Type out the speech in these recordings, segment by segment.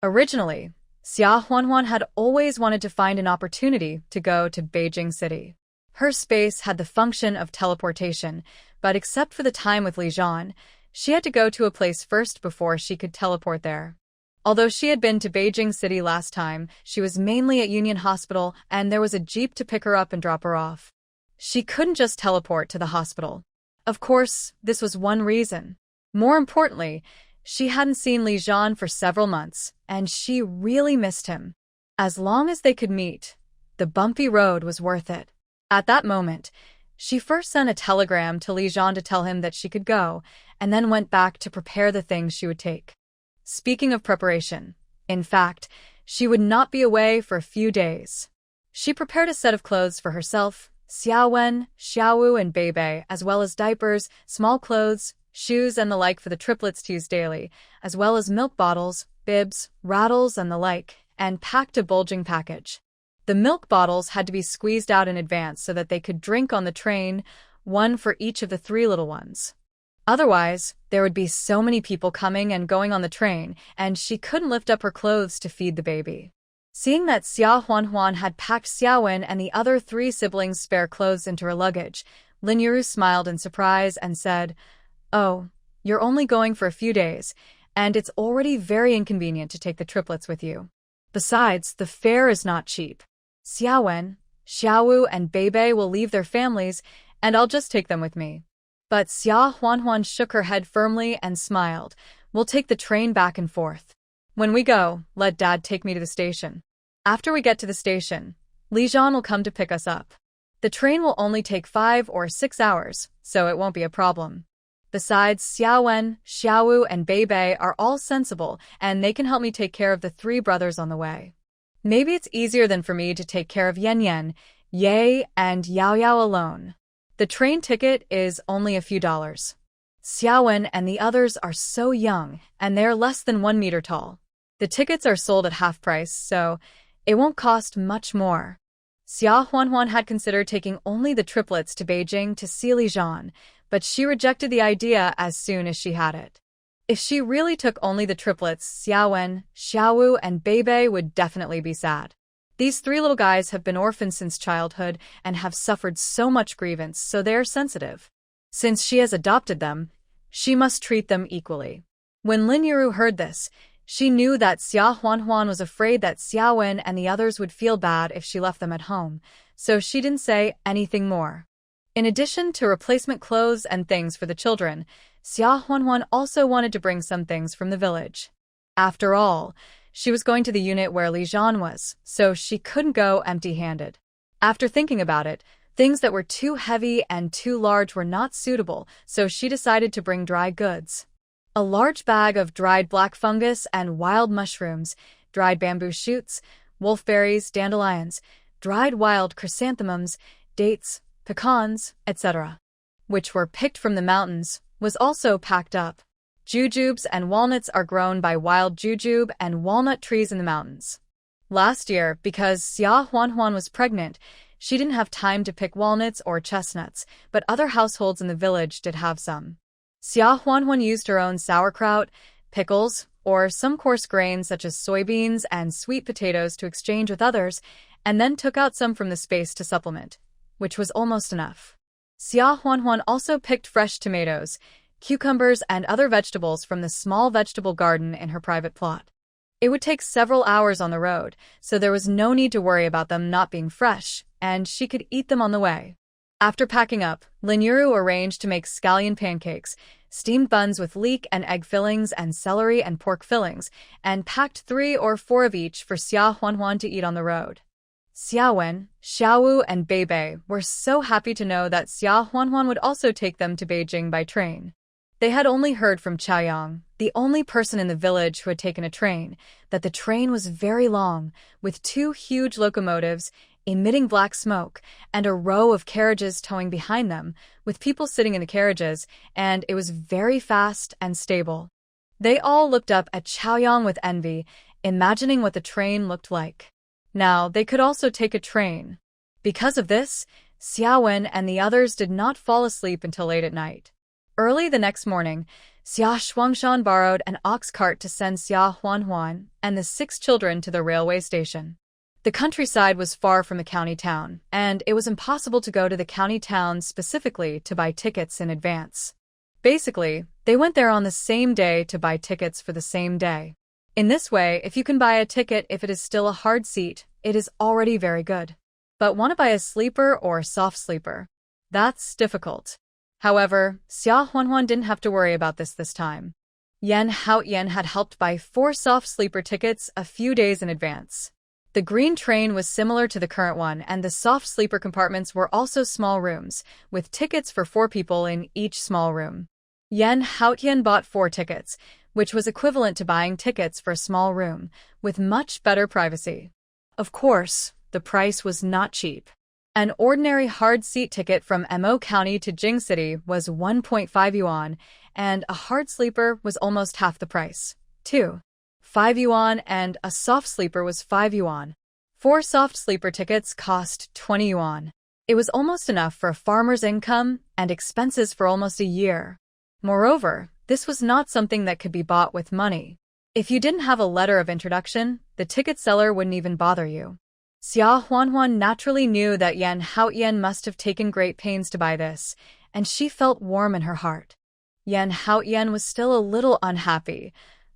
Originally, Xia Huanhuan had always wanted to find an opportunity to go to Beijing City. Her space had the function of teleportation, but except for the time with Li Zhan, she had to go to a place first before she could teleport there. Although she had been to Beijing City last time, she was mainly at Union Hospital and there was a jeep to pick her up and drop her off. She couldn't just teleport to the hospital. Of course, this was one reason. More importantly, she hadn't seen Li Zhan for several months, and she really missed him. As long as they could meet, the bumpy road was worth it. At that moment, she first sent a telegram to Li Zhan to tell him that she could go, and then went back to prepare the things she would take. Speaking of preparation, in fact, she would not be away for a few days. She prepared a set of clothes for herself, Xiaowen, Xiaowu, and Beibei, as well as diapers, small clothes, shoes, and the like for the triplets to use daily, as well as milk bottles, bibs, rattles, and the like, and packed a bulging package. The milk bottles had to be squeezed out in advance so that they could drink on the train, one for each of the three little ones. Otherwise, there would be so many people coming and going on the train, and she couldn't lift up her clothes to feed the baby. Seeing that Xia Huanhuan had packed Xiaowen and the other three siblings' spare clothes into her luggage, Lin Yuru smiled in surprise and said, "Oh, you're only going for a few days, and it's already very inconvenient to take the triplets with you. Besides, the fare is not cheap. Xiaowen, Xiaowu, and Beibei will leave their families, and I'll just take them with me." But Xia Huanhuan shook her head firmly and smiled. "We'll take the train back and forth. When we go, let Dad take me to the station. After we get to the station, Li Zhan will come to pick us up. The train will only take 5 or 6 hours, so it won't be a problem. Besides, Xiaowen, Xiaowu, and Beibei are all sensible, and they can help me take care of the 3 brothers on the way. Maybe it's easier than for me to take care of Yan Yan, Ye, and Yao Yao alone. The train ticket is only a few dollars. Xiaowen and the others are so young, and they're less than 1 meter tall. The tickets are sold at half price, so it won't cost much more." Xia Huanhuan had considered taking only the triplets to Beijing to see Li Zhan, but she rejected the idea as soon as she had it. If she really took only the triplets, Xiaowen, Xiaowu, and Beibei would definitely be sad. These 3 little guys have been orphans since childhood and have suffered so much grievance, so they are sensitive. Since she has adopted them, she must treat them equally. When Lin Yuru heard this, she knew that Xia Huanhuan was afraid that Xiaowen and the others would feel bad if she left them at home, so she didn't say anything more. In addition to replacement clothes and things for the children, Xia Huanhuan also wanted to bring some things from the village. After all, she was going to the unit where Li Zhan was, so she couldn't go empty-handed. After thinking about it, things that were too heavy and too large were not suitable, so she decided to bring dry goods. A large bag of dried black fungus and wild mushrooms, dried bamboo shoots, wolfberries, dandelions, dried wild chrysanthemums, dates, pecans, etc., which were picked from the mountains, was also packed up. Jujubes and walnuts are grown by wild jujube and walnut trees in the mountains. Last year, because Xia Huanhuan was pregnant, she didn't have time to pick walnuts or chestnuts, but other households in the village did have some. Xia Huanhuan used her own sauerkraut, pickles, or some coarse grains such as soybeans and sweet potatoes to exchange with others, and then took out some from the space to supplement, which was almost enough. Xia Huanhuan also picked fresh tomatoes, cucumbers, and other vegetables from the small vegetable garden in her private plot. It would take several hours on the road, so there was no need to worry about them not being fresh, and she could eat them on the way. After packing up, Lin Yuru arranged to make scallion pancakes, steamed buns with leek and egg fillings and celery and pork fillings, and packed 3 or 4 of each for Xia Huanhuan to eat on the road. Xiaowen, Xiaowu, and Beibei were so happy to know that Xia Huanhuan would also take them to Beijing by train. They had only heard from Chaoyang, the only person in the village who had taken a train, that the train was very long, with 2 huge locomotives, emitting black smoke, and a row of carriages towing behind them, with people sitting in the carriages, and it was very fast and stable. They all looked up at Chaoyang with envy, imagining what the train looked like. Now, they could also take a train. Because of this, Xiaowen and the others did not fall asleep until late at night. Early the next morning, Xia Shuangshan borrowed an ox cart to send Xia Huanhuan and the 6 children to the railway station. The countryside was far from the county town, and it was impossible to go to the county town specifically to buy tickets in advance. Basically, they went there on the same day to buy tickets for the same day. In this way, if you can buy a ticket if it is still a hard seat, it is already very good. But want to buy a sleeper or soft sleeper? That's difficult. However, Xia Huanhuan didn't have to worry about this time. Yan Haotian had helped buy 4 soft sleeper tickets a few days in advance. The green train was similar to the current one, and the soft sleeper compartments were also small rooms, with tickets for 4 people in each small room. Yan Haotian bought 4 tickets, which was equivalent to buying tickets for a small room, with much better privacy. Of course, the price was not cheap. An ordinary hard seat ticket from Mo County to Jing City was 1.5 yuan, and a hard sleeper was almost half the price, 5 yuan, and a soft sleeper was 5 yuan. 4 soft sleeper tickets cost 20 yuan. It was almost enough for a farmer's income and expenses for almost a year. Moreover, this was not something that could be bought with money. If you didn't have a letter of introduction, the ticket seller wouldn't even bother you. Xia Huanhuan naturally knew that Yan Haotian must have taken great pains to buy this, and she felt warm in her heart. Yan Haotian was still a little unhappy.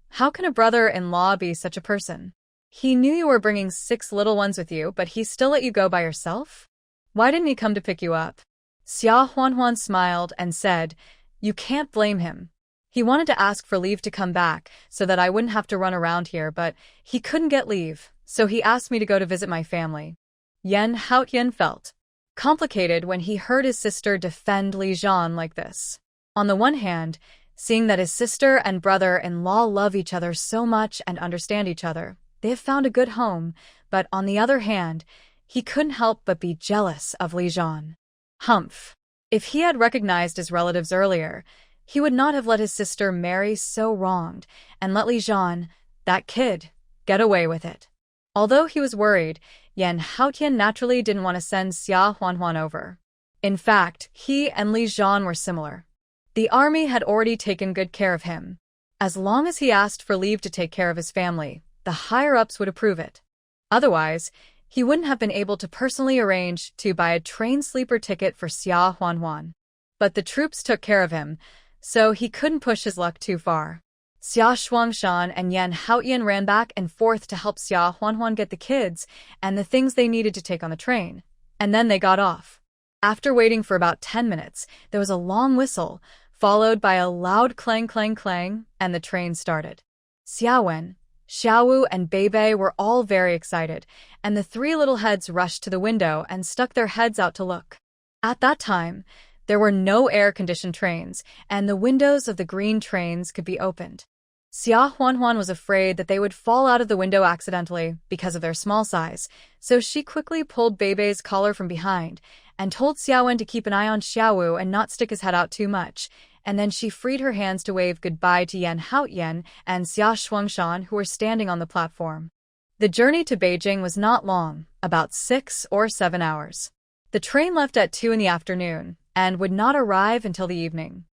How can a brother-in-law be such a person? He knew you were bringing 6 little ones with you, but he still let you go by yourself? Why didn't he come to pick you up? Xia Huanhuan smiled and said, "You can't blame him. He wanted to ask for leave to come back so that I wouldn't have to run around here, but he couldn't get leave, so he asked me to go to visit my family." Yan Haotian felt complicated when he heard his sister defend Li Zhan like this. On the one hand, seeing that his sister and brother-in-law love each other so much and understand each other, they have found a good home, but on the other hand, he couldn't help but be jealous of Li Zhan. Humph. If he had recognized his relatives earlier, he would not have let his sister marry so wronged and let Li Zhan, that kid, get away with it. Although he was worried, Yan Haotian naturally didn't want to send Xia Huanhuan over. In fact, he and Li Zhan were similar. The army had already taken good care of him. As long as he asked for leave to take care of his family, the higher-ups would approve it. Otherwise, he wouldn't have been able to personally arrange to buy a train sleeper ticket for Xia Huanhuan. But the troops took care of him, so he couldn't push his luck too far. Xia Shuangshan and Yan Haotian ran back and forth to help Xia Huanhuan get the kids and the things they needed to take on the train, and then they got off. After waiting for about 10 minutes, there was a long whistle, followed by a loud clang clang clang, and the train started. Xiaowen, Xiaowu, and Beibei were all very excited, and the 3 little heads rushed to the window and stuck their heads out to look. At that time, there were no air-conditioned trains, and the windows of the green trains could be opened. Xia Huanhuan was afraid that they would fall out of the window accidentally because of their small size, so she quickly pulled Beibei's collar from behind and told Xiaowen to keep an eye on Xiaowu and not stick his head out too much, and then she freed her hands to wave goodbye to Yan Haotian and Xia Shuangshan, who were standing on the platform. The journey to Beijing was not long, about 6 or 7 hours. The train left at 2 in the afternoon and would not arrive until the evening.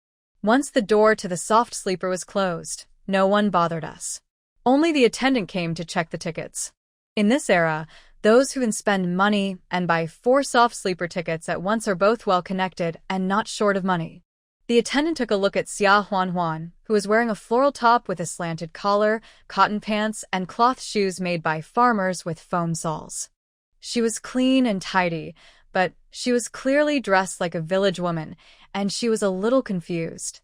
Once the door to the soft sleeper was closed, no one bothered us. Only the attendant came to check the tickets. In this era, those who can spend money and buy 4 soft sleeper tickets at once are both well connected and not short of money. The attendant took a look at Xia Huanhuan, who was wearing a floral top with a slanted collar, cotton pants, and cloth shoes made by farmers with foam soles. She was clean and tidy, but she was clearly dressed like a village woman, and she was a little confused.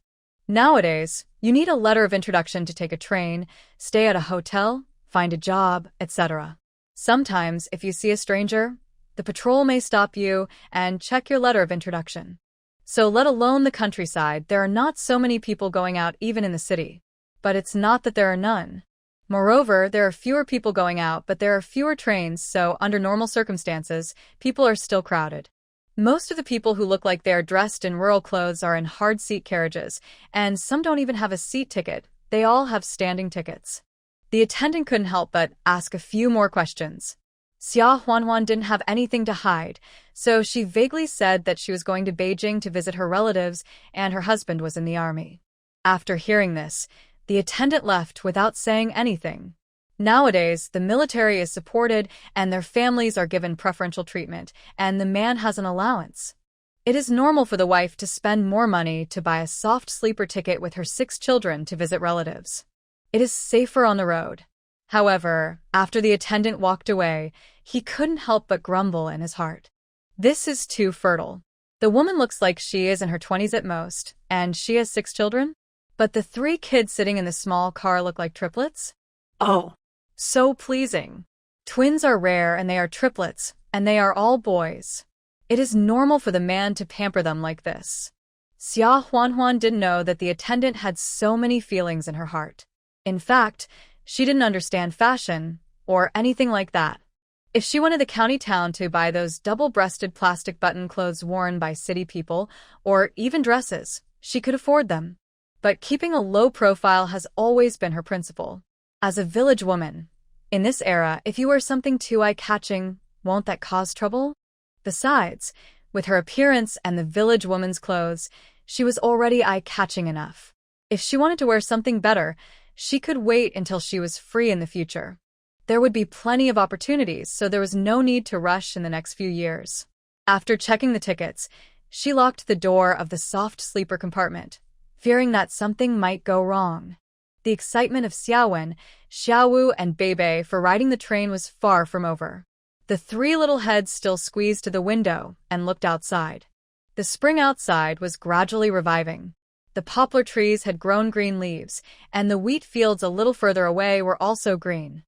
Nowadays, you need a letter of introduction to take a train, stay at a hotel, find a job, etc. Sometimes, if you see a stranger, the patrol may stop you and check your letter of introduction. So let alone the countryside, there are not so many people going out even in the city. But it's not that there are none. Moreover, there are fewer people going out, but there are fewer trains, so under normal circumstances, people are still crowded. Most of the people who look like they are dressed in rural clothes are in hard seat carriages, and some don't even have a seat ticket, they all have standing tickets. The attendant couldn't help but ask a few more questions. Xia Huanhuan didn't have anything to hide, so she vaguely said that she was going to Beijing to visit her relatives and her husband was in the army. After hearing this, the attendant left without saying anything. Nowadays, the military is supported and their families are given preferential treatment, and the man has an allowance. It is normal for the wife to spend more money to buy a soft sleeper ticket with her 6 children to visit relatives. It is safer on the road. However, after the attendant walked away, he couldn't help but grumble in his heart. This is too fertile. The woman looks like she is in her 20s at most, and she has 6 children? But the 3 kids sitting in the small car look like triplets? Oh, so pleasing. Twins are rare and they are triplets, and they are all boys. It is normal for the man to pamper them like this. Xia Huanhuan didn't know that the attendant had so many feelings in her heart. In fact, she didn't understand fashion, or anything like that. If she wanted the county town to buy those double-breasted plastic button clothes worn by city people, or even dresses, she could afford them. But keeping a low profile has always been her principle. As a village woman, in this era, if you wear something too eye-catching, won't that cause trouble? Besides, with her appearance and the village woman's clothes, she was already eye-catching enough. If she wanted to wear something better, she could wait until she was free in the future. There would be plenty of opportunities, so there was no need to rush in the next few years. After checking the tickets, she locked the door of the soft sleeper compartment, fearing that something might go wrong. The excitement of Xiaowen, Xiaowu, and Beibei for riding the train was far from over. The 3 little heads still squeezed to the window and looked outside. The spring outside was gradually reviving. The poplar trees had grown green leaves, and the wheat fields a little further away were also green.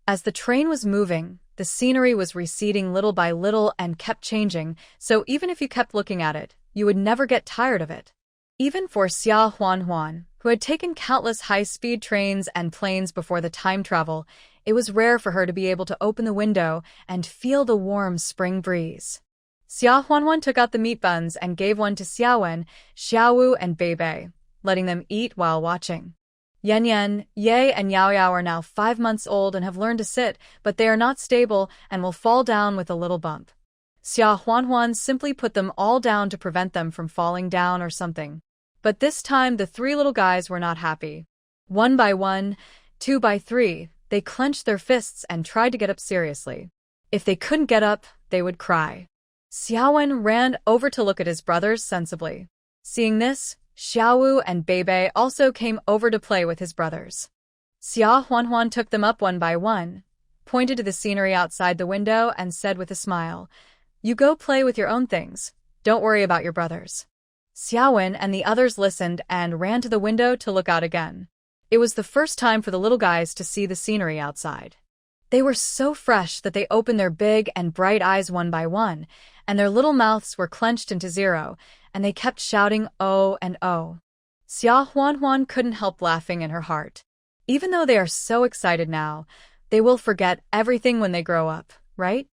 As the train was moving, the scenery was receding little by little and kept changing, so even if you kept looking at it, you would never get tired of it. Even for Xia Huanhuan, who had taken countless high-speed trains and planes before the time travel, it was rare for her to be able to open the window and feel the warm spring breeze. Xia Huanhuan took out the meat buns and gave one to Xiaowen, Xiaowu, and Beibei, letting them eat while watching. Yan Yan, Ye, and Yao Yao are now 5 months old and have learned to sit, but they are not stable and will fall down with a little bump. Xia Huanhuan simply put them all down to prevent them from falling down or something. But this time the 3 little guys were not happy. 1 by 1, 2 by 3, they clenched their fists and tried to get up seriously. If they couldn't get up, they would cry. Xiaowen ran over to look at his brothers sensibly. Seeing this, Xiaowu and Beibei also came over to play with his brothers. Xia Huanhuan took them up 1 by 1, pointed to the scenery outside the window, and said with a smile, "You go play with your own things. Don't worry about your brothers." Xiaowen and the others listened and ran to the window to look out again. It was the first time for the little guys to see the scenery outside. They were so fresh that they opened their big and bright eyes 1 by 1, and their little mouths were clenched into 0, and they kept shouting "oh" and "oh." Xia Huanhuan couldn't help laughing in her heart. Even though they are so excited now, they will forget everything when they grow up, right?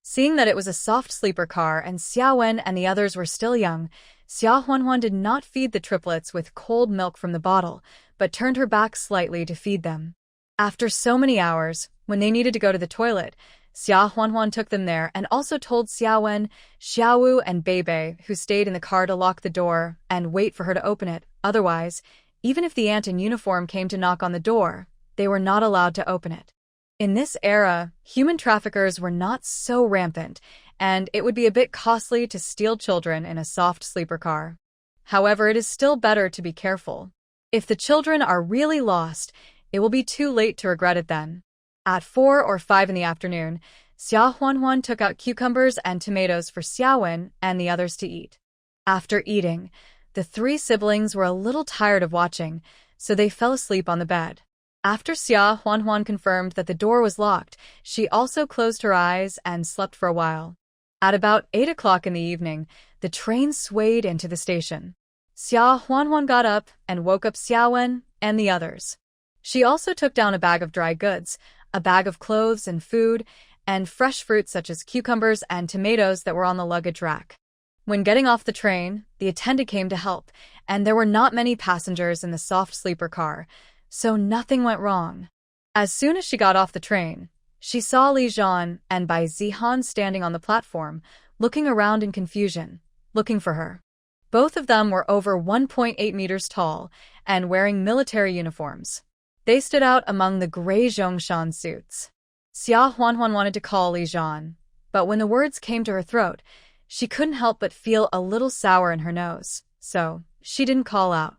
Seeing that it was a soft sleeper car and Xiaowen and the others were still young, Xia Huanhuan did not feed the triplets with cold milk from the bottle, but turned her back slightly to feed them. After so many hours, when they needed to go to the toilet, Xia Huanhuan took them there and also told Xiaowen, Xiaowu, and Beibei, who stayed in the car, to lock the door and wait for her to open it. Otherwise, even if the aunt in uniform came to knock on the door, they were not allowed to open it. In this era, human traffickers were not so rampant, and it would be a bit costly to steal children in a soft sleeper car. However, it is still better to be careful. If the children are really lost, it will be too late to regret it then. At 4 or 5 in the afternoon, Xia Huanhuan took out cucumbers and tomatoes for Xiaowen and the others to eat. After eating, the 3 siblings were a little tired of watching, so they fell asleep on the bed. After Xia Huanhuan confirmed that the door was locked, she also closed her eyes and slept for a while. At about 8 o'clock in the evening, the train swayed into the station. Xia Huanhuan got up and woke up Xiaowen and the others. She also took down a bag of dry goods, a bag of clothes and food, and fresh fruits such as cucumbers and tomatoes that were on the luggage rack. When getting off the train, the attendant came to help, and there were not many passengers in the soft sleeper car, so nothing went wrong. As soon as she got off the train, she saw Li Zhan and Bai Zihan standing on the platform, looking around in confusion, looking for her. Both of them were over 1.8 meters tall and wearing military uniforms. They stood out among the gray Zhongshan suits. Xia Huanhuan wanted to call Li Zhan, but when the words came to her throat, she couldn't help but feel a little sour in her nose, so she didn't call out.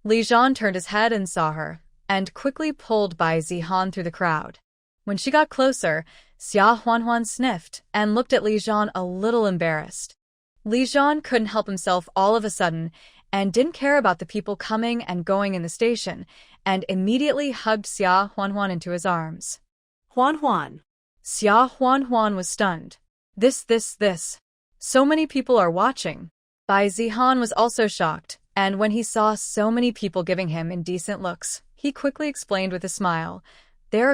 Li Zhan turned his head and saw her, and quickly pulled Bai Zihan through the crowd. When she got closer, Xia Huanhuan sniffed and looked at Li Zhan a little embarrassed. Li Zhan couldn't help himself all of a sudden and didn't care about the people coming and going in the station, and immediately hugged Xia Huanhuan into his arms. Huanhuan. Xia Huanhuan was stunned. This. So many people are watching. Bai Zihan was also shocked, and when he saw so many people giving him indecent looks, he quickly explained with a smile, "They're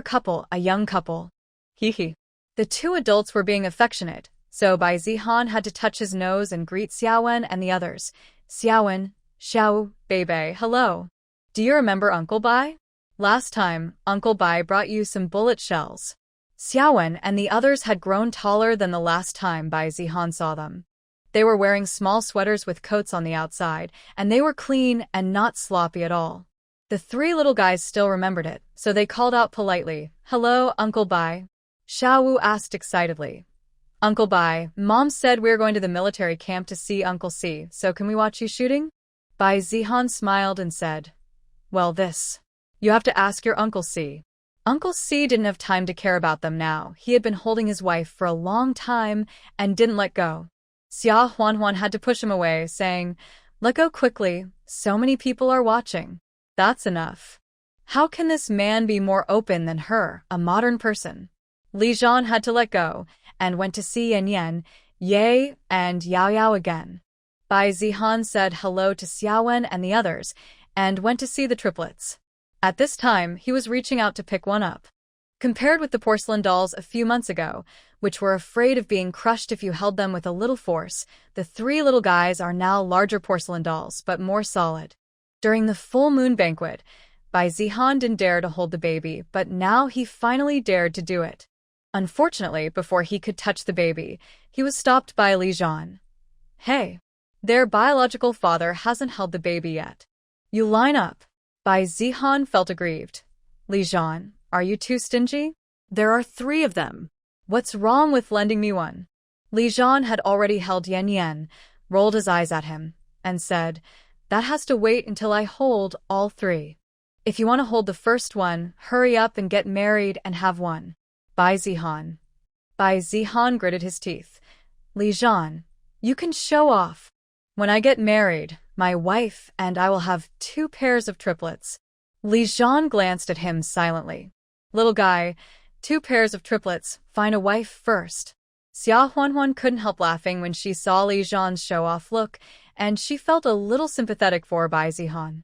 a young couple." Hee. The two adults were being affectionate, so Bai Zihan had to touch his nose and greet Xiaowen and the others. "Xiaowen, Xiao, Bebe, hello. Do you remember Uncle Bai? Last time, Uncle Bai brought you some bullet shells." Xiaowen and the others had grown taller than the last time Bai Zihan saw them. They were wearing small sweaters with coats on the outside, and they were clean and not sloppy at all. The three little guys still remembered it, so they called out politely, "Hello, Uncle Bai." Xiao Wu asked excitedly, "Uncle Bai, Mom said we're going to the military camp to see Uncle C, so can we watch you shooting?" Bai Zihan smiled and said, "Well, you have to ask your Uncle C." Uncle C didn't have time to care about them now. He had been holding his wife for a long time and didn't let go. Xia Huanhuan had to push him away, saying, "Let go quickly, so many people are watching." "That's enough. How can this man be more open than her, a modern person?" Li Zhan had to let go, and went to see Yan Yan, Ye, and Yao Yao again. Bai Zihan said hello to Xiaowen and the others, and went to see the triplets. At this time, he was reaching out to pick one up. Compared with the porcelain dolls a few months ago, which were afraid of being crushed if you held them with a little force, the three little guys are now larger porcelain dolls, but more solid. During the full moon banquet, Bai Zihan didn't dare to hold the baby, but now he finally dared to do it. Unfortunately, before he could touch the baby, he was stopped by Li Zhan. "Hey, their biological father hasn't held the baby yet. You line up." Bai Zihan felt aggrieved. "Li Zhan, are you too stingy? There are three of them. What's wrong with lending me one?" Li Zhan had already held Yan Yan, rolled his eyes at him, and said, "That has to wait until I hold all three. If you want to hold the first one, hurry up and get married and have one." Bai Zihan. Bai Zihan gritted his teeth. "Li Zhan, you can show off. When I get married, my wife and I will have 2 pairs of triplets." Li Zhan glanced at him silently. "Little guy, 2 pairs of triplets, find a wife first." Xia Huanhuan couldn't help laughing when she saw Li Zhan's show-off look, and she felt a little sympathetic for Bai Zihan.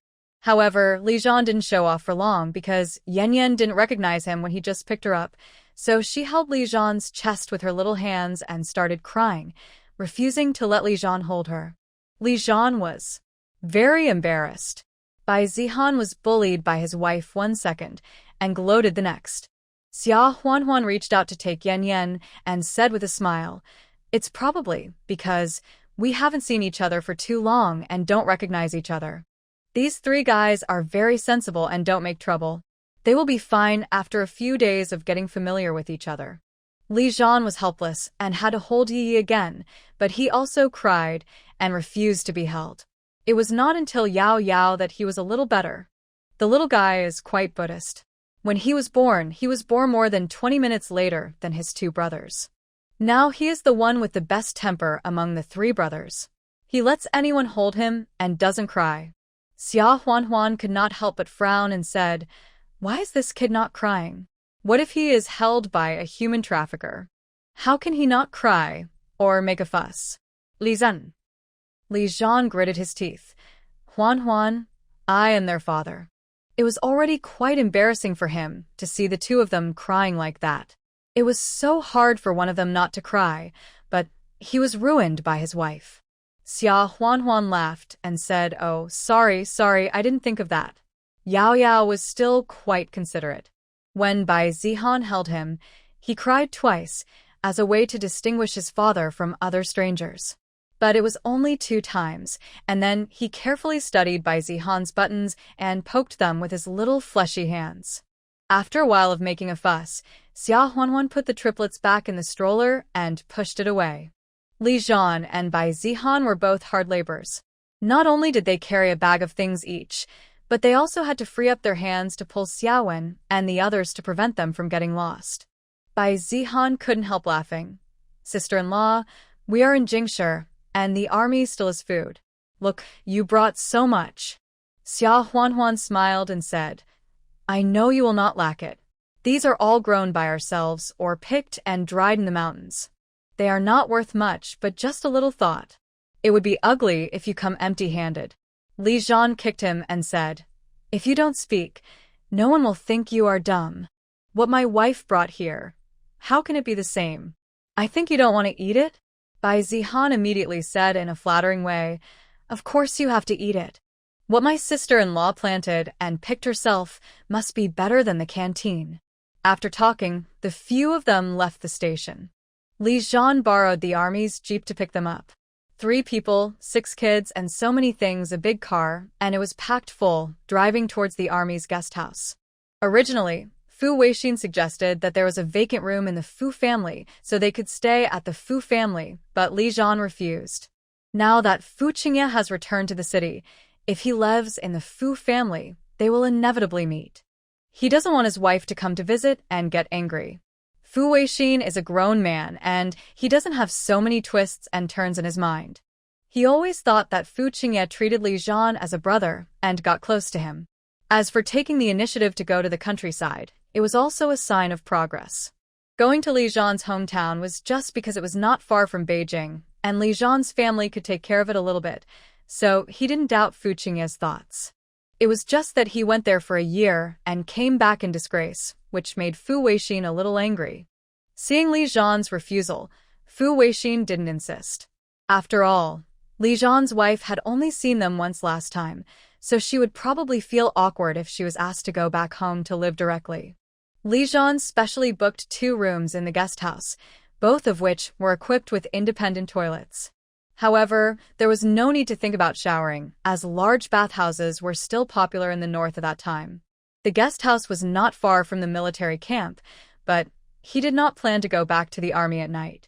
However, Li Zhan didn't show off for long because Yan Yan didn't recognize him when he just picked her up, so she held Li Zhan's chest with her little hands and started crying, refusing to let Li Zhan hold her. Li Zhan was very embarrassed. Bai Zihan was bullied by his wife 1 second and gloated the next. Xia Huanhuan reached out to take Yan Yan and said with a smile, "It's probably because we haven't seen each other for too long and don't recognize each other. These 3 guys are very sensible and don't make trouble. They will be fine after a few days of getting familiar with each other." Li Zhan was helpless and had to hold Yi again, but he also cried and refused to be held. It was not until Yao Yao that he was a little better. The little guy is quite Buddhist. When he was born more than 20 minutes later than his 2 brothers. Now he is the one with the best temper among the 3 brothers. He lets anyone hold him and doesn't cry. Xia Huanhuan could not help but frown and said, "Why is this kid not crying? What if he is held by a human trafficker? How can he not cry or make a fuss?" Li Zhan. Li Zhan gritted his teeth. "Huanhuan, I am their father." It was already quite embarrassing for him to see the 2 of them crying like that. It was so hard for one of them not to cry, but he was ruined by his wife. Xia Huanhuan laughed and said, "Oh, sorry, I didn't think of that." Yao Yao was still quite considerate. When Bai Zihan held him, he cried twice, as a way to distinguish his father from other strangers. But it was only 2 times, and then he carefully studied Bai Zihan's buttons and poked them with his little fleshy hands. After a while of making a fuss, Xia Huanhuan put the triplets back in the stroller and pushed it away. Li Zhan and Bai Zihan were both hard laborers. Not only did they carry a bag of things each, but they also had to free up their hands to pull Xiaowen and the others to prevent them from getting lost. Bai Zihan couldn't help laughing. "Sister-in-law, we are in Jingshi, and the army still has food. Look, you brought so much." Xia Huanhuan smiled and said, "I know you will not lack it. These are all grown by ourselves or picked and dried in the mountains. They are not worth much, but just a little thought. It would be ugly if you come empty-handed." Li Zhan kicked him and said, "If you don't speak, no one will think you are dumb. What my wife brought here, how can it be the same? I think you don't want to eat it?" Bai Zihan immediately said in a flattering way, "Of course you have to eat it. What my sister-in-law planted and picked herself must be better than the canteen." After talking, the few of them left the station. Li Zhan borrowed the army's jeep to pick them up. 3 people, 6 kids, and so many things, a big car, and it was packed full, driving towards the army's guest house. Originally, Fu Weixin suggested that there was a vacant room in the Fu family so they could stay at the Fu family, but Li Zhan refused. Now that Fu Qingye has returned to the city, if he lives in the Fu family, they will inevitably meet. He doesn't want his wife to come to visit and get angry. Fu Weixin is a grown man, and he doesn't have so many twists and turns in his mind. He always thought that Fu Qingye treated Li Zhan as a brother and got close to him. As for taking the initiative to go to the countryside, it was also a sign of progress. Going to Li Zhan's hometown was just because it was not far from Beijing, and Li Zhan's family could take care of it a little bit, so he didn't doubt Fu Qingye's thoughts. It was just that he went there for a year and came back in disgrace, which made Fu Weixin a little angry. Seeing Li Zhan's refusal, Fu Weixin didn't insist. After all, Li Zhan's wife had only seen them once last time, so she would probably feel awkward if she was asked to go back home to live directly. Li Zhan specially booked 2 rooms in the guest house, both of which were equipped with independent toilets. However, there was no need to think about showering, as large bathhouses were still popular in the north at that time. The guest house was not far from the military camp, but he did not plan to go back to the army at night.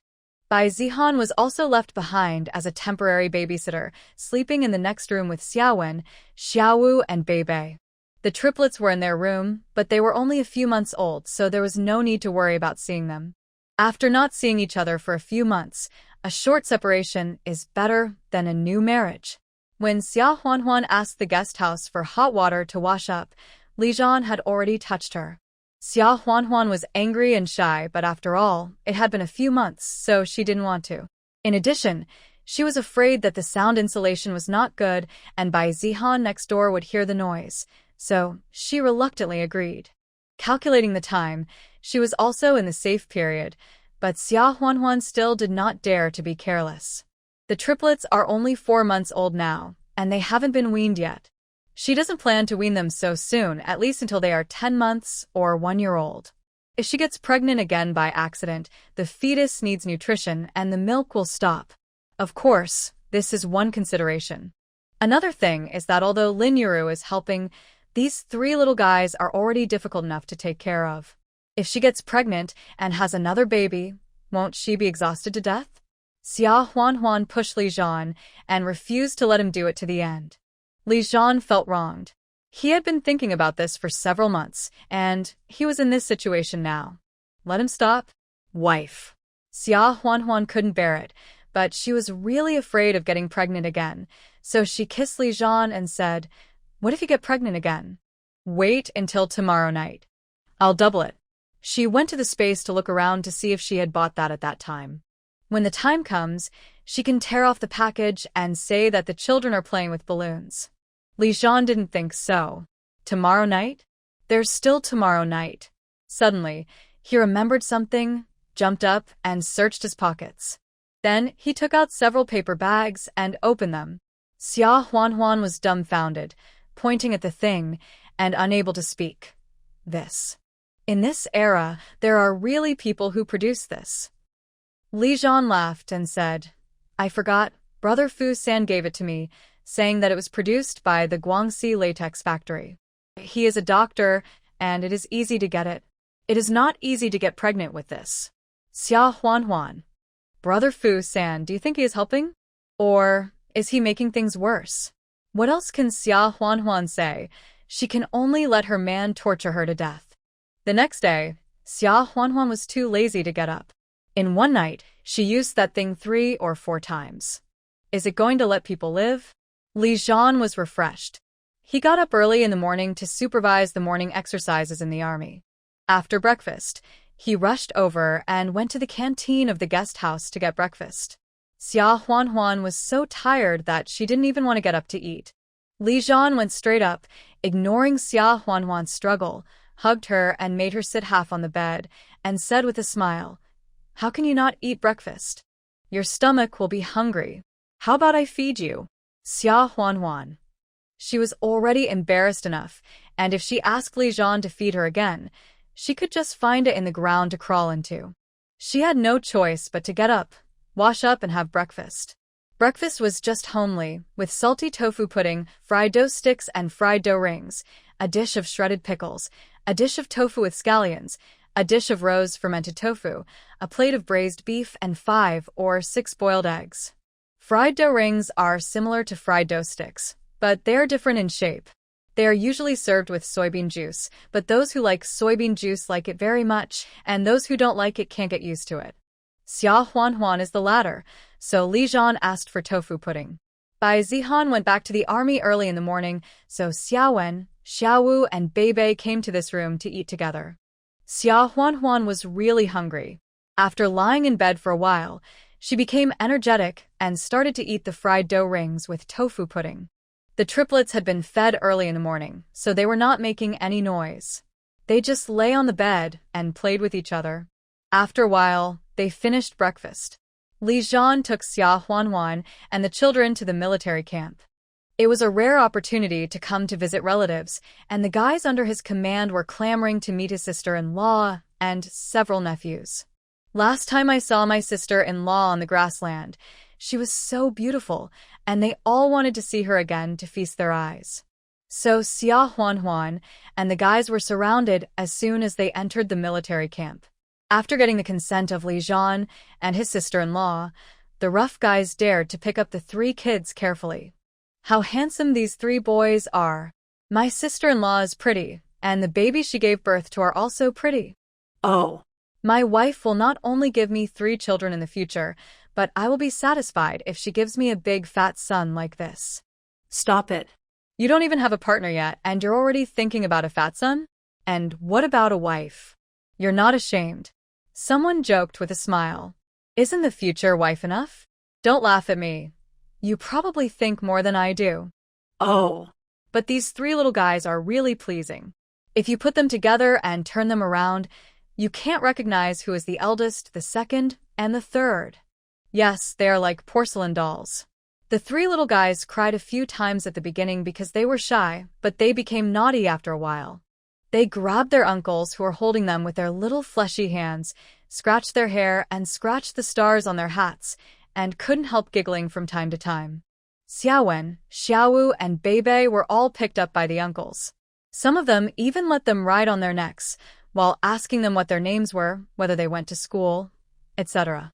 Bai Zihan was also left behind as a temporary babysitter, sleeping in the next room with Xiaowen, Xiaowu, and Beibei. The triplets were in their room, but they were only a few months old, so there was no need to worry about seeing them. After not seeing each other for a few months, a short separation is better than a new marriage. When Xia Huanhuan asked the guest house for hot water to wash up, Li Zhan had already touched her. Xia Huanhuan was angry and shy, but after all, it had been a few months, so she didn't want to. In addition, she was afraid that the sound insulation was not good and Bai Zihan next door would hear the noise, so she reluctantly agreed. Calculating the time, she was also in the safe period, but Xia Huanhuan still did not dare to be careless. The triplets are only 4 months old now, and they haven't been weaned yet. She doesn't plan to wean them so soon, at least until they are 10 months or 1 year old. If she gets pregnant again by accident, the fetus needs nutrition and the milk will stop. Of course, this is one consideration. Another thing is that although Lin Yuru is helping, these 3 little guys are already difficult enough to take care of. If she gets pregnant and has another baby, won't she be exhausted to death? Xia Huanhuan pushed Li Zhan and refused to let him do it to the end. Li Zhan felt wronged. He had been thinking about this for several months, and he was in this situation now. Let him stop? Wife. Xia Huanhuan couldn't bear it, but she was really afraid of getting pregnant again, so she kissed Li Zhan and said, "What if you get pregnant again? Wait until tomorrow night. I'll double it." She went to the space to look around to see if she had bought that at that time. When the time comes, she can tear off the package and say that the children are playing with balloons. Li Zhan didn't think so. Tomorrow night? There's still tomorrow night. Suddenly, he remembered something, jumped up, and searched his pockets. Then he took out several paper bags and opened them. Xia Huanhuan was dumbfounded, pointing at the thing, and unable to speak. This. In this era, there are really people who produce this. Li Zhan laughed and said, "I forgot, Brother Fu-san gave it to me, saying that it was produced by the Guangxi Latex Factory. He is a doctor, and it is easy to get it. It is not easy to get pregnant with this. Xia Huanhuan. Brother Fu-san, do you think he is helping? Or is he making things worse? What else can Xia Huanhuan say? She can only let her man torture her to death. The next day, Xia Huanhuan was too lazy to get up. In one night, she used that thing 3 or 4 times. Is it going to let people live? Li Zhan was refreshed. He got up early in the morning to supervise the morning exercises in the army. After breakfast, he rushed over and went to the canteen of the guest house to get breakfast. Xia Huanhuan was so tired that she didn't even want to get up to eat. Li Zhan went straight up, ignoring Xia Huanhuan's struggle, hugged her and made her sit half on the bed, and said with a smile, "How can you not eat breakfast? Your stomach will be hungry. How about I feed you?" Xia Huanhuan. She was already embarrassed enough, and if she asked Li Zhan to feed her again, she could just find it in the ground to crawl into. She had no choice but to get up, wash up, and have breakfast. Breakfast was just homely, with salty tofu pudding, fried dough sticks and fried dough rings, a dish of shredded pickles, a dish of tofu with scallions, a dish of rose fermented tofu, a plate of braised beef, and 5 or 6 boiled eggs. Fried dough rings are similar to fried dough sticks, but they are different in shape. They are usually served with soybean juice, but those who like soybean juice like it very much, and those who don't like it can't get used to it. Xia Huanhuan is the latter, so Li Zhan asked for tofu pudding. Bai Zihan went back to the army early in the morning, so Xiaowen, Xiaowu, and Beibei came to this room to eat together. Xia Huanhuan was really hungry. After lying in bed for a while, she became energetic and started to eat the fried dough rings with tofu pudding. The triplets had been fed early in the morning, so they were not making any noise. They just lay on the bed and played with each other. After a while, they finished breakfast. Li Zhan took Xia Huanhuan and the children to the military camp. It was a rare opportunity to come to visit relatives, and the guys under his command were clamoring to meet his sister-in-law and several nephews. Last time I saw my sister-in-law on the grassland, she was so beautiful, and they all wanted to see her again to feast their eyes. So Xia Huanhuan and the guys were surrounded as soon as they entered the military camp. After getting the consent of Li Zhan and his sister-in-law, the rough guys dared to pick up the 3 kids carefully. How handsome these 3 boys are. My sister-in-law is pretty, and the babies she gave birth to are also pretty. Oh. My wife will not only give me 3 children in the future, but I will be satisfied if she gives me a big fat son like this. Stop it. You don't even have a partner yet, and you're already thinking about a fat son? And what about a wife? You're not ashamed. Someone joked with a smile. Isn't the future wife enough? Don't laugh at me. You probably think more than I do. Oh. But these 3 little guys are really pleasing. If you put them together and turn them around, you can't recognize who is the eldest, the second, and the third. Yes, they are like porcelain dolls. The 3 little guys cried a few times at the beginning because they were shy, but they became naughty after a while. They grabbed their uncles who were holding them with their little fleshy hands, scratched their hair and scratched the stars on their hats, and couldn't help giggling from time to time. Xiaowen, Xiaowu, and Beibei were all picked up by the uncles. Some of them even let them ride on their necks, while asking them what their names were, whether they went to school, etc.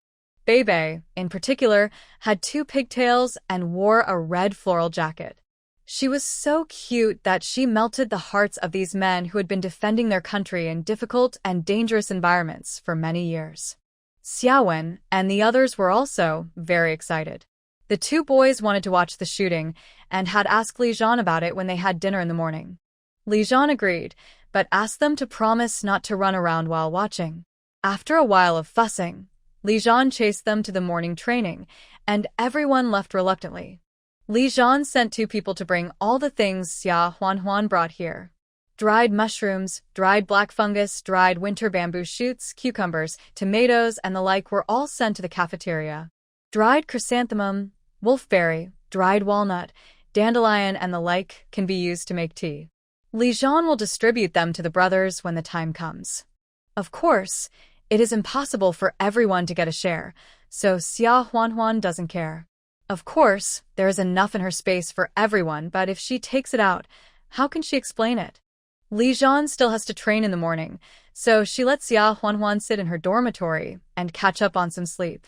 Beibei, in particular, had 2 pigtails and wore a red floral jacket. She was so cute that she melted the hearts of these men who had been defending their country in difficult and dangerous environments for many years. Xiaowen and the others were also very excited. The 2 boys wanted to watch the shooting and had asked Li Zhan about it when they had dinner in the morning. Li Zhan agreed, but asked them to promise not to run around while watching. After a while of fussing, Li Zhan chased them to the morning training, and everyone left reluctantly. Li Zhan sent 2 people to bring all the things Xia Huanhuan brought here. Dried mushrooms, dried black fungus, dried winter bamboo shoots, cucumbers, tomatoes, and the like were all sent to the cafeteria. Dried chrysanthemum, wolfberry, dried walnut, dandelion, and the like can be used to make tea. Li Zhan will distribute them to the brothers when the time comes. Of course, it is impossible for everyone to get a share, so Xia Huanhuan doesn't care. Of course, there is enough in her space for everyone, but if she takes it out, how can she explain it? Li Zhan still has to train in the morning, so she lets Xia Huanhuan sit in her dormitory and catch up on some sleep.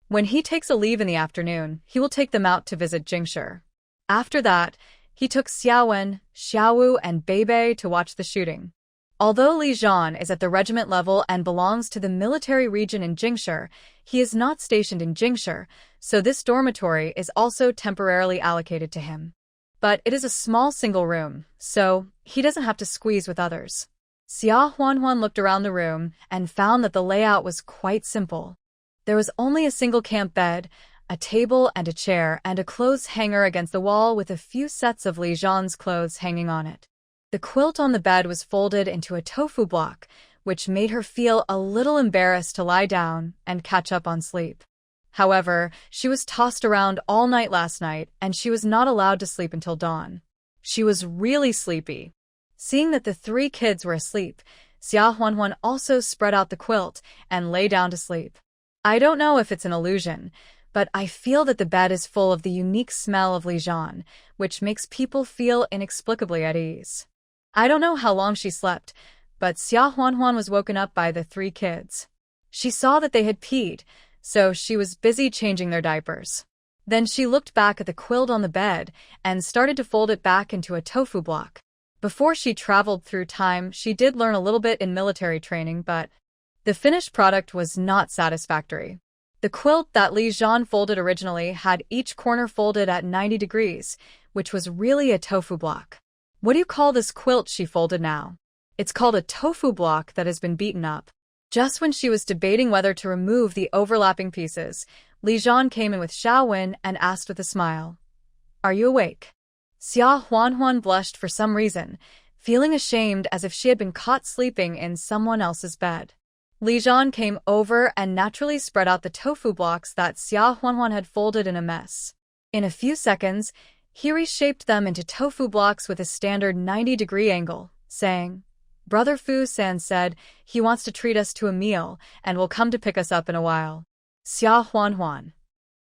When he takes a leave in the afternoon, he will take them out to visit Jingshi. After that, he took Xiaowen, Xiaowu, and Beibei to watch the shooting. Although Li Zhan is at the regiment level and belongs to the military region in Jingshi, he is not stationed in Jingshi, so this dormitory is also temporarily allocated to him. But it is a small single room, so he doesn't have to squeeze with others. Xia Huanhuan looked around the room and found that the layout was quite simple. There was only a single camp bed, a table and a chair, and a clothes hanger against the wall with a few sets of Li Zhan's clothes hanging on it. The quilt on the bed was folded into a tofu block, which made her feel a little embarrassed to lie down and catch up on sleep. However, she was tossed around all night last night, and she was not allowed to sleep until dawn. She was really sleepy. Seeing that the 3 kids were asleep, Xia Huanhuan also spread out the quilt and lay down to sleep. I don't know if it's an illusion, but I feel that the bed is full of the unique smell of Li Zhan, which makes people feel inexplicably at ease. I don't know how long she slept, but Xia Huanhuan was woken up by the 3 kids. She saw that they had peed, so she was busy changing their diapers. Then she looked back at the quilt on the bed and started to fold it back into a tofu block. Before she traveled through time, she did learn a little bit in military training, but the finished product was not satisfactory. The quilt that Li Zhan folded originally had each corner folded at 90 degrees, which was really a tofu block. What do you call this quilt she folded now? It's called a tofu block that has been beaten up. Just when she was debating whether to remove the overlapping pieces, Li Zhan came in with Xiaowen and asked with a smile, "Are you awake?" Xia Huanhuan blushed for some reason, feeling ashamed as if she had been caught sleeping in someone else's bed. Li Zhan came over and naturally spread out the tofu blocks that Xia Huanhuan had folded in a mess. In a few seconds, he reshaped them into tofu blocks with a standard 90-degree angle, saying, "Brother Fu-san said he wants to treat us to a meal and will come to pick us up in a while." Xia Huanhuan.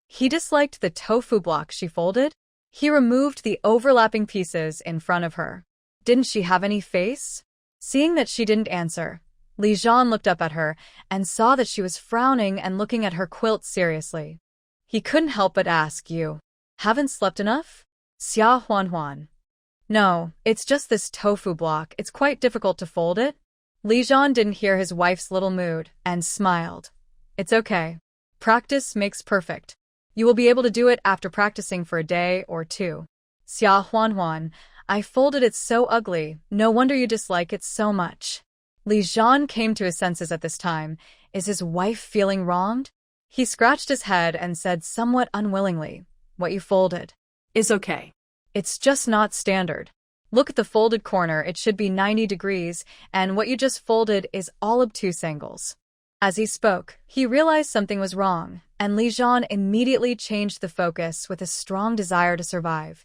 He disliked the tofu block she folded. He removed the overlapping pieces in front of her. Didn't she have any face? Seeing that she didn't answer, Li Zhan looked up at her and saw that she was frowning and looking at her quilt seriously. He couldn't help but ask, "You haven't slept enough?" Xia Huanhuan. "No, it's just this tofu block. It's quite difficult to fold it." Li Zhan didn't hear his wife's little mood and smiled. "It's okay. Practice makes perfect. You will be able to do it after practicing for a day or 2. Xia Huanhuan, I folded it so ugly. No wonder you dislike it so much." Li Zhan came to his senses at this time. Is his wife feeling wronged? He scratched his head and said somewhat unwillingly, "What you folded is okay. It's just not standard. Look at the folded corner, it should be 90 degrees, and what you just folded is all obtuse angles." As he spoke, he realized something was wrong, and Li Zhan immediately changed the focus with a strong desire to survive.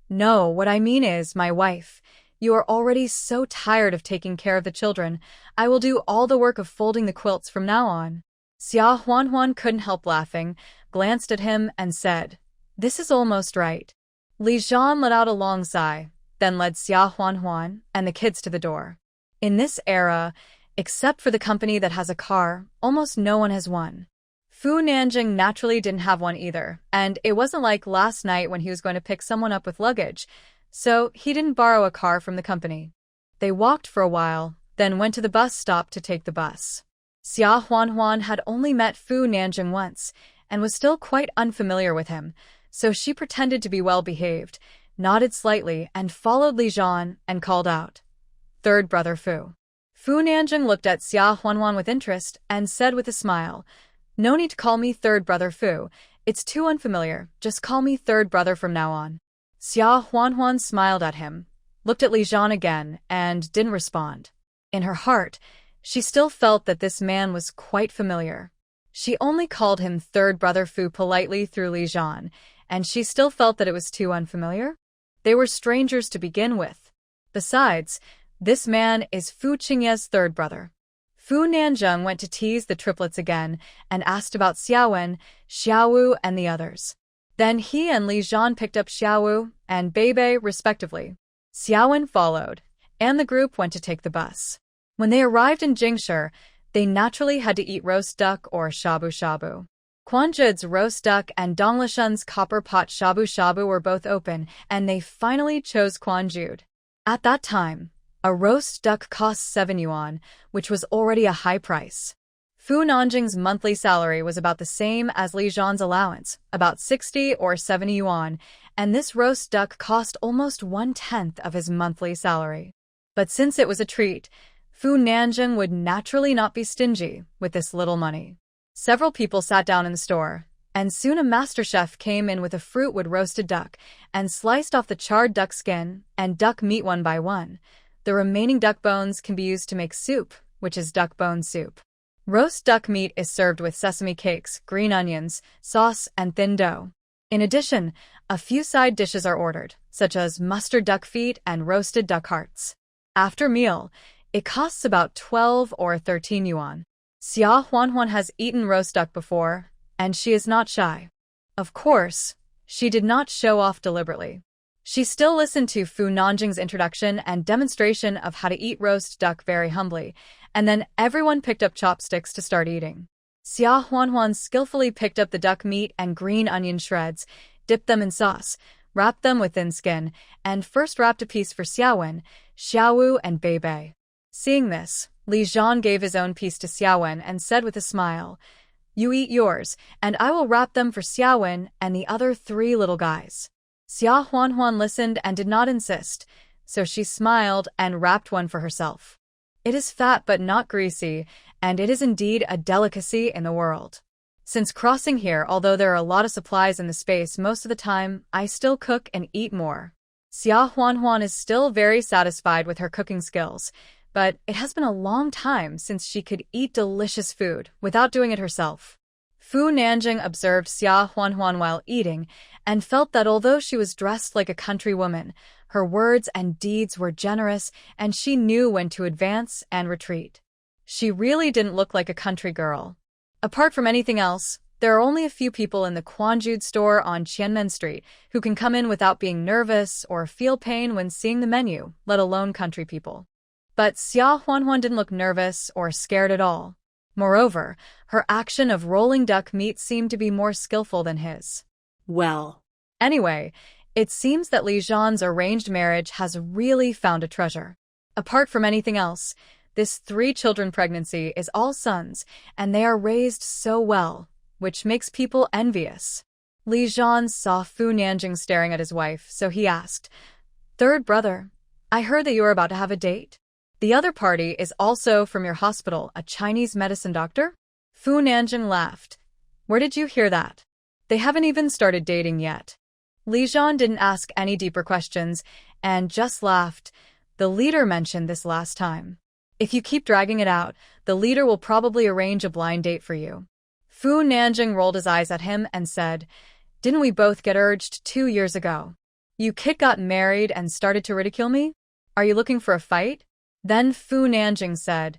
"No, what I mean is, my wife, you are already so tired of taking care of the children. I will do all the work of folding the quilts from now on." Xia Huanhuan couldn't help laughing, glanced at him, and said, "This is almost right." Li Zhan let out a long sigh, then led Xia Huanhuan and the kids to the door. In this era, except for the company that has a car, almost no one has one. Fu Nanjing naturally didn't have one either, and it wasn't like last night when he was going to pick someone up with luggage, so he didn't borrow a car from the company. They walked for a while, then went to the bus stop to take the bus. Xia Huanhuan had only met Fu Nanjing once, and was still quite unfamiliar with him, so she pretended to be well-behaved, nodded slightly, and followed Li Zhan and called out, "Third brother Fu." Fu Nanjing looked at Xia Huanhuan with interest and said with a smile, "No need to call me third brother Fu. It's too unfamiliar. Just call me third brother from now on." Xia Huanhuan smiled at him, looked at Li Zhan again, and didn't respond. In her heart, she still felt that this man was quite familiar. She only called him third brother Fu politely through Li Zhan, and she still felt that it was too unfamiliar. They were strangers to begin with. Besides, this man is Fu Qingye's third brother. Fu Nanjing went to tease the triplets again and asked about Xiaowen, Xiaowu, and the others. Then he and Li Zhan picked up Xiaowu and Beibei respectively. Xiaowen followed, and the group went to take the bus. When they arrived in Jingshi, they naturally had to eat roast duck or shabu-shabu. Quanzhid's roast duck and Donglishun's copper pot shabu-shabu were both open, and they finally chose Quanzhid. At that time, a roast duck cost 7 yuan, which was already a high price. Fu Nanjing's monthly salary was about the same as Li Zhan's allowance, about 60 or 70 yuan, and this roast duck cost almost 1/10 of his monthly salary. But since it was a treat, Fu Nanjing would naturally not be stingy with this little money. Several people sat down in the store, and soon a master chef came in with a fruitwood roasted duck and sliced off the charred duck skin and duck meat one by one. The remaining duck bones can be used to make soup, which is duck bone soup. Roast duck meat is served with sesame cakes, green onions, sauce, and thin dough. In addition, a few side dishes are ordered, such as mustard duck feet and roasted duck hearts. After meal, it costs about 12 or 13 yuan. Xia Huanhuan has eaten roast duck before, and she is not shy. Of course, she did not show off deliberately. She still listened to Fu Nanjing's introduction and demonstration of how to eat roast duck very humbly, and then everyone picked up chopsticks to start eating. Xia Huanhuan skillfully picked up the duck meat and green onion shreds, dipped them in sauce, wrapped them with thin skin, and first wrapped a piece for Xiaowen, Xiaowu, and Beibei. Seeing this, Li Zhan gave his own piece to Xiaowen and said with a smile, "You eat yours, and I will wrap them for Xiaowen and the other 3 little guys." Xia Huanhuan listened and did not insist, so she smiled and wrapped one for herself. It is fat but not greasy, and it is indeed a delicacy in the world. Since crossing here, although there are a lot of supplies in the space most of the time, I still cook and eat more. Xia Huanhuan is still very satisfied with her cooking skills, but it has been a long time since she could eat delicious food without doing it herself. Fu Nanjing observed Xia Huanhuan while eating and felt that although she was dressed like a country woman, her words and deeds were generous and she knew when to advance and retreat. She really didn't look like a country girl. Apart from anything else, there are only a few people in the Quanzhid store on Qianmen Street who can come in without being nervous or feel pain when seeing the menu, let alone country people. But Xia Huanhuan didn't look nervous or scared at all. Moreover, her action of rolling duck meat seemed to be more skillful than his. Well, anyway, it seems that Li Zhan's arranged marriage has really found a treasure. Apart from anything else, this 3-children pregnancy is all sons, and they are raised so well, which makes people envious. Li Zhan saw Fu Nanjing staring at his wife, so he asked, "Third brother, I heard that you are about to have a date? The other party is also from your hospital, a Chinese medicine doctor?" Fu Nanjing laughed. "Where did you hear that? They haven't even started dating yet." Li Zhan didn't ask any deeper questions and just laughed. "The leader mentioned this last time. If you keep dragging it out, the leader will probably arrange a blind date for you." Fu Nanjing rolled his eyes at him and said, "Didn't we both get urged 2 years ago? You kid got married and started to ridicule me? Are you looking for a fight?" Then Fu Nanjing said,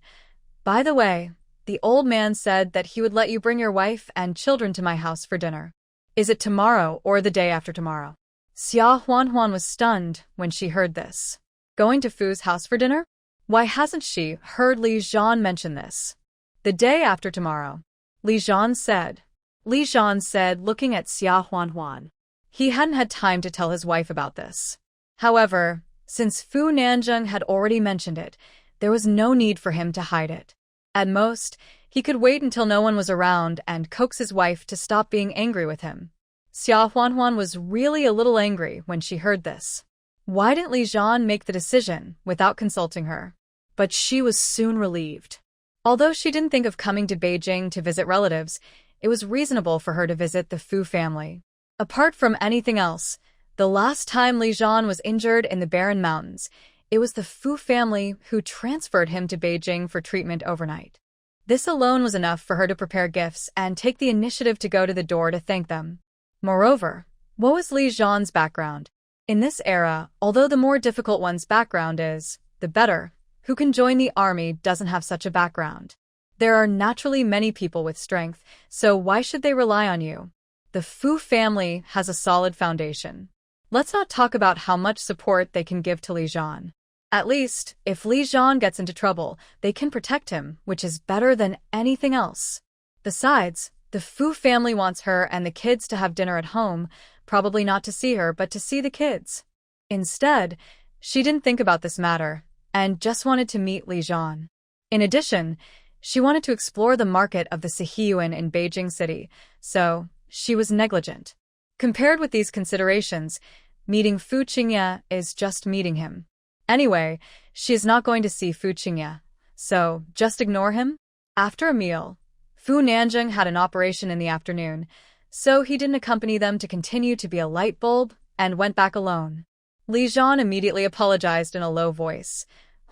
"By the way, the old man said that he would let you bring your wife and children to my house for dinner. Is it tomorrow or the day after tomorrow?" Xia Huanhuan was stunned when she heard this. Going to Fu's house for dinner? Why hasn't she heard Li Zhan mention this? "The day after tomorrow," Li Zhan said. Li Zhan said, looking at Xia Huanhuan. He hadn't had time to tell his wife about this. However, since Fu Nanjing had already mentioned it, there was no need for him to hide it. At most, he could wait until no one was around and coax his wife to stop being angry with him. Xia Huanhuan was really a little angry when she heard this. Why didn't Li Zhan make the decision without consulting her? But she was soon relieved. Although she didn't think of coming to Beijing to visit relatives, it was reasonable for her to visit the Fu family. Apart from anything else, the last time Li Zhan was injured in the Barren Mountains, it was the Fu family who transferred him to Beijing for treatment overnight. This alone was enough for her to prepare gifts and take the initiative to go to the door to thank them. Moreover, what was Li Zhan's background? In this era, although the more difficult one's background is, the better, who can join the army doesn't have such a background. There are naturally many people with strength, so why should they rely on you? the Fu family has a solid foundation. Let's not talk about how much support they can give to Li Zhan. At least, if Li Zhan gets into trouble, they can protect him, which is better than anything else. Besides, the Fu family wants her and the kids to have dinner at home, probably not to see her but to see the kids. Instead, she didn't think about this matter, and just wanted to meet Li Zhan. In addition, she wanted to explore the market of the Sihiyuan in Beijing City, so she was negligent. Compared with these considerations, meeting Fu Qingye is just meeting him. Anyway, she is not going to see Fu Qingye, so just ignore him. After a meal, Fu Nanjing had an operation in the afternoon, so he didn't accompany them to continue to be a light bulb and went back alone. Li Zhan immediately apologized in a low voice.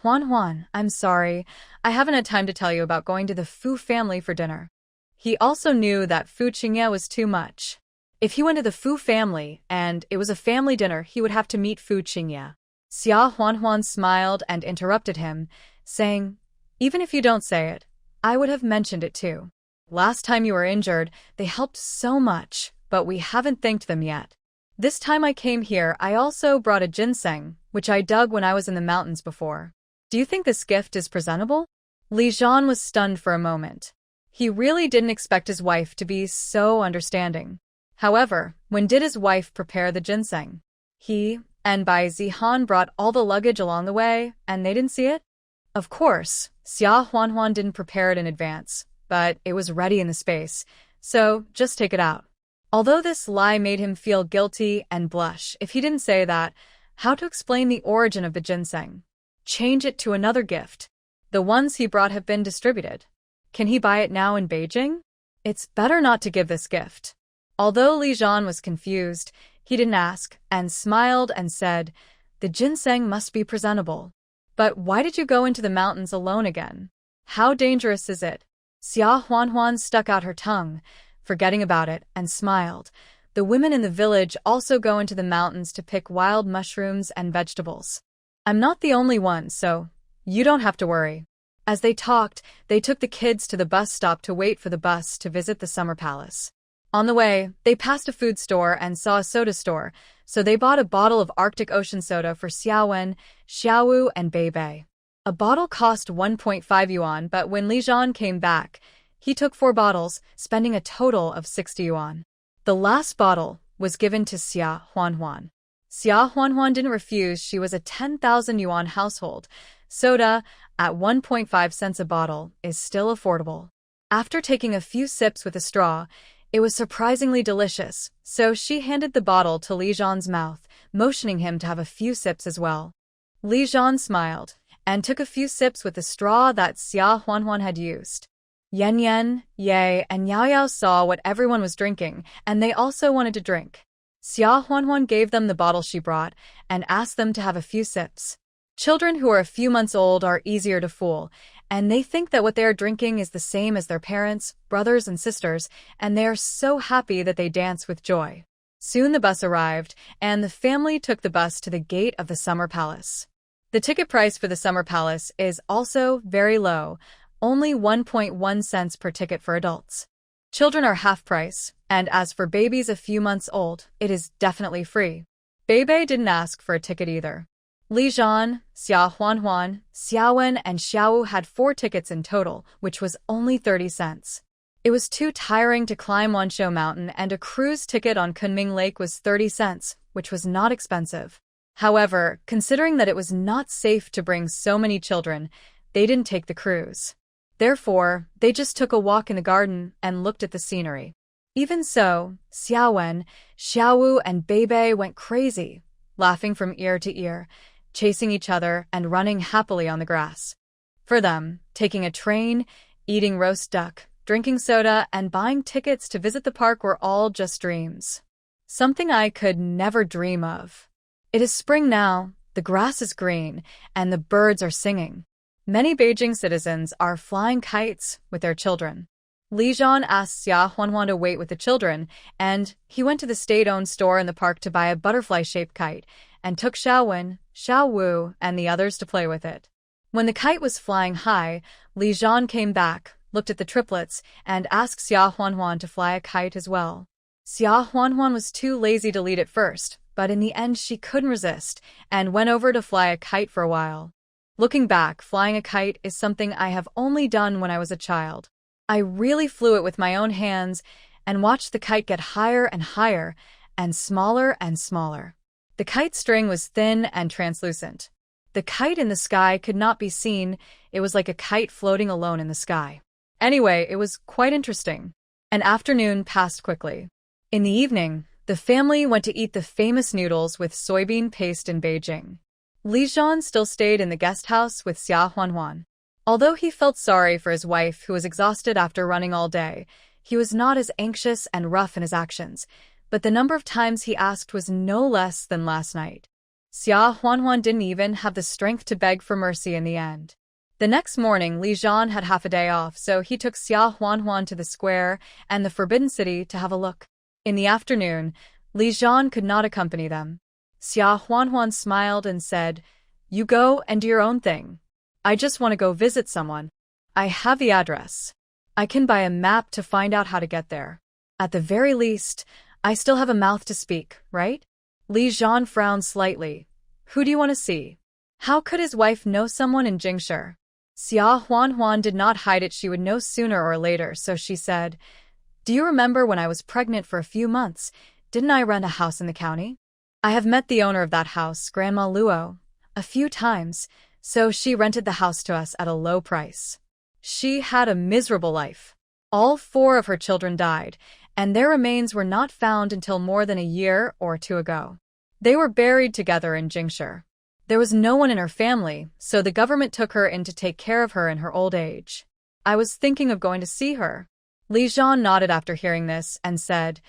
Huan, I'm sorry. I haven't had time to tell you about going to the Fu family for dinner. He also knew that Fu Qingye was too much. If he went to the Fu family and it was a family dinner, he would have to meet Fu Qingye. Xia Huan smiled and interrupted him, saying, "Even if you don't say it, I would have mentioned it too. Last time you were injured, they helped so much, but we haven't thanked them yet. This time I came here, I also brought a ginseng, which I dug when I was in the mountains before. Do you think this gift is presentable?" Li Zhan was stunned for a moment. He really didn't expect his wife to be so understanding. However, when did his wife prepare the ginseng? He and Bai Zihan brought all the luggage along the way, and they didn't see it? Of course, Xia Huan didn't prepare it in advance, but it was ready in the space, so just take it out. Although this lie made him feel guilty and blush if he didn't say that, how to explain the origin of the ginseng? Change it to another gift. The ones he brought have been distributed. Can he buy it now in Beijing? It's better not to give this gift. Although Li Zhan was confused, he didn't ask, and smiled and said, "The ginseng must be presentable. But why did you go into the mountains alone again? How dangerous is it?" Xia Huan stuck out her tongue, forgetting about it, and smiled. The women in the village also go into the mountains to pick wild mushrooms and vegetables. I'm not the only one, so you don't have to worry. As they talked, they took the kids to the bus stop to wait for the bus to visit the summer palace. On the way, they passed a food store and saw a soda store, so they bought a bottle of Arctic Ocean soda for Xiaowen, Xiaowu, and Beibei. A bottle cost 1.5 yuan, but when Li Zhan came back, he took 4 bottles, spending a total of 60 yuan. The last bottle was given to Xia Huan. Xia Huan didn't refuse. She was a 10,000 yuan household. Soda, at 1.5 cents a bottle, is still affordable. After taking a few sips with a straw, it was surprisingly delicious, so she handed the bottle to Li Zhan's mouth, motioning him to have a few sips as well. Li Zhan smiled and took a few sips with the straw that Xia Huan had used. Yan, Ye, and Yao saw what everyone was drinking, and they also wanted to drink. Xia Huan gave them the bottle she brought and asked them to have a few sips. Children who are a few months old are easier to fool, and they think that what they are drinking is the same as their parents, brothers, and sisters, and they are so happy that they dance with joy. Soon the bus arrived, and the family took the bus to the gate of the summer palace. The ticket price for the summer palace is also very low, only 1.1 cents per ticket for adults. Children are half price, and as for babies a few months old, it is definitely free. Beibei didn't ask for a ticket either. Li Zhan, Xia Huan, Xiaowen, and Xiaowu had 4 tickets in total, which was only 30 cents. It was too tiring to climb Wanshou Mountain, and a cruise ticket on Kunming Lake was 30 cents, which was not expensive. However, considering that it was not safe to bring so many children, they didn't take the cruise. Therefore, they just took a walk in the garden and looked at the scenery. Even so, Xiaowen, Xiaowu, and Beibei went crazy, laughing from ear to ear, chasing each other and running happily on the grass. For them, taking a train, eating roast duck, drinking soda, and buying tickets to visit the park were all just dreams. Something I could never dream of. It is spring now, the grass is green, and the birds are singing. Many Beijing citizens are flying kites with their children. Li Zhan asked Xia Huan to wait with the children, and he went to the state-owned store in the park to buy a butterfly-shaped kite, and took Xiaowen, Xiaowu, and the others to play with it. When the kite was flying high, Li Zhan came back, looked at the triplets, and asked Xia Huan to fly a kite as well. Xia Huanhuan was too lazy to lead at first, but in the end she couldn't resist and went over to fly a kite for a while. Looking back, flying a kite is something I have only done when I was a child. I really flew it with my own hands and watched the kite get higher and higher and smaller and smaller. The kite string was thin and translucent. The kite in the sky could not be seen. It was like a kite floating alone in the sky. Anyway, it was quite interesting. An afternoon passed quickly. In the evening, the family went to eat the famous noodles with soybean paste in Beijing. Li Zhan still stayed in the guest house with Xia Huanhuan. Although he felt sorry for his wife who was exhausted after running all day, he was not as anxious and rough in his actions, but the number of times he asked was no less than last night. Xia Huanhuan didn't even have the strength to beg for mercy in the end. The next morning, Li Zhan had half a day off, so he took Xia Huanhuan to the square and the Forbidden City to have a look. In the afternoon, Li Zhan could not accompany them. Xia Huanhuan smiled and said, "You go and do your own thing. I just want to go visit someone. I have the address. I can buy a map to find out how to get there. At the very least, I still have a mouth to speak, right?" Li Zhan frowned slightly. Who do you want to see? How could his wife know someone in Jingshi? Xia Huanhuan did not hide it. She would know sooner or later, so she said, "Do you remember when I was pregnant for a few months? Didn't I rent a house in the county? I have met the owner of that house, Grandma Luo, a few times, so she rented the house to us at a low price. She had a miserable life. All 4 of her children died, and their remains were not found until more than a year or 2 ago. They were buried together in Jingshi. There was no one in her family, so the government took her in to take care of her in her old age. I was thinking of going to see her." Li Zhan nodded after hearing this and said,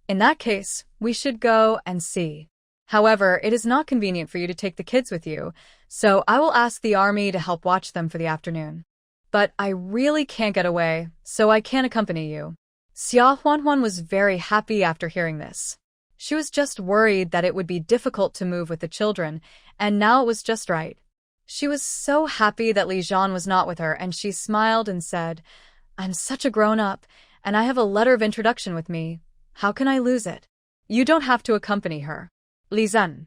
"In that case, we should go and see. However, it is not convenient for you to take the kids with you, so I will ask the army to help watch them for the afternoon. But I really can't get away, so I can't accompany you." Xia Huanhuan was very happy after hearing this. She was just worried that it would be difficult to move with the children, and now it was just right. She was so happy that Li Zhan was not with her, and she smiled and said, "I'm such a grown-up, and I have a letter of introduction with me. How can I lose it? You don't have to accompany her." Li Zhen.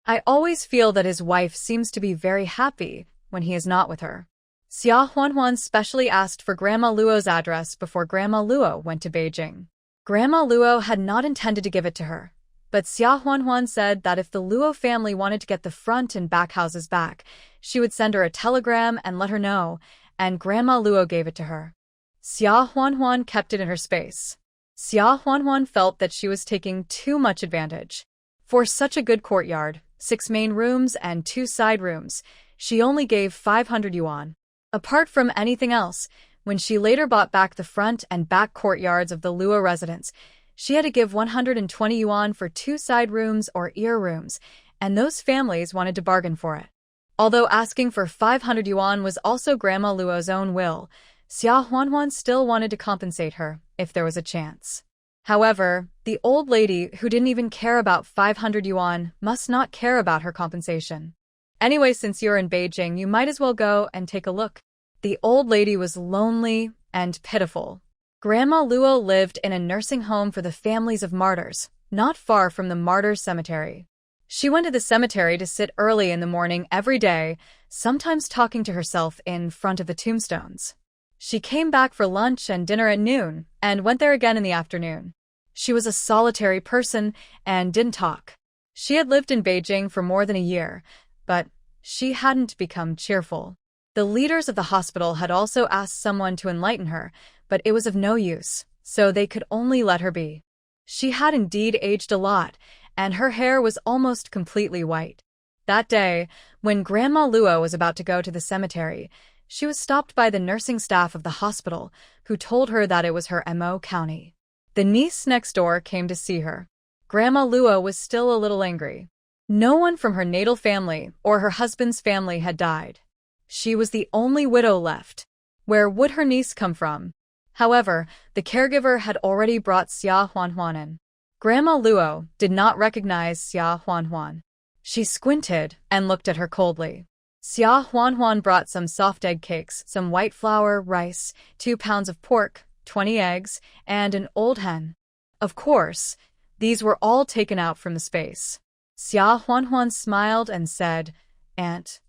I always feel that his wife seems to be very happy when he is not with her. Xia Huanhuan specially asked for Grandma Luo's address before Grandma Luo went to Beijing. Grandma Luo had not intended to give it to her, but Xia Huanhuan said that if the Luo family wanted to get the front and back houses back, she would send her a telegram and let her know, and Grandma Luo gave it to her. Xia Huanhuan kept it in her space. Xia Huanhuan felt that she was taking too much advantage. For such a good courtyard, 6 main rooms and 2 side rooms, she only gave 500 yuan. Apart from anything else, when she later bought back the front and back courtyards of the Luo residence, she had to give 120 yuan for 2 side rooms or ear rooms, and those families wanted to bargain for it. Although asking for 500 yuan was also Grandma Luo's own will, Xia Huanhuan still wanted to compensate her, if there was a chance. However, the old lady who didn't even care about 500 yuan must not care about her compensation. "Anyway, since you're in Beijing, you might as well go and take a look." The old lady was lonely and pitiful. Grandma Luo lived in a nursing home for the families of martyrs, not far from the martyrs' cemetery. She went to the cemetery to sit early in the morning every day, sometimes talking to herself in front of the tombstones. She came back for lunch and dinner at noon, and went there again in the afternoon. She was a solitary person and didn't talk. She had lived in Beijing for more than a year, but she hadn't become cheerful. The leaders of the hospital had also asked someone to enlighten her, but it was of no use, so they could only let her be. She had indeed aged a lot, and her hair was almost completely white. That day, when Grandma Luo was about to go to the cemetery, she was stopped by the nursing staff of the hospital, who told her that it was her Mo County. The niece next door came to see her. Grandma Luo was still a little angry. No one from her natal family or her husband's family had died. She was the only widow left. Where would her niece come from? However, the caregiver had already brought Xia Huanhuan in. Grandma Luo did not recognize Xia Huanhuan. She squinted and looked at her coldly. Xia Huanhuan brought some soft egg cakes, some white flour, rice, 2 pounds of pork, 20 eggs, and an old hen. Of course, these were all taken out from the space. Xia Huanhuan smiled and said, "Aunt,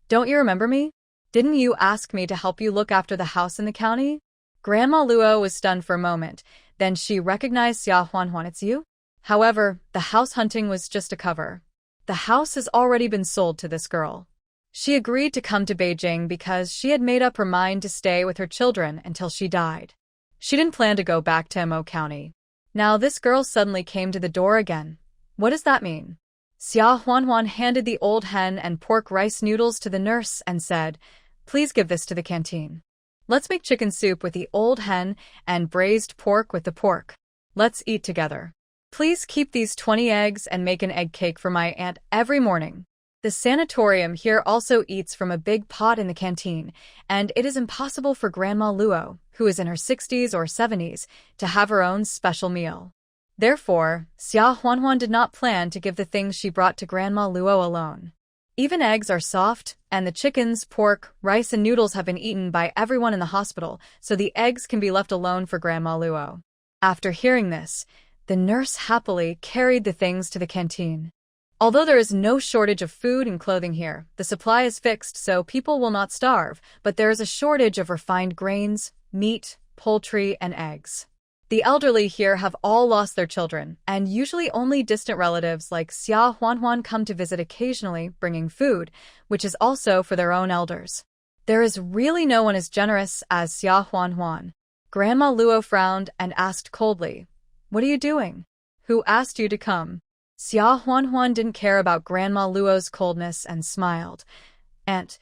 don't you remember me? Didn't you ask me to help you look after the house in the county?" Grandma Luo was stunned for a moment. Then she recognized Xia Huanhuan. "It's you?" However, the house hunting was just a cover. The house has already been sold to this girl. She agreed to come to Beijing because she had made up her mind to stay with her children until she died. She didn't plan to go back to Mo County. Now this girl suddenly came to the door again. What does that mean? Xia Huanhuan handed the old hen and pork rice noodles to the nurse and said, "Please give this to the canteen. Let's make chicken soup with the old hen and braised pork with the pork. Let's eat together. Please keep these 20 eggs and make an egg cake for my aunt every morning." The sanatorium here also eats from a big pot in the canteen, and it is impossible for Grandma Luo, who is in her 60s or 70s, to have her own special meal. Therefore, Xia Huanhuan did not plan to give the things she brought to Grandma Luo alone. Even eggs are soft, and the chickens, pork, rice, and noodles have been eaten by everyone in the hospital, so the eggs can be left alone for Grandma Luo. After hearing this, the nurse happily carried the things to the canteen. Although there is no shortage of food and clothing here, the supply is fixed so people will not starve, but there is a shortage of refined grains, meat, poultry, and eggs. The elderly here have all lost their children, and usually only distant relatives like Xia Huanhuan come to visit occasionally, bringing food, which is also for their own elders. There is really no one as generous as Xia Huanhuan. Grandma Luo frowned and asked coldly, "What are you doing? Who asked you to come?" Xia Huanhuan didn't care about Grandma Luo's coldness and smiled. "Aunt,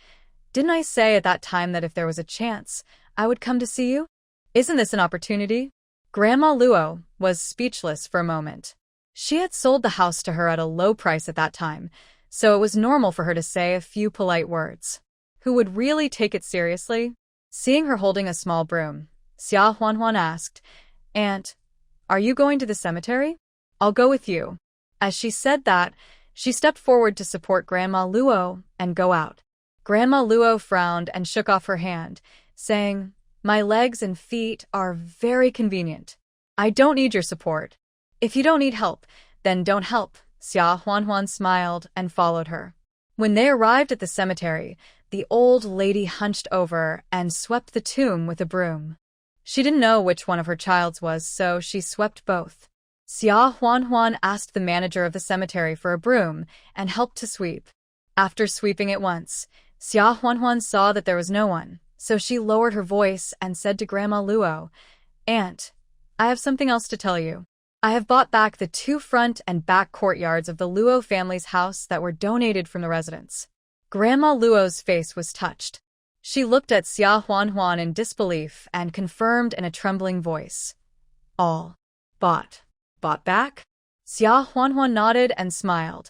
didn't I say at that time that if there was a chance, I would come to see you? Isn't this an opportunity?" Grandma Luo was speechless for a moment. She had sold the house to her at a low price at that time, so it was normal for her to say a few polite words. Who would really take it seriously? Seeing her holding a small broom, Xia Huanhuan asked, "Aunt, are you going to the cemetery? I'll go with you." As she said that, she stepped forward to support Grandma Luo and go out. Grandma Luo frowned and shook off her hand, saying, "My legs and feet are very convenient. I don't need your support. If you don't need help, then don't help." Xia Huanhuan smiled and followed her. When they arrived at the cemetery, the old lady hunched over and swept the tomb with a broom. She didn't know which one of her child's was, so she swept both. Xia Huanhuan asked the manager of the cemetery for a broom and helped to sweep. After sweeping it once, Xia Huanhuan saw that there was no one, so she lowered her voice and said to Grandma Luo, "Aunt, I have something else to tell you. I have bought back the 2 front and back courtyards of the Luo family's house that were donated from the residents." Grandma Luo's face was touched. She looked at Xia Huanhuan in disbelief and confirmed in a trembling voice, "All bought back?" Xia Huanhuan nodded and smiled.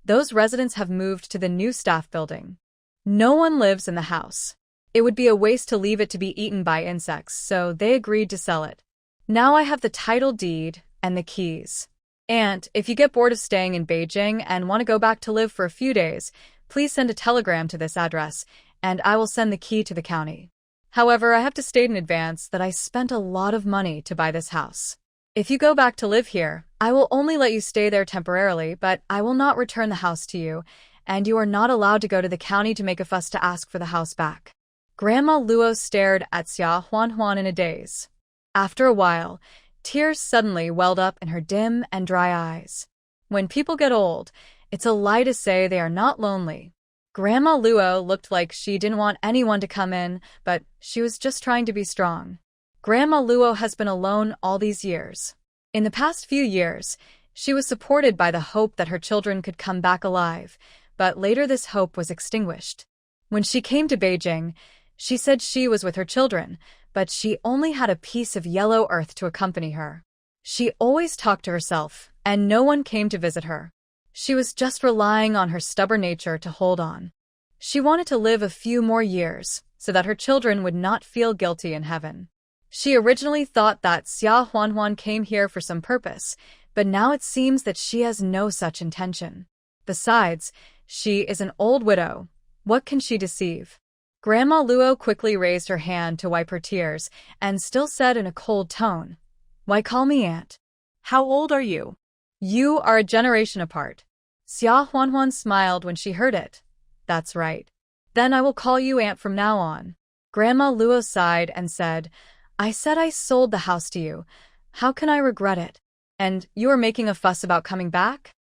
"Those residents have moved to the new staff building. No one lives in the house. It would be a waste to leave it to be eaten by insects, so they agreed to sell it. Now I have the title deed and the keys. And if you get bored of staying in Beijing and want to go back to live for a few days, please send a telegram to this address, and I will send the key to the county. However, I have to state in advance that I spent a lot of money to buy this house. If you go back to live here, I will only let you stay there temporarily, but I will not return the house to you, and you are not allowed to go to the county to make a fuss to ask for the house back." Grandma Luo stared at Xia Huanhuan in a daze. After a while, tears suddenly welled up in her dim and dry eyes. When people get old, it's a lie to say they are not lonely. Grandma Luo looked like she didn't want anyone to come in, but she was just trying to be strong. Grandma Luo has been alone all these years. In the past few years, she was supported by the hope that her children could come back alive, but later this hope was extinguished. When she came to Beijing, she said she was with her children, but she only had a piece of yellow earth to accompany her. She always talked to herself, and no one came to visit her. She was just relying on her stubborn nature to hold on. She wanted to live a few more years, so that her children would not feel guilty in heaven. She originally thought that Xia Huanhuan came here for some purpose, but now it seems that she has no such intention. Besides, she is an old widow. What can she deceive? Grandma Luo quickly raised her hand to wipe her tears and still said in a cold tone, "Why call me aunt? How old are you? You are a generation apart. Xia Huanhuan smiled when she heard it. That's right. Then I will call you aunt from now on. Grandma Luo sighed and said, I said I sold the house to you. How can I regret it? And you are making a fuss about coming back?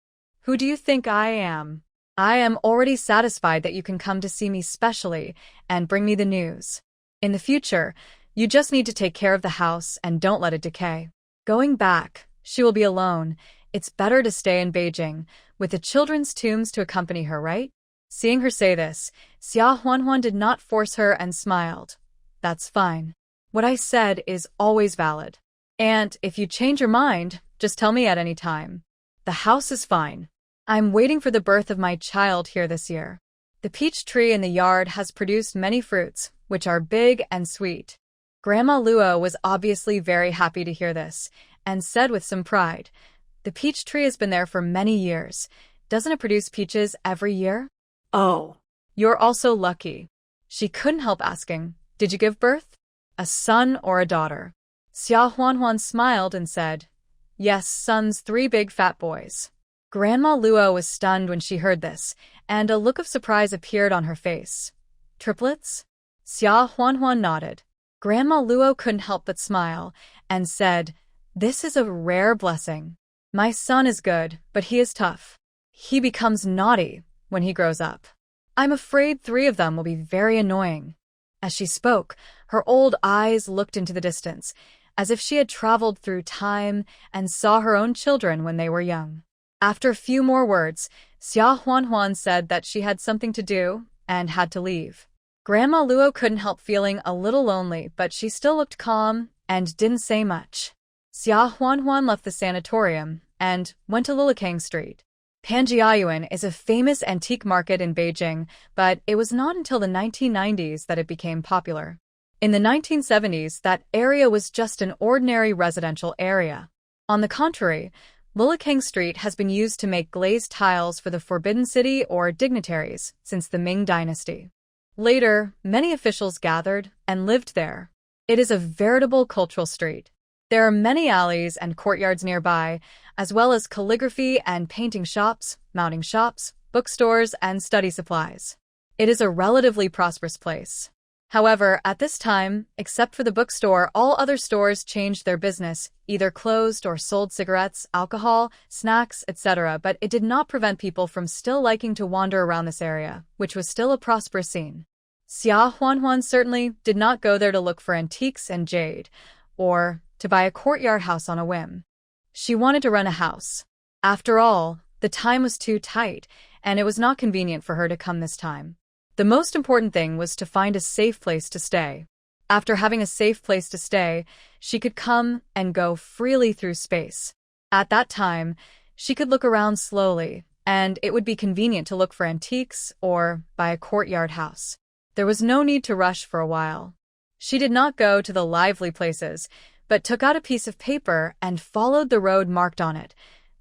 Who do you think I am? I am already satisfied that you can come to see me specially and bring me the news. In the future, you just need to take care of the house and don't let it decay. Going back, she will be alone. It's better to stay in Beijing, with the children's tombs to accompany her, right? Seeing her say this, Xia Huanhuan did not force her and smiled. That's fine. What I said is always valid. And if you change your mind, just tell me at any time. The house is fine. I'm waiting for the birth of my child here this year. The peach tree in the yard has produced many fruits, which are big and sweet. Grandma Luo was obviously very happy to hear this, and said with some pride, the peach tree has been there for many years. Doesn't it produce peaches every year? Oh, You're also lucky. She couldn't help asking, did you give birth? A son or a daughter? Xia Huanhuan smiled and said, yes, sons, 3 big fat boys. Grandma Luo was stunned when she heard this, and a look of surprise appeared on her face. Triplets? Xia Huanhuan nodded. Grandma Luo couldn't help but smile, and said, this is a rare blessing. My son is good, but he is tough. He becomes naughty when he grows up. I'm afraid 3 of them will be very annoying. As she spoke, her old eyes looked into the distance, as if she had traveled through time and saw her own children when they were young. After a few more words, Xia Huanhuan said that she had something to do and had to leave. Grandma Luo couldn't help feeling a little lonely, but she still looked calm and didn't say much. Xia Huanhuan left the sanatorium and went to Lilikang Street. Panjiayuan is a famous antique market in Beijing, but it was not until the 1990s that it became popular. In the 1970s, that area was just an ordinary residential area. On the contrary, Lilikang Street has been used to make glazed tiles for the Forbidden City or dignitaries since the Ming Dynasty. Later, many officials gathered and lived there. It is a veritable cultural street. There are many alleys and courtyards nearby, as well as calligraphy and painting shops, mounting shops, bookstores, and study supplies. It is a relatively prosperous place. However, at this time, except for the bookstore, all other stores changed their business, either closed or sold cigarettes, alcohol, snacks, etc., but it did not prevent people from still liking to wander around this area, which was still a prosperous scene. Xia Huanhuan certainly did not go there to look for antiques and jade, or to buy a courtyard house on a whim. She wanted to rent a house. After all, the time was too tight, and it was not convenient for her to come this time. The most important thing was to find a safe place to stay. After having a safe place to stay, she could come and go freely through space. At that time, she could look around slowly, and it would be convenient to look for antiques or buy a courtyard house. There was no need to rush for a while. She did not go to the lively places, but took out a piece of paper and followed the road marked on it,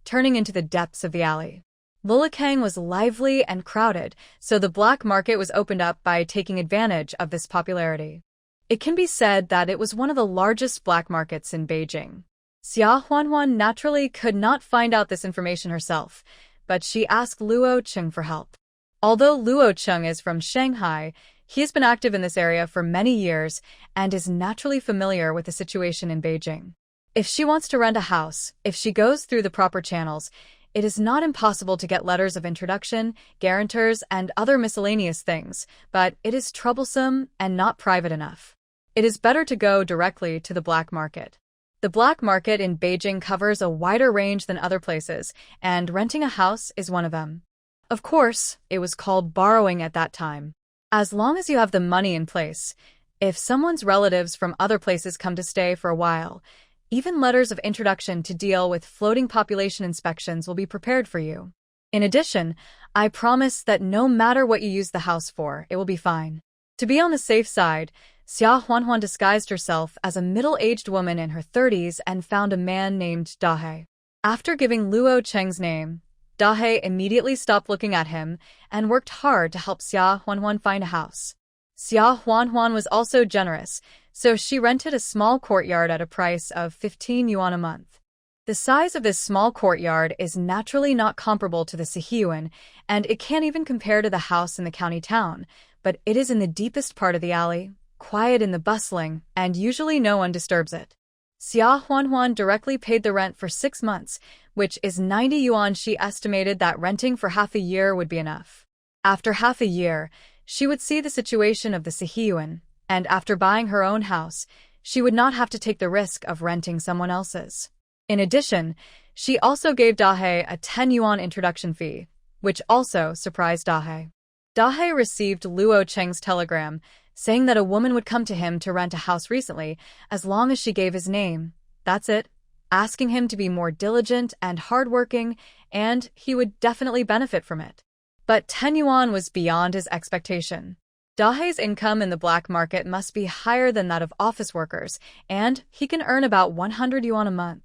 turning into the depths of the alley. Lilikang was lively and crowded, so the black market was opened up by taking advantage of this popularity. It can be said that it was one of the largest black markets in Beijing. Xia Huanhuan naturally could not find out this information herself, but she asked Luo Cheng for help. Although Luo Cheng is from Shanghai, he has been active in this area for many years and is naturally familiar with the situation in Beijing. If she wants to rent a house, if she goes through the proper channels, it is not impossible to get letters of introduction, guarantors, and other miscellaneous things, but it is troublesome and not private enough. It is better to go directly to the black market. The black market in Beijing covers a wider range than other places, and renting a house is one of them. Of course, it was called borrowing at that time. As long as you have the money in place, if someone's relatives from other places come to stay for a while, even letters of introduction to deal with floating population inspections will be prepared for you. In addition, I promise that no matter what you use the house for, it will be fine. To be on the safe side, Xia Huanhuan disguised herself as a middle-aged woman in her 30s and found a man named Dahe. After giving Luo Cheng's name, Dahe immediately stopped looking at him and worked hard to help Xia Huanhuan find a house. Xia Huanhuan was also generous, so she rented a small courtyard at a price of 15 yuan a month. The size of this small courtyard is naturally not comparable to the Sihyuan, and it can't even compare to the house in the county town, but it is in the deepest part of the alley, quiet in the bustling, and usually no one disturbs it. Xia Huanhuan directly paid the rent for 6 months, which is 90 yuan. She estimated that renting for half a year would be enough. After half a year, she would see the situation of the Sihyuan, and after buying her own house, she would not have to take the risk of renting someone else's. In addition, she also gave Dahe a 10 yuan introduction fee, which also surprised Dahe. Dahe received Luo Cheng's telegram, saying that a woman would come to him to rent a house recently, as long as she gave his name. That's it, asking him to be more diligent and hardworking, and he would definitely benefit from it. But 10 yuan was beyond his expectation. Dahe's income in the black market must be higher than that of office workers, and he can earn about 100 yuan a month.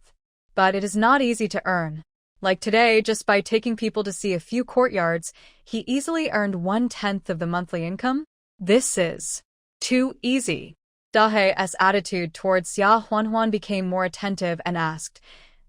But it is not easy to earn. Like today, just by taking people to see a few courtyards, he easily earned 1/10 of the monthly income. This is too easy. Dahe's attitude towards Xia Huanhuan became more attentive and asked,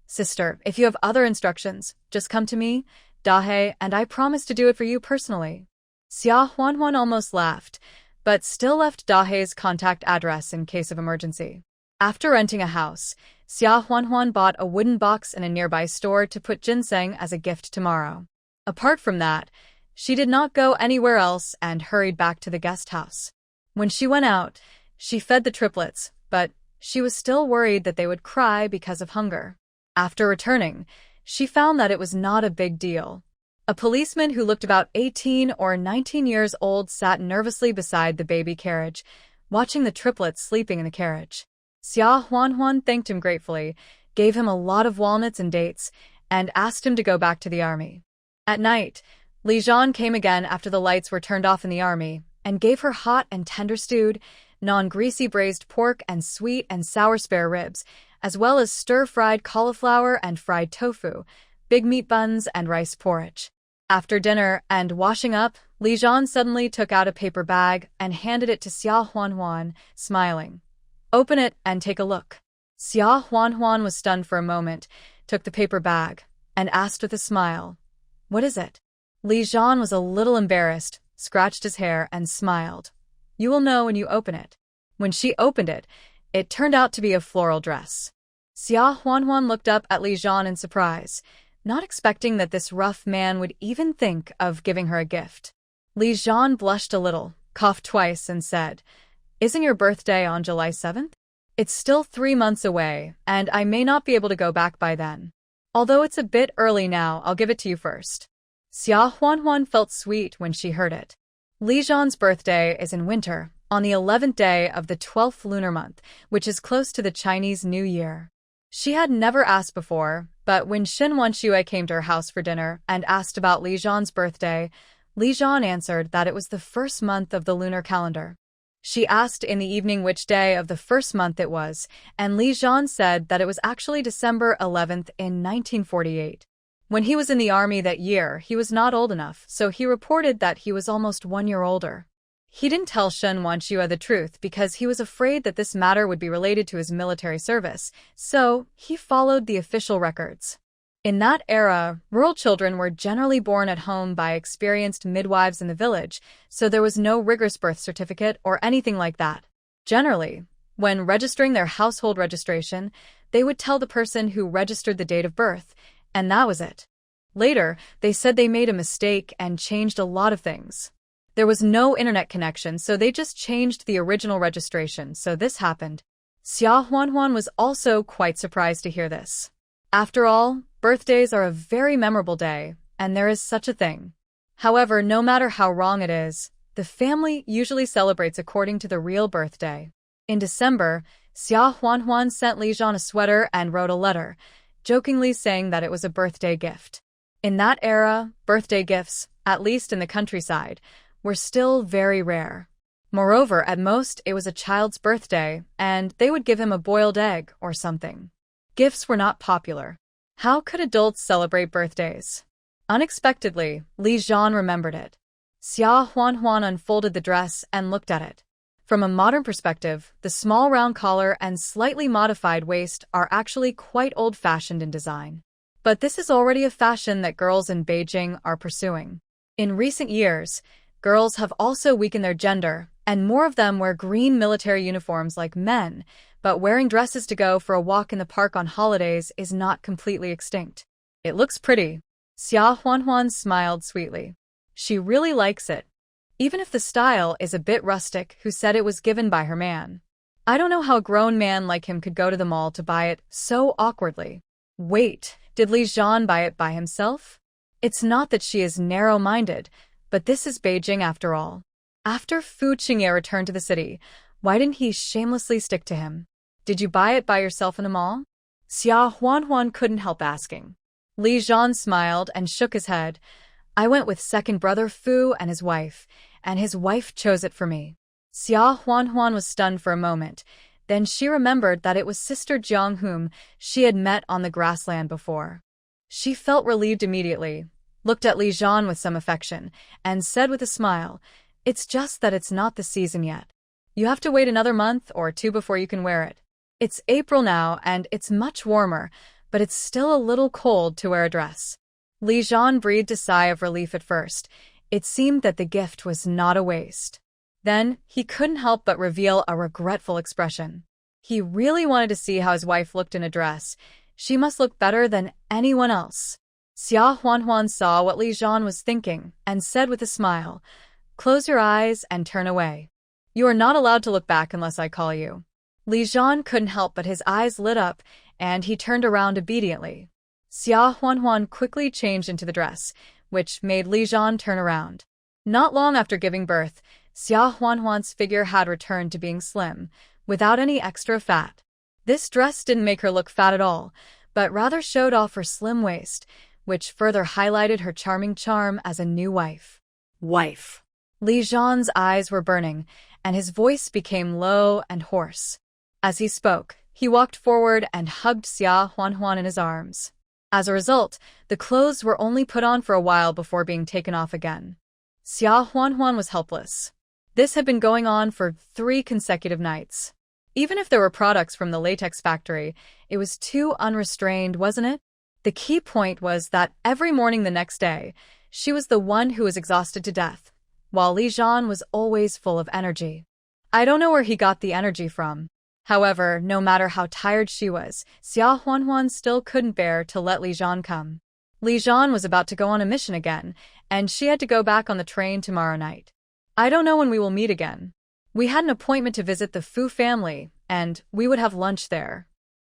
"Sister, if you have other instructions, just come to me, Dahe, and I promise to do it for you personally." Xia Huanhuan almost laughed, but still left Dahe's contact address in case of emergency. After renting a house, Xia Huanhuan bought a wooden box in a nearby store to put ginseng as a gift tomorrow. Apart from that, she did not go anywhere else and hurried back to the guest house. When she went out, she fed the triplets, but she was still worried that they would cry because of hunger. After returning, she found that it was not a big deal. A policeman who looked about 18 or 19 years old sat nervously beside the baby carriage, watching the triplets sleeping in the carriage. Xia Huanhuan thanked him gratefully, gave him a lot of walnuts and dates, and asked him to go back to the army. At night, Li Zhan came again after the lights were turned off in the army, and gave her hot and tender stewed, non-greasy braised pork and sweet and sour spare ribs, as well as stir-fried cauliflower and fried tofu, big meat buns and rice porridge. After dinner and washing up, Li Zhan suddenly took out a paper bag and handed it to Xia Huanhuan, smiling. "Open it and take a look." Xia Huanhuan was stunned for a moment, took the paper bag, and asked with a smile, "What is it?" Li Zhan was a little embarrassed, scratched his hair, and smiled. "You will know when you open it." When she opened it, it turned out to be a floral dress. Xia Huanhuan looked up at Li Zhan in surprise, not expecting that this rough man would even think of giving her a gift. Li Zhan blushed a little, coughed twice, and said, "Isn't your birthday on July 7th? It's still 3 months away, and I may not be able to go back by then. Although it's a bit early now, I'll give it to you first." Xia Huanhuan felt sweet when she heard it. Li Zhan's birthday is in winter, on the 11th day of the 12th lunar month, which is close to the Chinese New Year. She had never asked before, but when Shen Wanxue came to her house for dinner and asked about Li Zhan's birthday, Li Zhan answered that it was the first month of the lunar calendar. She asked in the evening which day of the first month it was, and Li Zhan said that it was actually December 11th in 1948. When he was in the army that year, he was not old enough, so he reported that he was almost 1 year older. He didn't tell Shen Wanxue the truth because he was afraid that this matter would be related to his military service, so he followed the official records. In that era, rural children were generally born at home by experienced midwives in the village, so there was no rigorous birth certificate or anything like that. Generally, when registering their household registration, they would tell the person who registered the date of birth, and that was it. Later, they said they made a mistake and changed a lot of things. There was no internet connection, so they just changed the original registration, so this happened. Xia Huanhuan was also quite surprised to hear this. After all, birthdays are a very memorable day, and there is such a thing. However, no matter how wrong it is, the family usually celebrates according to the real birthday. In December, Xia Huanhuan sent Li Zhan a sweater and wrote a letter, jokingly saying that it was a birthday gift. In that era, birthday gifts, at least in the countryside, were still very rare. Moreover, at most, it was a child's birthday, and they would give him a boiled egg or something. Gifts were not popular. How could adults celebrate birthdays? Unexpectedly, Li Zhan remembered it. Xia Huanhuan unfolded the dress and looked at it. From a modern perspective, the small round collar and slightly modified waist are actually quite old-fashioned in design. But this is already a fashion that girls in Beijing are pursuing. In recent years, girls have also weakened their gender, and more of them wear green military uniforms like men, but wearing dresses to go for a walk in the park on holidays is not completely extinct. It looks pretty. Xia Huanhuan smiled sweetly. She really likes it. Even if the style is a bit rustic, who said it was given by her man. I don't know how a grown man like him could go to the mall to buy it so awkwardly. Wait, did Li Zhan buy it by himself? It's not that she is narrow-minded, but this is Beijing after all. After Fu Qingye returned to the city, why didn't he shamelessly stick to him? Did you buy it by yourself in a mall? Xia Huanhuan couldn't help asking. Li Zhan smiled and shook his head. I went with second brother Fu and his wife chose it for me. Xia Huanhuan was stunned for a moment. Then she remembered that it was Sister Jiang whom she had met on the grassland before. She felt relieved immediately, looked at Li Zhan with some affection, and said with a smile, "It's just that it's not the season yet. You have to wait another month or two before you can wear it. It's April now and it's much warmer, but it's still a little cold to wear a dress." Li Zhan breathed a sigh of relief at first. It seemed that the gift was not a waste. Then, he couldn't help but reveal a regretful expression. He really wanted to see how his wife looked in a dress. She must look better than anyone else. Xia Huanhuan saw what Li Zhan was thinking and said with a smile, "Close your eyes and turn away. You are not allowed to look back unless I call you." Li Zhan couldn't help but his eyes lit up, and he turned around obediently. Xia Huanhuan quickly changed into the dress, which made Li Zhan turn around. Not long after giving birth, Xia Huanhuan's figure had returned to being slim, without any extra fat. This dress didn't make her look fat at all, but rather showed off her slim waist, which further highlighted her charming charm as a new wife. Wife. Li Zhan's eyes were burning, and his voice became low and hoarse. As he spoke, he walked forward and hugged Xia Huanhuan in his arms. As a result, the clothes were only put on for a while before being taken off again. Xia Huanhuan was helpless. This had been going on for 3 consecutive nights. Even if there were products from the latex factory, it was too unrestrained, wasn't it? The key point was that every morning the next day, she was the one who was exhausted to death, while Li Zhan was always full of energy. I don't know where he got the energy from. However, no matter how tired she was, Xia Huanhuan still couldn't bear to let Li Zhan come. Li Zhan was about to go on a mission again, and she had to go back on the train tomorrow night. I don't know when we will meet again. We had an appointment to visit the Fu family, and we would have lunch there.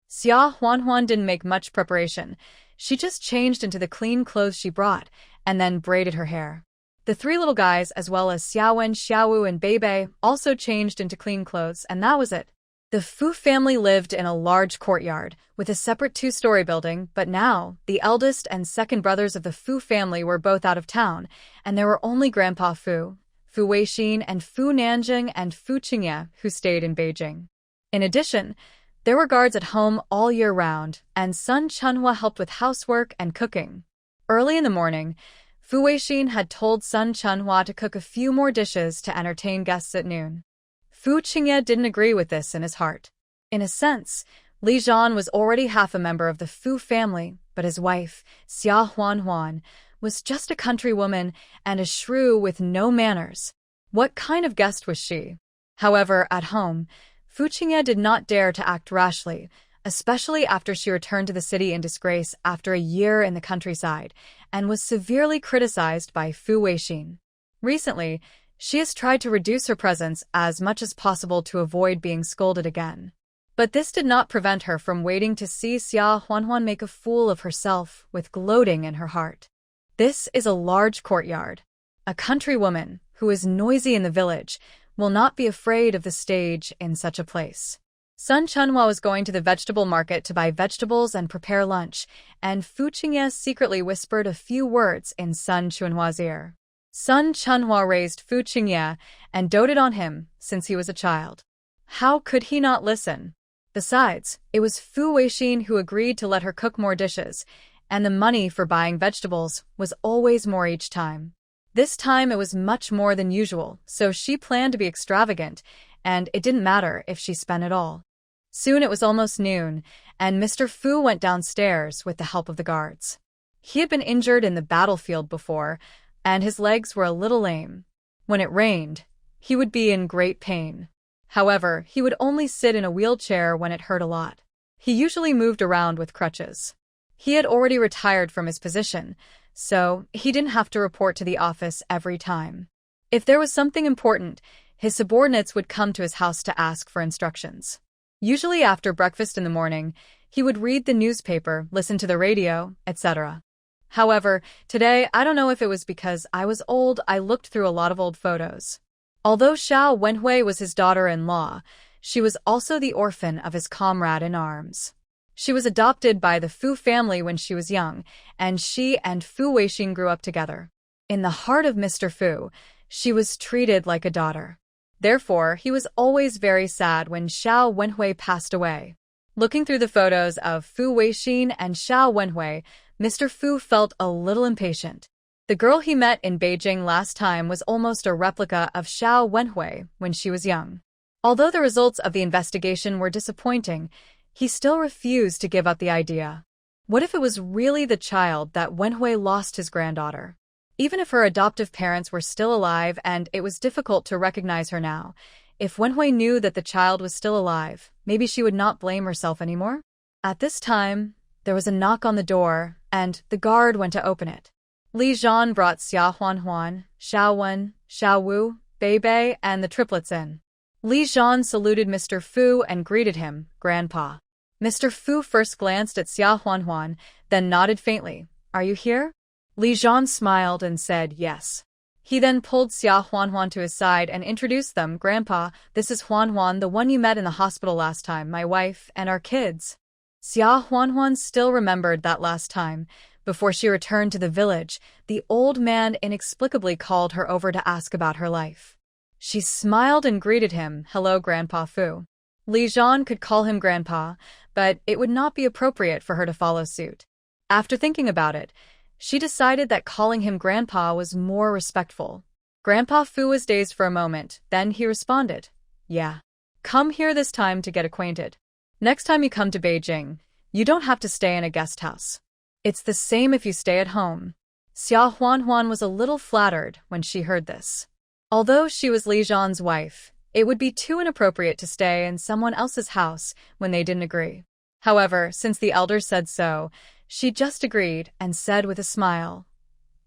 Xia Huanhuan didn't make much preparation. She just changed into the clean clothes she brought, and then braided her hair. The 3 little guys, as well as Xiaowen, Xiaowu, and Beibei, also changed into clean clothes, and that was it. The Fu family lived in a large courtyard, with a separate 2-story building, but now, the eldest and second brothers of the Fu family were both out of town, and there were only Grandpa Fu, Fu Weixin, and Fu Nanjing and Fu Qingye who stayed in Beijing. In addition, there were guards at home all year round, and Sun Chunhua helped with housework and cooking. Early in the morning, Fu Weixin had told Sun Chunhua to cook a few more dishes to entertain guests at noon. Fu Qingye didn't agree with this in his heart. In a sense, Li Zhan was already half a member of the Fu family, but his wife, Xia Huanhuan, was just a country woman and a shrew with no manners. What kind of guest was she? However, at home, Fu Qingye did not dare to act rashly, especially after she returned to the city in disgrace after a year in the countryside, and was severely criticized by Fu Weixin. Recently, she has tried to reduce her presence as much as possible to avoid being scolded again. But this did not prevent her from waiting to see Xia Huanhuan make a fool of herself with gloating in her heart. This is a large courtyard. A country woman, who is noisy in the village, will not be afraid of the stage in such a place. Sun Chunhua was going to the vegetable market to buy vegetables and prepare lunch, and Fu Qingye secretly whispered a few words in Sun Chunhua's ear. Sun Chunhua raised Fu Qingye and doted on him since he was a child. How could he not listen? Besides, it was Fu Weixin who agreed to let her cook more dishes, and the money for buying vegetables was always more each time. This time it was much more than usual, so she planned to be extravagant, and it didn't matter if she spent it all. Soon it was almost noon, and Mr. Fu went downstairs with the help of the guards. He had been injured in the battlefield before, and his legs were a little lame. When it rained, he would be in great pain. However, he would only sit in a wheelchair when it hurt a lot. He usually moved around with crutches. He had already retired from his position, so he didn't have to report to the office every time. If there was something important, his subordinates would come to his house to ask for instructions. Usually after breakfast in the morning, he would read the newspaper, listen to the radio, etc. However, today, I don't know if it was because I was old, I looked through a lot of old photos. Although Xiao Wenhui was his daughter-in-law, she was also the orphan of his comrade in arms. She was adopted by the Fu family when she was young, and she and Fu Weixin grew up together. In the heart of Mr. Fu, she was treated like a daughter. Therefore, he was always very sad when Xiao Wenhui passed away. Looking through the photos of Fu Weixin and Xiao Wenhui, Mr. Fu felt a little impatient. The girl he met in Beijing last time was almost a replica of Xiao Wenhui when she was young. Although the results of the investigation were disappointing, he still refused to give up the idea. What if it was really the child that Wenhui lost his granddaughter? Even if her adoptive parents were still alive and it was difficult to recognize her now, if Wenhui knew that the child was still alive, maybe she would not blame herself anymore? At this time, there was a knock on the door, and the guard went to open it. Li Zhan brought Xia Huanhuan, Xiao Wen, Xiao Wu, Bei Bei, and the triplets in. Li Zhan saluted Mr. Fu and greeted him, Grandpa. Mr. Fu first glanced at Xia Huanhuan, then nodded faintly. Are you here? Li Zhan smiled and said yes. He then pulled Xia Huanhuan to his side and introduced them. Grandpa, this is Huanhuan, the one you met in the hospital last time, my wife, and our kids. Xia Huanhuan still remembered that last time. Before she returned to the village, the old man inexplicably called her over to ask about her life. She smiled and greeted him, hello Grandpa Fu. Li Zhan could call him Grandpa, but it would not be appropriate for her to follow suit. After thinking about it, she decided that calling him Grandpa was more respectful. Grandpa Fu was dazed for a moment, then he responded, yeah. Come here this time to get acquainted. Next time you come to Beijing, you don't have to stay in a guest house. It's the same if you stay at home. Xia Huanhuan was a little flattered when she heard this. Although she was Li Zhan's wife, it would be too inappropriate to stay in someone else's house when they didn't agree. However, since the elders said so, she just agreed and said with a smile,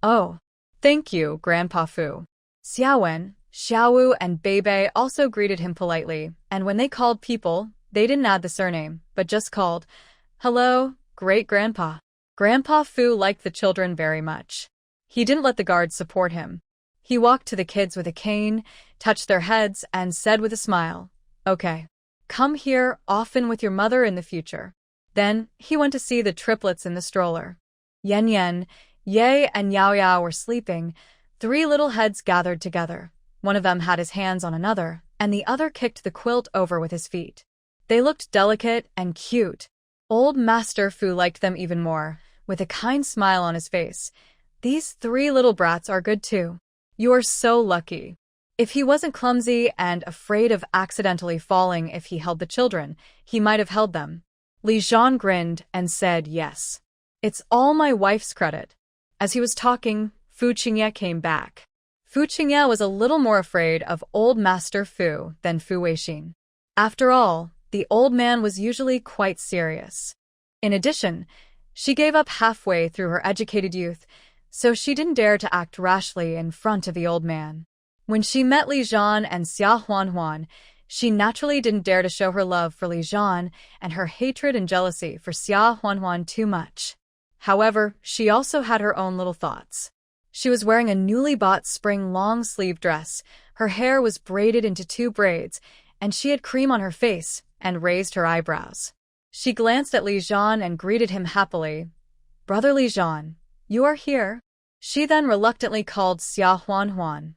oh, thank you, Grandpa Fu. Xiao Wen, Xiao Wu, and Bei Bei also greeted him politely, and when they called people, they didn't add the surname, but just called, hello, great grandpa. Grandpa Fu liked the children very much. He didn't let the guards support him. He walked to the kids with a cane, touched their heads, and said with a smile, okay, come here often with your mother in the future. Then he went to see the triplets in the stroller. Yen Yen, Ye, and Yao Yao were sleeping, 3 little heads gathered together. One of them had his hands on another, and the other kicked the quilt over with his feet. They looked delicate and cute. Old Master Fu liked them even more, with a kind smile on his face. These 3 little brats are good too. You are so lucky. If he wasn't clumsy and afraid of accidentally falling if he held the children, he might have held them. Li Zhan grinned and said yes. It's all my wife's credit. As he was talking, Fu Qingye came back. Fu Qingye was a little more afraid of old Master Fu than Fu Weixin. After all, the old man was usually quite serious. In addition, she gave up halfway through her educated youth, so she didn't dare to act rashly in front of the old man. When she met Li Zhan and Xia Huanhuan, she naturally didn't dare to show her love for Li Zhan and her hatred and jealousy for Xia Huanhuan too much. However, she also had her own little thoughts. She was wearing a newly bought spring long-sleeve dress, her hair was braided into 2 braids, and she had cream on her face and raised her eyebrows. She glanced at Li Zhan and greeted him happily. Brother Li Zhan, you are here? She then reluctantly called Xia Huanhuan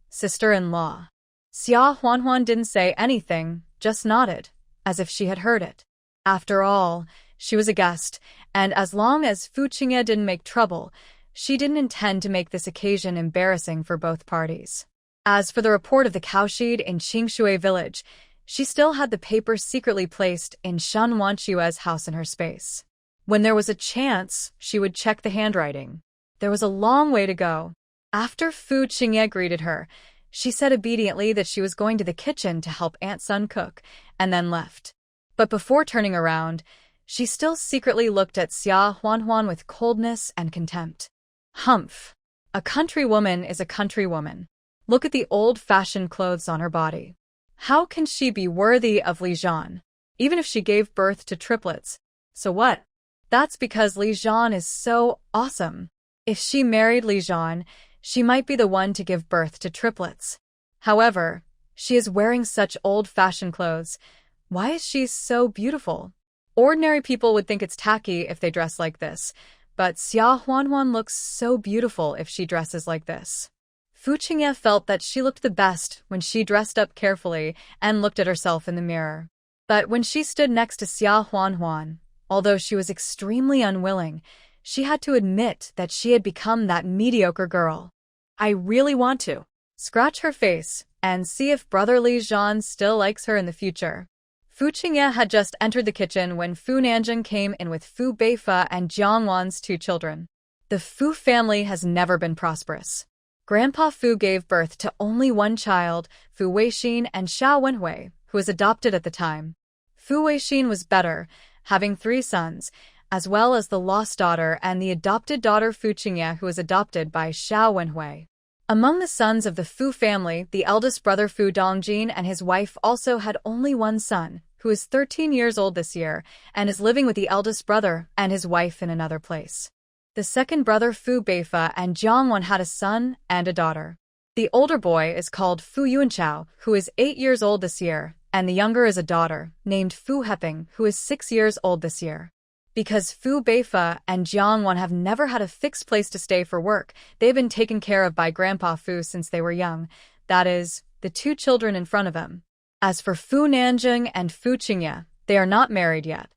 sister-in-law. Xia Huanhuan didn't say anything, just nodded, as if she had heard it. After all, she was a guest, and as long as Fu Qingye didn't make trouble, she didn't intend to make this occasion embarrassing for both parties. As for the report of the cowshed in Qingshui village, she still had the paper secretly placed in Shan Wanchue's house in her space. When there was a chance, she would check the handwriting. There was a long way to go. After Fu Qingye greeted her, she said obediently that she was going to the kitchen to help Aunt Sun cook, and then left. But before turning around, she still secretly looked at Xia Huanhuan with coldness and contempt. Humph! A country woman is a country woman. Look at the old-fashioned clothes on her body. How can she be worthy of Li Zhan? Even if she gave birth to triplets. So what? That's because Li Zhan is so awesome. If she married Li Zhan, she might be the one to give birth to triplets. However, she is wearing such old-fashioned clothes. Why is she so beautiful? Ordinary people would think it's tacky if they dress like this, but Xia Huanhuan looks so beautiful if she dresses like this. Fu Qingye felt that she looked the best when she dressed up carefully and looked at herself in the mirror. But when she stood next to Xia Huanhuan, although she was extremely unwilling, she had to admit that she had become that mediocre girl. I really want to scratch her face and see if Brother Li Zhan still likes her in the future. Fu Qingye had just entered the kitchen when Fu Nanjing came in with Fu Beifa and Jiang Wan's 2 children. The Fu family has never been prosperous. Grandpa Fu gave birth to only 1 child, Fu Weixin and Xiao Wenhui, who was adopted at the time. Fu Weixin was better, having 3 sons, as well as the lost daughter and the adopted daughter Fu Qingye, who was adopted by Xiao Wenhui. Among the sons of the Fu family, the eldest brother Fu Dongjin and his wife also had only 1 son, who is 13 years old this year, and is living with the eldest brother and his wife in another place. The second brother Fu Beifa and Jiang Wan had a son and a daughter. The older boy is called Fu Yuanchao, who is 8 years old this year, and the younger is a daughter, named Fu Heping, who is 6 years old this year. Because Fu Beifa and Jiang Wan have never had a fixed place to stay for work, they've been taken care of by Grandpa Fu since they were young, that is, the 2 children in front of him. As for Fu Nanjing and Fu Qingye, they are not married yet.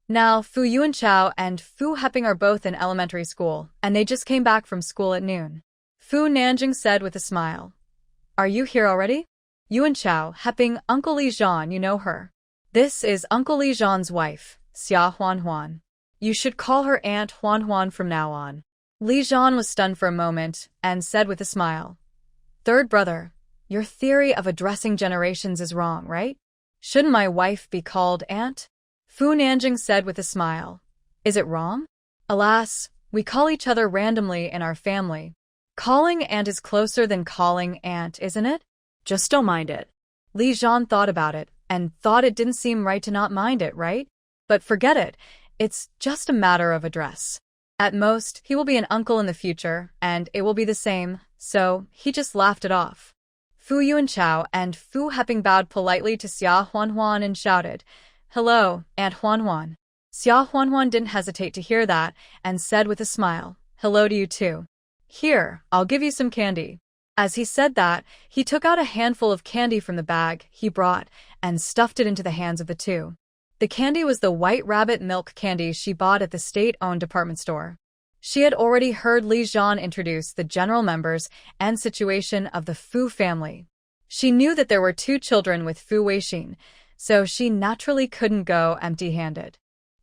Now, Fu Yuanchao and Fu Heping are both in elementary school, and they just came back from school at noon. Fu Nanjing said with a smile, "Are you here already?" Yuanchao, Heping, Uncle Li Zhan, you know her. This is Uncle Li Zhan's wife, Xia Huanhuan. You should call her Aunt Huanhuan from now on. Li Zhan was stunned for a moment and said with a smile, "Third brother, your theory of addressing generations is wrong, right? Shouldn't my wife be called Aunt?" Fu Nanjing said with a smile, "Is it wrong? Alas, we call each other randomly in our family. Calling Aunt is closer than calling Aunt, isn't it? Just don't mind it." Li Zhan thought about it and thought it didn't seem right to not mind it, right? But forget it, it's just a matter of address. At most, he will be an uncle in the future, and it will be the same, so he just laughed it off. Fu Yuanchao and Fu Heping bowed politely to Xia Huanhuan and shouted, "Hello, Aunt Huanhuan." Xia Huanhuan didn't hesitate to hear that and said with a smile, "Hello to you too. Here, I'll give you some candy." As he said that, he took out a handful of candy from the bag he brought and stuffed it into the hands of the 2. The candy was the white rabbit milk candy she bought at the state-owned department store. She had already heard Li Zhan introduce the general members and situation of the Fu family. She knew that there were 2 children with Fu Weixin, so she naturally couldn't go empty-handed.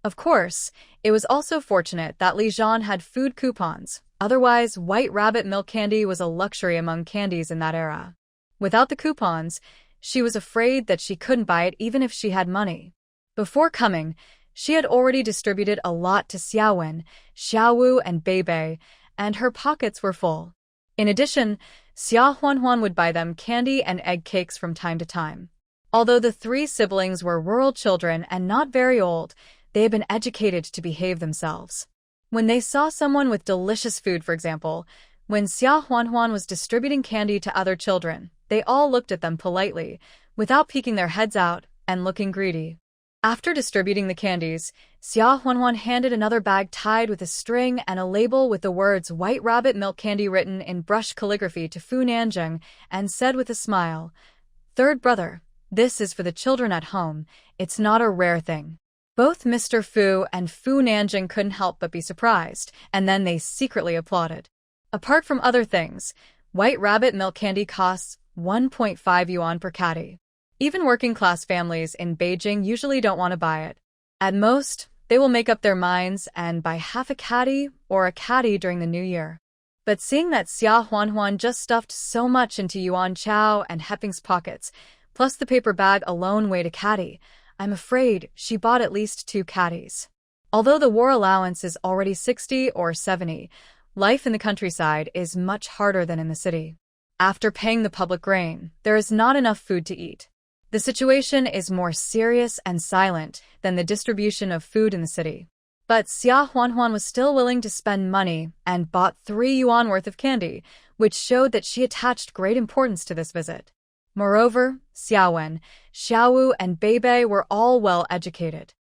Of course, it was also fortunate that Li Zhan had food coupons, otherwise white rabbit milk candy was a luxury among candies in that era. Without the coupons, she was afraid that she couldn't buy it even if she had money. Before coming, she had already distributed a lot to Xiaowen, Xiaowu, and Beibei, and her pockets were full. In addition, Xia Huanhuan would buy them candy and egg cakes from time to time. Although the 3 siblings were rural children and not very old, they had been educated to behave themselves. When they saw someone with delicious food, for example, when Xia Huanhuan was distributing candy to other children, they all looked at them politely, without peeking their heads out and looking greedy. After distributing the candies, Xia Huanhuan handed another bag tied with a string and a label with the words "White Rabbit Milk Candy" written in brush calligraphy to Fu Nanjing and said with a smile, "Third brother, this is for the children at home, it's not a rare thing." Both Mr. Fu and Fu Nanjing couldn't help but be surprised, and then they secretly applauded. Apart from other things, White Rabbit Milk Candy costs 1.5 yuan per caddy. Even working-class families in Beijing usually don't want to buy it. At most, they will make up their minds and buy half a caddy or a caddy during the new year. But seeing that Xia Huanhuan just stuffed so much into Yuan Chao and Heping's pockets, plus the paper bag alone weighed a caddy, I'm afraid she bought at least 2 caddies. Although the war allowance is already 60 or 70, life in the countryside is much harder than in the city. After paying the public grain, there is not enough food to eat. The situation is more serious and silent than the distribution of food in the city. But Xia Huanhuan was still willing to spend money and bought 3 yuan worth of candy, which showed that she attached great importance to this visit. Moreover, Xiaowen, Xiaowu, and Beibei were all well educated.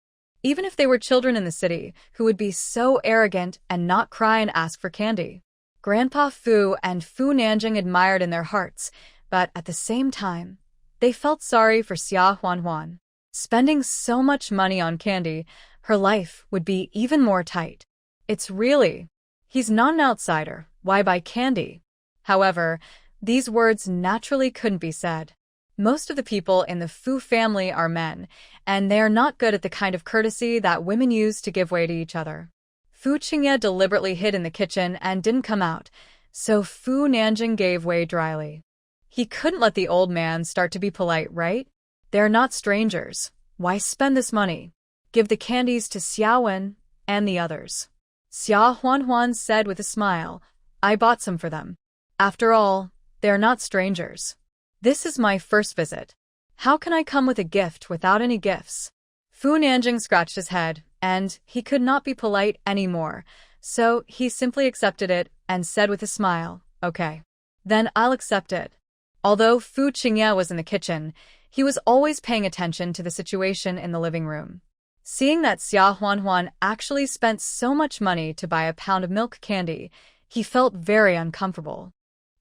Even if they were children in the city, who would be so arrogant and not cry and ask for candy. Grandpa Fu and Fu Nanjing admired in their hearts, but at the same time, they felt sorry for Xia Huanhuan. Spending so much money on candy, her life would be even more tight. It's really, he's not an outsider, why buy candy? However, these words naturally couldn't be said. Most of the people in the Fu family are men, and they are not good at the kind of courtesy that women use to give way to each other. Fu Qingye deliberately hid in the kitchen and didn't come out, so Fu Nanjing gave way dryly. He couldn't let the old man start to be polite, right? They're not strangers. Why spend this money? Give the candies to Xiaowen and the others. Xia Huanhuan said with a smile, I bought some for them. After all, they're not strangers. This is my first visit. How can I come with a gift without any gifts? Fu Nanjing scratched his head, and he could not be polite anymore, so he simply accepted it and said with a smile, okay. Then I'll accept it. Although Fu Qingye was in the kitchen, he was always paying attention to the situation in the living room. Seeing that Xia Huanhuan actually spent so much money to buy a pound of milk candy, he felt very uncomfortable.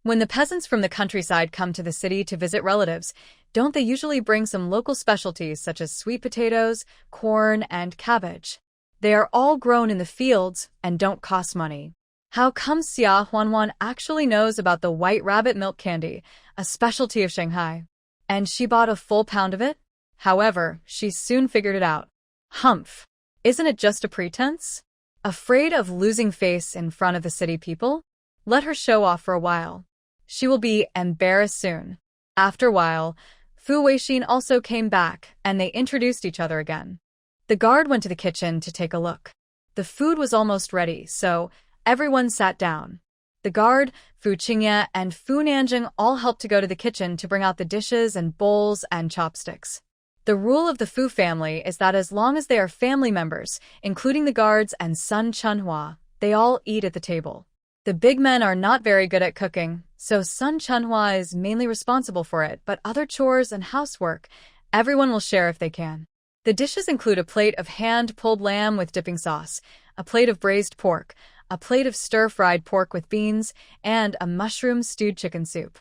When the peasants from the countryside come to the city to visit relatives, don't they usually bring some local specialties such as sweet potatoes, corn, and cabbage? They are all grown in the fields and don't cost money. How come Xia Huanhuan actually knows about the white rabbit milk candy, a specialty of Shanghai? And she bought a full pound of it? However, she soon figured it out. Humph! Isn't it just a pretense? Afraid of losing face in front of the city people? Let her show off for a while. She will be embarrassed soon. After a while, Fu Weixin also came back, and they introduced each other again. The guard went to the kitchen to take a look. The food was almost ready, so everyone sat down. The guard, Fu Qingye, and Fu Nanjing all helped to go to the kitchen to bring out the dishes and bowls and chopsticks. The rule of the Fu family is that as long as they are family members, including the guards and Sun Chunhua, they all eat at the table. The big men are not very good at cooking, so Sun Chunhua is mainly responsible for it, but other chores and housework, everyone will share if they can. The dishes include a plate of hand-pulled lamb with dipping sauce, a plate of braised pork, a plate of stir-fried pork with beans, and a mushroom-stewed chicken soup.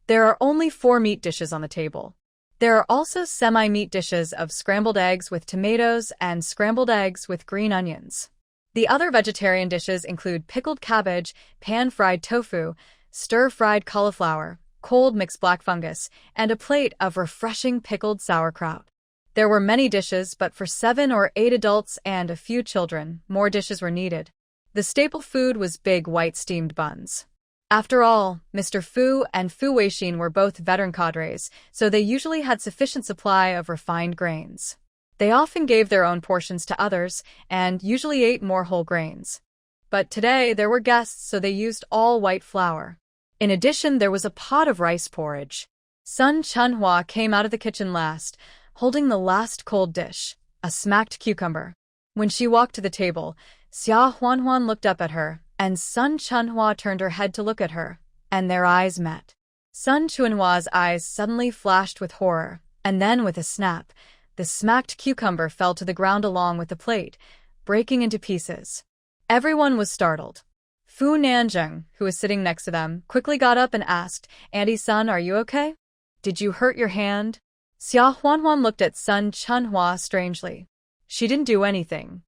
There are only 4 meat dishes on the table. There are also semi-meat dishes of scrambled eggs with tomatoes and scrambled eggs with green onions. The other vegetarian dishes include pickled cabbage, pan-fried tofu, stir-fried cauliflower, cold mixed black fungus, and a plate of refreshing pickled sauerkraut. There were many dishes, but for 7 or 8 adults and a few children, more dishes were needed. The staple food was big white steamed buns. After all, Mr. Fu and Fu Weixin were both veteran cadres, so they usually had sufficient supply of refined grains. They often gave their own portions to others, and usually ate more whole grains. But today there were guests, so they used all white flour. In addition, there was a pot of rice porridge. Sun Chunhua came out of the kitchen last, holding the last cold dish, a smacked cucumber. When she walked to the table, Xia Huanhuan looked up at her, and Sun Chunhua turned her head to look at her, and their eyes met. Sun Chunhua's eyes suddenly flashed with horror, and then with a snap, the smacked cucumber fell to the ground along with the plate, breaking into pieces. Everyone was startled. Fu Nanjing, who was sitting next to them, quickly got up and asked, Auntie Sun, are you okay? Did you hurt your hand? Xia Huanhuan looked at Sun Chunhua strangely. She didn't do anything.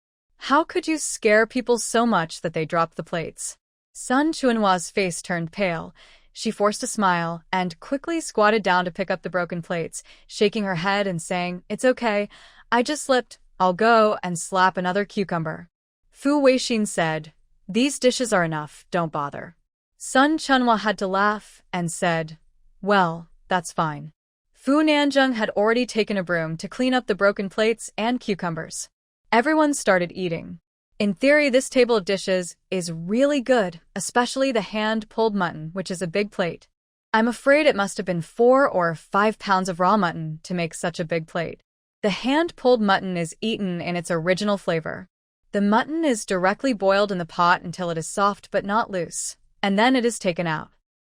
How could you scare people so much that they dropped the plates? Sun Chunhua's face turned pale. She forced a smile and quickly squatted down to pick up the broken plates, shaking her head and saying, "It's okay. I just slipped. I'll go and slap another cucumber." Fu Weixin said, "These dishes are enough, don't bother." Sun Chunhua had to laugh and said, "Well, that's fine." Fu Nanjung had already taken a broom to clean up the broken plates and cucumbers. Everyone started eating. In theory, this table of dishes is really good, especially the hand-pulled mutton, which is a big plate. I'm afraid it must have been 4 or 5 pounds of raw mutton to make such a big plate. The hand-pulled mutton is eaten in its original flavor. The mutton is directly boiled in the pot until it is soft but not loose, and then it is taken out.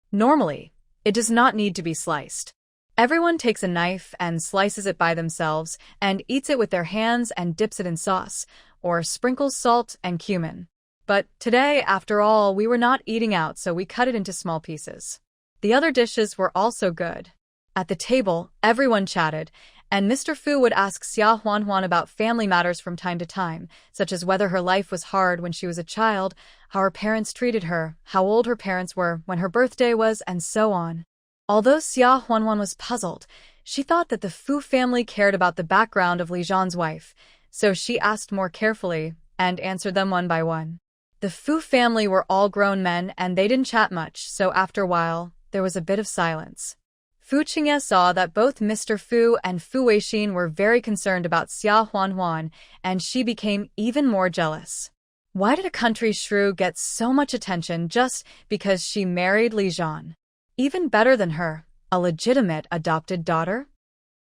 Normally, it does not need to be sliced. Everyone takes a knife and slices it by themselves and eats it with their hands and dips it in sauce, or sprinkles salt and cumin. But today, after all, we were not eating out, so we cut it into small pieces. The other dishes were also good. At the table, everyone chatted, and Mr. Fu would ask Xia Huanhuan about family matters from time to time, such as whether her life was hard when she was a child, how her parents treated her, how old her parents were, when her birthday was, and so on. Although Xia Huanhuan was puzzled, she thought that the Fu family cared about the background of Li Zhan's wife, so she asked more carefully and answered them one by one. The Fu family were all grown men and they didn't chat much, so after a while, there was a bit of silence. Fu Qingye saw that both Mr. Fu and Fu Weixin were very concerned about Xia Huanhuan, and she became even more jealous. Why did a country shrew get so much attention just because she married Li Zhan? Even better than her, a legitimate adopted daughter?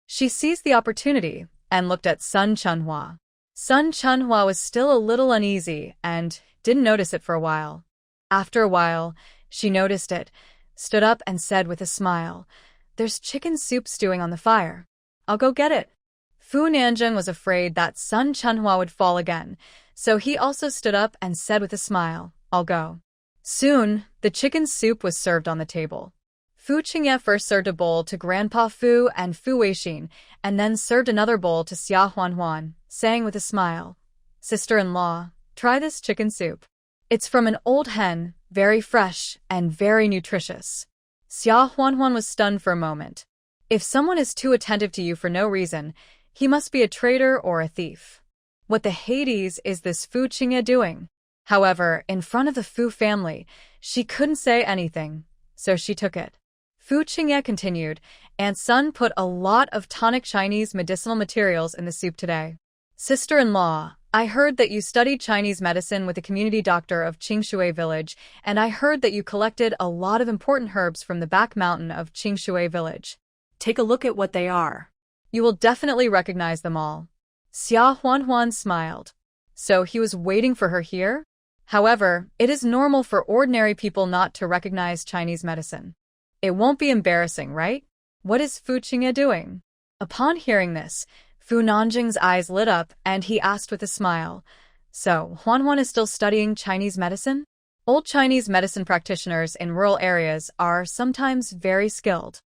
She seized the opportunity and looked at Sun Chunhua. Sun Chunhua was still a little uneasy and didn't notice it for a while. After a while, she noticed it, stood up and said with a smile, "There's chicken soup stewing on the fire. I'll go get it." Fu Nanjung was afraid that Sun Chunhua would fall again, so he also stood up and said with a smile, "I'll go." Soon, the chicken soup was served on the table. Fu Qingye first served a bowl to Grandpa Fu and Fu Weixin, and then served another bowl to Xia Huanhuan, saying with a smile, "Sister-in-law, try this chicken soup. It's from an old hen, very fresh and very nutritious." Xia Huanhuan was stunned for a moment. If someone is too attentive to you for no reason, he must be a traitor or a thief. What the Hades is this Fu Qingye doing? However, in front of the Fu family, she couldn't say anything, so she took it. Fu Qingye continued, "Aunt Sun put a lot of tonic Chinese medicinal materials in the soup today. Sister-in-law, I heard that you studied Chinese medicine with the community doctor of Qingshui village, and I heard that you collected a lot of important herbs from the back mountain of Qingshui village. Take a look at what they are. You will definitely recognize them all." Xia Huanhuan smiled. So he was waiting for her here? However, it is normal for ordinary people not to recognize Chinese medicine. It won't be embarrassing, right? What is Fu Qingye doing? Upon hearing this, Fu Nanjing's eyes lit up and he asked with a smile, "So, Huanhuan is still studying Chinese medicine?" Old Chinese medicine practitioners in rural areas are sometimes very skilled.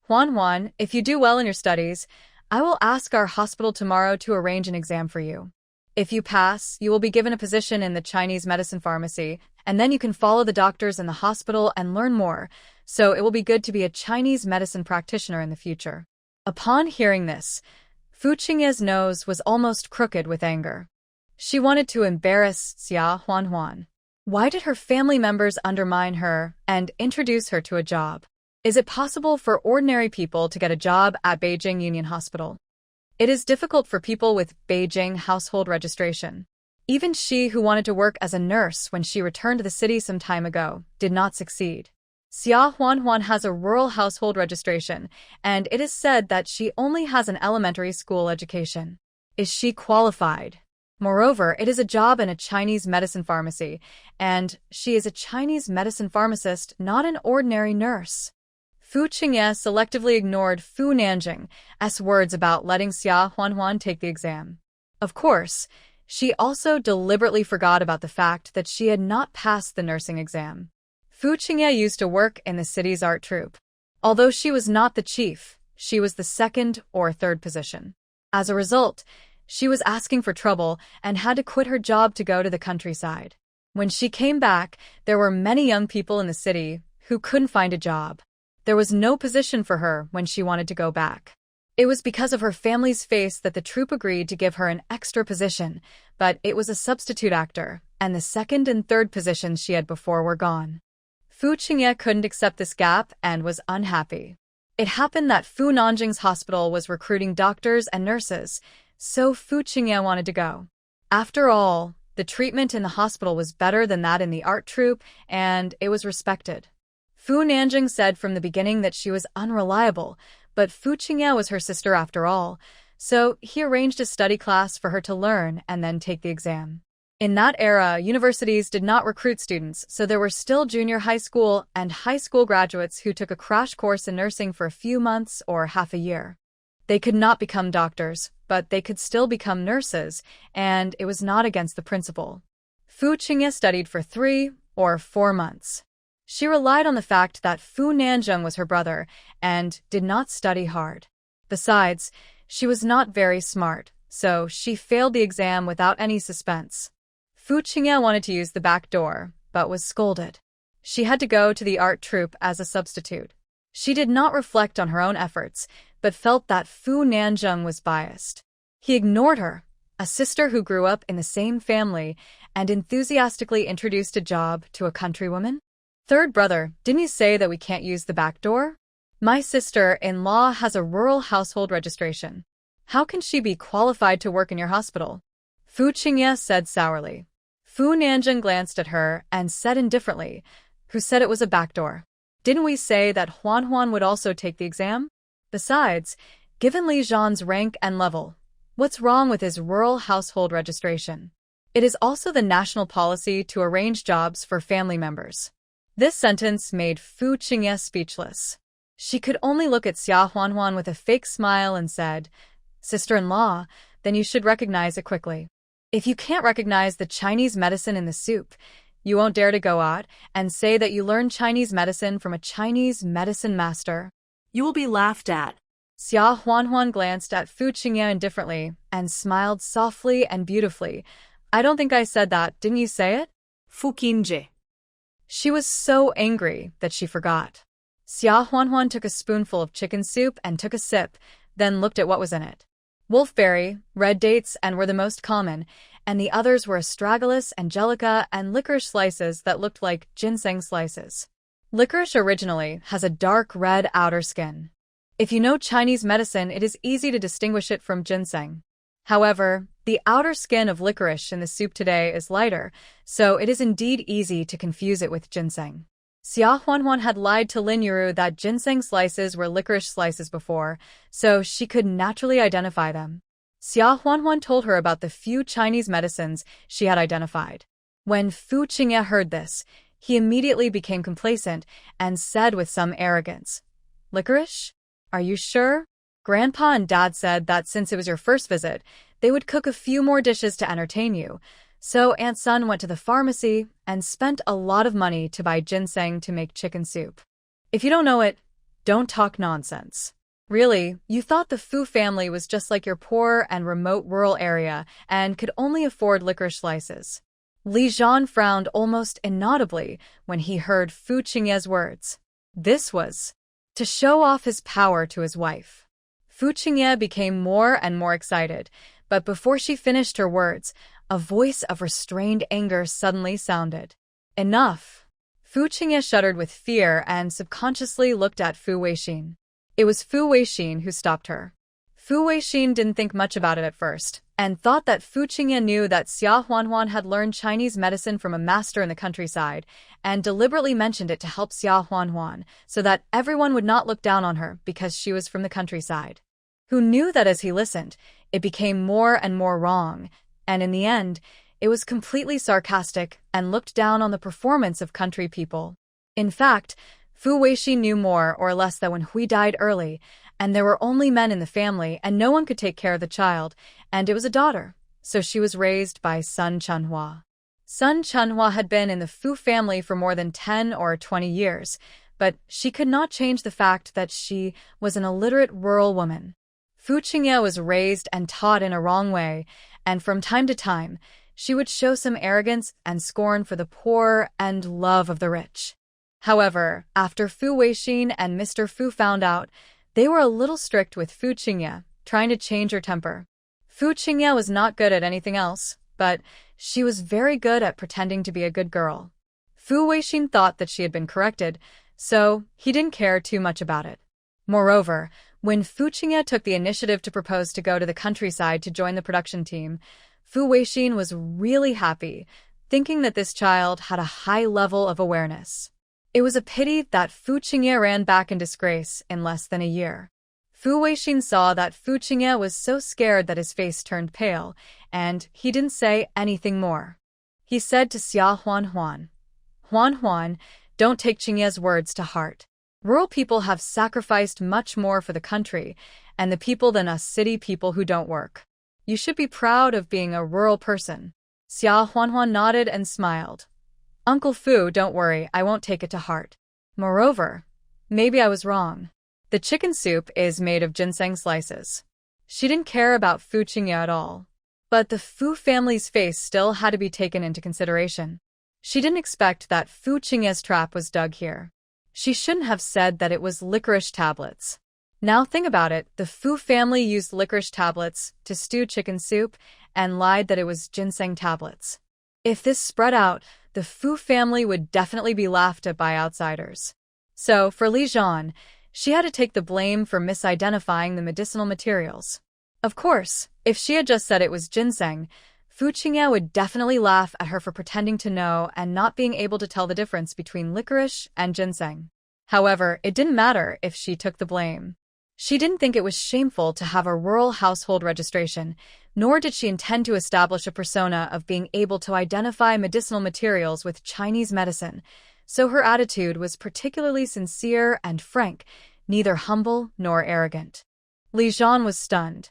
"Huanhuan, if you do well in your studies, I will ask our hospital tomorrow to arrange an exam for you. If you pass, you will be given a position in the Chinese medicine pharmacy, and then you can follow the doctors in the hospital and learn more, so it will be good to be a Chinese medicine practitioner in the future." Upon hearing this, Fu Qingye's nose was almost crooked with anger. She wanted to embarrass Xia Huanhuan. Why did her family members undermine her and introduce her to a job? Is it possible for ordinary people to get a job at Beijing Union Hospital? It is difficult for people with Beijing household registration. Even she who wanted to work as a nurse when she returned to the city some time ago did not succeed. Xia Huanhuan has a rural household registration, and it is said that she only has an elementary school education. Is she qualified? Moreover, it is a job in a Chinese medicine pharmacy, and she is a Chinese medicine pharmacist, not an ordinary nurse. Fu Qingye selectively ignored Fu Nanjing's words about letting Xia Huanhuan take the exam. Of course, she also deliberately forgot about the fact that she had not passed the nursing exam. Fu Qingye used to work in the city's art troupe. Although she was not the chief, she was the second or third position. As a result, she was asking for trouble and had to quit her job to go to the countryside. When she came back, there were many young people in the city who couldn't find a job. There was no position for her when she wanted to go back. It was because of her family's face that the troupe agreed to give her an extra position, but it was a substitute actor, and the second and third positions she had before were gone. Fu Qingye couldn't accept this gap and was unhappy. It happened that Fu Nanjing's hospital was recruiting doctors and nurses, so Fu Qingye wanted to go. After all, the treatment in the hospital was better than that in the art troupe, and it was respected. Fu Nanjing said from the beginning that she was unreliable, but Fu Qingye was her sister after all, so he arranged a study class for her to learn and then take the exam. In that era, universities did not recruit students, so there were still junior high school and high school graduates who took a crash course in nursing for a few months or half a year. They could not become doctors, but they could still become nurses, and it was not against the principle. Fu Qingye studied for 3 or 4 months. She relied on the fact that Fu Nanjing was her brother and did not study hard. Besides, she was not very smart, so she failed the exam without any suspense. Fu Qingye wanted to use the back door, but was scolded. She had to go to the art troupe as a substitute. She did not reflect on her own efforts, but felt that Fu Nanjing was biased. He ignored her, a sister who grew up in the same family, and enthusiastically introduced a job to a countrywoman. Third brother, didn't you say that we can't use the back door? My sister-in-law has a rural household registration. How can she be qualified to work in your hospital? Fu Qingye said sourly. Fu Nanjing glanced at her and said indifferently, "Who said it was a back door? Didn't we say that Huan would also take the exam? Besides, given Li Zhan's rank and level, what's wrong with his rural household registration? It is also the national policy to arrange jobs for family members." This sentence made Fu Qingye speechless. She could only look at Xia Huan with a fake smile and said, "Sister-in-law, then you should recognize it quickly. If you can't recognize the Chinese medicine in the soup, you won't dare to go out and say that you learned Chinese medicine from a Chinese medicine master. You will be laughed at." Xia Huan glanced at Fu Qingye indifferently and smiled softly and beautifully. "I don't think I said that, didn't you say it?" Fu Qingye. She was so angry that she forgot. Xia Huan took a spoonful of chicken soup and took a sip, then looked at what was in it. Wolfberry, red dates, and were the most common, and the others were astragalus, angelica, and licorice slices that looked like ginseng slices. Licorice originally has a dark red outer skin. If you know Chinese medicine, it is easy to distinguish it from ginseng. However, the outer skin of licorice in the soup today is lighter, so it is indeed easy to confuse it with ginseng. Xia Huan had lied to Lin Yuru that ginseng slices were licorice slices before, so she could naturally identify them. Xia Huan told her about the few Chinese medicines she had identified. When Fu Qingye heard this, he immediately became complacent and said with some arrogance, "Licorice? Are you sure? Grandpa and Dad said that since it was your first visit, they would cook a few more dishes to entertain you. So Aunt Sun went to the pharmacy and spent a lot of money to buy ginseng to make chicken soup. If you don't know it, don't talk nonsense. Really, you thought the Fu family was just like your poor and remote rural area and could only afford licorice slices." Li Zhan frowned almost inaudibly when he heard Fu Qingye's words. This was to show off his power to his wife. Fu Qingye became more and more excited, but before she finished her words, a voice of restrained anger suddenly sounded. "Enough!" Fu Qingye shuddered with fear and subconsciously looked at Fu Weixin. It was Fu Weixin who stopped her. Fu Weixin didn't think much about it at first, and thought that Fu Qingye knew that Xia Huan had learned Chinese medicine from a master in the countryside, and deliberately mentioned it to help Xia Huan, so that everyone would not look down on her because she was from the countryside. Who knew that as he listened, it became more and more wrong, and in the end, it was completely sarcastic and looked down on the performance of country people. In fact, Fu Weixin knew more or less that when Hui died early, and there were only men in the family and no one could take care of the child, and it was a daughter, so she was raised by Sun Chunhua. Sun Chunhua had been in the Fu family for more than 10 or 20 years, but she could not change the fact that she was an illiterate rural woman. Fu Qingye was raised and taught in a wrong way, and from time to time, she would show some arrogance and scorn for the poor and love of the rich. However, after Fu Weixin and Mr. Fu found out, they were a little strict with Fu Qingye, trying to change her temper. Fu Qingye was not good at anything else, but she was very good at pretending to be a good girl. Fu Weixin thought that she had been corrected, so he didn't care too much about it. Moreover, when Fu Qingye took the initiative to propose to go to the countryside to join the production team, Fu Weixin was really happy, thinking that this child had a high level of awareness. It was a pity that Fu Qingye ran back in disgrace in less than a year. Fu Weixin saw that Fu Qingye was so scared that his face turned pale, and he didn't say anything more. He said to Xia Huan, Huan, don't take Qingye's words to heart. Rural people have sacrificed much more for the country and the people than us city people who don't work. You should be proud of being a rural person. Xia Huan nodded and smiled. Uncle Fu, don't worry, I won't take it to heart. Moreover, maybe I was wrong. The chicken soup is made of ginseng slices. She didn't care about Fu Qingye at all. But the Fu family's face still had to be taken into consideration. She didn't expect that Fu Qingye's trap was dug here. She shouldn't have said that it was licorice tablets. Now think about it, the Fu family used licorice tablets to stew chicken soup and lied that it was ginseng tablets. If this spread out, the Fu family would definitely be laughed at by outsiders. So, for Li Zhan, she had to take the blame for misidentifying the medicinal materials. Of course, if she had just said it was ginseng, Fu Qingye would definitely laugh at her for pretending to know and not being able to tell the difference between licorice and ginseng. However, it didn't matter if she took the blame. She didn't think it was shameful to have a rural household registration, nor did she intend to establish a persona of being able to identify medicinal materials with Chinese medicine, so her attitude was particularly sincere and frank, neither humble nor arrogant. Li Zhan was stunned.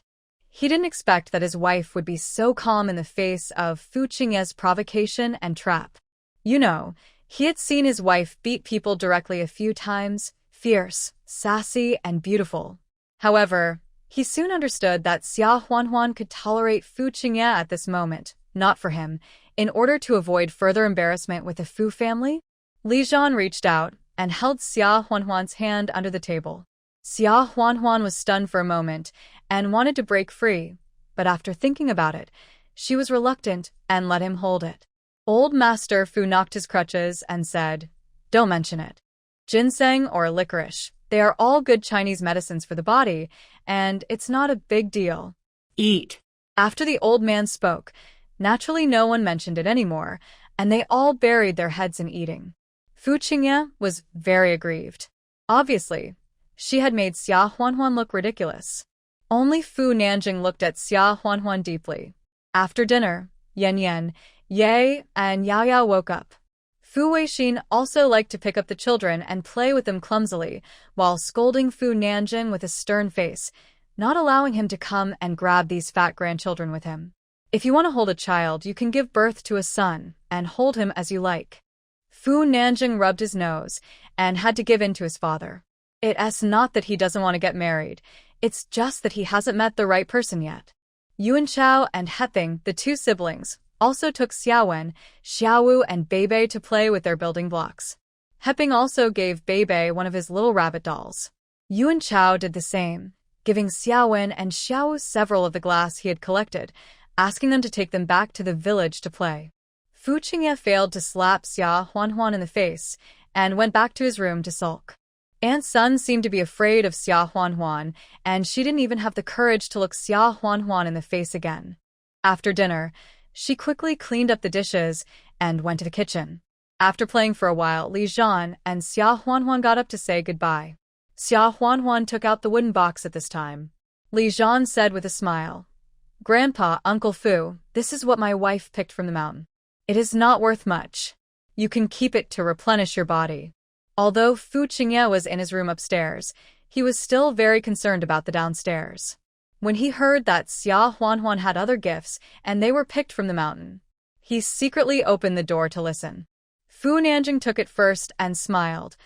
He didn't expect that his wife would be so calm in the face of Fu Qingye's provocation and trap. You know, he had seen his wife beat people directly a few times, fierce, sassy, and beautiful. However, he soon understood that Xia Huan could tolerate Fu Qingye at this moment, not for him, in order to avoid further embarrassment with the Fu family. Li Zhan reached out and held Xia Huan's hand under the table. Xia Huan was stunned for a moment and wanted to break free, but after thinking about it, she was reluctant and let him hold it. Old Master Fu knocked his crutches and said, "Don't mention it. Ginseng or licorice, they are all good Chinese medicines for the body, and it's not a big deal. Eat." After the old man spoke, naturally no one mentioned it anymore, and they all buried their heads in eating. Fu Qingye was very aggrieved. Obviously, she had made Xia Huan look ridiculous. Only Fu Nanjing looked at Xia Huan deeply. After dinner, Yan, Ye, and Yao woke up. Fu Weixin also liked to pick up the children and play with them clumsily, while scolding Fu Nanjing with a stern face, not allowing him to come and grab these fat grandchildren with him. If you want to hold a child, you can give birth to a son and hold him as you like. Fu Nanjing rubbed his nose and had to give in to his father. It's not that he doesn't want to get married, it's just that he hasn't met the right person yet. Yuan Chao and Heping, the two siblings, also took Xiaowen, Xiaowu, and Beibei to play with their building blocks. Heping also gave Beibei one of his little rabbit dolls. Yuan Chao did the same, giving Xiaowen and Xiaowu several of the glass he had collected, asking them to take them back to the village to play. Fu Qingye failed to slap Xia Huan in the face and went back to his room to sulk. Aunt Sun seemed to be afraid of Xia Huan, and she didn't even have the courage to look Xia Huan in the face again. After dinner, she quickly cleaned up the dishes and went to the kitchen. After playing for a while, Li Zhan and Xia Huan got up to say goodbye. Xia Huan took out the wooden box at this time. Li Zhan said with a smile, "Grandpa, Uncle Fu, this is what my wife picked from the mountain. It is not worth much. You can keep it to replenish your body." Although Fu Qingye was in his room upstairs, he was still very concerned about the downstairs. When he heard that Xia Huan had other gifts and they were picked from the mountain, he secretly opened the door to listen. Fu Nanjing took it first and smiled.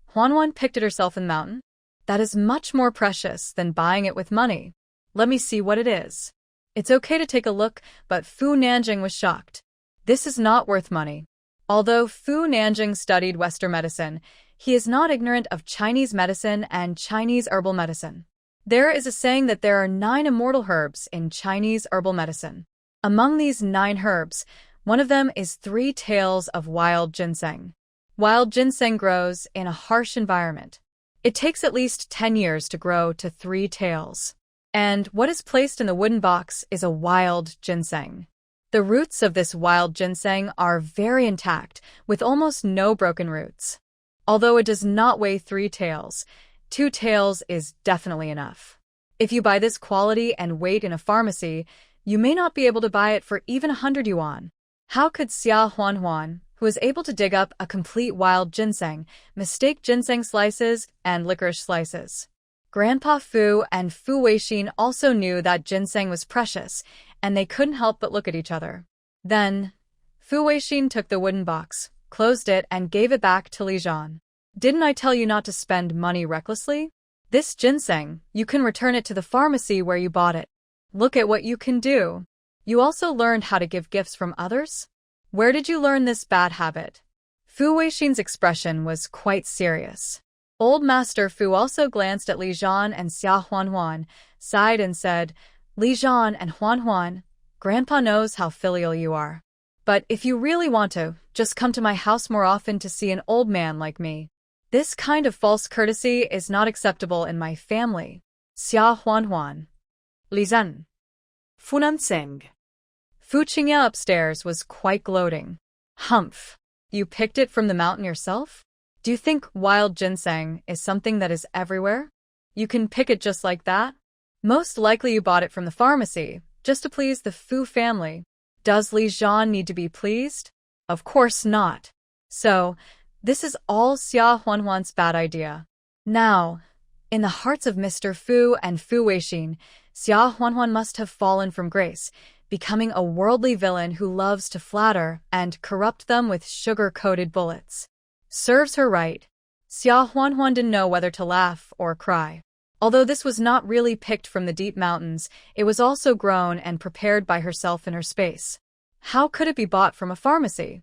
Huan picked it herself in the mountain? That is much more precious than buying it with money. Let me see what it is. It's okay to take a look, but Fu Nanjing was shocked. This is not worth money. Although Fu Nanjing studied Western medicine, he is not ignorant of Chinese medicine and Chinese herbal medicine. There is a saying that there are 9 immortal herbs in Chinese herbal medicine. Among these 9 herbs, one of them is 3 tails of wild ginseng. Wild ginseng grows in a harsh environment. It takes at least 10 years to grow to 3 tails. And what is placed in the wooden box is a wild ginseng. The roots of this wild ginseng are very intact, with almost no broken roots. Although it does not weigh 3 taels, 2 taels is definitely enough. If you buy this quality and weight in a pharmacy, you may not be able to buy it for even 100 yuan. How could Xia Huanhuan, who was able to dig up a complete wild ginseng, mistake ginseng slices and licorice slices? Grandpa Fu and Fu Weixin also knew that ginseng was precious, and they couldn't help but look at each other. Then, Fu Weixin took the wooden box, closed it, and gave it back to Li Zhan. Didn't I tell you not to spend money recklessly? This ginseng, you can return it to the pharmacy where you bought it. Look at what you can do. You also learned how to give gifts from others? Where did you learn this bad habit? Fu Weixin's expression was quite serious. Old Master Fu also glanced at Li Zhan and Xia Huanhuan, sighed and said, Li Zhan and Huanhuan, Grandpa knows how filial you are. But if you really want to, just come to my house more often to see an old man like me. This kind of false courtesy is not acceptable in my family. Xia Huanhuan. Li Zhan. Fu Nanseng. Fu Qingya upstairs was quite gloating. Humph. You picked it from the mountain yourself? Do you think wild ginseng is something that is everywhere? You can pick it just like that? Most likely you bought it from the pharmacy, just to please the Fu family. Does Li Zhan need to be pleased? Of course not. So, this is all Xia Huanhuan's bad idea. Now, in the hearts of Mr. Fu and Fu Weixin, Xia Huanhuan must have fallen from grace, becoming a worldly villain who loves to flatter and corrupt them with sugar-coated bullets. Serves her right. Xia Huanhuan didn't know whether to laugh or cry. Although this was not really picked from the deep mountains, it was also grown and prepared by herself in her space. How could it be bought from a pharmacy?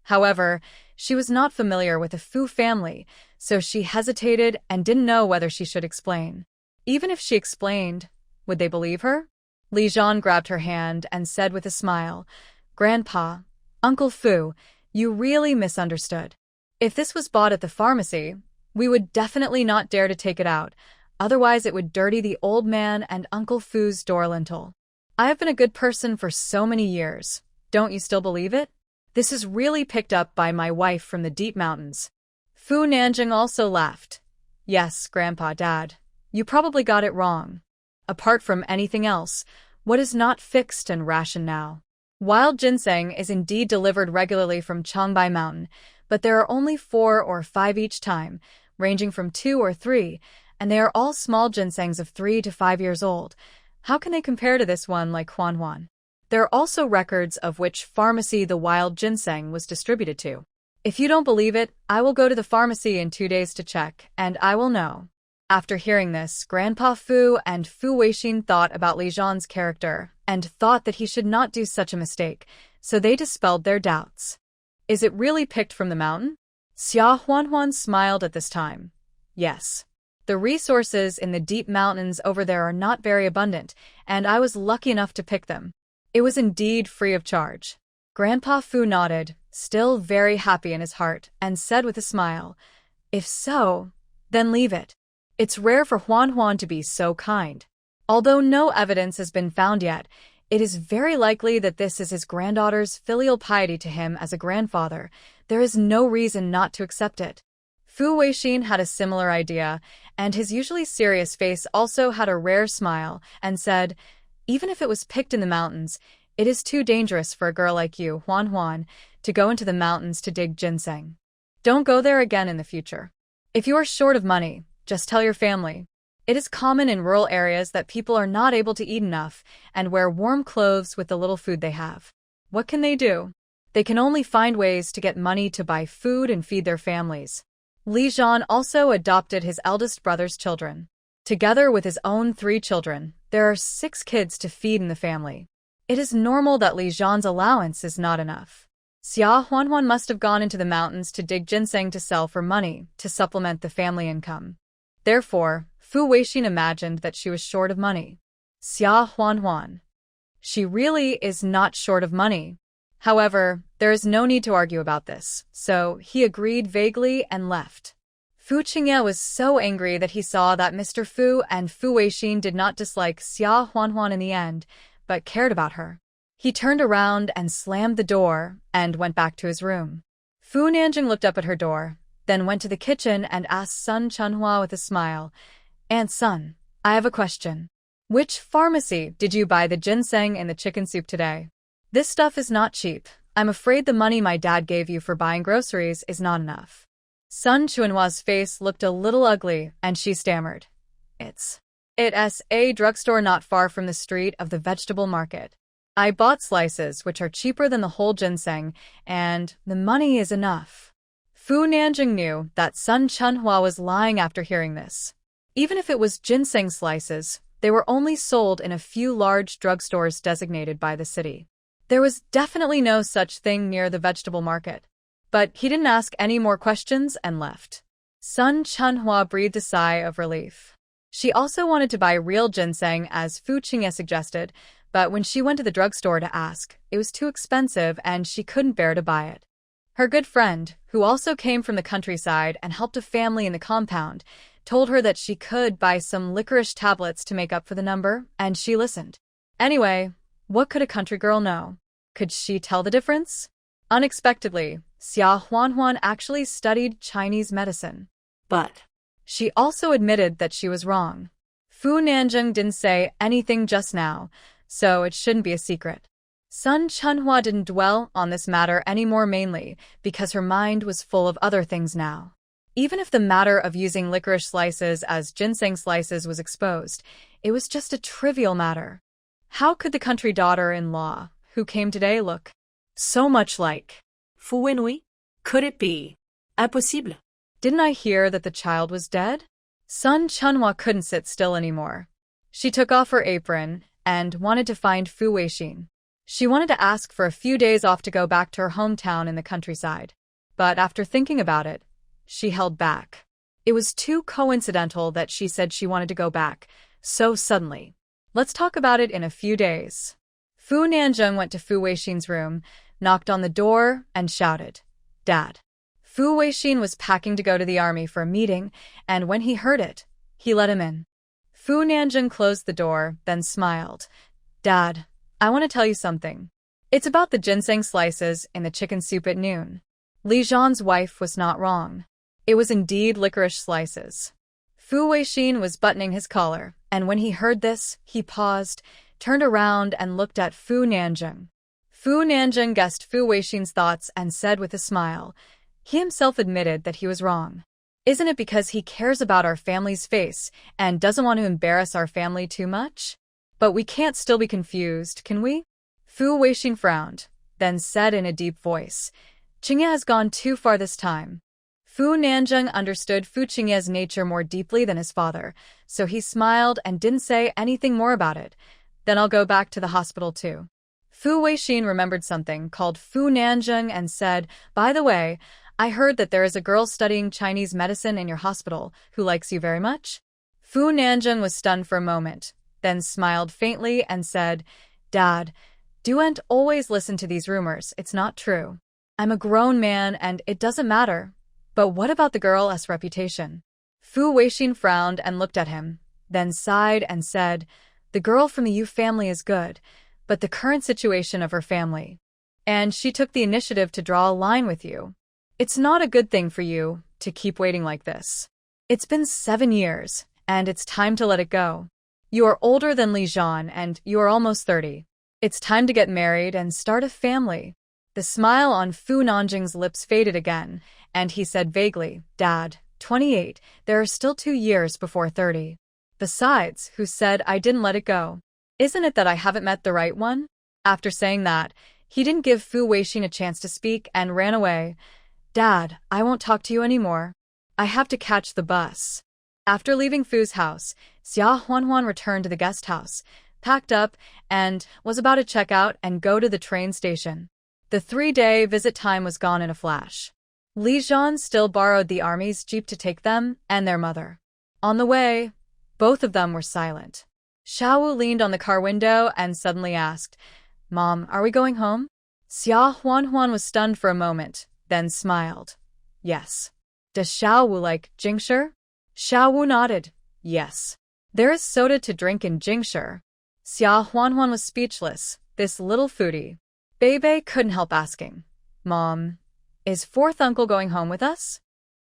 However, she was not familiar with the Fu family, so she hesitated and didn't know whether she should explain. Even if she explained, would they believe her? Li Zhan grabbed her hand and said with a smile, Grandpa, Uncle Fu, you really misunderstood. If this was bought at the pharmacy, we would definitely not dare to take it out, otherwise it would dirty the old man and Uncle Fu's door lintel. I have been a good person for so many years. Don't you still believe it? This is really picked up by my wife from the deep mountains. Fu Nanjing also laughed. Yes, Grandpa, Dad, you probably got it wrong. Apart from anything else, what is not fixed and rationed now? Wild ginseng is indeed delivered regularly from Changbai Mountain, but there are only 4 or 5 each time, ranging from 2 or 3, and they are all small ginsengs of 3 to 5 years old. How can they compare to this one like Huanhuan? There are also records of which pharmacy the wild ginseng was distributed to. If you don't believe it, I will go to the pharmacy in 2 days to check, and I will know. After hearing this, Grandpa Fu and Fu Weixin thought about Li Zhan's character and thought that he should not do such a mistake, so they dispelled their doubts. Is it really picked from the mountain? Xia Huanhuan smiled at this time. Yes. The resources in the deep mountains over there are not very abundant, and I was lucky enough to pick them. It was indeed free of charge. Grandpa Fu nodded, still very happy in his heart, and said with a smile, If so, then leave it. It's rare for Huanhuan to be so kind. Although no evidence has been found yet, it is very likely that this is his granddaughter's filial piety to him as a grandfather. There is no reason not to accept it. Fu Weixin had a similar idea, and his usually serious face also had a rare smile, and said, Even if it was picked in the mountains, it is too dangerous for a girl like you, Huanhuan, to go into the mountains to dig ginseng. Don't go there again in the future. If you are short of money, just tell your family. It is common in rural areas that people are not able to eat enough and wear warm clothes with the little food they have. What can they do? They can only find ways to get money to buy food and feed their families. Li Zhan also adopted his eldest brother's children. Together with his own 3 children, there are 6 kids to feed in the family. It is normal that Li Zhan's allowance is not enough. Xia Huanhuan must have gone into the mountains to dig ginseng to sell for money to supplement the family income. Therefore, Fu Weixin imagined that she was short of money. Xia Huanhuan. She really is not short of money. However, there is no need to argue about this, so he agreed vaguely and left. Fu Qingye was so angry that he saw that Mr. Fu and Fu Weixin did not dislike Xia Huanhuan in the end, but cared about her. He turned around and slammed the door and went back to his room. Fu Nanjing looked up at her door, then went to the kitchen and asked Sun Chunhua with a smile, "Aunt Sun, I have a question. Which pharmacy did you buy the ginseng in the chicken soup today? This stuff is not cheap. I'm afraid the money my dad gave you for buying groceries is not enough." Sun Chunhua's face looked a little ugly, and she stammered, It's a drugstore not far from the street of the vegetable market. I bought slices which are cheaper than the whole ginseng, and the money is enough." Fu Nanjing knew that Sun Chunhua was lying after hearing this. Even if it was ginseng slices, they were only sold in a few large drugstores designated by the city. There was definitely no such thing near the vegetable market. But he didn't ask any more questions and left. Sun Chunhua breathed a sigh of relief. She also wanted to buy real ginseng as Fu Qingye suggested, but when she went to the drugstore to ask, it was too expensive and she couldn't bear to buy it. Her good friend, who also came from the countryside and helped a family in the compound, told her that she could buy some licorice tablets to make up for the number, and she listened. Anyway, what could a country girl know? Could she tell the difference? Unexpectedly, Xia Huanhuan actually studied Chinese medicine. But she also admitted that she was wrong. Fu Nanjing didn't say anything just now, so it shouldn't be a secret. Sun Chunhua didn't dwell on this matter anymore, mainly because her mind was full of other things now. Even if the matter of using licorice slices as ginseng slices was exposed, it was just a trivial matter. How could the country daughter-in-law, who came today, look so much like Fu Wenhui? Could it be? Impossible. Didn't I hear that the child was dead? Sun Chunhua couldn't sit still anymore. She took off her apron and wanted to find Fu Weixin. She wanted to ask for a few days off to go back to her hometown in the countryside. But after thinking about it, she held back. It was too coincidental that she said she wanted to go back so suddenly. Let's talk about it in a few days. Fu Nanjing went to Fu Weixin's room, knocked on the door, and shouted, "Dad." Fu Weixin was packing to go to the army for a meeting, and when he heard it, he let him in. Fu Nanjing closed the door, then smiled. "Dad, I want to tell you something. It's about the ginseng slices in the chicken soup at noon. Li Zhan's wife was not wrong. It was indeed licorice slices." Fu Weixin was buttoning his collar, and when he heard this, he paused, turned around and looked at Fu Nanjing. Fu Nanjing guessed Fu Weixin's thoughts and said with a smile, he himself admitted that he was wrong. Isn't it because he cares about our family's face and doesn't want to embarrass our family too much? But we can't still be confused, can we? Fu Weixin frowned, then said in a deep voice, "Qingye has gone too far this time." Fu Nanjing understood Fu Qingye's nature more deeply than his father, so he smiled and didn't say anything more about it. "Then I'll go back to the hospital too." Fu Weixin remembered something, called Fu Nanjing and said, "By the way, I heard that there is a girl studying Chinese medicine in your hospital who likes you very much." Fu Nanjing was stunned for a moment, then smiled faintly and said, "Dad, don't always listen to these rumors, it's not true. I'm a grown man and it doesn't matter. But what about the girl's reputation?" Fu Weixin frowned and looked at him, then sighed and said, "The girl from the Yu family is good, but the current situation of her family. And she took the initiative to draw a line with you. It's not a good thing for you to keep waiting like this. It's been 7 years, and it's time to let it go. You are older than Li Zhan, and you are almost 30. It's time to get married and start a family." The smile on Fu Nanjing's lips faded again, and he said vaguely, "Dad, 28, there are still 2 years before 30. Besides, who said I didn't let it go? Isn't it that I haven't met the right one?" After saying that, he didn't give Fu Weixin a chance to speak and ran away. "Dad, I won't talk to you anymore. I have to catch the bus." After leaving Fu's house, Xia Huanhuan returned to the guest house, packed up, and was about to check out and go to the train station. The 3-day visit time was gone in a flash. Li Jian still borrowed the army's jeep to take them and their mother. On the way, both of them were silent. Xiaowu leaned on the car window and suddenly asked, "Mom, are we going home?" Xia Huanhuan was stunned for a moment, then smiled. "Yes." "Does Xiaowu like Jingshi?" Xiaowu nodded. "Yes. There is soda to drink in Jingshi." Xia Huanhuan was speechless, this little foodie. Bebe couldn't help asking, "Mom, is fourth uncle going home with us?"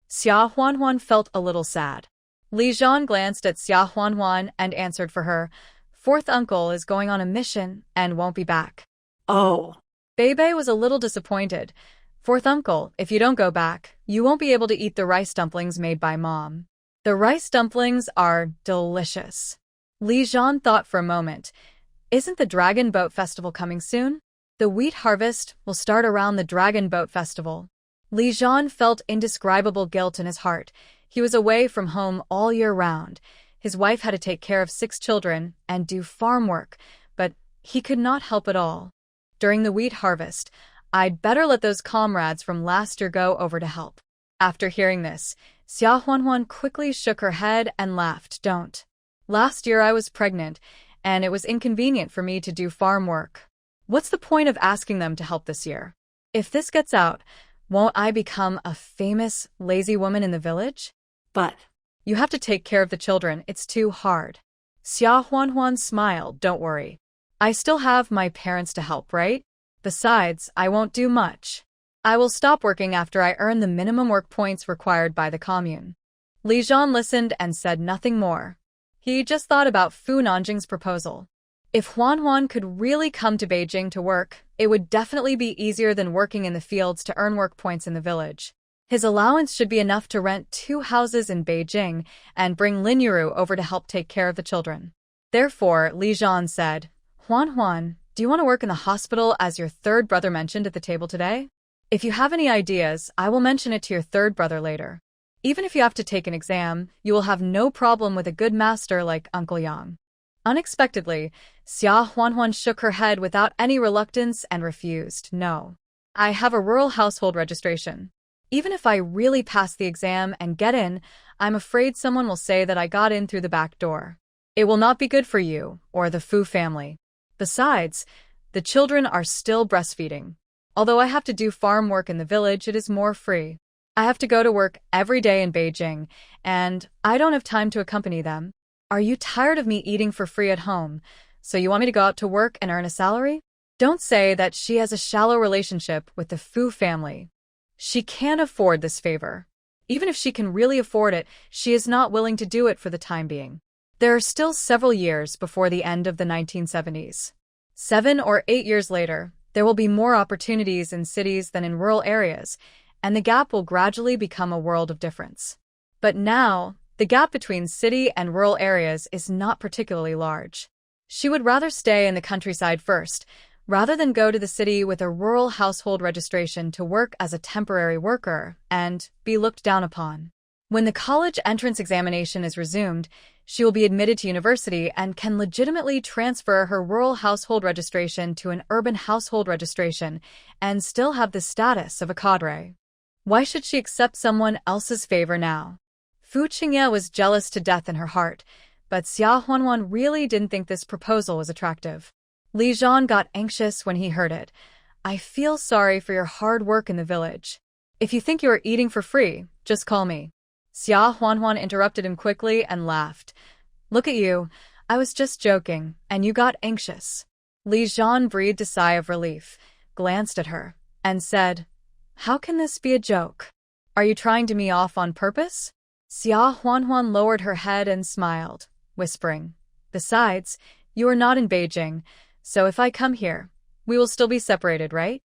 Xia Huanhuan felt a little sad. Li Jian glanced at Xia Huanhuan and answered for her, "Fourth uncle is going on a mission and won't be back." Oh. Bebe was a little disappointed. "Fourth uncle, if you don't go back, you won't be able to eat the rice dumplings made by Mom. The rice dumplings are delicious." Li Jian thought for a moment. "Isn't the Dragon Boat Festival coming soon?" "The wheat harvest will start around the Dragon Boat Festival." Li Jian felt indescribable guilt in his heart. He was away from home all year round. His wife had to take care of 6 children and do farm work, but he could not help at all. During the wheat harvest, "I'd better let those comrades from last year go over to help." After hearing this, Xia Huanhuan quickly shook her head and laughed. "Don't. Last year I was pregnant, and it was inconvenient for me to do farm work. What's the point of asking them to help this year? If this gets out, won't I become a famous, lazy woman in the village?" But "You have to take care of the children. It's too hard." Xia Huanhuan smiled. "Don't worry. I still have my parents to help, right? Besides, I won't do much. I will stop working after I earn the minimum work points required by the commune." Li Jian listened and said nothing more. He just thought about Fu Nanjing's proposal. If Huanhuan could really come to Beijing to work, it would definitely be easier than working in the fields to earn work points in the village. His allowance should be enough to rent 2 houses in Beijing and bring Lin Yuru over to help take care of the children. Therefore, Li Jian said, "Huanhuan, do you want to work in the hospital as your third brother mentioned at the table today? If you have any ideas, I will mention it to your third brother later. Even if you have to take an exam, you will have no problem with a good master like Uncle Yang." Unexpectedly, Xia Huanhuan shook her head without any reluctance and refused. "No. I have a rural household registration. Even if I really pass the exam and get in, I'm afraid someone will say that I got in through the back door. It will not be good for you or the Fu family. Besides, the children are still breastfeeding. Although I have to do farm work in the village, it is more free. I have to go to work every day in Beijing, and I don't have time to accompany them. Are you tired of me eating for free at home, so you want me to go out to work and earn a salary?" Don't say that she has a shallow relationship with the Fu family. She can't afford this favor. Even if she can really afford it, she is not willing to do it for the time being. There are still several years before the end of the 1970s. 7 or 8 years later, there will be more opportunities in cities than in rural areas, and the gap will gradually become a world of difference. But now, the gap between city and rural areas is not particularly large. She would rather stay in the countryside first, rather than go to the city with a rural household registration to work as a temporary worker and be looked down upon. When the college entrance examination is resumed, she will be admitted to university and can legitimately transfer her rural household registration to an urban household registration and still have the status of a cadre. Why should she accept someone else's favor now? Fu Qingye was jealous to death in her heart, but Xia Huanhuan really didn't think this proposal was attractive. Li Jian got anxious when he heard it. "I feel sorry for your hard work in the village. If you think you are eating for free, just call me." Xia Huanhuan interrupted him quickly and laughed. "Look at you. I was just joking, and you got anxious." Li Jian breathed a sigh of relief, glanced at her, and said, "How can this be a joke? Are you trying to me off on purpose?" Xia Huanhuan lowered her head and smiled, whispering, "Besides, you are not in Beijing, so if I come here, we will still be separated, right?"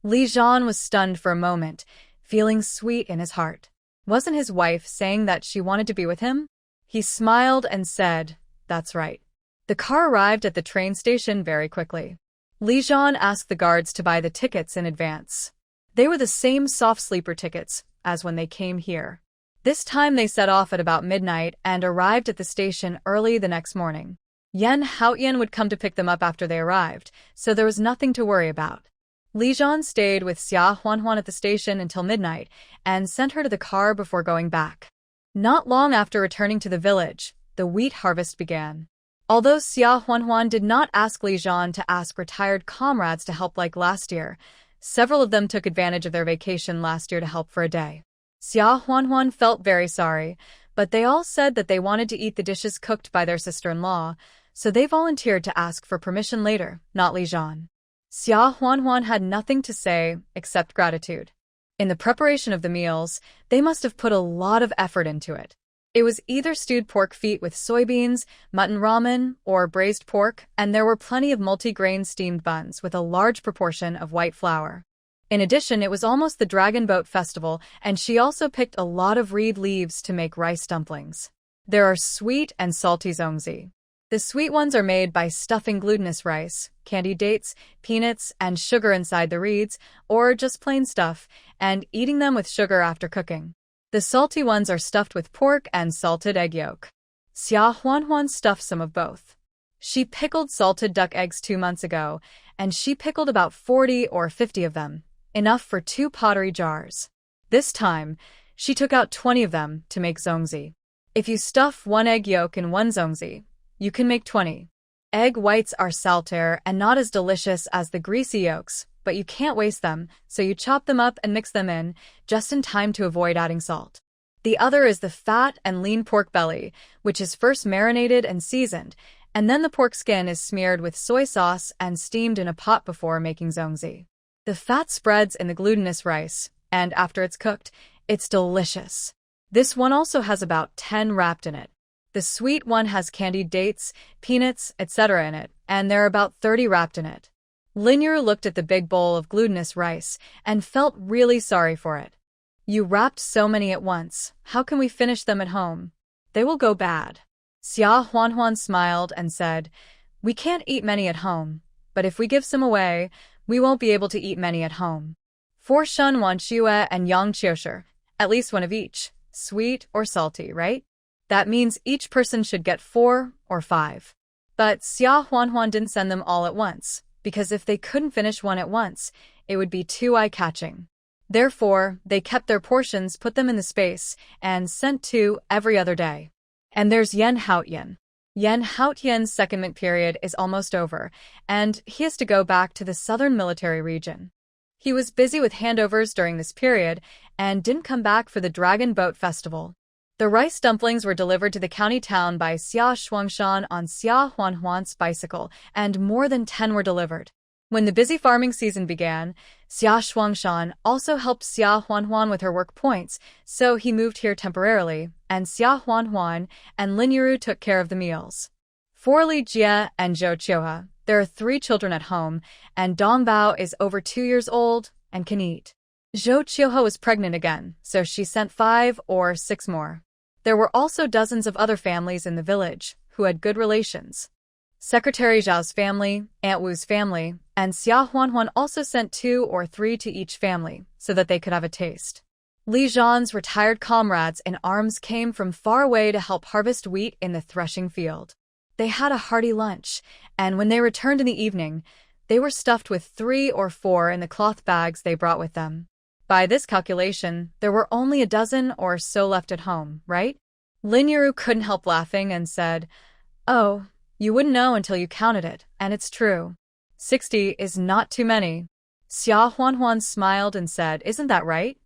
Li Jian was stunned for a moment, feeling sweet in his heart. Wasn't his wife saying that she wanted to be with him? He smiled and said, "That's right." The car arrived at the train station very quickly. Li Jian asked the guards to buy the tickets in advance. They were the same soft sleeper tickets as when they came here. This time they set off at about midnight and arrived at the station early the next morning. Yan Haoyan would come to pick them up after they arrived, so there was nothing to worry about. Li Zhan stayed with Xia Huanhuan at the station until midnight and sent her to the car before going back. Not long after returning to the village, the wheat harvest began. Although Xia Huanhuan did not ask Li Zhan to ask retired comrades to help like last year, several of them took advantage of their vacation last year to help for a day. Xia Huanhuan felt very sorry, but they all said that they wanted to eat the dishes cooked by their sister-in-law, so they volunteered to ask for permission later, not Li Zhan. Xia Huanhuan had nothing to say except gratitude. In the preparation of the meals, they must have put a lot of effort into it. It was either stewed pork feet with soybeans, mutton ramen, or braised pork, and there were plenty of multi-grain steamed buns with a large proportion of white flour. In addition, it was almost the Dragon Boat Festival, and she also picked a lot of reed leaves to make rice dumplings. There are sweet and salty zongzi. The sweet ones are made by stuffing glutinous rice, candied dates, peanuts, and sugar inside the reeds, or just plain stuff, and eating them with sugar after cooking. The salty ones are stuffed with pork and salted egg yolk. Xia Huanhuan stuffed some of both. She pickled salted duck eggs 2 months ago, and she pickled about 40 or 50 of them, enough for 2 pottery jars. This time, she took out 20 of them to make zongzi. If you stuff 1 egg yolk in 1 zongzi, you can make 20. Egg whites are saltier and not as delicious as the greasy yolks, but you can't waste them, so you chop them up and mix them in, just in time to avoid adding salt. The other is the fat and lean pork belly, which is first marinated and seasoned, and then the pork skin is smeared with soy sauce and steamed in a pot before making zongzi. The fat spreads in the glutinous rice, and after it's cooked, it's delicious. This one also has about 10 wrapped in it. The sweet one has candied dates, peanuts, etc. in it, and there are about 30 wrapped in it. Linyer looked at the big bowl of glutinous rice and felt really sorry for it. You wrapped so many at once, how can we finish them at home? They will go bad. Xia Huanhuan smiled and said, we can't eat many at home, but if we give some away, we won't be able to eat many at home. For Shun Wan Xue and Yang Qiushi, at least one of each, sweet or salty, right? That means each person should get 4 or 5. But Xia Huanhuan didn't send them all at once, because if they couldn't finish one at once, it would be too eye-catching. Therefore, they kept their portions, put them in the space, and sent 2 every other day. And there's Yen Haotian. Yen Haotian's secondment period is almost over, and he has to go back to the southern military region. He was busy with handovers during this period, and didn't come back for the Dragon Boat Festival. The rice dumplings were delivered to the county town by Xia Shuangshan on Xia Huanhuan's bicycle, and more than 10 were delivered. When the busy farming season began, Xia Shuangshan also helped Xia Huanhuan with her work points, so he moved here temporarily, and Xia Huanhuan and Linyiru took care of the meals. For Li Jie and Zhou Qiuhe, there are 3 children at home, and Dong Bao is over 2 years old and can eat. Zhou Qiuhe was pregnant again, so she sent 5 or 6 more. There were also dozens of other families in the village who had good relations. Secretary Zhao's family, Aunt Wu's family, and Xia Huanhuan also sent 2 or 3 to each family so that they could have a taste. Li Zhan's retired comrades in arms came from far away to help harvest wheat in the threshing field. They had a hearty lunch, and when they returned in the evening, they were stuffed with 3 or 4 in the cloth bags they brought with them. By this calculation, there were only a dozen or so left at home, right? Linyiru couldn't help laughing and said, oh, you wouldn't know until you counted it, and it's true. 60 is not too many. Xia Huanhuan smiled and said, isn't that right?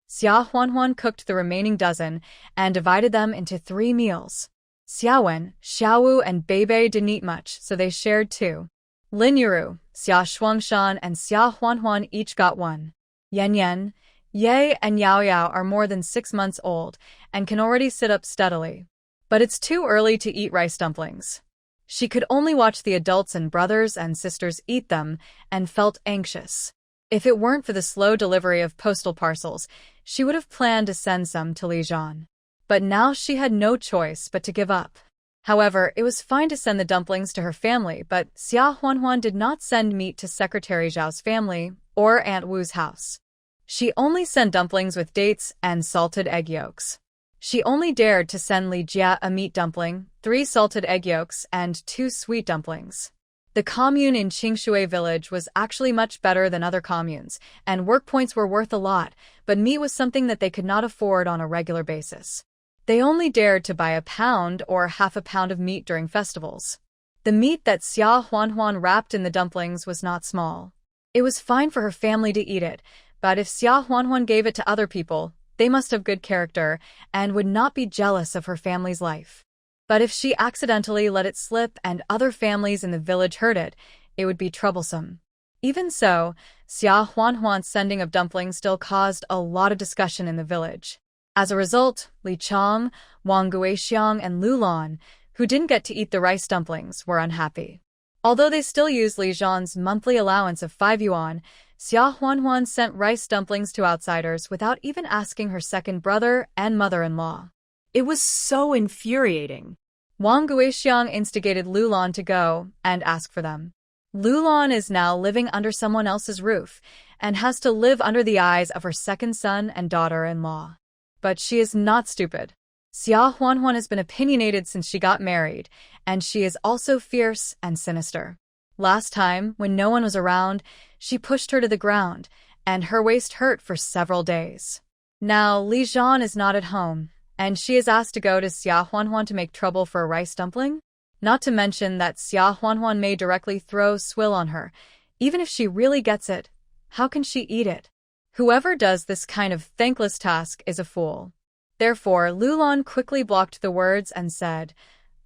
Xia Huanhuan cooked the remaining dozen and divided them into 3 meals. Xiaowen, Xiaowu, and Beibei didn't eat much, so they shared 2. Linyiru, Xia Shuangshan, and Xia Huanhuan each got 1. Yan, Ye, and Yao Yao are more than 6 months old and can already sit up steadily. But it's too early to eat rice dumplings. She could only watch the adults and brothers and sisters eat them and felt anxious. If it weren't for the slow delivery of postal parcels, she would have planned to send some to Li Zhan. But now she had no choice but to give up. However, it was fine to send the dumplings to her family, but Xia Huanhuan did not send meat to Secretary Zhao's family or Aunt Wu's house. She only sent dumplings with dates and salted egg yolks. She only dared to send Li Jie a meat dumpling, 3 salted egg yolks, and 2 sweet dumplings. The commune in Qingshui village was actually much better than other communes, and work points were worth a lot, but meat was something that they could not afford on a regular basis. They only dared to buy a pound or half a pound of meat during festivals. The meat that Xia Huanhuan wrapped in the dumplings was not small. It was fine for her family to eat it, but if Xia Huanhuan gave it to other people, they must have good character and would not be jealous of her family's life. But if she accidentally let it slip and other families in the village heard it, it would be troublesome. Even so, Xia Huanhuan's sending of dumplings still caused a lot of discussion in the village. As a result, Li Chang, Wang Guixiang, and Lu Lan, who didn't get to eat the rice dumplings, were unhappy. Although they still used Li Zhan's monthly allowance of 5 yuan, Xia Huanhuan sent rice dumplings to outsiders without even asking her second brother and mother-in-law. It was so infuriating. Wang Guixiang instigated Lu Lan to go and ask for them. Lu Lan is now living under someone else's roof and has to live under the eyes of her second son and daughter-in-law. But she is not stupid. Xia Huanhuan has been opinionated since she got married, and she is also fierce and sinister. Last time, when no one was around, she pushed her to the ground, and her waist hurt for several days. Now, Li Zhan is not at home, and she is asked to go to Xia Huanhuan to make trouble for a rice dumpling? Not to mention that Xia Huanhuan may directly throw swill on her. Even if she really gets it, how can she eat it? Whoever does this kind of thankless task is a fool. Therefore, Lu Lan quickly blocked the words and said,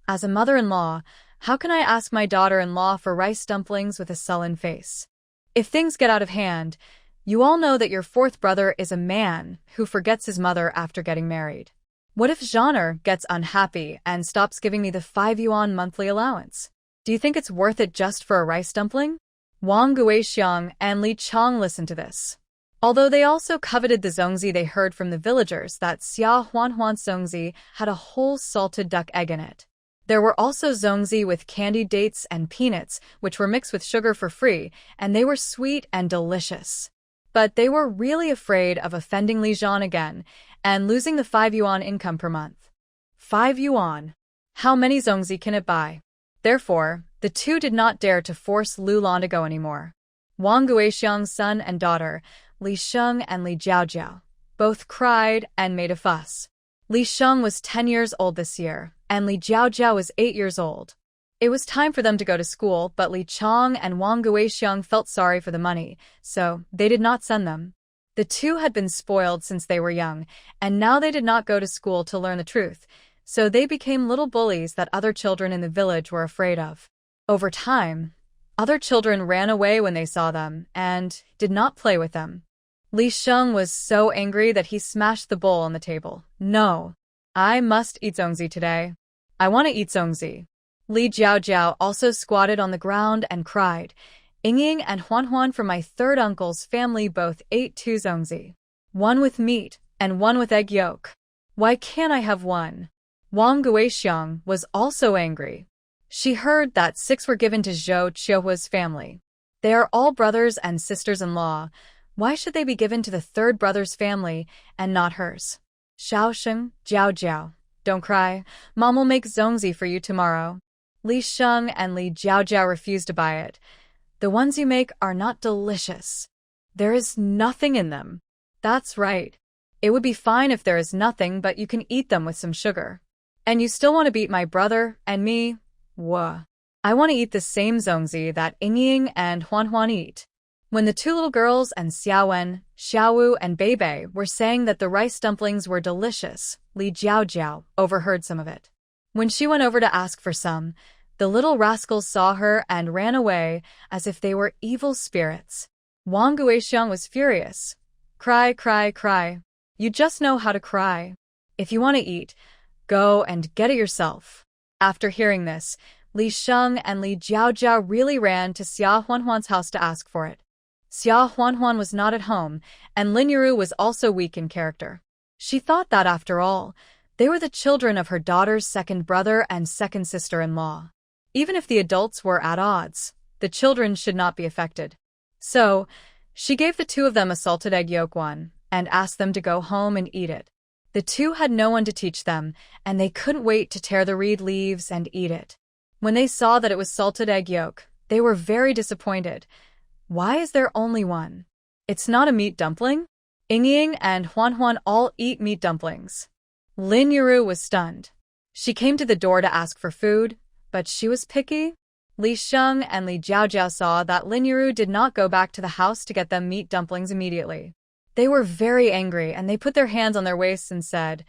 "As a mother-in-law, how can I ask my daughter-in-law for rice dumplings with a sullen face? If things get out of hand, you all know that your fourth brother is a man who forgets his mother after getting married. What if Zhaner gets unhappy and stops giving me the 5 yuan monthly allowance? Do you think it's worth it just for a rice dumpling?" Wang Guixiang and Li Chang listened to this. Although they also coveted the zongzi, they heard from the villagers that Xia Huanhuan's zongzi had a whole salted duck egg in it. There were also zongzi with candied dates and peanuts, which were mixed with sugar for free, and they were sweet and delicious. But they were really afraid of offending Li Zhan again and losing the 5 yuan income per month. 5 yuan. How many zongzi can it buy? Therefore, the two did not dare to force Lu Lan to go anymore. Wang Guixiang's son and daughter, Li Sheng and Li Jiaojiao, both cried and made a fuss. Li Sheng was 10 years old this year, and Li Jiaojiao was 8 years old. It was time for them to go to school, but Li Chang and Wang Guixiang felt sorry for the money, so they did not send them. The two had been spoiled since they were young, and now they did not go to school to learn the truth, so they became little bullies that other children in the village were afraid of. Over time, other children ran away when they saw them and did not play with them. Li Sheng was so angry that he smashed the bowl on the table. "No, I must eat zongzi today. I want to eat zongzi." Li Jiaojiao also squatted on the ground and cried, "Yingying and Huanhuan from my third uncle's family both ate 2 zongzi. One with meat and one with egg yolk. Why can't I have one?" Wang Guixiang was also angry. She heard that 6 were given to Zhou Qiuhua's family. They are all brothers and sisters-in-law. Why should they be given to the third brother's family and not hers? Xiaosheng, Jiaojiao, don't cry. Mom will make zongzi for you tomorrow. Li Sheng and Li Jiaojiao refused to buy it. "The ones you make are not delicious. There is nothing in them." "That's right. It would be fine if there is nothing, but you can eat them with some sugar. And you still want to beat my brother and me? Wah. I want to eat the same zongzi that Yingying and Huanhuan eat." When the 2 little girls and Xiaowen, Xiaowu, and Beibei were saying that the rice dumplings were delicious, Li Jiaojiao overheard some of it. When she went over to ask for some, the little rascals saw her and ran away as if they were evil spirits. Wang Guixiang was furious. "Cry, cry, cry. You just know how to cry. If you want to eat, go and get it yourself." After hearing this, Li Sheng and Li Jiaojiao really ran to Xia Huanhuan's house to ask for it. Xia Huanhuan was not at home, and Lin Yiru was also weak in character. She thought that, after all, they were the children of her daughter's second brother and second sister-in-law. Even if the adults were at odds, the children should not be affected. So, she gave the 2 of them a salted egg yolk one, and asked them to go home and eat it. The 2 had no one to teach them, and they couldn't wait to tear the reed leaves and eat it. When they saw that it was salted egg yolk, They were very disappointed. Why is there only one? It's not a meat dumpling? Ying and Huan all eat meat dumplings. Lin Yuru was stunned. She came to the door to ask for food, but she was picky. Li Sheng and Li Jiaojiao saw that Lin Yuru did not go back to the house to get them meat dumplings immediately. They were very angry and they put their hands on their waists and said,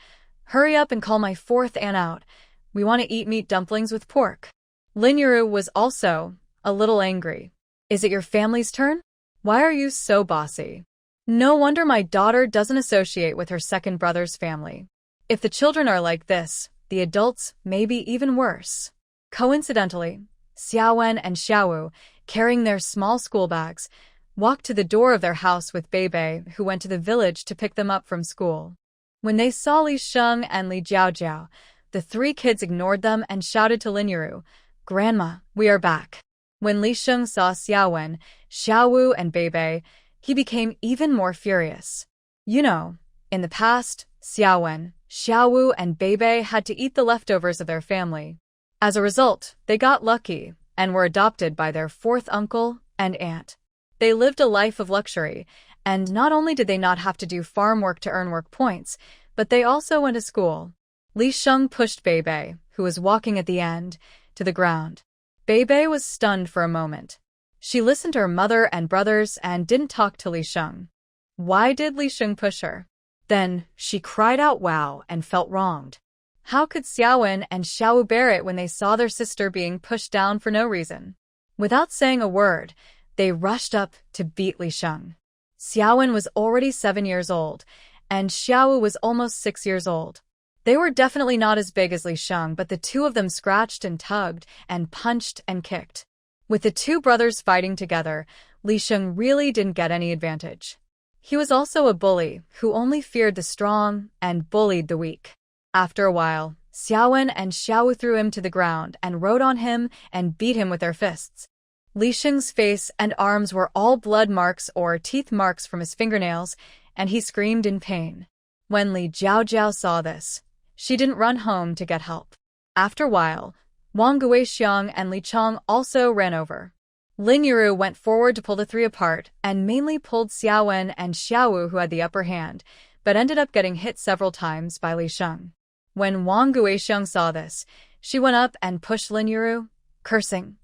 "Hurry up and call my fourth aunt out. We want to eat meat dumplings with pork." Lin Yuru was also a little angry. "Is it your family's turn? Why are you so bossy? No wonder my daughter doesn't associate with her second brother's family. If the children are like this, the adults may be even worse." Coincidentally, Xiaowen and Xiaowu, carrying their small school bags, walked to the door of their house with Beibei, who went to the village to pick them up from school. When they saw Li Sheng and Li Jiaojiao, the three kids ignored them and shouted to Lin Yuru, "Grandma, we are back." When Li Sheng saw Xiaowen, Xiaowu, and Beibei, he became even more furious. In the past, Xiaowen, Xiaowu, and Beibei had to eat the leftovers of their family. As a result, they got lucky and were adopted by their fourth uncle and aunt. They lived a life of luxury, and not only did they not have to do farm work to earn work points, but they also went to school. Li Sheng pushed Beibei, who was walking at the end, to the ground. Beibei was stunned for a moment. She listened to her mother and brothers and didn't talk to Li Sheng. Why did Li Sheng push her? Then she cried out wow and felt wronged. How could Xiaowen and Xiaowu bear it when they saw their sister being pushed down for no reason? Without saying a word, they rushed up to beat Li Sheng. Xiaowen was already 7 years old, and Xiaowu was almost 6 years old. They were definitely not as big as Li Sheng, but the two of them scratched and tugged and punched and kicked. With the two brothers fighting together, Li Sheng really didn't get any advantage. He was also a bully who only feared the strong and bullied the weak. After a while, Xiaowen and Xiaowu threw him to the ground and rode on him and beat him with their fists. Li Sheng's face and arms were all blood marks or teeth marks from his fingernails, and he screamed in pain. When Li Jiaojiao saw this, she didn't run home to get help. After a while, Wang Guixiang and Li Chong also ran over. Lin Yuru went forward to pull the three apart and mainly pulled Xiaowen and Xiaowu, who had the upper hand, but ended up getting hit several times by Li Sheng. When Wang Guixiang saw this, she went up and pushed Lin Yuru, cursing,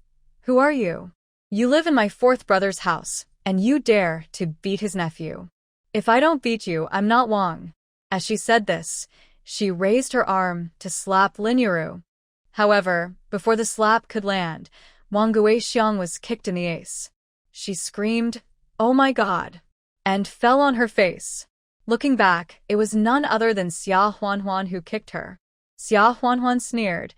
"Who are you? You live in my fourth brother's house, and you dare to beat his nephew. If I don't beat you, I'm not Wang." As she said this, she raised her arm to slap Lin Yuru. However, before the slap could land, Wang Guixiang was kicked in the ace. She screamed, "Oh my God," and fell on her face. Looking back, it was none other than Xia Huanhuan who kicked her. Xia Huanhuan sneered,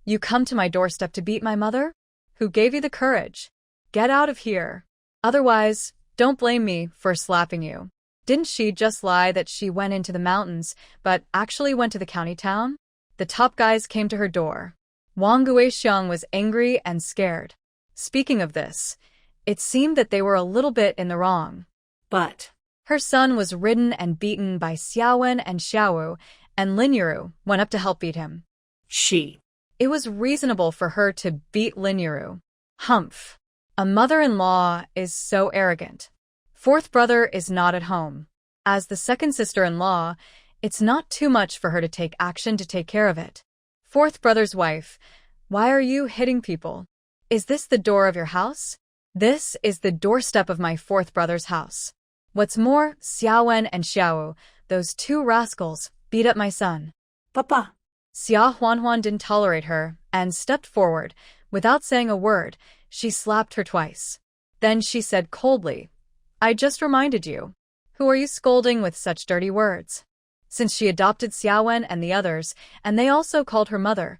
"You come to my doorstep to beat my mother? Who gave you the courage? Get out of here. Otherwise, don't blame me for slapping you. Didn't she just lie that she went into the mountains, but actually went to the county town?" The top guys came to her door. Wang Guixiang was angry and scared. Speaking of this, it seemed that they were a little bit in the wrong. But her son was ridden and beaten by Xiaowen and Xiaowu, and Lin Yuru went up to help beat him. It was reasonable for her to beat Lin Yuru. Humph. A mother-in-law is so arrogant. Fourth brother is not at home. As the second sister-in-law, it's not too much for her to take action to take care of it. Fourth brother's wife, why are you hitting people? Is this the door of your house? This is the doorstep of my fourth brother's house. What's more, Xiaowen and Xiaowu, those two rascals, beat up my son. Papa. Xia Huanhuan didn't tolerate her and stepped forward. Without saying a word, she slapped her twice. Then she said coldly, "I just reminded you. Who are you scolding with such dirty words?" Since she adopted Xiaowen and the others, and they also called her mother,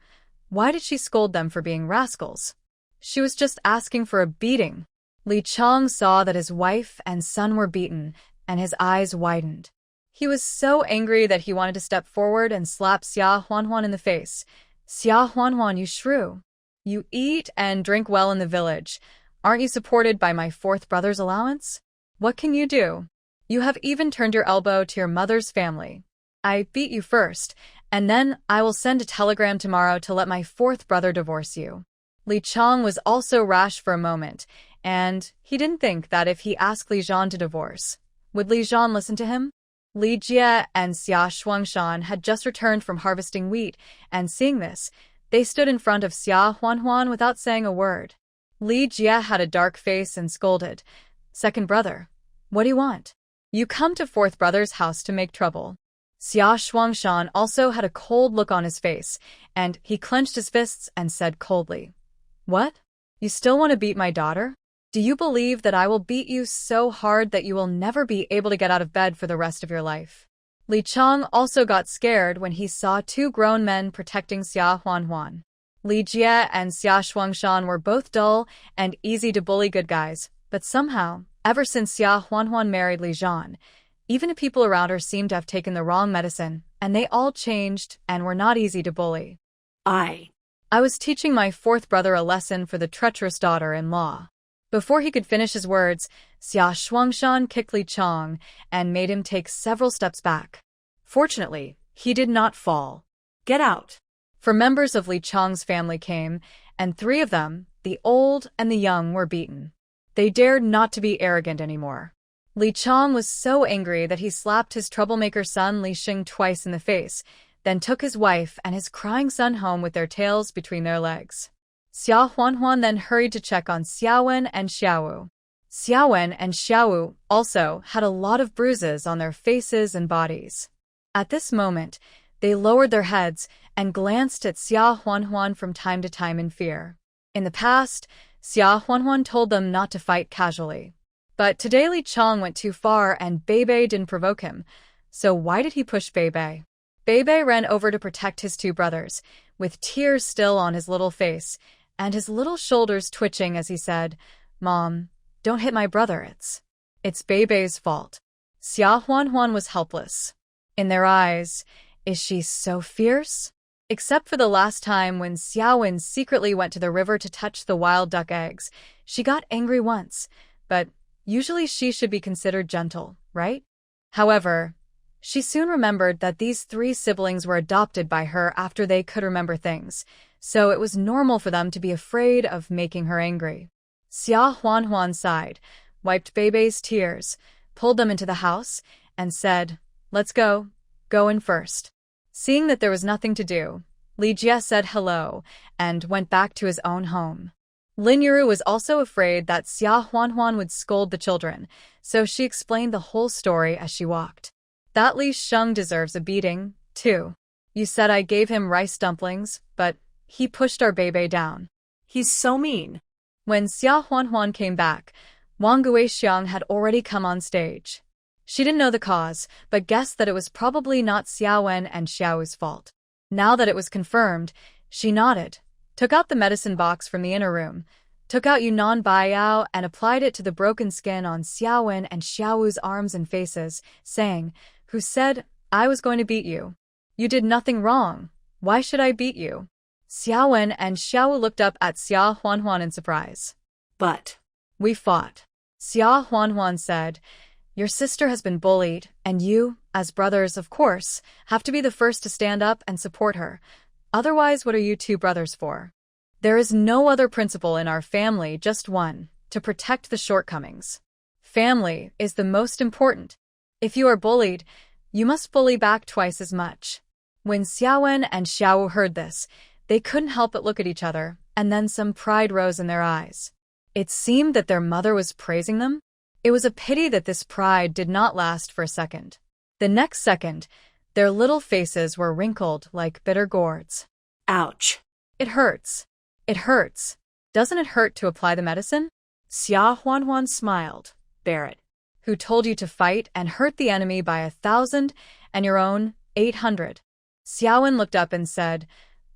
why did she scold them for being rascals? She was just asking for a beating. Li Chong saw that his wife and son were beaten, and his eyes widened. He was so angry that he wanted to step forward and slap Xia Huanhuan in the face. "Xia Huanhuan, you shrew. You eat and drink well in the village. Aren't you supported by my fourth brother's allowance? What can you do? You have even turned your elbow to your mother's family. I beat you first, and then I will send a telegram tomorrow to let my fourth brother divorce you." Li Chang was also rash for a moment, and he didn't think that if he asked Li Jian to divorce, would Li Jian listen to him? Li Jie and Xia Shuangshan had just returned from harvesting wheat, and seeing this, they stood in front of Xia Huanhuan without saying a word. Li Jie had a dark face and scolded, "Second brother, what do you want? You come to fourth brother's house to make trouble." Xia Shuangshan also had a cold look on his face, and he clenched his fists and said coldly, "What? You still want to beat my daughter? Do you believe that I will beat you so hard that you will never be able to get out of bed for the rest of your life?" Li Chang also got scared when he saw two grown men protecting Xia Huanhuan. Li Jie and Xia Shuangshan were both dull and easy to bully good guys, but somehow, ever since Xia Huanhuan married Li Jian, even the people around her seemed to have taken the wrong medicine, and they all changed and were not easy to bully. I was teaching my fourth brother a lesson for the treacherous daughter-in-law. Before he could finish his words, Xia Shuangshan kicked Li Chang and made him take several steps back. Fortunately, he did not fall. "Get out!" For members of Li Chang's family came, and three of them, the old and the young, were beaten. They dared not to be arrogant anymore. Li Chang was so angry that he slapped his troublemaker son Li Xing twice in the face, then took his wife and his crying son home with their tails between their legs. Xia Huanhuan then hurried to check on Xiaowen and Xiaowu. Xiaowen and Xiaowu also had a lot of bruises on their faces and bodies. At this moment, they lowered their heads and glanced at Xia Huanhuan from time to time in fear. In the past, Xia Huanhuan told them not to fight casually. But today Li Chang went too far and Beibei didn't provoke him, so why did he push Beibei? Beibei ran over to protect his two brothers, with tears still on his little face, and his little shoulders twitching as he said, "Mom, don't hit my brother, it's Beibei's fault." Xia Huanhuan was helpless. In their eyes, is she so fierce? Except for the last time when Xiaowen secretly went to the river to touch the wild duck eggs, she got angry once, but usually she should be considered gentle, right? However, she soon remembered that these three siblings were adopted by her after they could remember things, so it was normal for them to be afraid of making her angry. Xia Huanhuan sighed, wiped Beibei's tears, pulled them into the house, and said, "Let's go in first." Seeing that there was nothing to do, Li Jie said hello and went back to his own home. Lin Yuru was also afraid that Xia Huanhuan would scold the children, so she explained the whole story as she walked. "That Li Sheng deserves a beating, too. You said I gave him rice dumplings, but he pushed our Beibei down. He's so mean." When Xia Huanhuan came back, Wang Guixiang had already come on stage. She didn't know the cause, but guessed that it was probably not Xiaowen and Xiao's fault. Now that it was confirmed, she nodded, took out the medicine box from the inner room, took out Yunnan Baiyao and applied it to the broken skin on Xiaowen and Xiao's arms and faces, saying, "Who said I was going to beat you? You did nothing wrong. Why should I beat you?" Xiaowen and Xiao looked up at Xia Huanhuan in surprise. "But we fought." Xia Huanhuan said, "Your sister has been bullied, and you, as brothers, of course, have to be the first to stand up and support her. Otherwise, what are you two brothers for? There is no other principle in our family, just one, to protect the shortcomings. Family is the most important. If you are bullied, you must bully back twice as much." When Xiaowen and Xiao heard this, they couldn't help but look at each other, and then some pride rose in their eyes. It seemed that their mother was praising them. It was a pity that this pride did not last for a second. The next second, their little faces were wrinkled like bitter gourds. "Ouch. It hurts. It hurts. Doesn't it hurt to apply the medicine?" Xia Huanhuan smiled. "Bear it. Who told you to fight and hurt the enemy by 1,000 and your own 800? Xiaowen looked up and said,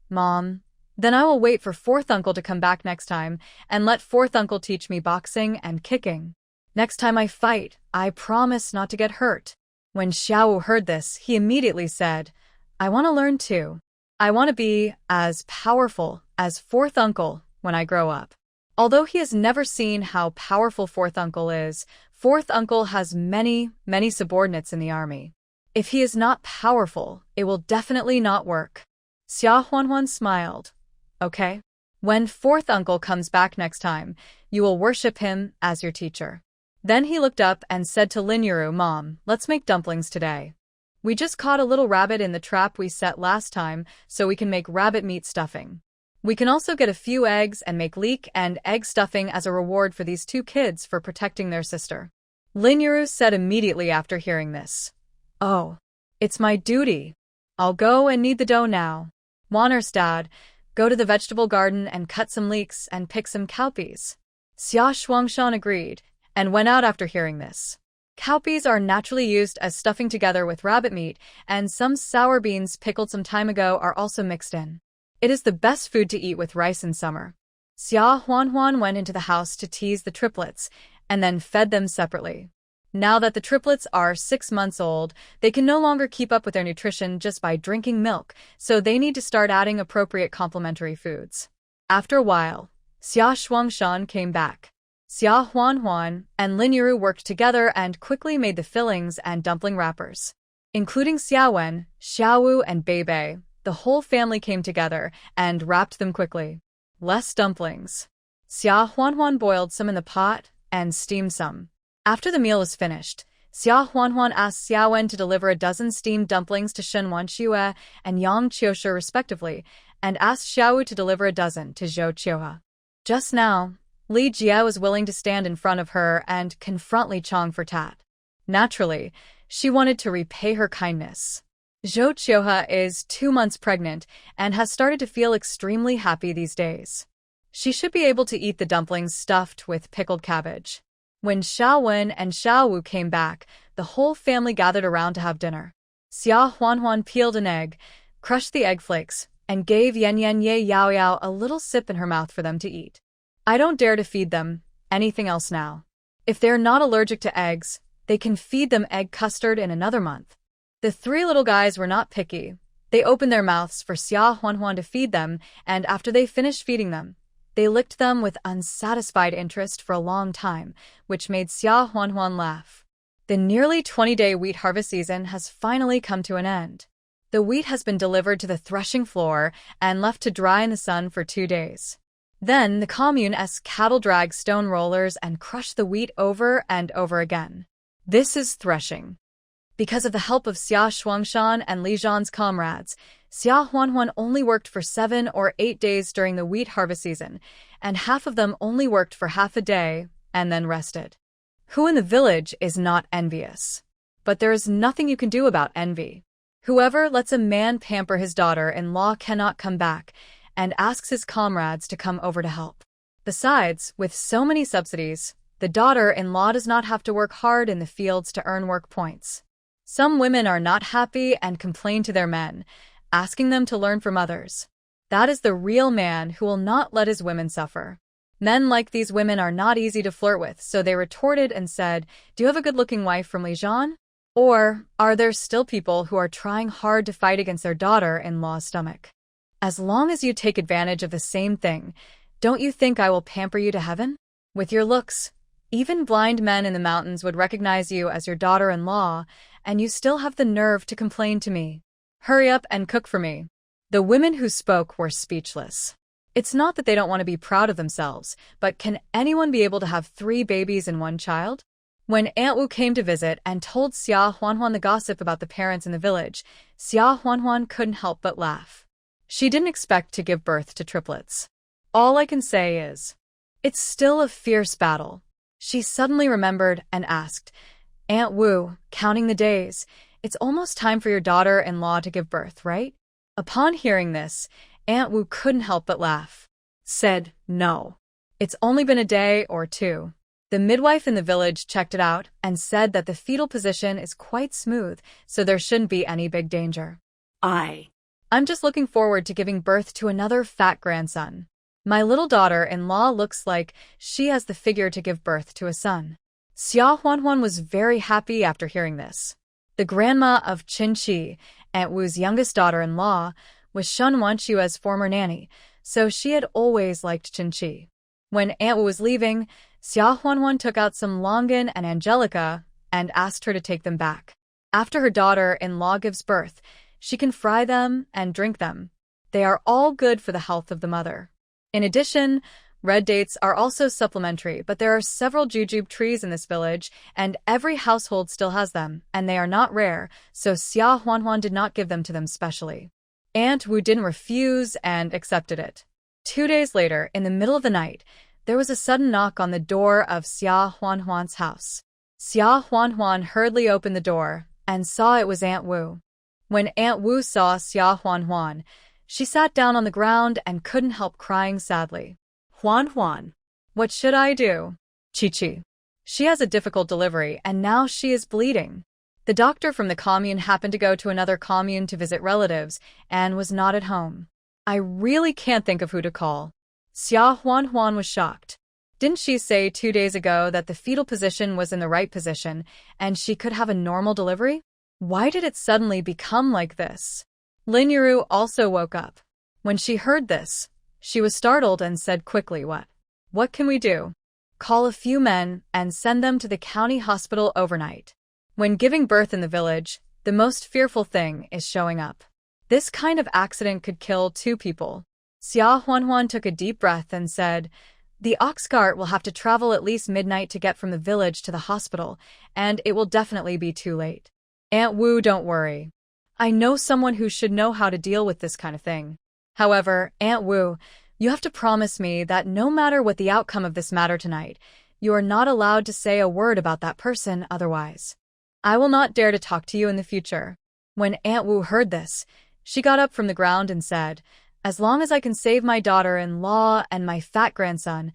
"Mom, then I will wait for fourth uncle to come back next time and let fourth uncle teach me boxing and kicking. Next time I fight, I promise not to get hurt." When Xiao heard this, he immediately said, "I want to learn too. I want to be as powerful as fourth uncle when I grow up." Although he has never seen how powerful fourth uncle is, fourth uncle has many subordinates in the army. If he is not powerful, it will definitely not work. Xia Huanhuan smiled. "Okay. When fourth uncle comes back next time, you will worship him as your teacher. Then he looked up and said to Linuru, Mom, let's make dumplings today. We just caught a little rabbit in the trap we set last time, so we can make rabbit meat stuffing. We can also get a few eggs and make leek and egg stuffing as a reward for these two kids for protecting their sister. Linuru said immediately after hearing this, Oh, it's my duty. I'll go and knead the dough now. Wanner's dad, go to the vegetable garden and cut some leeks and pick some cowpeas. Xia Shuangshan agreed and went out after hearing this. Cowpeas are naturally used as stuffing together with rabbit meat, and some sour beans pickled some time ago are also mixed in. It is the best food to eat with rice in summer. Xia Huanhuan went into the house to tease the triplets, and then fed them separately. Now that the triplets are 6 months old, they can no longer keep up with their nutrition just by drinking milk, so they need to start adding appropriate complementary foods. After a while, Xia Shuangshan came back. Xia Huanhuan and Linuru worked together and quickly made the fillings and dumpling wrappers. Including Xiaowen, Xiaowu, and Beibei, the whole family came together and wrapped them quickly. Less dumplings. Xia Huanhuan boiled some in the pot and steamed some. After the meal was finished, Xia Huanhuan asked Xiaowen to deliver a dozen steamed dumplings to Shen Wanxue and Yang Qiushi respectively, and asked Xiaowu to deliver a dozen to Zhou Qiuhe. Just now, Li Jie was willing to stand in front of her and confront Li Chang for tat. Naturally, she wanted to repay her kindness. Zhou Qiuhe is 2 months pregnant and has started to feel extremely happy these days. She should be able to eat the dumplings stuffed with pickled cabbage. When Xiaowen and Xiaowu came back, the whole family gathered around to have dinner. Xia Huanhuan peeled an egg, crushed the egg flakes, and gave Yan Yan Ye Yao Yao a little sip in her mouth for them to eat. I don't dare to feed them anything else now. If they're not allergic to eggs, they can feed them egg custard in another month. The 3 little guys were not picky. They opened their mouths for Xia Huanhuan to feed them, and after they finished feeding them, they licked them with unsatisfied interest for a long time, which made Xia Huanhuan laugh. The nearly 20-day wheat harvest season has finally come to an end. The wheat has been delivered to the threshing floor and left to dry in the sun for 2 days. Then the commune's cattle drag stone rollers and crush the wheat over and over again. This is threshing. Because of the help of Xia Shuangshan and Li Zhan's comrades, Xia Huanhuan only worked for 7 or 8 days during the wheat harvest season, and half of them only worked for half a day and then rested. Who in the village is not envious? But there is nothing you can do about envy. Whoever lets a man pamper his daughter-in-law cannot come back, and asks his comrades to come over to help. Besides, with so many subsidies, the daughter-in-law does not have to work hard in the fields to earn work points. Some women are not happy and complain to their men, asking them to learn from others. That is the real man who will not let his women suffer. Men like these women are not easy to flirt with, so they retorted and said, Do you have a good-looking wife from Li Zhan? Or are there still people who are trying hard to fight against their daughter-in-law's stomach? As long as you take advantage of the same thing, don't you think I will pamper you to heaven? With your looks, even blind men in the mountains would recognize you as your daughter-in-law, and you still have the nerve to complain to me. Hurry up and cook for me. The women who spoke were speechless. It's not that they don't want to be proud of themselves, but can anyone be able to have 3 babies and 1 child? When Aunt Wu came to visit and told Xia Huanhuan the gossip about the parents in the village, Xia Huanhuan couldn't help but laugh. She didn't expect to give birth to triplets. All I can say is, it's still a fierce battle. She suddenly remembered and asked, Aunt Wu, counting the days, it's almost time for your daughter-in-law to give birth, right? Upon hearing this, Aunt Wu couldn't help but laugh. Said, No. It's only been a day or 2. The midwife in the village checked it out and said that the fetal position is quite smooth, so there shouldn't be any big danger. I'm just looking forward to giving birth to another fat grandson. My little daughter-in-law looks like she has the figure to give birth to a son. Xia Huanhuan was very happy after hearing this. The grandma of Qin Qi, Aunt Wu's youngest daughter-in-law, was Shen Wanxue's former nanny, so she had always liked Qin Qi. When Aunt Wu was leaving, Xia Huanhuan took out some longan and angelica and asked her to take them back. After her daughter-in-law gives birth, she can fry them and drink them. They are all good for the health of the mother. In addition, red dates are also supplementary, but there are several jujube trees in this village, and every household still has them, and they are not rare, so Xia Huanhuan did not give them to them specially. Aunt Wu didn't refuse and accepted it. 2 days later, in the middle of the night, there was a sudden knock on the door of Xia Huanhuan's house. Xia Huanhuan hurriedly opened the door and saw it was Aunt Wu. When Aunt Wu saw Xia Huanhuan, she sat down on the ground and couldn't help crying sadly. Huanhuan. What should I do? Chi-Chi. She has a difficult delivery and now she is bleeding. The doctor from the commune happened to go to another commune to visit relatives and was not at home. I really can't think of who to call. Xia Huanhuan was shocked. Didn't she say 2 days ago that the fetal position was in the right position and she could have a normal delivery? Why did it suddenly become like this? Lin Yuru also woke up. When she heard this, she was startled and said quickly, What can we do? Call a few men and send them to the county hospital overnight. When giving birth in the village, the most fearful thing is showing up. This kind of accident could kill 2 people. Xia Huanhuan took a deep breath and said, The ox cart will have to travel at least midnight to get from the village to the hospital, and it will definitely be too late. Aunt Wu, don't worry. I know someone who should know how to deal with this kind of thing. However, Aunt Wu, you have to promise me that no matter what the outcome of this matter tonight, you are not allowed to say a word about that person otherwise. I will not dare to talk to you in the future. When Aunt Wu heard this, she got up from the ground and said, As long as I can save my daughter-in-law and my fat grandson,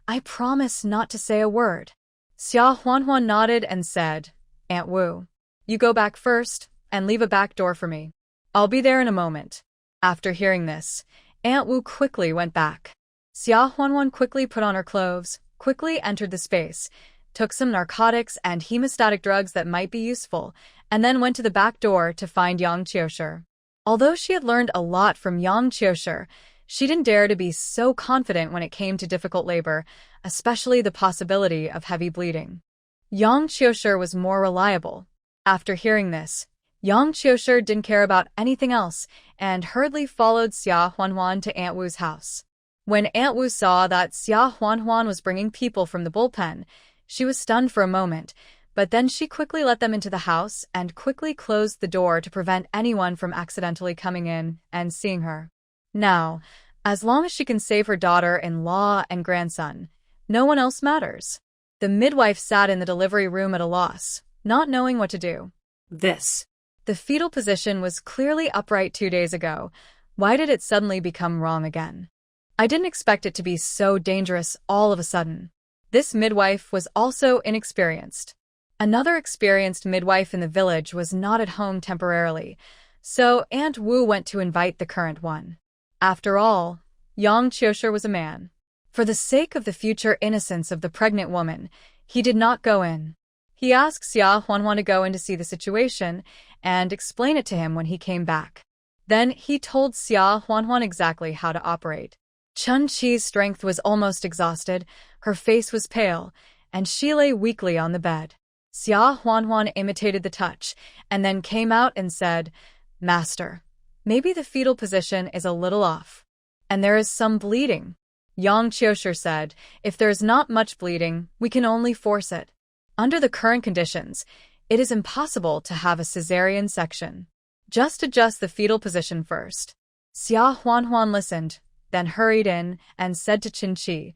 I promise not to say a word. Xia Huanhuan nodded and said, Aunt Wu, you go back first and leave a back door for me. I'll be there in a moment. After hearing this, Aunt Wu quickly went back. Xia Huanhuan quickly put on her clothes, quickly entered the space, took some narcotics and hemostatic drugs that might be useful, and then went to the back door to find Yang Qiushi. Although she had learned a lot from Yang Qiushi, she didn't dare to be so confident when it came to difficult labor, especially the possibility of heavy bleeding. Yang Qiushi was more reliable. After hearing this, Yang Qiushi didn't care about anything else and hurriedly followed Xia Huanhuan to Aunt Wu's house. When Aunt Wu saw that Xia Huanhuan was bringing people from the bullpen, she was stunned for a moment, but then she quickly let them into the house and quickly closed the door to prevent anyone from accidentally coming in and seeing her. Now, as long as she can save her daughter-in-law and grandson, no one else matters. The midwife sat in the delivery room at a loss, not knowing what to do. The fetal position was clearly upright 2 days ago. Why did it suddenly become wrong again? I didn't expect it to be so dangerous all of a sudden. This midwife was also inexperienced. Another experienced midwife in the village was not at home temporarily, so Aunt Wu went to invite the current one. After all, Yang Qiushi was a man. For the sake of the future innocence of the pregnant woman, he did not go in. He asked Xia Huanhuan to go in to see the situation and explain it to him when he came back. Then he told Xia Huanhuan exactly how to operate. Chun Chi's strength was almost exhausted, her face was pale, and she lay weakly on the bed. Xia Huanhuan imitated the touch, and then came out and said, Master, maybe the fetal position is a little off. And there is some bleeding. Yang Qiushi said, If there is not much bleeding, we can only force it. Under the current conditions, it is impossible to have a cesarean section. Just adjust the fetal position first. Xia Huanhuan listened, then hurried in and said to Qin-Chi,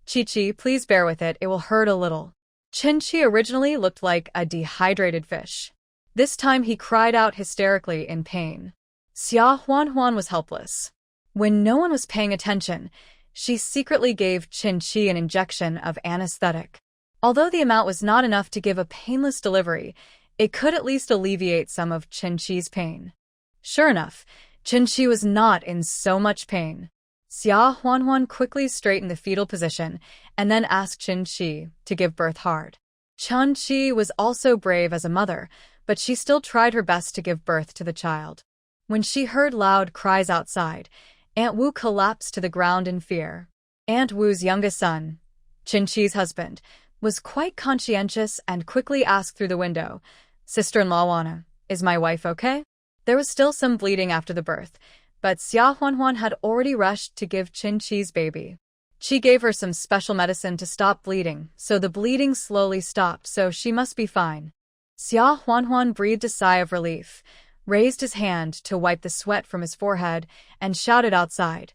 Chi-Chi, please bear with it, it will hurt a little. Qin-Chi originally looked like a dehydrated fish. This time he cried out hysterically in pain. Xia Huanhuan was helpless. When no one was paying attention, she secretly gave Qin-Chi an injection of anesthetic. Although the amount was not enough to give a painless delivery, it could at least alleviate some of Qin-Chi's pain. Sure enough, Qin-Chi was not in so much pain. Xia Huanhuan quickly straightened the fetal position and then asked Qin-Chi to give birth hard. Qin-Chi was also brave as a mother, but she still tried her best to give birth to the child. When she heard loud cries outside, Aunt Wu collapsed to the ground in fear. Aunt Wu's youngest son, Qin-Chi's husband, was quite conscientious and quickly asked through the window, Sister-in-law Wana, is my wife okay? There was still some bleeding after the birth, but Xia Huanhuan had already rushed to give Qin-Chi's baby. She gave her some special medicine to stop bleeding, so the bleeding slowly stopped, so she must be fine. Xia Huanhuan breathed a sigh of relief, raised his hand to wipe the sweat from his forehead, and shouted outside,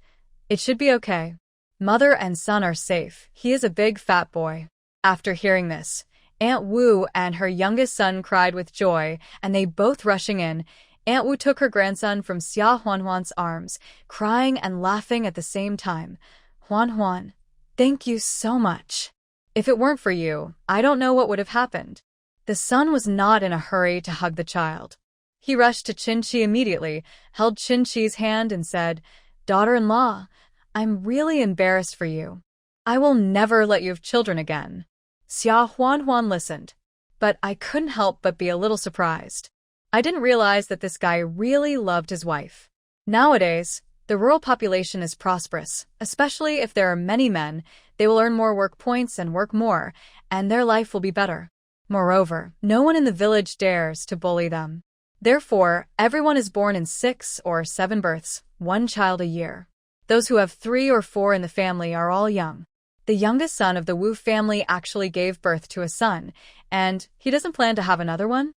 "It should be okay. Mother and son are safe. He is a big fat boy." After hearing this, Aunt Wu and her youngest son cried with joy, and they both rushing in. Aunt Wu took her grandson from Xia Huanhuan's arms, crying and laughing at the same time. "Huanhuan, thank you so much. If it weren't for you, I don't know what would have happened." The son was not in a hurry to hug the child. He rushed to Qin-Chi immediately, held Qin-Chi's hand and said, "Daughter-in-law, I'm really embarrassed for you. I will never let you have children again." Xia Huanhuan listened, but I couldn't help but be a little surprised. I didn't realize that this guy really loved his wife. Nowadays, the rural population is prosperous, especially if there are many men. They will earn more work points and work more, and their life will be better. Moreover, no one in the village dares to bully them. Therefore, everyone is born in 6 or 7 births, 1 child a year. Those who have 3 or 4 in the family are all young. The youngest son of the Wu family actually gave birth to a son, and he doesn't plan to have another one.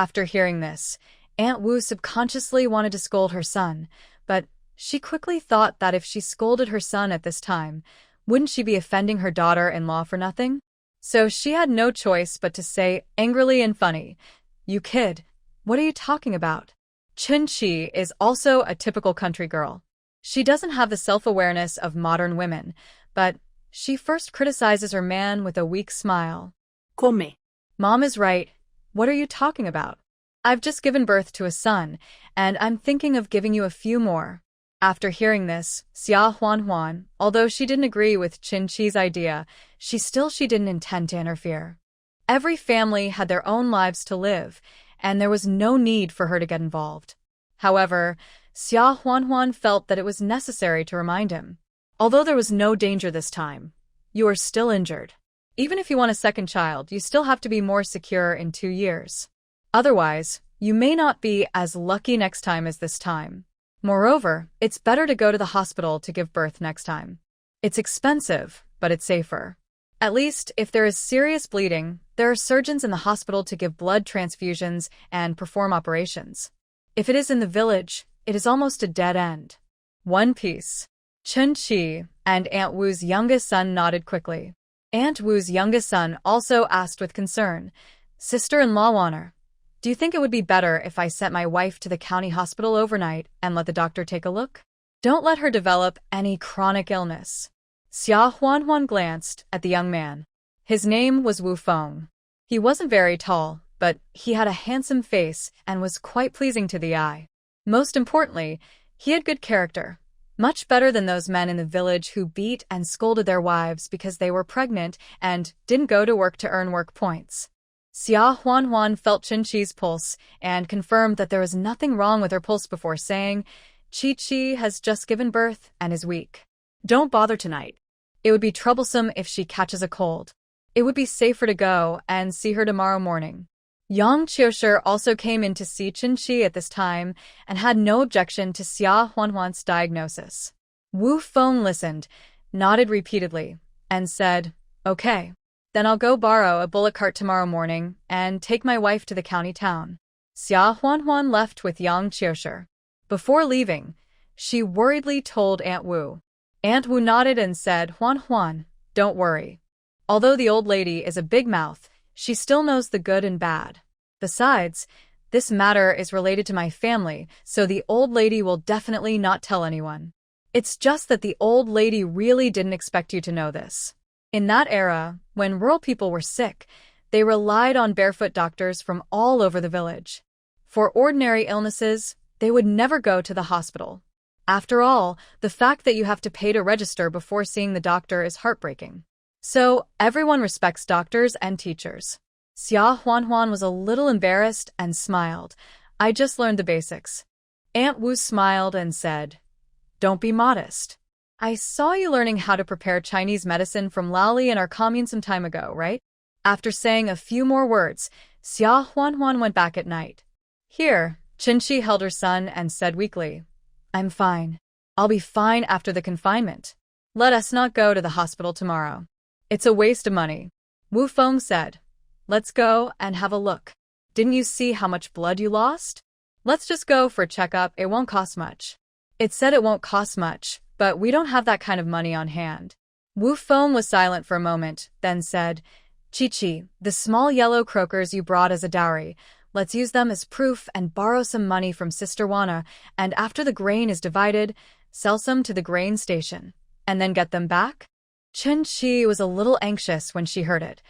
After hearing this, Aunt Wu subconsciously wanted to scold her son, but she quickly thought that if she scolded her son at this time, wouldn't she be offending her daughter-in-law for nothing? So she had no choice but to say angrily and funny, "You kid, what are you talking about?" Qin-Chi is also a typical country girl. She doesn't have the self-awareness of modern women, but she first criticizes her man with a weak smile. Come. "Mom is right. What are you talking about? I've just given birth to a son, and I'm thinking of giving you a few more." After hearing this, Xia Huanhuan, although she didn't agree with Qin-Chi's idea, she didn't intend to interfere. Every family had their own lives to live, and there was no need for her to get involved. However, Xia Huanhuan felt that it was necessary to remind him. Although there was no danger this time, you are still injured. Even if you want a second child, you still have to be more secure in 2 years. Otherwise, you may not be as lucky next time as this time. Moreover, it's better to go to the hospital to give birth next time. It's expensive, but it's safer. At least, if there is serious bleeding, there are surgeons in the hospital to give blood transfusions and perform operations. If it is in the village, it is almost a dead end. One Piece. Qin-Chi and Aunt Wu's youngest son nodded quickly. Aunt Wu's youngest son also asked with concern, "Sister-in-law Wanner, do you think it would be better if I sent my wife to the county hospital overnight and let the doctor take a look? Don't let her develop any chronic illness." Xia Huanhuan glanced at the young man. His name was Wu Feng. He wasn't very tall, but he had a handsome face and was quite pleasing to the eye. Most importantly, he had good character, much better than those men in the village who beat and scolded their wives because they were pregnant and didn't go to work to earn work points. Xia Huanhuan felt Qin-Chi's pulse and confirmed that there was nothing wrong with her pulse before saying, "Qi-Chi has just given birth and is weak. Don't bother tonight. It would be troublesome if she catches a cold. It would be safer to go and see her tomorrow morning." Yang Qiushi also came in to see Qin-Chi at this time and had no objection to Xia Huanhuan's diagnosis. Wu Feng listened, nodded repeatedly, and said, "Okay. Then I'll go borrow a bullock cart tomorrow morning and take my wife to the county town." Xia Huanhuan left with Yang Qiushi. Before leaving, she worriedly told Aunt Wu. Aunt Wu nodded and said, "Huanhuan, don't worry. Although the old lady is a big mouth, she still knows the good and bad. Besides, this matter is related to my family, so the old lady will definitely not tell anyone. It's just that the old lady really didn't expect you to know this." In that era, when rural people were sick, they relied on barefoot doctors from all over the village. For ordinary illnesses, they would never go to the hospital. After all, the fact that you have to pay to register before seeing the doctor is heartbreaking. So, everyone respects doctors and teachers. Xia Huanhuan was a little embarrassed and smiled. "I just learned the basics." Aunt Wu smiled and said, "Don't be modest. I saw you learning how to prepare Chinese medicine from Laoli in our commune some time ago, right?" After saying a few more words, Xia Huanhuan went back at night. Here, Qin-Chi held her son and said weakly, I'm fine. I'll be fine after the confinement. Let us not go to the hospital tomorrow. It's a waste of money. Wu Feng said. Let's go and have a look. Didn't you see how much blood you lost? Let's just go for a checkup, it won't cost much. It said it won't cost much, but we don't have that kind of money on hand. Wu Feng was silent for a moment, then said, Chi-Chi, the small yellow croakers you brought as a dowry, let's use them as proof and borrow some money from Sister Wana, and after the grain is divided, sell some to the grain station, and then get them back? Chen-Chi was a little anxious when she heard it.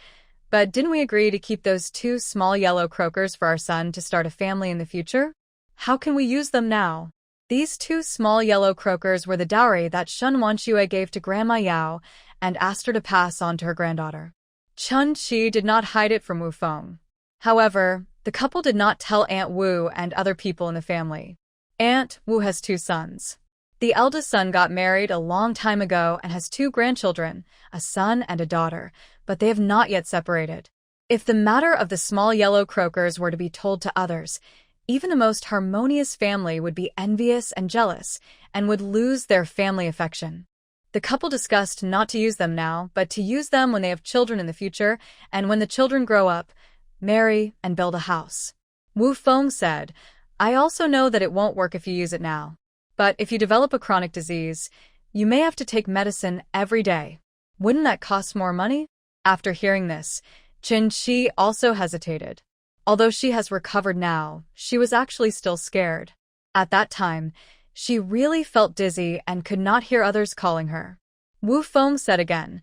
But didn't we agree to keep those 2 small yellow croakers for our son to start a family in the future? How can we use them now? These 2 small yellow croakers were the dowry that Shen Wanxue gave to Grandma Yao and asked her to pass on to her granddaughter. Chen-Chi did not hide it from Wu Feng. However, the couple did not tell Aunt Wu and other people in the family. Aunt Wu has 2 sons. The eldest son got married a long time ago and has 2 grandchildren, a son and a daughter, but they have not yet separated. If the matter of the small yellow croakers were to be told to others, even the most harmonious family would be envious and jealous and would lose their family affection. The couple discussed not to use them now, but to use them when they have children in the future and when the children grow up, marry, and build a house. Wu Feng said, I also know that it won't work if you use it now. But if you develop a chronic disease, you may have to take medicine every day. Wouldn't that cost more money? After hearing this, Chen-Chi also hesitated. Although she has recovered now, she was actually still scared. At that time, she really felt dizzy and could not hear others calling her. Wu Feng said again,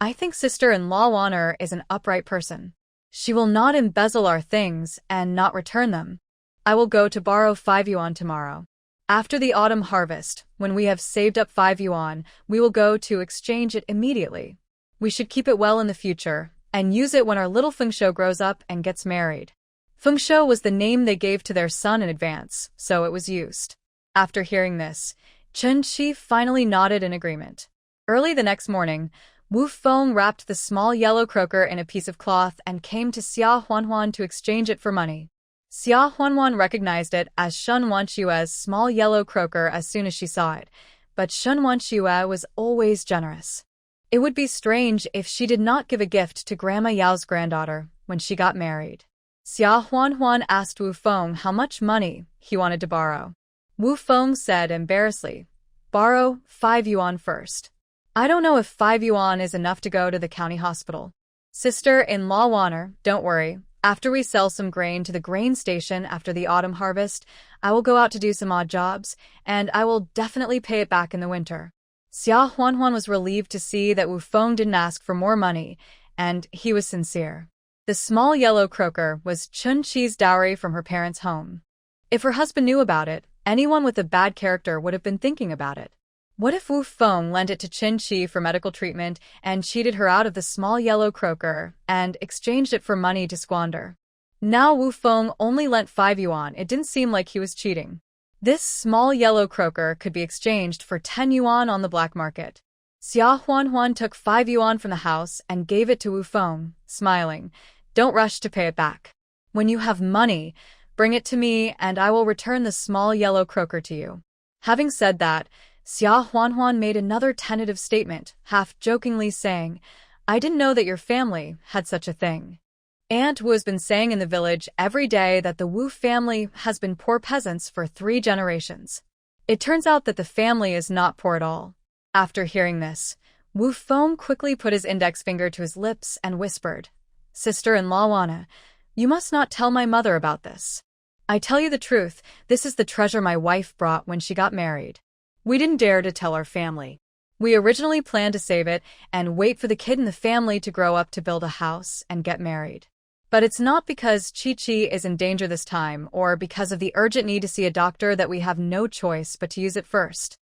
I think sister-in-law Wanner is an upright person. She will not embezzle our things and not return them. I will go to borrow 5 yuan tomorrow. After the autumn harvest, when we have saved up 5 yuan, we will go to exchange it immediately. We should keep it well in the future and use it when our little Fengsho grows up and gets married. Fengsho was the name they gave to their son in advance, so it was used. After hearing this, Chen-Chi finally nodded in agreement. Early the next morning, Wu Feng wrapped the small yellow croaker in a piece of cloth and came to Xia Huanhuan to exchange it for money. Xia Huanhuan recognized it as Shen Wanxue's small yellow croaker as soon as she saw it, but Shen Wanxue was always generous. It would be strange if she did not give a gift to Grandma Yao's granddaughter when she got married. Xia Huanhuan asked Wu Feng how much money he wanted to borrow. Wu Feng said embarrassedly, borrow 5 yuan first. I don't know if 5 yuan is enough to go to the county hospital. Sister-in-law Wanner, don't worry. After we sell some grain to the grain station after the autumn harvest, I will go out to do some odd jobs, and I will definitely pay it back in the winter. Xia Huanhuan was relieved to see that Wu Feng didn't ask for more money, and he was sincere. The small yellow croaker was Chen-Chi's dowry from her parents' home. If her husband knew about it, anyone with a bad character would have been thinking about it. What if Wu Feng lent it to Chen-Chi for medical treatment and cheated her out of the small yellow croaker and exchanged it for money to squander? Now Wu Feng only lent 5 yuan, it didn't seem like he was cheating. This small yellow croaker could be exchanged for 10 yuan on the black market. Xia Huanhuan took 5 yuan from the house and gave it to Wu Feng, smiling. Don't rush to pay it back. When you have money, bring it to me and I will return the small yellow croaker to you. Having said that, Xia Huanhuan made another tentative statement, half-jokingly saying, I didn't know that your family had such a thing. Aunt Wu has been saying in the village every day that the Wu family has been poor peasants for 3 generations. It turns out that the family is not poor at all. After hearing this, Wu Feng quickly put his index finger to his lips and whispered, Sister-in-law Wana, you must not tell my mother about this. I tell you the truth, this is the treasure my wife brought when she got married. We didn't dare to tell our family. We originally planned to save it and wait for the kid in the family to grow up to build a house and get married. But it's not because Chi-Chi is in danger this time or because of the urgent need to see a doctor that we have no choice but to use it first.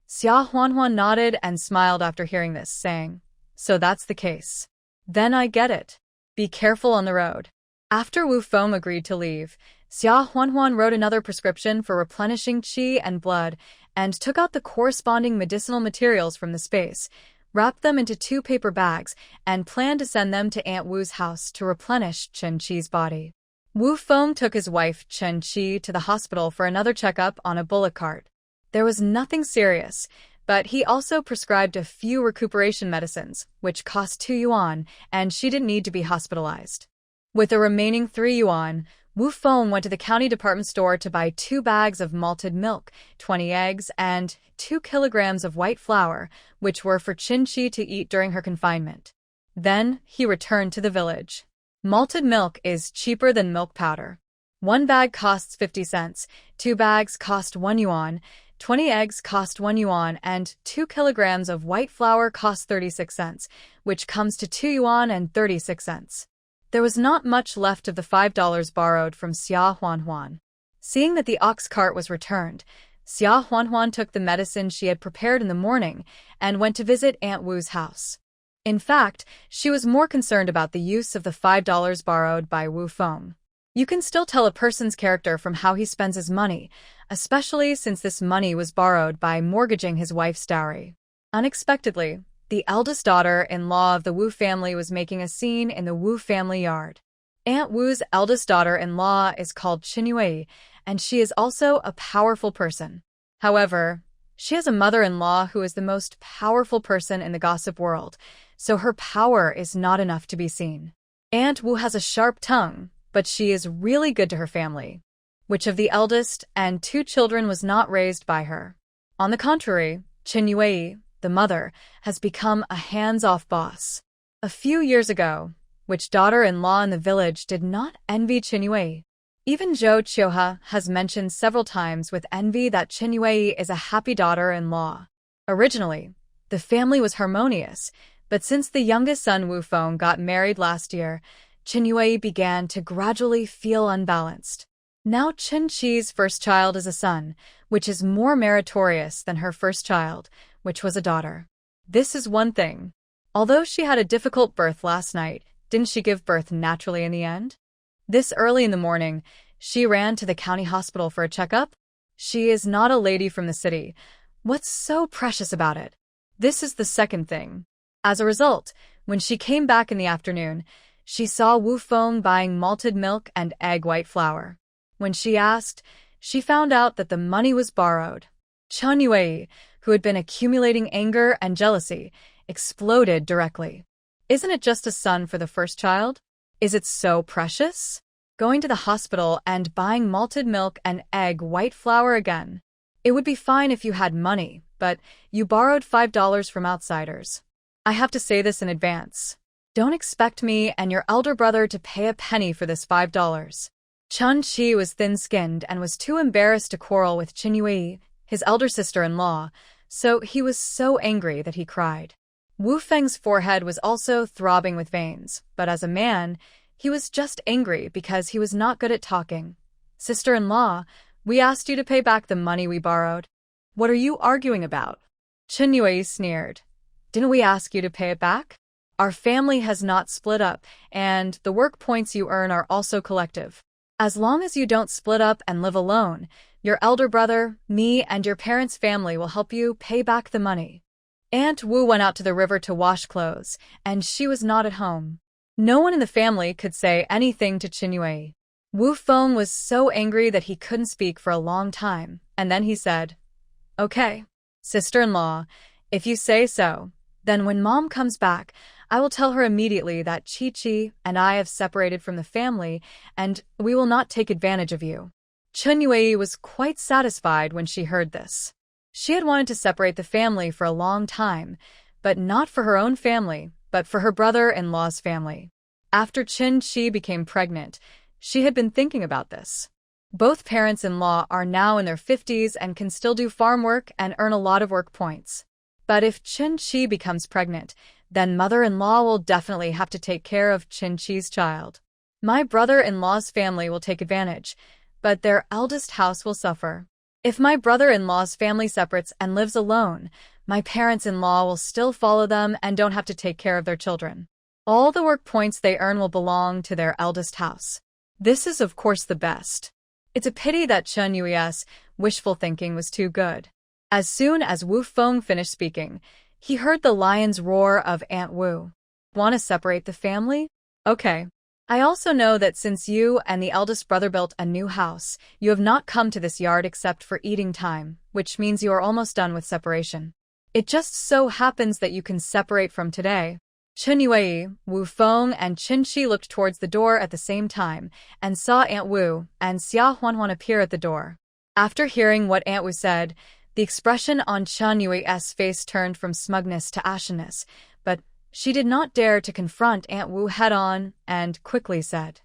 Xia Huanhuan nodded and smiled after hearing this, saying, So that's the case. Then I get it. Be careful on the road. After Wu Feng agreed to leave, Xia Huanhuan wrote another prescription for replenishing qi and blood and took out the corresponding medicinal materials from the space, wrapped them into 2 paper bags, and planned to send them to Aunt Wu's house to replenish Chen-Chi's body. Wu Feng took his wife Chen-Chi to the hospital for another checkup on a bullock cart. There was nothing serious, but he also prescribed a few recuperation medicines, which cost 2 yuan, and she didn't need to be hospitalized. With the remaining 3 yuan, Wu Feng went to the county department store to buy 2 bags of malted milk, 20 eggs, and 2 kilograms of white flour, which were for Qin to eat during her confinement. Then he returned to the village. Malted milk is cheaper than milk powder. 1 bag costs 50 cents, 2 bags cost 1 yuan, 20 eggs cost 1 yuan, and 2 kilograms of white flour cost 36 cents, which comes to 2 yuan and 36 cents. There was not much left of the $5 borrowed from Xia Huanhuan. Seeing that the ox cart was returned, Xia Huanhuan took the medicine she had prepared in the morning and went to visit Aunt Wu's house. In fact, she was more concerned about the use of the $5 borrowed by Wu Feng. You can still tell a person's character from how he spends his money, especially since this money was borrowed by mortgaging his wife's dowry. Unexpectedly, the eldest daughter-in-law of the Wu family was making a scene in the Wu family yard. Aunt Wu's eldest daughter-in-law is called Qinyue, and she is also a powerful person. However, she has a mother-in-law who is the most powerful person in the gossip world, so her power is not enough to be seen. Aunt Wu has a sharp tongue, but she is really good to her family. Which of the eldest and 2 children was not raised by her? On the contrary, Qinyue, the mother, has become a hands-off boss. A few years ago, which daughter-in-law in the village did not envy Qinyue? Even Zhou Qiuhe has mentioned several times with envy that Qinyue is a happy daughter-in-law. Originally, the family was harmonious, but since the youngest son Wu Feng got married last year, Qinyue began to gradually feel unbalanced. Now Qin first child is a son, which is more meritorious than her first child, which was a daughter. This is one thing. Although she had a difficult birth last night, didn't she give birth naturally in the end? This early in the morning, she ran to the county hospital for a checkup. She is not a lady from the city. What's so precious about it? This is the second thing. As a result, when she came back in the afternoon, she saw Wu Feng buying malted milk and egg white flour. When she asked, she found out that the money was borrowed. Qinyue, who had been accumulating anger and jealousy, exploded directly. Isn't it just a son for the first child? Is it so precious? Going to the hospital and buying malted milk and egg white flour again. It would be fine if you had money, but you borrowed $5 from outsiders. I have to say this in advance. Don't expect me and your elder brother to pay a penny for this $5. Qi was thin-skinned and was too embarrassed to quarrel with Qinyue, his elder sister-in-law, so he was so angry that he cried. Wu Feng's forehead was also throbbing with veins, but as a man, he was just angry because he was not good at talking. Sister-in-law, we asked you to pay back the money we borrowed. What are you arguing about? Qinyue sneered. Didn't we ask you to pay it back? Our family has not split up, and the work points you earn are also collective. As long as you don't split up and live alone, your elder brother, me, and your parents' family will help you pay back the money. Aunt Wu went out to the river to wash clothes, and she was not at home. No one in the family could say anything to Qinyue. Wu Feng was so angry that he couldn't speak for a long time, and then he said, Okay, sister-in-law, if you say so, then when Mom comes back, I will tell her immediately that Chi and I have separated from the family, and we will not take advantage of you. Qinyue was quite satisfied when she heard this. She had wanted to separate the family for a long time, but not for her own family, but for her brother-in-law's family. After Qin became pregnant, she had been thinking about this. Both parents-in-law are now in their 50s and can still do farm work and earn a lot of work points. But if Qin becomes pregnant, then mother-in-law will definitely have to take care of Qin's child. My brother-in-law's family will take advantage, but their eldest house will suffer. If my brother-in-law's family separates and lives alone, my parents-in-law will still follow them and don't have to take care of their children. All the work points they earn will belong to their eldest house. This is of course the best. It's a pity that Qinyue's wishful thinking was too good. As soon as Wu Feng finished speaking, he heard the lion's roar of Aunt Wu. Want to separate the family? Okay. I also know that since you and the eldest brother built a new house, you have not come to this yard except for eating time, which means you are almost done with separation. It just so happens that you can separate from today. Chen Yue, Wu Feng, and Qin Shi looked towards the door at the same time and saw Aunt Wu and Xia Huanhuan appear at the door. After hearing what Aunt Wu said, the expression on Chen Yue's face turned from smugness to ashenness, but she did not dare to confront Aunt Wu head-on and quickly said,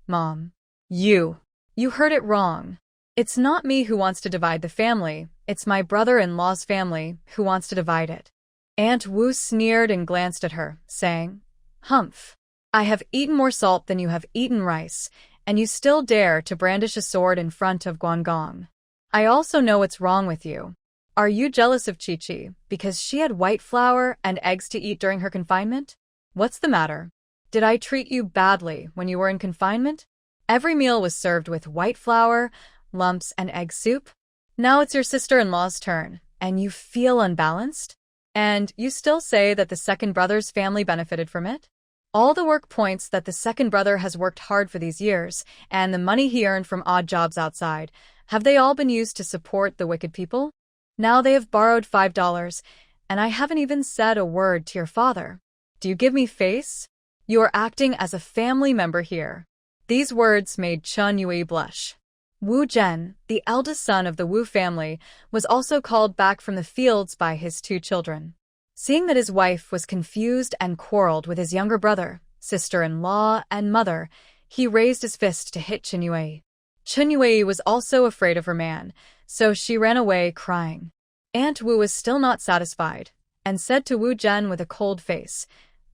"Mom, you heard it wrong. It's not me who wants to divide the family, it's my brother-in-law's family who wants to divide it." Aunt Wu sneered and glanced at her, saying, "Humph. I have eaten more salt than you have eaten rice, and you still dare to brandish a sword in front of Guangong. I also know what's wrong with you. Are you jealous of Chi-Chi because she had white flour and eggs to eat during her confinement? What's the matter? Did I treat you badly when you were in confinement? Every meal was served with white flour, lumps, and egg soup. Now it's your sister-in-law's turn, and you feel unbalanced? And you still say that the second brother's family benefited from it? All the work points that the second brother has worked hard for these years, and the money he earned from odd jobs outside, have they all been used to support the wicked people? Now they have borrowed $5, and I haven't even said a word to your father. Do you give me face? You are acting as a family member here." These words made Chen Yue blush. Wu Zhen, the eldest son of the Wu family, was also called back from the fields by his two children. Seeing that his wife was confused and quarreled with his younger brother, sister-in-law, and mother, he raised his fist to hit Chen Yue. Chen Yue was also afraid of her man, so she ran away crying. Aunt Wu was still not satisfied, and said to Wu Zhen with a cold face,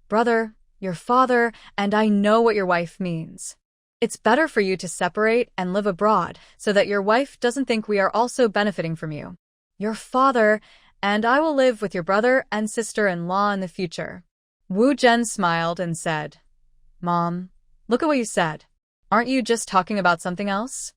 "Brother, your father, and I know what your wife means. It's better for you to separate and live abroad so that your wife doesn't think we are also benefiting from you. Your father and I will live with your brother and sister-in-law in the future." Wu Zhen smiled and said, "Mom, look at what you said. Aren't you just talking about something else?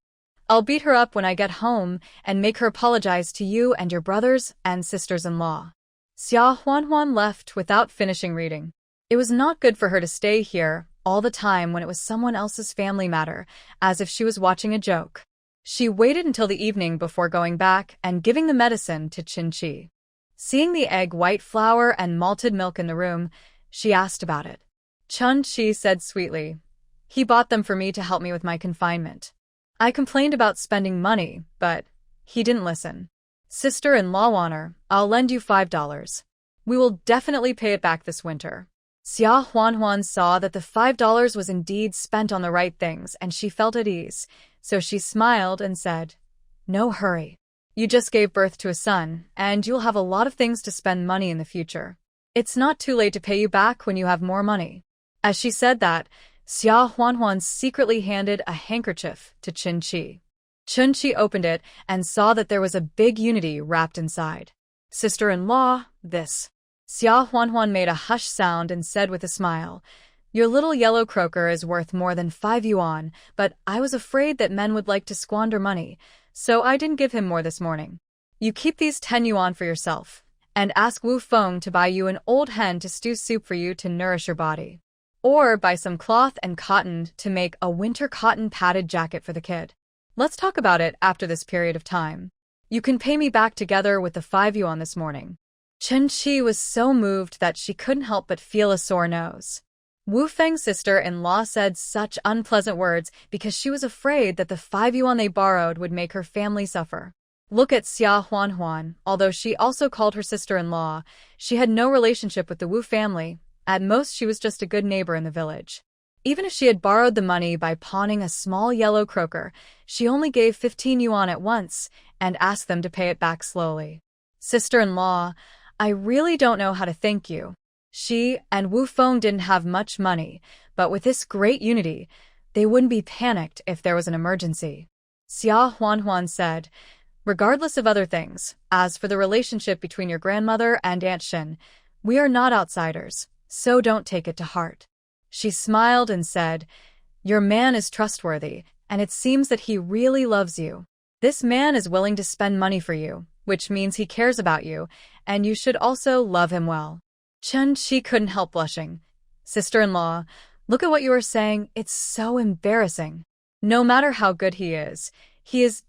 I'll beat her up when I get home and make her apologize to you and your brothers and sisters-in-law." Xia Huanhuan left without finishing reading. It was not good for her to stay here all the time when it was someone else's family matter, as if she was watching a joke. She waited until the evening before going back and giving the medicine to Qin Shi. Seeing the egg white flour and malted milk in the room, she asked about it. Qin Shi said sweetly, "He bought them for me to help me with my confinement. I complained about spending money, but he didn't listen. Sister-in-law Wanner, I'll lend you $5. We will definitely pay it back this winter." Xia Huanhuan saw that the $5 was indeed spent on the right things, and she felt at ease, so she smiled and said, "No hurry. You just gave birth to a son, and you'll have a lot of things to spend money in the future. It's not too late to pay you back when you have more money." As she said that, Xia Huanhuan secretly handed a handkerchief to Qin Shi. Qin Shi opened it and saw that there was a big unity wrapped inside. "Sister-in-law, this." Xia Huanhuan made a hush sound and said with a smile, "Your little yellow croaker is worth more than 5 yuan, but I was afraid that men would like to squander money, so I didn't give him more this morning. You keep these 10 yuan for yourself, and ask Wu Feng to buy you an old hen to stew soup for you to nourish your body. Or buy some cloth and cotton to make a winter cotton padded jacket for the kid. Let's talk about it after this period of time. You can pay me back together with the 5 yuan this morning." Qin Shi was so moved that she couldn't help but feel a sore nose. Wu Feng's sister-in-law said such unpleasant words because she was afraid that the 5 yuan they borrowed would make her family suffer. Look at Xia Huanhuan. Although she also called her sister-in-law, she had no relationship with the Wu family. At most, she was just a good neighbor in the village. Even if she had borrowed the money by pawning a small yellow croaker, she only gave 15 yuan at once and asked them to pay it back slowly. "Sister-in-law, I really don't know how to thank you. She and Wu Feng didn't have much money, but with this great unity, they wouldn't be panicked if there was an emergency." Xia Huanhuan said, "Regardless of other things, as for the relationship between your grandmother and Aunt Shin, we are not outsiders, so don't take it to heart." She smiled and said, "Your man is trustworthy, and it seems that he really loves you. This man is willing to spend money for you, which means he cares about you, and you should also love him well." Chen Shi couldn't help blushing. "Sister-in-law, Look at what you are saying, it's so embarrassing. No matter how good he is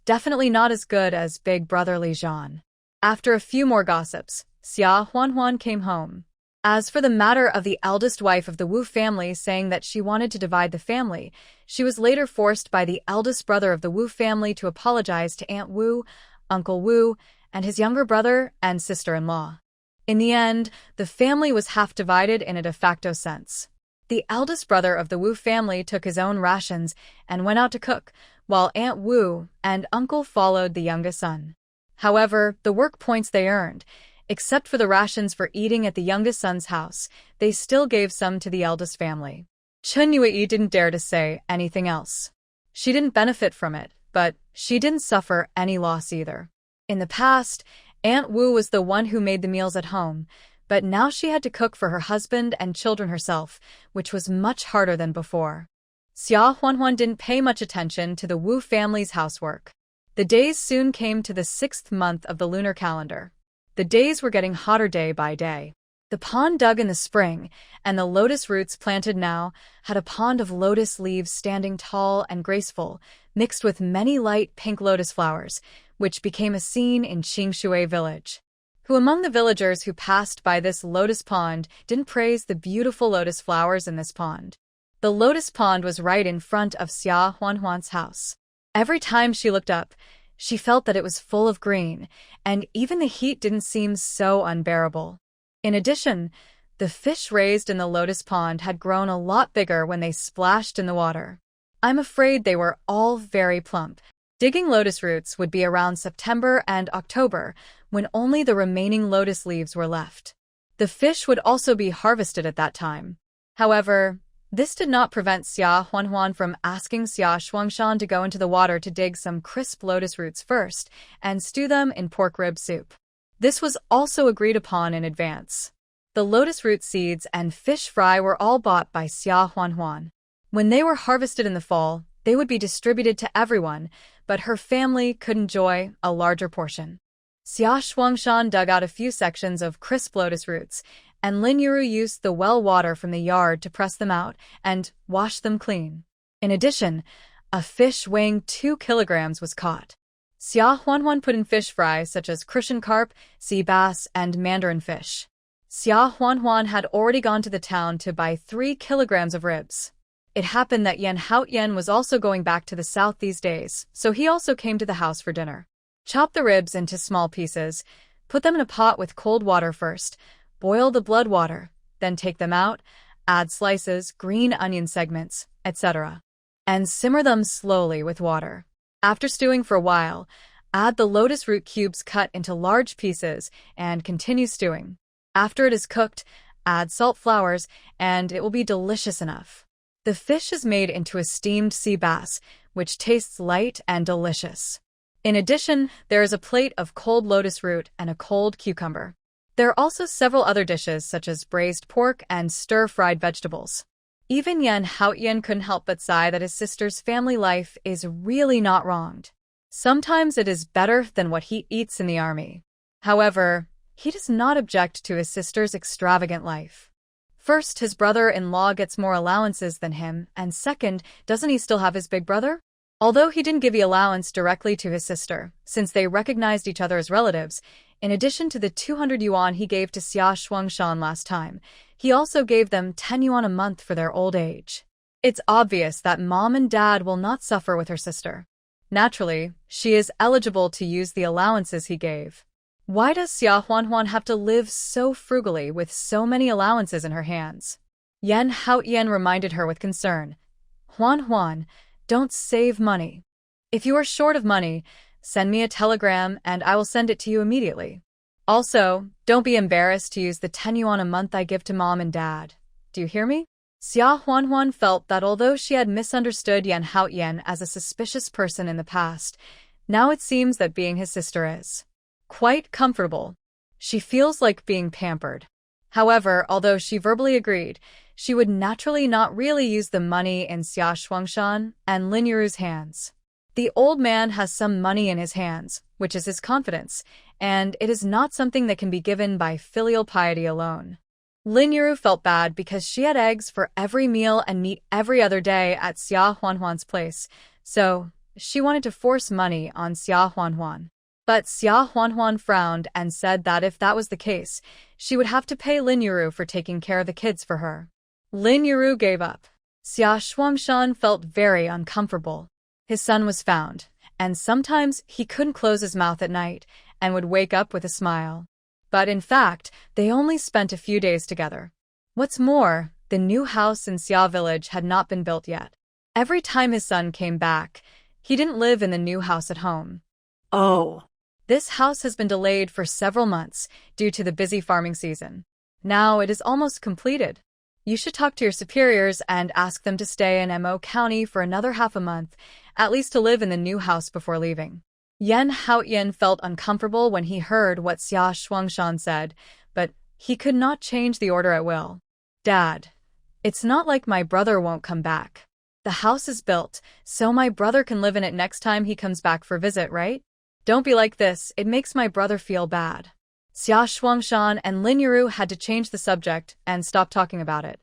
definitely not as good as big brother Li Jian. After a few more gossips, Xia Huanhuan came home. As for the matter of the eldest wife of the Wu family saying that she wanted to divide the family, she was later forced by the eldest brother of the Wu family to apologize to Aunt Wu, Uncle Wu, and his younger brother and sister-in-law. In the end, the family was half divided in a de facto sense. The eldest brother of the Wu family took his own rations and went out to cook, while Aunt Wu and Uncle followed the youngest son. However, the work points they earned, except for the rations for eating at the youngest son's house, they still gave some to the eldest family. Chen Yue didn't dare to say anything else. She didn't benefit from it, but she didn't suffer any loss either. In the past, Aunt Wu was the one who made the meals at home, but now she had to cook for her husband and children herself, which was much harder than before. Xia Huanhuan didn't pay much attention to the Wu family's housework. The days soon came to the 6th month of the lunar calendar. The days were getting hotter day by day. The pond dug in the spring, and the lotus roots planted now, had a pond of lotus leaves standing tall and graceful, mixed with many light pink lotus flowers, which became a scene in Qingshui village. Who among the villagers who passed by this lotus pond didn't praise the beautiful lotus flowers in this pond? The lotus pond was right in front of Xia Huanhuan's house. Every time she looked up, she felt that it was full of green, and even the heat didn't seem so unbearable. In addition, the fish raised in the lotus pond had grown a lot bigger when they splashed in the water. I'm afraid they were all very plump. Digging lotus roots would be around September and October, when only the remaining lotus leaves were left. The fish would also be harvested at that time. However, this did not prevent Xia Huanhuan from asking Xia Shuangshan to go into the water to dig some crisp lotus roots first and stew them in pork rib soup. This was also agreed upon in advance. The lotus root seeds and fish fry were all bought by Xia Huanhuan. When they were harvested in the fall, they would be distributed to everyone, but her family could enjoy a larger portion. Xia Shuangshan dug out a few sections of crisp lotus roots, and Lin Yuru used the well water from the yard to press them out and wash them clean. In addition, a fish weighing 2 kilograms was caught. Xia Huanhuan put in fish fry such as crucian carp, sea bass, and mandarin fish. Xia Huanhuan had already gone to the town to buy 3 kilograms of ribs. It happened that Yan Haotian was also going back to the south these days, so he also came to the house for dinner. Chop the ribs into small pieces, put them in a pot with cold water first, boil the blood water, then take them out, add slices, green onion segments, etc., and simmer them slowly with water. After stewing for a while, add the lotus root cubes cut into large pieces and continue stewing. After it is cooked, add salt flowers, and it will be delicious enough. The fish is made into a steamed sea bass, which tastes light and delicious. In addition, there is a plate of cold lotus root and a cold cucumber. There are also several other dishes such as braised pork and stir-fried vegetables. Even Yan Haotian couldn't help but sigh that his sister's family life is really not wronged. Sometimes it is better than what he eats in the army. However, he does not object to his sister's extravagant life. First, his brother-in-law gets more allowances than him, and second, doesn't he still have his big brother? Although he didn't give the allowance directly to his sister, since they recognized each other as relatives, in addition to the 200 yuan he gave to Xia Shuangshan last time, he also gave them 10 yuan a month for their old age. It's obvious that mom and dad will not suffer with her sister. Naturally, she is eligible to use the allowances he gave. Why does Xia Huanhuan have to live so frugally with so many allowances in her hands? Yan Haotian reminded her with concern. Huanhuan, don't save money. If you are short of money, send me a telegram and I will send it to you immediately. Also, don't be embarrassed to use the 10 yuan a month I give to mom and dad. Do you hear me? Xia Huanhuan felt that although she had misunderstood Yan Haotian as a suspicious person in the past, now it seems that being his sister is quite comfortable. She feels like being pampered. However, although she verbally agreed, she would naturally not really use the money in Xia Shuangshan and Lin Yuru's hands. The old man has some money in his hands, which is his confidence, and it is not something that can be given by filial piety alone. Lin Yuru felt bad because she had eggs for every meal and meat every other day at Xia Huanhuan's place, so she wanted to force money on Xia Huanhuan. But Xia Huanhuan frowned and said that if that was the case, she would have to pay Lin Yuru for taking care of the kids for her. Lin Yuru gave up. Xia Shuangshan felt very uncomfortable. His son was found, and sometimes he couldn't close his mouth at night and would wake up with a smile. But in fact, they only spent a few days together. What's more, the new house in Xia village had not been built yet. Every time his son came back, he didn't live in the new house at home. Oh. This house has been delayed for several months due to the busy farming season. Now it is almost completed. You should talk to your superiors and ask them to stay in Mo County for another half a month, at least to live in the new house before leaving. Yan Haoyan felt uncomfortable when he heard what Xia Shuangshan said, but he could not change the order at will. Dad, it's not like my brother won't come back. The house is built, so my brother can live in it next time he comes back for visit, right? Don't be like this, it makes my brother feel bad. Xia Shuangshan and Lin Yuru had to change the subject and stop talking about it.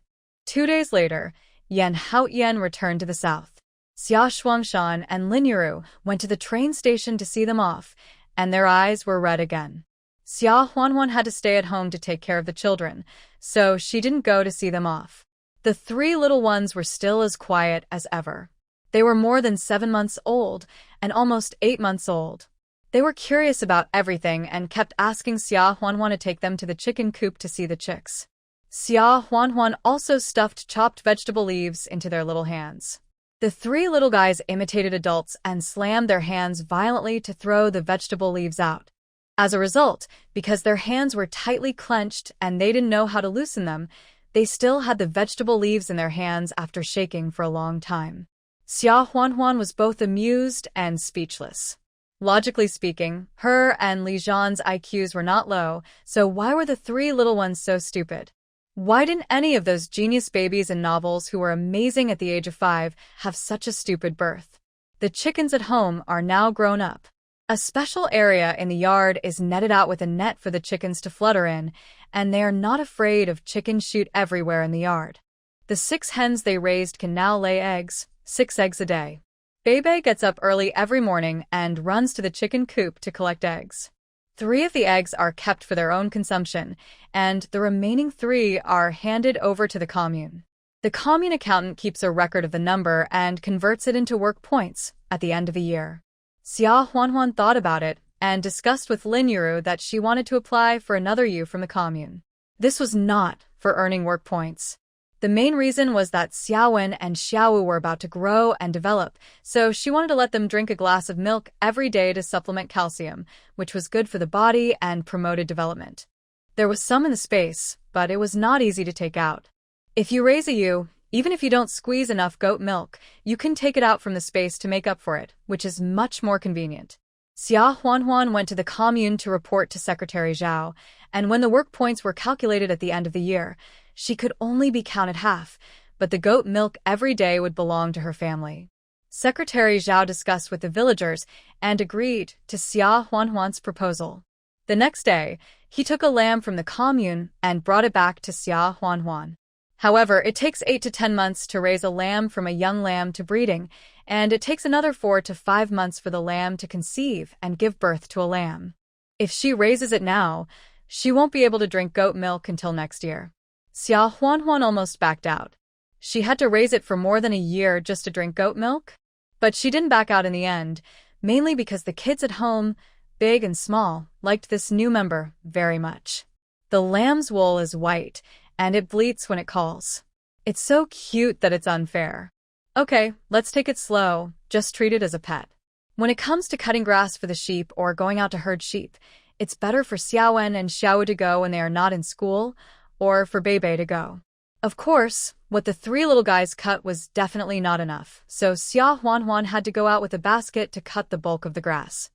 2 days later, Yan Haoyan returned to the south. Xia Shuangshan and Lin Yuru went to the train station to see them off, and their eyes were red again. Xia Huanhuan had to stay at home to take care of the children, so she didn't go to see them off. The 3 little ones were still as quiet as ever. They were more than 7 months old and almost 8 months old. They were curious about everything and kept asking Xia Huanhuan to take them to the chicken coop to see the chicks. Xia Huanhuan also stuffed chopped vegetable leaves into their little hands. The 3 little guys imitated adults and slammed their hands violently to throw the vegetable leaves out. As a result, because their hands were tightly clenched and they didn't know how to loosen them, they still had the vegetable leaves in their hands after shaking for a long time. Xia Huanhuan was both amused and speechless. Logically speaking, her and Li Zhan's IQs were not low, so why were the 3 little ones so stupid? Why didn't any of those genius babies in novels who were amazing at the age of 5 have such a stupid birth? The chickens at home are now grown up. A special area in the yard is netted out with a net for the chickens to flutter in, and they are not afraid of chicken shoot everywhere in the yard. The 6 hens they raised can now lay eggs, 6 eggs a day. Bebe gets up early every morning and runs to the chicken coop to collect eggs. 3 of the eggs are kept for their own consumption, and the remaining 3 are handed over to the commune. The commune accountant keeps a record of the number and converts it into work points at the end of the year. Xia Huanhuan thought about it and discussed with Lin Yuru that she wanted to apply for another U from the commune. This was not for earning work points. The main reason was that Xiaowen and Xiaowu were about to grow and develop, so she wanted to let them drink a glass of milk every day to supplement calcium, which was good for the body and promoted development. There was some in the space, but it was not easy to take out. If you raise a ewe, even if you don't squeeze enough goat milk, you can take it out from the space to make up for it, which is much more convenient. Xia Huanhuan went to the commune to report to Secretary Zhao, and when the work points were calculated at the end of the year, she could only be counted half, but the goat milk every day would belong to her family. Secretary Zhao discussed with the villagers and agreed to Xia Huanhuan's proposal. The next day, he took a lamb from the commune and brought it back to Xia Huanhuan. However, it takes 8 to 10 months to raise a lamb from a young lamb to breeding, and it takes another 4 to 5 months for the lamb to conceive and give birth to a lamb. If she raises it now, she won't be able to drink goat milk until next year. Xia Huanhuan almost backed out. She had to raise it for more than a year just to drink goat milk? But she didn't back out in the end, mainly because the kids at home, big and small, liked this new member very much. The lamb's wool is white, and it bleats when it calls. It's so cute that it's unfair. Okay, let's take it slow, just treat it as a pet. When it comes to cutting grass for the sheep or going out to herd sheep, it's better for Xiaowen and Xiaowu to go when they are not in school, or for Bebe to go. Of course, what the 3 little guys cut was definitely not enough, so Xia Huanhuan had to go out with a basket to cut the bulk of the grass.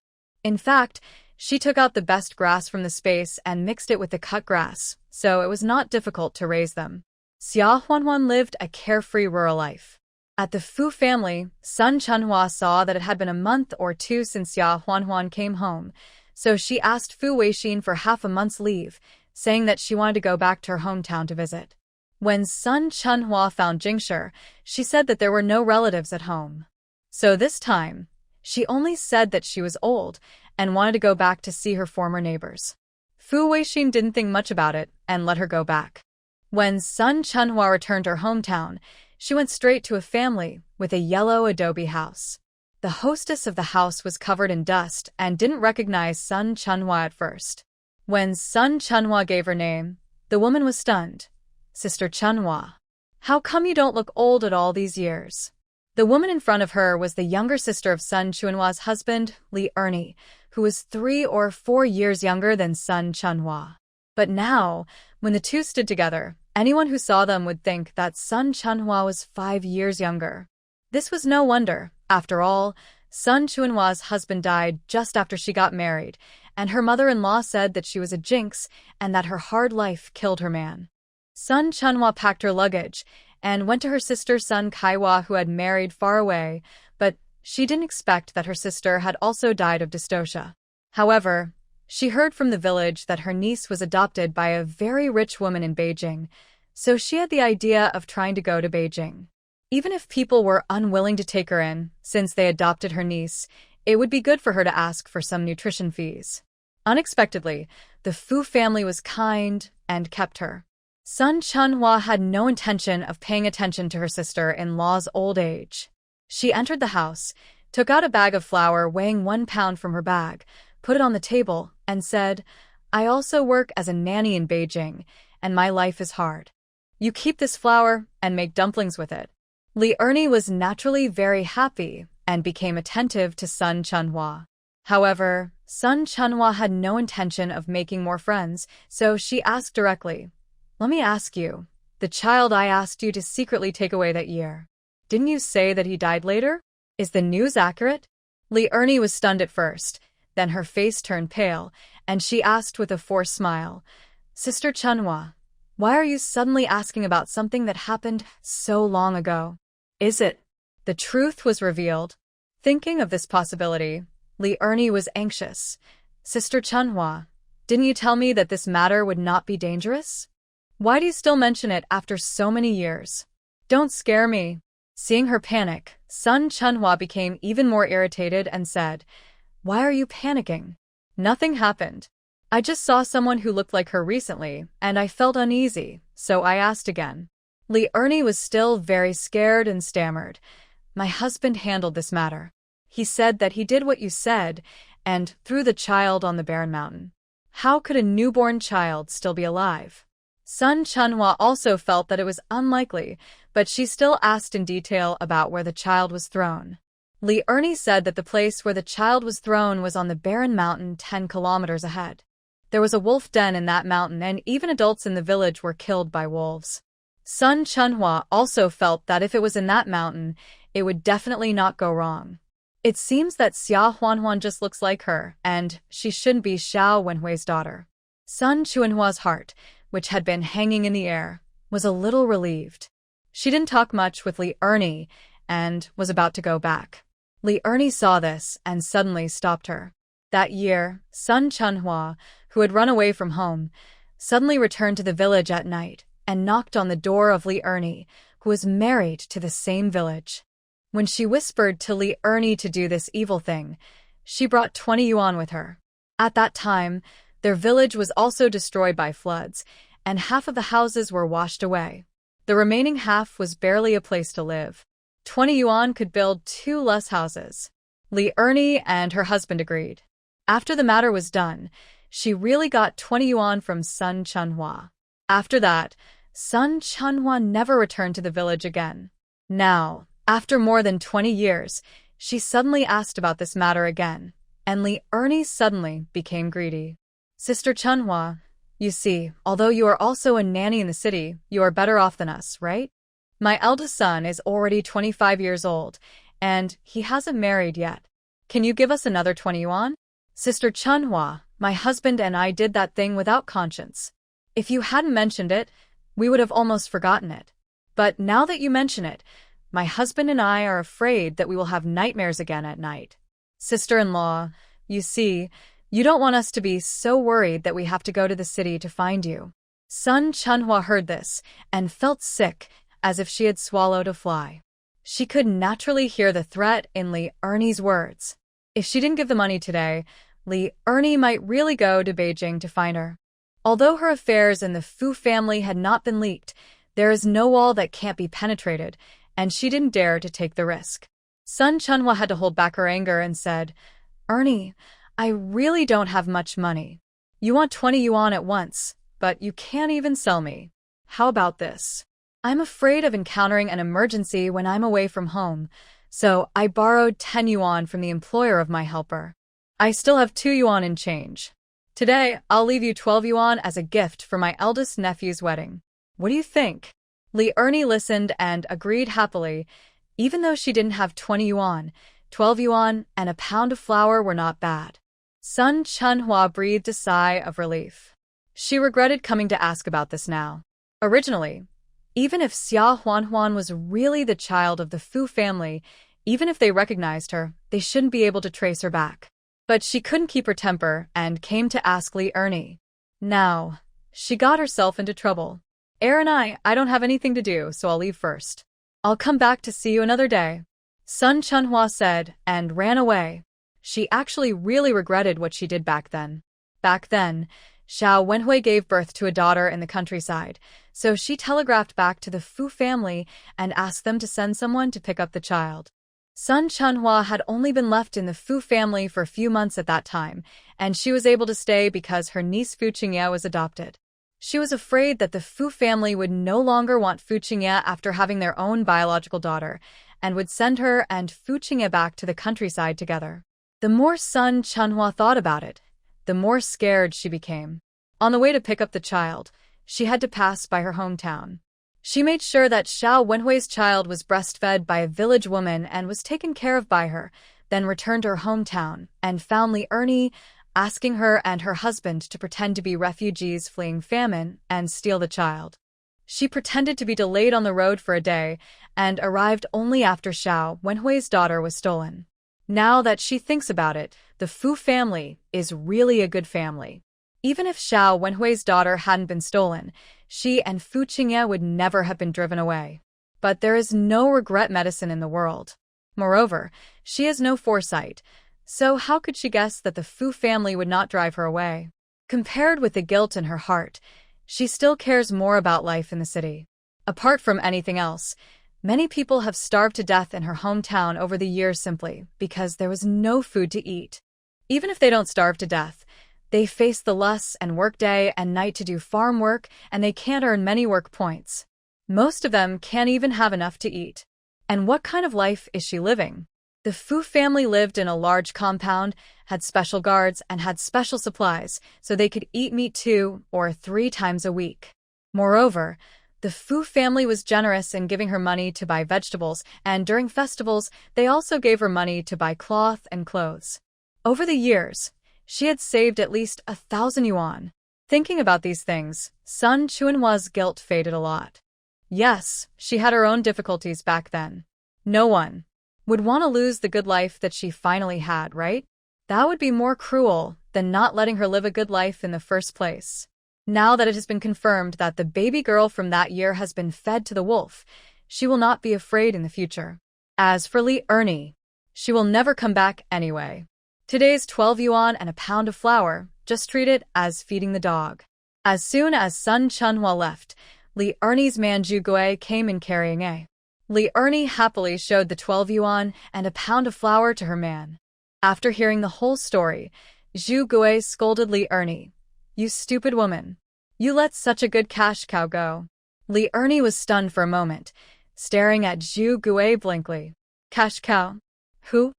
In fact, she took out the best grass from the space and mixed it with the cut grass, so it was not difficult to raise them. Xia Huanhuan lived a carefree rural life. At the Fu family, Sun Chunhua saw that it had been a month or 2 since Xia Huanhuan came home, so she asked Fu Weixin for half a month's leave, saying that she wanted to go back to her hometown to visit. When Sun Chunhua found Jingshi, she said that there were no relatives at home. So this time, she only said that she was old and wanted to go back to see her former neighbors. Fu Weixin didn't think much about it and let her go back. When Sun Chunhua returned to her hometown, she went straight to a family with a yellow adobe house. The hostess of the house was covered in dust and didn't recognize Sun Chunhua at first. When Sun Chunhua gave her name, the woman was stunned. Sister Chunhua. How come you don't look old at all these years? The woman in front of her was the younger sister of Sun Chunhua's husband, Li Ernie, who was 3 or 4 years younger than Sun Chunhua. But now, when the two stood together, anyone who saw them would think that Sun Chunhua was 5 years younger. This was no wonder. After all, Sun Chunhua's husband died just after she got married, and her mother-in-law said that she was a jinx and that her hard life killed her man. Sun Chunhua packed her luggage and went to her sister Sun Kaiwa, who had married far away, but she didn't expect that her sister had also died of dystocia. However, she heard from the village that her niece was adopted by a very rich woman in Beijing, so she had the idea of trying to go to Beijing. Even if people were unwilling to take her in, since they adopted her niece, it would be good for her to ask for some nutrition fees. Unexpectedly, the Fu family was kind and kept her. Sun Chunhua had no intention of paying attention to her sister-in-law's old age. She entered the house, took out a bag of flour weighing 1 pound from her bag, put it on the table, and said, "I also work as a nanny in Beijing, and my life is hard. You keep this flour and make dumplings with it." Li Ernie was naturally very happy and became attentive to Sun Chunhua. However, Sun Chunhua had no intention of making more friends, so she asked directly, "Let me ask you, the child I asked you to secretly take away that year, didn't you say that he died later? Is the news accurate?" Li Ernie was stunned at first, then her face turned pale, and she asked with a forced smile, "Sister Chunhua, why are you suddenly asking about something that happened so long ago? Is it?" The truth was revealed. Thinking of this possibility, Li Ernie was anxious. "Sister Chunhua, didn't you tell me that this matter would not be dangerous? Why do you still mention it after so many years? Don't scare me." Seeing her panic, Sun Chunhua became even more irritated and said, "Why are you panicking? Nothing happened. I just saw someone who looked like her recently, and I felt uneasy, so I asked again." Li Ernie was still very scared and stammered, "My husband handled this matter. He said that he did what you said and threw the child on the barren mountain. How could a newborn child still be alive?" Sun Chunhua also felt that it was unlikely, but she still asked in detail about where the child was thrown. Li Ernie said that the place where the child was thrown was on the barren mountain 10 kilometers ahead. There was a wolf den in that mountain, and even adults in the village were killed by wolves. Sun Chunhua also felt that if it was in that mountain, it would definitely not go wrong. It seems that Xia Huanhuan just looks like her, and she shouldn't be Xiao Wenhui's daughter. Sun Chunhua's heart, which had been hanging in the air, was a little relieved. She didn't talk much with Li Ernie and was about to go back. Li Ernie saw this and suddenly stopped her. That year, Sun Chunhua, who had run away from home, suddenly returned to the village at night and knocked on the door of Li Ernie, who was married to the same village. When she whispered to Li Ernie to do this evil thing, she brought 20 yuan with her. At that time, their village was also destroyed by floods, and half of the houses were washed away. The remaining half was barely a place to live. 20 yuan could build 2 less houses. Li Ernie and her husband agreed. After the matter was done, she really got 20 yuan from Sun Chunhua. After that, Sun Chunhua never returned to the village again. Now, after more than 20 years, she suddenly asked about this matter again, and Li Ernie suddenly became greedy. "Sister Chunhua, you see, although you are also a nanny in the city, you are better off than us, right? My eldest son is already 25 years old, and he hasn't married yet. Can you give us another 20 yuan? Sister Chunhua, my husband and I did that thing without conscience. If you hadn't mentioned it, we would have almost forgotten it. But now that you mention it, my husband and I are afraid that we will have nightmares again at night. Sister-in-law, you see, You don't want us to be so worried that we have to go to the city to find you. Sun Chunhua heard this and felt sick, as if she had swallowed a fly. She could naturally hear the threat in Li Ernie's words. If she didn't give the money today, Li Ernie might really go to Beijing to find her. Although her affairs in the Fu family had not been leaked, there is no wall that can't be penetrated, and she didn't dare to take the risk. Sun Chunhua had to hold back her anger and said, "Ernie, I really don't have much money. You want 20 yuan at once, but you can't even sell me. How about this? I'm afraid of encountering an emergency when I'm away from home, so I borrowed 10 yuan from the employer of my helper. I still have 2 yuan in change. Today, I'll leave you 12 yuan as a gift for my eldest nephew's wedding. What do you think?" Li Ernie listened and agreed happily. Even though she didn't have 20 yuan, 12 yuan and a pound of flour were not bad. Sun Chunhua breathed a sigh of relief. She regretted coming to ask about this now. Originally, even if Xia Huanhuan was really the child of the Fu family, even if they recognized her, they shouldn't be able to trace her back. But she couldn't keep her temper and came to ask Li Ernie. Now, she got herself into trouble. And I don't have anything to do, so I'll leave first. I'll come back to see you another day," Sun Chunhua said and ran away. She actually really regretted what she did back then. Back then, Xiao Wenhui gave birth to a daughter in the countryside, so she telegraphed back to the Fu family and asked them to send someone to pick up the child. Sun Chunhua had only been left in the Fu family for a few months at that time, and she was able to stay because her niece Fu Qingye was adopted. She was afraid that the Fu family would no longer want Fu Qingye after having their own biological daughter, and would send her and Fu Qingye back to the countryside together. The more Sun Chunhua thought about it, the more scared she became. On the way to pick up the child, she had to pass by her hometown. She made sure that Xiao Wenhui's child was breastfed by a village woman and was taken care of by her, then returned to her hometown and found Li Ernie asking her and her husband to pretend to be refugees fleeing famine and steal the child. She pretended to be delayed on the road for a day and arrived only after Xiao Wenhui's daughter was stolen. Now that she thinks about it, the Fu family is really a good family. Even if Xiao Wenhui's daughter hadn't been stolen, she and Fu Qingye would never have been driven away. But there is no regret medicine in the world. Moreover, she has no foresight, so how could she guess that the Fu family would not drive her away? Compared with the guilt in her heart, she still cares more about life in the city. Apart from anything else, many people have starved to death in her hometown over the years simply because there was no food to eat. Even if they don't starve to death, they face the lusts and work day and night to do farm work, and they can't earn many work points. Most of them can't even have enough to eat. And what kind of life is she living? The Fu family lived in a large compound, had special guards, and had special supplies, so they could eat meat 2 or 3 times a week. Moreover, the Fu family was generous in giving her money to buy vegetables, and during festivals, they also gave her money to buy cloth and clothes. Over the years, she had saved at least 1,000 yuan. Thinking about these things, Sun Chunhua's guilt faded a lot. Yes, she had her own difficulties back then. No one would want to lose the good life that she finally had, right? That would be more cruel than not letting her live a good life in the first place. Now that it has been confirmed that the baby girl from that year has been fed to the wolf, she will not be afraid in the future. As for Li Ernie, she will never come back anyway. Today's 12 yuan and a pound of flour, just treat it as feeding the dog. As soon as Sun Chunhua left, Li Ernie's man Zhu Gui came in carrying a. Li Ernie happily showed the 12 yuan and a pound of flour to her man. After hearing the whole story, Zhu Gui scolded Li Ernie. "You stupid woman. You let such a good cash cow go." Li Ernie was stunned for a moment, staring at Zhu Gui blankly. "Cash cow? Who?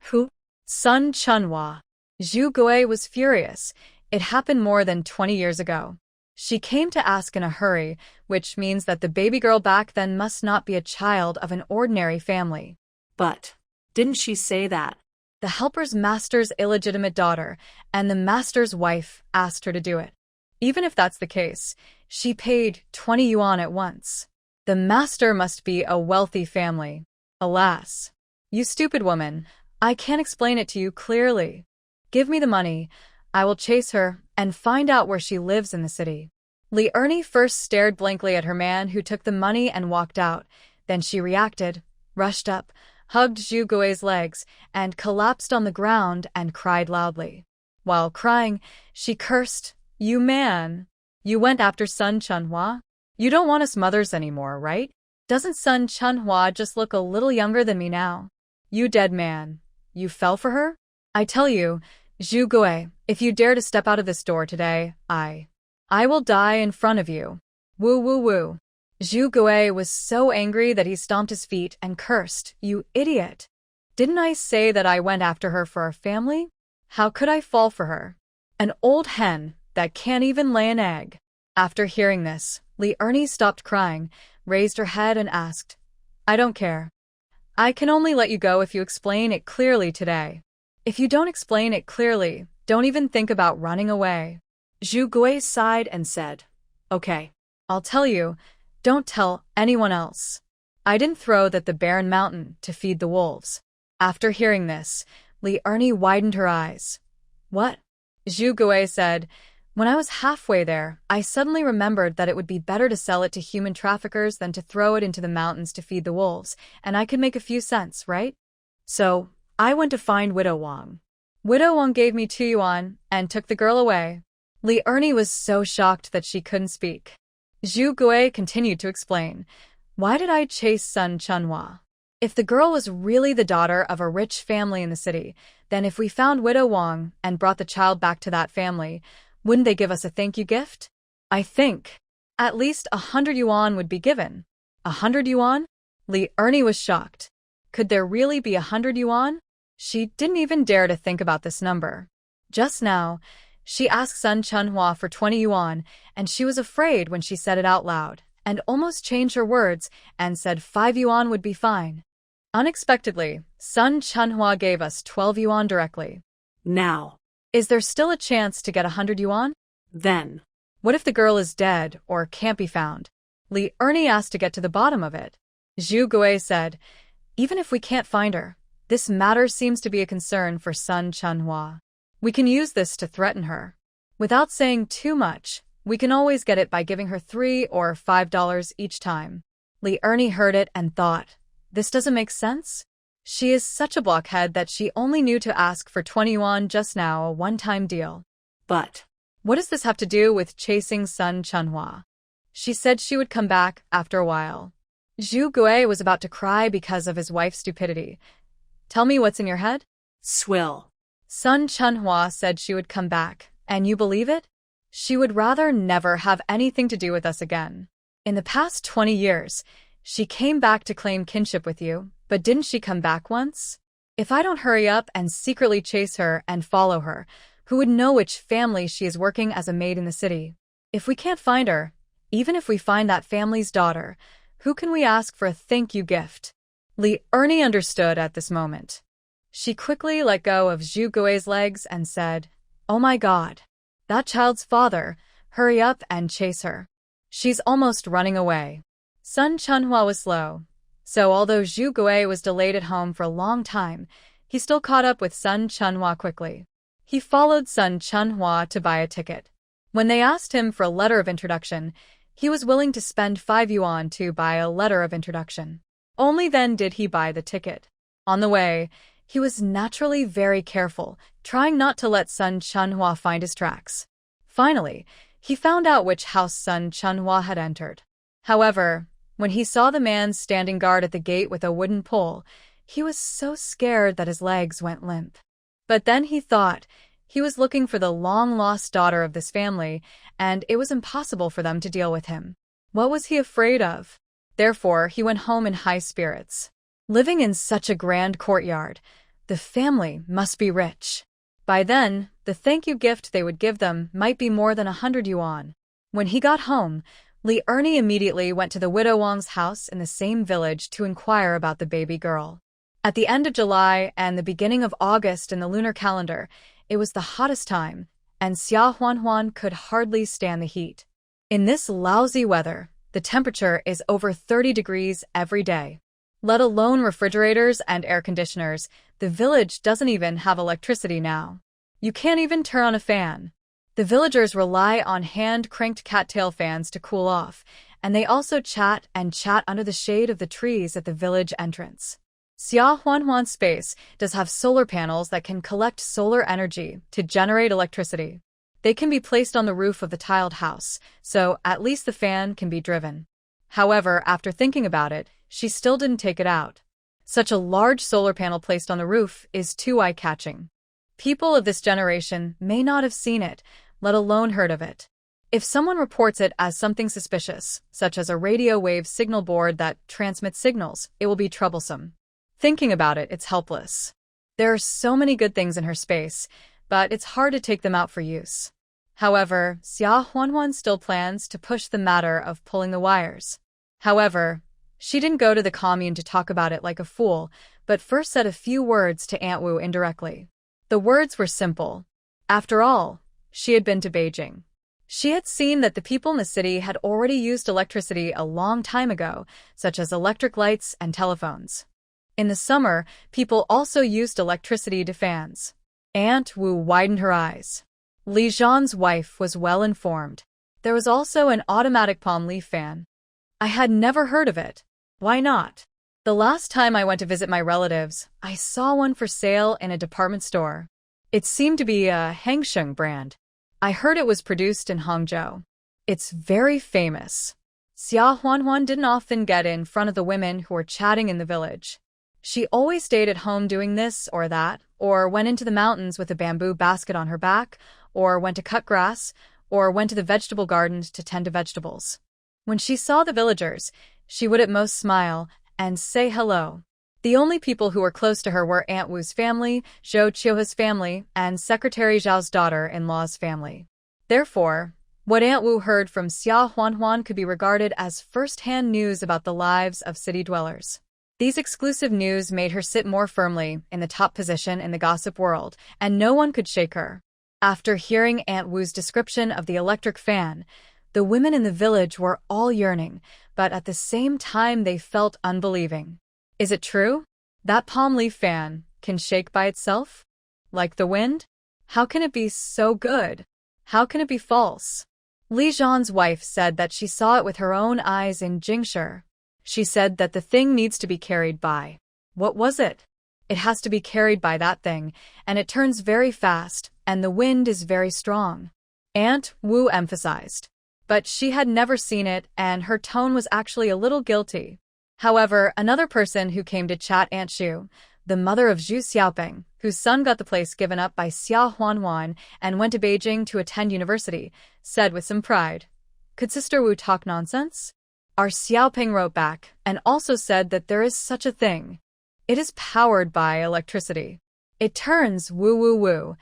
Who?" Sun Chunhua. Zhu Gui was furious. It happened more than 20 years ago. She came to ask in a hurry, which means that the baby girl back then must not be a child of an ordinary family. But didn't she say that the helper's master's illegitimate daughter and the master's wife asked her to do it? Even if that's the case, she paid 20 yuan at once. The master must be a wealthy family. Alas. "You stupid woman, I can't explain it to you clearly. Give me the money. I will chase her and find out where she lives in the city. Li Ernie first stared blankly at her man who took the money and walked out. Then she reacted, rushed up, hugged Zhu Gui's legs, and collapsed on the ground and cried loudly. While crying, she cursed, "You man! You went after Sun Chunhua? You don't want us mothers anymore, right? Doesn't Sun Chunhua just look a little younger than me now? You dead man. You fell for her? I tell you, Zhu Gui, if you dare to step out of this door today, I will die in front of you." Woo woo woo. Zhu Gui was so angry that he stomped his feet and cursed, "You idiot! Didn't I say that I went after her for our family? How could I fall for her? An old hen that can't even lay an egg." After hearing this, Li Ernie stopped crying, raised her head and asked, "I don't care. I can only let you go if you explain it clearly today. If you don't explain it clearly, don't even think about running away." Zhu Gui sighed and said, "Okay, I'll tell you. Don't tell anyone else. I didn't throw that the barren mountain to feed the wolves." After hearing this, Li Ernie widened her eyes. "What?" Zhu Gui said, "When I was halfway there, I suddenly remembered that it would be better to sell it to human traffickers than to throw it into the mountains to feed the wolves, and I could make a few cents, right? So, I went to find Widow Wang. Widow Wang gave me 2 yuan and took the girl away." Li Ernie was so shocked that she couldn't speak. Zhu Gui continued to explain, "Why did I chase Sun Chunhua? If the girl was really the daughter of a rich family in the city, then if we found Widow Wang and brought the child back to that family, wouldn't they give us a thank you gift? I think at least 100 yuan would be given." 100 yuan? Li Ernie was shocked. Could there really be 100 yuan? She didn't even dare to think about this number. Just now, she asked Sun Chunhua for 20 yuan, and she was afraid when she said it out loud, and almost changed her words and said 5 yuan would be fine. Unexpectedly, Sun Chunhua gave us 12 yuan directly. Now. Is there still a chance to get 100 yuan? Then. What if the girl is dead or can't be found? Li Ernie asked to get to the bottom of it. Zhu Gui said, "Even if we can't find her, this matter seems to be a concern for Sun Chunhua. We can use this to threaten her. Without saying too much, we can always get it by giving her $3 or $5 each time." Li Ernie heard it and thought, "This doesn't make sense? She is such a blockhead that she only knew to ask for 20 yuan just now, a one-time deal. But what does this have to do with chasing Sun Chunhua? She said she would come back after a while." Zhu Gui was about to cry because of his wife's stupidity. "Tell me what's in your head?" Swill. Sun Chunhua said she would come back, and you believe it? She would rather never have anything to do with us again. In the past 20 years, she came back to claim kinship with you, but didn't she come back once? If I don't hurry up and secretly chase her and follow her, who would know which family she is working as a maid in the city? If we can't find her, even if we find that family's daughter, who can we ask for a thank you gift?" Li Ernie understood at this moment. She quickly let go of Zhu Gui's legs and said, "Oh my God, that child's father, hurry up and chase her. She's almost running away." Sun Chunhua was slow, so although Zhu Gui was delayed at home for a long time, he still caught up with Sun Chunhua quickly. He followed Sun Chunhua to buy a ticket. When they asked him for a letter of introduction, he was willing to spend 5 yuan to buy a letter of introduction. Only then did he buy the ticket. On the way, he was naturally very careful, trying not to let Sun Chunhua find his tracks. Finally, he found out which house Sun Chunhua had entered. However, when he saw the man standing guard at the gate with a wooden pole, he was so scared that his legs went limp. But then he thought he was looking for the long-lost daughter of this family, and it was impossible for them to deal with him. What was he afraid of? Therefore, he went home in high spirits. Living in such a grand courtyard, the family must be rich. By then, the thank you gift they would give them might be more than 100 yuan. When he got home, Li Ernie immediately went to the widow Wang's house in the same village to inquire about the baby girl. At the end of July and the beginning of August in the lunar calendar, it was the hottest time, and Xia Huanhuan could hardly stand the heat. In this lousy weather, the temperature is over 30 degrees every day. Let alone refrigerators and air conditioners, the village doesn't even have electricity now. You can't even turn on a fan. The villagers rely on hand-cranked cattail fans to cool off, and they also chat under the shade of the trees at the village entrance. Xia Huanhuan's space does have solar panels that can collect solar energy to generate electricity. They can be placed on the roof of the tiled house, so at least the fan can be driven. However, after thinking about it, she still didn't take it out. Such a large solar panel placed on the roof is too eye-catching. People of this generation may not have seen it, let alone heard of it. If someone reports it as something suspicious, such as a radio wave signal board that transmits signals, it will be troublesome. Thinking about it, it's helpless. There are so many good things in her space, but it's hard to take them out for use. However, Xia Huanhuan still plans to push the matter of pulling the wires. However, she didn't go to the commune to talk about it like a fool, but first said a few words to Aunt Wu indirectly. The words were simple. After all, she had been to Beijing. She had seen that the people in the city had already used electricity a long time ago, such as electric lights and telephones. In the summer, people also used electricity to fans. Aunt Wu widened her eyes. Li Zhan's wife was well informed. There was also an automatic palm leaf fan. I had never heard of it. Why not? The last time I went to visit my relatives, I saw one for sale in a department store. It seemed to be a Hengsheng brand. I heard it was produced in Hangzhou. It's very famous. Xia Huanhuan didn't often get in front of the women who were chatting in the village. She always stayed at home doing this or that, or went into the mountains with a bamboo basket on her back, or went to cut grass, or went to the vegetable gardens to tend to vegetables. When she saw the villagers, she would at most smile and say hello. The only people who were close to her were Aunt Wu's family, Zhou Qiuhe's family, and Secretary Zhao's daughter-in-law's family. Therefore, what Aunt Wu heard from Xia Huanhuan could be regarded as first-hand news about the lives of city dwellers. These exclusive news made her sit more firmly in the top position in the gossip world, and no one could shake her. After hearing Aunt Wu's description of the electric fan, the women in the village were all yearning, but at the same time they felt unbelieving. Is it true? That palm leaf fan can shake by itself? Like the wind? How can it be so good? How can it be false? Li Zhan's wife said that she saw it with her own eyes in Jingshi. She said that the thing needs to be carried by. What was it? It has to be carried by that thing, and it turns very fast, and the wind is very strong. Aunt Wu emphasized. But she had never seen it, and her tone was actually a little guilty. However, another person who came to chat Aunt Xu, the mother of Zhu Xiaoping, whose son got the place given up by Xia Huanhuan and went to Beijing to attend university, said with some pride, "Could Sister Wu talk nonsense?" Our Xiaoping wrote back and also said that there is such a thing. It is powered by electricity. It turns woo woo woo.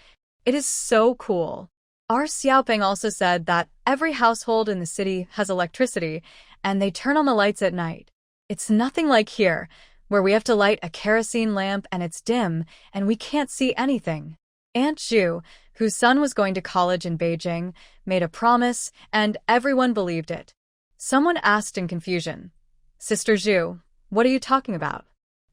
It is so cool. Our Xiaoping also said that every household in the city has electricity and they turn on the lights at night. It's nothing like here, where we have to light a kerosene lamp and it's dim and we can't see anything. Aunt Zhu, whose son was going to college in Beijing, made a promise and everyone believed it. Someone asked in confusion, "Sister Zhu, what are you talking about?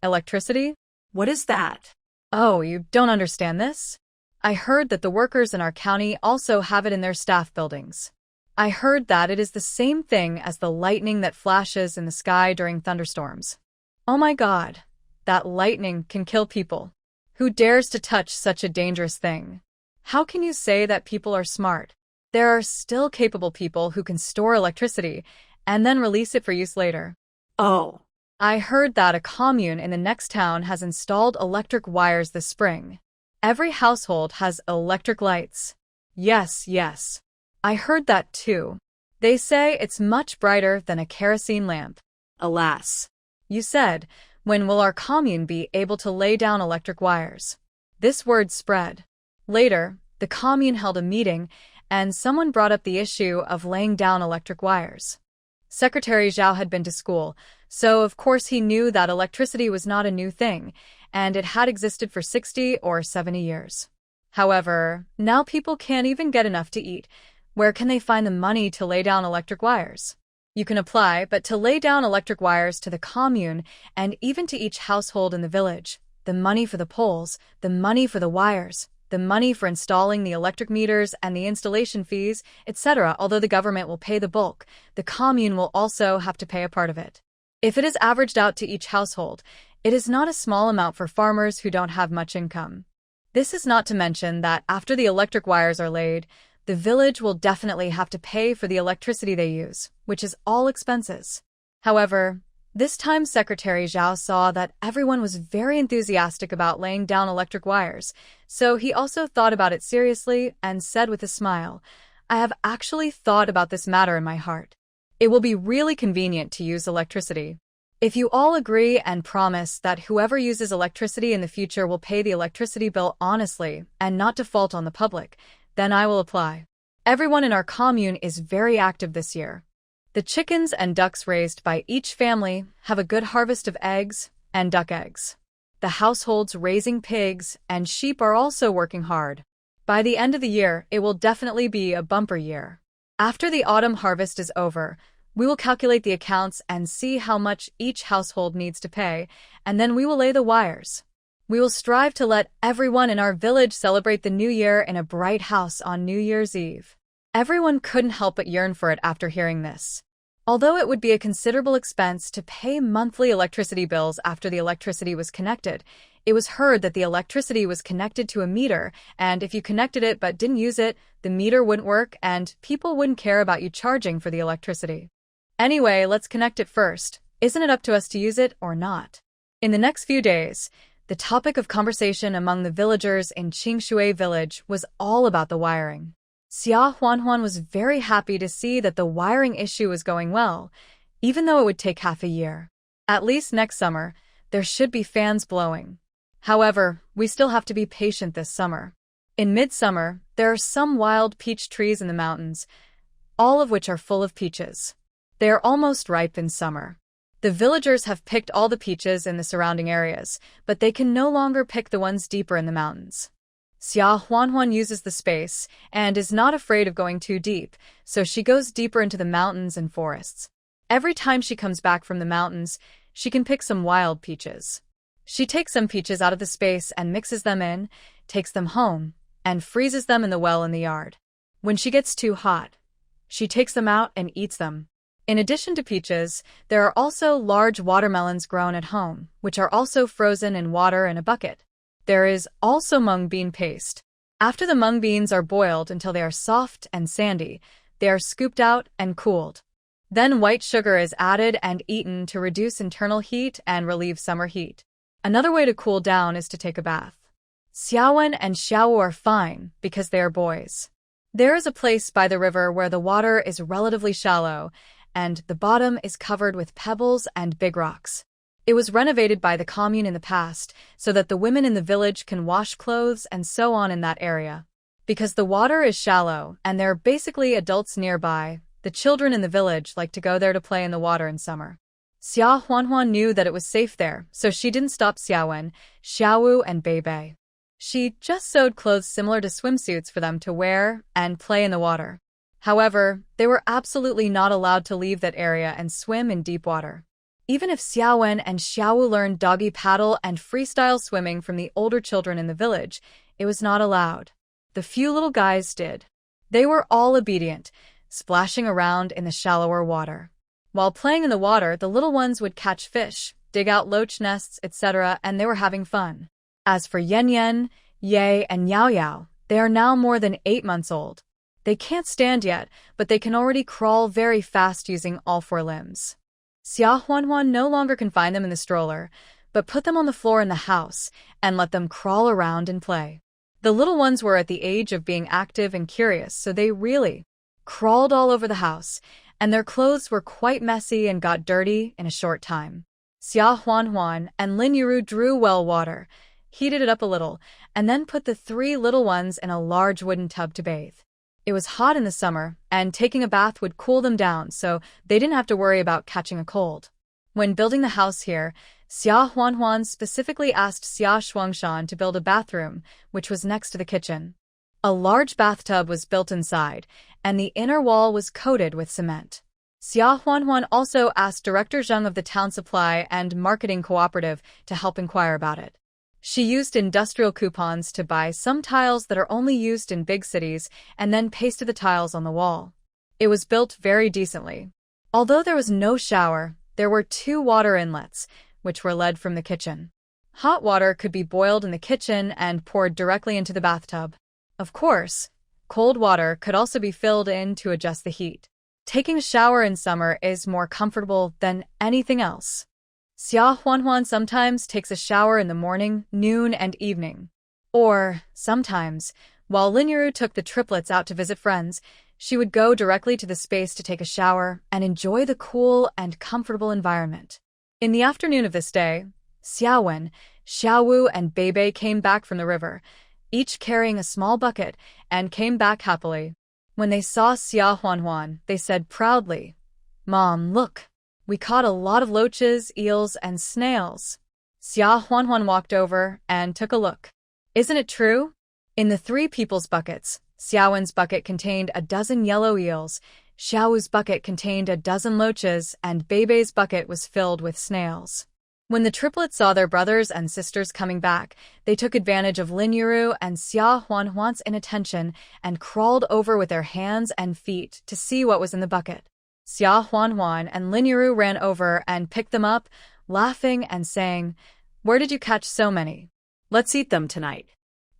Electricity? What is that?" Oh, you don't understand this? I heard that the workers in our county also have it in their staff buildings. I heard that it is the same thing as the lightning that flashes in the sky during thunderstorms. Oh my God, that lightning can kill people. Who dares to touch such a dangerous thing? How can you say that people are smart? There are still capable people who can store electricity and then release it for use later. Oh. I heard that a commune in the next town has installed electric wires this spring. Every household has electric lights. Yes. I heard that too. They say it's much brighter than a kerosene lamp. Alas. You said, when will our commune be able to lay down electric wires? This word spread. Later, the commune held a meeting and someone brought up the issue of laying down electric wires. Secretary Zhao had been to school, so of course he knew that electricity was not a new thing, and it had existed for 60 or 70 years. However, now people can't even get enough to eat. Where can they find the money to lay down electric wires? You can apply, but to lay down electric wires to the commune and even to each household in the village, the money for the poles, the money for the wires, the money for installing the electric meters and the installation fees, etc. Although the government will pay the bulk, the commune will also have to pay a part of it. If it is averaged out to each household, it is not a small amount for farmers who don't have much income. This is not to mention that after the electric wires are laid, the village will definitely have to pay for the electricity they use, which is all expenses. However, this time Secretary Zhao saw that everyone was very enthusiastic about laying down electric wires, so he also thought about it seriously and said with a smile, "I have actually thought about this matter in my heart. It will be really convenient to use electricity. If you all agree and promise that whoever uses electricity in the future will pay the electricity bill honestly and not default on the public, then I will apply." Everyone in our commune is very active this year. The chickens and ducks raised by each family have a good harvest of eggs and duck eggs. The households raising pigs and sheep are also working hard. By the end of the year, it will definitely be a bumper year. After the autumn harvest is over, we will calculate the accounts and see how much each household needs to pay, and then we will lay the wires. We will strive to let everyone in our village celebrate the new year in a bright house on New Year's Eve. Everyone couldn't help but yearn for it after hearing this. Although it would be a considerable expense to pay monthly electricity bills after the electricity was connected, it was heard that the electricity was connected to a meter, and if you connected it but didn't use it, the meter wouldn't work and people wouldn't care about you charging for the electricity. Anyway, let's connect it first. Isn't it up to us to use it or not? In the next few days, the topic of conversation among the villagers in Qingshui village was all about the wiring. Xia Huanhuan was very happy to see that the wiring issue was going well, even though it would take half a year. At least next summer, there should be fans blowing. However, we still have to be patient this summer. In midsummer, there are some wild peach trees in the mountains, all of which are full of peaches. They are almost ripe in summer. The villagers have picked all the peaches in the surrounding areas, but they can no longer pick the ones deeper in the mountains. Xia Huanhuan uses the space and is not afraid of going too deep, so she goes deeper into the mountains and forests. Every time she comes back from the mountains, she can pick some wild peaches. She takes some peaches out of the space and mixes them in, takes them home, and freezes them in the well in the yard. When she gets too hot, she takes them out and eats them. In addition to peaches, there are also large watermelons grown at home, which are also frozen in water in a bucket. There is also mung bean paste. After the mung beans are boiled until they are soft and sandy, they are scooped out and cooled. Then white sugar is added and eaten to reduce internal heat and relieve summer heat. Another way to cool down is to take a bath. Xiaowen and Xiaowu are fine because they are boys. There is a place by the river where the water is relatively shallow, and the bottom is covered with pebbles and big rocks. It was renovated by the commune in the past so that the women in the village can wash clothes and so on in that area. Because the water is shallow and there are basically adults nearby, the children in the village like to go there to play in the water in summer. Xia Huanhuan knew that it was safe there, so she didn't stop Xiaowen, Xiaowu, and Beibei. She just sewed clothes similar to swimsuits for them to wear and play in the water. However, they were absolutely not allowed to leave that area and swim in deep water. Even if Xiaowen and Xiaowu learned doggy paddle and freestyle swimming from the older children in the village, it was not allowed. The few little guys did. They were all obedient, splashing around in the shallower water. While playing in the water, the little ones would catch fish, dig out loach nests, etc., and they were having fun. As for Yen Yen, Ye, and Yao Yao, they are now more than 8 months old. They can't stand yet, but they can already crawl very fast using all 4 limbs. Xia Huanhuan no longer confined them in the stroller, but put them on the floor in the house and let them crawl around and play. The little ones were at the age of being active and curious, so they really crawled all over the house, and their clothes were quite messy and got dirty in a short time. Xia Huanhuan and Lin Yuru drew well water, heated it up a little, and then put the 3 little ones in a large wooden tub to bathe. It was hot in the summer, and taking a bath would cool them down, so they didn't have to worry about catching a cold. When building the house here, Xia Huanhuan specifically asked Xia Shuangshan to build a bathroom, which was next to the kitchen. A large bathtub was built inside, and the inner wall was coated with cement. Xia Huanhuan also asked Director Zheng of the Town Supply and Marketing Cooperative to help inquire about it. She used industrial coupons to buy some tiles that are only used in big cities and then pasted the tiles on the wall. It was built very decently. Although there was no shower, there were 2 water inlets, which were led from the kitchen. Hot water could be boiled in the kitchen and poured directly into the bathtub. Of course, cold water could also be filled in to adjust the heat. Taking a shower in summer is more comfortable than anything else. Xia Huanhuan sometimes takes a shower in the morning, noon, and evening. Or, sometimes, while Linuru took the triplets out to visit friends, she would go directly to the space to take a shower and enjoy the cool and comfortable environment. In the afternoon of this day, Xiaowen, Xiaowu, and Beibei came back from the river, each carrying a small bucket, and came back happily. When they saw Xia Huanhuan, they said proudly, "Mom, look! We caught a lot of loaches, eels, and snails." Xia Huanhuan walked over and took a look. "Isn't it true?" In the 3 people's buckets, Xiaowen's bucket contained a dozen yellow eels, Xiaowu's bucket contained a dozen loaches, and Beibei's bucket was filled with snails. When the triplets saw their brothers and sisters coming back, they took advantage of Linuru and Xia Huanhuan's inattention and crawled over with their hands and feet to see what was in the bucket. Xia Huanhuan and Linuru ran over and picked them up, laughing and saying, "Where did you catch so many? Let's eat them tonight."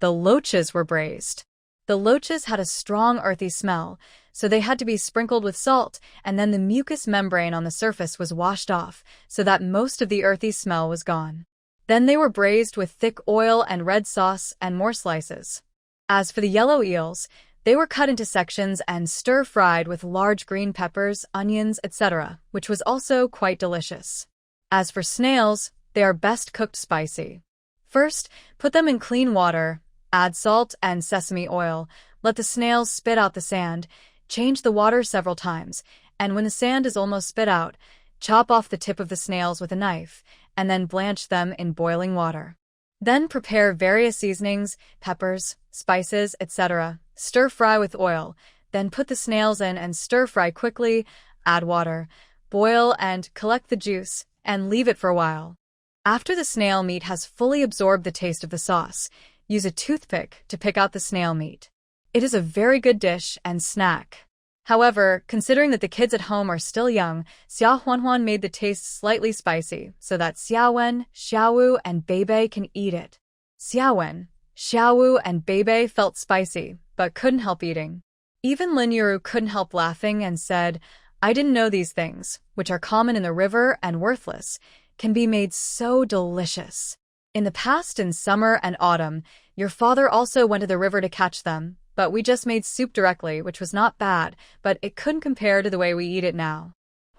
The loaches were braised. The loaches had a strong earthy smell, so they had to be sprinkled with salt, and then the mucous membrane on the surface was washed off, so that most of the earthy smell was gone. Then they were braised with thick oil and red sauce and more slices. As for the yellow eels, they were cut into sections and stir-fried with large green peppers, onions, etc., which was also quite delicious. As for snails, they are best cooked spicy. First, put them in clean water, add salt and sesame oil, let the snails spit out the sand, change the water several times, and when the sand is almost spit out, chop off the tip of the snails with a knife, and then blanch them in boiling water. Then prepare various seasonings, peppers, spices, etc., stir-fry with oil, then put the snails in and stir-fry quickly, add water, boil and collect the juice, and leave it for a while. After the snail meat has fully absorbed the taste of the sauce, use a toothpick to pick out the snail meat. It is a very good dish and snack. However, considering that the kids at home are still young, Xia Huanhuan made the taste slightly spicy so that Xiaowen, Xiaowu, and Beibei can eat it. Xiaowen, Xiaowu, and Beibei felt spicy, but couldn't help eating. Even Linuru couldn't help laughing and said, "I didn't know these things, which are common in the river and worthless, can be made so delicious. In the past, in summer and autumn, your father also went to the river to catch them, but we just made soup directly, which was not bad, but it couldn't compare to the way we eat it now."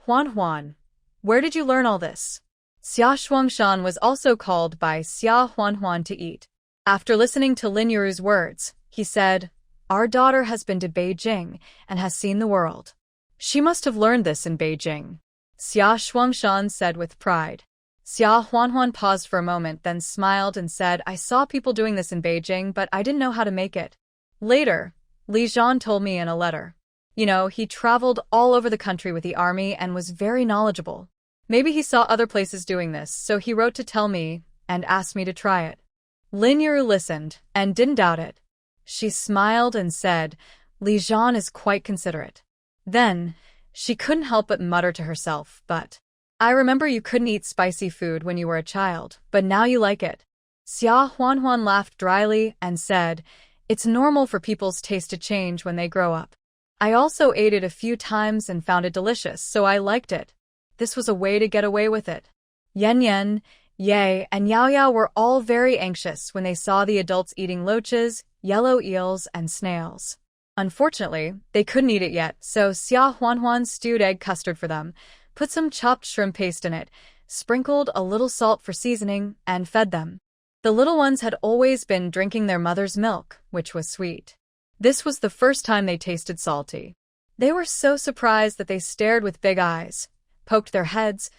Huan, where did you learn all this? Xia Shuangshan was also called by Xia Huanhuan to eat. After listening to Linuru's words, he said, "Our daughter has been to Beijing and has seen the world. She must have learned this in Beijing," Xia Shuangshan said with pride. Xia Huanhuan paused for a moment, then smiled and said, "I saw people doing this in Beijing, but I didn't know how to make it." Later, Li Zhan told me in a letter. He traveled all over the country with the army and was very knowledgeable. Maybe he saw other places doing this, so he wrote to tell me and asked me to try it. Linuru listened and didn't doubt it. She smiled and said, "Li Zhan is quite considerate." Then, she couldn't help but mutter to herself, "But I remember you couldn't eat spicy food when you were a child, but now you like it." Xia Huanhuan laughed dryly and said, "It's normal for people's taste to change when they grow up. I also ate it a few times and found it delicious, so I liked it. This was a way to get away with it." Yan, Ye, and Yao Yao were all very anxious when they saw the adults eating loaches, yellow eels, and snails. Unfortunately, they couldn't eat it yet, so Xia Huanhuan stewed egg custard for them, put some chopped shrimp paste in it, sprinkled a little salt for seasoning, and fed them. The little ones had always been drinking their mother's milk, which was sweet. This was the first time they tasted salty. They were so surprised that they stared with big eyes, poked their heads,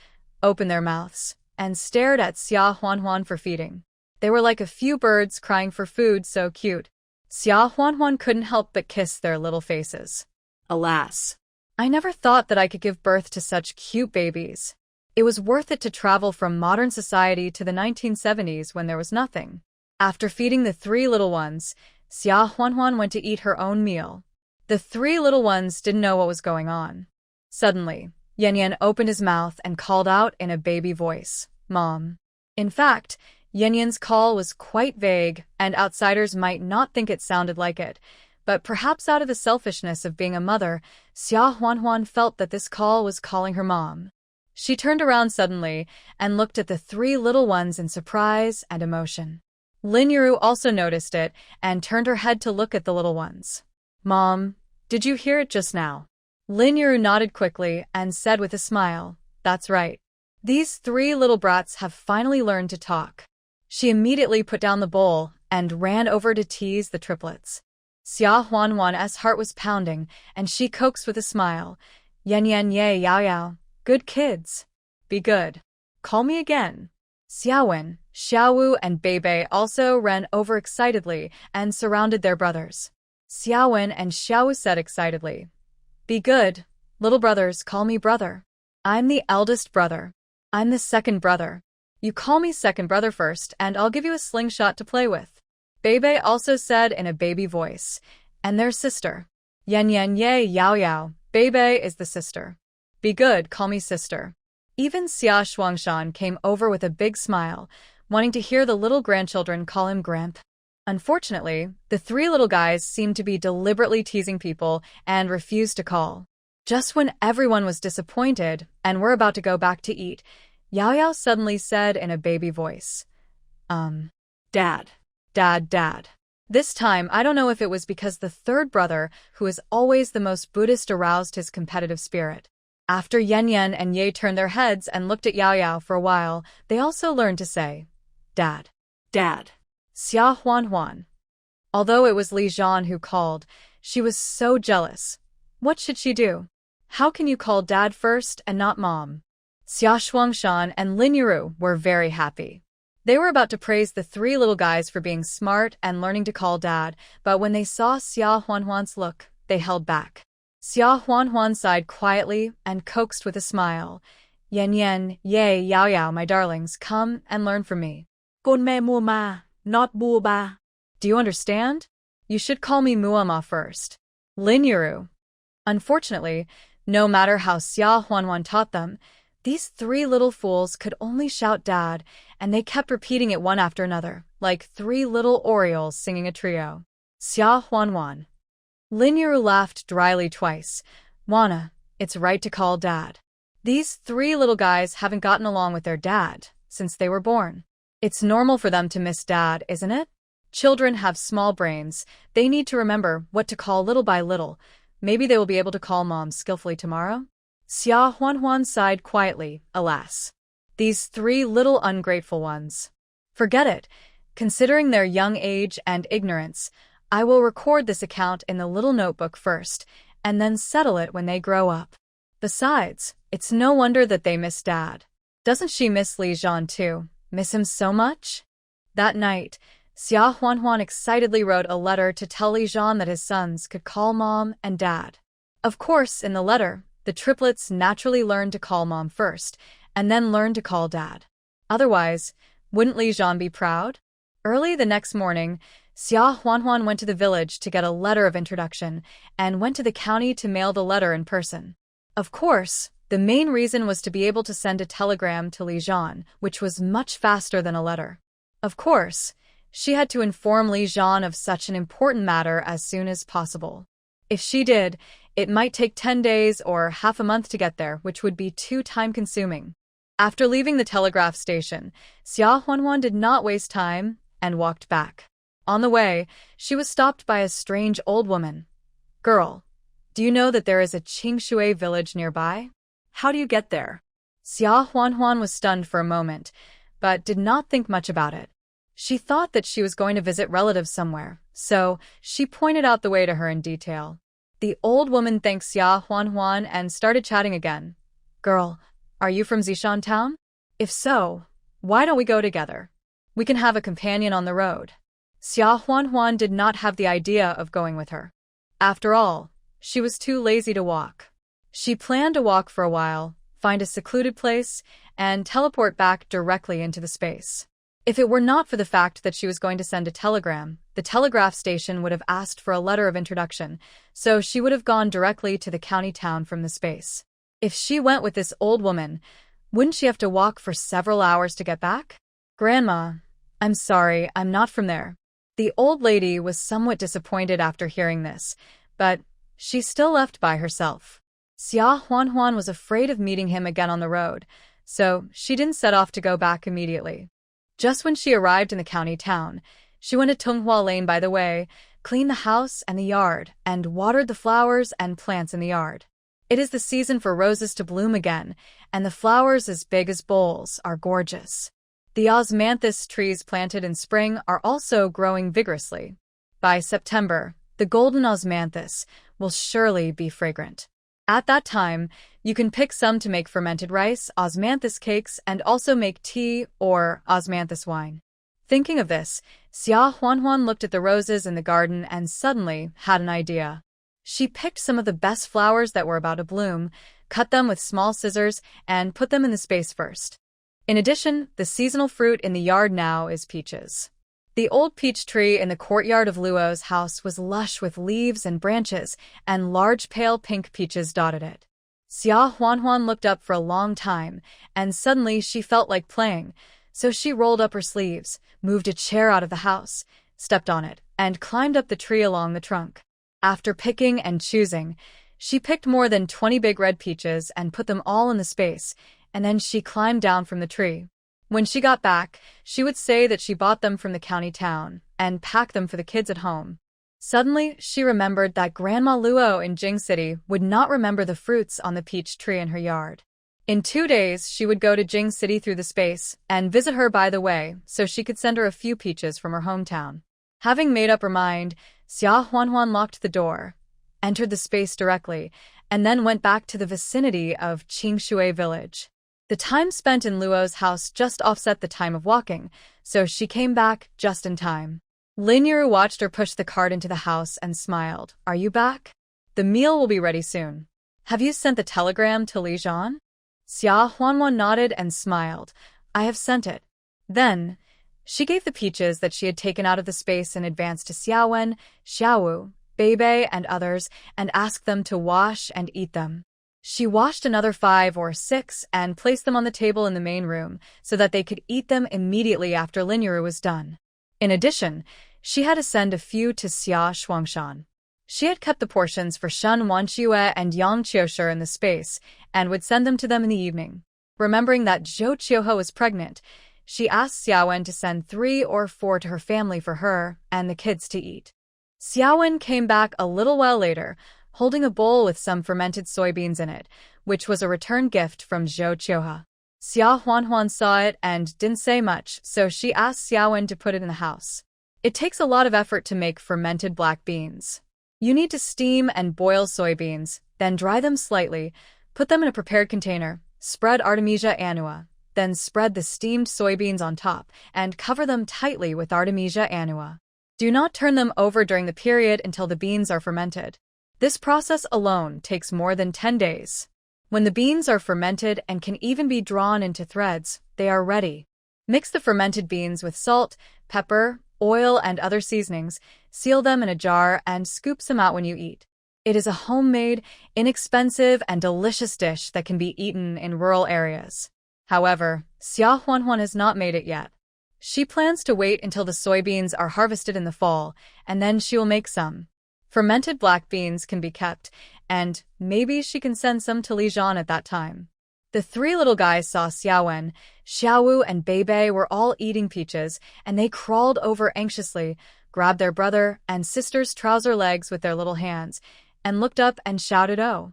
opened their mouths, and stared at Xia Huanhuan for feeding. They were like a few birds crying for food, so cute. Xia Huanhuan couldn't help but kiss their little faces. Alas, "I never thought that I could give birth to such cute babies." It was worth it to travel from modern society to the 1970s when there was nothing. After feeding the three little ones, Xia Huanhuan went to eat her own meal. The three little ones didn't know what was going on. Suddenly, Yan Yan opened his mouth and called out in a baby voice, "Mom." In fact, Yan Yan's call was quite vague, and outsiders might not think it sounded like it, but perhaps out of the selfishness of being a mother, Xia Huanhuan felt that this call was calling her mom. She turned around suddenly and looked at the three little ones in surprise and emotion. Lin Yuru also noticed it and turned her head to look at the little ones. "Mom, did you hear it just now?" Lin Yuru nodded quickly and said with a smile, "That's right. These three little brats have finally learned to talk." She immediately put down the bowl and ran over to tease the triplets. Xia Huanhuan's heart was pounding, and she coaxed with a smile, "Yan Yan Ye Yao Yao, good kids. Be good. Call me again." Xiaowen, Xiaowu, and Beibei also ran over excitedly and surrounded their brothers. Xiaowen and Xiaowu said excitedly, "Be good. Little brothers call me brother. I'm the eldest brother. I'm the second brother. You call me second brother first, and I'll give you a slingshot to play with." Beibei also said in a baby voice, "And their sister. Yan Yan Ye Yao Yao, Beibei is the sister. Be good, call me sister." Even Xia Shuangshan came over with a big smile, wanting to hear the little grandchildren call him Gramp. Unfortunately, the three little guys seemed to be deliberately teasing people and refused to call. Just when everyone was disappointed and were about to go back to eat, Yao Yao suddenly said in a baby voice, Dad. Dad. This time, I don't know if it was because the third brother, who is always the most Buddhist, aroused his competitive spirit. After Yan Yan and Ye turned their heads and looked at Yao Yao for a while, they also learned to say, "Dad." Dad. Xia Huanhuan. Although it was Li Zhan who called, she was so jealous. What should she do? How can you call Dad first and not Mom? Xia Shuangshan and Lin Yuru were very happy. They were about to praise the three little guys for being smart and learning to call Dad, but when they saw Xia Huanhuan's look, they held back. Xia Huanhuan sighed quietly and coaxed with a smile, "Yan Yan, Ye Yao Yao, my darlings, come and learn from me. Con me mua ma, not bua ba." Do you understand? You should call me Muama first. Lin Yuru. Unfortunately, no matter how Xia Huanhuan taught them, these three little fools could only shout Dad, and they kept repeating it one after another, like three little orioles singing a trio. Xia Huanhuan. Lin Yuru laughed dryly twice. "Wana, it's right to call Dad. These three little guys haven't gotten along with their dad since they were born. It's normal for them to miss Dad, isn't it? Children have small brains. They need to remember what to call little by little. Maybe they will be able to call Mom skillfully tomorrow." Xia Huanhuan sighed quietly, alas. These three little ungrateful ones. Forget it. Considering their young age and ignorance, I will record this account in the little notebook first, and then settle it when they grow up. Besides, it's no wonder that they miss Dad. Doesn't she miss Li Zhan too? Miss him so much? That night, Xia Huanhuan excitedly wrote a letter to tell Li Zhan that his sons could call Mom and Dad. Of course, in the letter, the triplets naturally learned to call Mom first, and then learned to call Dad. Otherwise, wouldn't Li Zhan be proud? Early the next morning, Xia Huanhuan went to the village to get a letter of introduction, and went to the county to mail the letter in person. Of course, the main reason was to be able to send a telegram to Li Zhan, which was much faster than a letter. Of course, she had to inform Li Zhan of such an important matter as soon as possible. If she did, it might take 10 days or half a month to get there, which would be too time-consuming. After leaving the telegraph station, Xia Huanhuan did not waste time and walked back. On the way, she was stopped by a strange old woman. "Girl, do you know that there is a Qingshui village nearby? How do you get there?" Xia Huanhuan was stunned for a moment, but did not think much about it. She thought that she was going to visit relatives somewhere, so she pointed out the way to her in detail. The old woman thanked Xia Huanhuan and started chatting again. "Girl, are you from Zishan town? If so, why don't we go together? We can have a companion on the road." Xia Huanhuan did not have the idea of going with her. After all, she was too lazy to walk. She planned to walk for a while, find a secluded place, and teleport back directly into the space. If it were not for the fact that she was going to send a telegram, the telegraph station would have asked for a letter of introduction, so she would have gone directly to the county town from the space. If she went with this old woman, wouldn't she have to walk for several hours to get back? Grandma, I'm sorry, I'm not from there. The old lady was somewhat disappointed after hearing this, but she still left by herself. Xia Huanhuan was afraid of meeting him again on the road, so she didn't set off to go back immediately. Just when she arrived in the county town, she went to Tunghua Lane by the way, cleaned the house and the yard, and watered the flowers and plants in the yard. It is the season for roses to bloom again, and the flowers as big as bowls are gorgeous. The osmanthus trees planted in spring are also growing vigorously. By September, the golden osmanthus will surely be fragrant. At that time, you can pick some to make fermented rice, osmanthus cakes, and also make tea or osmanthus wine. Thinking of this, Xia Huanhuan looked at the roses in the garden and suddenly had an idea. She picked some of the best flowers that were about to bloom, cut them with small scissors, and put them in the space first. In addition, the seasonal fruit in the yard now is peaches. The old peach tree in the courtyard of Luo's house was lush with leaves and branches, and large pale pink peaches dotted it. Xia Huanhuan looked up for a long time, and suddenly she felt like playing, so she rolled up her sleeves, moved a chair out of the house, stepped on it, and climbed up the tree along the trunk. After picking and choosing, she picked more than 20 big red peaches and put them all in the space, and then she climbed down from the tree. When she got back, she would say that she bought them from the county town and pack them for the kids at home. Suddenly, she remembered that Grandma Luo in Jing City would not remember the fruits on the peach tree in her yard. In 2 days, she would go to Jing City through the space and visit her by the way so she could send her a few peaches from her hometown. Having made up her mind, Xia Huanhuan locked the door, entered the space directly, and then went back to the vicinity of Qingshui village. The time spent in Luo's house just offset the time of walking, so she came back just in time. Lin Yu watched her push the cart into the house and smiled. Are you back? The meal will be ready soon. Have you sent the telegram to Li Zhan? Xia Huanhuan nodded and smiled. I have sent it. Then, she gave the peaches that she had taken out of the space in advance to Xiaowen, Xiaowu, Beibei, and others, and asked them to wash and eat them. She washed another 5 or 6 and placed them on the table in the main room so that they could eat them immediately after Lin Yu was done. In addition, she had to send a few to Xia Shuangshan. She had kept the portions for Shen Wanqiue and Yang Qiushi in the space and would send them to them in the evening. Remembering that Zhou Qiuhe was pregnant, she asked Xiaowen to send 3 or 4 to her family for her and the kids to eat. Xiaowen came back a little while later, holding a bowl with some fermented soybeans in it, which was a return gift from Zhou Qiuhe. Xia Huanhuan saw it and didn't say much, so she asked Xiaowen to put it in the house. It takes a lot of effort to make fermented black beans. You need to steam and boil soybeans, then dry them slightly, put them in a prepared container, spread Artemisia annua, then spread the steamed soybeans on top, and cover them tightly with Artemisia annua. Do not turn them over during the period until the beans are fermented. This process alone takes more than 10 days. When the beans are fermented and can even be drawn into threads, they are ready. Mix the fermented beans with salt, pepper, oil, and other seasonings, seal them in a jar, and scoop some out when you eat. It is a homemade, inexpensive, and delicious dish that can be eaten in rural areas. However, Xia Huanhuan has not made it yet. She plans to wait until the soybeans are harvested in the fall, and then she will make some. Fermented black beans can be kept, and maybe she can send some to Li Zhan at that time. The 3 little guys saw Xiaowen, Xiaowu, and Beibei were all eating peaches, and they crawled over anxiously, grabbed their brother and sister's trouser legs with their little hands, and looked up and shouted, "Oh!"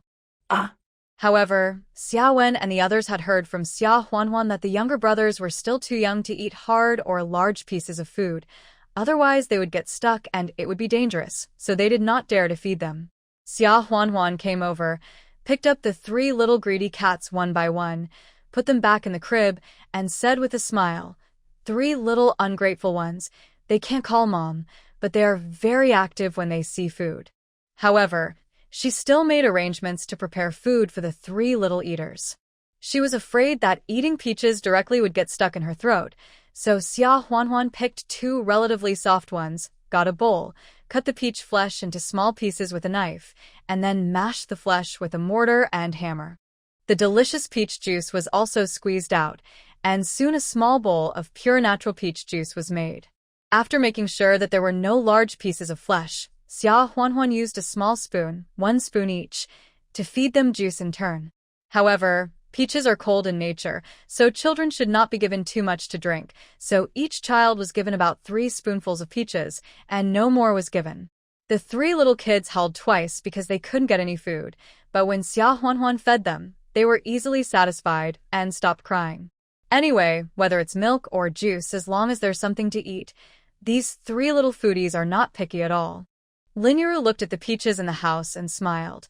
Ah! However, Xiaowen and the others had heard from Xia Huanhuan that the younger brothers were still too young to eat hard or large pieces of food. Otherwise, they would get stuck and it would be dangerous, so they did not dare to feed them. Xia Huanhuan came over, picked up the 3 little greedy cats one by one, put them back in the crib, and said with a smile, 3 little ungrateful ones, they can't call mom, but they are very active when they see food. However, she still made arrangements to prepare food for the 3 little eaters. She was afraid that eating peaches directly would get stuck in her throat, so Xia Huanhuan picked two relatively soft ones, got a bowl, cut the peach flesh into small pieces with a knife, and then mashed the flesh with a mortar and hammer. The delicious peach juice was also squeezed out, and soon a small bowl of pure natural peach juice was made. After making sure that there were no large pieces of flesh, Xia Huanhuan used a small spoon, 1 spoon each, to feed them juice in turn. However, peaches are cold in nature, so children should not be given too much to drink, so each child was given about 3 spoonfuls of peaches, and no more was given. The 3 little kids howled twice because they couldn't get any food, but when Xia Huanhuan fed them, they were easily satisfied and stopped crying. Anyway, whether it's milk or juice, as long as there's something to eat, these 3 little foodies are not picky at all. Lin Yuru looked at the peaches in the house and smiled.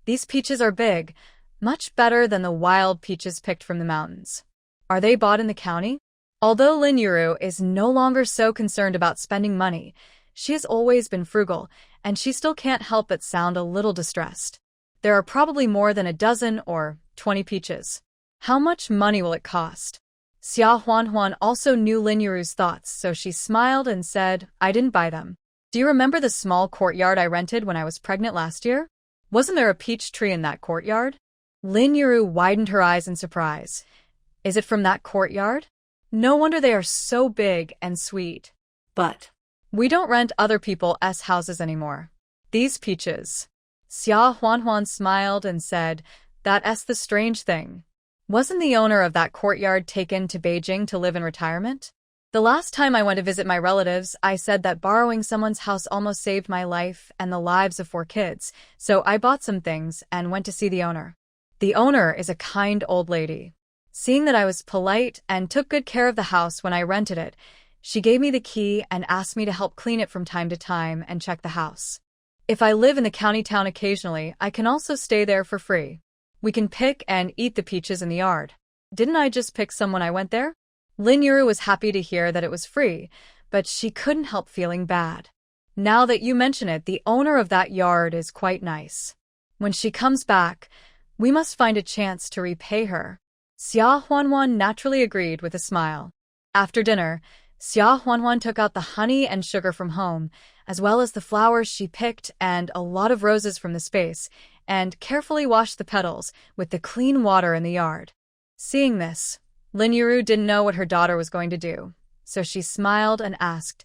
These peaches are big, much better than the wild peaches picked from the mountains. Are they bought in the county? Although Lin Yuru is no longer so concerned about spending money, she has always been frugal, and she still can't help but sound a little distressed. There are probably more than a dozen or 20 peaches. How much money will it cost? Xia Huanhuan also knew Lin Yuru's thoughts, so she smiled and said, I didn't buy them. Do you remember the small courtyard I rented when I was pregnant last year? Wasn't there a peach tree in that courtyard? Lin Yuru widened her eyes in surprise. Is it from that courtyard? No wonder they are so big and sweet. But we don't rent other people's houses anymore. These peaches. Xia Huanhuan smiled and said, That's the strange thing. Wasn't the owner of that courtyard taken to Beijing to live in retirement? The last time I went to visit my relatives, I said that borrowing someone's house almost saved my life and the lives of 4 kids, so I bought some things and went to see the owner. The owner is a kind old lady. Seeing that I was polite and took good care of the house when I rented it, she gave me the key and asked me to help clean it from time to time and check the house. If I live in the county town occasionally, I can also stay there for free. We can pick and eat the peaches in the yard. Didn't I just pick some when I went there? Lin Yuru was happy to hear that it was free, but she couldn't help feeling bad. Now that you mention it, the owner of that yard is quite nice. When she comes back, we must find a chance to repay her. Xia Huanhuan naturally agreed with a smile. After dinner, Xia Huanhuan took out the honey and sugar from home, as well as the flowers she picked and a lot of roses from the space, and carefully washed the petals with the clean water in the yard. Seeing this, Lin Yuru didn't know what her daughter was going to do, so she smiled and asked,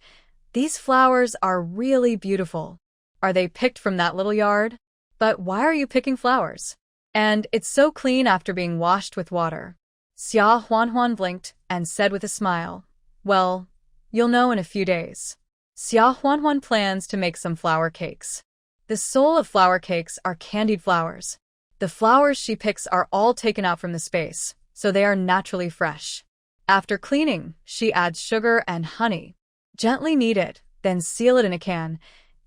These flowers are really beautiful. Are they picked from that little yard? But why are you picking flowers? And it's so clean after being washed with water. Xia Huanhuan blinked and said with a smile, Well, you'll know in a few days. Xia Huanhuan plans to make some flower cakes. The soul of flower cakes are candied flowers. The flowers she picks are all taken out from the space, so they are naturally fresh. After cleaning, she adds sugar and honey. Gently knead it, then seal it in a can.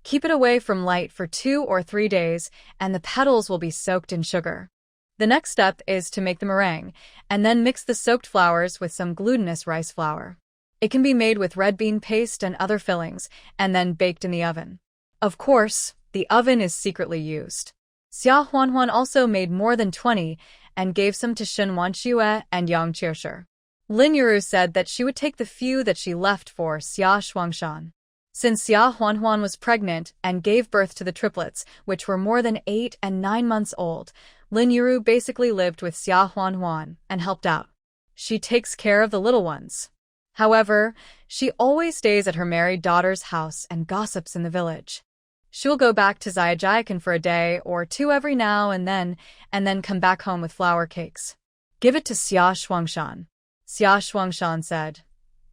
Keep it away from light for 2 or 3 days, and the petals will be soaked in sugar. The next step is to make the meringue, and then mix the soaked flowers with some glutinous rice flour. It can be made with red bean paste and other fillings, and then baked in the oven. Of course, the oven is secretly used. Xia Huanhuan also made more than 20 and gave some to Shen Wanxue and Yang Qiushi. Lin Yuru said that she would take the few that she left for Xia Shuangshan. Since Xia Huanhuan was pregnant and gave birth to the triplets, which were more than 8 and 9 months old, Lin Yuru basically lived with Xia Huanhuan and helped out. She takes care of the little ones. However, she always stays at her married daughter's house and gossips in the village. She will go back to Xiaojiakan for a day or 2 every now and then come back home with flour cakes. Give it to Xia Shuangshan. Xia Shuangshan said,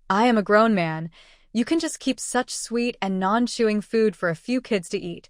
I am a grown man. You can just keep such sweet and non-chewing food for a few kids to eat.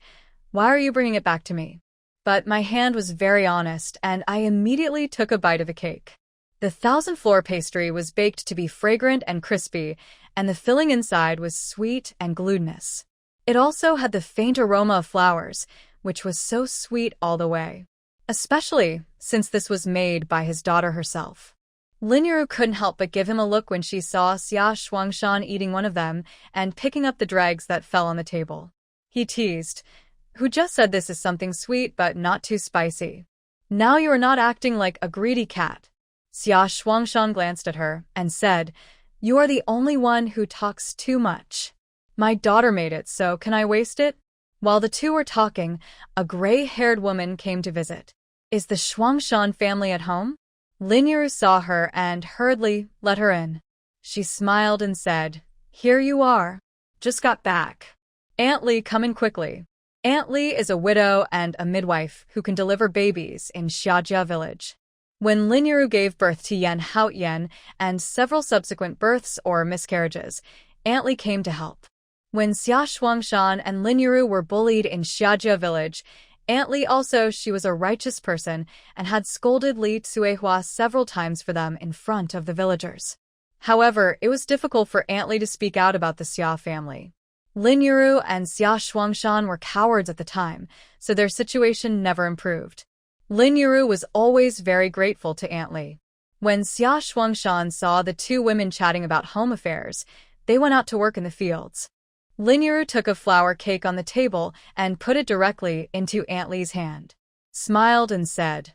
Why are you bringing it back to me? But my hand was very honest, and I immediately took a bite of a cake. The 1,000-floor pastry was baked to be fragrant and crispy, and the filling inside was sweet and glutinous. It also had the faint aroma of flowers, which was so sweet all the way. Especially since this was made by his daughter herself. Lin Yuru couldn't help but give him a look when she saw Xia Shuangshan eating one of them and picking up the dregs that fell on the table. He teased, Who just said this is something sweet but not too spicy? Now you are not acting like a greedy cat. Xia Shuangshan glanced at her and said, "You are the only one who talks too much. My daughter made it, so can I waste it?" While the two were talking, a gray-haired woman came to visit. "Is the Shuangshan family at home?" Lin Yu saw her and hurriedly let her in. She smiled and said, "Here you are. Just got back. Aunt Li, come in quickly." Aunt Li is a widow and a midwife who can deliver babies in Xiajia village. When Lin Yu gave birth to Yan Haotian and several subsequent births or miscarriages, Aunt Li came to help. When Xia Shuangshan and Lin Yu were bullied in Xiajia village, Aunt Li she was a righteous person and had scolded Li Tsuehua several times for them in front of the villagers. However, it was difficult for Aunt Li to speak out about the Xia family. Lin Yu and Xia Shuangshan were cowards at the time, so their situation never improved. Lin Yu was always very grateful to Aunt Li. When Xia Shuangshan saw the two women chatting about home affairs, they went out to work in the fields. Lin Yu took a flour cake on the table and put it directly into Aunt Li's hand, smiled and said,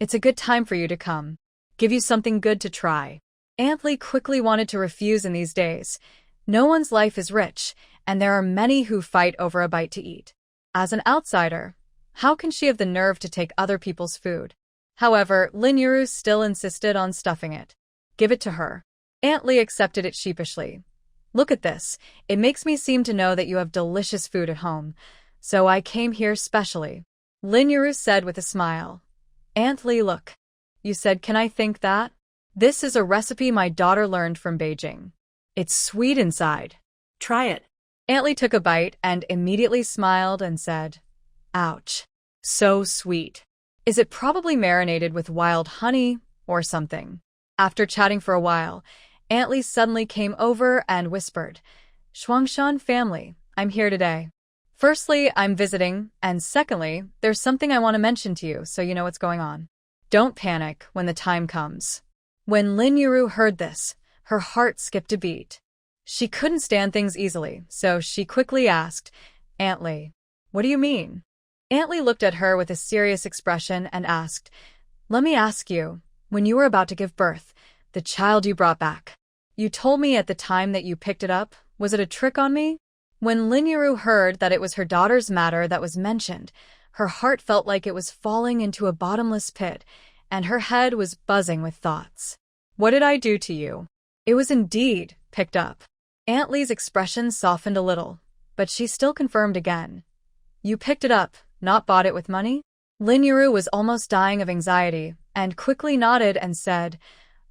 "It's a good time for you to come. Give you something good to try." Aunt Li quickly wanted to refuse in these days. No one's life is rich, and there are many who fight over a bite to eat. As an outsider, how can she have the nerve to take other people's food? However, Lin Yu still insisted on stuffing it. "Give it to her." Aunt Li accepted it sheepishly. "Look at this. It makes me seem to know that you have delicious food at home, so I came here specially," Lin Yu said with a smile. "Aunt Li, look. You said, can I think that? This is a recipe my daughter learned from Beijing. It's sweet inside. Try it." Aunt Li took a bite and immediately smiled and said, "Ouch. So sweet. Is it probably marinated with wild honey or something?" After chatting for a while, Aunt Li suddenly came over and whispered, "Shuangshan family, I'm here today. Firstly, I'm visiting, and secondly, there's something I want to mention to you so you know what's going on. Don't panic when the time comes." When Lin Yu heard this, her heart skipped a beat. She couldn't stand things easily, so she quickly asked, "Aunt Li, what do you mean?" Aunt Li looked at her with a serious expression and asked, "Let me ask you, when you were about to give birth, the child you brought back, you told me at the time that you picked it up, was it a trick on me?" When Lin Yu heard that it was her daughter's matter that was mentioned, her heart felt like it was falling into a bottomless pit, and her head was buzzing with thoughts. "What did I do to you?" It was indeed picked up. Aunt Li's expression softened a little, but she still confirmed again. "You picked it up, not bought it with money?" Lin Yu was almost dying of anxiety and quickly nodded and said,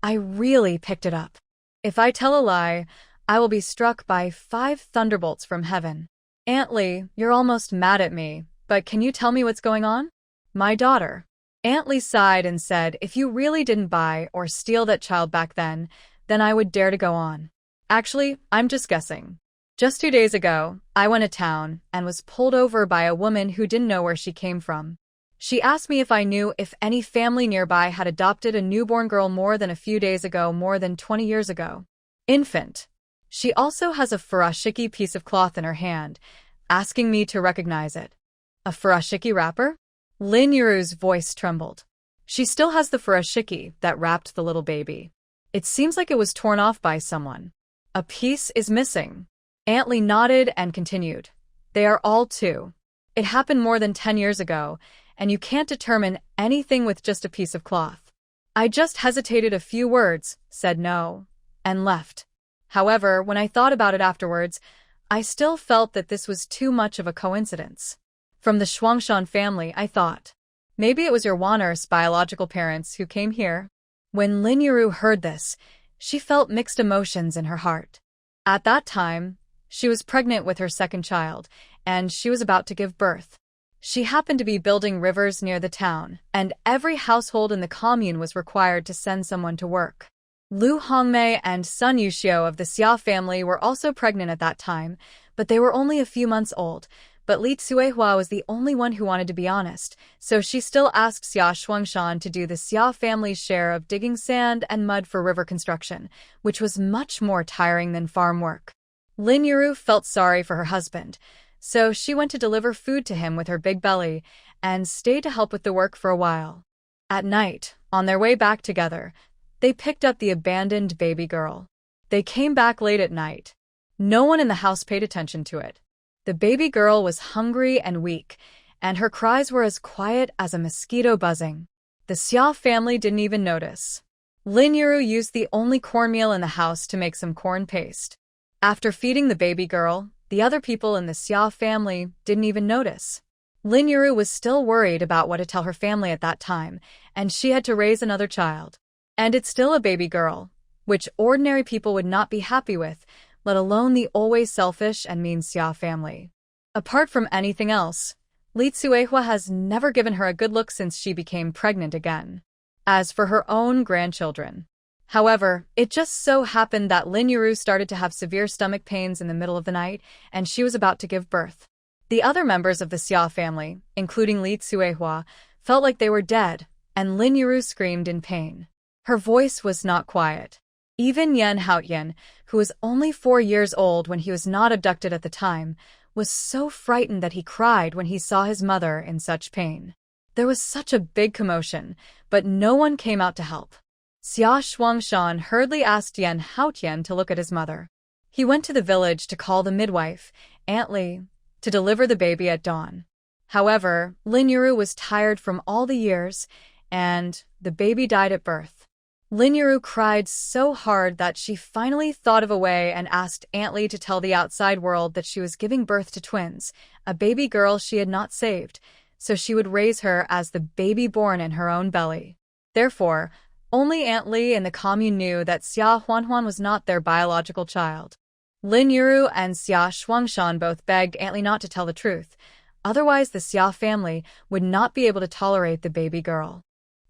"I really picked it up. If I tell a lie, I will be struck by 5 thunderbolts from heaven." "Aunt Li, you're almost mad at me, but can you tell me what's going on?" "My daughter." Aunt Li sighed and said, "If you really didn't buy or steal that child back then I would dare to go on. Actually, I'm just guessing. Just 2 days ago, I went to town and was pulled over by a woman who didn't know where she came from. She asked me if I knew if any family nearby had adopted a newborn girl more than a few days ago, more than 20 years ago. Infant. She also has a furoshiki piece of cloth in her hand, asking me to recognize it." "A furoshiki wrapper?" Lin Yu's voice trembled. "She still has the furoshiki that wrapped the little baby. It seems like it was torn off by someone. A piece is missing." Aunt Li nodded and continued, "They are all 2. It happened more than 10 years ago, and you can't determine anything with just a piece of cloth. I just hesitated a few words, said no, and left. However, when I thought about it afterwards, I still felt that this was too much of a coincidence. From the Shuangshan family, I thought. Maybe it was your Wanner's biological parents who came here." When Lin Yu heard this, she felt mixed emotions in her heart. At that time, she was pregnant with her second child, and she was about to give birth. She happened to be building rivers near the town, and every household in the commune was required to send someone to work. Lu Hongmei and Sun Yuxiu of the Xia family were also pregnant at that time, but they were only a few months old. But Li Tsuehua was the only one who wanted to be honest, so she still asked Xia Shuangshan to do the Xia family's share of digging sand and mud for river construction, which was much more tiring than farm work. Lin Yu felt sorry for her husband, so she went to deliver food to him with her big belly and stayed to help with the work for a while. At night, on their way back together, They picked up the abandoned baby girl. They came back late at night. No one in the house paid attention to it. The baby girl was hungry and weak, and her cries were as quiet as a mosquito buzzing. The Xia family didn't even notice. Lin Yuru used the only cornmeal in the house to make some corn paste. After feeding the baby girl, the other people in the Xia family didn't even notice. Lin Yuru was still worried about what to tell her family at that time, and she had to raise another child. And it's still a baby girl, which ordinary people would not be happy with, let alone the always selfish and mean Xia family. Apart from anything else, Li Tsuehua has never given her a good look since she became pregnant again. As for her own grandchildren. However, it just so happened that Lin Yuru started to have severe stomach pains in the middle of the night, and she was about to give birth. The other members of the Xia family, including Li Tsuehua, felt like they were dead, and Lin Yuru screamed in pain. Her voice was not quiet. Even Yan Haotian, who was only 4 years old when he was not abducted at the time, was so frightened that he cried when he saw his mother in such pain. There was such a big commotion, but no one came out to help. Xia Shuangshan hurriedly asked Yan Haotian to look at his mother. He went to the village to call the midwife, Aunt Li, to deliver the baby at dawn. However, Lin Yuru was tired from all the years, and the baby died at birth. Lin Yuru cried so hard that she finally thought of a way and asked Aunt Li to tell the outside world that she was giving birth to twins, a baby girl she had not saved, so she would raise her as the baby born in her own belly. Therefore, only Aunt Li and the commune knew that Xia Huanhuan was not their biological child. Lin Yuru and Xia Shuangshan both begged Aunt Li not to tell the truth, otherwise the Xia family would not be able to tolerate the baby girl.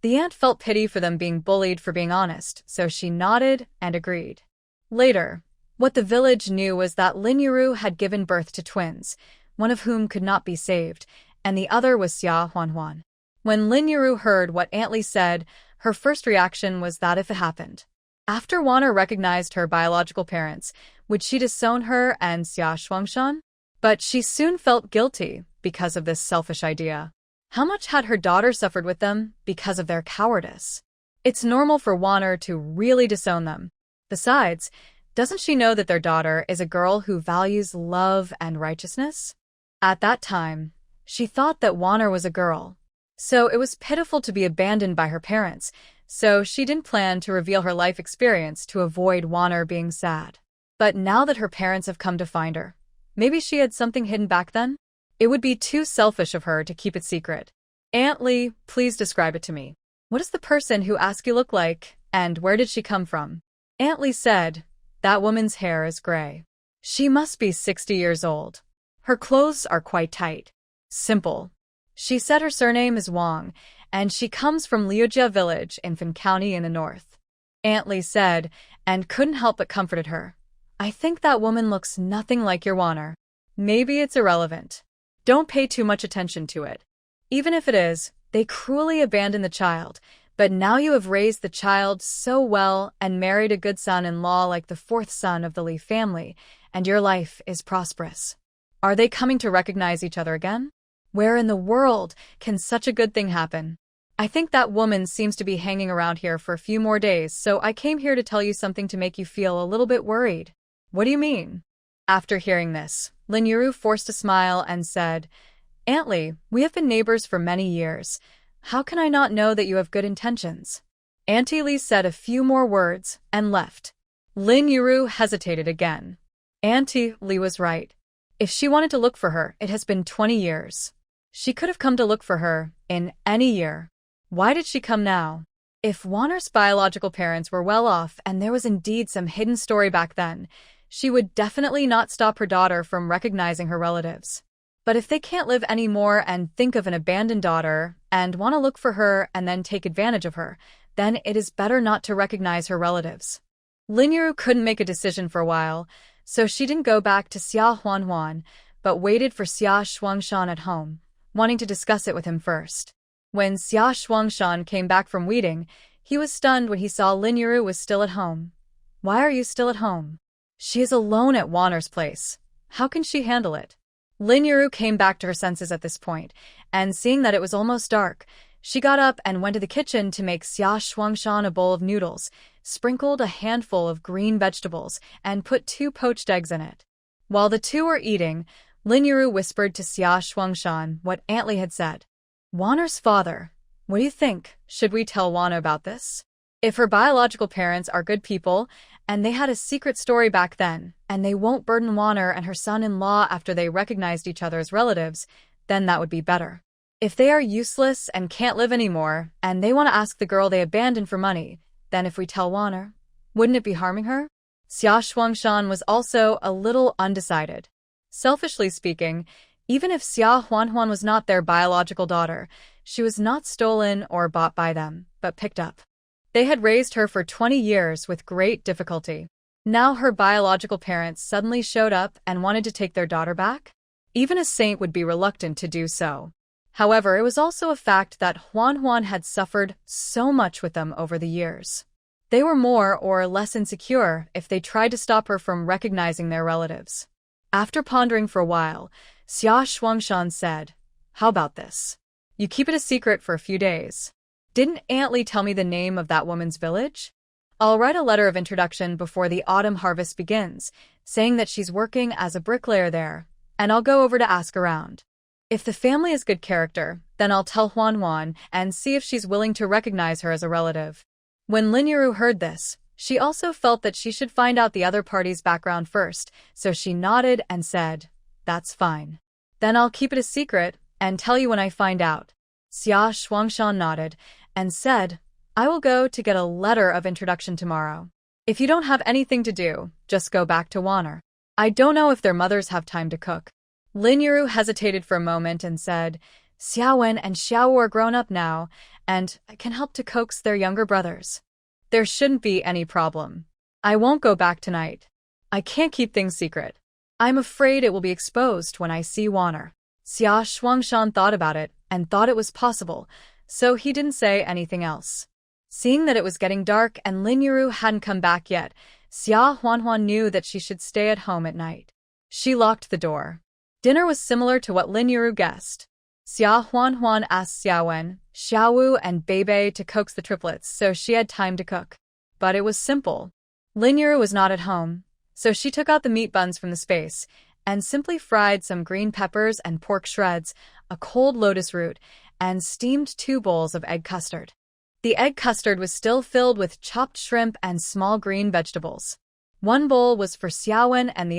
The aunt felt pity for them being bullied for being honest, so she nodded and agreed. Later, what the village knew was that Lin Yuru had given birth to twins, one of whom could not be saved, and the other was Xia Huanhuan. When Lin Yuru heard what Aunt Li said, her first reaction was that if it happened. After Wanner recognized her biological parents, would she disown her and Xia Shuangshan? But she soon felt guilty because of this selfish idea. How much had her daughter suffered with them because of their cowardice? It's normal for Wanner to really disown them. Besides, doesn't she know that their daughter is a girl who values love and righteousness? At that time, she thought that Wanner was a girl. So it was pitiful to be abandoned by her parents, so she didn't plan to reveal her life experience to avoid Wanner being sad. But now that her parents have come to find her, maybe she had something hidden back then? It would be too selfish of her to keep it secret. Aunt Li, please describe it to me. What does the person who asked you look like, and where did she come from? Aunt Li said, that woman's hair is gray. She must be 60 years old. Her clothes are quite tight. Simple. She said her surname is Wang, and she comes from Liujia village in Fan County in the north. Aunt Li said, and couldn't help but comforted her. I think that woman looks nothing like your Wanner. Maybe it's irrelevant. Don't pay too much attention to it. Even if it is, they cruelly abandoned the child, but now you have raised the child so well and married a good son-in-law like the fourth son of the Li family, and your life is prosperous. Are they coming to recognize each other again? Where in the world can such a good thing happen? I think that woman seems to be hanging around here for a few more days, so I came here to tell you something to make you feel a little bit worried. What do you mean? After hearing this, Lin Yuru forced a smile and said, Aunt Li, we have been neighbors for many years. How can I not know that you have good intentions? Auntie Li said a few more words and left. Lin Yuru hesitated again. Auntie Li was right. If she wanted to look for her, it has been 20 years. She could have come to look for her in any year. Why did she come now? If Wanner's biological parents were well off and there was indeed some hidden story back then, she would definitely not stop her daughter from recognizing her relatives. But if they can't live anymore and think of an abandoned daughter and want to look for her and then take advantage of her, then it is better not to recognize her relatives. Lin Yuru couldn't make a decision for a while, so she didn't go back to Xia Huanhuan, but waited for Xia Shuangshan at home, wanting to discuss it with him first. When Xia Shuangshan came back from weeding, he was stunned when he saw Lin Yuru was still at home. Why are you still at home? She is alone at Wanner's place. How can she handle it? Lin Yuru came back to her senses at this point, and seeing that it was almost dark, She got up and went to the kitchen to make Xia Shuangshan a bowl of noodles, sprinkled a handful of green vegetables, and put 2 poached eggs in it. While the two were eating, Lin Yuru whispered to Xia Shuangshan what Aunt Li had said. Wanner's father. What do you think? Should we tell Wanner about this? If her biological parents are good people, and they had a secret story back then, and they won't burden Wanner and her son-in-law after they recognized each other as relatives, then that would be better. If they are useless and can't live anymore, and they want to ask the girl they abandoned for money, then if we tell Wanner, wouldn't it be harming her? Xia Shuangshan was also a little undecided. Selfishly speaking, even if Xia Huanhuan was not their biological daughter, she was not stolen or bought by them, but picked up. They had raised her for 20 years with great difficulty. Now her biological parents suddenly showed up and wanted to take their daughter back? Even a saint would be reluctant to do so. However, it was also a fact that Huanhuan had suffered so much with them over the years. They were more or less insecure if they tried to stop her from recognizing their relatives. After pondering for a while, Xia Shuangshan said, How about this? You keep it a secret for a few days. Didn't Aunt Li tell me the name of that woman's village? I'll write a letter of introduction before the autumn harvest begins, saying that she's working as a bricklayer there, and I'll go over to ask around. If the family is good character, then I'll tell Huanhuan and see if she's willing to recognize her as a relative. When Lin Yuru heard this, she also felt that she should find out the other party's background first, so she nodded and said, That's fine. Then I'll keep it a secret and tell you when I find out. Xia Shuangshan nodded and said, I will go to get a letter of introduction tomorrow. If you don't have anything to do, just go back to Wanner. I don't know if their mothers have time to cook. Lin Yuru hesitated for a moment and said, Xiaowen and Xiaowu are grown up now, and I can help to coax their younger brothers. There shouldn't be any problem. I won't go back tonight. I can't keep things secret. I'm afraid it will be exposed when I see Wanner. Xia Shuangshan thought about it and thought it was possible, so he didn't say anything else. Seeing that it was getting dark and Lin Yuru hadn't come back yet, Xia Huanhuan knew that she should stay at home at night. She locked the door. Dinner was similar to what Lin Yuru guessed. Xia Huanhuan asked Xiaowen, Xiaowu, and Beibei to coax the triplets so she had time to cook. But it was simple. Lin Yuru was not at home, so she took out the meat buns from the space and simply fried some green peppers and pork shreds, a cold lotus root, and steamed 2 bowls of egg custard. The egg custard was still filled with chopped shrimp and small green vegetables. 1 bowl was for Xiaowen and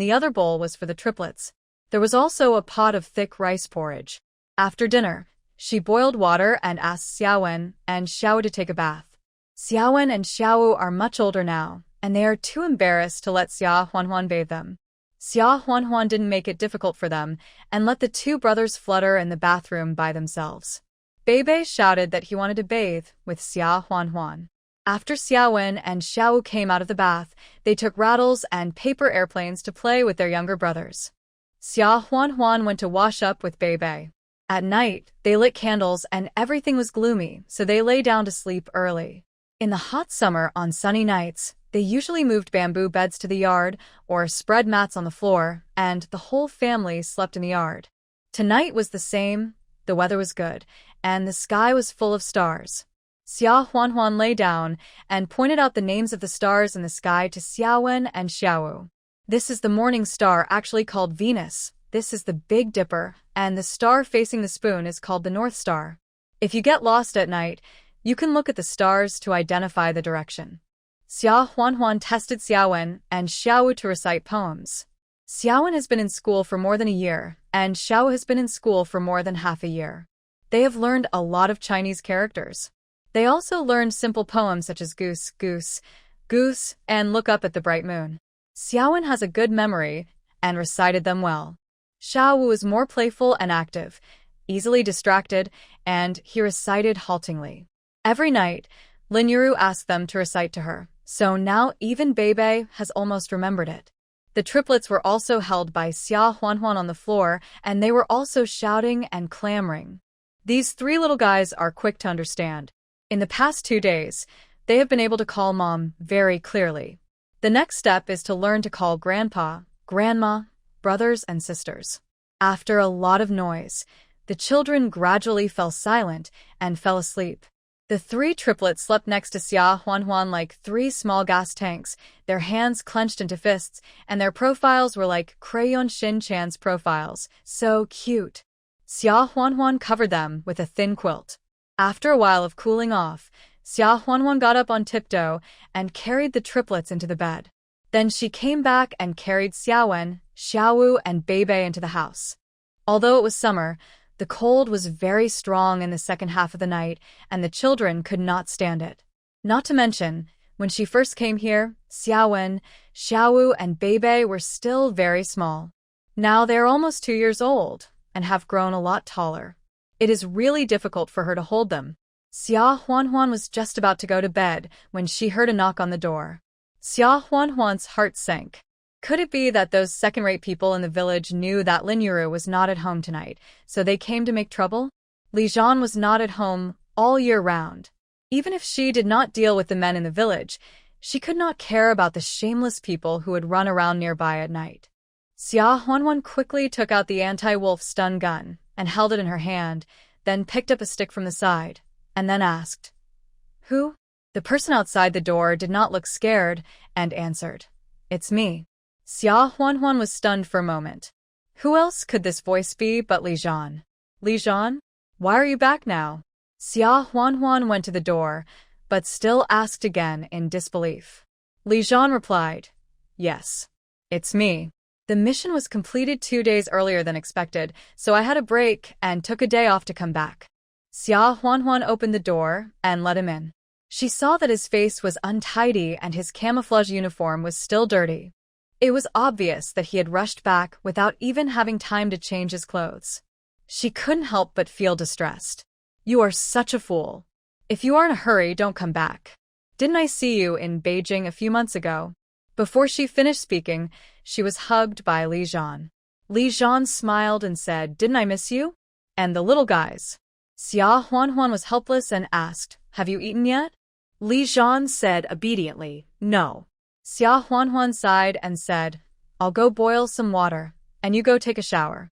the other bowl was for the triplets. There was also a pot of thick rice porridge. After dinner, she boiled water and asked Xiaowen and Xiaowu to take a bath. Xiaowen and Xiaowu are much older now, and they are too embarrassed to let Xia Huanhuan bathe them. Xia Huanhuan didn't make it difficult for them and let the 2 brothers flutter in the bathroom by themselves. Beibei shouted that he wanted to bathe with Xia Huanhuan. After Xiaowen and Xiaowu came out of the bath, they took rattles and paper airplanes to play with their younger brothers. Xia Huanhuan went to wash up with Beibei. At night, they lit candles and everything was gloomy, so they lay down to sleep early. In the hot summer on sunny nights, they usually moved bamboo beds to the yard or spread mats on the floor, and the whole family slept in the yard. Tonight was the same, the weather was good, and the sky was full of stars. Xia Huanhuan lay down and pointed out the names of the stars in the sky to Xiaowen and Xiaowu. This is the morning star, actually called Venus. This is the Big Dipper, and the star facing the spoon is called the North Star. If you get lost at night, you can look at the stars to identify the direction. Xia Huanhuan tested Xiaowen and Xiaowu to recite poems. Xiaowen has been in school for more than a year, and Xiaowu has been in school for more than half a year. They have learned a lot of Chinese characters. They also learned simple poems such as goose, goose, goose, and look up at the bright moon. Xiaowen has a good memory and recited them well. Xiaowu is more playful and active, easily distracted, and he recited haltingly. Every night, Lin Yuru asked them to recite to her, so now even Beibei has almost remembered it. The triplets were also held by Xia Huanhuan on the floor, and they were also shouting and clamoring. These 3 little guys are quick to understand. In the past 2 days, they have been able to call Mom very clearly. The next step is to learn to call Grandpa, Grandma, brothers and sisters. After a lot of noise, The children gradually fell silent and fell asleep. The three triplets slept next to Xia Huanhuan like three small gas tanks, their hands clenched into fists, and their profiles were like Crayon Shin-chan's profiles. So cute. Xia Huanhuan covered them with a thin quilt. After a while of cooling off, Xia Huanhuan got up on tiptoe and carried the triplets into the bed. Then she came back and carried Xiaowen, Xiaowu, and Beibei into the house. Although it was summer, the cold was very strong in the second half of the night, and the children could not stand it. Not to mention, when she first came here, Xiaowen, Xiaowu, and Beibei were still very small. Now they are almost 2 years old and have grown a lot taller. It is really difficult for her to hold them. Xia Huanhuan was just about to go to bed when she heard a knock on the door. Xia Huanhuan's heart sank. Could it be that those second-rate people in the village knew that Lin Yuru was not at home tonight, so they came to make trouble? Li Zhan was not at home all year round. Even if she did not deal with the men in the village, she could not care about the shameless people who would run around nearby at night. Xia Huanhuan quickly took out the anti-wolf stun gun and held it in her hand, then picked up a stick from the side, and then asked, "Who?" The person outside the door did not look scared and answered, "It's me." Xia Huanhuan was stunned for a moment. Who else could this voice be but Li Zhan? Li Zhan? Why are you back now? Xia Huanhuan went to the door, but still asked again in disbelief. Li Zhan replied, "Yes, it's me. The mission was completed 2 days earlier than expected, so I had a break and took a day off to come back." Xia Huanhuan opened the door and let him in. She saw that his face was untidy and his camouflage uniform was still dirty. It was obvious that he had rushed back without even having time to change his clothes. She couldn't help but feel distressed. "You are such a fool. If you are in a hurry, don't come back. Didn't I see you in Beijing a few months ago?" Before she finished speaking, she was hugged by Li Zhan. Li Zhan smiled and said, "Didn't I miss you? And the little guys?" Xia Huanhuan was helpless and asked, "Have you eaten yet?" Li Zhan said obediently, "No." Xia Huanhuan sighed and said, "I'll go boil some water, and you go take a shower.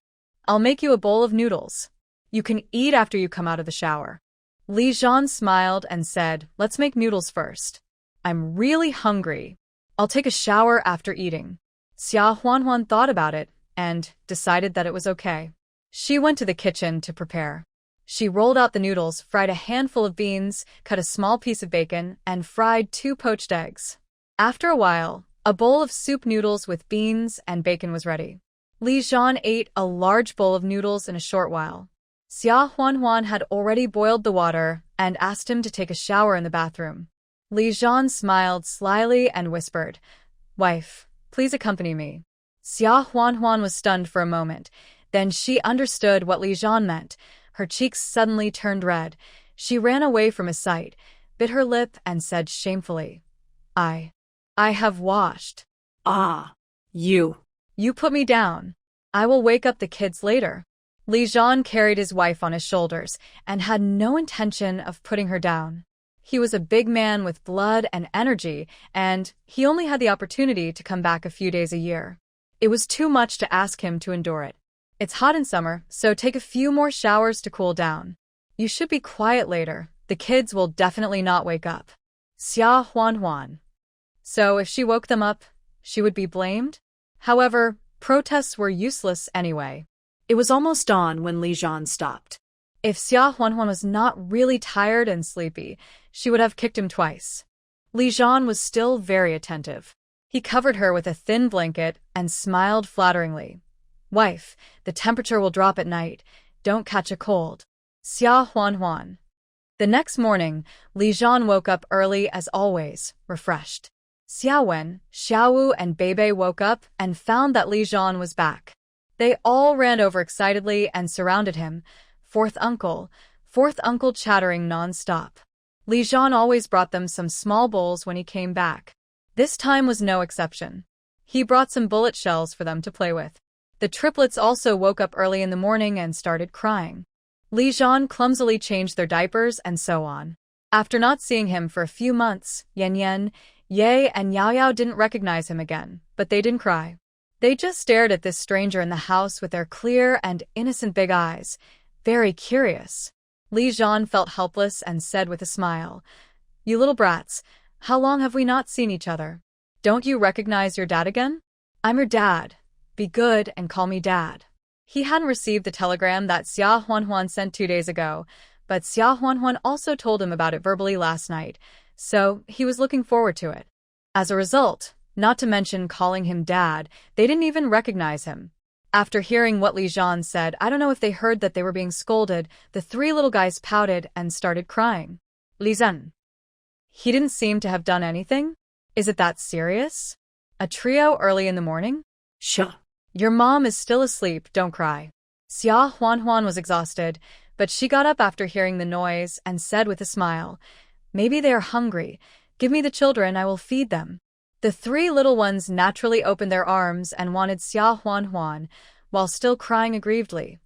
I'll make you a bowl of noodles. You can eat after you come out of the shower." Li Zhan smiled and said, "Let's make noodles first. I'm really hungry. I'll take a shower after eating." Xia Huanhuan thought about it and decided that it was okay. She went to the kitchen to prepare. She rolled out the noodles, fried a handful of beans, cut a small piece of bacon, and fried 2 poached eggs. After a while, a bowl of soup noodles with beans and bacon was ready. Li Zhan ate a large bowl of noodles in a short while. Xia Huanhuan had already boiled the water and asked him to take a shower in the bathroom. Li Zhan smiled slyly and whispered, "Wife, please accompany me." Xia Huanhuan was stunned for a moment. Then she understood what Li Zhan meant. Her cheeks suddenly turned red. She ran away from his sight, bit her lip, and said shamefully, I have washed." Ah, you. "You put me down. I will wake up the kids later." Li Zhan carried his wife on his shoulders and had no intention of putting her down. He was a big man with blood and energy, and he only had the opportunity to come back a few days a year. It was too much to ask him to endure it. "It's hot in summer, so take a few more showers to cool down. You should be quiet later. The kids will definitely not wake up." Xia Huanhuan. So if she woke them up, she would be blamed? However, protests were useless anyway. It was almost dawn when Li Zhan stopped. If Xia Huanhuan was not really tired and sleepy, she would have kicked him twice. Li Zhan was still very attentive. He covered her with a thin blanket and smiled flatteringly. "Wife, the temperature will drop at night. Don't catch a cold." Xia Huanhuan. The next morning, Li Zhan woke up early as always, refreshed. Xiaowen, Xiaowu, and Beibei woke up and found that Li Zhan was back. They all ran over excitedly and surrounded him, fourth uncle chattering non-stop. Li Zhan always brought them some small bowls when he came back. This time was no exception. He brought some bullet shells for them to play with. The triplets also woke up early in the morning and started crying. Li Zhan clumsily changed their diapers and so on. After not seeing him for a few months, Yan, Ye, and Yao Yao didn't recognize him again, but they didn't cry. They just stared at this stranger in the house with their clear and innocent big eyes. very curious. Li Zhan felt helpless and said with a smile, "You little brats, how long have we not seen each other? Don't you recognize your dad again? I'm your dad. Be good and call me dad." He hadn't received the telegram that Xia Huanhuan sent 2 days ago, but Xia Huanhuan also told him about it verbally last night, so he was looking forward to it. As a result, not to mention calling him dad, they didn't even recognize him. After hearing what Li Zhan said, I don't know if they heard that they were being scolded, the three little guys pouted and started crying. Li Zhan. He didn't seem to have done anything? Is it that serious? A trio early in the morning? Sure. Your mom is still asleep, don't cry. Xia Huanhuan was exhausted, but she got up after hearing the noise and said with a smile, "Maybe they are hungry. Give me the children, I will feed them." The three little ones naturally opened their arms and wanted Xia Huanhuan, while still crying aggrievedly.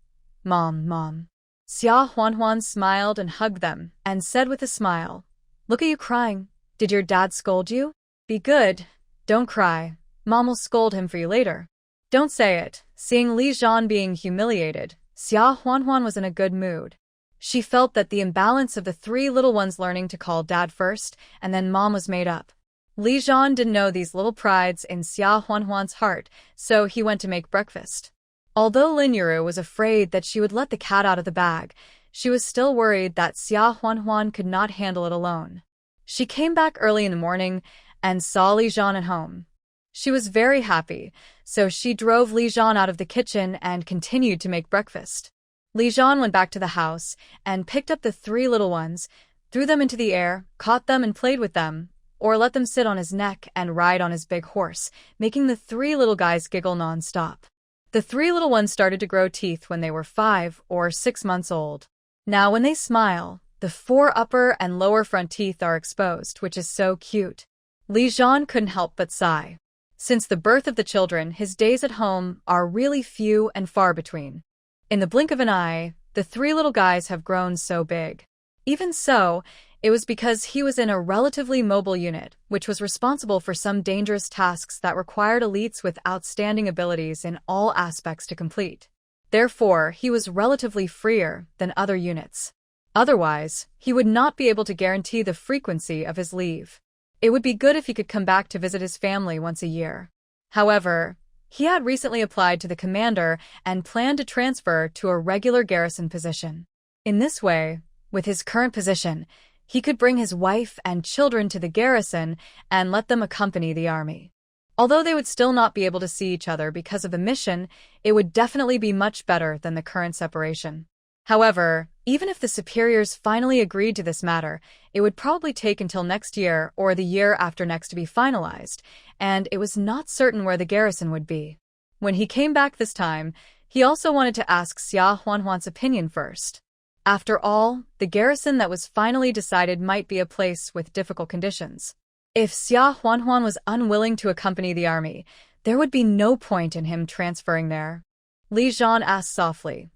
"Mom, Mom." Xia Huanhuan smiled and hugged them and said with a smile, "Look at you crying. Did your dad scold you? Be good. Don't cry. Mom will scold him for you later." Don't say it. Seeing Li Zhan being humiliated, Xia Huanhuan was in a good mood. She felt that the imbalance of the three little ones learning to call dad first and then mom was made up. Li Zhan didn't know these little prides in Xia Huanhuan's heart, so he went to make breakfast. Although Lin Yuru was afraid that she would let the cat out of the bag, she was still worried that Xia Huanhuan could not handle it alone. She came back early in the morning and saw Li Zhan at home. She was very happy, so she drove Li Zhan out of the kitchen and continued to make breakfast. Li Zhan went back to the house and picked up the three little ones, threw them into the air, caught them and played with them, or let them sit on his neck and ride on his big horse, making the three little guys giggle non-stop. The three little ones started to grow teeth when they were 5 or 6 months old. Now when they smile, the 4 upper and lower front teeth are exposed, which is so cute. Li Zhan couldn't help but sigh. Since the birth of the children, his days at home are really few and far between. In the blink of an eye, the three little guys have grown so big. Even so, it was because he was in a relatively mobile unit, which was responsible for some dangerous tasks that required elites with outstanding abilities in all aspects to complete. Therefore, he was relatively freer than other units. Otherwise, he would not be able to guarantee the frequency of his leave. It would be good if he could come back to visit his family once a year. However, he had recently applied to the commander and planned to transfer to a regular garrison position. In this way, with his current position, he could bring his wife and children to the garrison and let them accompany the army. Although they would still not be able to see each other because of the mission, it would definitely be much better than the current separation. However, even if the superiors finally agreed to this matter, it would probably take until next year or the year after next to be finalized, and it was not certain where the garrison would be. When he came back this time, he also wanted to ask Xia Huanhuan's opinion first. After all, the garrison that was finally decided might be a place with difficult conditions. If Xia Huanhuan was unwilling to accompany the army, there would be no point in him transferring there. Li Zhan asked softly,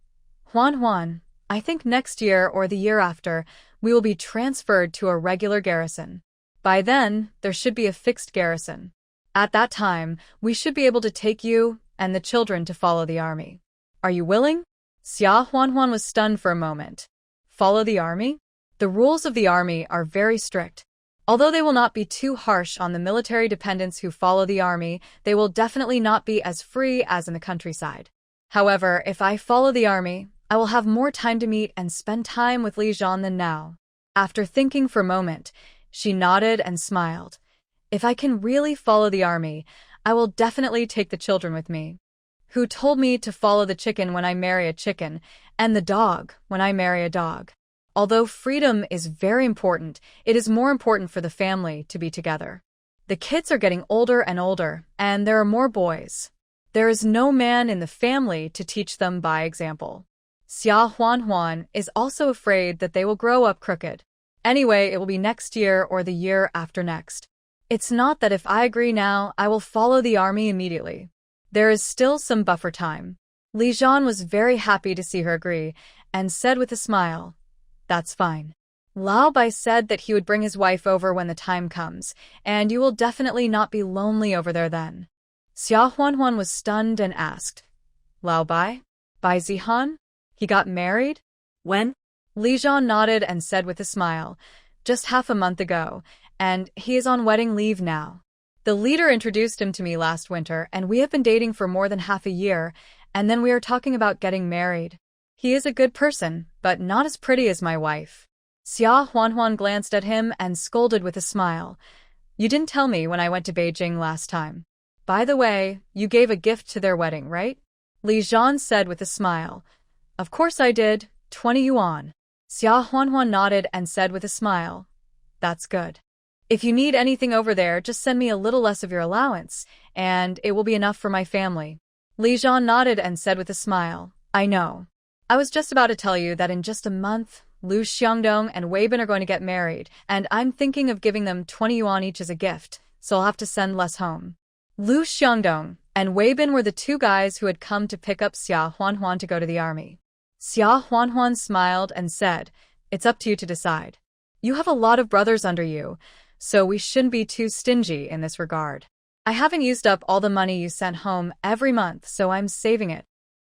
"Huanhuan, I think next year or the year after, we will be transferred to a regular garrison. By then, there should be a fixed garrison. At that time, we should be able to take you and the children to follow the army. Are you willing?" Xia Huanhuan was stunned for a moment. Follow the army? The rules of the army are very strict. Although they will not be too harsh on the military dependents who follow the army, they will definitely not be as free as in the countryside. However, if I follow the army, I will have more time to meet and spend time with Li Zhan than now. After thinking for a moment, she nodded and smiled. If I can really follow the army, I will definitely take the children with me. Who told me to follow the chicken when I marry a chicken, and the dog when I marry a dog? Although freedom is very important, it is more important for the family to be together. The kids are getting older and older, and there are more boys. There is no man in the family to teach them by example. Xia Huanhuan is also afraid that they will grow up crooked. Anyway, it will be next year or the year after next. It's not that if I agree now, I will follow the army immediately. There is still some buffer time. Li Zhan was very happy to see her agree, and said with a smile, "That's fine." Lao Bai said that he would bring his wife over when the time comes, and you will definitely not be lonely over there then. Xia Huanhuan was stunned and asked, "Lao Bai? Bai Zihan? He got married?" When? Li Jian nodded and said with a smile, "Just half a month ago, and he is on wedding leave now. The leader introduced him to me last winter, and we have been dating for more than half a year, and then we are talking about getting married. He is a good person, but not as pretty as my wife." Xia Huanhuan glanced at him and scolded with a smile. "You didn't tell me when I went to Beijing last time. By the way, you gave a gift to their wedding, right?" Li Jian said with a smile. "Of course I did, 20 yuan. Xia Huanhuan nodded and said with a smile, "That's good. If you need anything over there, just send me a little less of your allowance, and it will be enough for my family." Li Jian nodded and said with a smile, "I know. I was just about to tell you that in just a month, Lu Xiangdong and Wei Bin are going to get married, and I'm thinking of giving them 20 yuan each as a gift, so I'll have to send less home." Lu Xiangdong and Wei Bin were the two guys who had come to pick up Xia Huanhuan to go to the army. Xia Huanhuan smiled and said, "It's up to you to decide. You have a lot of brothers under you, so we shouldn't be too stingy in this regard. I haven't used up all the money you sent home every month, so I'm saving it."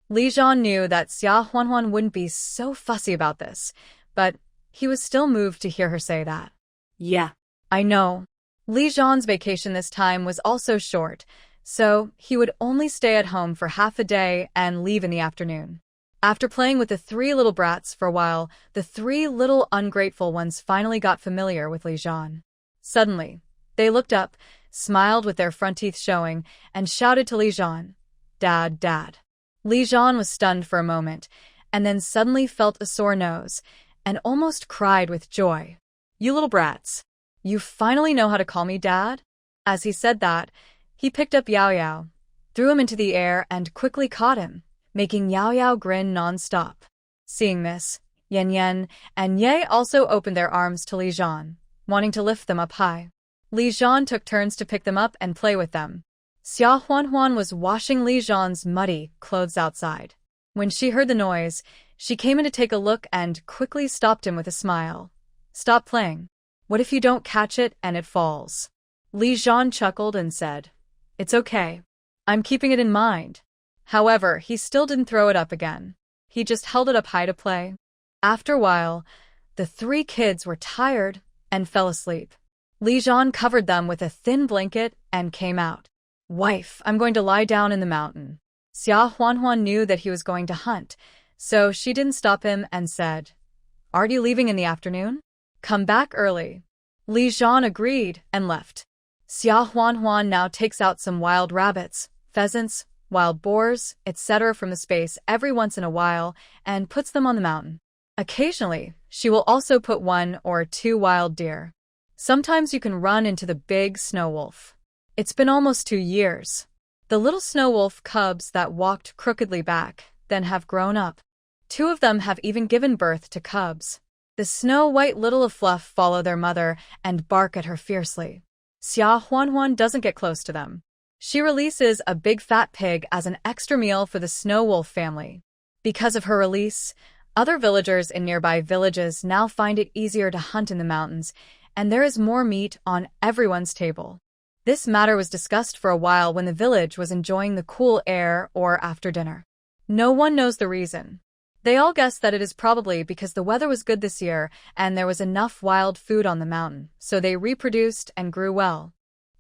Li Jian knew that Xia Huanhuan wouldn't be so fussy about this, but he was still moved to hear her say that. Yeah. "I know." Li Jian's vacation this time was also short, so he would only stay at home for half a day and leave in the afternoon. After playing with the three little brats for a while, the three little ungrateful ones finally got familiar with Li Jian. Suddenly, they looked up, smiled with their front teeth showing, and shouted to Li Jian, "Dad, Dad." Li Jian was stunned for a moment, and then suddenly felt a sore nose, and almost cried with joy. "You little brats. You finally know how to call me Dad?" As he said that, he picked up Yao Yao, threw him into the air, and quickly caught him, making Yao Yao grin non-stop. Seeing this, Yan Yan and Ye also opened their arms to Li Jian, wanting to lift them up high. Li Jian took turns to pick them up and play with them. Xia Huanhuan was washing Li Jian's muddy clothes outside. When she heard the noise, she came in to take a look and quickly stopped him with a smile. "Stop playing. What if you don't catch it and it falls?" Li Jian chuckled and said, "It's okay. I'm keeping it in mind." However, he still didn't throw it up again. He just held it up high to play. After a while, the three kids were tired and fell asleep. Li Jian covered them with a thin blanket and came out. "Wife, I'm going to lie down in the mountain." Xia Huanhuan knew that he was going to hunt, so she didn't stop him and said, "Aren't you leaving in the afternoon? Come back early." Li Jian agreed and left. Xia Huanhuan now takes out some wild rabbits, pheasants, wild boars, etc. from the space every once in a while and puts them on the mountain. Occasionally, she will also put 1 or 2 wild deer. Sometimes you can run into the big snow wolf. It's been almost 2 years. The little snow wolf cubs that walked crookedly back, then have grown up. 2 of them have even given birth to cubs. The snow-white little of fluff follow their mother and bark at her fiercely. Xia Huanhuan doesn't get close to them. She releases a big fat pig as an extra meal for the snow wolf family. Because of her release, other villagers in nearby villages now find it easier to hunt in the mountains, and there is more meat on everyone's table. This matter was discussed for a while when the village was enjoying the cool air or after dinner. No one knows the reason. They all guess that it is probably because the weather was good this year and there was enough wild food on the mountain, so they reproduced and grew well.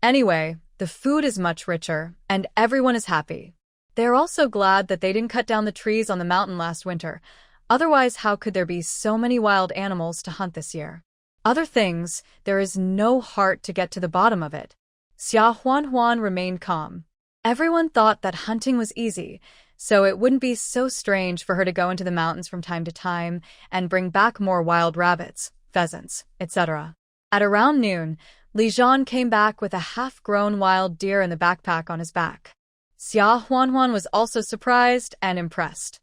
Anyway, the food is much richer, and everyone is happy. They are also glad that they didn't cut down the trees on the mountain last winter. Otherwise, how could there be so many wild animals to hunt this year? Other things, there is no heart to get to the bottom of it. Xia Huanhuan remained calm. Everyone thought that hunting was easy, so it wouldn't be so strange for her to go into the mountains from time to time and bring back more wild rabbits, pheasants, etc. At around noon, Li Jian came back with a half-grown wild deer in the backpack on his back. Xia Huanhuan was also surprised and impressed.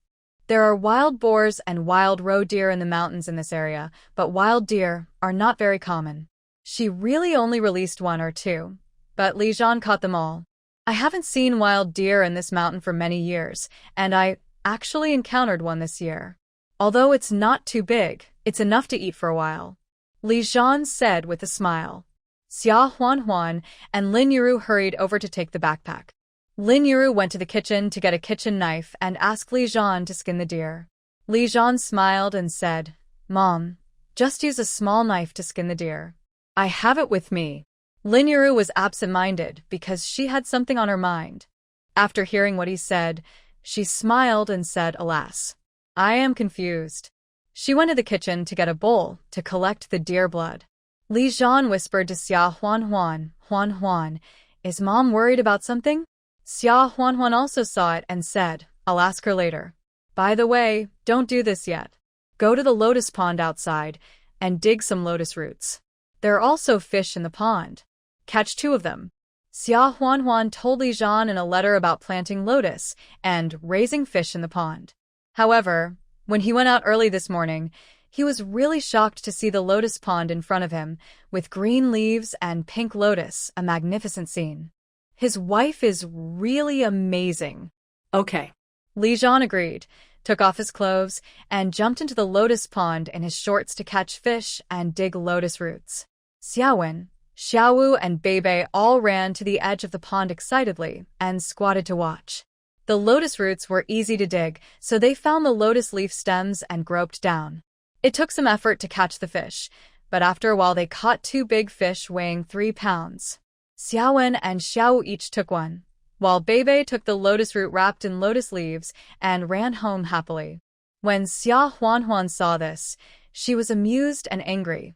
There are wild boars and wild roe deer in the mountains in this area, but wild deer are not very common. She really only released 1 or 2, but Li Jian caught them all. "I haven't seen wild deer in this mountain for many years, and I actually encountered one this year. Although it's not too big, it's enough to eat for a while," Li Jian said with a smile. Xia Huanhuan and Lin Yuru hurried over to take the backpack. Lin Yuru went to the kitchen to get a kitchen knife and asked Li Jian to skin the deer. Li Zhan smiled and said, Mom, just use a small knife to skin the deer. I have it with me. Lin Yuru was absent-minded because she had something on her mind. After hearing what he said, she smiled and said, Alas, I am confused. She went to the kitchen to get a bowl to collect the deer blood. Li Zhan whispered to Xia Huan, is Mom worried about something? Xia Huan also saw it and said, I'll ask her later. By the way, don't do this yet. Go to the lotus pond outside and dig some lotus roots. There are also fish in the pond. Catch 2 of them. Xia Huan told Li Zhan in a letter about planting lotus and raising fish in the pond. However, when he went out early this morning, he was really shocked to see the lotus pond in front of him, with green leaves and pink lotus, a magnificent scene. His wife is really amazing. Okay. Li Zhan agreed, took off his clothes, and jumped into the lotus pond in his shorts to catch fish and dig lotus roots. Xiaowen, Xiaowu, and Beibei all ran to the edge of the pond excitedly and squatted to watch. The lotus roots were easy to dig, so they found the lotus leaf stems and groped down. It took some effort to catch the fish, but after a while they caught 2 big fish weighing 3 pounds. Xiaowen and Xiaowu each took one, while Beibei took the lotus root wrapped in lotus leaves and ran home happily. When Xia Huan saw this, she was amused and angry.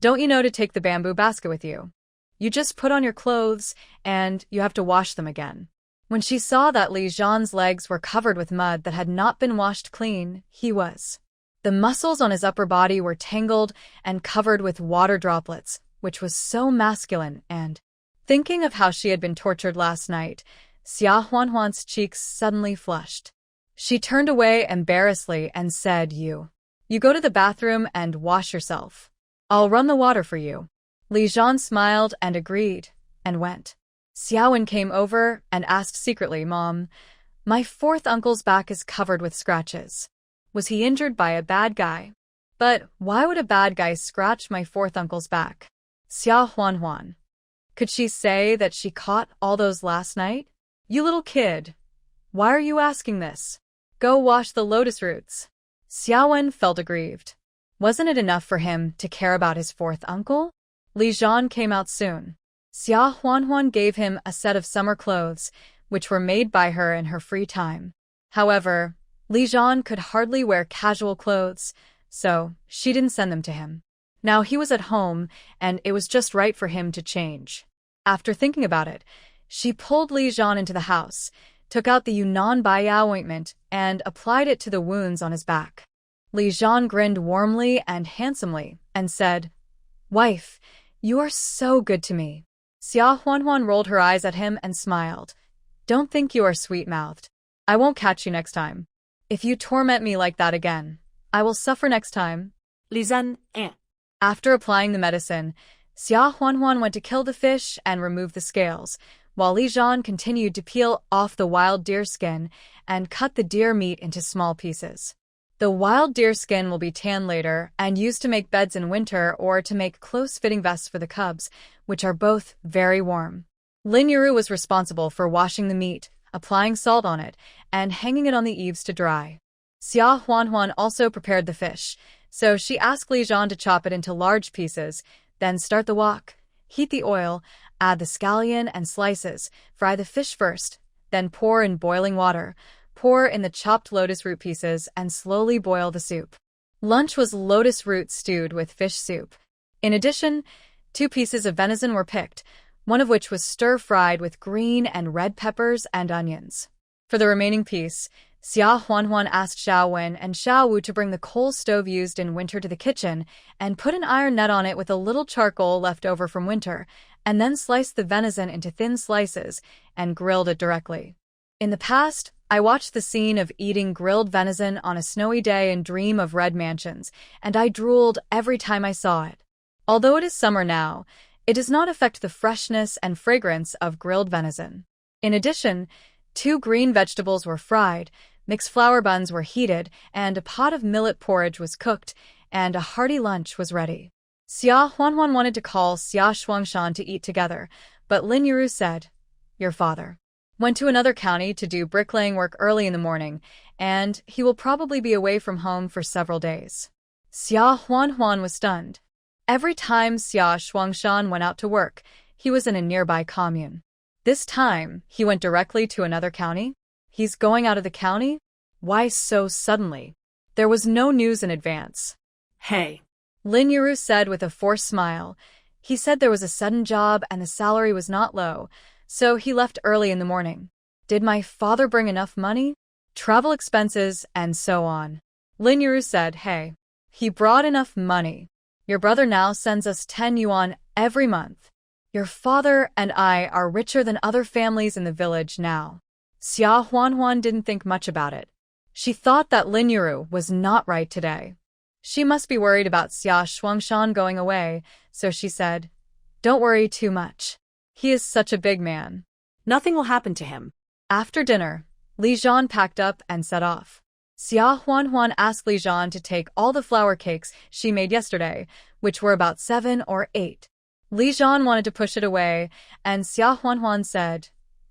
Don't you know to take the bamboo basket with you? You just put on your clothes and you have to wash them again. When she saw that Li Zhan's legs were covered with mud that had not been washed clean, the muscles on his upper body were tangled and covered with water droplets, which was so masculine, and thinking of how she had been tortured last night, Xia Huan's cheeks suddenly flushed. She turned away embarrassedly and said, You go to the bathroom and wash yourself. I'll run the water for you. Li Zhan smiled and agreed, and went. Xiaowen came over and asked secretly, Mom, my 4th uncle's back is covered with scratches. Was he injured by a bad guy? But why would a bad guy scratch my 4th uncle's back? Xia Huan. Could she say that she caught all those last night? You little kid. Why are you asking this? Go wash the lotus roots. Xiaowen felt aggrieved. Wasn't it enough for him to care about his 4th uncle? Li Zhan came out soon. Xia Huan gave him a set of summer clothes, which were made by her in her free time. However, Li Zhan could hardly wear casual clothes, so she didn't send them to him. Now he was at home, and it was just right for him to change. After thinking about it, she pulled Li Zhan into the house, took out the Yunnan Baiyao ointment, and applied it to the wounds on his back. Li Zhan grinned warmly and handsomely, and said, Wife, you are so good to me. Xia Huan rolled her eyes at him and smiled. Don't think you are sweet-mouthed. I won't catch you next time. If you torment me like that again, I will suffer next time. Li Zhan, After applying the medicine, Xia Huan went to kill the fish and remove the scales, while Li Zhan continued to peel off the wild deer skin and cut the deer meat into small pieces. The wild deer skin will be tanned later and used to make beds in winter or to make close-fitting vests for the cubs, which are both very warm. Lin Yuru was responsible for washing the meat, applying salt on it, and hanging it on the eaves to dry. Xia Huan also prepared the fish, so she asked Li Zhan to chop it into large pieces, then start the wok, heat the oil, add the scallion and slices, fry the fish first, then pour in boiling water, pour in the chopped lotus root pieces, and slowly boil the soup. Lunch was lotus root stewed with fish soup. In addition, 2 pieces of venison were picked, one of which was stir-fried with green and red peppers and onions. For the remaining piece, Xia Huan asked Xiaowen and Xiaowu to bring the coal stove used in winter to the kitchen and put an iron net on it with a little charcoal left over from winter, and then sliced the venison into thin slices and grilled it directly. In the past, I watched the scene of eating grilled venison on a snowy day and dream of red mansions, and I drooled every time I saw it. Although it is summer now, it does not affect the freshness and fragrance of grilled venison. In addition, 2 green vegetables were fried, mixed flour buns were heated, and a pot of millet porridge was cooked, and a hearty lunch was ready. Xia Huan wanted to call Xia Shuangshan to eat together, but Lin Yuru said, Your father. went to another county to do bricklaying work early in the morning, and he will probably be away from home for several days. Xia Huanhuan was stunned. Every time Xia Shuangshan went out to work, he was in a nearby commune. This time, he went directly to another county? He's going out of the county? Why so suddenly? There was no news in advance. Hey. Lin Yuru said with a forced smile. He said there was a sudden job and the salary was not low, so he left early in the morning. Did my father bring enough money? Travel expenses, and so on. Lin Yuru said, hey. He brought enough money. Your brother now sends us 10 yuan every month. Your father and I are richer than other families in the village now. Xia Huanhuan didn't think much about it. She thought that Lin Yuru was not right today. She must be worried about Xia Shuangshan going away, so she said, don't worry too much. He is such a big man. Nothing will happen to him. After dinner, Li Zhan packed up and set off. Xia Huanhuan asked Li Zhan to take all the flour cakes she made yesterday, which were about 7 or 8. Li Zhan wanted to push it away, and Xia Huanhuan said,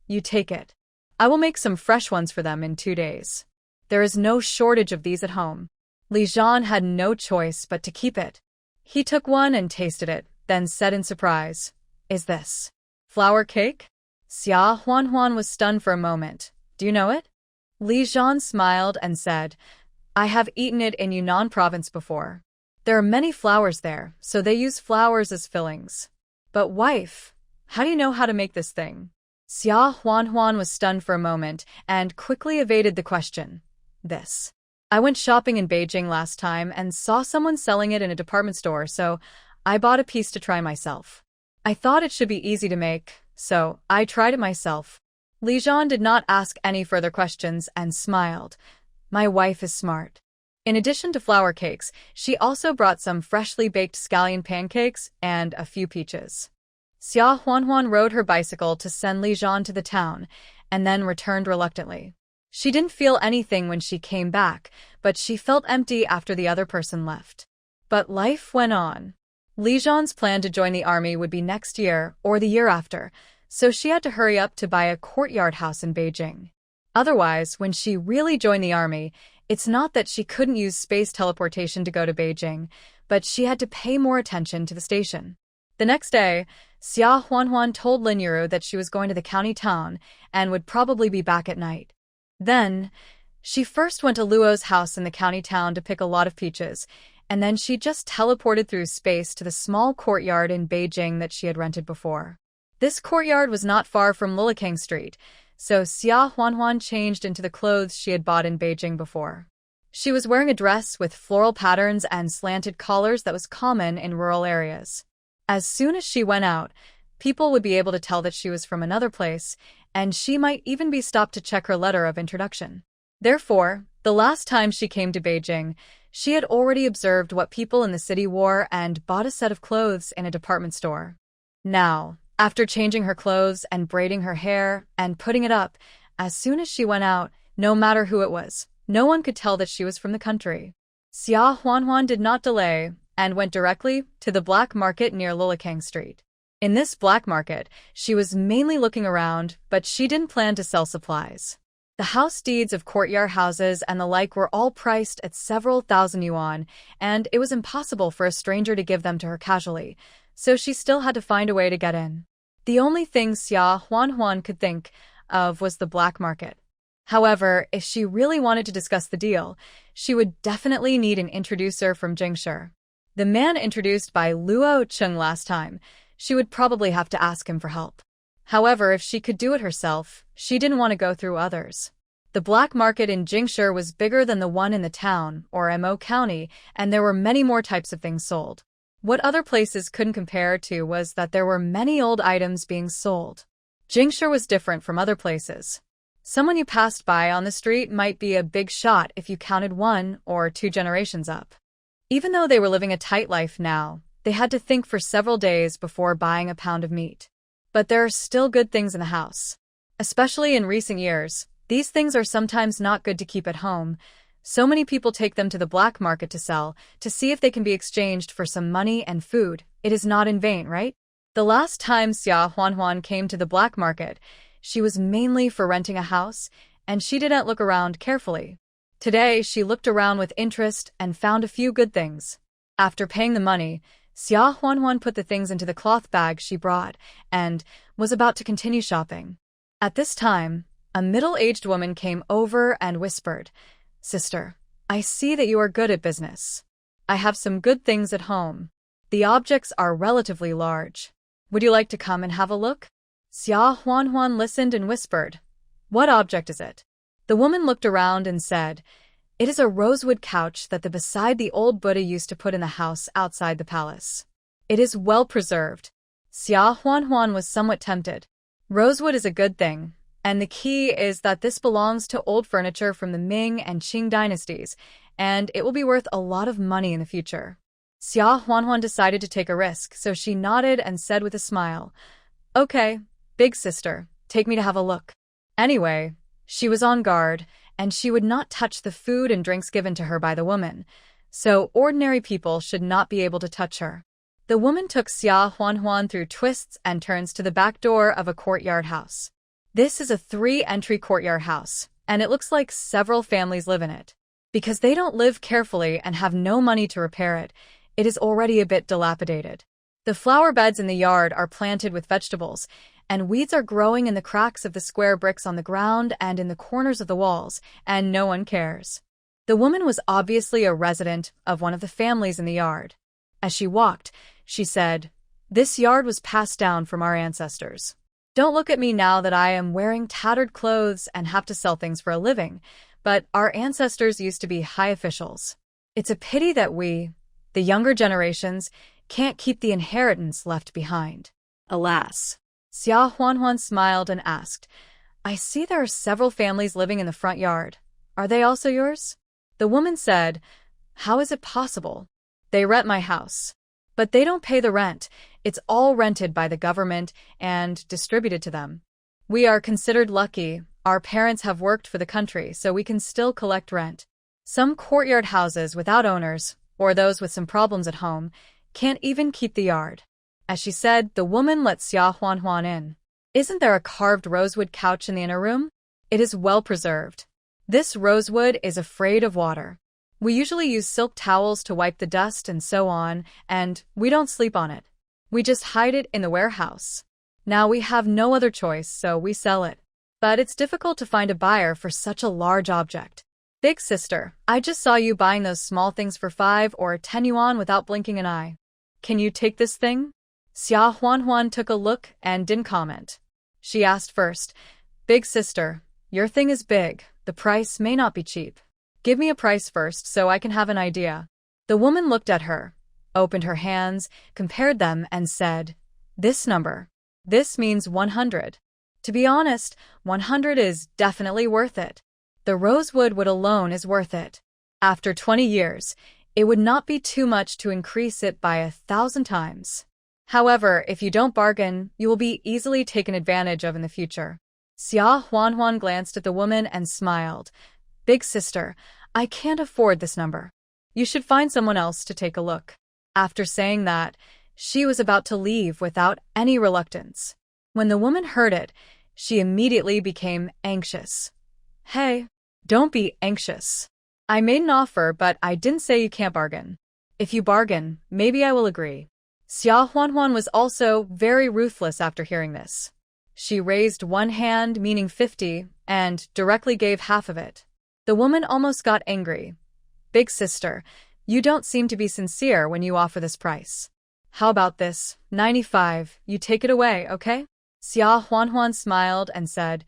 you take it. I will make some fresh ones for them in 2 days. There is no shortage of these at home. Li Zhan had no choice but to keep it. He took one and tasted it, then said in surprise, is this flour cake? Xia Huanhuan was stunned for a moment. Do you know it? Li Zhan smiled and said, I have eaten it in Yunnan province before. There are many flours there, so they use flours as fillings. But wife, how do you know how to make this thing? Xia Huanhuan was stunned for a moment and quickly evaded the question. This. I went shopping in Beijing last time and saw someone selling it in a department store, so I bought a piece to try myself. I thought it should be easy to make, so I tried it myself. Li Zhan did not ask any further questions and smiled. My wife is smart. In addition to flour cakes, she also brought some freshly baked scallion pancakes and a few peaches. Xia Huanhuan rode her bicycle to send Li Zhan to the town, and then returned reluctantly. She didn't feel anything when she came back, but she felt empty after the other person left. But life went on. Li Zhan's plan to join the army would be next year or the year after, so she had to hurry up to buy a courtyard house in Beijing. Otherwise, when she really joined the army, it's not that she couldn't use space teleportation to go to Beijing, but she had to pay more attention to the station. The next day, Xia Huanhuan told Lin Yuru that she was going to the county town and would probably be back at night. Then, she first went to Luo's house in the county town to pick a lot of peaches, and then she just teleported through space to the small courtyard in Beijing that she had rented before. This courtyard was not far from Lilikang Street, so Xia Huanhuan changed into the clothes she had bought in Beijing before. She was wearing a dress with floral patterns and slanted collars that was common in rural areas. As soon as she went out, people would be able to tell that she was from another place, and she might even be stopped to check her letter of introduction. Therefore, the last time she came to Beijing, she had already observed what people in the city wore and bought a set of clothes in a department store. Now, after changing her clothes and braiding her hair and putting it up, as soon as she went out, no matter who it was, no one could tell that she was from the country. Xia Huanhuan did not delay and went directly to the black market near Lilikang Street. In this black market, she was mainly looking around, but she didn't plan to sell supplies. The house deeds of courtyard houses and the like were all priced at several thousand yuan, and it was impossible for a stranger to give them to her casually, so she still had to find a way to get in. The only thing Xia Huanhuan could think of was the black market. However, if she really wanted to discuss the deal, she would definitely need an introducer from Jingshi. The man introduced by Luo Cheng last time, she would probably have to ask him for help. However, if she could do it herself, she didn't want to go through others. The black market in Jingshi was bigger than the one in the town, or Mo County, and there were many more types of things sold. What other places couldn't compare to was that there were many old items being sold. Jingshi was different from other places. Someone you passed by on the street might be a big shot if you counted 1 or 2 generations up. Even though they were living a tight life now, they had to think for several days before buying a pound of meat. But there are still good things in the house. Especially in recent years, these things are sometimes not good to keep at home. So many people take them to the black market to sell, to see if they can be exchanged for some money and food. It is not in vain, right? The last time Xia Huanhuan came to the black market, she was mainly for renting a house, and she didn't look around carefully. Today, she looked around with interest and found a few good things. After paying the money, Xia Huanhuan put the things into the cloth bag she brought and was about to continue shopping. At this time, a middle-aged woman came over and whispered, "Sister, I see that you are good at business. I have some good things at home. The objects are relatively large. Would you like to come and have a look?" Xia Huanhuan listened and whispered, "What object is it?" The woman looked around and said, "It is a rosewood couch that beside the old Buddha used to put in the house outside the palace. It is well preserved." Xia Huanhuan was somewhat tempted. Rosewood is a good thing, and the key is that this belongs to old furniture from the Ming and Qing dynasties, and it will be worth a lot of money in the future. Xia Huanhuan decided to take a risk, so she nodded and said with a smile, "Okay, big sister, take me to have a look." Anyway, she was on guard, and she would not touch the food and drinks given to her by the woman, so ordinary people should not be able to touch her. The woman took Xia Huanhuan through twists and turns to the back door of a courtyard house. This is a 3-entry courtyard house, and it looks like several families live in it. Because they don't live carefully and have no money to repair it, it is already a bit dilapidated. The flower beds in the yard are planted with vegetables, and weeds are growing in the cracks of the square bricks on the ground and in the corners of the walls, and no one cares. The woman was obviously a resident of one of the families in the yard. As she walked, she said, "This yard was passed down from our ancestors. Don't look at me now that I am wearing tattered clothes and have to sell things for a living, but our ancestors used to be high officials. It's a pity that we, the younger generations, can't keep the inheritance left behind." Alas. Xia Huanhuan smiled and asked, "I see there are several families living in the front yard. Are they also yours?" The woman said, "How is it possible? They rent my house. But they don't pay the rent. It's all rented by the government and distributed to them. We are considered lucky. Our parents have worked for the country, so we can still collect rent. Some courtyard houses without owners, or those with some problems at home, can't even keep the yard." As she said, the woman let Xia Huanhuan in. "Isn't there a carved rosewood couch in the inner room? It is well preserved. This rosewood is afraid of water. We usually use silk towels to wipe the dust and so on, and we don't sleep on it. We just hide it in the warehouse. Now we have no other choice, so we sell it. But it's difficult to find a buyer for such a large object. Big sister, I just saw you buying those small things for 5 or 10 yuan without blinking an eye. Can you take this thing?" Xia Huanhuan took a look and didn't comment. She asked first, "Big sister, your thing is big. The price may not be cheap. Give me a price first so I can have an idea." The woman looked at her, opened her hands, compared them, and said, "This number. This means 100. To be honest, 100 is definitely worth it. The rosewood wood alone is worth it. After 20 years, it would not be too much to increase it by 1,000 times. However, if you don't bargain, you will be easily taken advantage of in the future." Xia Huanhuan glanced at the woman and smiled. "Big sister, I can't afford this number. You should find someone else to take a look." After saying that, she was about to leave without any reluctance. When the woman heard it, she immediately became anxious. "Hey, don't be anxious. I made an offer, but I didn't say you can't bargain. If you bargain, maybe I will agree." Xia Huanhuan was also very ruthless after hearing this. She raised one hand, meaning 50, and directly gave half of it. The woman almost got angry. "Big sister, you don't seem to be sincere when you offer this price. How about this, 95, you take it away, okay?" Xia Huanhuan smiled and said,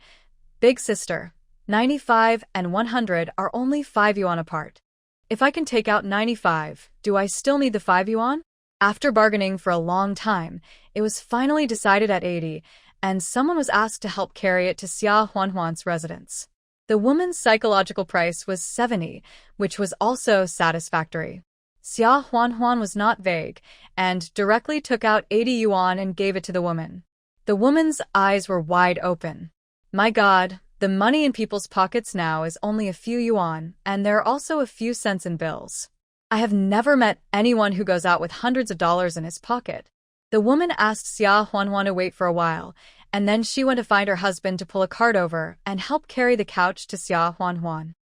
"Big sister, 95 and 100 are only 5 yuan apart. If I can take out 95, do I still need the 5 yuan? After bargaining for a long time, it was finally decided at 80, and someone was asked to help carry it to Xia Huanhuan's residence. The woman's psychological price was 70, which was also satisfactory. Xia Huanhuan was not vague, and directly took out 80 yuan and gave it to the woman. The woman's eyes were wide open. My God, the money in people's pockets now is only a few yuan, and there are also a few cents in bills. I have never met anyone who goes out with hundreds of dollars in his pocket. The woman asked Xia Huanhuan to wait for a while, and then she went to find her husband to pull a cart over and help carry the couch to Xia Huanhuan.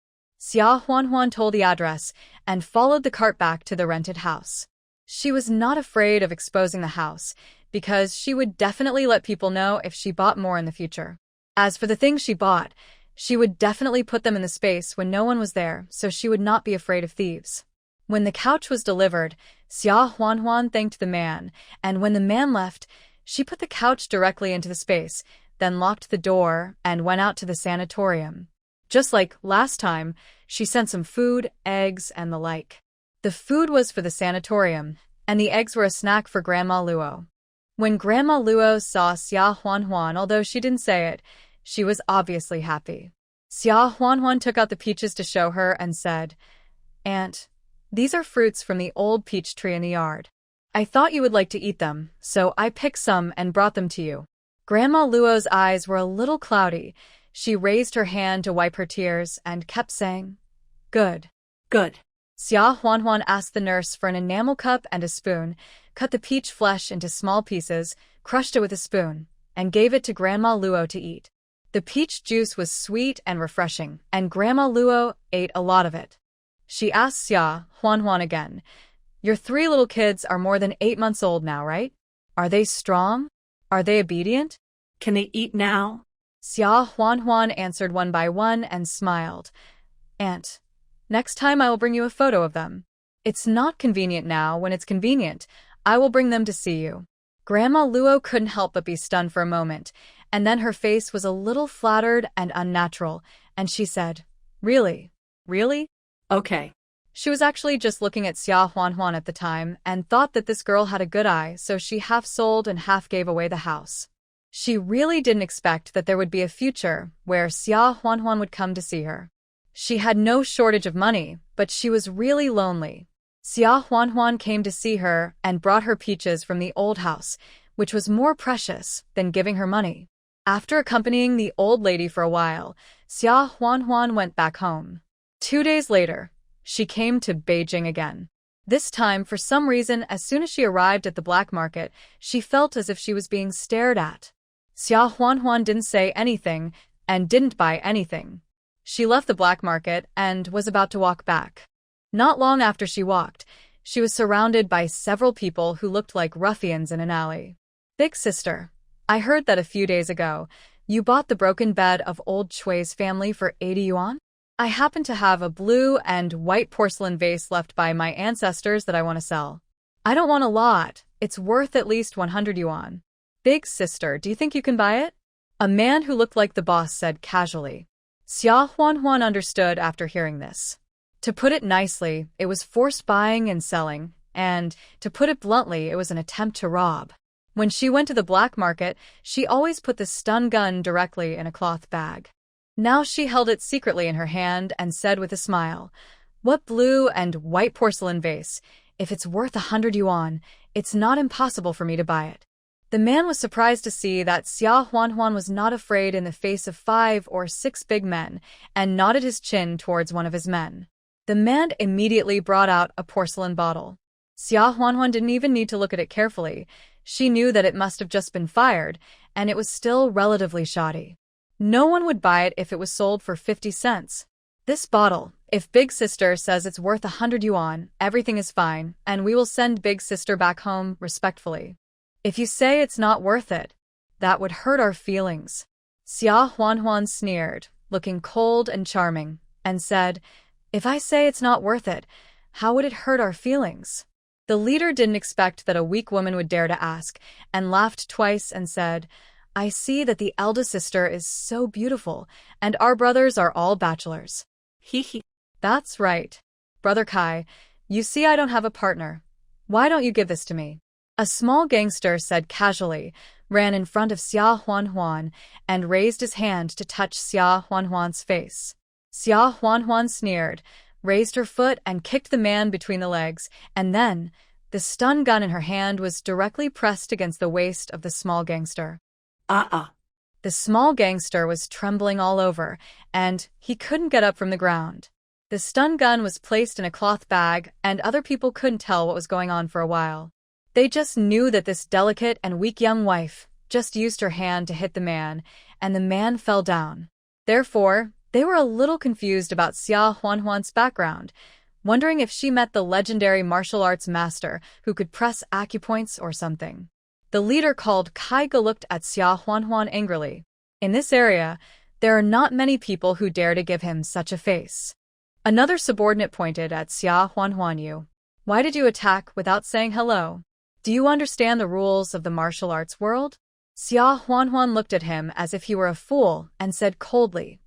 Xia Huanhuan told the address and followed the cart back to the rented house. She was not afraid of exposing the house because she would definitely let people know if she bought more in the future. As for the things she bought, she would definitely put them in the space when no one was there so she would not be afraid of thieves. When the couch was delivered, Xia Huanhuan thanked the man, and when the man left, she put the couch directly into the space, then locked the door and went out to the sanatorium. Just like last time, she sent some food, eggs, and the like. The food was for the sanatorium, and the eggs were a snack for Grandma Luo. When Grandma Luo saw Xia Huanhuan, although she didn't say it, she was obviously happy. Xia Huanhuan took out the peaches to show her and said, "Aunt, these are fruits from the old peach tree in the yard. I thought you would like to eat them, so I picked some and brought them to you." Grandma Luo's eyes were a little cloudy. She raised her hand to wipe her tears and kept saying, "Good. Good." Xia Huanhuan asked the nurse for an enamel cup and a spoon, cut the peach flesh into small pieces, crushed it with a spoon, and gave it to Grandma Luo to eat. The peach juice was sweet and refreshing, and Grandma Luo ate a lot of it. She asked Xia Huanhuan again, "Your 3 little kids are more than 8 months old now, right? Are they strong? Are they obedient?" Can they eat now? Xia Huanhuan answered one by one and smiled. "Aunt, next time I will bring you a photo of them. It's not convenient now. When it's convenient, I will bring them to see you." Grandma Luo couldn't help but be stunned for a moment, and then her face was a little flattered and unnatural, and she said, "Really? Really?" Okay. She was actually just looking at Xia Huanhuan at the time and thought that this girl had a good eye, so she half sold and half gave away the house. She really didn't expect that there would be a future where Xia Huanhuan would come to see her. She had no shortage of money, but she was really lonely. Xia Huanhuan came to see her and brought her peaches from the old house, which was more precious than giving her money. After accompanying the old lady for a while, Xia Huanhuan went back home. 2 days later, she came to Beijing again. This time, for some reason, as soon as she arrived at the black market, she felt as if she was being stared at. Xia Huanhuan didn't say anything and didn't buy anything. She left the black market and was about to walk back. Not long after she walked, she was surrounded by several people who looked like ruffians in an alley. "Big sister, I heard that a few days ago, you bought the broken bed of old Chui's family for 80 yuan? I happen to have a blue and white porcelain vase left by my ancestors that I want to sell. I don't want a lot. It's worth at least 100 yuan. Big sister, do you think you can buy it?" A man who looked like the boss said casually. Xia Huanhuan understood after hearing this. To put it nicely, it was forced buying and selling, and, to put it bluntly, it was an attempt to rob. When she went to the black market, she always put the stun gun directly in a cloth bag. Now she held it secretly in her hand and said with a smile, "What blue and white porcelain vase? If it's worth 100 yuan, it's not impossible for me to buy it." The man was surprised to see that Xia Huanhuan was not afraid in the face of 5 or 6 big men, and nodded his chin towards one of his men. The man immediately brought out a porcelain bottle. Xia Huanhuan didn't even need to look at it carefully. She knew that it must have just been fired, and it was still relatively shoddy. No one would buy it if it was sold for 50 cents. This bottle, if Big Sister says it's worth 100 yuan, everything is fine, and we will send Big Sister back home respectfully. If you say it's not worth it, that would hurt our feelings. Xia Huanhuan sneered, looking cold and charming, and said, "If I say it's not worth it, how would it hurt our feelings?" The leader didn't expect that a weak woman would dare to ask, and laughed twice and said, "I see that the eldest sister is so beautiful, and our brothers are all bachelors." Hee. "That's right. Brother Kai, you see I don't have a partner. Why don't you give this to me?" A small gangster said casually, ran in front of Xia Huanhuan, and raised his hand to touch Xia Huanhuan's face. Xia Huanhuan sneered, raised her foot and kicked the man between the legs, and then, the stun gun in her hand was directly pressed against the waist of the small gangster. The small gangster was trembling all over, and he couldn't get up from the ground. The stun gun was placed in a cloth bag, and other people couldn't tell what was going on for a while. They just knew that this delicate and weak young wife just used her hand to hit the man, and the man fell down. Therefore, they were a little confused about Xia Huanhuan's background, wondering if she met the legendary martial arts master who could press acupoints or something. The leader called Kai Ge looked at Xia Huanhuan angrily. In this area, there are not many people who dare to give him such a face. Another subordinate pointed at Xia Huanhuan. You. Why did you attack without saying hello? Do you understand the rules of the martial arts world? Xia Huanhuan looked at him as if he were a fool and said coldly,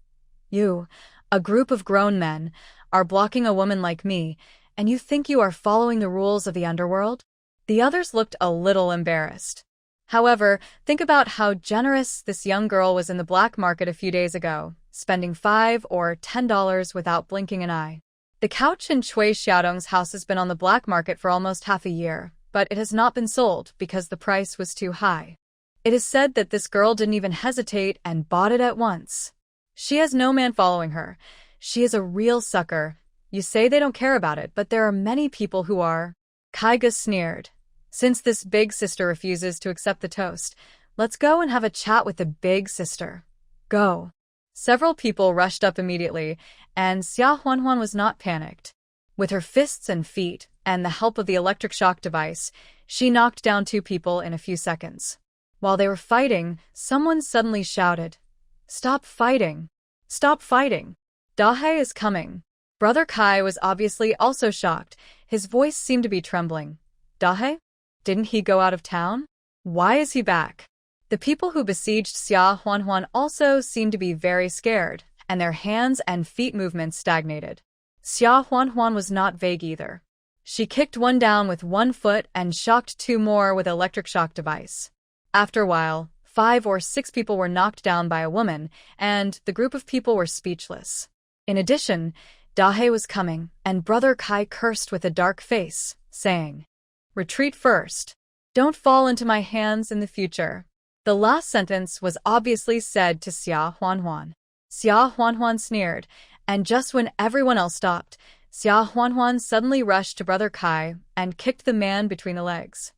You, a group of grown men, are blocking a woman like me, and you think you are following the rules of the underworld? The others looked a little embarrassed. However, think about how generous this young girl was in the black market a few days ago, spending $5 or $10 without blinking an eye. The couch in Chui Xiaodong's house has been on the black market for almost half a year, but it has not been sold because the price was too high. It is said that this girl didn't even hesitate and bought it at once. She has no man following her. She is a real sucker. You say they don't care about it, but there are many people who are. Kai Ge sneered. Since this big sister refuses to accept the toast, let's go and have a chat with the big sister. Go. Several people rushed up immediately, and Xia Huanhuan was not panicked. With her fists and feet, and the help of the electric shock device, she knocked down 2 people in a few seconds. While they were fighting, someone suddenly shouted, Stop fighting! Stop fighting! Dahe is coming. Brother Kai was obviously also shocked. His voice seemed to be trembling. Dahe? Didn't he go out of town? Why is he back? The people who besieged Xia Huanhuan also seemed to be very scared, and their hands and feet movements stagnated. Xia Huanhuan was not vague either. She kicked one down with 1 foot and shocked 2 more with electric shock device. After a while, 5 or 6 people were knocked down by a woman, and the group of people were speechless. In addition, Dahe was coming, and Brother Kai cursed with a dark face, saying, Retreat first. Don't fall into my hands in the future. The last sentence was obviously said to Xia Huanhuan. Xia Huanhuan sneered, and just when everyone else stopped, Xia Huanhuan suddenly rushed to Brother Kai and kicked the man between the legs.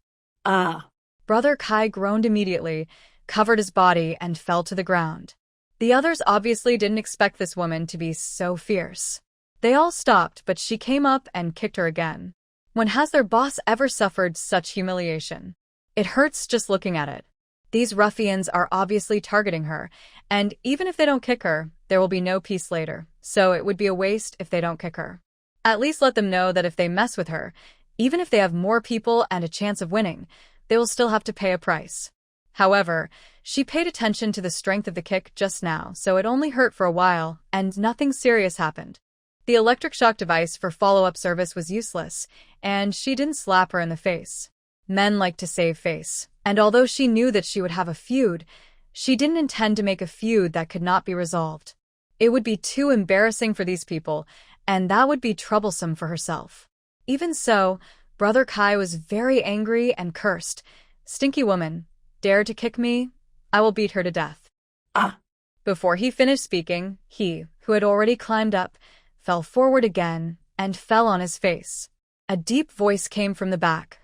Ah! Brother Kai groaned immediately, covered his body, and fell to the ground. The others obviously didn't expect this woman to be so fierce. They all stopped, but she came up and kicked her again. When has their boss ever suffered such humiliation? It hurts just looking at it. These ruffians are obviously targeting her, and even if they don't kick her, there will be no peace later, so it would be a waste if they don't kick her. At least let them know that if they mess with her, even if they have more people and a chance of winning, they will still have to pay a price. However, she paid attention to the strength of the kick just now, so it only hurt for a while, and nothing serious happened. The electric shock device for follow-up service was useless, and she didn't slap her in the face. Men like to save face, and although she knew that she would have a feud, she didn't intend to make a feud that could not be resolved. It would be too embarrassing for these people, and that would be troublesome for herself. Even so, Brother Kai was very angry and cursed. Stinky woman, dare to kick me? I will beat her to death. Ah! Before he finished speaking, he, who had already climbed up, fell forward again and fell on his face. A deep voice came from the back.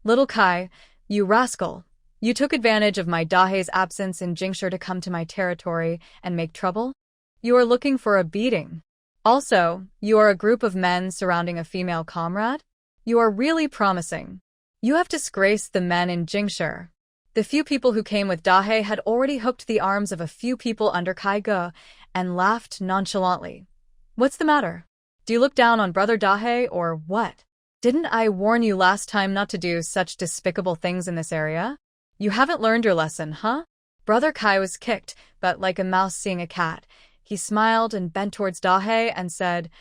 Little Kai, you rascal, you took advantage of my Dahe's absence in Jingshi to come to my territory and make trouble? You are looking for a beating. Also, you are a group of men surrounding a female comrade? You are really promising. You have disgraced the men in Jingshi. The few people who came with Dahe had already hooked the arms of a few people under Kai Ge and laughed nonchalantly. What's the matter? Do you look down on Brother Dahe or what? Didn't I warn you last time not to do such despicable things in this area? You haven't learned your lesson, huh? Brother Kai was kicked, but like a mouse seeing a cat, he smiled and bent towards Dahe and said,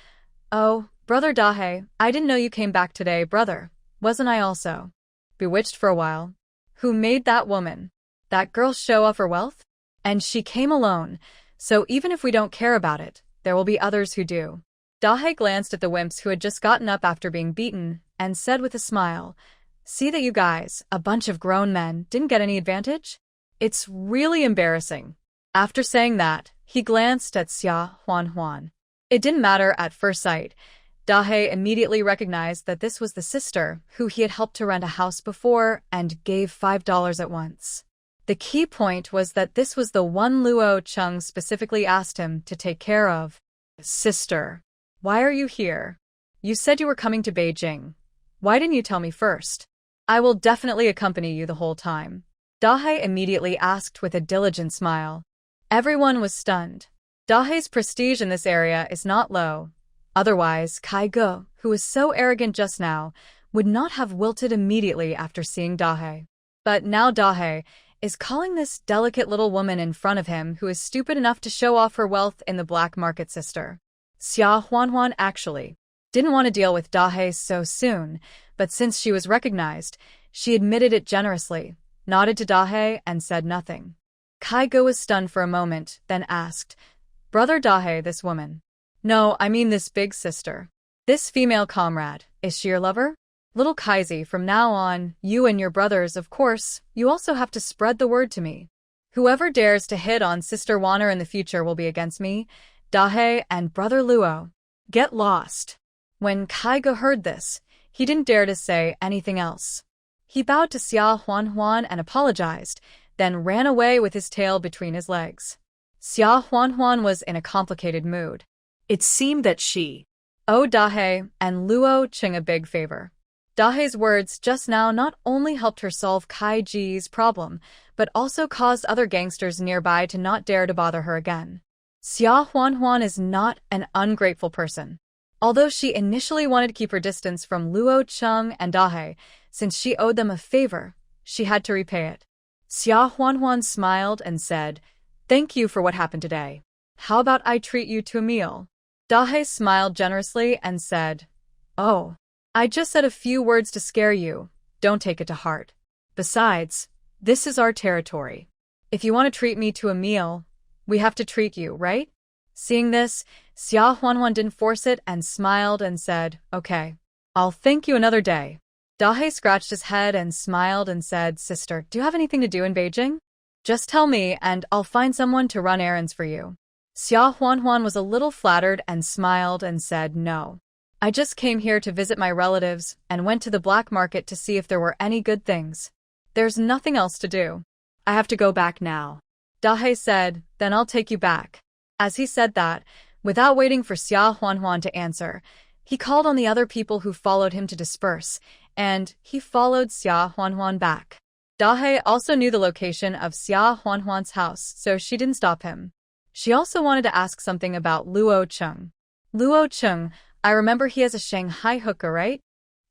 Oh, Brother Dahe, I didn't know you came back today, brother. Wasn't I also bewitched for a while? Who made that woman? That girl show off her wealth? And she came alone, so even if we don't care about it, there will be others who do. Dahe glanced at the wimps who had just gotten up after being beaten, and said with a smile, See that you guys, a bunch of grown men, didn't get any advantage? It's really embarrassing. After saying that, he glanced at Xia Huanhuan. It didn't matter at first sight. Dahe immediately recognized that this was the sister who he had helped to rent a house before and gave $5 at once. The key point was that this was the one Luo Chung specifically asked him to take care of. Sister, why are you here? You said you were coming to Beijing. Why didn't you tell me first? I will definitely accompany you the whole time. Dahe immediately asked with a diligent smile. Everyone was stunned. Dahe's prestige in this area is not low. Otherwise, Kai Ge, who was so arrogant just now, would not have wilted immediately after seeing Dahe. But now Dahe is calling this delicate little woman in front of him who is stupid enough to show off her wealth in the black market sister. Xia Huanhuan actually didn't want to deal with Dahe so soon, but since she was recognized, she admitted it generously, nodded to Dahe, and said nothing. Kai Ge was stunned for a moment, then asked, Brother Dahe, this woman. No, I mean this big sister. This female comrade, is she your lover? Little Kaizi, from now on, you and your brothers, of course, you also have to spread the word to me. Whoever dares to hit on Sister Wanner in the future will be against me, Dahe, and Brother Luo. Get lost. When Kai Ge heard this, he didn't dare to say anything else. He bowed to Xia Huanhuan and apologized, then ran away with his tail between his legs. Xia Huanhuan was in a complicated mood. It seemed that she owed Dahe and Luo Chung a big favor. Dahe's words just now not only helped her solve Kai Ji's problem, but also caused other gangsters nearby to not dare to bother her again. Xia Huanhuan is not an ungrateful person. Although she initially wanted to keep her distance from Luo Chung and Dahe, since she owed them a favor, she had to repay it. Xia Huanhuan smiled and said, Thank you for what happened today. How about I treat you to a meal? Dahe smiled generously and said, Oh, I just said a few words to scare you. Don't take it to heart. Besides, this is our territory. If you want to treat me to a meal, we have to treat you, right? Seeing this, Xia Huanhuan didn't force it and smiled and said, Okay, I'll thank you another day. Dahe scratched his head and smiled and said, Sister, do you have anything to do in Beijing? Just tell me and I'll find someone to run errands for you. Xia Huanhuan was a little flattered and smiled and said, No. I just came here to visit my relatives and went to the black market to see if there were any good things. There's nothing else to do. I have to go back now. Dahe said, Then I'll take you back. As he said that, without waiting for Xia Huanhuan to answer, he called on the other people who followed him to disperse, and he followed Xia Huanhuan back. Dahe also knew the location of Xia Huanhuan's house, so she didn't stop him. She also wanted to ask something about Luo Chung. Luo Chung, I remember he has a Shanghai hooker, right?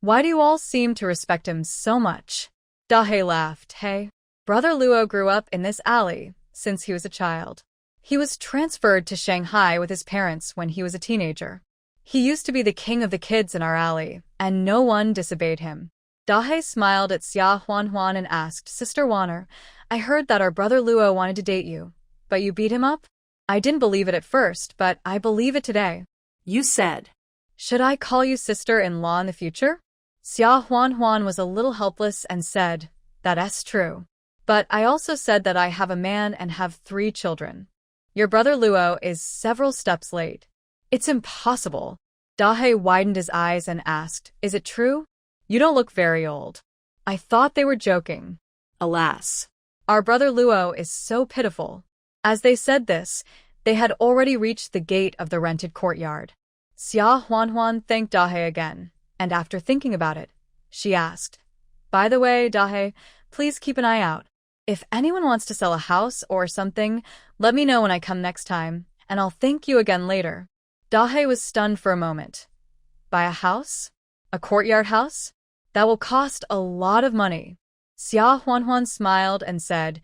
Why do you all seem to respect him so much? Dahe laughed. Hey, Brother Luo grew up in this alley since he was a child. He was transferred to Shanghai with his parents when he was a teenager. He used to be the king of the kids in our alley, and no one disobeyed him. Dahe smiled at Xia Huanhuan and asked, Sister Wanner, I heard that our brother Luo wanted to date you, but you beat him up? I didn't believe it at first, but I believe it today. You said. Should I call you sister-in-law in the future? Xia Huanhuan was a little helpless and said, That's true. But I also said that I have a man and have 3 children. Your brother Luo is several steps late. It's impossible. Dahe widened his eyes and asked, Is it true? You don't look very old. I thought they were joking. Alas. Our brother Luo is so pitiful. As they said this, they had already reached the gate of the rented courtyard. Xia Huanhuan thanked Dahe again, and after thinking about it, she asked, By the way, Dahe, please keep an eye out. If anyone wants to sell a house or something, let me know when I come next time, and I'll thank you again later. Dahe was stunned for a moment. Buy a house? A courtyard house? That will cost a lot of money. Xia Huanhuan smiled and said,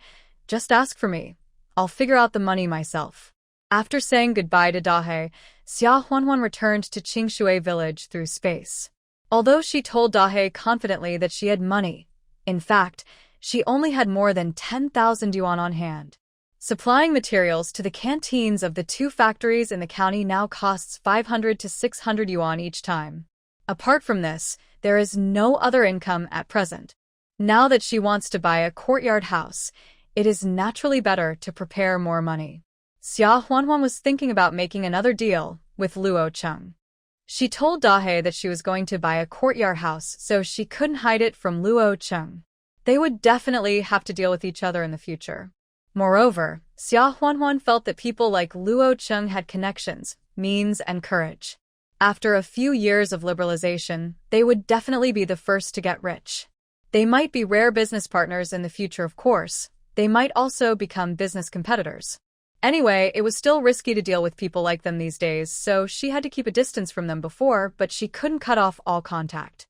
Just ask for me. I'll figure out the money myself. After saying goodbye to Dahe, Xia Huanhuan returned to Qingshui village through space. Although she told Dahe confidently that she had money, in fact, she only had more than 10,000 yuan on hand. Supplying materials to the canteens of the 2 factories in the county now costs 500 to 600 yuan each time. Apart from this, there is no other income at present. Now that she wants to buy a courtyard house, it is naturally better to prepare more money. Xia Huanhuan was thinking about making another deal with Luo Chung. She told Dahe that she was going to buy a courtyard house so she couldn't hide it from Luo Chung. They would definitely have to deal with each other in the future. Moreover, Xia Huanhuan felt that people like Luo Cheng had connections, means, and courage. After a few years of liberalization, they would definitely be the first to get rich. They might be rare business partners in the future, of course. They might also become business competitors. Anyway, it was still risky to deal with people like them these days, so she had to keep a distance from them before, but she couldn't cut off all contact.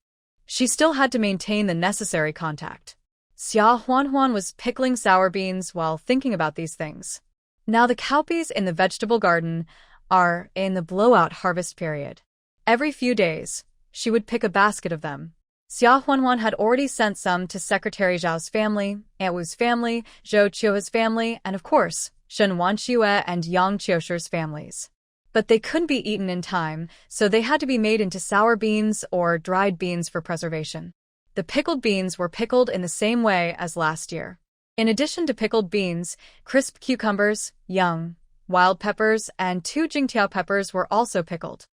She still had to maintain the necessary contact. Xia Huanhuan was pickling sour beans while thinking about these things. Now the cowpeas in the vegetable garden are in the blowout harvest period. Every few days, she would pick a basket of them. Xia Huanhuan had already sent some to Secretary Zhao's family, Aunt Wu's family, Zhou Qiuhe's family, and of course, Shen Wanqiue and Yang Qiusher's families. But they couldn't be eaten in time, so they had to be made into sour beans or dried beans for preservation. The pickled beans were pickled in the same way as last year. In addition to pickled beans, crisp cucumbers, young, wild peppers, and 2 jingtiao peppers were also pickled.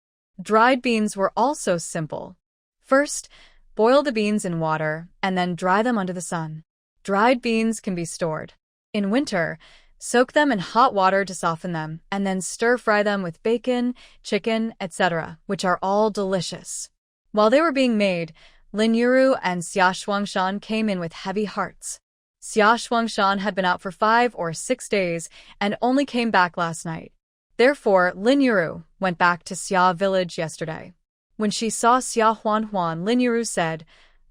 Dried beans were also simple. First, boil the beans in water and then dry them under the sun. Dried beans can be stored. In winter, soak them in hot water to soften them and then stir-fry them with bacon, chicken, etc., which are all delicious. While they were being made, Lin Yuru and Xia Shuangshan came in with heavy hearts. Xia Shuangshan had been out for 5 or 6 days and only came back last night. Therefore, Lin Yuru went back to Xia village yesterday. When she saw Xia Huanhuan, Lin Yuru said,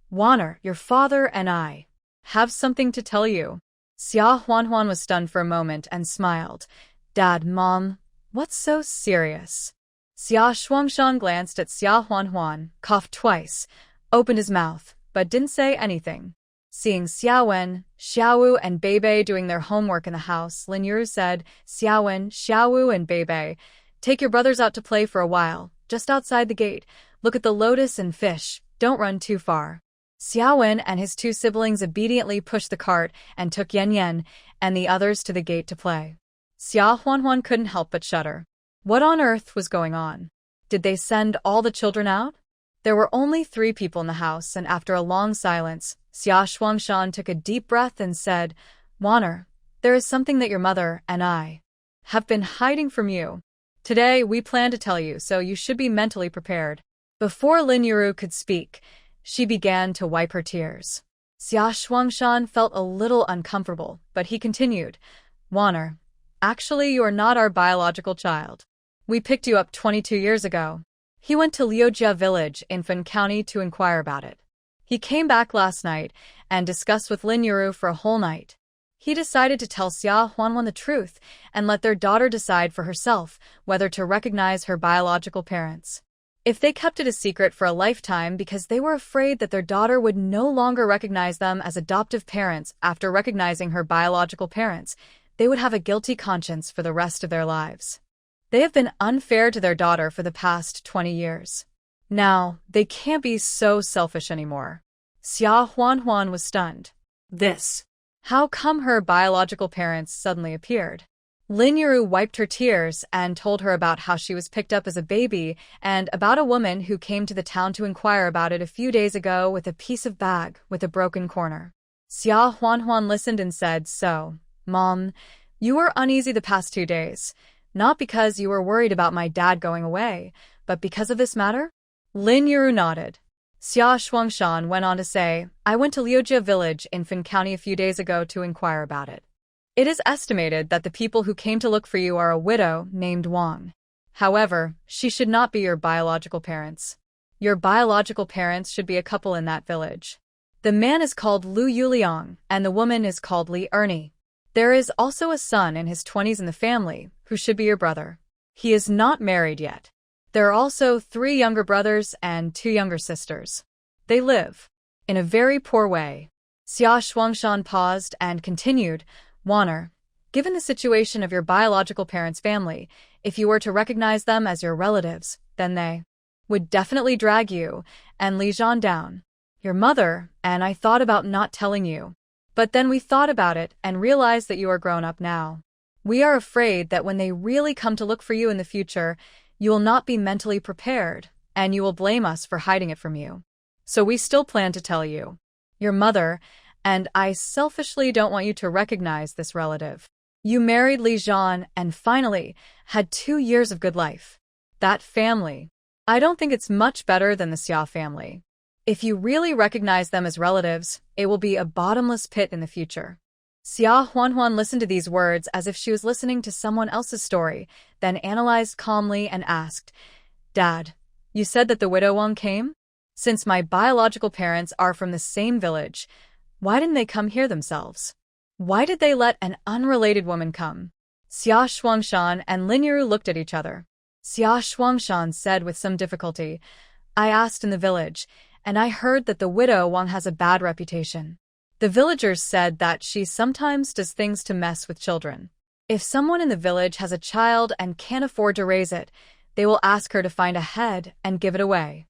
"Waner, your father and I have something to tell you." Xia Huanhuan was stunned for a moment and smiled. "Dad, Mom, what's so serious?" Xia Shuangshan glanced at Xia Huanhuan, coughed twice, opened his mouth, but didn't say anything. Seeing Xiaowen, Xiaowu, and Beibei doing their homework in the house, Lin Yuru said, "Xiaowen, Xiaowu, and Beibei, take your brothers out to play for a while, just outside the gate. Look at the lotus and fish, don't run too far." Xiaowen and his 2 siblings obediently pushed the cart and took Yan Yan and the others to the gate to play. Xia Huanhuan couldn't help but shudder. What on earth was going on? Did they send all the children out? There were only 3 people in the house, and after a long silence, Xia Shuangshan took a deep breath and said, "Waner, there is something that your mother and I have been hiding from you. Today we plan to tell you, so you should be mentally prepared." Before Lin Yuru could speak, she began to wipe her tears. Xia Shuangshan felt a little uncomfortable, but he continued, "Waner, actually you are not our biological child. We picked you up 22 years ago." He went to Liujia village in Fen County to inquire about it. He came back last night and discussed with Lin Yuru for a whole night. He decided to tell Xia Huanhuan the truth and let their daughter decide for herself whether to recognize her biological parents. If they kept it a secret for a lifetime because they were afraid that their daughter would no longer recognize them as adoptive parents after recognizing her biological parents, they would have a guilty conscience for the rest of their lives. They have been unfair to their daughter for the past 20 years. Now, they can't be so selfish anymore. Xia Huanhuan was stunned. This. How come her biological parents suddenly appeared? Lin Yuru wiped her tears and told her about how she was picked up as a baby and about a woman who came to the town to inquire about it a few days ago with a piece of bag with a broken corner. Xia Huanhuan listened and said, "So, Mom, you were uneasy the past 2 days. Not because you were worried about my dad going away, but because of this matter?" Lin Yuru nodded. Xia Shuangshan went on to say, "I went to Liujia village in Fen County a few days ago to inquire about it. It is estimated that the people who came to look for you are a widow named Wang. However, she should not be your biological parents. Your biological parents should be a couple in that village. The man is called Lu Yuliang, and the woman is called Li Ernie. There is also a son in his 20s in the family, who should be your brother. He is not married yet. There are also 3 younger brothers and 2 younger sisters. They live in a very poor way." Xia Shuangshan paused and continued, "Waner, given the situation of your biological parents' family, if you were to recognize them as your relatives, then they would definitely drag you and Li Zhan down. Your mother and I thought about not telling you. But then we thought about it and realized that you are grown up now. We are afraid that when they really come to look for you in the future, you will not be mentally prepared, and you will blame us for hiding it from you. So we still plan to tell you. Your mother and I selfishly don't want you to recognize this relative. You married Li Zhan and finally had 2 years of good life. That family. I don't think it's much better than the Xia family. If you really recognize them as relatives, it will be a bottomless pit in the future. Xia Huanhuan listened to these words as if she was listening to someone else's story, then analyzed calmly and asked, Dad, you said that the widow Wang came? Since my biological parents are from the same village, why didn't they come here themselves? Why did they let an unrelated woman come? Xia Shuangshan and Lin Yiru looked at each other. Xia Shuangshan said with some difficulty, I asked in the village, and I heard that the widow Wang has a bad reputation. The villagers said that she sometimes does things to mess with children. If someone in the village has a child and can't afford to raise it, they will ask her to find a head and give it away.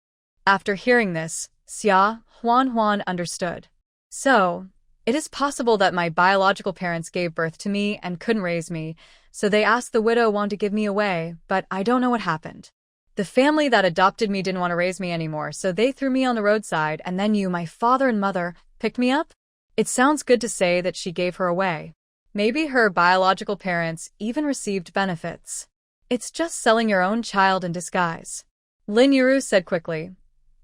After hearing this, Xia Huanhuan understood. So, it is possible that my biological parents gave birth to me and couldn't raise me, so they asked the widow Wang to give me away, but I don't know what happened. The family that adopted me didn't want to raise me anymore, so they threw me on the roadside, and then you, my father and mother, picked me up? It sounds good to say that she gave her away. Maybe her biological parents even received benefits. It's just selling your own child in disguise. Lin Yiru said quickly,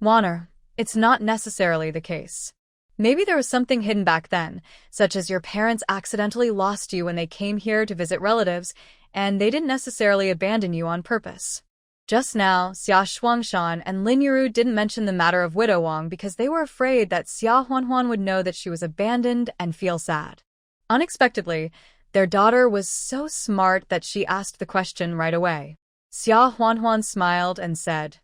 Wanner, it's not necessarily the case. Maybe there was something hidden back then, such as your parents accidentally lost you when they came here to visit relatives, and they didn't necessarily abandon you on purpose. Just now, Xia Shuangshan and Lin Yiru didn't mention the matter of Widow Wang because they were afraid that Xia Huanhuan would know that she was abandoned and feel sad. Unexpectedly, their daughter was so smart that she asked the question right away. Xia Huanhuan smiled and said,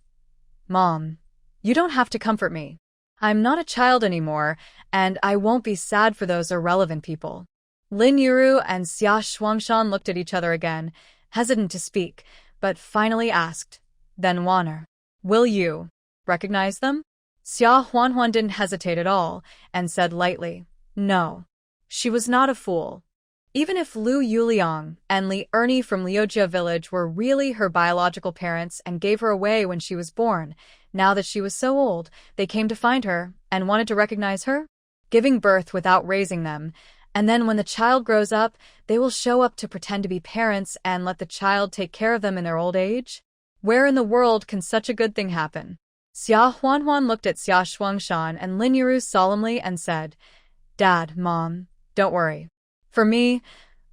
Mom, you don't have to comfort me. I'm not a child anymore, and I won't be sad for those irrelevant people. Lin Yiru and Xia Shuangshan looked at each other again, hesitant to speak, but finally asked, Then Wanner, will you recognize them? Xia Huanhuan didn't hesitate at all, and said lightly, No. She was not a fool. Even if Lu Yuliang and Li Ernie from Liujia village were really her biological parents and gave her away when she was born, now that she was so old, they came to find her and wanted to recognize her, giving birth without raising them, and then when the child grows up, they will show up to pretend to be parents and let the child take care of them in their old age? Where in the world can such a good thing happen? Xia Huanhuan looked at Xia Shuangshan and Lin Yiru solemnly and said, Dad, Mom, don't worry. For me,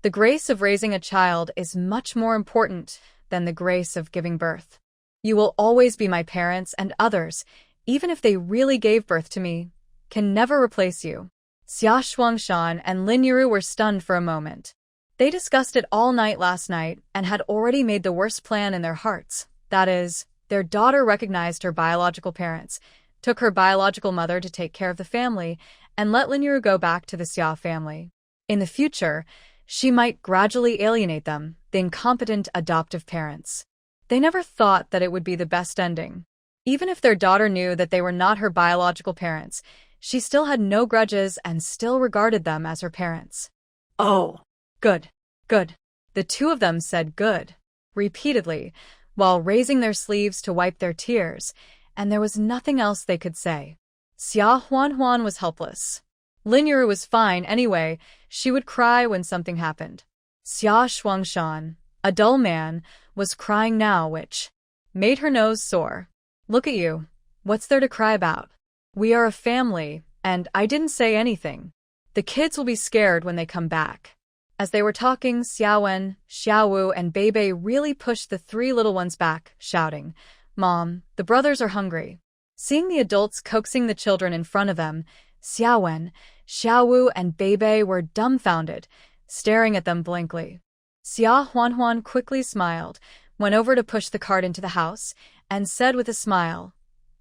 the grace of raising a child is much more important than the grace of giving birth. You will always be my parents, and others, even if they really gave birth to me, can never replace you. Xia Shuangshan and Lin Yiru were stunned for a moment. They discussed it all night last night and had already made the worst plan in their hearts. That is, their daughter recognized her biological parents, took her biological mother to take care of the family, and let Lin Yiru go back to the Xia family. In the future, she might gradually alienate them, the incompetent adoptive parents. They never thought that it would be the best ending. Even if their daughter knew that they were not her biological parents, she still had no grudges and still regarded them as her parents. Oh. Good. Good. The two of them said good, repeatedly, while raising their sleeves to wipe their tears, and there was nothing else they could say. Xia Huanhuan was helpless. Lin Yiru was fine anyway, she would cry when something happened. Xia Shuangshan, a dull man, was crying now, which made her nose sore. Look at you. What's there to cry about? We are a family, and I didn't say anything. The kids will be scared when they come back. As they were talking, Xiaowen, Xiaowu, and Beibei really pushed the 3 little ones back, shouting, Mom, the brothers are hungry. Seeing the adults coaxing the children in front of them, Xiaowen, Xiaowu, and Beibei were dumbfounded, staring at them blankly. Xia Huanhuan quickly smiled, went over to push the cart into the house, and said with a smile,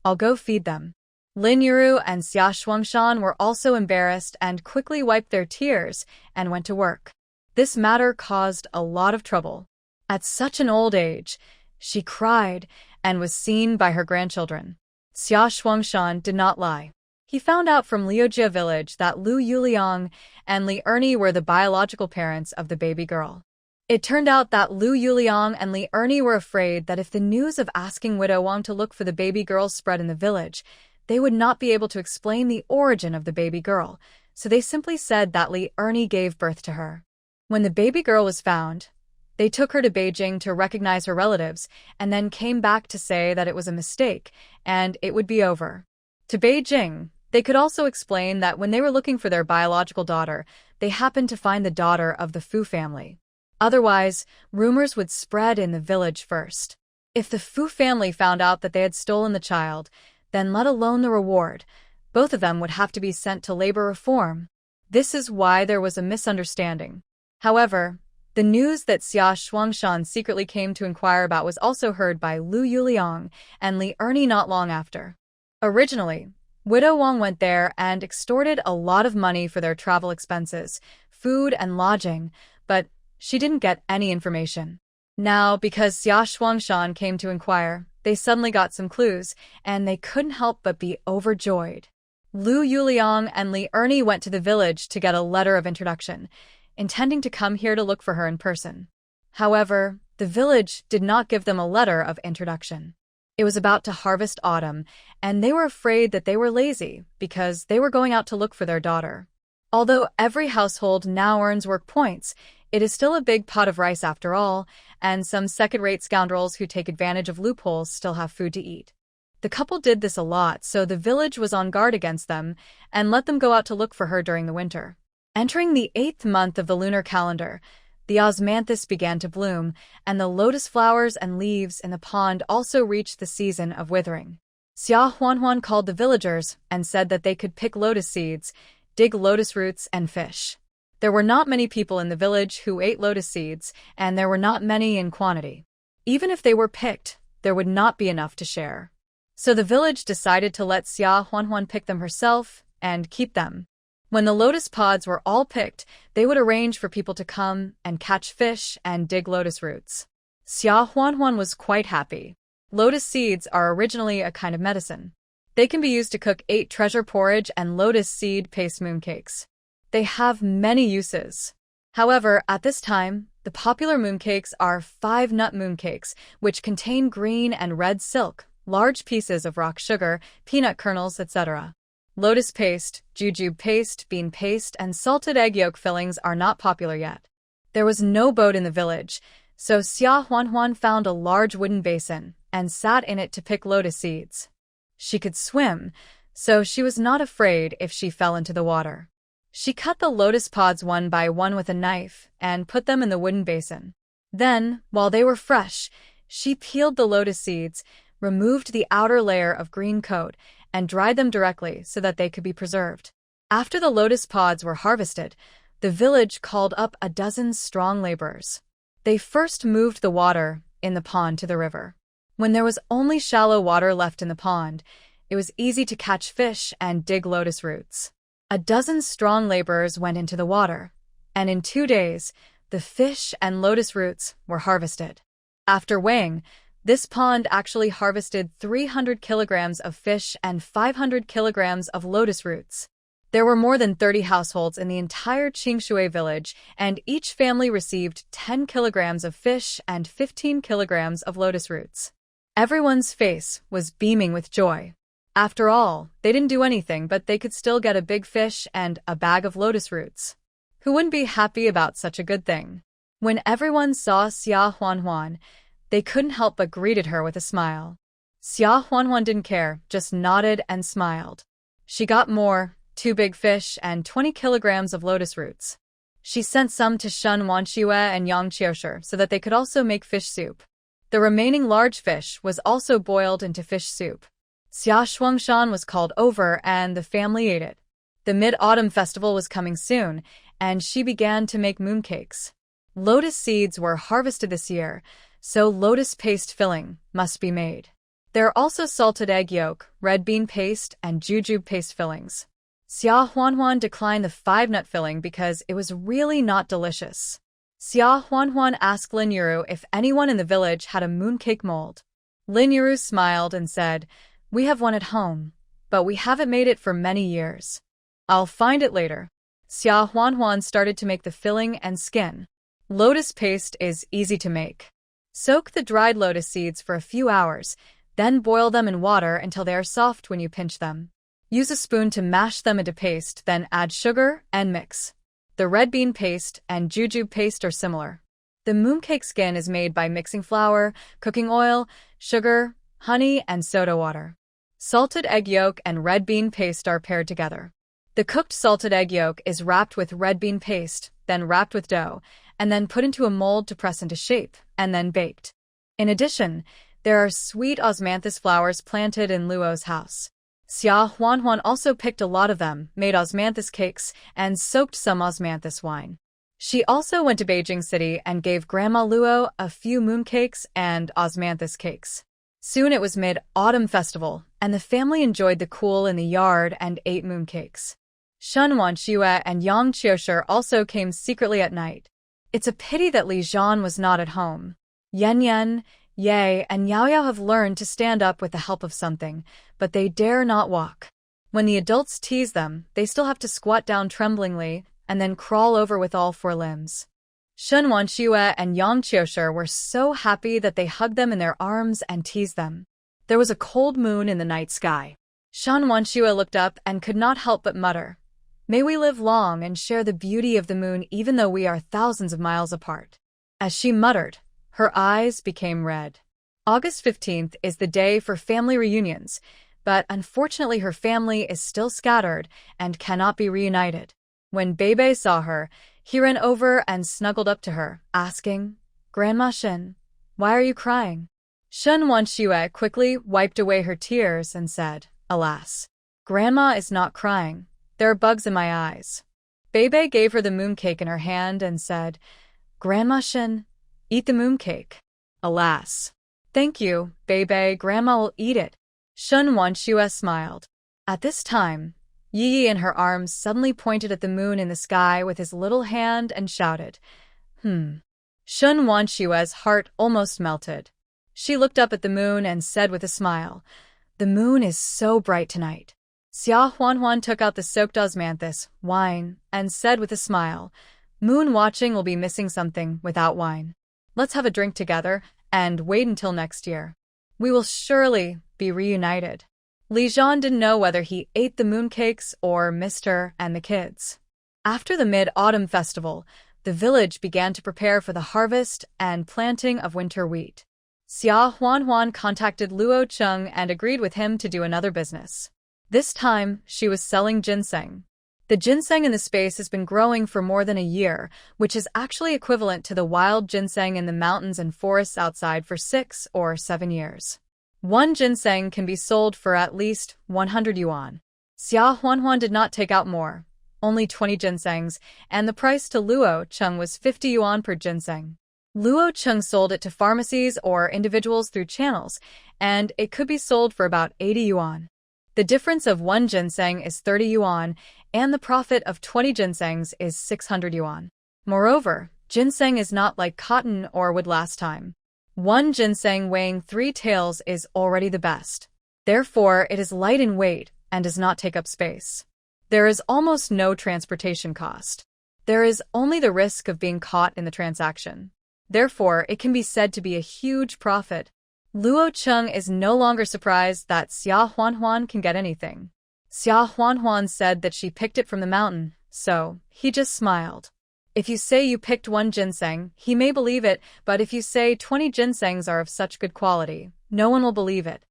I'll go feed them. Lin Yiru and Xia Shuangshan were also embarrassed and quickly wiped their tears and went to work. This matter caused a lot of trouble. At such an old age, she cried and was seen by her grandchildren. Xia Shuangshan did not lie. He found out from Liujia village that Lu Yuliang and Li Ernie were the biological parents of the baby girl. It turned out that Lu Yuliang and Li Ernie were afraid that if the news of asking Widow Wang to look for the baby girl spread in the village, they would not be able to explain the origin of the baby girl, so they simply said that Li Ernie gave birth to her. When the baby girl was found, they took her to Beijing to recognize her relatives and then came back to say that it was a mistake and it would be over. To Beijing, they could also explain that when they were looking for their biological daughter, they happened to find the daughter of the Fu family. Otherwise, rumors would spread in the village first. If the Fu family found out that they had stolen the child, then let alone the reward, both of them would have to be sent to labor reform. This is why there was a misunderstanding. However, the news that Xia Shuangshan secretly came to inquire about was also heard by Lu Yuliang and Li Ernie not long after. Originally, Widow Wang went there and extorted a lot of money for their travel expenses, food and lodging, but she didn't get any information. Now, because Xia Shuangshan came to inquire, they suddenly got some clues, and they couldn't help but be overjoyed. Lu Yuliang and Li Ernie went to the village to get a letter of introduction, intending to come here to look for her in person. However, the village did not give them a letter of introduction. It was about to harvest autumn, and they were afraid that they were lazy because they were going out to look for their daughter. Although every household now earns work points, it is still a big pot of rice after all, and some second-rate scoundrels who take advantage of loopholes still have food to eat. The couple did this a lot, so the village was on guard against them and let them go out to look for her during the winter. Entering the 8th month of the lunar calendar, the osmanthus began to bloom, and the lotus flowers and leaves in the pond also reached the season of withering. Xia Huanhuan called the villagers and said that they could pick lotus seeds, dig lotus roots, and fish. There were not many people in the village who ate lotus seeds, and there were not many in quantity. Even if they were picked, there would not be enough to share. So the village decided to let Xia Huanhuan pick them herself and keep them. When the lotus pods were all picked, they would arrange for people to come and catch fish and dig lotus roots. Xia Huanhuan was quite happy. Lotus seeds are originally a kind of medicine. They can be used to cook 8 treasure porridge and lotus seed paste mooncakes. They have many uses. However, at this time, the popular mooncakes are 5-nut mooncakes, which contain green and red silk, large pieces of rock sugar, peanut kernels, etc. Lotus paste, jujube paste, bean paste, and salted egg yolk fillings are not popular yet. There was no boat in the village, so Xia Huanhuan found a large wooden basin and sat in it to pick lotus seeds. She could swim, so she was not afraid if she fell into the water. She cut the lotus pods one by one with a knife and put them in the wooden basin. Then, while they were fresh, she peeled the lotus seeds, removed the outer layer of green coat, and dried them directly so that they could be preserved. After the lotus pods were harvested, the village called up a dozen strong laborers. They first moved the water in the pond to the river. When there was only shallow water left in the pond, it was easy to catch fish and dig lotus roots. A dozen strong laborers went into the water, and in 2 days, the fish and lotus roots were harvested. After weighing, this pond actually harvested 300 kilograms of fish and 500 kilograms of lotus roots. There were more than 30 households in the entire Qingshui village, and each family received 10 kilograms of fish and 15 kilograms of lotus roots. Everyone's face was beaming with joy. After all, they didn't do anything, but they could still get a big fish and a bag of lotus roots. Who wouldn't be happy about such a good thing? When everyone saw Xia Huanhuan, they couldn't help but greeted her with a smile. Xia Huanhuan didn't care, just nodded and smiled. She got more, 2 big fish and 20 kilograms of lotus roots. She sent some to Shun Wanxue and Yang Qiushi so that they could also make fish soup. The remaining large fish was also boiled into fish soup. Xia Shuangshan was called over and the family ate it. The Mid-Autumn Festival was coming soon, and she began to make mooncakes. Lotus seeds were harvested this year, so lotus paste filling must be made. There are also salted egg yolk, red bean paste, and jujube paste fillings. Xia Huanhuan declined the 5-nut filling because it was really not delicious. Xia Huanhuan asked Lin Yuru if anyone in the village had a mooncake mold. Lin Yuru smiled and said, "We have one at home, but we haven't made it for many years. I'll find it later." Xia Huanhuan started to make the filling and skin. Lotus paste is easy to make. Soak the dried lotus seeds for a few hours, then boil them in water until they are soft when you pinch them. Use a spoon to mash them into paste, then add sugar and mix. The red bean paste and jujube paste are similar. The mooncake skin is made by mixing flour, cooking oil, sugar, honey, and soda water. Salted egg yolk and red bean paste are paired together. The cooked salted egg yolk is wrapped with red bean paste, then wrapped with dough, and then put into a mold to press into shape, and then baked. In addition, there are sweet osmanthus flowers planted in Luo's house. Xia Huanhuan also picked a lot of them, made osmanthus cakes, and soaked some osmanthus wine. She also went to Beijing City and gave Grandma Luo a few mooncakes and osmanthus cakes. Soon it was Mid-Autumn Festival, and the family enjoyed the cool in the yard and ate mooncakes. Shen Wanxue and Yang Qiushi also came secretly at night. It's a pity that Li Zhan was not at home. Yan Yan, Ye, and Yao Yao have learned to stand up with the help of something, but they dare not walk. When the adults tease them, they still have to squat down tremblingly and then crawl over with all four limbs. Shen Wanxue and Yang Qiushi were so happy that they hugged them in their arms and teased them. There was a cold moon in the night sky. Shen Wanxue looked up and could not help but mutter, "May we live long and share the beauty of the moon even though we are thousands of miles apart." As she muttered, her eyes became red. August 15th is the day for family reunions, but unfortunately her family is still scattered and cannot be reunited. When Bebe saw her, he ran over and snuggled up to her, asking, "Grandma Shen, why are you crying?" Shen Wanxue quickly wiped away her tears and said, "Alas, Grandma is not crying. There are bugs in my eyes." Bebe gave her the mooncake in her hand and said, "Grandma Shen, eat the mooncake." "Alas." "Thank you, Bebe, Grandma will eat it." Shen Wanxue smiled. At this time, Yi in her arms suddenly pointed at the moon in the sky with his little hand and shouted, Shen Wanshue's heart almost melted. She looked up at the moon and said with a smile, "The moon is so bright tonight." Xia Huanhuan took out the soaked osmanthus wine and said with a smile, "Moon watching will be missing something without wine. Let's have a drink together and wait until next year. We will surely be reunited." Li Zhan didn't know whether he ate the mooncakes or missed her and the kids. After the Mid-Autumn Festival, the village began to prepare for the harvest and planting of winter wheat. Xia Huanhuan contacted Luo Cheng and agreed with him to do another business. This time, she was selling ginseng. The ginseng in the space has been growing for more than a year, which is actually equivalent to the wild ginseng in the mountains and forests outside for 6 or 7 years. One ginseng can be sold for at least 100 yuan. Xia Huanhuan did not take out more, only 20 ginsengs, and the price to Luo Cheng was 50 yuan per ginseng. Luo Cheng sold it to pharmacies or individuals through channels, and it could be sold for about 80 yuan. The difference of one ginseng is 30 yuan, and the profit of 20 ginsengs is 600 yuan. Moreover, ginseng is not like cotton or wood last time. One ginseng weighing 3 taels is already the best. Therefore, it is light in weight and does not take up space. There is almost no transportation cost. There is only the risk of being caught in the transaction. Therefore, it can be said to be a huge profit. Luo Cheng is no longer surprised that Xia Huanhuan can get anything. Xia Huanhuan said that she picked it from the mountain, so he just smiled. If you say you picked one ginseng, he may believe it, but if you say 20 ginsengs are of such good quality, no one will believe it.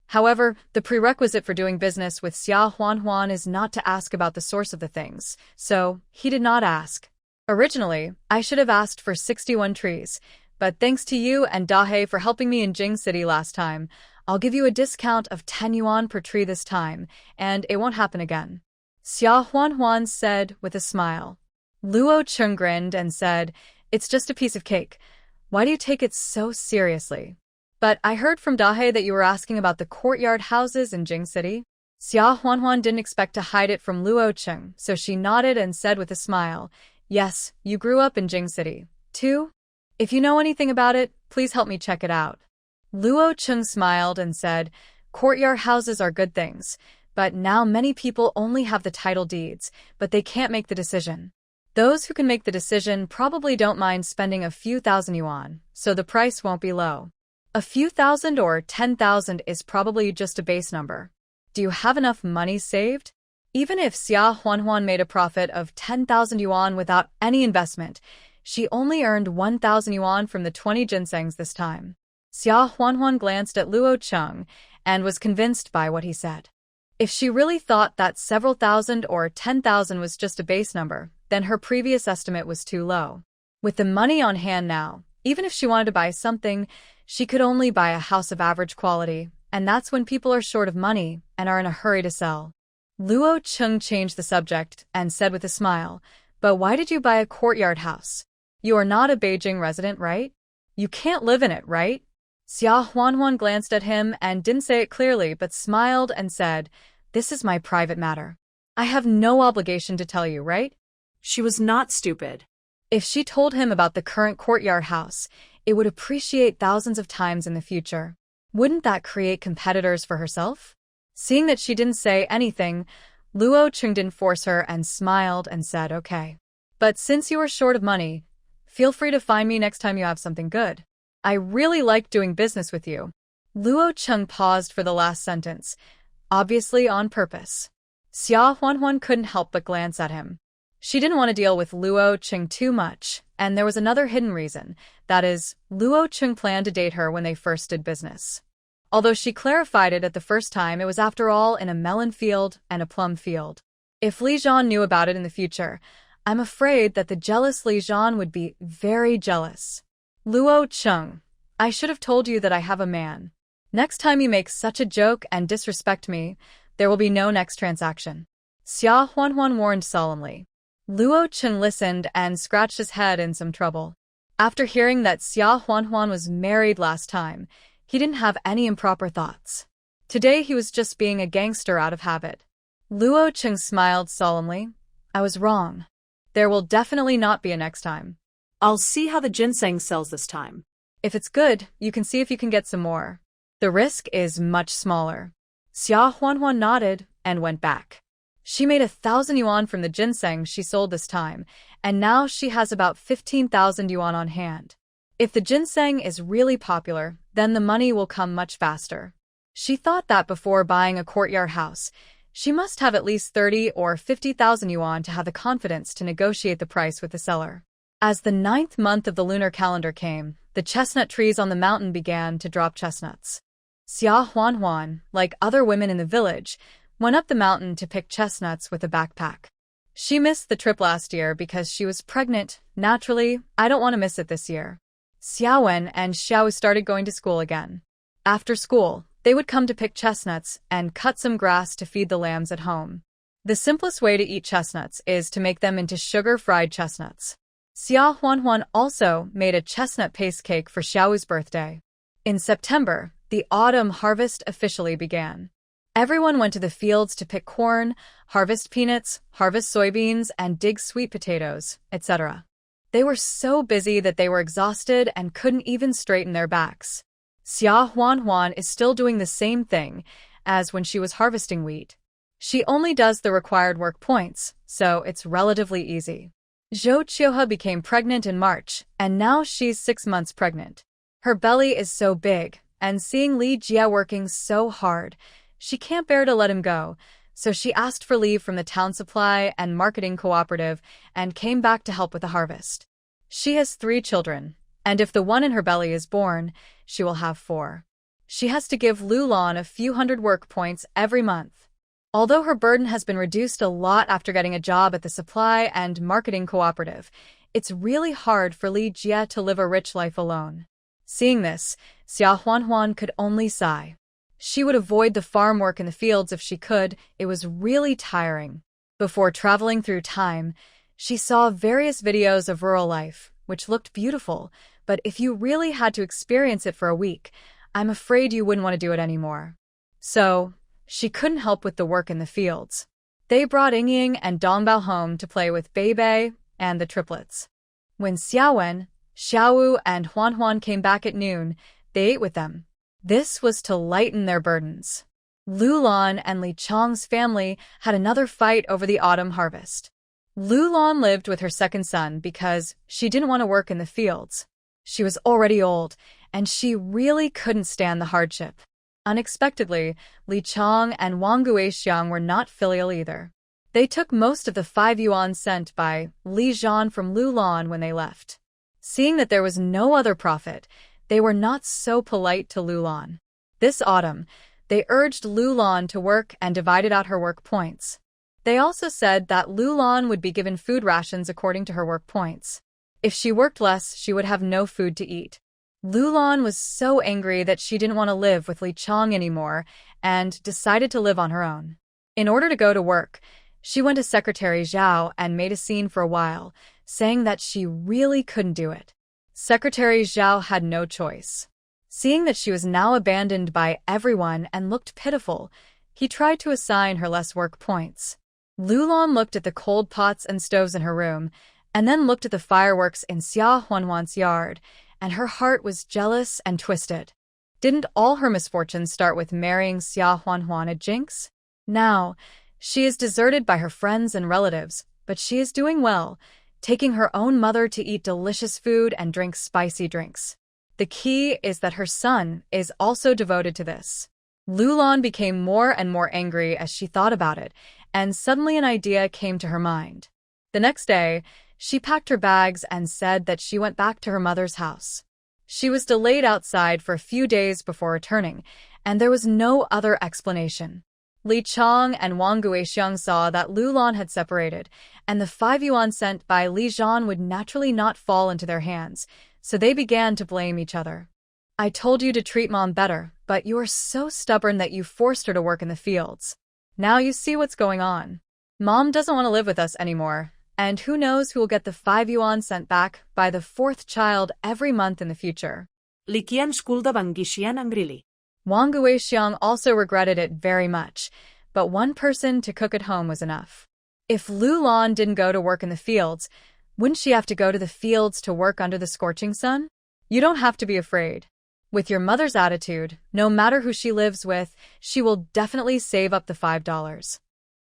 However, the prerequisite for doing business with Xia Huanhuan is not to ask about the source of the things, so he did not ask. Originally, I should have asked for 61 trees, but thanks to you and Dahe for helping me in Jing City last time, I'll give you a discount of 10 yuan per tree this time, and it won't happen again. Xia Huanhuan said with a smile. Luo Cheng grinned and said, "It's just a piece of cake. Why do you take it so seriously?" "But I heard from Dahe that you were asking about the courtyard houses in Jing City." Xia Huanhuan didn't expect to hide it from Luo Cheng, so she nodded and said with a smile, "Yes, you grew up in Jing City, too? If you know anything about it, please help me check it out." Luo Cheng smiled and said, "Courtyard houses are good things, but now many people only have the title deeds, but they can't make the decision. Those who can make the decision probably don't mind spending a few thousand yuan, so the price won't be low. A few thousand or 10,000 is probably just a base number. Do Do you have enough money saved? Even if Xia Huanhuan made a profit of 10,000 yuan without any investment, she only earned 1,000 yuan from the 20 ginsengs this time. Xia Huanhuan glanced at Luo Cheng and was convinced by what he said. If she really thought that several thousand or 10,000 was just a base number, then her previous estimate was too low. With the money on hand now, even if she wanted to buy something, she could only buy a house of average quality, and that's when people are short of money and are in a hurry to sell. Luo Cheng changed the subject and said with a smile, "But why did you buy a courtyard house? You are not a Beijing resident, right? You can't live in it, right?" Xia Huanhuan glanced at him and didn't say it clearly but smiled and said, "This is my private matter. I have no obligation to tell you, right?" She was not stupid. If she told him about the current courtyard house, it would appreciate thousands of times in the future. Wouldn't that create competitors for herself? Seeing that she didn't say anything, Luo Cheng didn't force her and smiled and said, "Okay. But since you are short of money, feel free to find me next time you have something good. I really like doing business with you." Luo Cheng paused for the last sentence, obviously on purpose. Xia Huanhuan couldn't help but glance at him. She didn't want to deal with Luo Cheng too much, and there was another hidden reason. That is, Luo Cheng planned to date her when they first did business. Although she clarified it at the first time, it was after all in a melon field and a plum field. If Li Zhan knew about it in the future, I'm afraid that the jealous Li Zhan would be very jealous. "Luo Cheng, I should have told you that I have a man. Next time you make such a joke and disrespect me, there will be no next transaction," Xia Huanhuan warned solemnly. Luo Cheng listened and scratched his head in some trouble. After hearing that Xia Huanhuan was married last time, he didn't have any improper thoughts. Today he was just being a gangster out of habit. Luo Cheng smiled solemnly. "I was wrong. There will definitely not be a next time. I'll see how the ginseng sells this time. If it's good, you can see if you can get some more. The risk is much smaller." Xia Huanhuan nodded and went back. She made 1,000 yuan from the ginseng she sold this time, and now she has about 15,000 yuan on hand. If the ginseng is really popular, then the money will come much faster. She thought that before buying a courtyard house, she must have at least 30 or 50,000 yuan to have the confidence to negotiate the price with the seller. As the 9th month of the lunar calendar came, the chestnut trees on the mountain began to drop chestnuts. Xia Huanhuan, like other women in the village, went up the mountain to pick chestnuts with a backpack. She missed the trip last year because she was pregnant. Naturally, I don't want to miss it this year. Xiaowen and Xiao started going to school again. After school, they would come to pick chestnuts and cut some grass to feed the lambs at home. The simplest way to eat chestnuts is to make them into sugar-fried chestnuts. Xia Huanhuan also made a chestnut paste cake for Xiao's birthday. In September, the autumn harvest officially began. Everyone went to the fields to pick corn, harvest peanuts, harvest soybeans, and dig sweet potatoes, etc. They were so busy that they were exhausted and couldn't even straighten their backs. Xia Huanhuan is still doing the same thing as when she was harvesting wheat. She only does the required work points, so it's relatively easy. Zhou Qiuhe became pregnant in March, and now she's 6 months pregnant. Her belly is so big, and seeing Li Jia working so hard, she can't bear to let him go, so she asked for leave from the town supply and marketing cooperative and came back to help with the harvest. She has 3 children, and if the one in her belly is born, she will have 4. She has to give Lulan a few hundred work points every month. Although her burden has been reduced a lot after getting a job at the supply and marketing cooperative, it's really hard for Li Jia to live a rich life alone. Seeing this, Xia Huanhuan could only sigh. She would avoid the farm work in the fields if she could. It was really tiring. Before traveling through time, she saw various videos of rural life, which looked beautiful, but if you really had to experience it for a week, I'm afraid you wouldn't want to do it anymore. So, she couldn't help with the work in the fields. They brought Yingying and Dongbao home to play with Beibei and the triplets. When Xiaowen, Xiaowu, and Huanhuan came back at noon, they ate with them. This was to lighten their burdens. Lulan and Li Chong's family had another fight over the autumn harvest. Lulan lived with her second son because she didn't want to work in the fields. She was already old, and she really couldn't stand the hardship. Unexpectedly, Li Chang and Wang Guixiang were not filial either. They took most of the 5 yuan sent by Li Zhan from Lu Lan when they left. Seeing that there was no other profit, they were not so polite to Lu Lan. This autumn, they urged Lu Lan to work and divided out her work points. They also said that Lu Lan would be given food rations according to her work points. If she worked less, she would have no food to eat. Lu Lan was so angry that she didn't want to live with Li Chang anymore and decided to live on her own. In order to go to work, she went to Secretary Zhao and made a scene for a while, saying that she really couldn't do it. Secretary Zhao had no choice. Seeing that she was now abandoned by everyone and looked pitiful, he tried to assign her less work points. Lu Lan looked at the cold pots and stoves in her room, and then looked at the fireworks in Xia Huanhuan's yard, and her heart was jealous and twisted. Didn't all her misfortunes start with marrying Xia Huanhuan a jinx? Now, she is deserted by her friends and relatives, but she is doing well, taking her own mother to eat delicious food and drink spicy drinks. The key is that her son is also devoted to this. Lu Lan became more and more angry as she thought about it, and suddenly an idea came to her mind. The next day, she packed her bags and said that she went back to her mother's house. She was delayed outside for a few days before returning, and there was no other explanation. Li Chang and Wang Guixiang saw that Lu Lan had separated, and the 5 yuan sent by Li Zhan would naturally not fall into their hands, so they began to blame each other. I told you to treat Mom better, but you are so stubborn that you forced her to work in the fields. Now you see what's going on. Mom doesn't want to live with us anymore, and who knows who will get the 5 yuan sent back by the 4th child every month in the future. Li Qian skulda Wang Guixian angrily. Wang Guixiang also regretted it very much, but one person to cook at home was enough. If Lu Lan didn't go to work in the fields, wouldn't she have to go to the fields to work under the scorching sun? You don't have to be afraid. With your mother's attitude, no matter who she lives with, she will definitely save up the $5.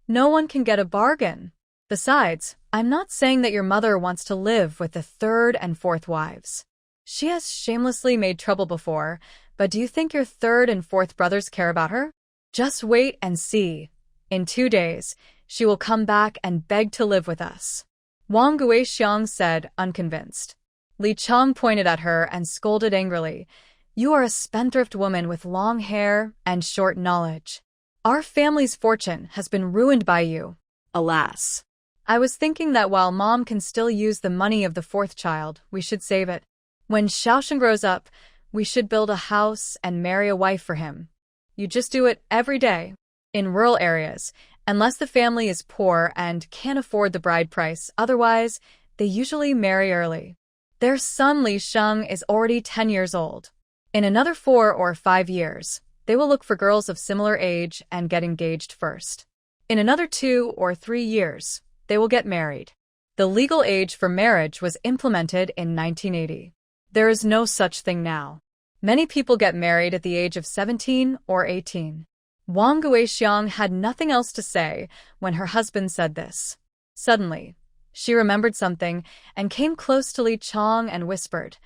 No one can get a bargain. Besides, I'm not saying that your mother wants to live with the 3rd and 4th wives. She has shamelessly made trouble before, but do you think your 3rd and 4th brothers care about her? Just wait and see. In 2 days, she will come back and beg to live with us. Wang Guixiang said, unconvinced. Li Chang pointed at her and scolded angrily. You are a spendthrift woman with long hair and short knowledge. Our family's fortune has been ruined by you. Alas. I was thinking that while Mom can still use the money of the 4th child, we should save it. When Xiaoshen grows up, we should build a house and marry a wife for him. You just do it every day. In rural areas, unless the family is poor and can't afford the bride price, otherwise, they usually marry early. Their son Li Sheng is already 10 years old. In another 4 or 5 years, they will look for girls of similar age and get engaged first. In another 2 or 3 years, they will get married. The legal age for marriage was implemented in 1980. There is no such thing now. Many people get married at the age of 17 or 18. Wang Guixiang had nothing else to say when her husband said this. Suddenly, she remembered something and came close to Li Chang and whispered,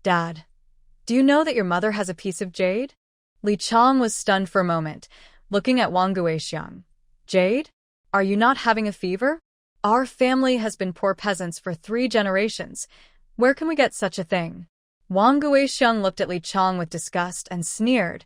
Dad, do you know that your mother has a piece of jade? Li Chang was stunned for a moment, looking at Wang Guixiang. Jade? Are you not having a fever? Our family has been poor peasants for 3 generations. Where can we get such a thing? Wang Guixiang looked at Li Chang with disgust and sneered.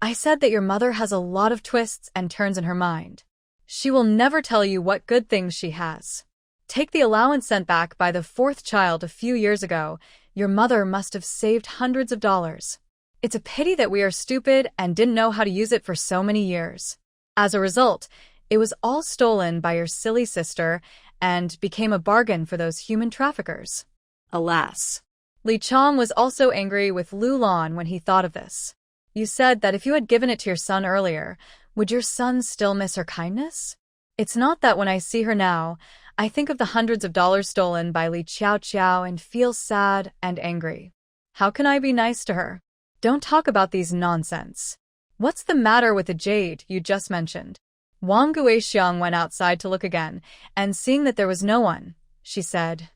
I said that your mother has a lot of twists and turns in her mind. She will never tell you what good things she has. Take the allowance sent back by the 4th child a few years ago. Your mother must have saved hundreds of dollars. It's a pity that we are stupid and didn't know how to use it for so many years. As a result, it was all stolen by your silly sister and became a bargain for those human traffickers. Alas. Li Chang was also angry with Lu Lan when he thought of this. You said that if you had given it to your son earlier, would your son still miss her kindness? It's not that when I see her now, I think of the hundreds of dollars stolen by Li Qiao and feel sad and angry. How can I be nice to her? Don't talk about these nonsense. What's the matter with the jade you just mentioned? Wang Guixiang went outside to look again, and seeing that there was no one, she said,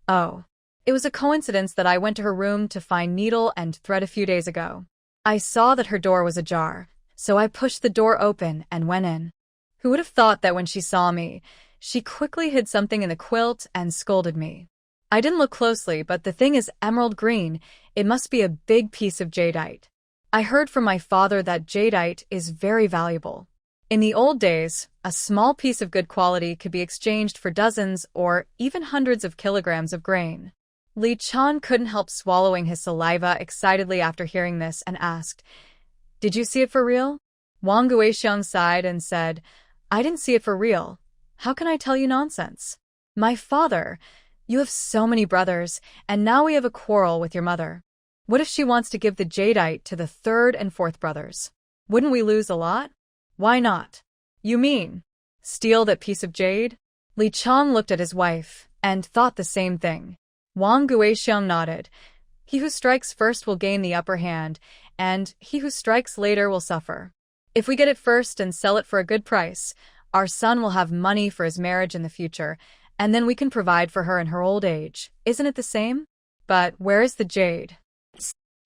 Oh. It was a coincidence that I went to her room to find needle and thread a few days ago. I saw that her door was ajar, so I pushed the door open and went in. Who would have thought that when she saw me, she quickly hid something in the quilt and scolded me. I didn't look closely, but the thing is emerald green. It must be a big piece of jadeite. I heard from my father that jadeite is very valuable. In the old days, a small piece of good quality could be exchanged for dozens or even hundreds of kilograms of grain. Li Chan couldn't help swallowing his saliva excitedly after hearing this and asked, "Did you see it for real?" Wang Guixiang sighed and said, "I didn't see it for real. How can I tell you nonsense? My father, you have so many brothers, and now we have a quarrel with your mother. What if she wants to give the jadeite to the third and fourth brothers? Wouldn't we lose a lot? Why not?" "You mean steal that piece of jade?" Li Chang looked at his wife and thought the same thing. Wang Guixiang nodded. "He who strikes first will gain the upper hand, and he who strikes later will suffer. If we get it first and sell it for a good price, our son will have money for his marriage in the future, and then we can provide for her in her old age. Isn't it the same? But where is the jade?"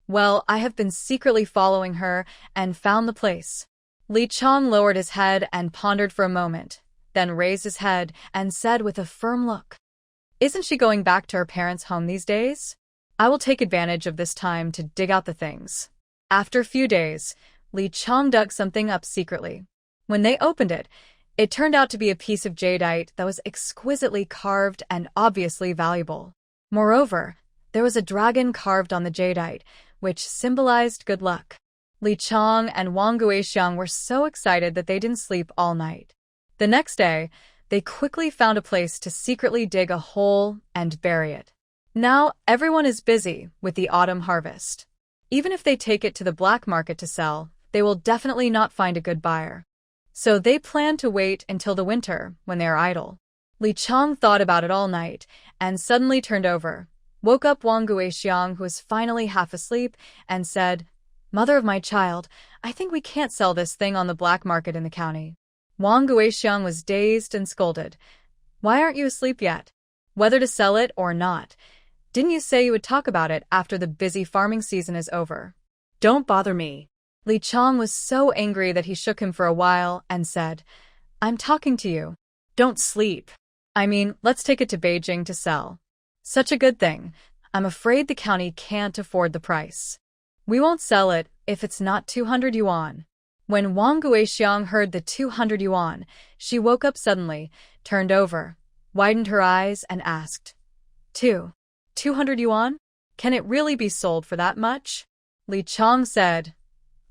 "Well, I have been secretly following her and found the place." Li Chang lowered his head and pondered for a moment, then raised his head and said with a firm look, "Isn't she going back to her parents' home these days? I will take advantage of this time to dig out the things." After a few days, Li Chang dug something up secretly. When they opened it, it turned out to be a piece of jadeite that was exquisitely carved and obviously valuable. Moreover, there was a dragon carved on the jadeite, which symbolized good luck. Li Chang and Wang Guixiang were so excited that they didn't sleep all night. The next day, they quickly found a place to secretly dig a hole and bury it. Now everyone is busy with the autumn harvest. Even if they take it to the black market to sell, they will definitely not find a good buyer. So they plan to wait until the winter when they are idle. Li Chang thought about it all night and suddenly turned over, woke up Wang Guixiang, who was finally half asleep, and said, "Mother of my child, I think we can't sell this thing on the black market in the county." Wang Guixiang was dazed and scolded. "Why aren't you asleep yet? Whether to sell it or not, didn't you say you would talk about it after the busy farming season is over?" "Don't bother me." Li Chang was so angry that he shook him for a while and said, "I'm talking to you. Don't sleep. I mean, let's take it to Beijing to sell. Such a good thing. I'm afraid the county can't afford the price. We won't sell it if it's not 200 yuan. When Wang Guixiang heard the 200 yuan, she woke up suddenly, turned over, widened her eyes, and asked, 200 yuan? Can it really be sold for that much?" Li Chang said,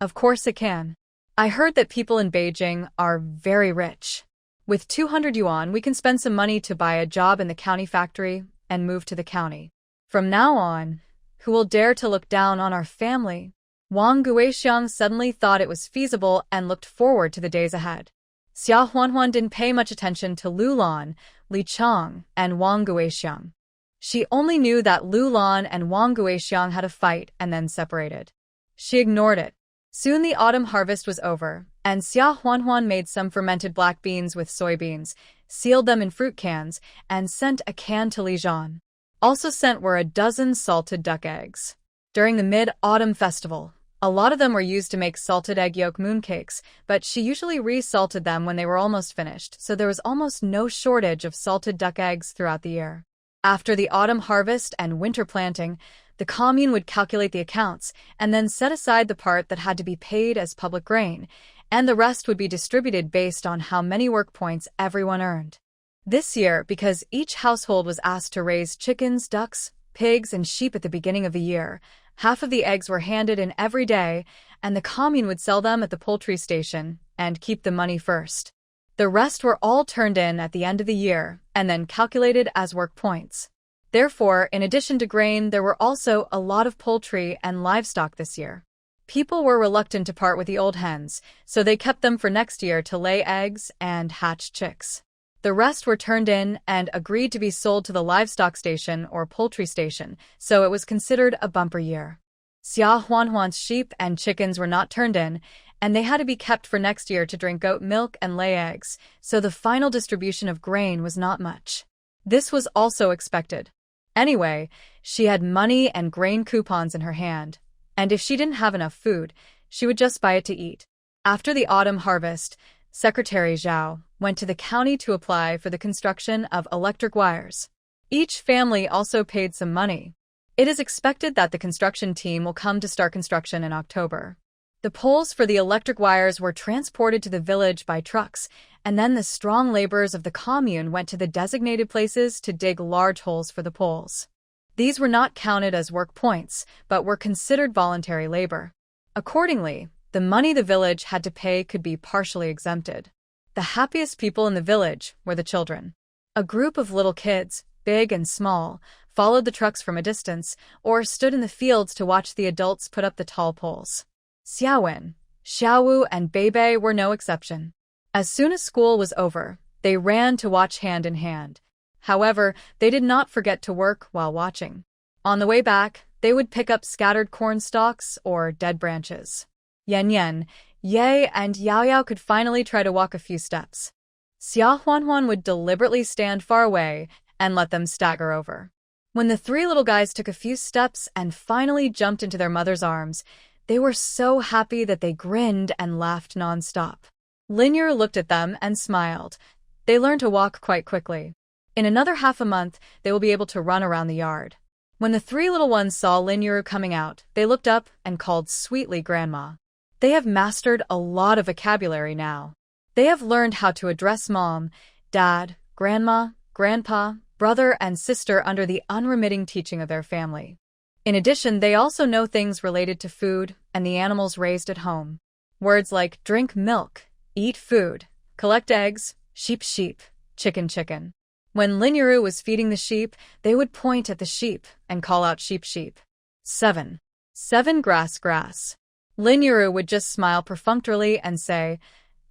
"Of course it can. I heard that people in Beijing are very rich. With 200 yuan, we can spend some money to buy a job in the county factory and move to the county. From now on, who will dare to look down on our family?" Wang Guixiang suddenly thought it was feasible and looked forward to the days ahead. Xia Huanhuan didn't pay much attention to Lu Lan, Li Chang, and Wang Guixiang. She only knew that Lu Lan and Wang Guixiang had a fight and then separated. She ignored it. Soon the autumn harvest was over, and Xia Huanhuan made some fermented black beans with soybeans, sealed them in fruit cans, and sent a can to Lijian. Also sent were a dozen salted duck eggs. During the Mid-Autumn Festival, a lot of them were used to make salted egg yolk mooncakes, but she usually re-salted them when they were almost finished, so there was almost no shortage of salted duck eggs throughout the year. After the autumn harvest and winter planting, the commune would calculate the accounts and then set aside the part that had to be paid as public grain, and the rest would be distributed based on how many work points everyone earned. This year, because each household was asked to raise chickens, ducks, pigs, and sheep at the beginning of the year, half of the eggs were handed in every day, and the commune would sell them at the poultry station and keep the money first. The rest were all turned in at the end of the year and then calculated as work points. Therefore, in addition to grain, there were also a lot of poultry and livestock this year. People were reluctant to part with the old hens, so they kept them for next year to lay eggs and hatch chicks. The rest were turned in and agreed to be sold to the livestock station or poultry station, so it was considered a bumper year. Xia Huanhuan's sheep and chickens were not turned in, and they had to be kept for next year to drink goat milk and lay eggs, so the final distribution of grain was not much. This was also expected. Anyway, she had money and grain coupons in her hand, and if she didn't have enough food, she would just buy it to eat. After the autumn harvest, Secretary Zhao went to the county to apply for the construction of electric wires. Each family also paid some money. It is expected that the construction team will come to start construction in October. The poles for the electric wires were transported to the village by trucks, and then the strong laborers of the commune went to the designated places to dig large holes for the poles. These were not counted as work points, but were considered voluntary labor. Accordingly, the money the village had to pay could be partially exempted. The happiest people in the village were the children. A group of little kids, big and small, followed the trucks from a distance or stood in the fields to watch the adults put up the tall poles. Xiaowen, Xiaowu, and Beibei were no exception. As soon as school was over, they ran to watch hand in hand. However, they did not forget to work while watching. On the way back, they would pick up scattered corn stalks or dead branches. Yan Yan, Ye, and Yao Yao could finally try to walk a few steps. Xia Huanhuan would deliberately stand far away and let them stagger over. When the three little guys took a few steps and finally jumped into their mother's arms, they were so happy that they grinned and laughed nonstop. Linyer looked at them and smiled. They learned to walk quite quickly. In another half a month, they will be able to run around the yard. When the three little ones saw Linyer coming out, they looked up and called sweetly Grandma. They have mastered a lot of vocabulary now. They have learned how to address Mom, Dad, Grandma, Grandpa, brother, and sister under the unremitting teaching of their family. In addition, they also know things related to food and the animals raised at home. Words like drink milk, eat food, collect eggs, sheep sheep, chicken chicken. When Linyeru was feeding the sheep, they would point at the sheep and call out sheep sheep. 7. Grass grass. Linyeru would just smile perfunctorily and say,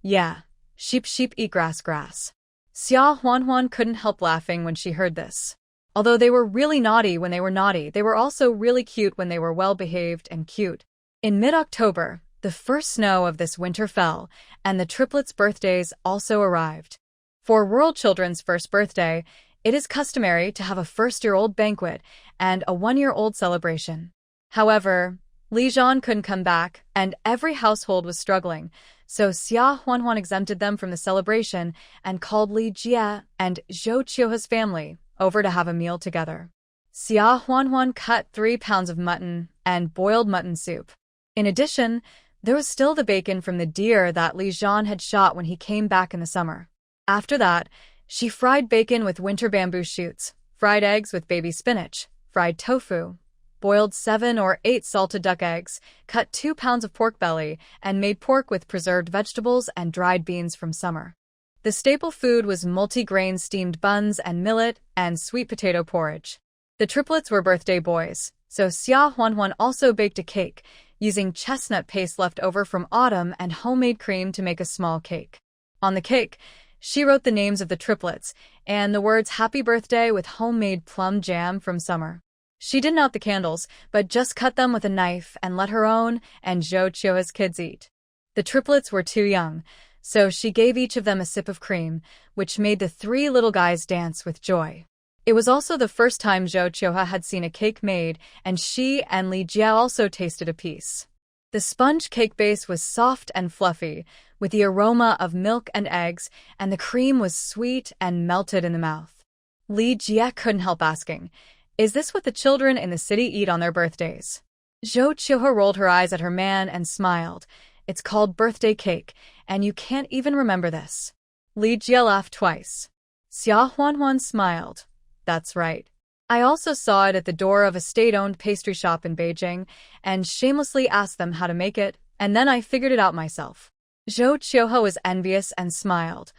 yeah, sheep sheep eat grass grass. Xia Huanhuan couldn't help laughing when she heard this. Although they were really naughty when they were naughty, they were also really cute when they were well-behaved and cute. In mid-October, the first snow of this winter fell, and the triplets' birthdays also arrived. For World Children's first birthday, it is customary to have a first-year-old banquet and a one-year-old celebration. However, Li Zhan couldn't come back, and every household was struggling, so Xia Huanhuan exempted them from the celebration and called Li Jie and Zhou Qiuhe's family over to have a meal together. Xia Huanhuan cut 3 pounds of mutton and boiled mutton soup. In addition, there was still the bacon from the deer that Li Zhan had shot when he came back in the summer. After that, she fried bacon with winter bamboo shoots, fried eggs with baby spinach, fried tofu, boiled 7 or 8 salted duck eggs, cut 2 pounds of pork belly, and made pork with preserved vegetables and dried beans from summer. The staple food was multi-grain steamed buns and millet and sweet potato porridge. The triplets were birthday boys, so Xia Huanhuan also baked a cake, using chestnut paste left over from autumn and homemade cream to make a small cake. On the cake, she wrote the names of the triplets and the words Happy Birthday with homemade plum jam from summer. She didn't out the candles, but just cut them with a knife and let her own and Zhou Qiuhe's kids eat. The triplets were too young, so she gave each of them a sip of cream, which made the 3 little guys dance with joy. It was also the first time Zhou Qiuhe had seen a cake made, and she and Li Jie also tasted a piece. The sponge cake base was soft and fluffy, with the aroma of milk and eggs, and the cream was sweet and melted in the mouth. Li Jie couldn't help asking, "Is this what the children in the city eat on their birthdays?" Zhou Qiuhe rolled her eyes at her man and smiled. "It's called birthday cake, and you can't even remember this." Li Jie laughed twice. Xia Huanhuan smiled. "That's right. I also saw it at the door of a state-owned pastry shop in Beijing, and shamelessly asked them how to make it, and then I figured it out myself." Zhou Qiuhe was envious and smiled.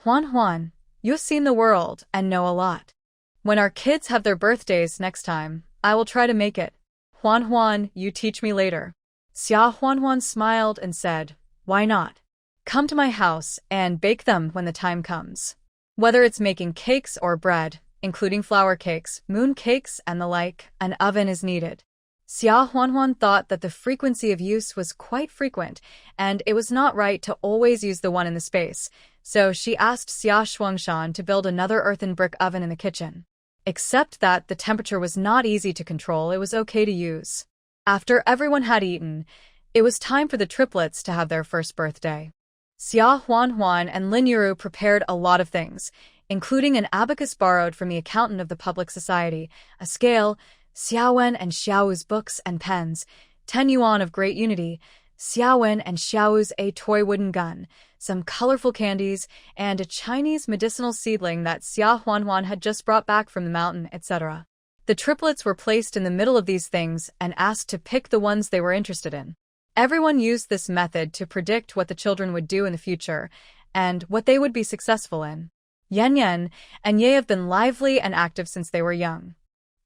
"Huanhuan, you've seen the world and know a lot. When our kids have their birthdays next time, I will try to make it. Huanhuan, you teach me later." Xia Huanhuan smiled and said, "Why not? Come to my house and bake them when the time comes. Whether it's making cakes or bread, including flour cakes, moon cakes, and the like, an oven is needed." Xia Huanhuan thought that the frequency of use was quite frequent, and it was not right to always use the one in the space, so she asked Xia Shuangshan to build another earthen brick oven in the kitchen. Except that the temperature was not easy to control, it was okay to use. After everyone had eaten, it was time for the triplets to have their first birthday. Xia Huanhuan and Lin Yuru prepared a lot of things, including an abacus borrowed from the accountant of the public society, a scale, Xiaowen and Xiao's books and pens, 10 yuan of great unity, Xiaowen and Xiao's a toy wooden gun, some colorful candies, and a Chinese medicinal seedling that Xia Huanhuan had just brought back from the mountain, etc. The triplets were placed in the middle of these things and asked to pick the ones they were interested in. Everyone used this method to predict what the children would do in the future and what they would be successful in. Yan Yan and Ye have been lively and active since they were young.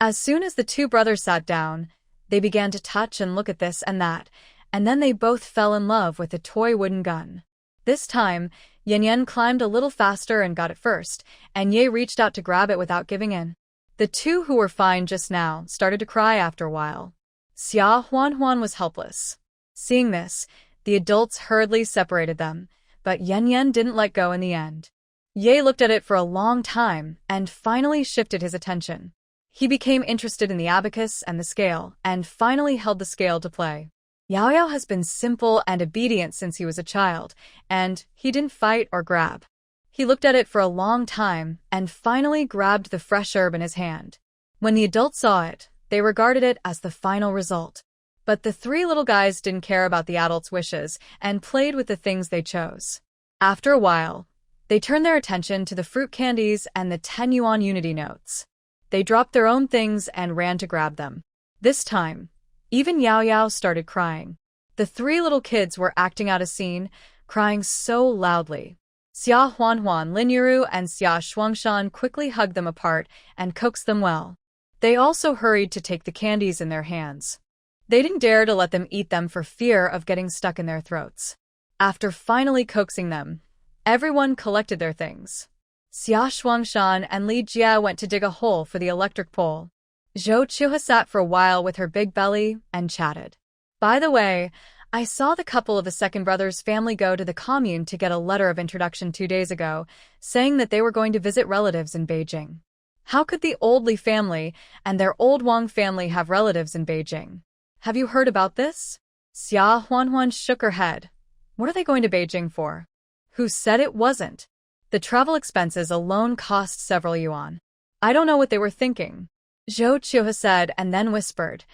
As soon as the two brothers sat down, they began to touch and look at this and that, and then they both fell in love with the toy wooden gun. This time, Yan Yan climbed a little faster and got it first, and Ye reached out to grab it without giving in. The two who were fine just now started to cry after a while. Xia Huanhuan was helpless. Seeing this, the adults hurriedly separated them, but Yan Yan didn't let go in the end. Ye looked at it for a long time and finally shifted his attention. He became interested in the abacus and the scale, and finally held the scale to play. Yao Yao has been simple and obedient since he was a child, and he didn't fight or grab. He looked at it for a long time and finally grabbed the fresh herb in his hand. When the adults saw it, they regarded it as the final result. But the three little guys didn't care about the adults' wishes and played with the things they chose. After a while, they turned their attention to the fruit candies and the 10 yuan unity notes. They dropped their own things and ran to grab them. This time, even Yao Yao started crying. The three little kids were acting out a scene, crying so loudly. Xia Huanhuan, Lin Yuru, and Xia Shuangshan quickly hugged them apart and coaxed them well. They also hurried to take the candies in their hands. They didn't dare to let them eat them for fear of getting stuck in their throats. After finally coaxing them, everyone collected their things. Xia Shuangshan and Li Jia went to dig a hole for the electric pole. Zhou Qiuhe sat for a while with her big belly and chatted. By the way, I saw the couple of the second brother's family go to the commune to get a letter of introduction 2 days ago, saying that they were going to visit relatives in Beijing. How could the old Li family and their old Wang family have relatives in Beijing? Have you heard about this? Xia Huanhuan shook her head. What are they going to Beijing for? Who said it wasn't? The travel expenses alone cost several yuan. I don't know what they were thinking. Zhou Qiuhe said and then whispered,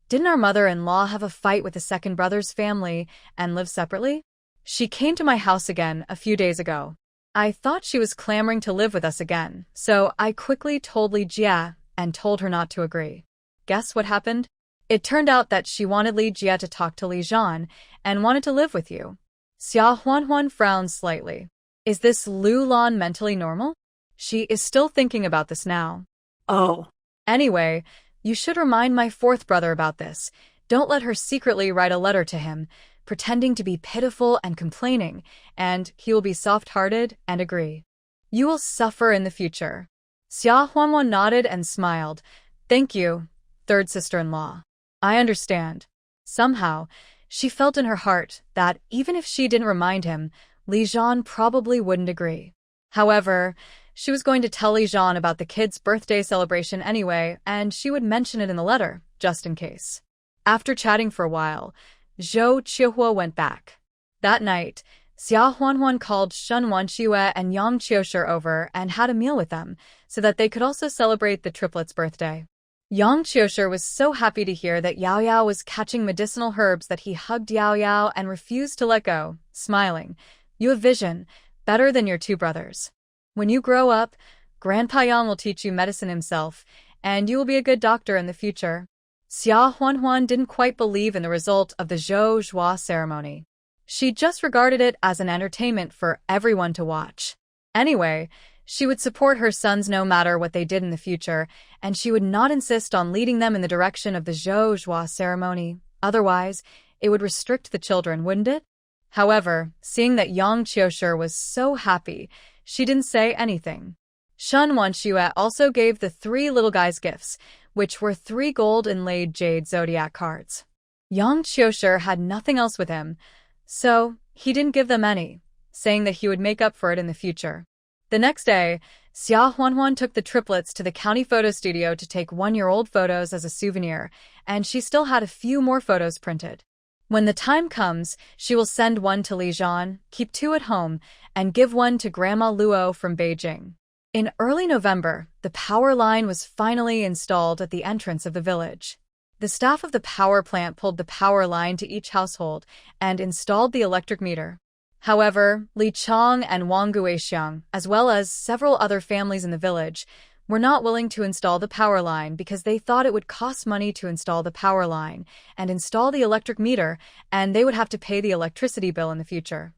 didn't our mother-in-law have a fight with the second brother's family and live separately? She came to my house again a few days ago. I thought she was clamoring to live with us again, so I quickly told Li Jia and told her not to agree. Guess what happened? It turned out that she wanted Li Jia to talk to Li Zhan and wanted to live with you. Xia Huanhuan frowned slightly. Is this Lu Lan mentally normal? She is still thinking about this now. Oh. Anyway, you should remind my fourth brother about this. Don't let her secretly write a letter to him, pretending to be pitiful and complaining, and he will be soft-hearted and agree. You will suffer in the future. Xia Huanhuan nodded and smiled. Thank you, third sister-in-law. I understand. Somehow, she felt in her heart that even if she didn't remind him, Li Zhan probably wouldn't agree. However, she was going to tell Li Zhan about the kids' birthday celebration anyway, and she would mention it in the letter, just in case. After chatting for a while, Zhou Qiuhe went back. That night, Xia Huanhuan called Shen Wanqiue and Yang Qiushi over and had a meal with them, so that they could also celebrate the triplets' birthday. Yang Qiushi was so happy to hear that Yao Yao was catching medicinal herbs that he hugged Yao Yao and refused to let go, smiling. You have vision, better than your two brothers. When you grow up, Grandpa Yang will teach you medicine himself, and you will be a good doctor in the future. Xia Huanhuan didn't quite believe in the result of the Zhou Zhua ceremony. She just regarded it as an entertainment for everyone to watch. Anyway, she would support her sons no matter what they did in the future, and she would not insist on leading them in the direction of the Zhou Zhua ceremony. Otherwise, it would restrict the children, wouldn't it? However, seeing that Yang Qiushi was so happy, she didn't say anything. Shen Wanqiue also gave the three little guys gifts, which were 3 gold-inlaid jade zodiac cards. Yang Qiushi had nothing else with him, so he didn't give them any, saying that he would make up for it in the future. The next day, Xia Huanhuan took the triplets to the county photo studio to take one-year-old photos as a souvenir, and she still had a few more photos printed. When the time comes, she will send one to Lijian, keep two at home, and give one to Grandma Luo from Beijing. In early November, the power line was finally installed at the entrance of the village. The staff of the power plant pulled the power line to each household and installed the electric meter. However, Li Chong and Wang Guixiang, as well as several other families in the village, were not willing to install the power line because they thought it would cost money to install the power line and install the electric meter, and they would have to pay the electricity bill in the future.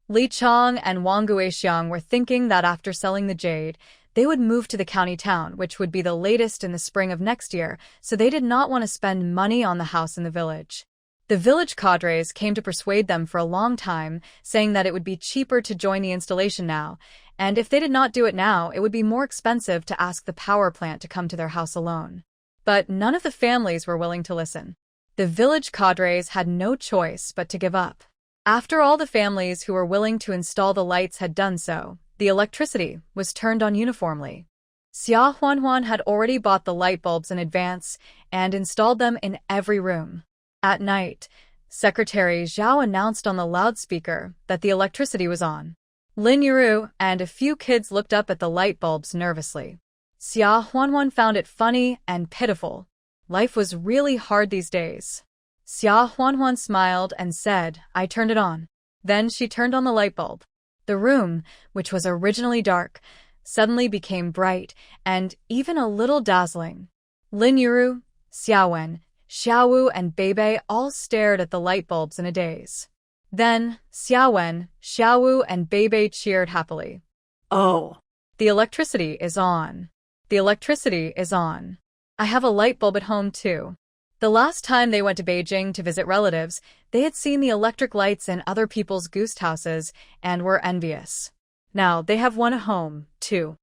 Li Chong and Wang Guixiang were thinking that after selling the jade, they would move to the county town, which would be the latest in the spring of next year, so they did not want to spend money on the house in the village. The village cadres came to persuade them for a long time, saying that it would be cheaper to join the installation now, and if they did not do it now, it would be more expensive to ask the power plant to come to their house alone. But none of the families were willing to listen. The village cadres had no choice but to give up. After all the families who were willing to install the lights had done so, the electricity was turned on uniformly. Xia Huanhuan had already bought the light bulbs in advance and installed them in every room. At night, Secretary Zhao announced on the loudspeaker that the electricity was on. Lin Yuru and a few kids looked up at the light bulbs nervously. Xia Huanhuan found it funny and pitiful. Life was really hard these days. Xia Huanhuan smiled and said, "I turned it on." Then she turned on the light bulb. The room, which was originally dark, suddenly became bright and even a little dazzling. Lin Yuru, Xiaowen, Xiaowu and Beibei all stared at the light bulbs in a daze. Then, Xiaowen, Xiaowu and Beibei cheered happily. Oh, "The electricity is on. The electricity is on. I have a light bulb at home too." The last time they went to Beijing to visit relatives, they had seen the electric lights in other people's ghost houses and were envious. Now they have one at home, too.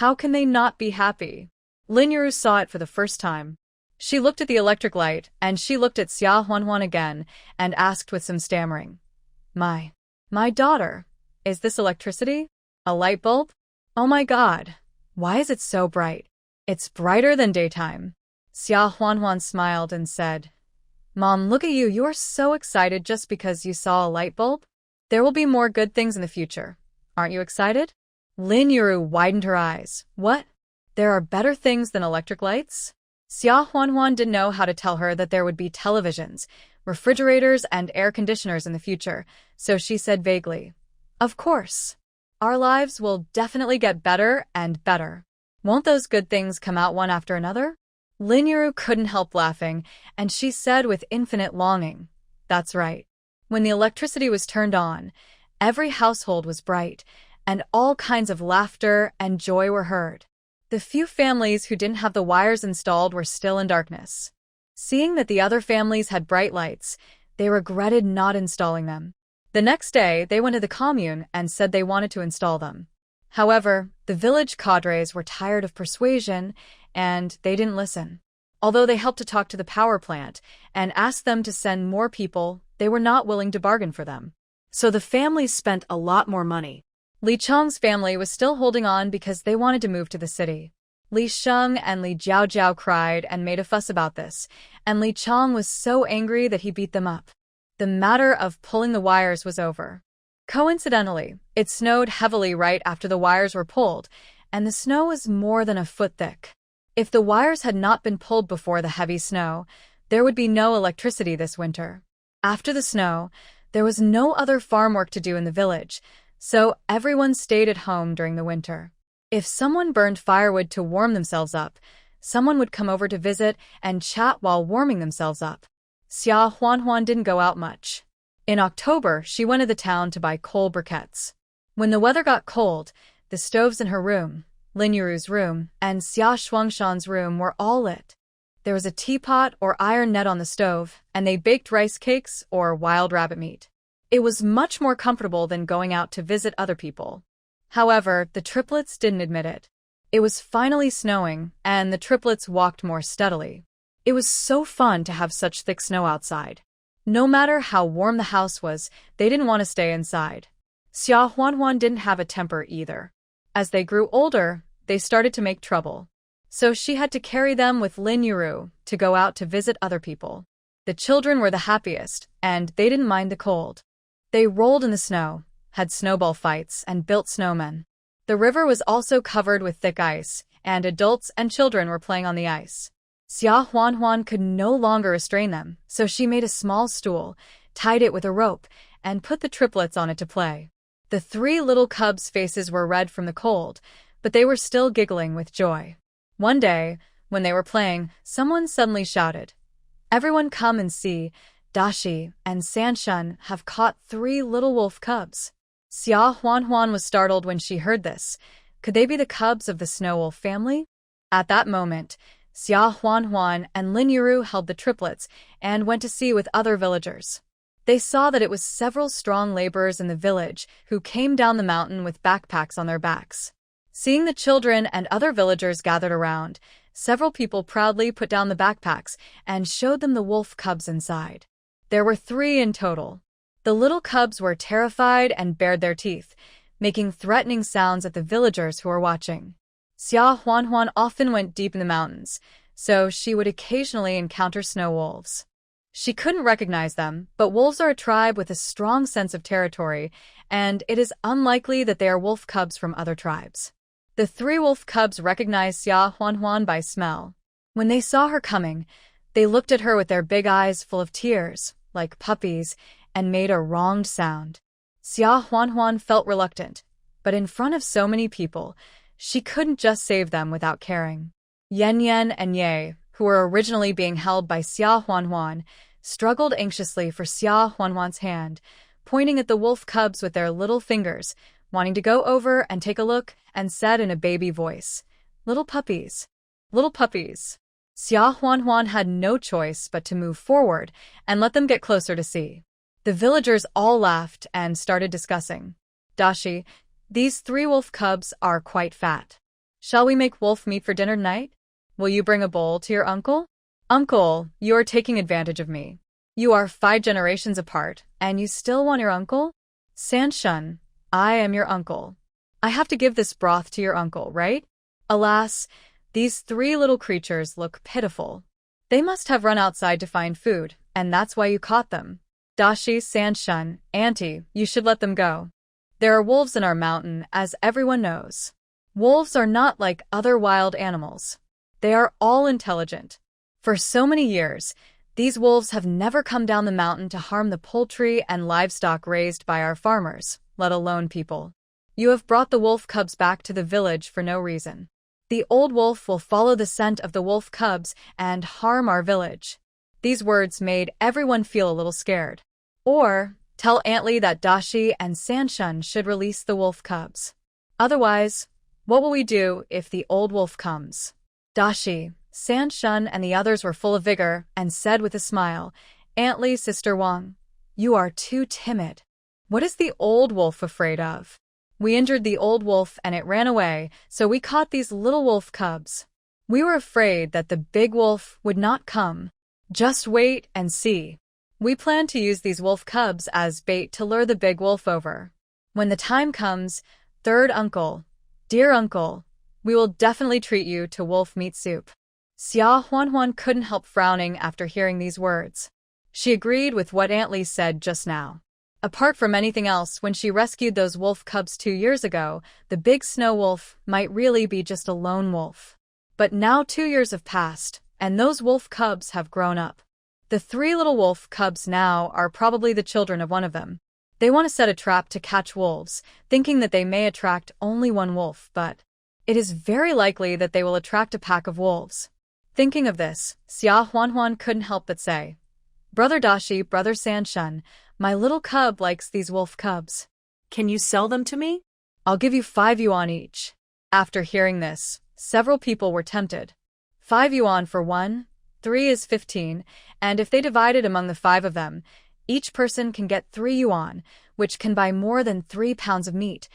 How can they not be happy? Lin Yuru saw it for the first time. She looked at the electric light, and she looked at Xia Huanhuan again, and asked with some stammering, My daughter, is this electricity? A light bulb? Oh my God, why is it so bright? It's brighter than daytime." Xia Huanhuan smiled and said, "Mom, look at you, you are so excited just because you saw a light bulb? There will be more good things in the future. Aren't you excited?" Lin Yuru widened her eyes. "What? There are better things than electric lights?" Xia Huanhuan didn't know how to tell her that there would be televisions, refrigerators, and air conditioners in the future, so she said vaguely, "Of course. Our lives will definitely get better and better. Won't those good things come out one after another?" Lin Yuru couldn't help laughing, and she said with infinite longing, "That's right." When the electricity was turned on, every household was bright, and all kinds of laughter and joy were heard. The few families who didn't have the wires installed were still in darkness. Seeing that the other families had bright lights, they regretted not installing them. The next day, they went to the commune and said they wanted to install them. However, the village cadres were tired of persuasion, and they didn't listen. Although they helped to talk to the power plant and asked them to send more people, they were not willing to bargain for them. So the families spent a lot more money. Li Chong's family was still holding on because they wanted to move to the city. Li Sheng and Li Jiaojiao cried and made a fuss about this, and Li Chong was so angry that he beat them up. The matter of pulling the wires was over. Coincidentally, it snowed heavily right after the wires were pulled, and the snow was more than a foot thick. If the wires had not been pulled before the heavy snow, there would be no electricity this winter. After the snow, there was no other farm work to do in the village, so everyone stayed at home during the winter. If someone burned firewood to warm themselves up, someone would come over to visit and chat while warming themselves up. Xia Huanhuan didn't go out much. In October, she went to the town to buy coal briquettes. When the weather got cold, the stoves in her room, Lin Yuru's room, and Xia Shuangshan's room were all lit. There was a teapot or iron net on the stove, and they baked rice cakes or wild rabbit meat. It was much more comfortable than going out to visit other people. However, the triplets didn't admit it. It was finally snowing, and the triplets walked more steadily. It was so fun to have such thick snow outside. No matter how warm the house was, they didn't want to stay inside. Xia Huanhuan didn't have a temper either. As they grew older, they started to make trouble. So she had to carry them with Lin Yuru to go out to visit other people. The children were the happiest, and they didn't mind the cold. They rolled in the snow, had snowball fights, and built snowmen. The river was also covered with thick ice, and adults and children were playing on the ice. Xia Huanhuan could no longer restrain them, so she made a small stool, tied it with a rope, and put the triplets on it to play. The 3 little cubs' faces were red from the cold, but they were still giggling with joy. One day, when they were playing, someone suddenly shouted, "Everyone come and see, Dashi and Sanshun have caught 3 little wolf cubs." Xia Huanhuan was startled when she heard this. Could they be the cubs of the snow wolf family? At that moment, Xia Huanhuan and Lin Yuru held the triplets and went to see with other villagers. They saw that it was several strong laborers in the village who came down the mountain with backpacks on their backs. Seeing the children and other villagers gathered around, several people proudly put down the backpacks and showed them the wolf cubs inside. There were 3 in total. The little cubs were terrified and bared their teeth, making threatening sounds at the villagers who were watching. Xia Huanhuan often went deep in the mountains, so she would occasionally encounter snow wolves. She couldn't recognize them, but wolves are a tribe with a strong sense of territory, and it is unlikely that they are wolf cubs from other tribes. The 3 wolf cubs recognized Xia Huanhuan by smell. When they saw her coming, they looked at her with their big eyes full of tears, like puppies, and made a wronged sound. Xia Huanhuan felt reluctant, but in front of so many people, she couldn't just save them without caring. Yen Yen and Ye, who were originally being held by Xia Huanhuan, struggled anxiously for Xia Huanhuan's hand, pointing at the wolf cubs with their little fingers, wanting to go over and take a look, and said in a baby voice, "Little puppies, little puppies." Xia Huanhuan had no choice but to move forward and let them get closer to see. The villagers all laughed and started discussing. "Dashi, these 3 wolf cubs are quite fat. Shall we make wolf meat for dinner tonight? Will you bring a bowl to your uncle?" "Uncle, you are taking advantage of me. You are 5 generations apart, and you still want your uncle?" "Sanshun, I am your uncle. I have to give this broth to your uncle, right?" Alas, these 3 little creatures look pitiful. They must have run outside to find food, and that's why you caught them. "Dashi, Sanshun, Auntie, you should let them go. There are wolves in our mountain, as everyone knows. Wolves are not like other wild animals. They are all intelligent. For so many years, these wolves have never come down the mountain to harm the poultry and livestock raised by our farmers, let alone people. You have brought the wolf cubs back to the village for no reason. The old wolf will follow the scent of the wolf cubs and harm our village." These words made everyone feel a little scared. "Or, tell Aunt Lee that Dashi and Sanshun should release the wolf cubs. Otherwise, what will we do if the old wolf comes?" Dashi, Sanshun, and the others were full of vigor and said with a smile, "Aunt Lee, Sister Wang, you are too timid. What is the old wolf afraid of? We injured the old wolf and it ran away, so we caught these little wolf cubs. We were afraid that the big wolf would not come. Just wait and see. We plan to use these wolf cubs as bait to lure the big wolf over. When the time comes, third uncle, dear uncle, we will definitely treat you to wolf meat soup." Xia Huanhuan couldn't help frowning after hearing these words. She agreed with what Aunt Lee said just now. Apart from anything else, when she rescued those wolf cubs 2 years ago, the big snow wolf might really be just a lone wolf. But now 2 years have passed, and those wolf cubs have grown up. The 3 little wolf cubs now are probably the children of one of them. They want to set a trap to catch wolves, thinking that they may attract only one wolf, but it is very likely that they will attract a pack of wolves. Thinking of this, Xia Huanhuan couldn't help but say, "Brother Dashi, Brother Sanshun, my little cub likes these wolf cubs. Can you sell them to me?" I'll give you 5 yuan each." After hearing this, several people were tempted. 5 yuan for 1, 3 is 15, and if they divide it among the 5 of them, each person can get 3 yuan, which can buy more than 3 pounds of meat,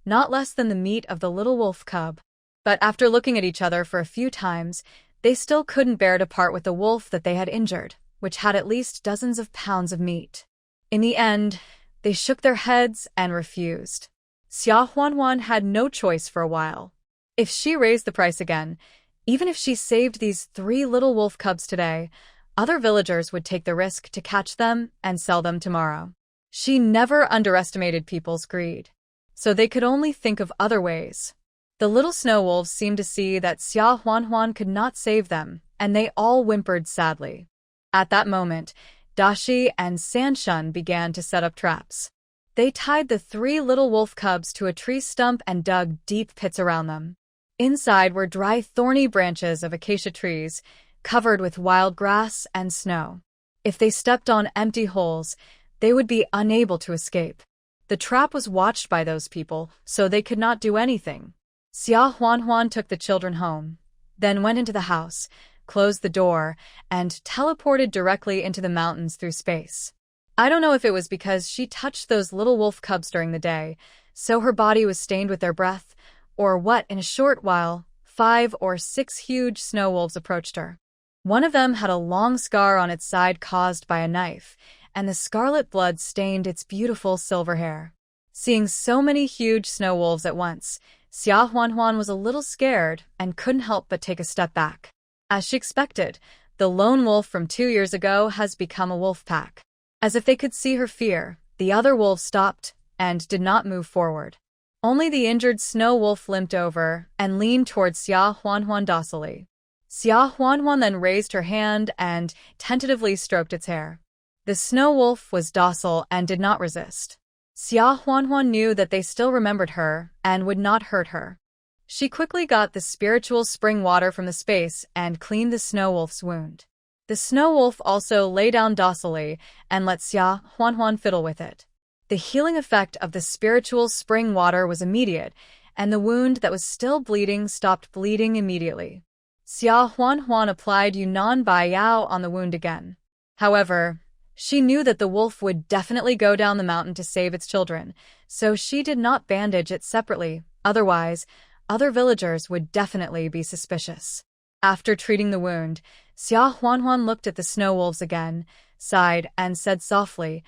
not less than the meat of the little wolf cub. But after looking at each other for a few times, they still couldn't bear to part with the wolf that they had injured, which had at least dozens of pounds of meat. In the end, they shook their heads and refused. Xia Huanhuan had no choice for a while. If she raised the price again, even if she saved these 3 little wolf cubs today, other villagers would take the risk to catch them and sell them tomorrow. She never underestimated people's greed, so they could only think of other ways. The little snow wolves seemed to see that Xia Huanhuan could not save them, and they all whimpered sadly. At that moment, Dashi and Sanshun began to set up traps. They tied the 3 little wolf cubs to a tree stump and dug deep pits around them. Inside were dry, thorny branches of acacia trees, covered with wild grass and snow. If they stepped on empty holes, they would be unable to escape. The trap was watched by those people, so they could not do anything. Xia Huanhuan took the children home, then went into the house, closed the door, and teleported directly into the mountains through space. I don't know if it was because she touched those little wolf cubs during the day, so her body was stained with their breath, or what. In a short while, 5 or 6 huge snow wolves approached her. One of them had a long scar on its side caused by a knife, and the scarlet blood stained its beautiful silver hair. Seeing so many huge snow wolves at once, Xia Huanhuan was a little scared and couldn't help but take a step back. As she expected, the lone wolf from 2 years ago has become a wolf pack. As if they could see her fear, the other wolves stopped and did not move forward. Only the injured snow wolf limped over and leaned towards Xia Huanhuan docilely. Xia Huanhuan then raised her hand and tentatively stroked its hair. The snow wolf was docile and did not resist. Xia Huanhuan knew that they still remembered her and would not hurt her. She quickly got the spiritual spring water from the space and cleaned the snow wolf's wound. The snow wolf also lay down docilely and let Xia Huanhuan fiddle with it. The healing effect of the spiritual spring water was immediate, and the wound that was still bleeding stopped bleeding immediately. Xia Huanhuan applied Yunnan Bai Yao on the wound again. However, she knew that the wolf would definitely go down the mountain to save its children, so she did not bandage it separately, otherwise, other villagers would definitely be suspicious. After treating the wound, Xia Huanhuan looked at the snow wolves again, sighed, and said softly,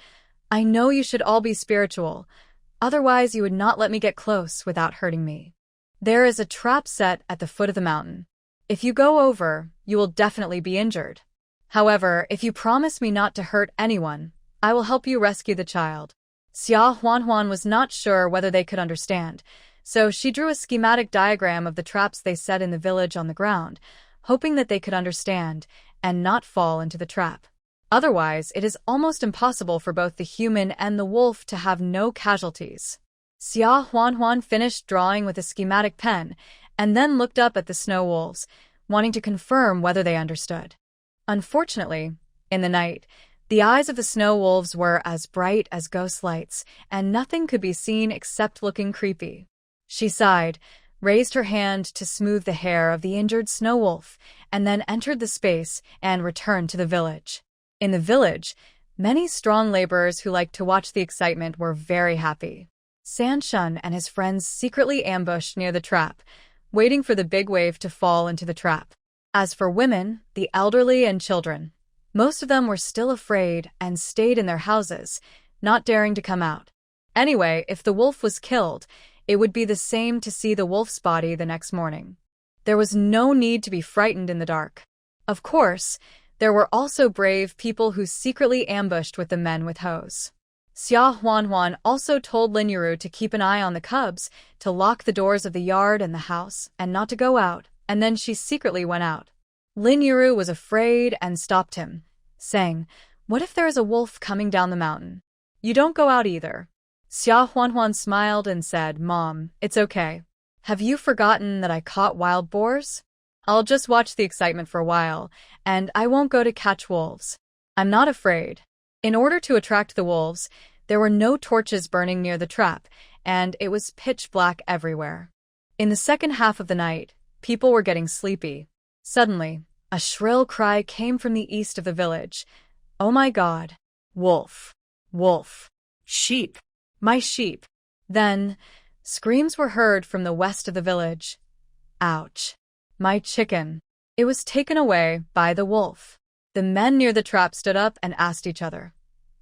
"I know you should all be spiritual, otherwise you would not let me get close without hurting me. There is a trap set at the foot of the mountain. If you go over, you will definitely be injured. However, if you promise me not to hurt anyone, I will help you rescue the child." Xia Huanhuan was not sure whether they could understand, so she drew a schematic diagram of the traps they set in the village on the ground, hoping that they could understand and not fall into the trap. Otherwise, it is almost impossible for both the human and the wolf to have no casualties. Xia Huanhuan finished drawing with a schematic pen and then looked up at the snow wolves, wanting to confirm whether they understood. Unfortunately, in the night, the eyes of the snow wolves were as bright as ghost lights, and nothing could be seen except looking creepy. She sighed, raised her hand to smooth the hair of the injured snow wolf, and then entered the space and returned to the village. In the village, many strong laborers who liked to watch the excitement were very happy. Sanshun and his friends secretly ambushed near the trap, waiting for the big wave to fall into the trap. As for women, the elderly, and children, most of them were still afraid and stayed in their houses, not daring to come out. Anyway, if the wolf was killed, it would be the same to see the wolf's body the next morning. There was no need to be frightened in the dark. Of course, there were also brave people who secretly ambushed with the men with hoes. Xia Huanhuan also told Lin Yuru to keep an eye on the cubs, to lock the doors of the yard and the house, and not to go out, and then she secretly went out. Lin Yuru was afraid and stopped him, saying, "What if there is a wolf coming down the mountain? You don't go out either." Xia Huanhuan smiled and said, "Mom, it's okay. Have you forgotten that I caught wild boars? I'll just watch the excitement for a while, and I won't go to catch wolves. I'm not afraid." In order to attract the wolves, there were no torches burning near the trap, and it was pitch black everywhere. In the second half of the night, people were getting sleepy. Suddenly, a shrill cry came from the east of the village. "Oh my God! Wolf! Wolf! Sheep! My sheep!" Then, screams were heard from the west of the village. "Ouch! My chicken!" It was taken away by the wolf. The men near the trap stood up and asked each other,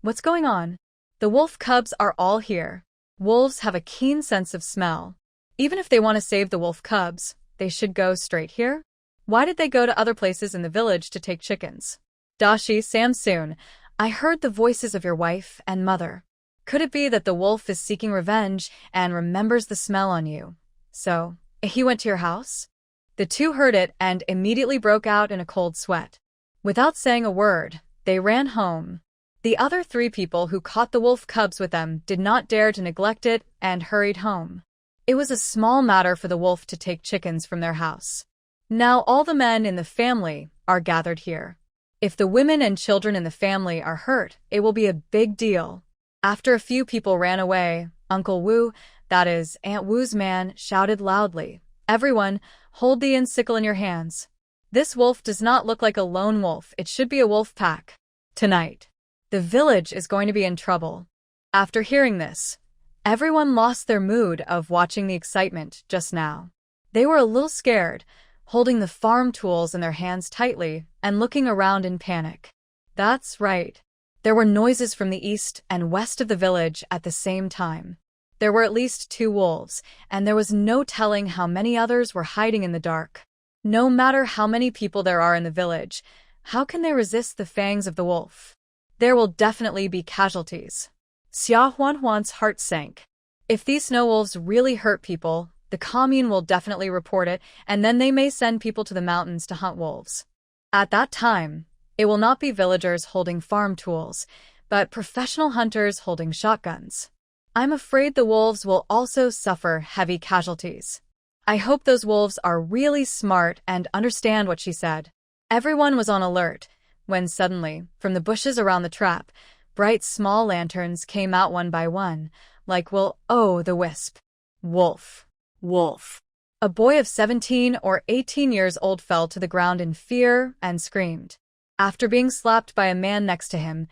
"What's going on?" "The wolf cubs are all here. Wolves have a keen sense of smell. Even if they want to save the wolf cubs, they should go straight here? Why did they go to other places in the village to take chickens? Dashi, Samsoon, I heard the voices of your wife and mother. Could it be that the wolf is seeking revenge and remembers the smell on you? So, he went to your house? The two heard it and immediately broke out in a cold sweat. Without saying a word, they ran home. The other three people who caught the wolf cubs with them did not dare to neglect it and hurried home. It was a small matter for the wolf to take chickens from their house. Now all the men in the family are gathered here. If the women and children in the family are hurt, it will be a big deal. After a few people ran away, Uncle Wu, that is, Aunt Wu's man, shouted loudly, "Everyone, hold the sickle in your hands. This wolf does not look like a lone wolf, it should be a wolf pack. Tonight, the village is going to be in trouble." After hearing this, everyone lost their mood of watching the excitement just now. They were a little scared, holding the farm tools in their hands tightly and looking around in panic. That's right. There were noises from the east and west of the village at the same time. There were at least 2 wolves, and there was no telling how many others were hiding in the dark. No matter how many people there are in the village, how can they resist the fangs of the wolf? There will definitely be casualties. Xia Huanhuan's heart sank. If these snow wolves really hurt people, the commune will definitely report it, and then they may send people to the mountains to hunt wolves. At that time, it will not be villagers holding farm tools, but professional hunters holding shotguns. I'm afraid the wolves will also suffer heavy casualties. I hope those wolves are really smart and understand what she said. Everyone was on alert, when suddenly, from the bushes around the trap, bright small lanterns came out one by one, like will-o'-the-wisp. Wolf. Wolf. A boy of 17 or 18 years old fell to the ground in fear and screamed. After being slapped by a man next to him,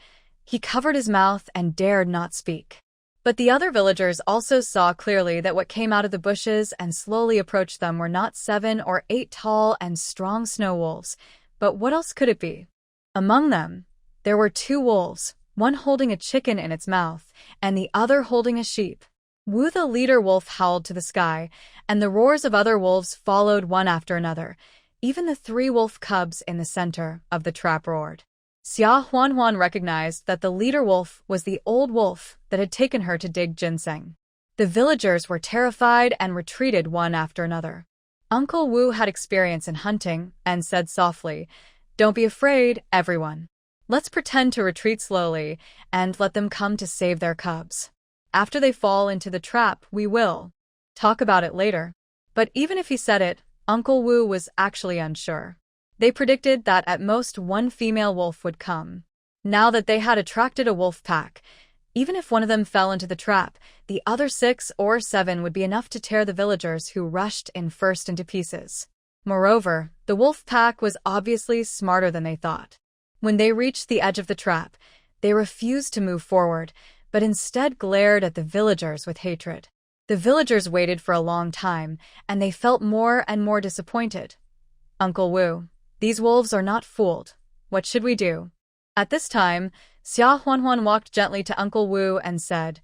he covered his mouth and dared not speak. But the other villagers also saw clearly that what came out of the bushes and slowly approached them were not 7 or 8 tall and strong snow wolves, but what else could it be? Among them, there were 2 wolves, one holding a chicken in its mouth, and the other holding a sheep. Wu the leader wolf howled to the sky, and the roars of other wolves followed one after another. Even the 3 wolf cubs in the center of the trap roared. Xia Huanhuan recognized that the leader wolf was the old wolf that had taken her to dig ginseng. The villagers were terrified and retreated one after another. Uncle Wu had experience in hunting and said softly, "Don't be afraid, everyone. Let's pretend to retreat slowly and let them come to save their cubs. After they fall into the trap, we will talk about it later." But even if he said it, Uncle Wu was actually unsure. They predicted that at most 1 female wolf would come. Now that they had attracted a wolf pack, even if one of them fell into the trap, the other 6 or 7 would be enough to tear the villagers who rushed in first into pieces. Moreover, the wolf pack was obviously smarter than they thought. When they reached the edge of the trap, they refused to move forward, but instead glared at the villagers with hatred. The villagers waited for a long time, and they felt more and more disappointed. "Uncle Wu, these wolves are not fooled. What should we do?" At this time, Xia Huanhuan walked gently to Uncle Wu and said,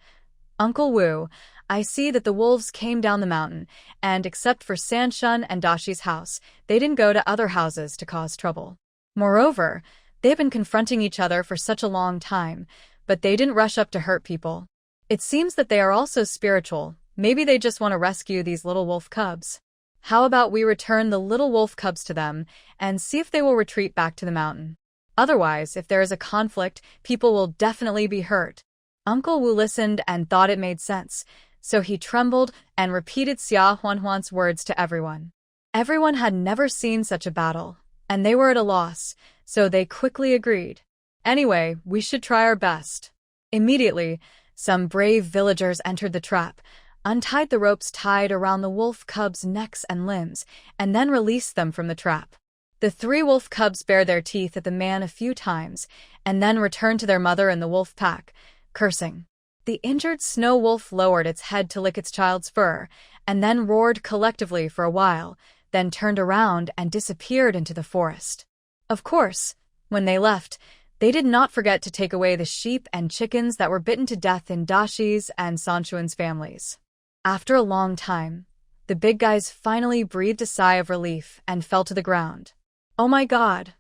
"Uncle Wu, I see that the wolves came down the mountain, and except for Sanshun and Dashi's house, they didn't go to other houses to cause trouble. Moreover, they've been confronting each other for such a long time, but they didn't rush up to hurt people. It seems that they are also spiritual. Maybe they just want to rescue these little wolf cubs. How about we return the little wolf cubs to them and see if they will retreat back to the mountain? Otherwise, if there is a conflict, people will definitely be hurt." Uncle Wu listened and thought it made sense, so he trembled and repeated Xia Huanhuan's words to everyone. Everyone had never seen such a battle, and they were at a loss, so they quickly agreed. "Anyway, we should try our best." Immediately, some brave villagers entered the trap, untied the ropes tied around the wolf cubs' necks and limbs, and then released them from the trap. The 3 wolf cubs bared their teeth at the man a few times, and then returned to their mother in the wolf pack, cursing. The injured snow wolf lowered its head to lick its child's fur, and then roared collectively for a while, then turned around and disappeared into the forest. Of course, when they left, they did not forget to take away the sheep and chickens that were bitten to death in Dashi's and Sanshuan's families. After a long time, The big guys finally breathed a sigh of relief and fell to the ground. Oh my god.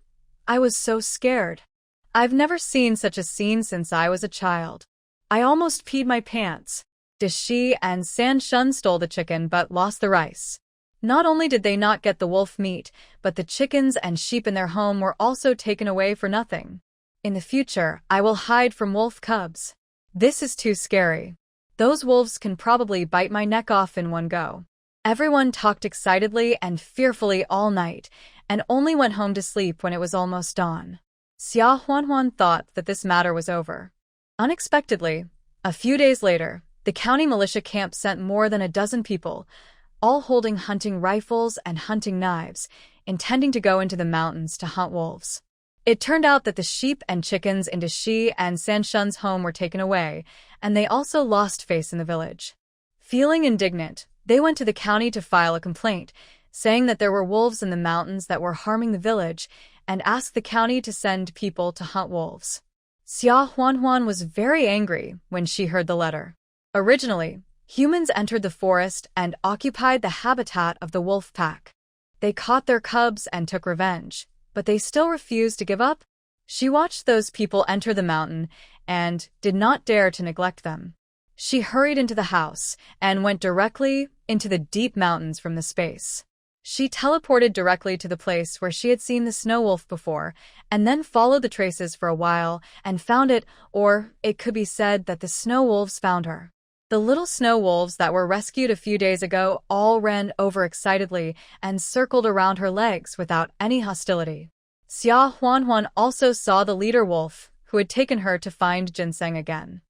I was so scared. I've never seen such a scene since I was a child. I almost peed my pants. Dashi and Sanshun stole the chicken but lost the rice. Not only did they not get the wolf meat, but the chickens and sheep in their home were also taken away for nothing. In the future, I will hide from wolf cubs. This is too scary. Those wolves can probably bite my neck off in one go. Everyone talked excitedly and fearfully all night, and only went home to sleep when it was almost dawn. Xia Huanhuan thought that this matter was over. Unexpectedly, a few days later, the county militia camp sent more than a dozen people, all holding hunting rifles and hunting knives, intending to go into the mountains to hunt wolves. It turned out that the sheep and chickens in Dashi and Sanshun's home were taken away, and they also lost face in the village. Feeling indignant, they went to the county to file a complaint, saying that there were wolves in the mountains that were harming the village, and asked the county to send people to hunt wolves. Xia Huanhuan was very angry when she heard the letter. Originally, humans entered the forest and occupied the habitat of the wolf pack. They caught their cubs and took revenge, but they still refused to give up. She watched those people enter the mountain and did not dare to neglect them. She hurried into the house and went directly into the deep mountains from the space. She teleported directly to the place where she had seen the snow wolf before, and then followed the traces for a while and found it, or it could be said that the snow wolves found her. The little snow wolves that were rescued a few days ago all ran over excitedly and circled around her legs without any hostility. Xia Huanhuan also saw the leader wolf, who had taken her to find ginseng again.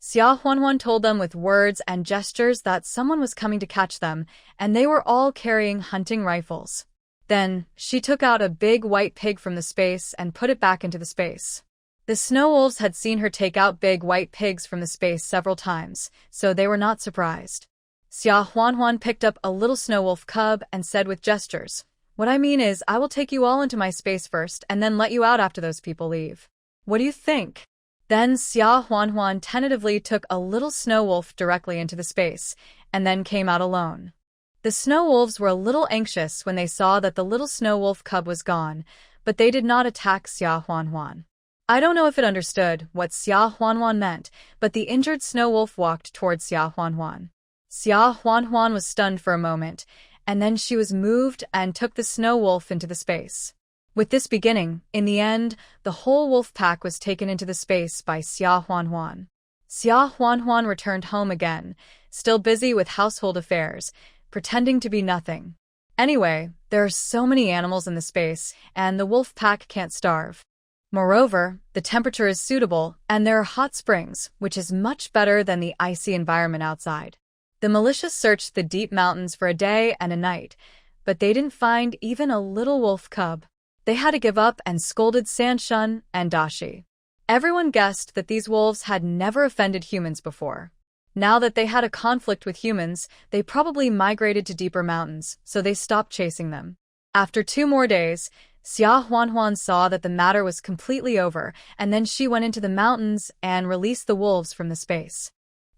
Xia Huanhuan told them with words and gestures that someone was coming to catch them, and they were all carrying hunting rifles. Then, she took out a big white pig from the space and put it back into the space. The snow wolves had seen her take out big white pigs from the space several times, so they were not surprised. Xia Huanhuan picked up a little snow wolf cub and said with gestures, "What I mean is, I will take you all into my space first and then let you out after those people leave. What do you think?" Then Xia Huanhuan tentatively took a little snow wolf directly into the space, and then came out alone. The snow wolves were a little anxious when they saw that the little snow wolf cub was gone, but they did not attack Xia Huanhuan. I don't know if it understood what Xia Huanhuan meant, but the injured snow wolf walked towards Xia Huanhuan. Xia Huanhuan was stunned for a moment, and then she was moved and took the snow wolf into the space. With this beginning, in the end, the whole wolf pack was taken into the space by Xia Huanhuan. Xia Huanhuan returned home again, still busy with household affairs, pretending to be nothing. Anyway, there are so many animals in the space, and the wolf pack can't starve. Moreover, the temperature is suitable, and there are hot springs, which is much better than the icy environment outside. The militia searched the deep mountains for a day and a night, but they didn't find even a little wolf cub. They had to give up and scolded Sanshun and Dashi. Everyone guessed that these wolves had never offended humans before. Now that they had a conflict with humans, they probably migrated to deeper mountains, so they stopped chasing them. After 2 more days, Xia Huanhuan saw that the matter was completely over, and then she went into the mountains and released the wolves from the space.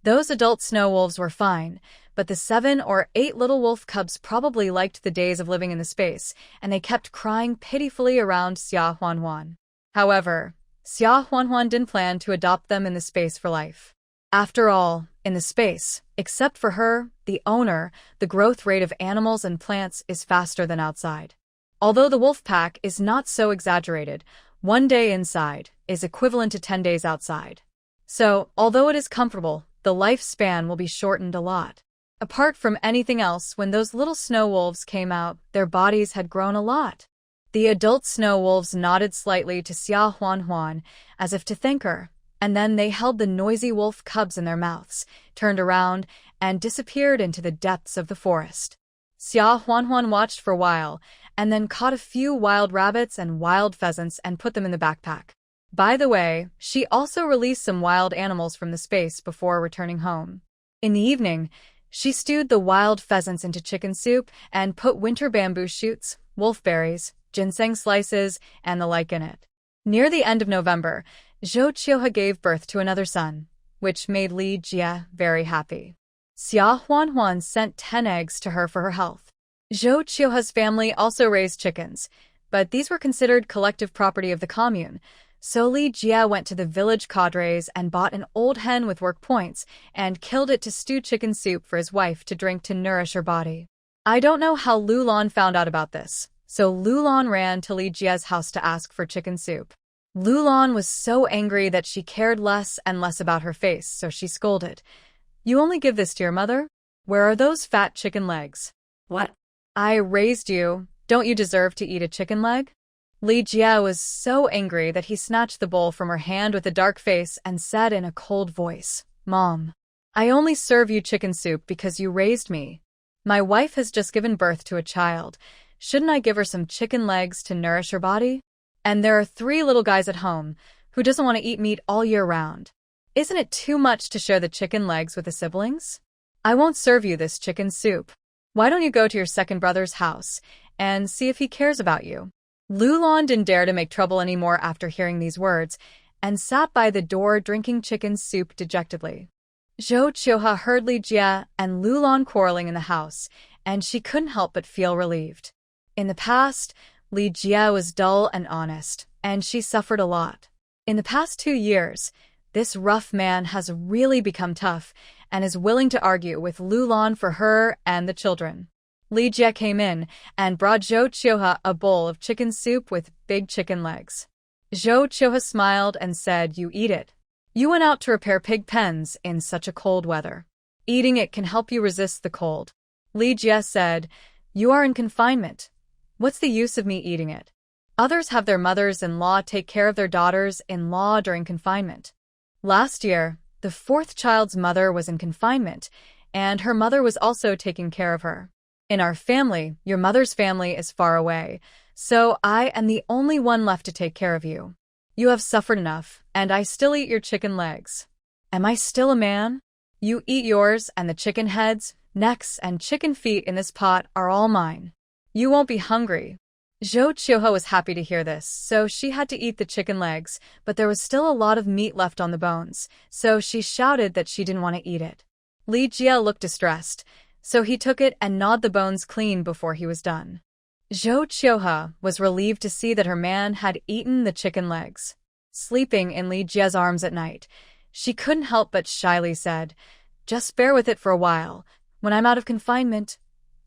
Those adult snow wolves were fine, but the 7 or 8 little wolf cubs probably liked the days of living in the space, and they kept crying pitifully around Xia Huanhuan. However, Xia Huanhuan didn't plan to adopt them in the space for life. After all, in the space, except for her, the owner, the growth rate of animals and plants is faster than outside. Although the wolf pack is not so exaggerated, 1 day inside is equivalent to 10 days outside. So, although it is comfortable, the lifespan will be shortened a lot. Apart from anything else, when those little snow wolves came out, their bodies had grown a lot. The adult snow wolves nodded slightly to Xia Huanhuan, as if to thank her, and then they held the noisy wolf cubs in their mouths, turned around, and disappeared into the depths of the forest. Xia Huanhuan watched for a while, and then caught a few wild rabbits and wild pheasants and put them in the backpack. By the way, she also released some wild animals from the space before returning home. In the evening, she stewed the wild pheasants into chicken soup and put winter bamboo shoots, wolfberries, ginseng slices, and the like in it. Near the end of November, Zhou Qiuhe gave birth to another son, which made Li Jie very happy. Xia Huanhuan sent 10 eggs to her for her health. Zhou Qiuhe's family also raised chickens, but these were considered collective property of the commune. So Li Jia went to the village cadres and bought an old hen with work points and killed it to stew chicken soup for his wife to drink to nourish her body. I don't know how Lu Lan found out about this, so Lu Lan ran to Li Jia's house to ask for chicken soup. Lu Lan was so angry that she cared less and less about her face, so she scolded. "You only give this to your mother? Where are those fat chicken legs?" What? "I raised you. Don't you deserve to eat a chicken leg?" Li Jia was so angry that he snatched the bowl from her hand with a dark face and said in a cold voice, "Mom, I only serve you chicken soup because you raised me. My wife has just given birth to a child. Shouldn't I give her some chicken legs to nourish her body? And there are 3 little guys at home. Who doesn't want to eat meat all year round? Isn't it too much to share the chicken legs with the siblings? I won't serve you this chicken soup. Why don't you go to your second brother's house and see if he cares about you?" Lu Lan didn't dare to make trouble anymore after hearing these words, and sat by the door drinking chicken soup dejectedly. Zhou Qiuhe heard Li Jia and Lu Lan quarreling in the house, and she couldn't help but feel relieved. In the past, Li Jia was dull and honest, and she suffered a lot. In the past 2 years, this rough man has really become tough and is willing to argue with Lu Lan for her and the children. Li Jia came in and brought Zhou Qiuhe a bowl of chicken soup with big chicken legs. Zhou Qiuhe smiled and said, "You eat it. You went out to repair pig pens in such a cold weather. Eating it can help you resist the cold." Li Jia said, "You are in confinement. What's the use of me eating it? Others have their mothers-in-law take care of their daughters-in-law during confinement. Last year, the 4th child's mother was in confinement, and her mother was also taking care of her. In our family, your mother's family is far away, so I am the only one left to take care of you. You have suffered enough, and I still eat your chicken legs. Am I still a man? You eat yours, and the chicken heads, necks, and chicken feet in this pot are all mine. You won't be hungry." Zhou Qiuhe was happy to hear this, so she had to eat the chicken legs, but there was still a lot of meat left on the bones, so she shouted that she didn't want to eat it. Li Jia looked distressed, so he took it and gnawed the bones clean before he was done. Zhou Qiuhe was relieved to see that her man had eaten the chicken legs. Sleeping in Li Jia's arms at night, she couldn't help but shyly said, "Just bear with it for a while. When I'm out of confinement,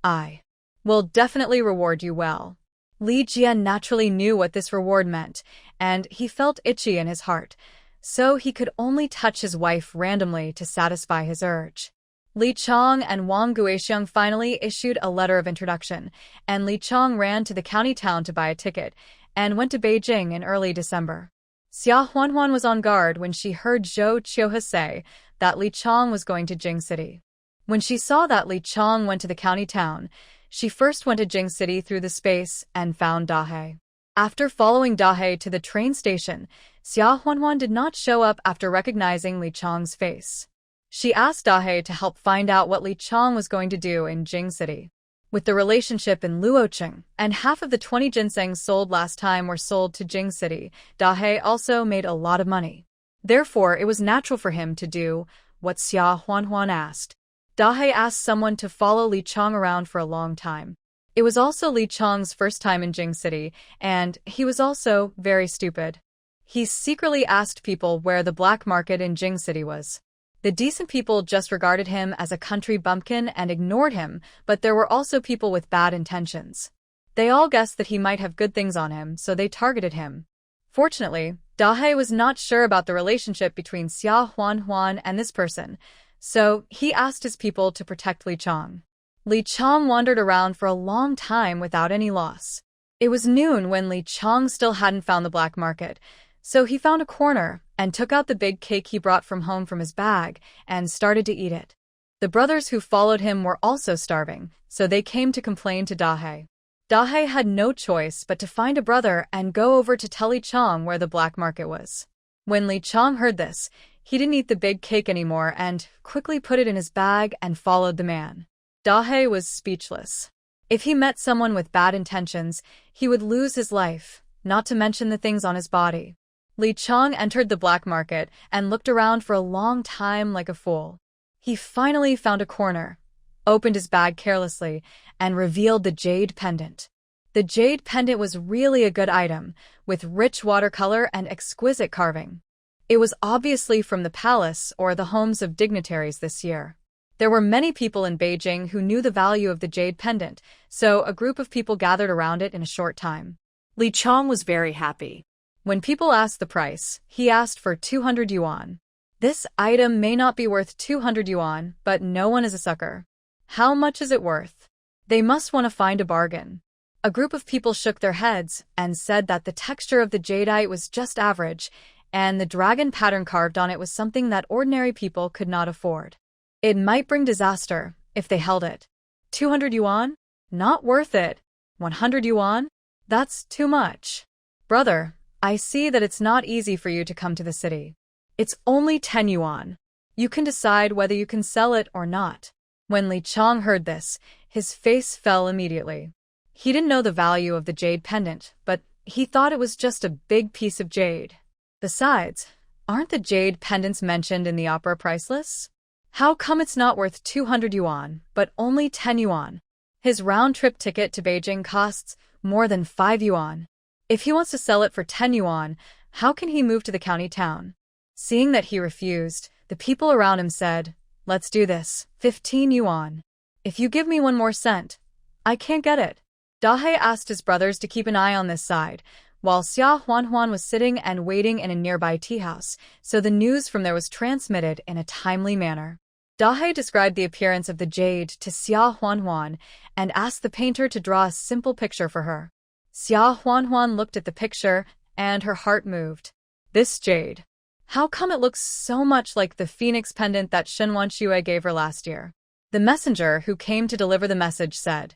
I will definitely reward you well." Li Jia naturally knew what this reward meant, and he felt itchy in his heart, so he could only touch his wife randomly to satisfy his urge. Li Chong and Wang Guixiang finally issued a letter of introduction, and Li Chong ran to the county town to buy a ticket, and went to Beijing in early December. Xia Huanhuan was on guard when she heard Zhou Qiuhe say that Li Chong was going to Jing City. When she saw that Li Chong went to the county town, she first went to Jing City through the space and found Dahe. After following Dahe to the train station, Xia Huanhuan did not show up after recognizing Li Chong's face. She asked Dahe to help find out what Li Chong was going to do in Jing City. With the relationship in Luocheng, and half of the 20 ginsengs sold last time were sold to Jing City, Dahe also made a lot of money. Therefore, it was natural for him to do what Xia Huanhuan asked. Dahe asked someone to follow Li Chong around for a long time. It was also Li Chong's first time in Jing City, and he was also very stupid. He secretly asked people where the black market in Jing City was. The decent people just regarded him as a country bumpkin and ignored him, but there were also people with bad intentions. They all guessed that he might have good things on him, so they targeted him. Fortunately, Dahe was not sure about the relationship between Xia Huanhuan and this person, so he asked his people to protect Li Chong. Li Chong wandered around for a long time without any loss. It was noon when Li Chong still hadn't found the black market, so he found a corner and took out the big cake he brought from home from his bag and started to eat it. The brothers who followed him were also starving, so they came to complain to Dahe. Dahe had no choice but to find a brother and go over to tell Li Chong where the black market was. When Li Chong heard this, he didn't eat the big cake anymore and quickly put it in his bag and followed the man. Dahe was speechless. If he met someone with bad intentions, he would lose his life, not to mention the things on his body. Li Chong entered the black market and looked around for a long time like a fool. He finally found a corner, opened his bag carelessly, and revealed the jade pendant. The jade pendant was really a good item, with rich watercolor and exquisite carving. It was obviously from the palace or the homes of dignitaries this year. There were many people in Beijing who knew the value of the jade pendant, so a group of people gathered around it in a short time. Li Chong was very happy. When people asked the price, he asked for 200 yuan. This item may not be worth 200 yuan, but no one is a sucker. How much is it worth? They must want to find a bargain. A group of people shook their heads and said that the texture of the jadeite was just average, and the dragon pattern carved on it was something that ordinary people could not afford. It might bring disaster if they held it. 200 yuan? Not worth it. 100 yuan? That's too much. Brother, I see that it's not easy for you to come to the city. It's only 10 yuan. You can decide whether you can sell it or not. When Li Chong heard this, his face fell immediately. He didn't know the value of the jade pendant, but he thought it was just a big piece of jade. Besides, aren't the jade pendants mentioned in the opera price lists? How come it's not worth 200 yuan, but only 10 yuan? His round-trip ticket to Beijing costs more than 5 yuan. If he wants to sell it for 10 yuan, how can he move to the county town? Seeing that he refused, the people around him said, "Let's do this, 15 yuan. If you give me 1 more cent, I can't get it." Dahe asked his brothers to keep an eye on this side, while Xia Huanhuan was sitting and waiting in a nearby tea house, so the news from there was transmitted in a timely manner. Dahe described the appearance of the jade to Xia Huanhuan and asked the painter to draw a simple picture for her. Xia Huanhuan looked at the picture, and her heart moved. This jade. How come it looks so much like the phoenix pendant that Shen Wanxue gave her last year? The messenger who came to deliver the message said,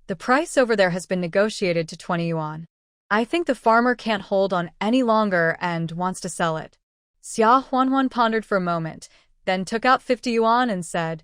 "The price over there has been negotiated to 20 yuan. I think the farmer can't hold on any longer and wants to sell it." Xia Huanhuan pondered for a moment, then took out 50 yuan and said,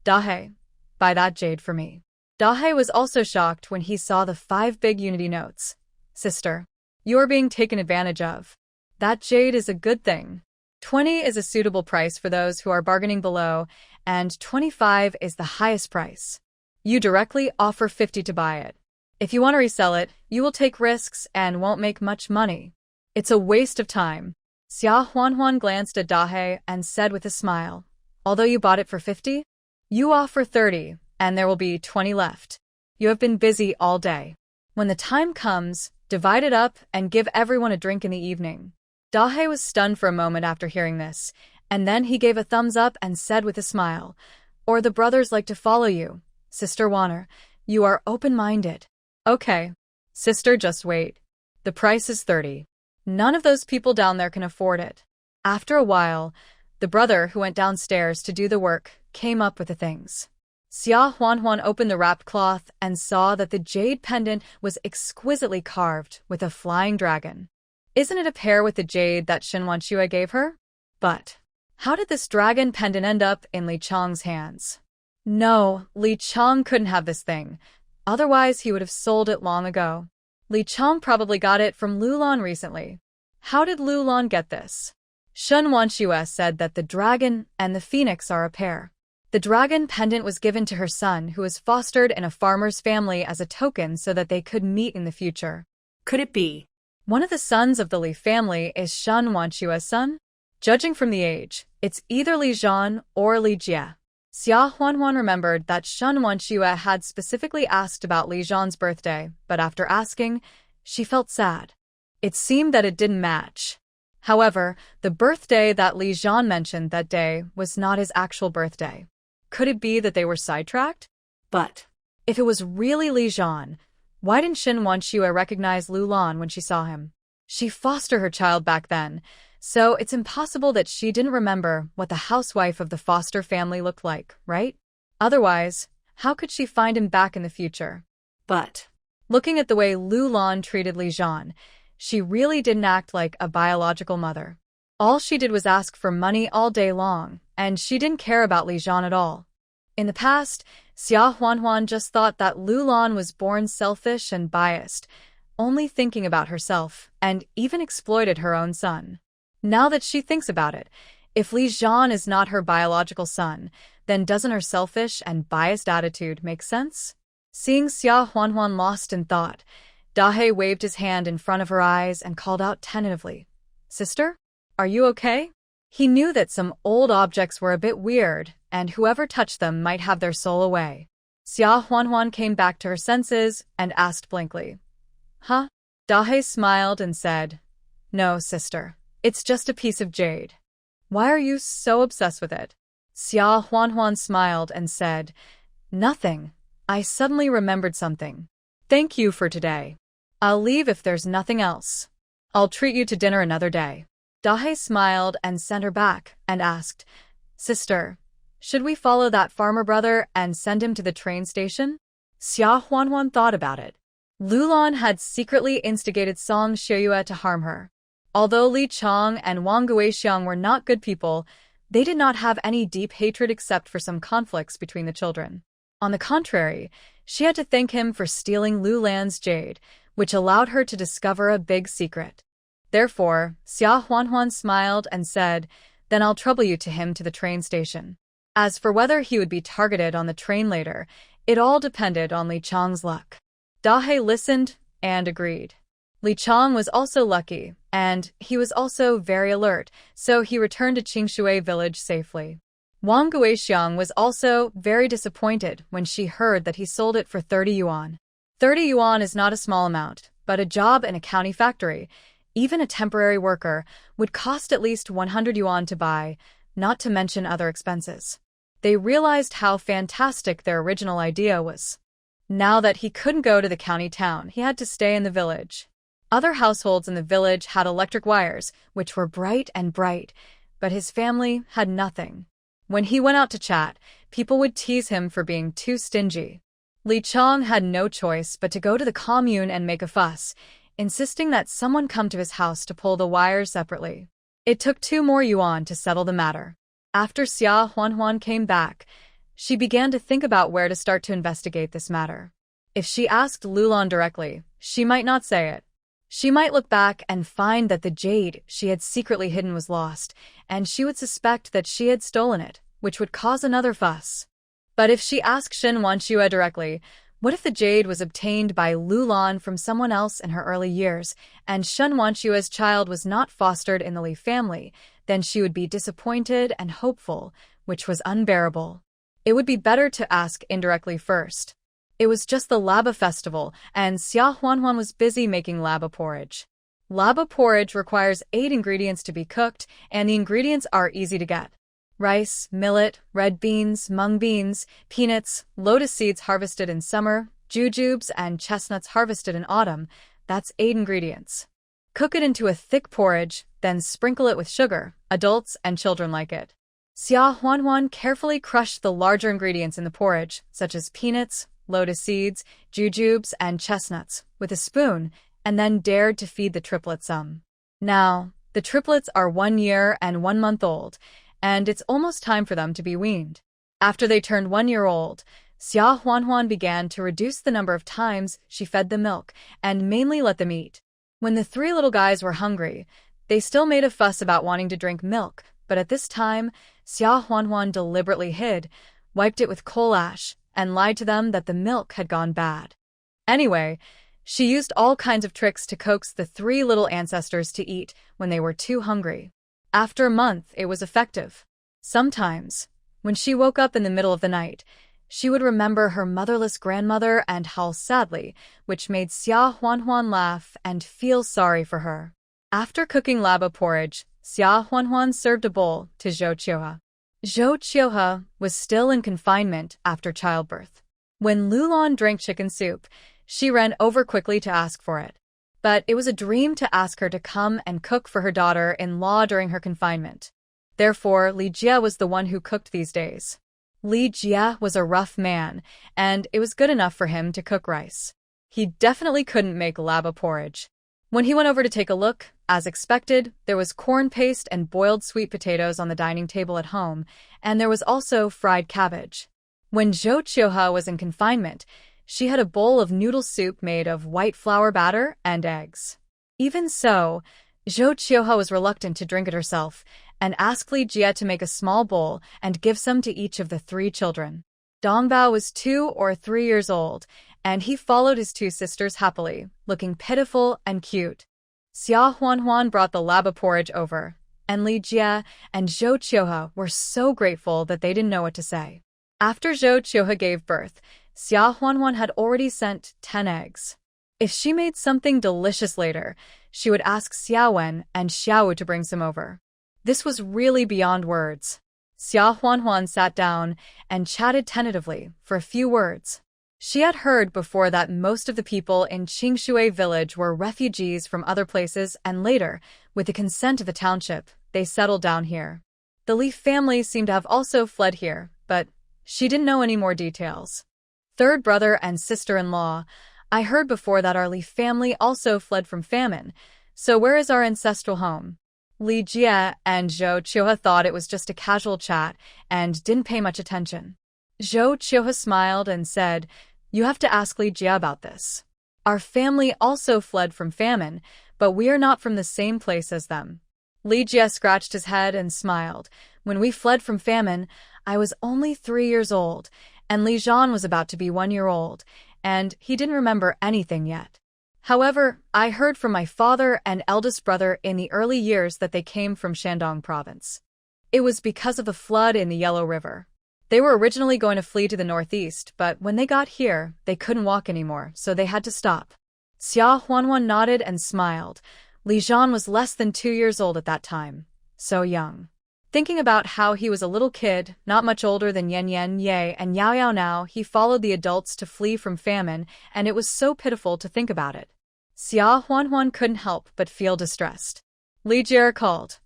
"Dahe, buy that jade for me." Dahe was also shocked when he saw the 5 big unity notes. "Sister, you're being taken advantage of. That jade is a good thing. 20 is a suitable price for those who are bargaining below, and 25 is the highest price. You directly offer 50 to buy it. If you want to resell it, you will take risks and won't make much money. It's a waste of time." Xia Huanhuan glanced at Dahe and said with a smile, "Although you bought it for 50, you offer 30, and there will be 20 left. You have been busy all day. When the time comes, divide it up and give everyone a drink in the evening." Dahe was stunned for a moment after hearing this, and then he gave a thumbs up and said with a smile, "Or the brothers like to follow you, Sister Warner. You are open-minded." "Okay, sister, just wait. The price is 30. None of those people down there can afford it." After a while, the brother who went downstairs to do the work came up with the things. Xia Huanhuan opened the wrapped cloth and saw that the jade pendant was exquisitely carved with a flying dragon. Isn't it a pair with the jade that Shen Wanxue gave her? But how did this dragon pendant end up in Li Chong's hands? No, Li Chong couldn't have this thing. Otherwise, he would have sold it long ago. Li Chong probably got it from Lulan recently. How did Lulan get this? Shen Wanxue said that the dragon and the phoenix are a pair. The dragon pendant was given to her son, who was fostered in a farmer's family as a token so that they could meet in the future. Could it be? One of the sons of the Li family is Shen Wanxue's son? Judging from the age, it's either Li Zhan or Li Jie. Xia Huanhuan remembered that Shen Wanxue had specifically asked about Li Zhan's birthday, but after asking, she felt sad. It seemed that it didn't match. However, the birthday that Li Zhan mentioned that day was not his actual birthday. Could it be that they were sidetracked? But if it was really Li Zhan, why didn't Shen Wanxue recognize Lulan when she saw him? She fostered her child back then, so it's impossible that she didn't remember what the housewife of the foster family looked like, right? Otherwise, how could she find him back in the future? But looking at the way Lulan treated Li Zhan, she really didn't act like a biological mother. All she did was ask for money all day long, and she didn't care about Li Zhan at all. In the past, Xia Huanhuan just thought that Lulan was born selfish and biased, only thinking about herself, and even exploited her own son. Now that she thinks about it, if Li Zhan is not her biological son, then doesn't her selfish and biased attitude make sense? Seeing Xia Huanhuan lost in thought, Dahe waved his hand in front of her eyes and called out tentatively, "Sister, are you okay?" He knew that some old objects were a bit weird, and whoever touched them might have their soul away. Xia Huanhuan came back to her senses and asked blankly, "Huh?" Dahe smiled and said, "No, sister. It's just a piece of jade. Why are you so obsessed with it?" Xia Huanhuan smiled and said, "Nothing. I suddenly remembered something. Thank you for today. I'll leave if there's nothing else. I'll treat you to dinner another day." Dahe smiled and sent her back and asked, "Sister, should we follow that farmer brother and send him to the train station?" Xia Huanhuan thought about it. Lulan had secretly instigated Song Xieyue to harm her. Although Li Chong and Wang Guixiang were not good people, they did not have any deep hatred except for some conflicts between the children. On the contrary, she had to thank him for stealing Lulan's jade, which allowed her to discover a big secret. Therefore, Xia Huanhuan smiled and said, "Then I'll trouble you to him to the train station." As for whether he would be targeted on the train later, it all depended on Li Chong's luck. Dahe listened and agreed. Li Chong was also lucky, and he was also very alert, so he returned to Qingshui village safely. Wang Guixiang was also very disappointed when she heard that he sold it for 30 yuan. 30 yuan is not a small amount, but a job in a county factory, even a temporary worker, would cost at least 100 yuan to buy, not to mention other expenses. They realized how fantastic their original idea was. Now that he couldn't go to the county town, he had to stay in the village. Other households in the village had electric wires, which were bright and bright, but his family had nothing. When he went out to chat, people would tease him for being too stingy. Li Chong had no choice but to go to the commune and make a fuss, insisting that someone come to his house to pull the wires separately. It took 2 more yuan to settle the matter. After Xia Huanhuan came back, she began to think about where to start to investigate this matter. If she asked Lulan directly, she might not say it. She might look back and find that the jade she had secretly hidden was lost, and she would suspect that she had stolen it, which would cause another fuss. But if she asked Shen Wanxue directly, what if the jade was obtained by Lulan from someone else in her early years, and Shen Wanxue's child was not fostered in the Li family, then she would be disappointed and hopeful, which was unbearable. It would be better to ask indirectly first. It was just the Laba festival, and Xia Huanhuan was busy making laba porridge. Laba porridge requires 8 ingredients to be cooked, and the ingredients are easy to get. Rice, millet, red beans, mung beans, peanuts, lotus seeds harvested in summer, jujubes, and chestnuts harvested in autumn. That's 8 ingredients. Cook it into a thick porridge, then sprinkle it with sugar. Adults and children like it. Xia Huanhuan carefully crushed the larger ingredients in the porridge, such as peanuts, lotus seeds, jujubes, and chestnuts, with a spoon, and then dared to feed the triplets some. Now, the triplets are 1 year and 1 month old, and it's almost time for them to be weaned. After they turned 1 year old, Xia Huanhuan began to reduce the number of times she fed them milk, and mainly let them eat. When the 3 little guys were hungry, they still made a fuss about wanting to drink milk, but at this time, Xia Huanhuan deliberately hid, wiped it with coal ash, and lied to them that the milk had gone bad. Anyway, she used all kinds of tricks to coax the 3 little ancestors to eat when they were too hungry. After a month, it was effective. Sometimes, when she woke up in the middle of the night, she would remember her motherless grandmother and howl sadly, which made Xia Huanhuan laugh and feel sorry for her. After cooking laba porridge, Xia Huanhuan served a bowl to Zhou Qiuhe. Zhou Qiuhe was still in confinement after childbirth. When Lulan drank chicken soup, she ran over quickly to ask for it. But it was a dream to ask her to come and cook for her daughter-in-law during her confinement. Therefore, Li Jie was the one who cooked these days. Li Jie was a rough man, and it was good enough for him to cook rice. He definitely couldn't make laba porridge. When he went over to take a look, as expected, there was corn paste and boiled sweet potatoes on the dining table at home, and there was also fried cabbage. When Zhou Qiuhe was in confinement, she had a bowl of noodle soup made of white flour batter and eggs. Even so, Zhou Qiuhe was reluctant to drink it herself, and asked Li Jie to make a small bowl and give some to each of the 3 children. Dongbao was 2 or 3 years old, and he followed his 2 sisters happily, looking pitiful and cute. Xia Huanhuan brought the laba porridge over, and Li Jie and Zhou Qiuhe were so grateful that they didn't know what to say. After Zhou Qiuhe gave birth, Xia Huanhuan had already sent 10 eggs. If she made something delicious later, she would ask Xiaowen and Xiaowu to bring some over. This was really beyond words. Xia Huanhuan sat down and chatted tentatively for a few words. She had heard before that most of the people in Qingshui village were refugees from other places, and later, with the consent of the township, they settled down here. The Li family seemed to have also fled here, but she didn't know any more details. Third brother and sister-in-law, I heard before that our Li family also fled from famine, so where is our ancestral home? Li Jie and Zhou Qiuhe thought it was just a casual chat and didn't pay much attention. Zhou Qiuhe smiled and said, "You have to ask Li Jie about this. Our family also fled from famine, but we are not from the same place as them." Li Jie scratched his head and smiled. "When we fled from famine, I was only 3 years old, and Li Zhan was about to be 1 year old, and he didn't remember anything yet. However, I heard from my father and eldest brother in the early years that they came from Shandong province. It was because of the flood in the Yellow River. They were originally going to flee to the northeast, but when they got here, they couldn't walk anymore, so they had to stop." Xia Huanhuan nodded and smiled. Li Zhan was less than 2 years old at that time. So young. Thinking about how he was a little kid, not much older than Yan Yan Ye and Yao Yao now, he followed the adults to flee from famine, and it was so pitiful to think about it. Xia Huanhuan couldn't help but feel distressed. Li Jie called.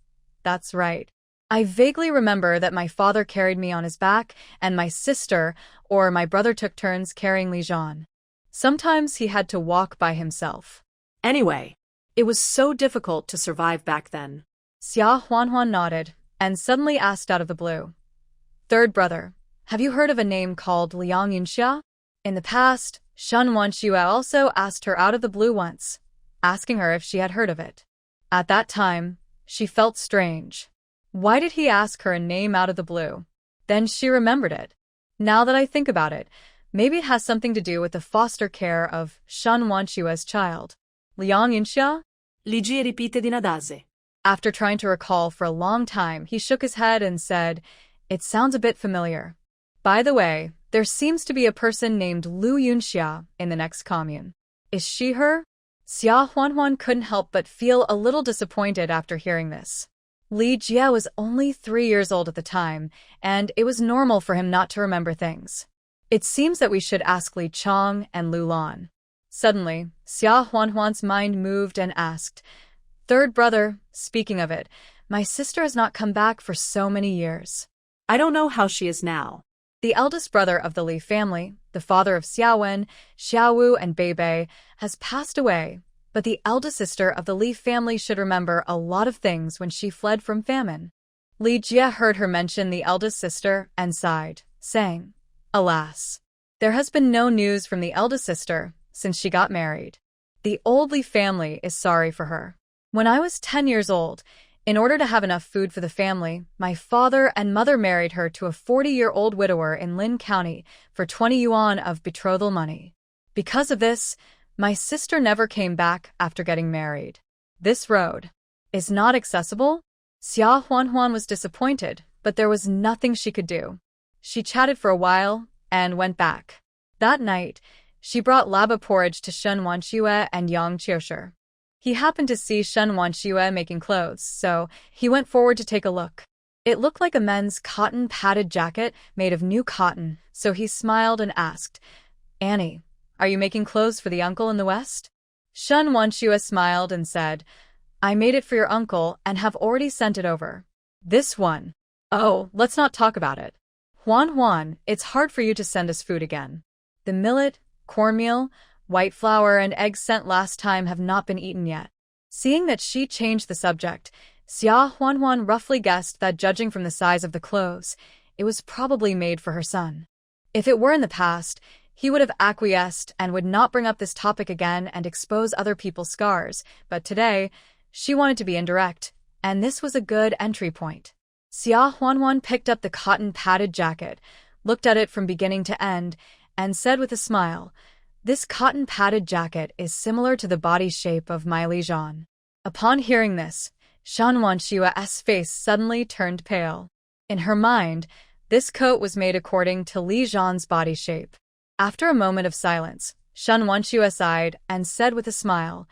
"That's right. I vaguely remember that my father carried me on his back, and my sister or my brother took turns carrying Li Zhan. Sometimes he had to walk by himself. Anyway, it was so difficult to survive back then." Xia Huanhuan nodded and suddenly asked out of the blue, "Third brother, have you heard of a name called Liang Yunxia?" In the past, Shen Wanxue also asked her out of the blue once, asking her if she had heard of it. At that time, she felt strange. Why did he ask her a name out of the blue? Then she remembered it. Now that I think about it, maybe it has something to do with the foster care of Shen Wanxue's child. Liang Yunxia? Li Jie ripete di Nadase. After trying to recall for a long time, he shook his head and said, "It sounds a bit familiar. By the way, there seems to be a person named Lu Yunxia in the next commune. Is she her?" Xia Huanhuan couldn't help but feel a little disappointed after hearing this. Li Jie was only 3 years old at the time, and it was normal for him not to remember things. It seems that we should ask Li Chong and Lu Lan. Suddenly, Xia Huanhuan's mind moved and asked, "Third brother, speaking of it, my sister has not come back for so many years." I don't know how she is now. The eldest brother of the Li family, the father of Xiaowen, Xiaowu, and Beibei, has passed away, but the eldest sister of the Li family should remember a lot of things when she fled from famine. Li Jie heard her mention the eldest sister and sighed, saying, "Alas, there has been no news from the eldest sister since she got married. The old Li family is sorry for her. When I was 10 years old, in order to have enough food for the family, my father and mother married her to a 40-year-old widower in Lin County for 20 yuan of betrothal money. Because of this, my sister never came back after getting married. This road is not accessible." Xia Huanhuan was disappointed, but there was nothing she could do. She chatted for a while and went back. That night, she brought laba porridge to Shen Wanxue and Yang Qiushi. He happened to see Shen Wanxue making clothes, so he went forward to take a look. It looked like a men's cotton padded jacket made of new cotton, so he smiled and asked, "Annie, are you making clothes for the uncle in the West?" Shen Wanxue smiled and said, "I made it for your uncle and have already sent it over. This one. Oh, let's not talk about it. Huan, it's hard for you to send us food again. The millet, cornmeal, white flour, and eggs sent last time have not been eaten yet." Seeing that she changed the subject, Xia Huanhuan roughly guessed that judging from the size of the clothes, it was probably made for her son. If it were in the past, he would have acquiesced and would not bring up this topic again and expose other people's scars, but today, she wanted to be indirect and this was a good entry point. Xia Huanhuan picked up the cotton padded jacket, looked at it from beginning to end, and said with a smile, "This cotton padded jacket is similar to the body shape of my Li Zhan." Upon hearing this, Shan Wanshua's face suddenly turned pale. In her mind, this coat was made according to Li Zhan's body shape. After a moment of silence, Shan Wanshua sighed and said with a smile,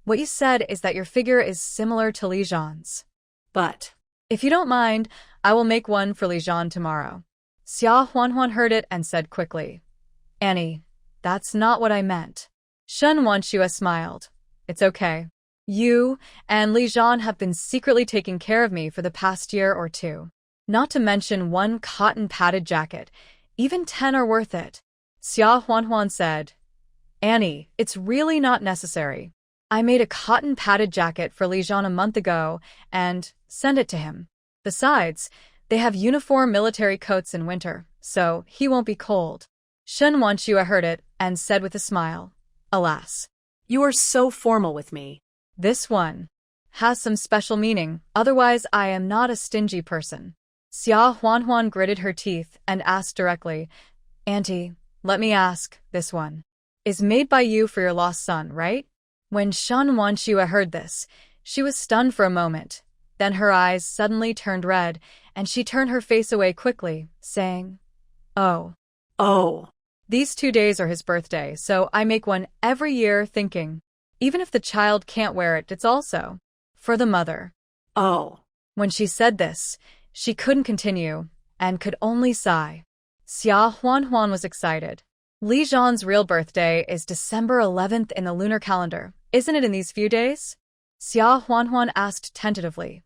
"What you said is that your figure is similar to Li Zhan's. But If you don't mind, I will make one for Li Zhan tomorrow." Xia Huanhuan heard it and said quickly, "Annie, that's not what I meant." Shan Wanshua smiled. "It's okay. You and Li Zhan have been secretly taking care of me for the past year or two. Not to mention one cotton padded jacket. Even 10 are worth it." Xia Huanhuan said, "Annie, it's really not necessary. I made a cotton padded jacket for Li Zhan a month ago and sent it to him. Besides, they have uniform military coats in winter, so he won't be cold." Shen Wanshua heard it and said with a smile, "Alas, you are so formal with me." this one has some special meaning, otherwise I am not a stingy person." Xia Huanhuan gritted her teeth and asked directly, "Auntie, let me ask, this one is made by you for your lost son, right?" When Shan Wanshua heard this, she was stunned for a moment. Then her eyes suddenly turned red, and she turned her face away quickly, saying, "Oh, these 2 days are his birthday, so I make one every year thinking, even if the child can't wear it, it's also for the mother." Oh. When she said this, she couldn't continue and could only sigh. Xia Huanhuan was excited. Li Zhan's real birthday is December 11th in the lunar calendar, isn't it in these few days? Xia Huanhuan asked tentatively.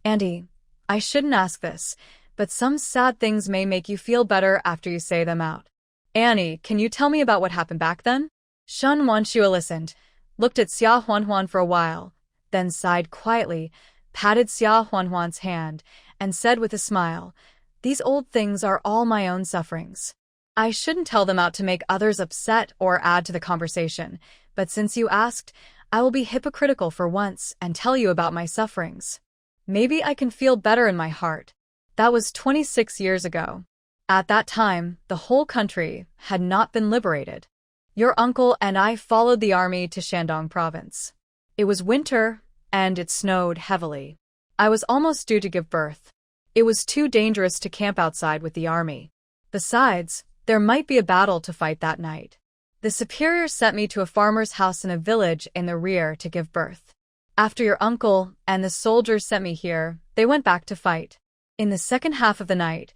"Auntie, I shouldn't ask this, but some sad things may make you feel better after you say them out. Annie, can you tell me about what happened back then?" Shan Wanshua listened, looked at Xia Huanhuan for a while, then sighed quietly, patted Xia Huanhuan's hand, and said with a smile, "These old things are all my own sufferings. I shouldn't tell them out to make others upset or add to the conversation, but since you asked, I will be hypocritical for once and tell you about my sufferings. Maybe I can feel better in my heart." That was 26 years ago. At that time, the whole country had not been liberated. Your uncle and I followed the army to Shandong province. It was winter, and it snowed heavily. I was almost due to give birth. It was too dangerous to camp outside with the army. Besides, there might be a battle to fight that night. The superior sent me to a farmer's house in a village in the rear to give birth. After your uncle and the soldiers sent me here, they went back to fight. In the second half of the night,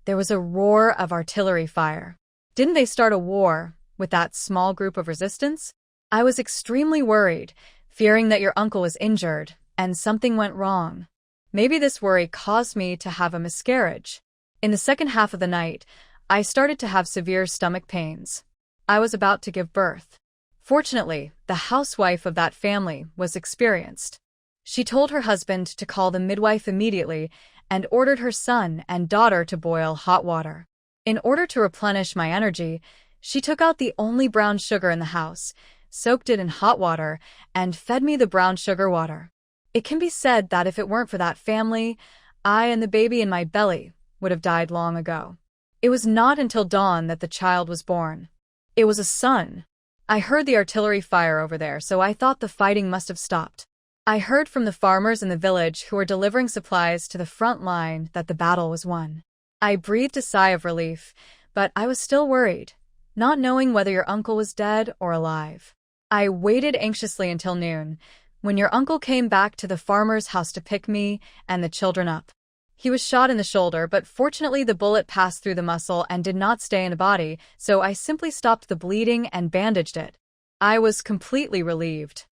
there was a roar of artillery fire. Didn't they start a war with that small group of resistance? I was extremely worried, fearing that your uncle was injured and something went wrong. Maybe this worry caused me to have a miscarriage. In the second half of the night, I started to have severe stomach pains. I was about to give birth. Fortunately, the housewife of that family was experienced. She told her husband to call the midwife immediately and ordered her son and daughter to boil hot water. In order to replenish my energy, she took out the only brown sugar in the house, soaked it in hot water, and fed me the brown sugar water. It can be said that if it weren't for that family, I and the baby in my belly would have died long ago. It was not until dawn that the child was born. It was a son. I heard the artillery fire over there, so I thought the fighting must have stopped. I heard from the farmers in the village who were delivering supplies to the front line that the battle was won. I breathed a sigh of relief, but I was still worried, not knowing whether your uncle was dead or alive. I waited anxiously until noon, when your uncle came back to the farmer's house to pick me and the children up. He was shot in the shoulder, but fortunately the bullet passed through the muscle and did not stay in the body, so I simply stopped the bleeding and bandaged it. I was completely relieved.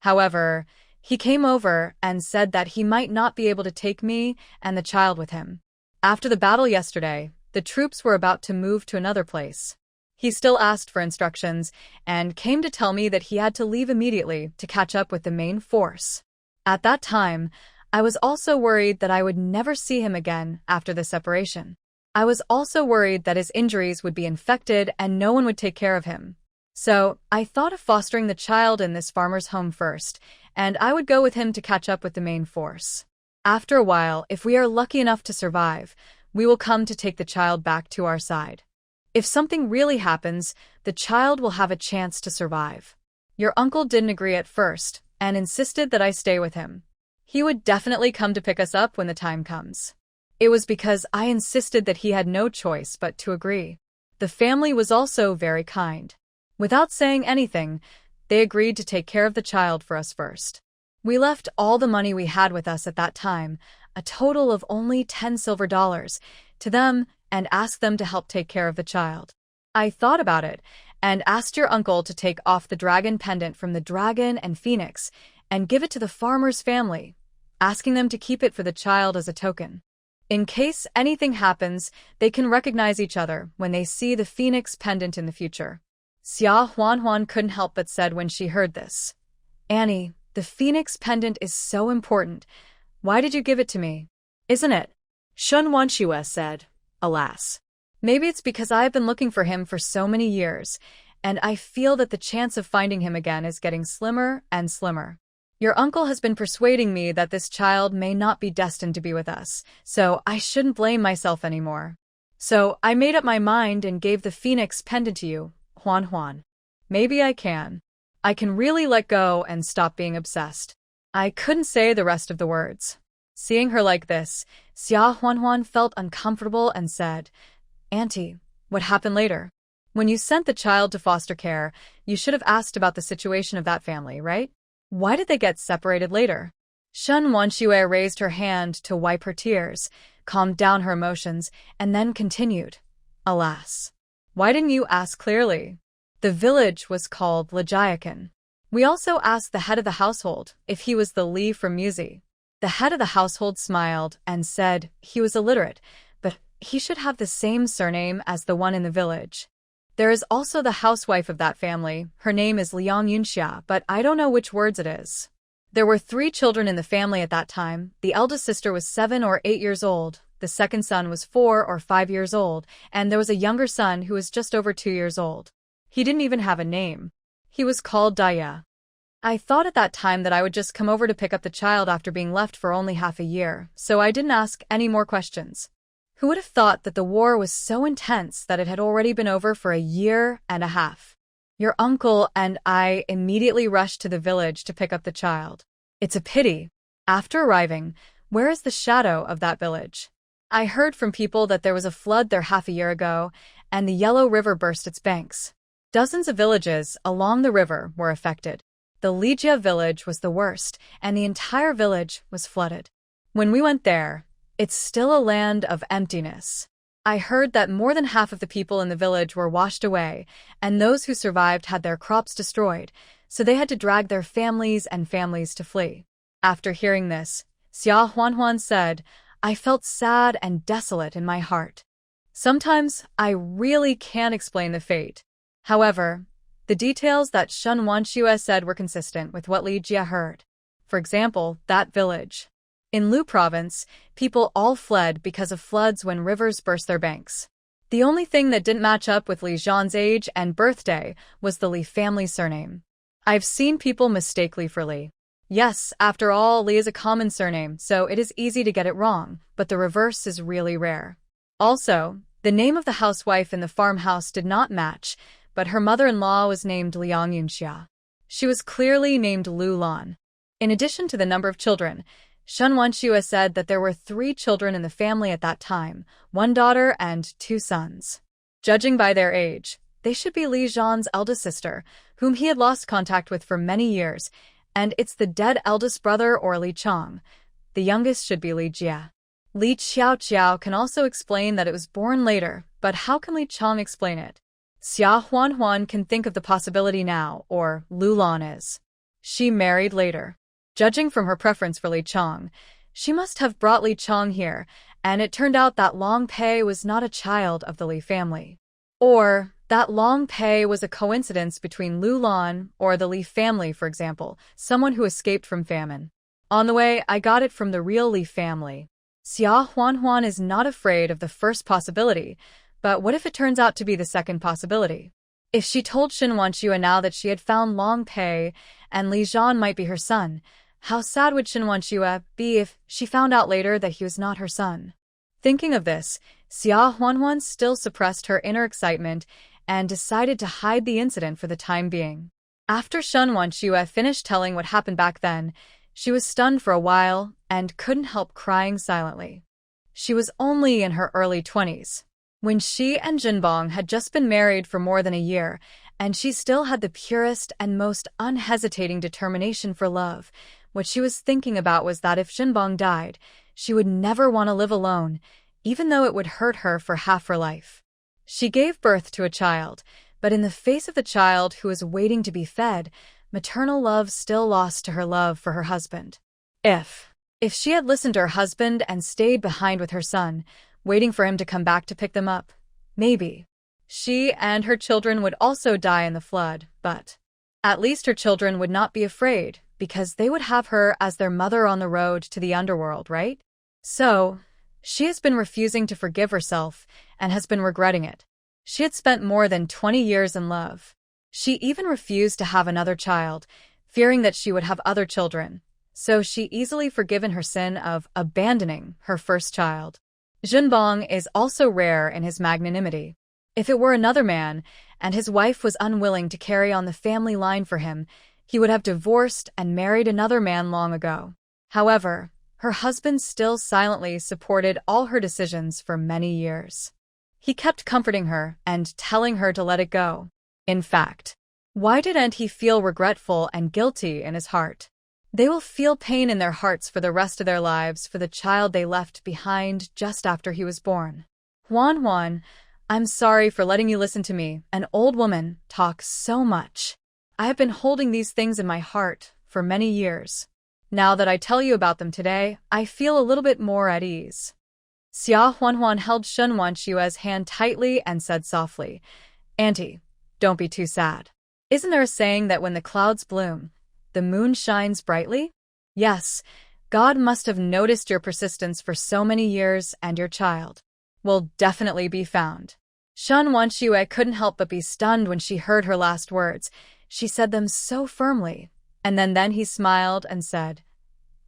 However, he came over and said that he might not be able to take me and the child with him. After the battle yesterday, the troops were about to move to another place. He still asked for instructions and came to tell me that he had to leave immediately to catch up with the main force. At that time, I was also worried that I would never see him again after the separation. I was also worried that his injuries would be infected and no one would take care of him. So, I thought of fostering the child in this farmer's home first, and I would go with him to catch up with the main force. After a while, if we are lucky enough to survive, we will come to take the child back to our side. If something really happens, the child will have a chance to survive. Your uncle didn't agree at first and insisted that I stay with him. He would definitely come to pick us up when the time comes. It was because I insisted that he had no choice but to agree. The family was also very kind. Without saying anything, they agreed to take care of the child for us first. We left all the money we had with us at that time, a total of only 10 silver dollars, to them and asked them to help take care of the child. I thought about it and asked your uncle to take off the dragon pendant from the dragon and phoenix and give it to the farmer's family, asking them to keep it for the child as a token. In case anything happens, they can recognize each other when they see the phoenix pendant in the future. Xia Huanhuan couldn't help but said when she heard this, "Annie, the phoenix pendant is so important. Why did you give it to me? Isn't it?" Shun Wanshue said, "Alas. Maybe it's because I've been looking for him for so many years, and I feel that the chance of finding him again is getting slimmer and slimmer. Your uncle has been persuading me that this child may not be destined to be with us, so I shouldn't blame myself anymore. So I made up my mind and gave the phoenix pendant to you, Huan Huan. Maybe I can. I can really let go and stop being obsessed." I couldn't say the rest of the words. Seeing her like this, Xia Huanhuan felt uncomfortable and said, "Auntie, what happened later? When you sent the child to foster care, you should have asked about the situation of that family, right? Why did they get separated later?" Shun Wanshue raised her hand to wipe her tears, calmed down her emotions, and then continued, "Alas. Why didn't you ask clearly? The village was called Lajiakan. We also asked the head of the household if he was the Li from Muzi. The head of the household smiled and said he was illiterate, but he should have the same surname as the one in the village. There is also the housewife of that family. Her name is Liang Yunxia, but I don't know which words it is. There were 3 children in the family at that time. The eldest sister was 7 or 8 years old. The second son was 4 or 5 years old, and there was a younger son who was just over 2 years old. He didn't even have a name. He was called Daya. I thought at that time that I would just come over to pick up the child after being left for only half a year, so I didn't ask any more questions. Who would have thought that the war was so intense that it had already been over for 1.5 years? Your uncle and I immediately rushed to the village to pick up the child. It's a pity. After arriving, where is the shadow of that village? I heard from people that there was a flood there half a year ago, and the Yellow River burst its banks. Dozens of villages along the river were affected. The Lijia village was the worst, and the entire village was flooded. When we went there, it's still a land of emptiness. I heard that more than half of the people in the village were washed away, and those who survived had their crops destroyed, so they had to drag their families and families to flee. After hearing this, Xia Huanhuan said, "I felt sad and desolate in my heart. Sometimes I really can't explain the fate." However, the details that Shun Wanshue said were consistent with what Li Jia heard. For example, that village. In Lu province, people all fled because of floods when rivers burst their banks. The only thing that didn't match up with Li Zhan's age and birthday was the Li family surname. I've seen people mistake Li for Li. Yes, after all, Li is a common surname, so it is easy to get it wrong, but the reverse is really rare. Also, the name of the housewife in the farmhouse did not match, but her mother-in-law was named Liang Yunxia. She was clearly named Lu Lan. In addition to the number of children, Shun Wanshue said that there were 3 children in the family at that time, 1 daughter and 2 sons. Judging by their age, they should be Li Zhan's eldest sister, whom he had lost contact with for many years, and it's the dead eldest brother or Li Chang. The youngest should be Li Jia. Li Xiao can also explain that it was born later, but how can Li Chang explain it? Xia Huanhuan can think of the possibility now, or Lu Lan is. She married later. Judging from her preference for Li Chang, she must have brought Li Chang here, and it turned out that Long Pei was not a child of the Li family. Or that Long Pei was a coincidence between Lu Lan or the Li family, for example, someone who escaped from famine. On the way, I got it from the real Li family. Xia Huanhuan is not afraid of the first possibility, but what if it turns out to be the second possibility? If she told Shun Wanshue now that she had found Long Pei and Li Zhan might be her son, How sad would Xinwanxue be if she found out later that he was not her son? Thinking of this, Xia Huanhuan still suppressed her inner excitement and decided to hide the incident for the time being. After Xinwanxue finished telling what happened back then, she was stunned for a while and couldn't help crying silently. She was only in her early 20s, when she and Jinbong had just been married for more than a year, and she still had the purest and most unhesitating determination for love. What she was thinking about was that if Jinbong died, she would never want to live alone, even though it would hurt her for half her life. She gave birth to a child, but in the face of the child who was waiting to be fed, maternal love still lost to her love for her husband. If she had listened to her husband and stayed behind with her son, waiting for him to come back to pick them up, maybe she and her children would also die in the flood, but at least her children would not be afraid, because they would have her as their mother on the road to the underworld, right? So, she has been refusing to forgive herself and has been regretting it. She had spent more than 20 years in love. She even refused to have another child, fearing that she would have other children, so she easily forgiven her sin of abandoning her first child. Jinbong is also rare in his magnanimity. If it were another man, and his wife was unwilling to carry on the family line for him, he would have divorced and married another man long ago. However, her husband still silently supported all her decisions for many years. He kept comforting her and telling her to let it go. In fact, why didn't he feel regretful and guilty in his heart? They will feel pain in their hearts for the rest of their lives for the child they left behind just after he was born. Huan, I'm sorry for letting you listen to me, an old woman, talk so much. I have been holding these things in my heart for many years. Now that I tell you about them today, I feel a little bit more at ease. Xia Huanhuan held Xinwanxue's hand tightly and said softly, Auntie, don't be too sad. Isn't there a saying that when the clouds bloom, the moon shines brightly? Yes, God must have noticed your persistence for so many years, and your child will definitely be found. Xinwanxue couldn't help but be stunned when she heard her last words. She said them so firmly, and then he smiled and said,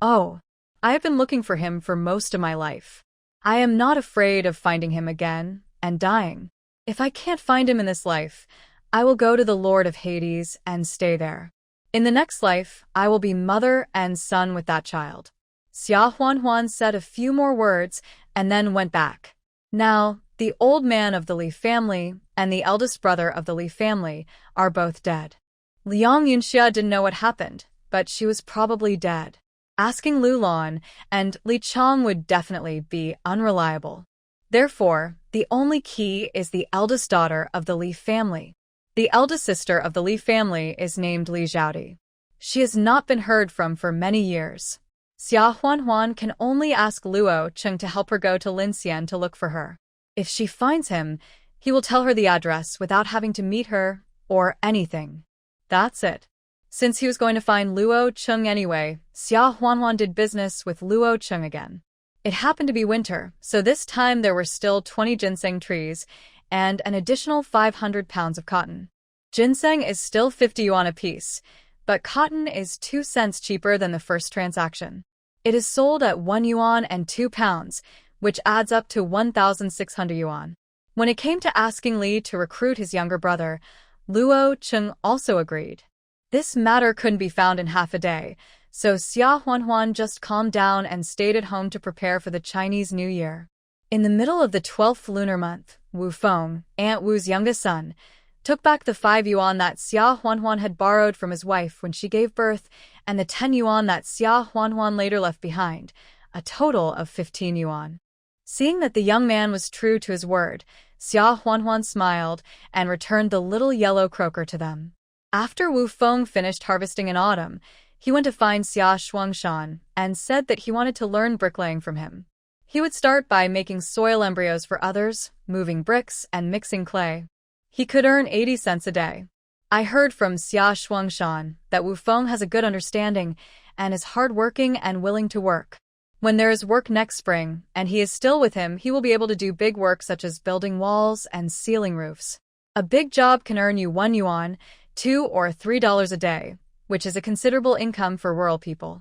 Oh, I have been looking for him for most of my life. I am not afraid of finding him again and dying. If I can't find him in this life, I will go to the Lord of Hades and stay there. In the next life, I will be mother and son with that child. Xia Huanhuan said a few more words and then went back. Now, the old man of the Li family and the eldest brother of the Li family are both dead. Liang Yunxia didn't know what happened, but she was probably dead. Asking Lu Lan and Li Chang would definitely be unreliable. Therefore, the only key is the eldest daughter of the Li family. The eldest sister of the Li family is named Li Zhaodi. She has not been heard from for many years. Xia Huanhuan can only ask Luo Cheng to help her go to Linxian to look for her. If she finds him, he will tell her the address without having to meet her or anything. That's it. Since he was going to find Luo Cheng anyway, Xia Huanhuan did business with Luo Cheng again. It happened to be winter, so this time there were still 20 ginseng trees and an additional 500 pounds of cotton. Ginseng is still 50 yuan apiece, but cotton is 2 cents cheaper than the first transaction. It is sold at 1 yuan and 2 pounds, which adds up to 1,600 yuan. When it came to asking Li to recruit his younger brother, Luo Cheng also agreed. This matter couldn't be found in half a day, so Xia Huanhuan just calmed down and stayed at home to prepare for the Chinese New Year. In the middle of the 12th lunar month, Wu Feng, Aunt Wu's youngest son, took back the 5 yuan that Xia Huanhuan had borrowed from his wife when she gave birth and the 10 yuan that Xia Huanhuan later left behind, a total of 15 yuan. Seeing that the young man was true to his word, Xia Huanhuan smiled and returned the little yellow croaker to them. After Wu Feng finished harvesting in autumn, he went to find Xia Shuangshan and said that he wanted to learn bricklaying from him. He would start by making soil embryos for others, moving bricks, and mixing clay. He could earn 80 cents a day. I heard from Xia Shuangshan that Wu Feng has a good understanding and is hardworking and willing to work. When there is work next spring, and he is still with him, he will be able to do big work such as building walls and ceiling roofs. A big job can earn you 1 yuan, $2 or $3 a day, which is a considerable income for rural people.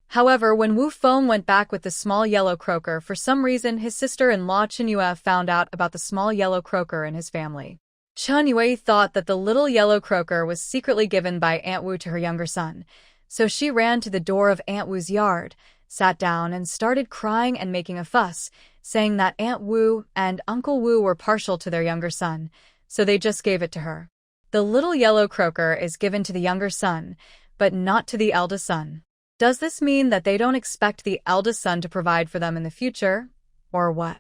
However, when Wu Feng went back with the small yellow croaker, for some reason his sister-in-law Chen Yue found out about the small yellow croaker in his family. Chen Yue thought that the little yellow croaker was secretly given by Aunt Wu to her younger son, so she ran to the door of Aunt Wu's yard, sat down and started crying and making a fuss, saying that Aunt Wu and Uncle Wu were partial to their younger son, so they just gave it to her. The little yellow croaker is given to the younger son, but not to the eldest son. Does this mean that they don't expect the eldest son to provide for them in the future, or what?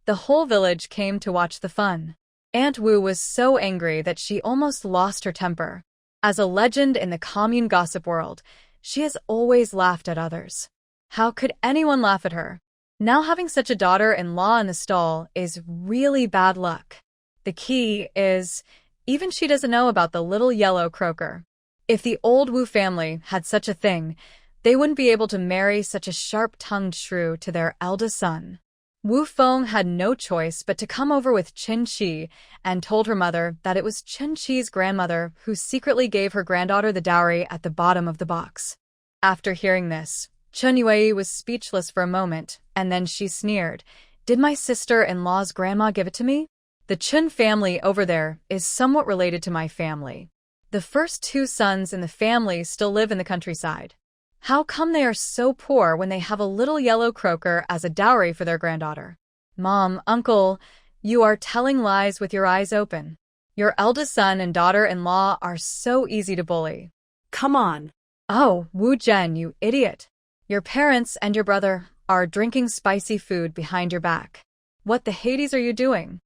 The whole village came to watch the fun. Aunt Wu was so angry that she almost lost her temper. As a legend in the commune gossip world, she has always laughed at others. How could anyone laugh at her? Now having such a daughter-in-law in the stall is really bad luck. The key is, even she doesn't know about the little yellow croaker. If the old Wu family had such a thing, they wouldn't be able to marry such a sharp-tongued shrew to their eldest son. Wu Feng had no choice but to come over with Chen Qi and told her mother that it was Chen Qi's grandmother who secretly gave her granddaughter the dowry at the bottom of the box. After hearing this, Chen Yue was speechless for a moment, and then she sneered, "Did my sister-in-law's grandma give it to me? The Chen family over there is somewhat related to my family. The first two sons in the family still live in the countryside. How come they are so poor when they have a little yellow croaker as a dowry for their granddaughter? Mom, uncle, you are telling lies with your eyes open. Your eldest son and daughter-in-law are so easy to bully." Come on. Oh, Wu Zhen, you idiot. Your parents and your brother are drinking spicy food behind your back. What the Hades are you doing?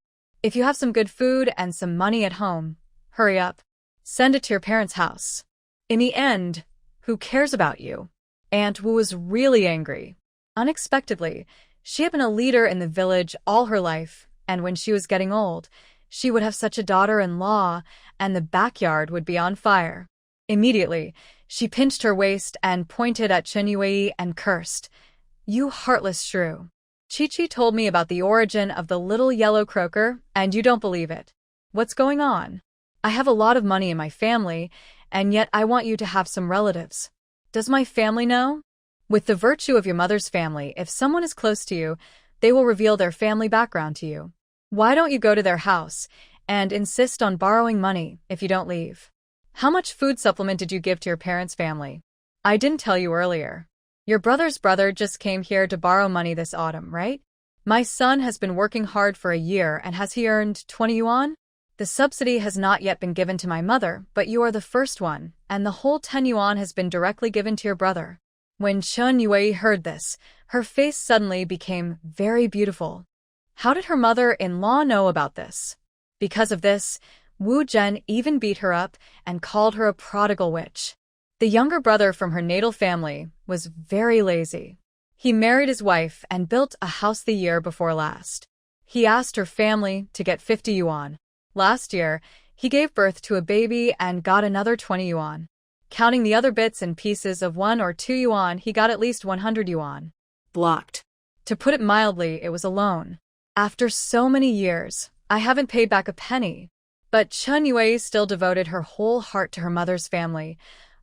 If you have some good food and some money at home, hurry up. Send it to your parents' house. In the end, who cares about you? Aunt Wu was really angry. Unexpectedly, she had been a leader in the village all her life, and when she was getting old, she would have such a daughter-in-law, and the backyard would be on fire. Immediately, she pinched her waist and pointed at Chen Yue and cursed, "You heartless shrew. Chi-Chi told me about the origin of the little yellow croaker, and you don't believe it. What's going on? I have a lot of money in my family, and yet I want you to have some relatives. Does my family know? With the virtue of your mother's family, if someone is close to you, they will reveal their family background to you. Why don't you go to their house and insist on borrowing money if you don't leave? How much food supplement did you give to your parents' family? I didn't tell you earlier. Your brother's brother just came here to borrow money this autumn, right? My son has been working hard for a year, and has he earned 20 yuan? The subsidy has not yet been given to my mother, but you are the first one, and the whole 10 yuan has been directly given to your brother." When Chen Yue heard this, her face suddenly became very beautiful. How did her mother-in-law know about this? Because of this, Wu Zhen even beat her up and called her a prodigal witch. The younger brother from her natal family was very lazy. He married his wife and built a house the year before last. He asked her family to get 50 yuan. Last year, he gave birth to a baby and got another 20 yuan. Counting the other bits and pieces of 1 or 2 yuan, he got at least 100 yuan. Blocked. To put it mildly, it was a loan. After so many years, I haven't paid back a penny. But Chen Yue still devoted her whole heart to her mother's family,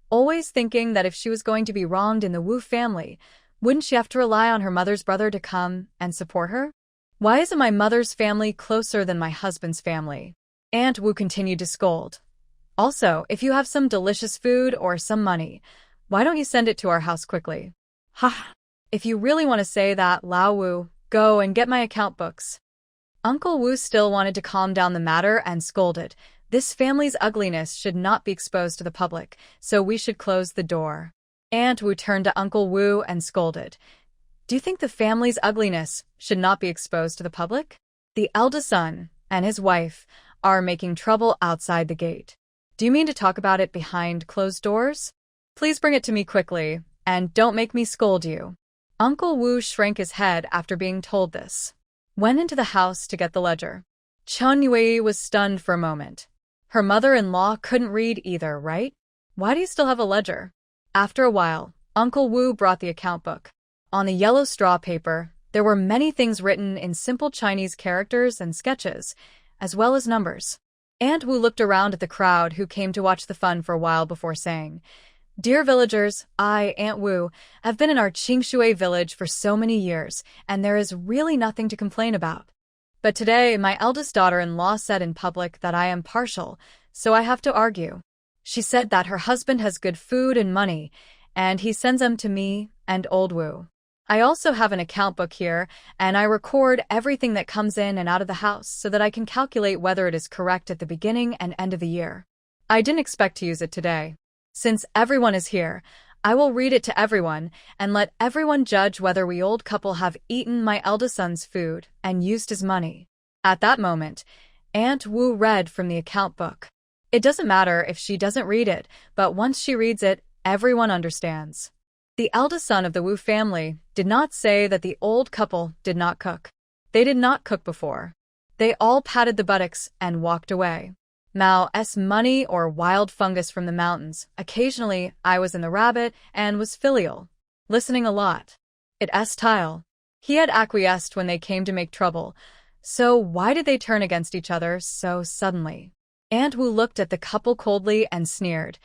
always thinking that if she was going to be wronged in the Wu family, wouldn't she have to rely on her mother's brother to come and support her? Why isn't my mother's family closer than my husband's family? Aunt Wu continued to scold. Also, if you have some delicious food or some money, why don't you send it to our house quickly? Ha! If you really want to say that, Lao Wu, go and get my account books. Uncle Wu still wanted to calm down the matter and scolded. This family's ugliness should not be exposed to the public, so we should close the door. Aunt Wu turned to Uncle Wu and scolded. Do you think the family's ugliness should not be exposed to the public? The eldest son and his wife are making trouble outside the gate. Do you mean to talk about it behind closed doors? Please bring it to me quickly, and don't make me scold you. Uncle Wu shrank his head after being told this. Went into the house to get the ledger. Chen Yue was stunned for a moment. Her mother-in-law couldn't read either, right? Why do you still have a ledger? After a while, Uncle Wu brought the account book. On the yellow straw paper, there were many things written in simple Chinese characters and sketches, as well as numbers. Aunt Wu looked around at the crowd who came to watch the fun for a while before saying, Dear villagers, I, Aunt Wu, have been in our Qingshui village for so many years, and there is really nothing to complain about. But today, my eldest daughter-in-law said in public that I am partial, so I have to argue. She said that her husband has good food and money, and he sends them to me and old Wu. I also have an account book here, and I record everything that comes in and out of the house so that I can calculate whether it is correct at the beginning and end of the year. I didn't expect to use it today. Since everyone is here, I will read it to everyone and let everyone judge whether we old couple have eaten my eldest son's food and used his money. At that moment, Aunt Wu read from the account book. It doesn't matter if she doesn't read it, but once she reads it, everyone understands. The eldest son of the Wu family did not say that the old couple did not cook. They did not cook before. They all patted the buttocks and walked away. Mao's money or wild fungus from the mountains. Occasionally, I was in the rabbit and was filial. Listening a lot. It's tile. He had acquiesced when they came to make trouble. So why did they turn against each other so suddenly? Aunt Wu looked at the couple coldly and sneered.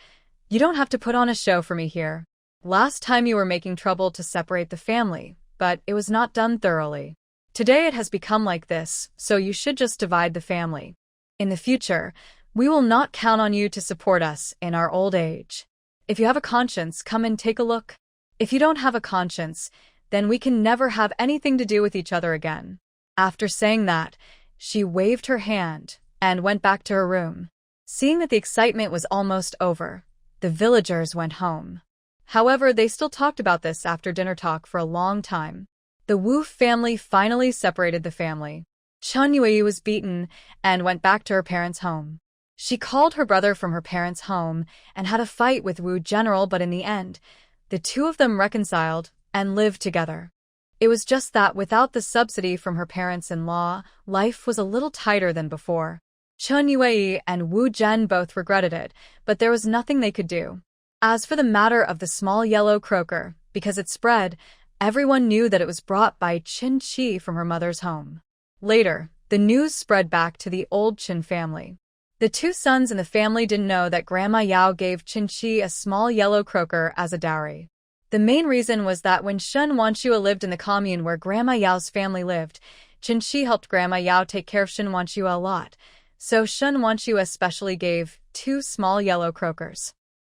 You don't have to put on a show for me here. Last time you were making trouble to separate the family, but it was not done thoroughly. Today it has become like this, so you should just divide the family. In the future, we will not count on you to support us in our old age. If you have a conscience, come and take a look. If you don't have a conscience, then we can never have anything to do with each other again. After saying that, she waved her hand and went back to her room. Seeing that the excitement was almost over, the villagers went home. However, they still talked about this after dinner talk for a long time. The Wu family finally separated the family. Chen Yue was beaten and went back to her parents' home. She called her brother from her parents' home and had a fight with Wu General, but in the end, the two of them reconciled and lived together. It was just that without the subsidy from her parents-in-law, life was a little tighter than before. Chen Yue and Wu Zhen both regretted it, but there was nothing they could do. As for the matter of the small yellow croaker, because it spread, everyone knew that it was brought by Qin Chi from her mother's home. Later, the news spread back to the old Qin family. The two sons in the family didn't know that Grandma Yao gave Qin Chi a small yellow croaker as a dowry. The main reason was that when Shen Wanshua lived in the commune where Grandma Yao's family lived, Qin Chi helped Grandma Yao take care of Shen Wanshua a lot, so Shen Wanshua especially gave 2 small yellow croakers.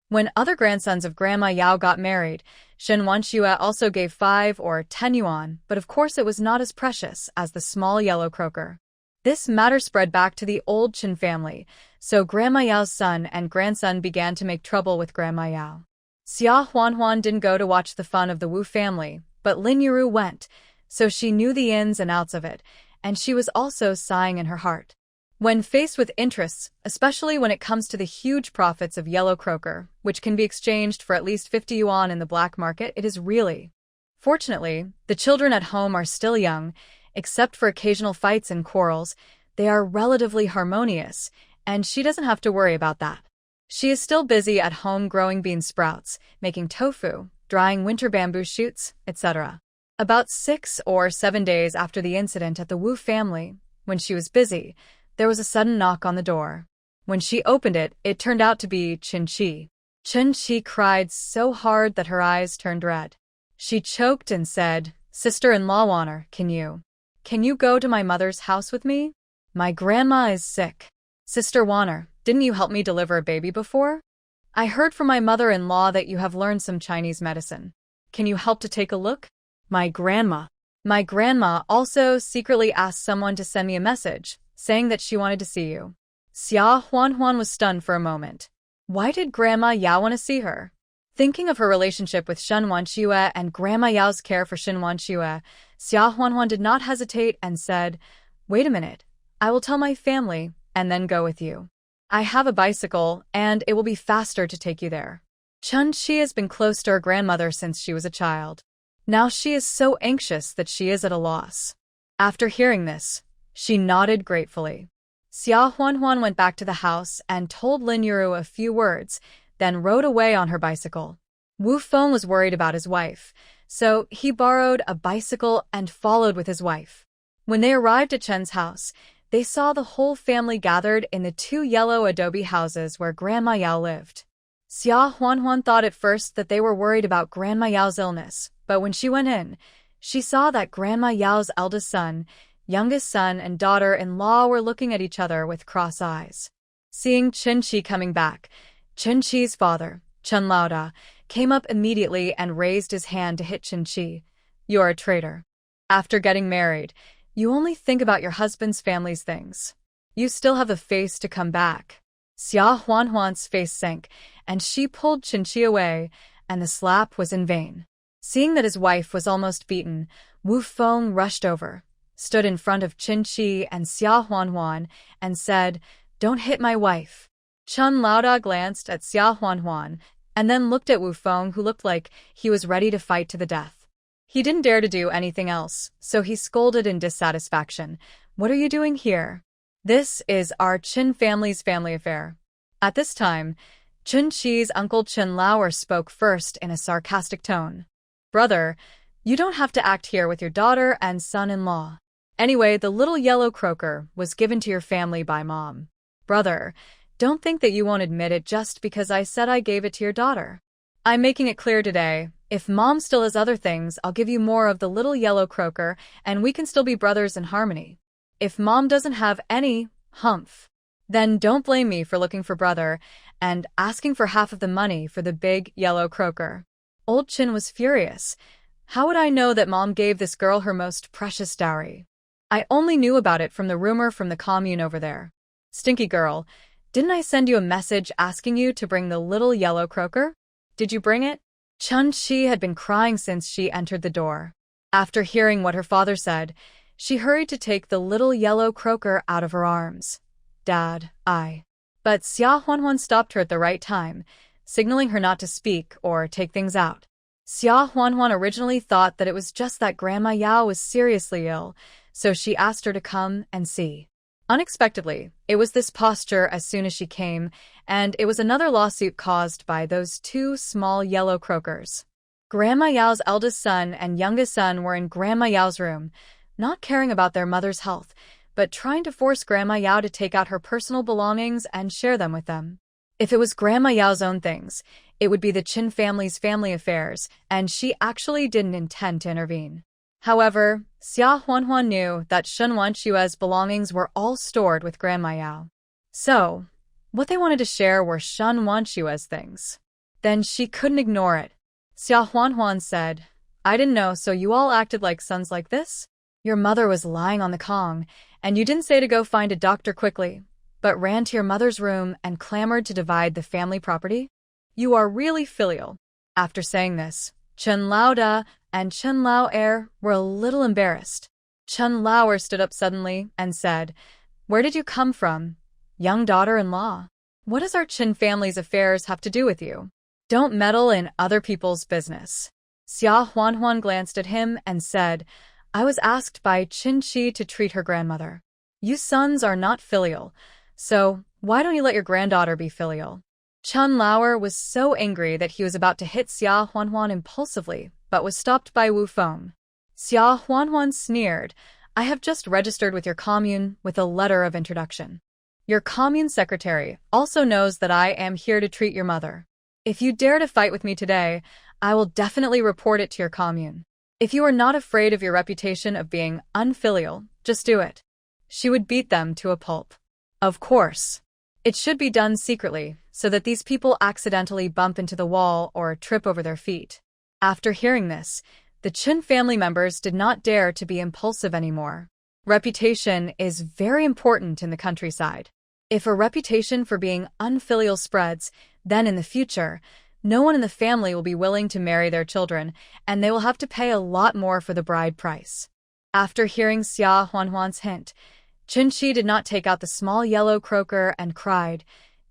When other grandsons of Grandma Yao got married, Shen Wanshua also gave 5 or 10 yuan, but of course it was not as precious as the small yellow croaker. This matter spread back to the old Qin family, so Grandma Yao's son and grandson began to make trouble with Grandma Yao. Xia Huanhuan didn't go to watch the fun of the Wu family, but Lin Yuru went, so she knew the ins and outs of it, and she was also sighing in her heart. When faced with interests, especially when it comes to the huge profits of yellow croaker, which can be exchanged for at least 50 yuan in the black market, it is really. Fortunately, the children at home are still young. Except for occasional fights and quarrels, they are relatively harmonious, and she doesn't have to worry about that. She is still busy at home growing bean sprouts, making tofu, drying winter bamboo shoots, etc. About 6 or 7 days after the incident at the Wu family, when she was busy, there was a sudden knock on the door. When she opened it, it turned out to be Qin Chi. Qin Chi cried so hard that her eyes turned red. She choked and said, "Sister-in-law Wanner, can you go to my mother's house with me? My grandma is sick." "Sister Wanner, didn't you help me deliver a baby before? I heard from my mother-in-law that you have learned some Chinese medicine. Can you help to take a look?" My grandma also secretly asked someone to send me a message, saying that she wanted to see you. Xia Huanhuan was stunned for a moment. Why did Grandma Yao want to see her? Thinking of her relationship with Shen Wanshua and Grandma Yao's care for Shen Wanshua, Xia Huanhuan did not hesitate and said, "Wait a minute. I will tell my family and then go with you. I have a bicycle and it will be faster to take you there." Chen Chi has been close to her grandmother since she was a child. Now she is so anxious that she is at a loss. After hearing this, she nodded gratefully. Xia Huanhuan went back to the house and told Lin Yuru a few words, then rode away on her bicycle. Wu Feng was worried about his wife, so he borrowed a bicycle and followed with his wife. When they arrived at Chen's house, they saw the whole family gathered in the 2 yellow adobe houses where Grandma Yao lived. Xia Huanhuan thought at first that they were worried about Grandma Yao's illness, but when she went in, she saw that Grandma Yao's eldest son, youngest son, and daughter-in-law were looking at each other with cross eyes. Seeing Chen Qi coming back, Chen Qi's father, Chen Laoda, came up immediately and raised his hand to hit Chen Qi. "You're a traitor. After getting married, you only think about your husband's family's things. You still have the face to come back." Xia Huanhuan's face sank, and she pulled Chen Qi away, and the slap was in vain. Seeing that his wife was almost beaten, Wu Feng rushed over, stood in front of Chen Qi and Xia Huanhuan, and said, "Don't hit my wife." Chen Laoda glanced at Xia Huanhuan, and then looked at Wu Feng, who looked like he was ready to fight to the death. He didn't dare to do anything else, so he scolded in dissatisfaction. "What are you doing here? This is our Qin family's family affair." At this time, Chen Qi's uncle Chen Laoer spoke first in a sarcastic tone. "Brother, you don't have to act here with your daughter and son-in-law. Anyway, the little yellow croaker was given to your family by Mom. Brother, don't think that you won't admit it just because I said I gave it to your daughter. I'm making it clear today, if Mom still has other things, I'll give you more of the little yellow croaker, and we can still be brothers in harmony. If Mom doesn't have any, humph, then don't blame me for looking for brother and asking for half of the money for the big yellow croaker." Old Chin was furious. "How would I know that Mom gave this girl her most precious dowry? I only knew about it from the rumor from the commune over there. Stinky girl, didn't I send you a message asking you to bring the little yellow croaker? Did you bring it?" Chen Qi had been crying since she entered the door. After hearing what her father said, she hurried to take the little yellow croaker out of her arms. "Dad, I..." But Xia Huanhuan stopped her at the right time, signaling her not to speak or take things out. Xia Huanhuan originally thought that it was just that Grandma Yao was seriously ill, so she asked her to come and see. Unexpectedly, it was this posture as soon as she came, and it was another lawsuit caused by those two small yellow croakers. Grandma Yao's eldest son and youngest son were in Grandma Yao's room, not caring about their mother's health, but trying to force Grandma Yao to take out her personal belongings and share them with them. If it was Grandma Yao's own things, it would be the Qin family's family affairs, and she actually didn't intend to intervene. However, Xia Huanhuan knew that Shen Wanshua's belongings were all stored with Grandma Yao. So, what they wanted to share were Shen Wanshua's things. Then she couldn't ignore it. Xia Huanhuan said, "I didn't know, so you all acted like sons like this? Your mother was lying on the Kong, and you didn't say to go find a doctor quickly, but ran to your mother's room and clamored to divide the family property? You are really filial." After saying this, Chen Laoda and Chen Laoer were a little embarrassed. Chen Laoer stood up suddenly and said, "Where did you come from, young daughter-in-law? What does our Qin family's affairs have to do with you? Don't meddle in other people's business." Xia Huanhuan glanced at him and said, "I was asked by Qin Qi to treat her grandmother. You sons are not filial, so why don't you let your granddaughter be filial?" Chen Laoer was so angry that he was about to hit Xia Huanhuan impulsively, but was stopped by Wu Feng. Xia Huanhuan sneered, "I have just registered with your commune with a letter of introduction. Your commune secretary also knows that I am here to treat your mother. If you dare to fight with me today, I will definitely report it to your commune. If you are not afraid of your reputation of being unfilial, just do it." She would beat them to a pulp. Of course, it should be done secretly, so that these people accidentally bump into the wall or trip over their feet. After hearing this, the Qin family members did not dare to be impulsive anymore. Reputation is very important in the countryside. If a reputation for being unfilial spreads, then in the future, no one in the family will be willing to marry their children, and they will have to pay a lot more for the bride price. After hearing Xia Huanhuan's hint, Qin Shi did not take out the small yellow croaker and cried,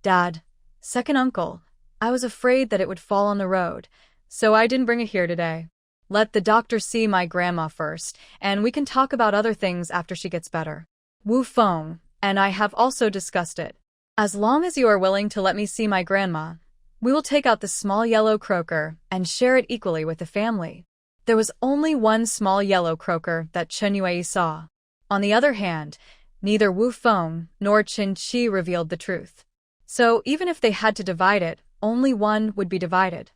"Dad, second uncle, I was afraid that it would fall on the road, so I didn't bring it here today. Let the doctor see my grandma first, and we can talk about other things after she gets better. Wu Feng and I have also discussed it. As long as you are willing to let me see my grandma, we will take out the small yellow croaker and share it equally with the family." There was only one small yellow croaker that Chen Yue saw. On the other hand, neither Wu Feng nor Qin Qi revealed the truth. So even if they had to divide it, only one would be divided.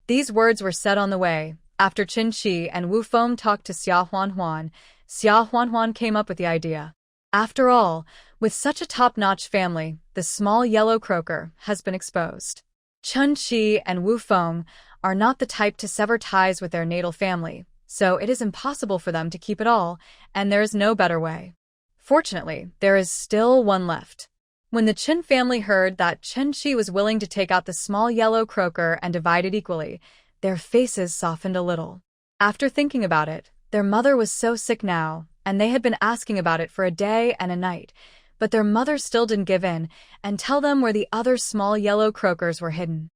These words were said on the way. After Qin Shi and Wu Feng talked to Xia Huan came up with the idea. After all, with such a top-notch family, the small yellow croaker has been exposed. Qin Shi and Wu Feng are not the type to sever ties with their natal family, so it is impossible for them to keep it all, and there is no better way. Fortunately, there is still one left. When the Qin family heard that Qin Shi was willing to take out the small yellow croaker and divide it equally, their faces softened a little. After thinking about it, their mother was so sick now, and they had been asking about it for a day and a night, but their mother still didn't give in and tell them where the other small yellow croakers were hidden.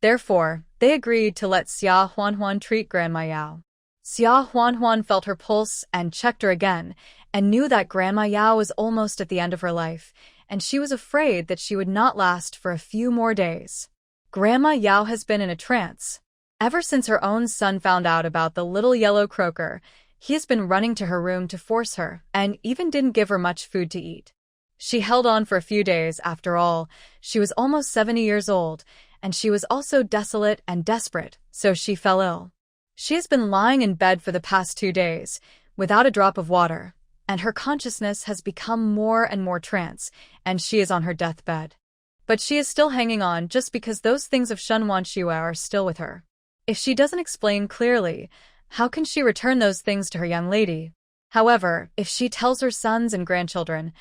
Therefore, they agreed to let Xia Huan treat Grandma Yao. Xia Huan felt her pulse and checked her again, and knew that Grandma Yao was almost at the end of her life, and she was afraid that she would not last for a few more days. Grandma Yao has been in a trance. Ever since her own son found out about the little yellow croaker, he has been running to her room to force her, and even didn't give her much food to eat. She held on for a few days. After all, she was almost 70 years old, and she was also desolate and desperate, so she fell ill. She has been lying in bed for the past 2 days, without a drop of water, and her consciousness has become more and more trance, and she is on her deathbed. But she is still hanging on just because those things of Shen Wanxue are still with her. If she doesn't explain clearly, how can she return those things to her young lady? However, if she tells her sons and grandchildren,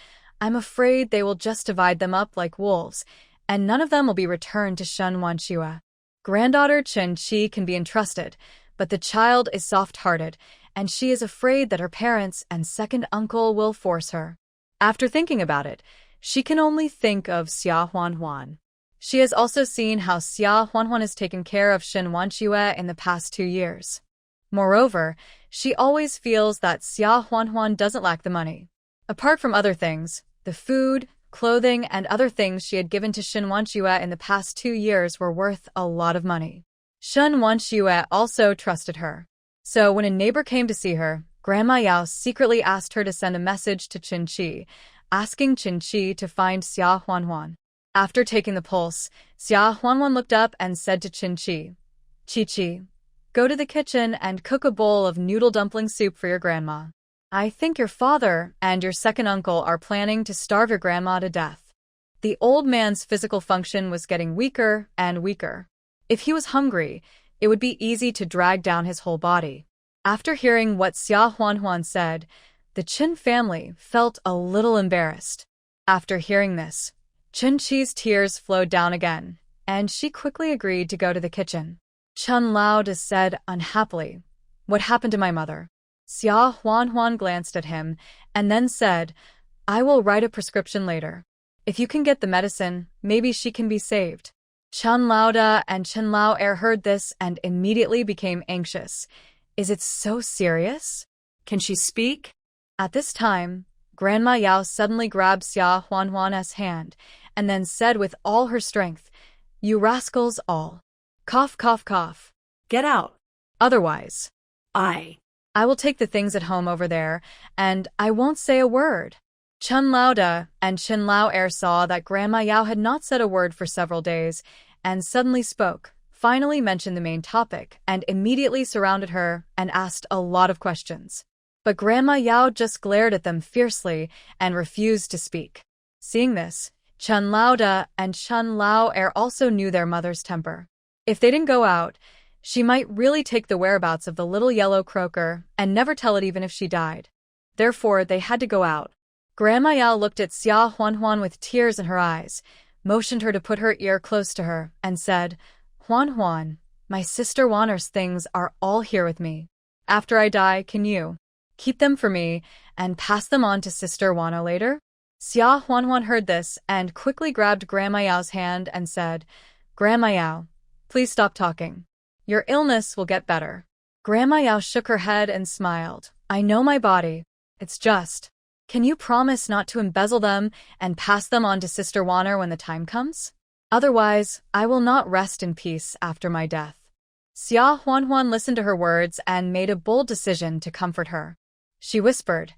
I'm afraid they will just divide them up like wolves, and none of them will be returned to Shen Wanxue. Granddaughter Qin Shi can be entrusted, but the child is soft-hearted, and she is afraid that her parents and second uncle will force her. After thinking about it, she can only think of Xia Huan. She has also seen how Xia Huan has taken care of Shen Wanxue in the past 2 years. Moreover, she always feels that Xia Huan doesn't lack the money. Apart from other things, the food, clothing, and other things she had given to Shen Wanxue in the past 2 years were worth a lot of money. Shen Wanxue also trusted her. So when a neighbor came to see her, Grandma Yao secretly asked her to send a message to Qin Shi, asking Qin Shi to find Xia Huan. After taking the pulse, Xia Huan looked up and said to Qin Shi, Chi, go to the kitchen and cook a bowl of noodle dumpling soup for your grandma. I think your father and your second uncle are planning to starve your grandma to death. The old man's physical function was getting weaker and weaker. If he was hungry, it would be easy to drag down his whole body. After hearing what Xia Huan said, the Qin family felt a little embarrassed. After hearing this, Qin Shi's tears flowed down again, and she quickly agreed to go to the kitchen. Chen Lao said unhappily, What happened to my mother? Xia Huan glanced at him, and then said, I will write a prescription later. If you can get the medicine, maybe she can be saved. Chen Lao and Chen Lao heard this and immediately became anxious. Is it so serious? Can she speak? At this time, Grandma Yao suddenly grabbed Xia Huan's hand, and then said with all her strength, You rascals all. Cough, cough, cough. Get out. Otherwise, I will take the things at home over there, and I won't say a word. Chen Lao and Chen Lao saw that Grandma Yao had not said a word for several days, and suddenly spoke, finally mentioned the main topic, and immediately surrounded her and asked a lot of questions. But Grandma Yao just glared at them fiercely and refused to speak. Seeing this, Chen Lao and Chen Lao also knew their mother's temper. If they didn't go out, she might really take the whereabouts of the little yellow croaker and never tell it even if she died. Therefore, they had to go out. Grandma Yao looked at Xia Huan with tears in her eyes, motioned her to put her ear close to her, and said, Huan, my sister Wanner's things are all here with me. After I die, can you keep them for me and pass them on to Sister Wano later? Xia Huan heard this and quickly grabbed Grandma Yao's hand and said, Grandma Yao, please stop talking. Your illness will get better. Grandma Yao shook her head and smiled. I know my body. It's just. Can you promise not to embezzle them and pass them on to Sister Wanner when the time comes? Otherwise, I will not rest in peace after my death. Xia Huan listened to her words and made a bold decision to comfort her. She whispered,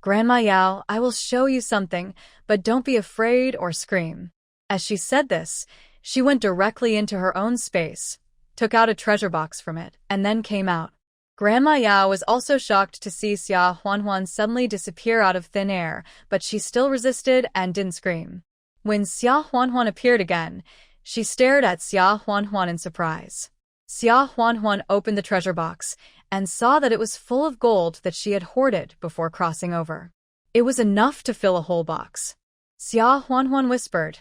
Grandma Yao, I will show you something, but don't be afraid or scream. As she said this, She went directly into her own space, took out a treasure box from it, and then came out. Grandma Yao was also shocked to see Xia Huanhuan suddenly disappear out of thin air, but she still resisted and didn't scream. When Xia Huanhuan appeared again, she stared at Xia Huanhuan in surprise. Xia Huanhuan opened the treasure box and saw that it was full of gold that she had hoarded before crossing over. It was enough to fill a whole box. Xia Huanhuan whispered,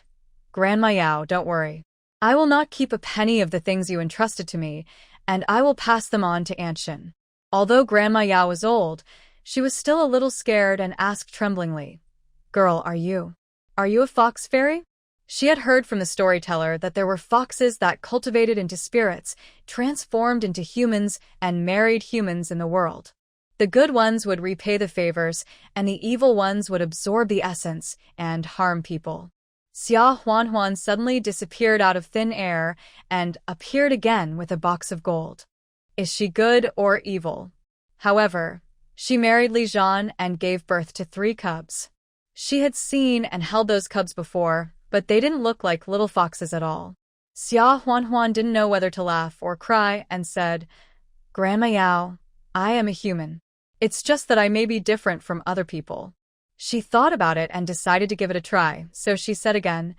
"Grandma Yao, don't worry. I will not keep a penny of the things you entrusted to me, and I will pass them on to Aunt Shin." Although Grandma Yao was old, she was still a little scared and asked tremblingly, "Girl, are you a fox fairy?" She had heard from the storyteller that there were foxes that cultivated into spirits, transformed into humans, and married humans in the world. The good ones would repay the favors, and the evil ones would absorb the essence and harm people. Xia Huanhuan suddenly disappeared out of thin air and appeared again with a box of gold. Is she good or evil? However, she married Li Zhan and gave birth to 3 cubs. She had seen and held those cubs before, but they didn't look like little foxes at all. Xia Huanhuan didn't know whether to laugh or cry and said, "Grandma Yao, I am a human. It's just that I may be different from other people." She thought about it and decided to give it a try, so she said again,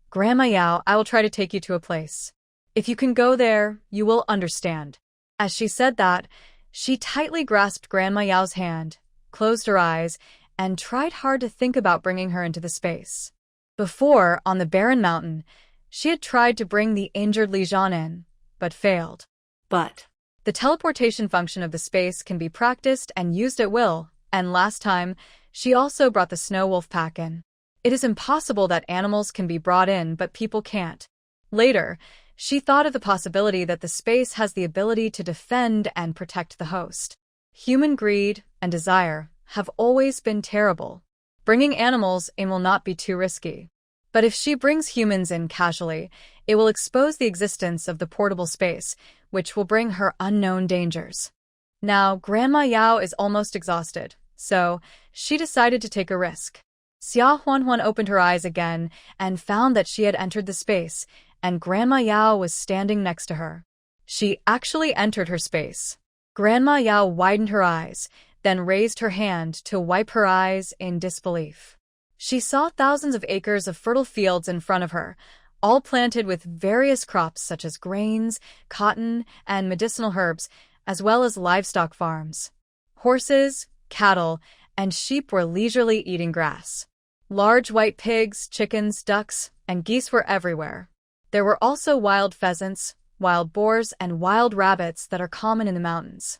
"Grandma Yao, I will try to take you to a place. If you can go there, you will understand." As she said that, she tightly grasped Grandma Yao's hand, closed her eyes, and tried hard to think about bringing her into the space. Before, on the barren mountain, she had tried to bring the injured Li Zhan in, but failed. But the teleportation function of the space can be practiced and used at will, and last time, she also brought the snow wolf pack in. It is impossible that animals can be brought in but people can't. Later, she thought of the possibility that the space has the ability to defend and protect the host. Human greed and desire have always been terrible. Bringing animals in will not be too risky. But if she brings humans in casually, it will expose the existence of the portable space, which will bring her unknown dangers. Now, Grandma Yao is almost exhausted, so she decided to take a risk. Xia Huanhuan opened her eyes again and found that she had entered the space, and Grandma Yao was standing next to her. She actually entered her space. Grandma Yao widened her eyes, then raised her hand to wipe her eyes in disbelief. She saw thousands of acres of fertile fields in front of her, all planted with various crops such as grains, cotton, and medicinal herbs, as well as livestock farms. Horses, cattle, and sheep were leisurely eating grass. Large white pigs, chickens, ducks, and geese were everywhere. There were also wild pheasants, wild boars, and wild rabbits that are common in the mountains.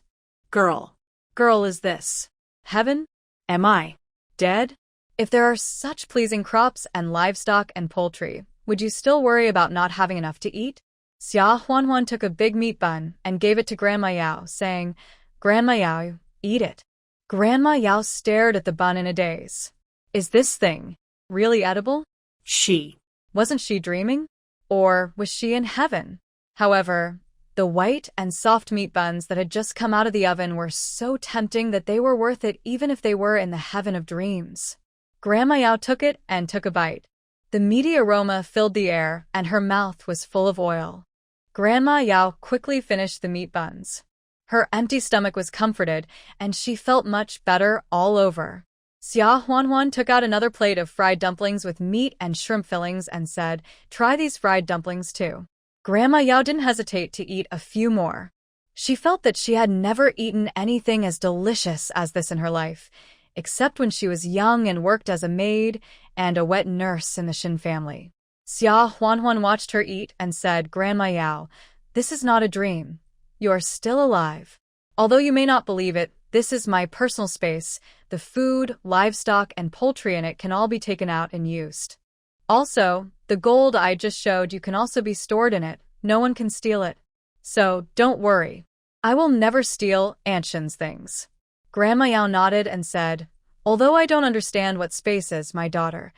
girl, Is this heaven? am I Dead? If there are such pleasing crops and livestock and poultry, would you still worry about not having enough to eat? Xia Huanhuan took a big meat bun and gave it to Grandma Yao, saying, "Grandma Yao, eat it." Grandma Yao stared at the bun in a daze. Is this thing really edible? Wasn't she dreaming? Or was she in heaven? However, the white and soft meat buns that had just come out of the oven were so tempting that they were worth it even if they were in the heaven of dreams. Grandma Yao took it and took a bite. The meaty aroma filled the air, and her mouth was full of oil. Grandma Yao quickly finished the meat buns. Her empty stomach was comforted, and she felt much better all over. Xia Huanhuan took out another plate of fried dumplings with meat and shrimp fillings and said, "Try these fried dumplings too." Grandma Yao didn't hesitate to eat a few more. She felt that she had never eaten anything as delicious as this in her life, except when she was young and worked as a maid and a wet nurse in the Shin family. Xia Huanhuan watched her eat and said, "Grandma Yao, this is not a dream. You are still alive. Although you may not believe it, this is my personal space. The food, livestock, and poultry in it can all be taken out and used. Also, the gold I just showed you can also be stored in it. No one can steal it. So, don't worry. I will never steal Aunt Shin's things." Grandma Yao nodded and said, "Although I don't understand what space is, my daughter,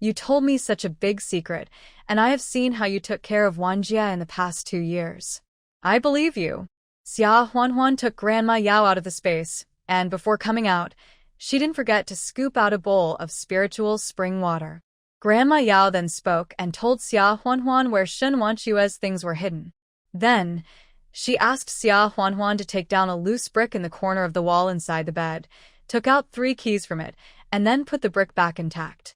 you told me such a big secret, and I have seen how you took care of Wanjia in the past 2 years. I believe you." Xia Huanhuan took Grandma Yao out of the space, and before coming out, she didn't forget to scoop out a bowl of spiritual spring water. Grandma Yao then spoke and told Xia Huanhuan where Shen Wanchua's things were hidden. Then, she asked Xia Huanhuan to take down a loose brick in the corner of the wall inside the bed, took out 3 keys from it, and then put the brick back intact.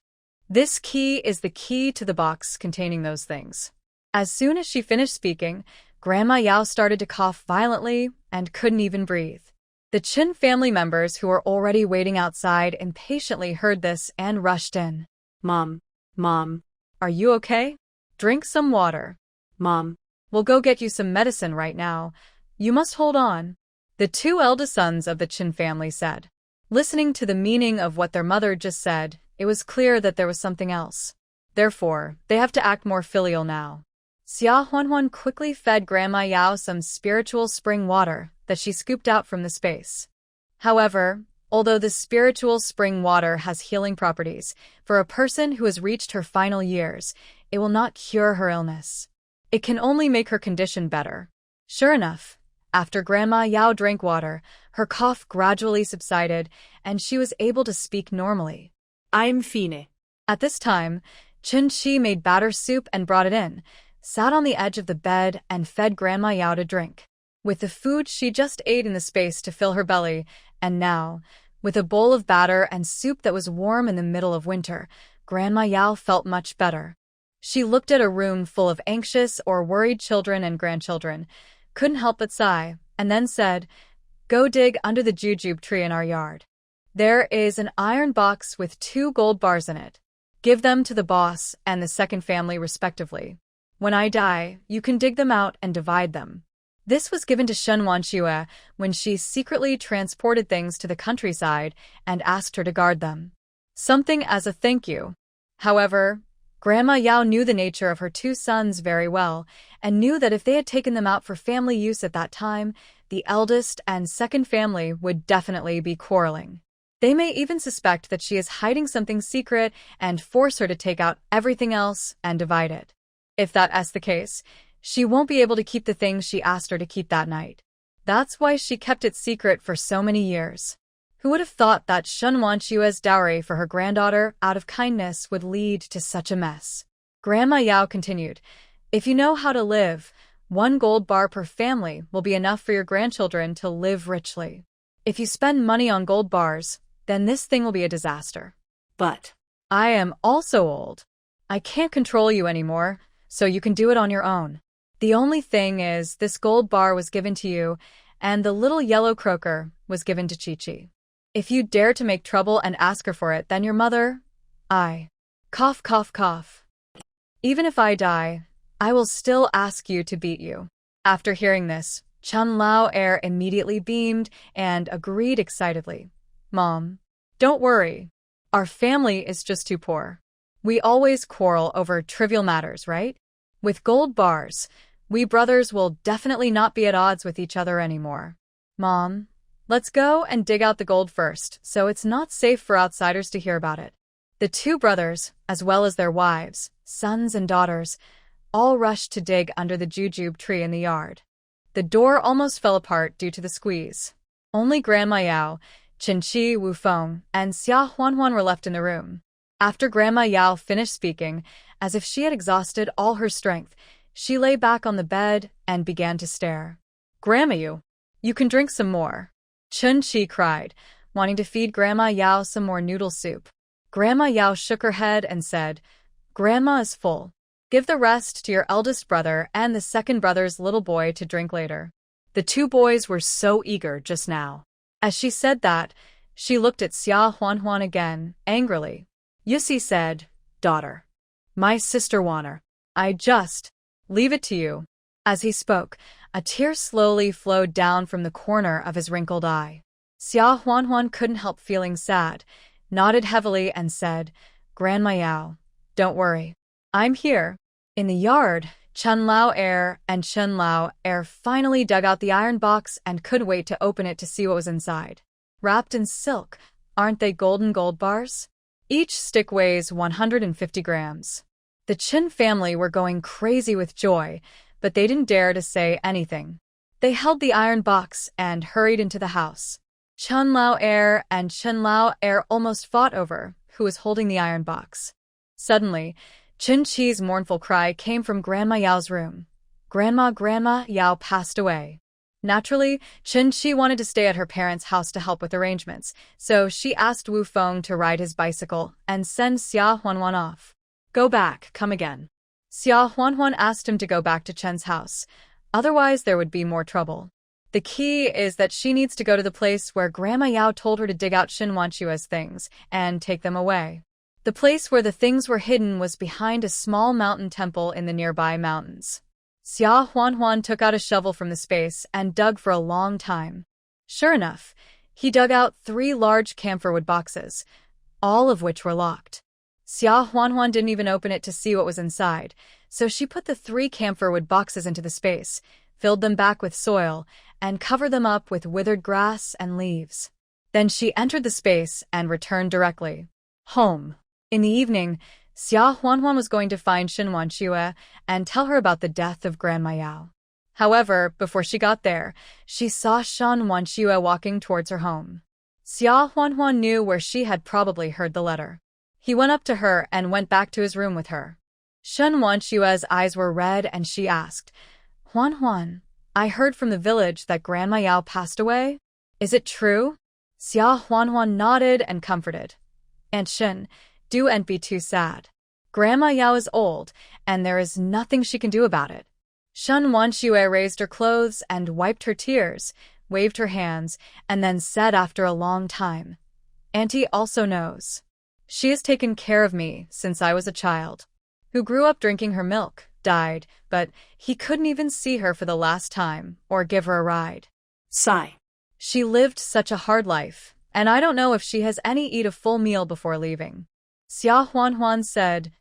This key is the key to the box containing those things. As soon as she finished speaking, Grandma Yao started to cough violently and couldn't even breathe. The Qin family members who were already waiting outside impatiently heard this and rushed in. Mom. Are you okay? Drink some water. Mom. We'll go get you some medicine right now. You must hold on. The 2 eldest sons of the Qin family said. Listening to the meaning of what their mother just said, it was clear that there was something else. Therefore, they have to act more filial now. Xia Huanhuan quickly fed Grandma Yao some spiritual spring water that she scooped out from the space. However, although the spiritual spring water has healing properties, for a person who has reached her final years, it will not cure her illness. It can only make her condition better. Sure enough, after Grandma Yao drank water, her cough gradually subsided and she was able to speak normally. I'm fine. At this time, Chen Qi made batter soup and brought it in, sat on the edge of the bed and fed Grandma Yao to drink. With the food she just ate in the space to fill her belly, and now, with a bowl of batter and soup that was warm in the middle of winter, Grandma Yao felt much better. She looked at a room full of anxious or worried children and grandchildren, couldn't help but sigh, and then said, "Go dig under the jujube tree in our yard. There is an iron box with 2 gold bars in it. Give them to the boss and the second family respectively. When I die, you can dig them out and divide them." This was given to Shen Wanchua when she secretly transported things to the countryside and asked her to guard them. Something as a thank you. However, Grandma Yao knew the nature of her 2 sons very well and knew that if they had taken them out for family use at that time, the eldest and second family would definitely be quarreling. They may even suspect that she is hiding something secret and force her to take out everything else and divide it. If that is the case, she won't be able to keep the things she asked her to keep that night. That's why she kept it secret for so many years. Who would have thought that Shen Wanchua's dowry for her granddaughter out of kindness would lead to such a mess? Grandma Yao continued, "If you know how to live, 1 gold bar per family will be enough for your grandchildren to live richly. If you spend money on gold bars, then this thing will be a disaster. But I am also old. I can't control you anymore, so you can do it on your own. The only thing is this gold bar was given to you, and the little yellow croaker was given to Chi-Chi. If you dare to make trouble and ask her for it, then your mother, cough, cough, cough. Even if I die, I will still ask you to beat you." After hearing this, Chen Lao Air immediately beamed and agreed excitedly. "Mom, don't worry. Our family is just too poor. We always quarrel over trivial matters, right? With gold bars, we brothers will definitely not be at odds with each other anymore. Mom, let's go and dig out the gold first, so it's not safe for outsiders to hear about it." The 2 brothers, as well as their wives, sons and daughters, all rushed to dig under the jujube tree in the yard. The door almost fell apart due to the squeeze. Only Grandma Yao, Qinqi, Wu Feng, and Xia Huanhuan were left in the room. After Grandma Yao finished speaking, as if she had exhausted all her strength, she lay back on the bed and began to stare. "Grandma, you can drink some more," Qinqi cried, wanting to feed Grandma Yao some more noodle soup. Grandma Yao shook her head and said, "Grandma is full. Give the rest to your eldest brother and the second brother's little boy to drink later." The 2 boys were so eager just now. As she said that, she looked at Xia Huanhuan again, angrily. Yusi said, "Daughter, my sister Wanner, I just leave it to you." As he spoke, a tear slowly flowed down from the corner of his wrinkled eye. Xia Huanhuan couldn't help feeling sad, nodded heavily and said, "Grandma Yao, don't worry. I'm here." In the yard, Chen Lao Air and Chen Lao Air finally dug out the iron box and couldn't wait to open it to see what was inside. Wrapped in silk, aren't they golden gold bars? Each stick weighs 150 grams. The Qin family were going crazy with joy, but they didn't dare to say anything. They held the iron box and hurried into the house. Chen Lao Air and Chen Lao Air almost fought over who was holding the iron box. Suddenly, Chin Chi's mournful cry came from Grandma Yao's room. Grandma Yao passed away. Naturally, Chin Chi wanted to stay at her parents' house to help with arrangements, so she asked Wu Feng to ride his bicycle and send Xia Huanhuan off. Go back, come again. Xia Huanhuan asked him to go back to Chen's house. Otherwise, there would be more trouble. The key is that she needs to go to the place where Grandma Yao told her to dig out Xin Wanchua's things and take them away. The place where the things were hidden was behind a small mountain temple in the nearby mountains. Xia Huanhuan took out a shovel from the space and dug for a long time. Sure enough, he dug out 3 large camphorwood boxes, all of which were locked. Xia Huanhuan didn't even open it to see what was inside, so she put the 3 camphorwood boxes into the space, filled them back with soil, and covered them up with withered grass and leaves. Then she entered the space and returned directly home. In the evening, Xia Huanhuan was going to find Xin Wanchua and tell her about the death of Grandma Yao. However, before she got there, she saw Xin Wanchua walking towards her home. Xia Huanhuan knew where she had probably heard the letter. He went up to her and went back to his room with her. Xin Wanchua's eyes were red and she asked, Huanhuan, I heard from the village that Grandma Yao passed away. Is it true? Xia Huanhuan nodded and comforted. Aunt Xin, don't be too sad. Grandma Yao is old, and there is nothing she can do about it. Xin Wanchua raised her clothes and wiped her tears, waved her hands, and then said after a long time, Auntie also knows. She has taken care of me since I was a child. Who grew up drinking her milk, died, but he couldn't even see her for the last time or give her a ride. Sigh. She lived such a hard life, and I don't know if she has any eat a full meal before leaving. Xia Huanhuan said,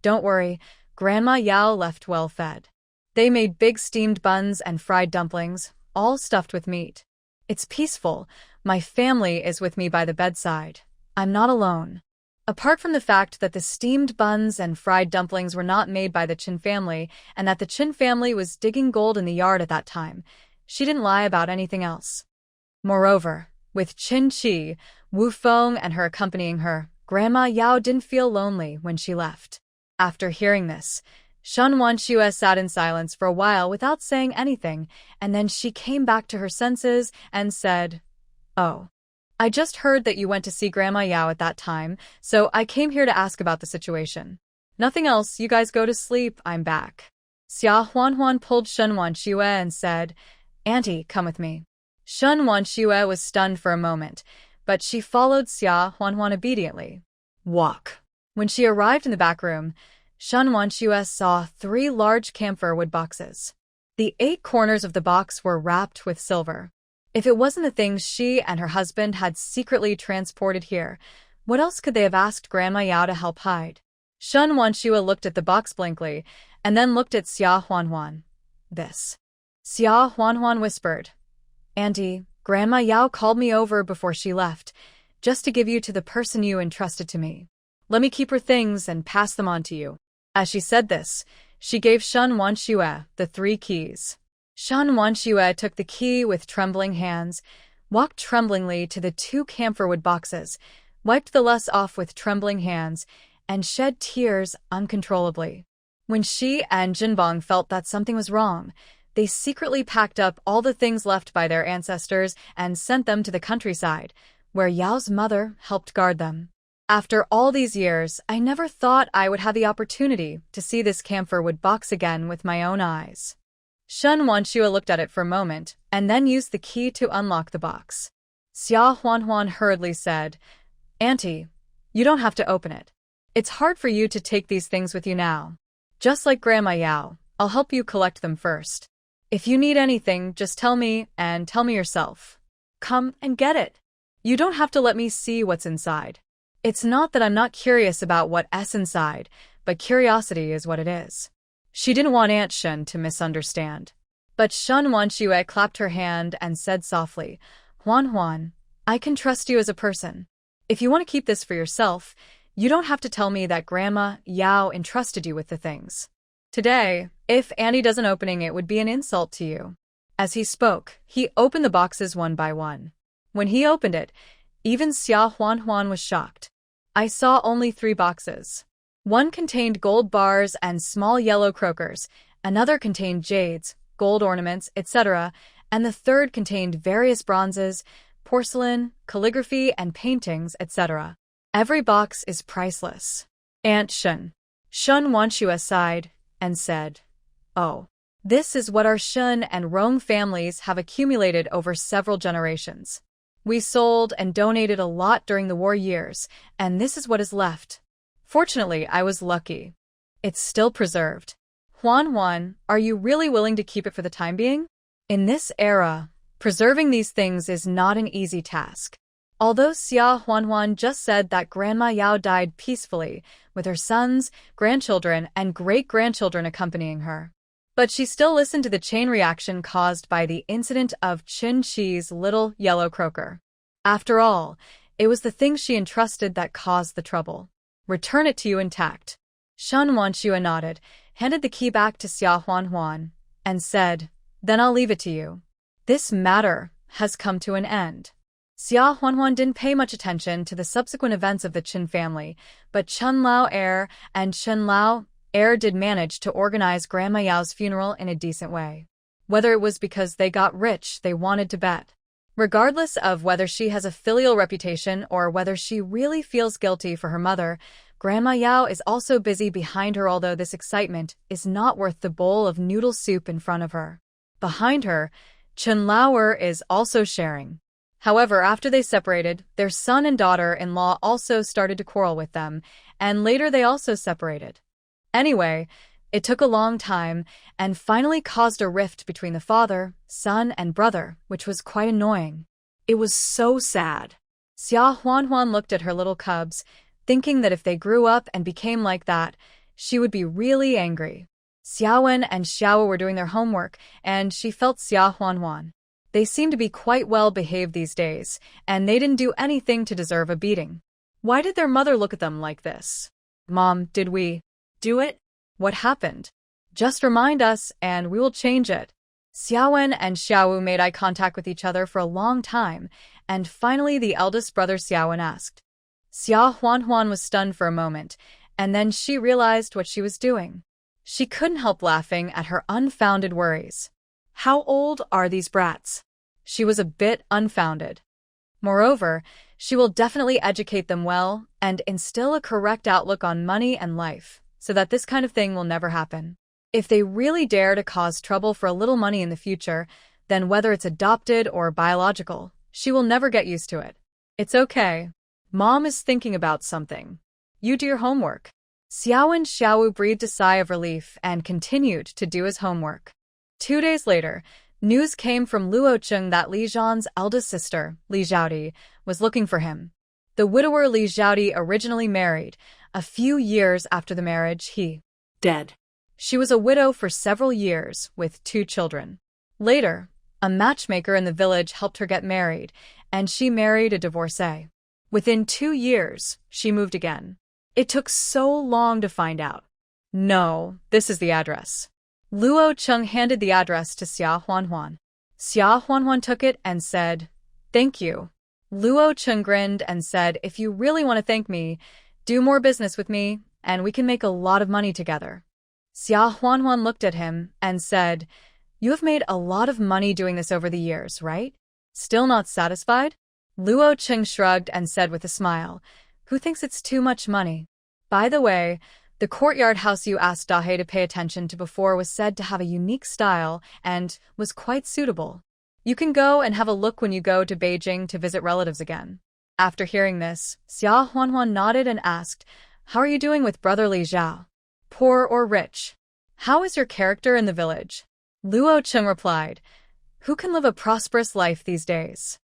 Don't worry, Grandma Yao left well fed. They made big steamed buns and fried dumplings, all stuffed with meat. It's peaceful. My family is with me by the bedside. I'm not alone. Apart from the fact that the steamed buns and fried dumplings were not made by the Qin family and that the Qin family was digging gold in the yard at that time, she didn't lie about anything else. Moreover, with Qin Chi, Wu Feng and her accompanying her, Grandma Yao didn't feel lonely when she left. After hearing this, Xin Wanchua sat in silence for a while without saying anything, and then she came back to her senses and said, Oh, I just heard that you went to see Grandma Yao at that time, so I came here to ask about the situation. Nothing else, you guys go to sleep, I'm back. Xia Huanhuan pulled Xin Wanchua and said, Auntie, come with me. Xin Wanchua was stunned for a moment, but she followed Xia Huanhuan obediently. Walk. When she arrived in the back room, Xin Wanchua saw 3 large camphor wood boxes. The 8 corners of the box were wrapped with silver. If it wasn't the things she and her husband had secretly transported here, what else could they have asked Grandma Yao to help hide? Xin Wanchua looked at the box blankly, and then looked at Xia Huanhuan. This. Xia Huanhuan whispered, Auntie, Grandma Yao called me over before she left, just to give you to the person you entrusted to me. Let me keep her things and pass them on to you. As she said this, she gave Xin Wanchua the 3 keys. Xin Wanchua took the key with trembling hands, walked tremblingly to the 2 camphorwood boxes, wiped the lust off with trembling hands, and shed tears uncontrollably. When she and Jinbong felt that something was wrong, they secretly packed up all the things left by their ancestors and sent them to the countryside, where Yao's mother helped guard them. After all these years, I never thought I would have the opportunity to see this camphorwood box again with my own eyes. Xin Wanchua looked at it for a moment, and then used the key to unlock the box. Xia Huanhuan hurriedly said, Auntie, you don't have to open it. It's hard for you to take these things with you now. Just like Grandma Yao, I'll help you collect them first. If you need anything, just tell me, and tell me yourself. Come and get it. You don't have to let me see what's inside. It's not that I'm not curious about what's inside, but curiosity is what it is. She didn't want Aunt Xin to misunderstand. But Xin Wanchua clapped her hand and said softly, Huanhuan, I can trust you as a person. If you want to keep this for yourself, you don't have to tell me that Grandma Yao entrusted you with the things. Today, if Auntie doesn't opening it would be an insult to you. As he spoke, he opened the boxes one by one. When he opened it, even Xia Huanhuan was shocked. I saw only 3 boxes. One contained gold bars and small yellow croakers, another contained jades, gold ornaments, etc., and the third contained various bronzes, porcelain, calligraphy, and paintings, etc. Every box is priceless. Aunt Shun wants you aside and said, "Oh, this is what our Shun and Rong families have accumulated over several generations. We sold and donated a lot during the war years, and this is what is left. Fortunately, I was lucky. It's still preserved. Huan, are you really willing to keep it for the time being? In this era, preserving these things is not an easy task." Although Xia Huan just said that Grandma Yao died peacefully, with her sons, grandchildren, and great-grandchildren accompanying her. But she still listened to the chain reaction caused by the incident of Qin Shi's little yellow croaker. After all, it was the thing she entrusted that caused the trouble. "Return it to you intact." Shun Wanshua nodded, handed the key back to Xia Huan, and said, "Then I'll leave it to you. This matter has come to an end." Xia Huan didn't pay much attention to the subsequent events of the Qin family, but Chen Lao heir and Chen Lao heir did manage to organize Grandma Yao's funeral in a decent way. Whether it was because they got rich, they wanted to bet. Regardless of whether she has a filial reputation or whether she really feels guilty for her mother, Grandma Yao is also busy behind her, although this excitement is not worth the bowl of noodle soup in front of her. Behind her, Chen Laoer is also sharing. However, after they separated, their son and daughter-in-law also started to quarrel with them, and later they also separated. Anyway, it took a long time, and finally caused a rift between the father, son, and brother, which was quite annoying. It was so sad. Xia Huan looked at her little cubs, thinking that if they grew up and became like that, she would be really angry. Xiaowen and Xiao were doing their homework, and she felt Xia Huan. They seemed to be quite well behaved these days, and they didn't do anything to deserve a beating. Why did their mother look at them like this? "Mom, did we do it? What happened? Just remind us, and we will change it." Xiaowen and Xiaowu made eye contact with each other for a long time, and finally the eldest brother Xiaowen asked. Xia Huan was stunned for a moment, and then she realized what she was doing. She couldn't help laughing at her unfounded worries. How old are these brats? She was a bit unfounded. Moreover, she will definitely educate them well and instill a correct outlook on money and life, so that this kind of thing will never happen. If they really dare to cause trouble for a little money in the future, then whether it's adopted or biological, she will never get used to it. "It's okay. Mom is thinking about something. You do your homework." Xiao and Xiaowu breathed a sigh of relief and continued to do his homework. 2 days later, news came from Luocheng that Li Zhan's eldest sister, Li Zhaodi, was looking for him. The widower Li Zhaodi originally married. A few years after the marriage, he dead. She was a widow for several years, with 2 children. Later, a matchmaker in the village helped her get married, and she married a divorcee. Within 2 years, she moved again. It took so long to find out. "No, this is the address." Luocheng handed the address to Xia Huan. Xia Huan took it and said, "Thank you." Luocheng grinned and said, "If you really want to thank me, do more business with me, and we can make a lot of money together." Xia Huan looked at him and said, "You have made a lot of money doing this over the years, right? Still not satisfied?" Luocheng shrugged and said with a smile, "Who thinks it's too much money? By the way, the courtyard house you asked Dahe to pay attention to before was said to have a unique style and was quite suitable. You can go and have a look when you go to Beijing to visit relatives again." After hearing this, Xia Huan nodded and asked, "How are you doing with brother Li Zhao? Poor or rich? How is your character in the village?" Luocheng replied, "Who can live a prosperous life these days?"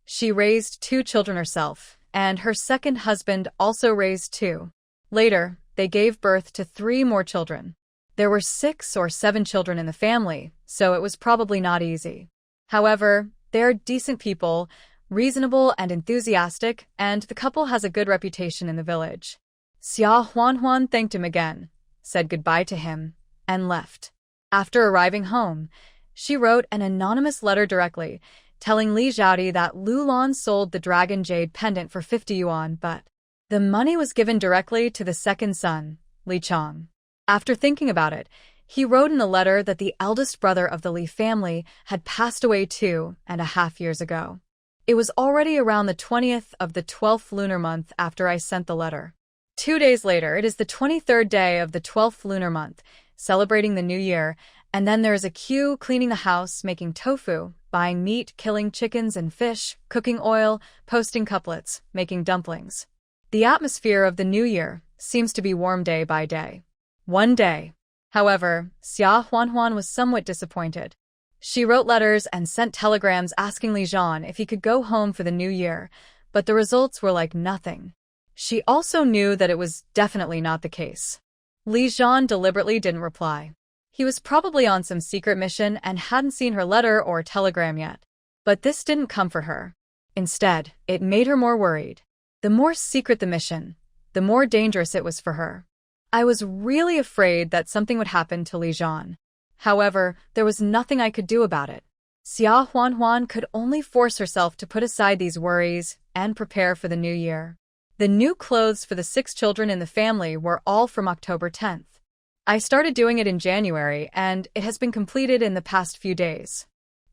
She raised 2 children herself, and her second husband also raised 2. Later, they gave birth to 3 more children. There were 6 or 7 children in the family, so it was probably not easy. However, they are decent people, reasonable and enthusiastic, and the couple has a good reputation in the village. Xia Huan thanked him again, said goodbye to him, and left. After arriving home, she wrote an anonymous letter directly, telling Li Zhaodi that Lu Lan sold the dragon jade pendant for 50 yuan, but the money was given directly to the second son, Li Chang. After thinking about it, he wrote in the letter that the eldest brother of the Li family had passed away 2.5 years ago. It was already around the 20th of the 12th lunar month after I sent the letter. 2 days later, it is the 23rd day of the 12th lunar month, celebrating the new year, and then there is a queue cleaning the house, making tofu, buying meat, killing chickens and fish, cooking oil, posting couplets, making dumplings. The atmosphere of the new year seems to be warm day by day. One day, however, Xia Huanhuan was somewhat disappointed. She wrote letters and sent telegrams asking Li Zhan if he could go home for the new year, but the results were like nothing. She also knew that it was definitely not the case. Li Zhan deliberately didn't reply. He was probably on some secret mission and hadn't seen her letter or telegram yet. But this didn't comfort her. Instead, it made her more worried. The more secret the mission, the more dangerous it was for her. I was really afraid that something would happen to Li Zhan. However, there was nothing I could do about it. Xia Huanhuan could only force herself to put aside these worries and prepare for the new year. The new clothes for the 6 children in the family were all from October 10th. I started doing it in January, and it has been completed in the past few days.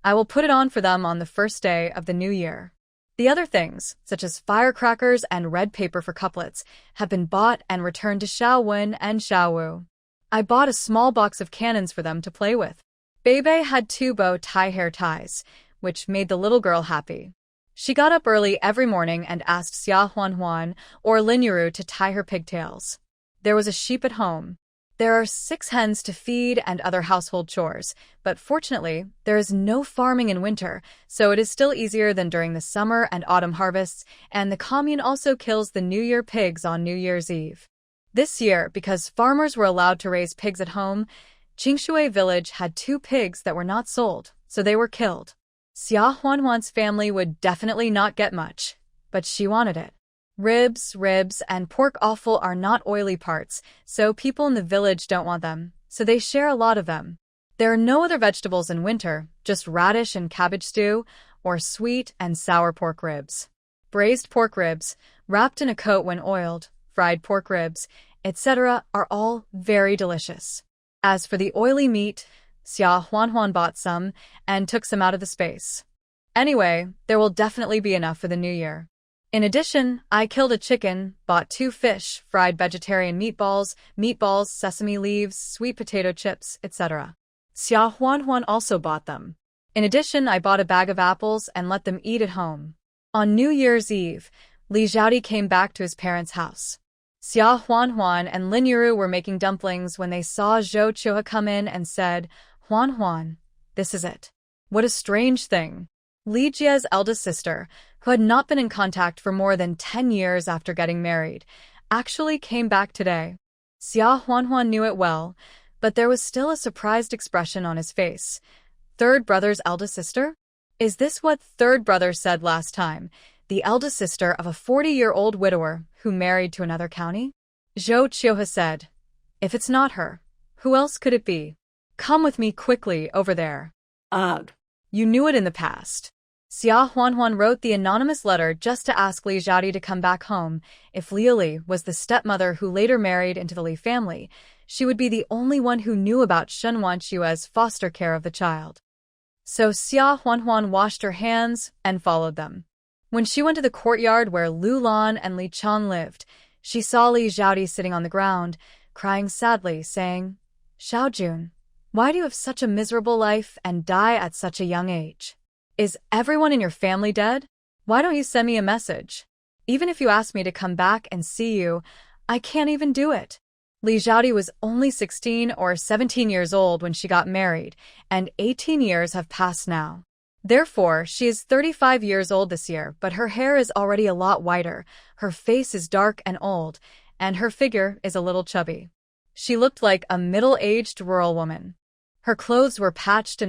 I will put it on for them on the first day of the new year. The other things, such as firecrackers and red paper for couplets, have been bought and returned to Xiaowen and Xiaowu. I bought a small box of cannons for them to play with. Bebe had 2 bow tie hair ties, which made the little girl happy. She got up early every morning and asked Xia Huanhuan or Lin Yuru to tie her pigtails. There was a sheep at home. There are 6 hens to feed and other household chores, but fortunately, there is no farming in winter, so it is still easier than during the summer and autumn harvests, and the commune also kills the New Year pigs on New Year's Eve. This year, because farmers were allowed to raise pigs at home, Qingshui village had 2 pigs that were not sold, so they were killed. Xia Huanhuan's family would definitely not get much, but she wanted it. Ribs, and pork offal are not oily parts, so people in the village don't want them, so they share a lot of them. There are no other vegetables in winter, just radish and cabbage stew, or sweet and sour pork ribs. Braised pork ribs, wrapped in a coat when oiled, fried pork ribs, etc. are all very delicious. As for the oily meat, Xia Huanhuan bought some and took some out of the space. Anyway, there will definitely be enough for the new year. In addition, I killed a chicken, bought 2 fish, fried vegetarian meatballs, sesame leaves, sweet potato chips, etc. Xia Huanhuan also bought them. In addition, I bought a bag of apples and let them eat at home. On New Year's Eve, Li Zhaodi came back to his parents' house. Xia Huanhuan and Lin Yuru were making dumplings when they saw Zhou Chuha come in and said, "Huanhuan, this is it." What a strange thing. Li Jie's eldest sister, who had not been in contact for more than 10 years after getting married, actually came back today. Xia Huanhuan knew it well, but there was still a surprised expression on his face. Third brother's eldest sister? Is this what third brother said last time? The eldest sister of a 40-year-old widower who married to another county? Zhou Chuha said, "If it's not her, who else could it be? Come with me quickly over there." Ugh. You knew it in the past. Xia Huanhuan wrote the anonymous letter just to ask Li Zhaodi to come back home. If Li was the stepmother who later married into the Li family, she would be the only one who knew about Shen Wanchua's foster care of the child. So Xia Huanhuan washed her hands and followed them. When she went to the courtyard where Lu Lan and Li Chang lived, she saw Li Zhaodi sitting on the ground, crying sadly, saying, "Xiaojun, why do you have such a miserable life and die at such a young age? Is everyone in your family dead? Why don't you send me a message? Even if you ask me to come back and see you, I can't even do it." Li Zhaodi was only 16 or 17 years old when she got married, and 18 years have passed now. Therefore, she is 35 years old this year, but her hair is already a lot whiter, her face is dark and old, and her figure is a little chubby. She looked like a middle-aged rural woman. Her clothes were patched,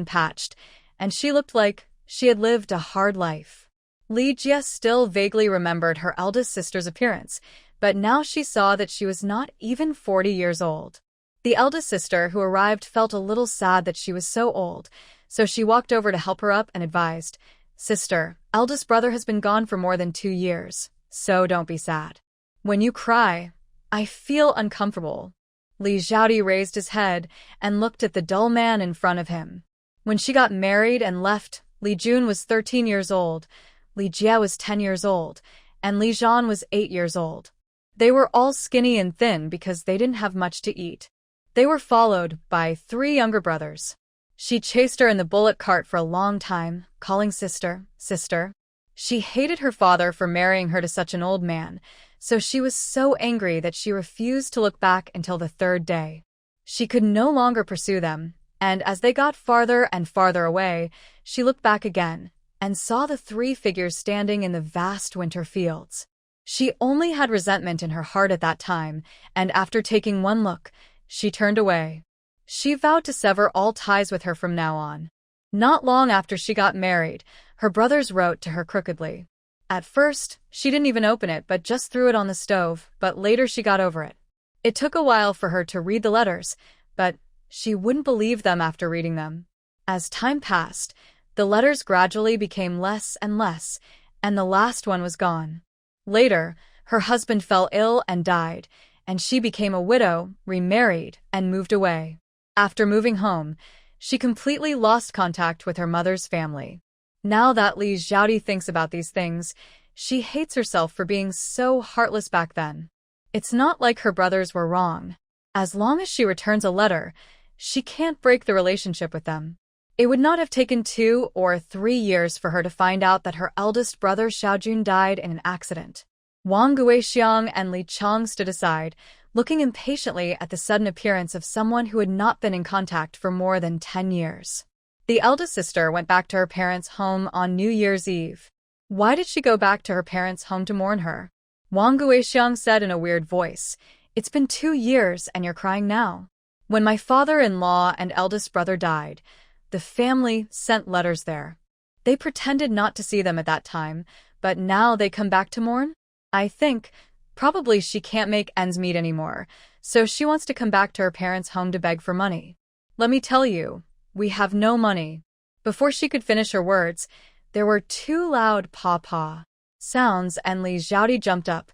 and she looked like she had lived a hard life. Li Jie still vaguely remembered her eldest sister's appearance, but now she saw that she was not even 40 years old. The eldest sister who arrived felt a little sad that she was so old, so she walked over to help her up and advised, "Sister, eldest brother has been gone for more than 2 years, so don't be sad. When you cry, I feel uncomfortable." Li Xiaodi raised his head and looked at the dull man in front of him. When she got married and left, Li Jun was 13 years old, Li Jie was 10 years old, and Li Zhan was 8 years old. They were all skinny and thin because they didn't have much to eat. They were followed by 3 younger brothers. She chased her in the bullock cart for a long time, calling sister, sister. She hated her father for marrying her to such an old man, so she was so angry that she refused to look back until the 3rd day. She could no longer pursue them, and as they got farther and farther away, she looked back again and saw the 3 figures standing in the vast winter fields. She only had resentment in her heart at that time, and after taking one look, she turned away. She vowed to sever all ties with her from now on. Not long after she got married, her brothers wrote to her crookedly. At first, she didn't even open it but just threw it on the stove, but later she got over it. It took a while for her to read the letters, but she wouldn't believe them after reading them. As time passed, the letters gradually became less and less, and the last one was gone. Later, her husband fell ill and died, and she became a widow, remarried, and moved away. After moving home, she completely lost contact with her mother's family. Now that Li Xiaodi thinks about these things, she hates herself for being so heartless back then. It's not like her brothers were wrong. As long as she returns a letter, she can't break the relationship with them. It would not have taken 2 or 3 years for her to find out that her eldest brother Xiaojun died in an accident. Wang Guixiang and Li Chang stood aside, looking impatiently at the sudden appearance of someone who had not been in contact for more than 10 years. The eldest sister went back to her parents' home on New Year's Eve. Why did she go back to her parents' home to mourn her? Wang Guixiang said in a weird voice, "It's been 2 years and you're crying now." When my father-in-law and eldest brother died, the family sent letters there. They pretended not to see them at that time, but now they come back to mourn? I think, probably she can't make ends meet anymore, so she wants to come back to her parents' home to beg for money. Let me tell you, we have no money. Before she could finish her words, there were 2 loud paw-paw sounds and Li Xiaodi jumped up,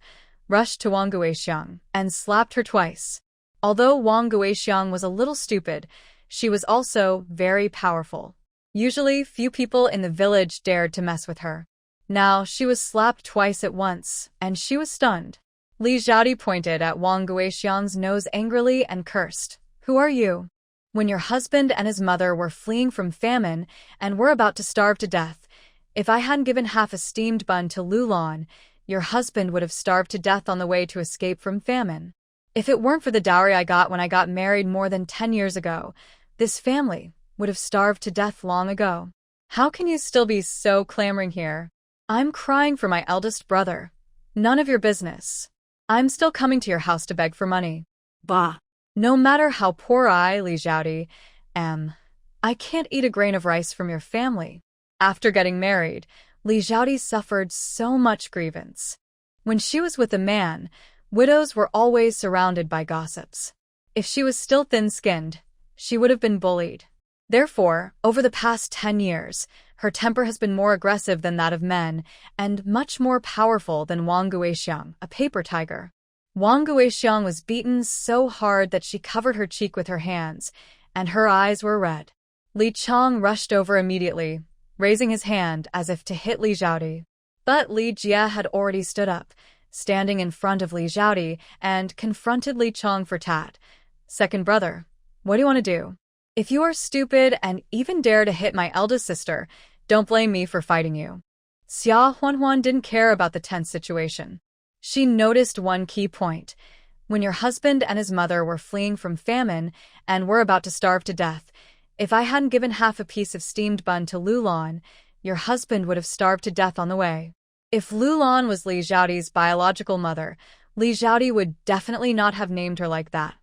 rushed to Wang Guixiang, and slapped her twice. Although Wang Guixiang was a little stupid, she was also very powerful. Usually, few people in the village dared to mess with her. Now, she was slapped twice at once, and she was stunned. Li Xiaodi pointed at Wang Guixiang's nose angrily and cursed. "Who are you?" "When your husband and his mother were fleeing from famine and were about to starve to death, if I hadn't given half a steamed bun to Lulan, your husband would have starved to death on the way to escape from famine. If it weren't for the dowry I got when I got married more than 10 years ago, this family would have starved to death long ago. How can you still be so clamoring here? I'm crying for my eldest brother. None of your business. I'm still coming to your house to beg for money." Bah! No matter how poor I, Li Xiaodi, am, I can't eat a grain of rice from your family. After getting married, Li Xiaodi suffered so much grievance. When she was with a man, widows were always surrounded by gossips. If she was still thin-skinned, she would have been bullied. Therefore, over the past 10 years, her temper has been more aggressive than that of men and much more powerful than Wang Guixiang, a paper tiger. Wang Guixiang was beaten so hard that she covered her cheek with her hands, and her eyes were red. Li Chang rushed over immediately, raising his hand as if to hit Li Xiaodi. But Li Jie had already stood up, standing in front of Li Xiaodi, and confronted Li Chang for tat. "Second brother, what do you want to do? If you are stupid and even dare to hit my eldest sister, don't blame me for fighting you." Xia Huanhuan didn't care about the tense situation. She noticed one key point. When your husband and his mother were fleeing from famine and were about to starve to death, if I hadn't given half a piece of steamed bun to Lulan, your husband would have starved to death on the way. If Lulan was Li Xiaodi's biological mother, Li Xiaodi would definitely not have named her like that.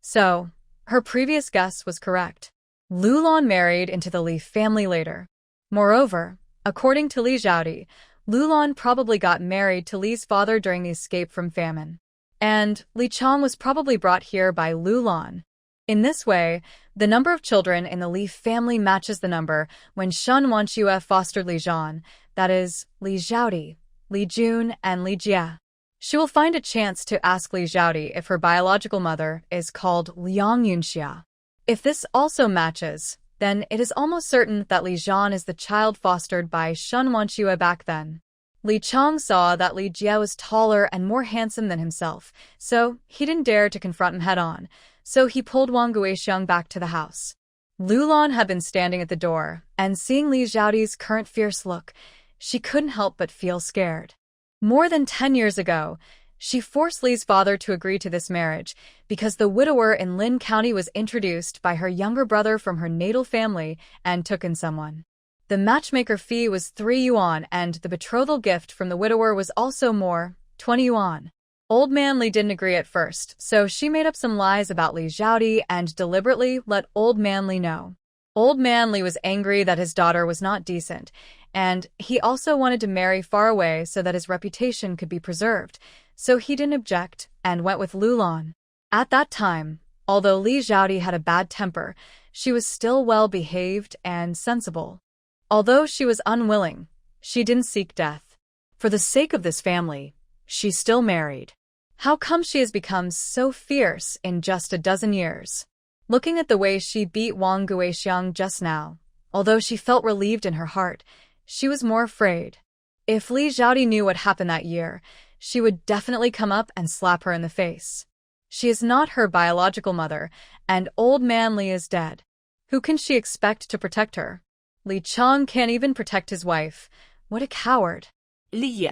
So, her previous guess was correct. Lulan married into the Li family later. Moreover, according to Li Xiaodi, Lulan probably got married to Li's father during the escape from famine. And Li Chang was probably brought here by Lulan. In this way, the number of children in the Li family matches the number when Shen Wanxue fostered Li Zhan, that is, Li Xiaodi, Li Jun, and Li Jie. She will find a chance to ask Li Xiaodi if her biological mother is called Liang Yunxia. If this also matches, then it is almost certain that Li Zhan is the child fostered by Shun Wanxue back then. Li Chong saw that Li Jie was taller and more handsome than himself, so he didn't dare to confront him head-on, so he pulled Wang Guixiang back to the house. Lulan had been standing at the door, and seeing Li Xiaodi's current fierce look, she couldn't help but feel scared. More than 10 years ago, she forced Li's father to agree to this marriage because the widower in Lin County was introduced by her younger brother from her natal family and took in someone. The matchmaker fee was 3 yuan and the betrothal gift from the widower was also more, 20 yuan. Old man Li didn't agree at first, so she made up some lies about Li Xiaodi and deliberately let Old man Li know. Old man Li was angry that his daughter was not decent, and he also wanted to marry far away so that his reputation could be preserved, so he didn't object and went with Lulan. At that time, although Li Xiaodi had a bad temper, she was still well-behaved and sensible. Although she was unwilling, she didn't seek death. For the sake of this family, she still married. How come she has become so fierce in just a dozen years? Looking at the way she beat Wang Guixiang just now, although she felt relieved in her heart, she was more afraid. If Li Xiaodi knew what happened that year, she would definitely come up and slap her in the face. She is not her biological mother, and old man Li is dead. Who can she expect to protect her? Li Chong can't even protect his wife. What a coward. Li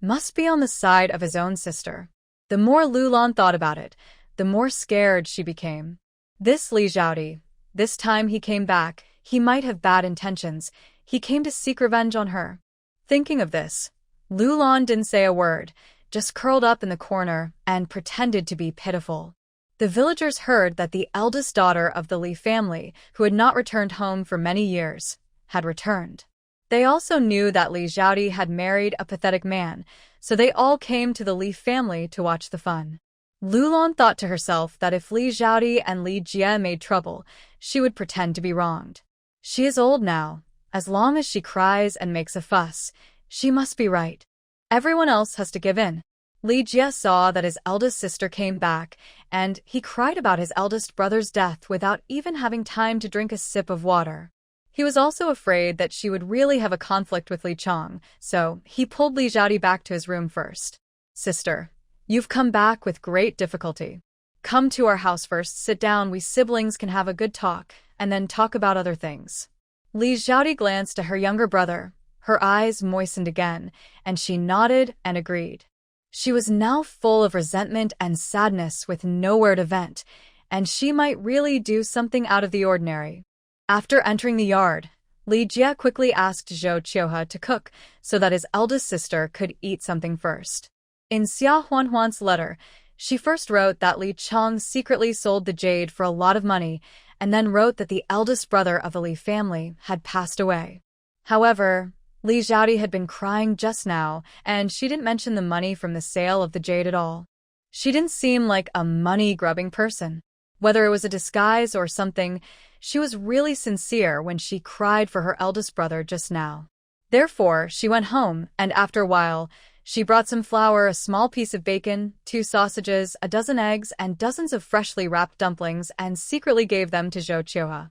Must be on the side of his own sister. The more Lulan thought about it, the more scared she became. This Li Xiaodi, this time he came back, he might have bad intentions. He came to seek revenge on her. Thinking of this, Lulan didn't say a word, just curled up in the corner and pretended to be pitiful. The villagers heard that the eldest daughter of the Li family, who had not returned home for many years, had returned. They also knew that Li Xiaodi had married a pathetic man, so they all came to the Li family to watch the fun. Lulan thought to herself that if Li Xiaodi and Li Jie made trouble, she would pretend to be wronged. She is old now. As long as she cries and makes a fuss, she must be right. Everyone else has to give in. Li Jie saw that his eldest sister came back, and he cried about his eldest brother's death without even having time to drink a sip of water. He was also afraid that she would really have a conflict with Li Chong, so he pulled Li Xiaodi back to his room first. Sister, you've come back with great difficulty. Come to our house first, sit down, we siblings can have a good talk, and then talk about other things. Li Xiaodi glanced at her younger brother. Her eyes moistened again, and she nodded and agreed. She was now full of resentment and sadness with nowhere to vent, and she might really do something out of the ordinary. After entering the yard, Li Jie quickly asked Zhou Qiuhe to cook so that his eldest sister could eat something first. In Xia Huanhuan's letter, she first wrote that Li Chong secretly sold the jade for a lot of money, and then wrote that the eldest brother of the Li family had passed away. However, Li Xiaodi had been crying just now, and she didn't mention the money from the sale of the jade at all. She didn't seem like a money-grubbing person. Whether it was a disguise or something, she was really sincere when she cried for her eldest brother just now. Therefore, she went home, and after a while, she brought some flour, a small piece of bacon, 2 sausages, a dozen eggs, and dozens of freshly wrapped dumplings, and secretly gave them to Zhou Qiuhe.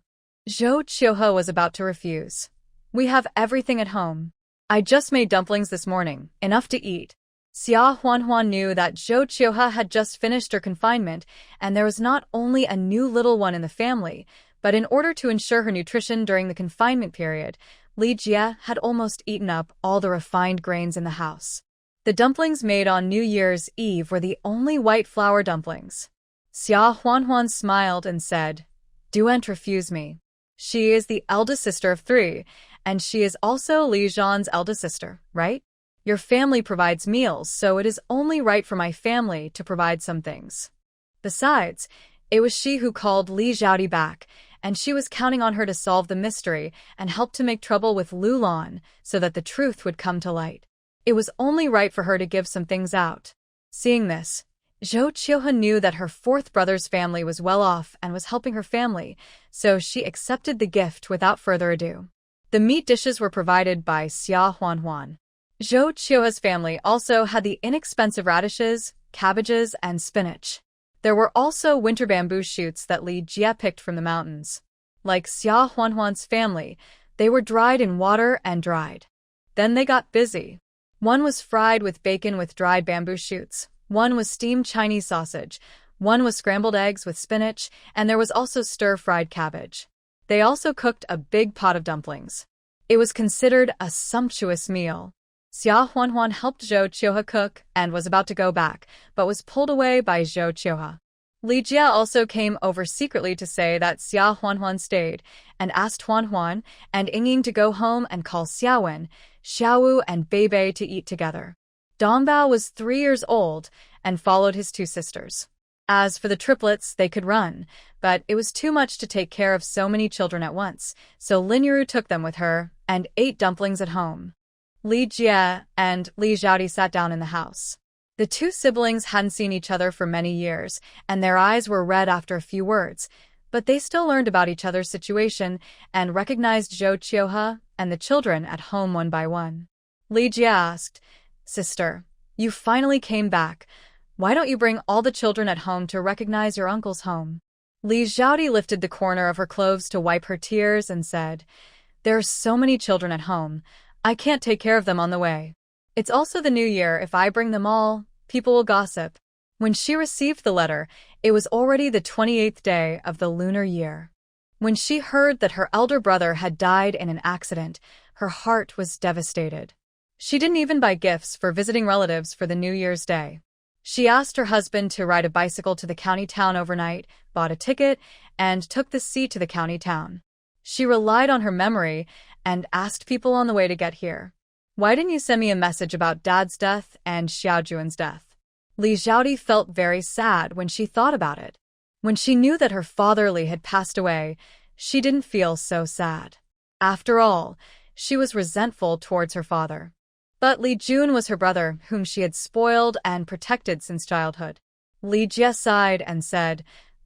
Zhou Qiuhe was about to refuse. We have everything at home. I just made dumplings this morning, enough to eat. Xia Huanhuan knew that Zhou Qiuhe had just finished her confinement, and there was not only a new little one in the family, but in order to ensure her nutrition during the confinement period, Li Jie had almost eaten up all the refined grains in the house. The dumplings made on New Year's Eve were the only white flour dumplings. Xia Huanhuan smiled and said, "Don't refuse me. She is the eldest sister of 3, and she is also Li Zhan's eldest sister, right? Your family provides meals, so it is only right for my family to provide some things." Besides, it was she who called Li Xiaodi back, and she was counting on her to solve the mystery and help to make trouble with Lulan so that the truth would come to light. It was only right for her to give some things out. Seeing this, Zhou Qiuhe knew that her 4th brother's family was well off and was helping her family, so she accepted the gift without further ado. The meat dishes were provided by Xia Huanhuan. Zhou Qiuhe's family also had the inexpensive radishes, cabbages, and spinach. There were also winter bamboo shoots that Li Jie picked from the mountains. Like Xia Huanhuan's family, they were dried in water and dried. Then they got busy. One was fried with bacon with dried bamboo shoots, one was steamed Chinese sausage, one was scrambled eggs with spinach, and there was also stir-fried cabbage. They also cooked a big pot of dumplings. It was considered a sumptuous meal. Xia Huanhuan helped Zhou Qiuhe cook and was about to go back, but was pulled away by Zhou Qiuhe. Li Jie also came over secretly to say that Xia Huanhuan stayed, and asked Huanhuan and Yingying to go home and call Xiaowen, Xiaowu, and Beibei to eat together. Dongbao was 3 years old and followed his 2 sisters. As for the triplets, they could run, but it was too much to take care of so many children at once, so Lin Yuru took them with her and ate dumplings at home. Li Jie and Li Zhaodi sat down in the house. The 2 siblings hadn't seen each other for many years, and their eyes were red after a few words, but they still learned about each other's situation and recognized Zhou Qiuhe and the children at home one by one. Li Jie asked, "Sister, you finally came back. Why don't you bring all the children at home to recognize your uncle's home?" Li Zhaodi lifted the corner of her clothes to wipe her tears and said, "There are so many children at home. I can't take care of them on the way. It's also the new year. If I bring them all, people will gossip." When she received the letter, it was already the 28th day of the lunar year. When she heard that her elder brother had died in an accident, her heart was devastated. She didn't even buy gifts for visiting relatives for the New Year's Day. She asked her husband to ride a bicycle to the county town overnight, bought a ticket, and took the sea to the county town. She relied on her memory and asked people on the way to get here, "Why didn't you send me a message about Dad's death and Xiaojuan's death?" Li Zhaodi felt very sad when she thought about it. When she knew that her father Li had passed away, she didn't feel so sad. After all, she was resentful towards her father. But Li Jun was her brother, whom she had spoiled and protected since childhood. Li Jie sighed and said,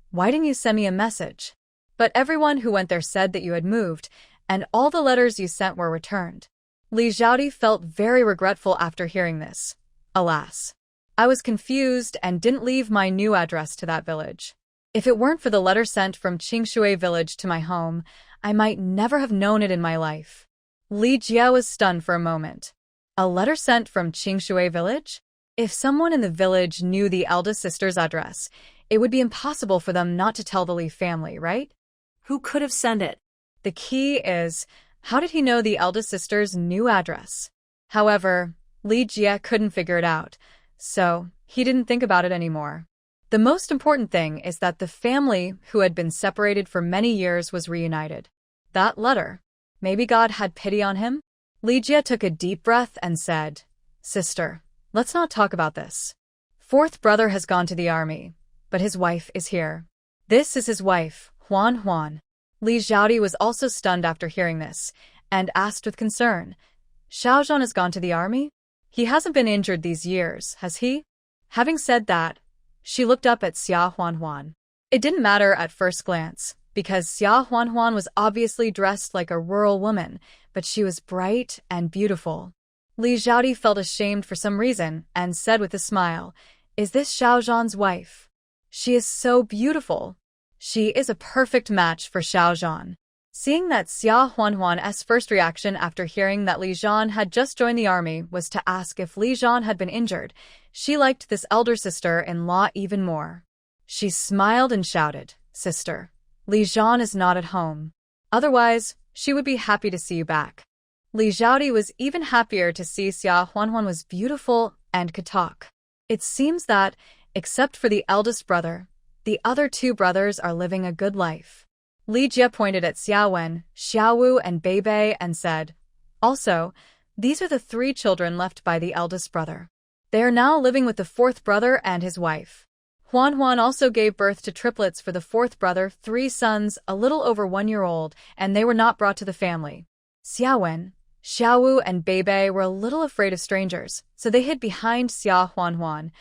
"Why didn't you send me a message?" But everyone who went there said that you had moved, and all the letters you sent were returned. Li Zhaodi felt very regretful after hearing this. Alas, I was confused and didn't leave my new address to that village. If it weren't for the letter sent from Qingshui village to my home, I might never have known it in my life. Li Jie was stunned for a moment. A letter sent from Qingshui village? If someone in the village knew the eldest sister's address, it would be impossible for them not to tell the Li family, right? Who could have sent it? The key is, how did he know the eldest sister's new address? However, Li Jie couldn't figure it out, so he didn't think about it anymore. The most important thing is that the family, who had been separated for many years, was reunited. That letter. Maybe God had pity on him? Li Jie took a deep breath and said, "Sister, let's not talk about this. 4th brother has gone to the army, but his wife is here. This is his wife, Huan. Li Zhaodi was also stunned after hearing this, and asked with concern, "Xiaozhan has gone to the army? He hasn't been injured these years, has he?" Having said that, she looked up at Xia Huanhuan. It didn't matter at first glance, because Xia Huanhuan was obviously dressed like a rural woman, but she was bright and beautiful. Li Zhaodi felt ashamed for some reason and said with a smile, "Is this Xiaozhan's wife? She is so beautiful. She is a perfect match for Xiaozhan." Seeing that Xia Huanhuan's first reaction after hearing that Li Zhan had just joined the army was to ask if Li Zhan had been injured, she liked this elder sister-in-law even more. She smiled and shouted, "Sister, Li Zhan is not at home. Otherwise, she would be happy to see you back." Li Zhaodi was even happier to see Xia Huanhuan was beautiful and could talk. It seems that, except for the eldest brother, the other 2 brothers are living a good life. Li Jie pointed at Xiaowen, Xiaowu, and Beibei and said, "Also, these are the 3 children left by the eldest brother. They are now living with the 4th brother and his wife." Huan also gave birth to triplets for the 4th brother, 3 sons, a little over 1 year old, and they were not brought to the family. Xiaowen, Xiaowu, and Beibei were a little afraid of strangers, so they hid behind Xia Huanhuan,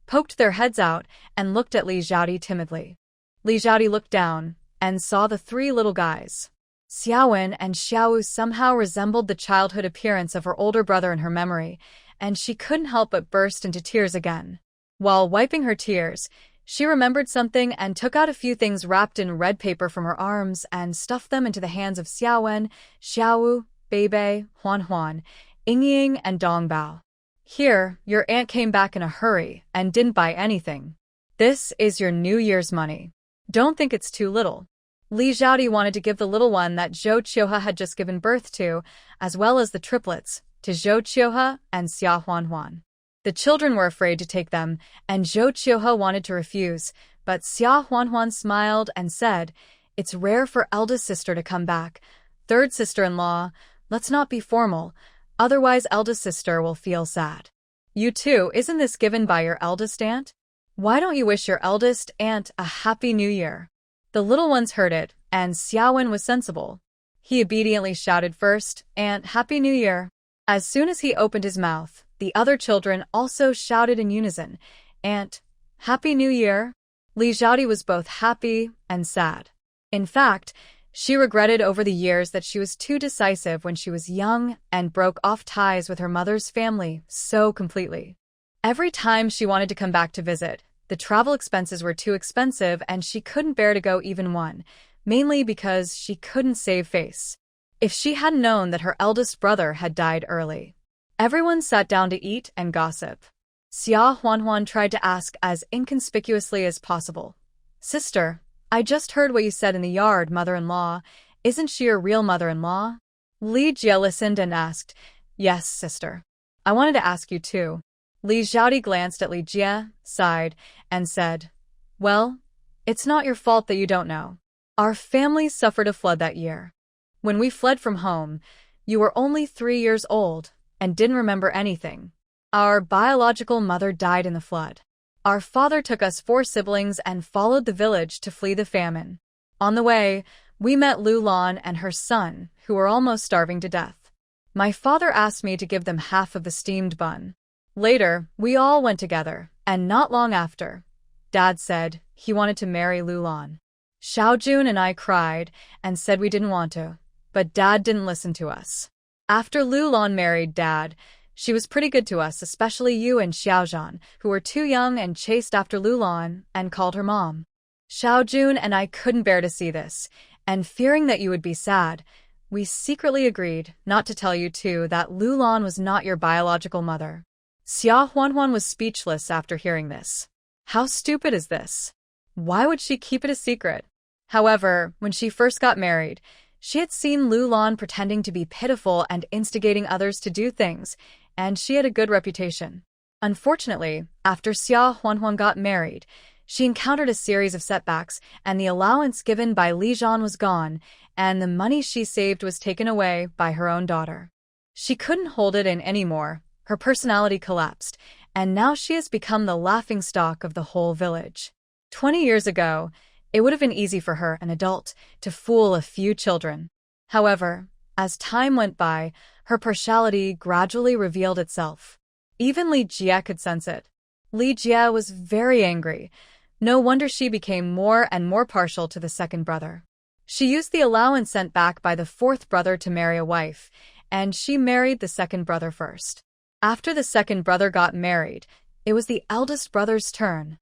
poked their heads out, and looked at Li Zhaodi timidly. Li Zhaodi looked down and saw the 3 little guys. Xiaowen and Xiaowu somehow resembled the childhood appearance of her older brother in her memory, and she couldn't help but burst into tears again. While wiping her tears, she remembered something and took out a few things wrapped in red paper from her arms and stuffed them into the hands of Xiaowen, Xiaowu, Beibei, Huan, Yingying, and Dongbao. Here, your aunt came back in a hurry and didn't buy anything. This is your New Year's money. Don't think it's too little. Li Xiaodi wanted to give the little one that Zhou Qiuhe had just given birth to, as well as the triplets, to Zhou Qiuhe and Xia Huan. The children were afraid to take them, and Zhou Qiuhe wanted to refuse, but Xia Huan smiled and said, "It's rare for eldest sister to come back. Third sister-in-law, let's not be formal, otherwise eldest sister will feel sad. You too, isn't this given by your eldest aunt? Why don't you wish your eldest aunt a happy new year?" The little ones heard it, and Xiaowen was sensible. He obediently shouted first, "Aunt, happy new year." As soon as he opened his mouth, the other children also shouted in unison, "Aunt, happy new year." Li Xiaodi was both happy and sad. In fact, she regretted over the years that she was too decisive when she was young and broke off ties with her mother's family so completely. Every time she wanted to come back to visit, the travel expenses were too expensive and she couldn't bear to go even one, mainly because she couldn't save face. If she hadn't known that her eldest brother had died early. Everyone sat down to eat and gossip. Xia Huan tried to ask as inconspicuously as possible, "Sister, I just heard what you said in the yard, mother-in-law. Isn't she your real mother-in-law?" Li Jie listened and asked, "Yes, sister. I wanted to ask you too." Li Xiaodi glanced at Li Jie, sighed, and said, "Well, it's not your fault that you don't know. Our family suffered a flood that year. When we fled from home, you were only 3 years old and didn't remember anything. Our biological mother died in the flood. Our father took us 4 siblings and followed the village to flee the famine. On the way, we met Lu Lan and her son, who were almost starving to death. My father asked me to give them half of the steamed bun. Later, we all went together, and not long after, Dad said he wanted to marry Lu Lan. Xiaojun and I cried and said we didn't want to, but Dad didn't listen to us. After Lu Lan married Dad, she was pretty good to us, especially you and Xiaozhan, who were too young and chased after Lu Lan and called her mom. Xiaojun and I couldn't bear to see this, and fearing that you would be sad, we secretly agreed not to tell you too that Lu Lan was not your biological mother." Xia Huan was speechless after hearing this. How stupid is this? Why would she keep it a secret? However, when she first got married, she had seen Lu Lan pretending to be pitiful and instigating others to do things, and she had a good reputation. Unfortunately, after Xia Huan got married, she encountered a series of setbacks, and the allowance given by Li Zhan was gone, and the money she saved was taken away by her own daughter. She couldn't hold it in anymore. Her personality collapsed, and now she has become the laughingstock of the whole village. 20 years ago, it would have been easy for her, an adult, to fool a few children. However, as time went by, her partiality gradually revealed itself. Even Li Jie could sense it. Li Jie was very angry. No wonder she became more and more partial to the second brother. She used the allowance sent back by the fourth brother to marry a wife, and she married the second brother first. After the second brother got married, it was the eldest brother's turn.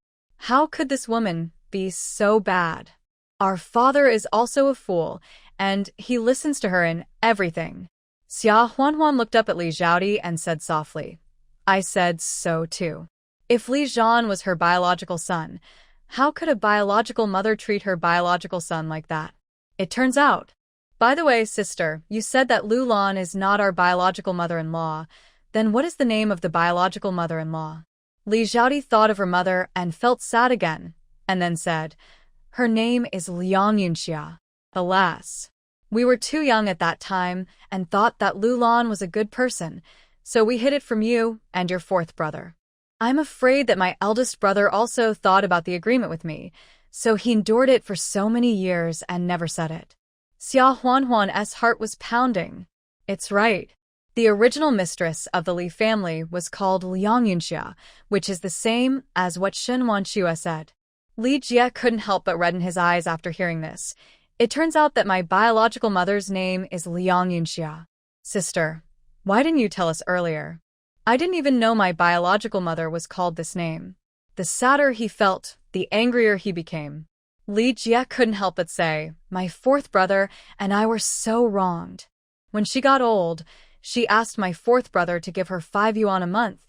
How could this woman be so bad? Our father is also a fool, and he listens to her in everything. Xia Huan looked up at Li Xiaodi and said softly, "I said so too. If Li Zhan was her biological son, how could a biological mother treat her biological son like that? It turns out. By the way, sister, you said that Lu Lan is not our biological mother-in-law. Then what is the name of the biological mother-in-law?" Li Xiaodi thought of her mother and felt sad again, and then said, "Her name is Liang Yunxia. Alas, we were too young at that time and thought that Lu Lan was a good person, so we hid it from you and your fourth brother. I'm afraid that my eldest brother also thought about the agreement with me, so he endured it for so many years and never said it." Xia Huan's heart was pounding. It's right. The original mistress of the Li family was called Liang Yunxia, which is the same as what Shen Wanxue said. Li Jie couldn't help but redden his eyes after hearing this. It turns out that my biological mother's name is Liang Yunxia. Sister, why didn't you tell us earlier? I didn't even know my biological mother was called this name. The sadder he felt, the angrier he became. Li Jie couldn't help but say, my fourth brother and I were so wronged. When she got old, she asked my fourth brother to give her 5 yuan a month,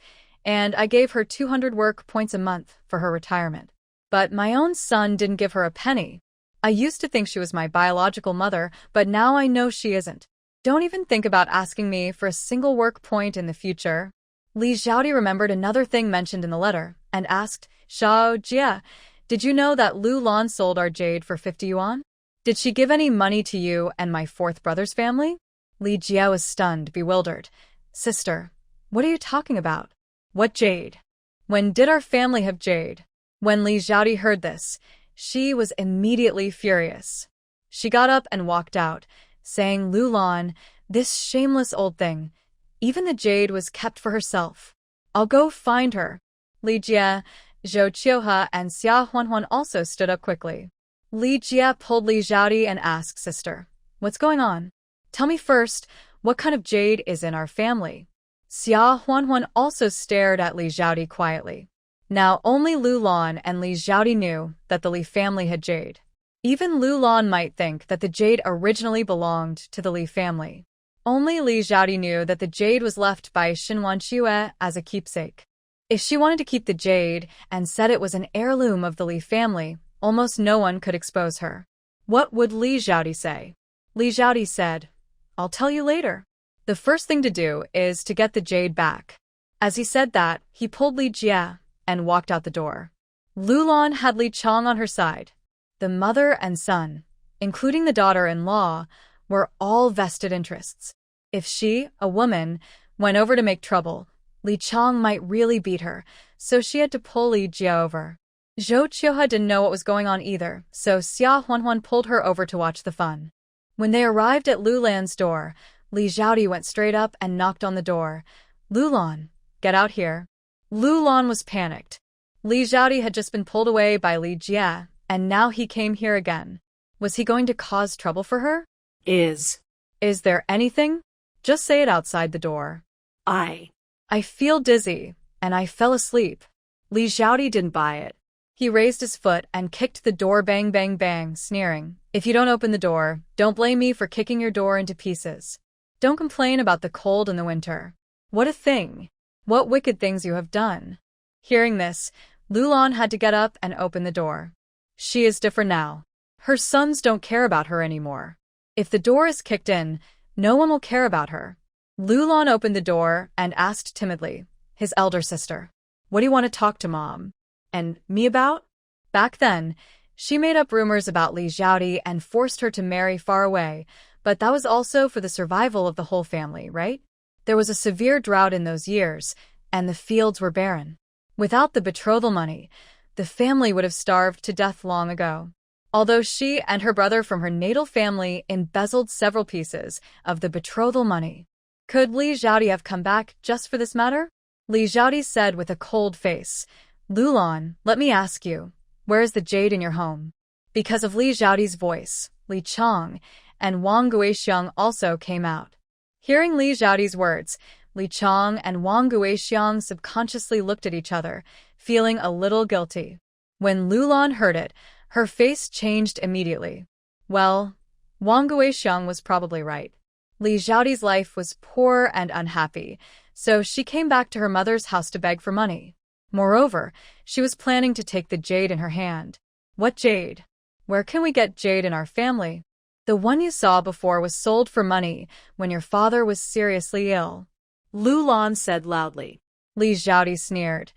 and I gave her 200 work points a month for her retirement. But my own son didn't give her a penny. I used to think she was my biological mother, but now I know she isn't. Don't even think about asking me for a single work point in the future. Li Xiaodi remembered another thing mentioned in the letter, and asked, Xiao Jie, did you know that Lu Lan sold our jade for 50 yuan? Did she give any money to you and my fourth brother's family? Li Jie was stunned, bewildered. Sister, what are you talking about? What jade? When did our family have jade? When Li Xiaodi heard this, she was immediately furious. She got up and walked out, saying, Lu Lan, this shameless old thing. Even the jade was kept for herself. I'll go find her. Li Jie, Zhou Qiuhe, and Xia Huanhuan also stood up quickly. Li Jie pulled Li Xiaodi and asked, Sister, what's going on? Tell me first, what kind of jade is in our family? Xia Huanhuan also stared at Li Xiaodi quietly. Now only Lu Lan and Li Xiaodi knew that the Li family had jade. Even Lu Lan might think that the jade originally belonged to the Li family. Only Li Xiaodi knew that the jade was left by Xinwan Xue as a keepsake. If she wanted to keep the jade and said it was an heirloom of the Li family, almost no one could expose her. What would Li Xiaodi say? Li Xiaodi said, I'll tell you later. The first thing to do is to get the jade back. As he said that, he pulled Li Jie and walked out the door. Lu Lan had Li Chong on her side. The mother and son, including the daughter-in-law, were all vested interests. If she, a woman, went over to make trouble, Li Chong might really beat her, so she had to pull Li Jie over. Zhou Qiuhe didn't know what was going on either, so Xia Huanhuan pulled her over to watch the fun. When they arrived at Lu Lan's door, Li Xiaodi went straight up and knocked on the door. Lu Lan, get out here. Lu Lan was panicked. Li Xiaodi had just been pulled away by Li Jie, and now he came here again. Was he going to cause trouble for her? Is there anything? Just say it outside the door. I feel dizzy, and I fell asleep. Li Xiaodi didn't buy it. He raised his foot and kicked the door bang bang bang, sneering, If you don't open the door, don't blame me for kicking your door into pieces. Don't complain about the cold in the winter. What a thing! What wicked things you have done. Hearing this, Lu Lan had to get up and open the door. She is different now. Her sons don't care about her anymore. If the door is kicked in, no one will care about her. Lu Lan opened the door and asked timidly, his elder sister, What do you want to talk to Mom? And me about? Back then, she made up rumors about Li Xiaodi and forced her to marry far away, but that was also for the survival of the whole family, right? There was a severe drought in those years, and the fields were barren. Without the betrothal money, the family would have starved to death long ago. Although she and her brother from her natal family embezzled several pieces of the betrothal money. Could Li Xiaodi have come back just for this matter? Li Xiaodi said with a cold face, Lu Lan, let me ask you, where is the jade in your home? Because of Li Xiaodi's voice, Li Chong and Wang Guixiang also came out. Hearing Li Xiaodi's words, Li Chong and Wang Guixiang subconsciously looked at each other, feeling a little guilty. When Lu Lan heard it, her face changed immediately. Well, Wang Guixiang was probably right. Li Xiaodi's life was poor and unhappy, so she came back to her mother's house to beg for money. Moreover, she was planning to take the jade in her hand. What jade? Where can we get jade in our family? The one you saw before was sold for money when your father was seriously ill. Lu Lan said loudly. Li Xiaodi sneered.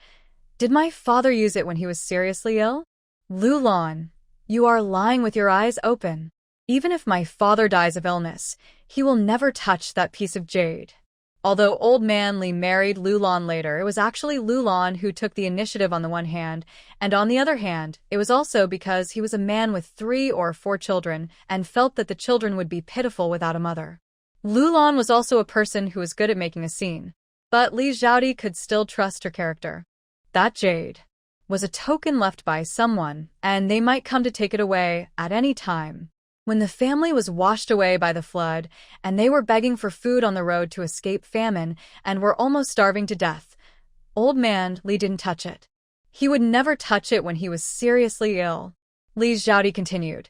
Did my father use it when he was seriously ill? Lu Lan, you are lying with your eyes open. Even if my father dies of illness, he will never touch that piece of jade. Although Old Man Li married Lu Lan later, it was actually Lu Lan who took the initiative on the one hand, and on the other hand, it was also because he was a man with 3 or 4 children and felt that the children would be pitiful without a mother. Lu Lan was also a person who was good at making a scene, but Li Xiaodi could still trust her character. That jade was a token left by someone, and they might come to take it away at any time. When the family was washed away by the flood, and they were begging for food on the road to escape famine and were almost starving to death, old man Li didn't touch it. He would never touch it when he was seriously ill. Li Xiaodi continued,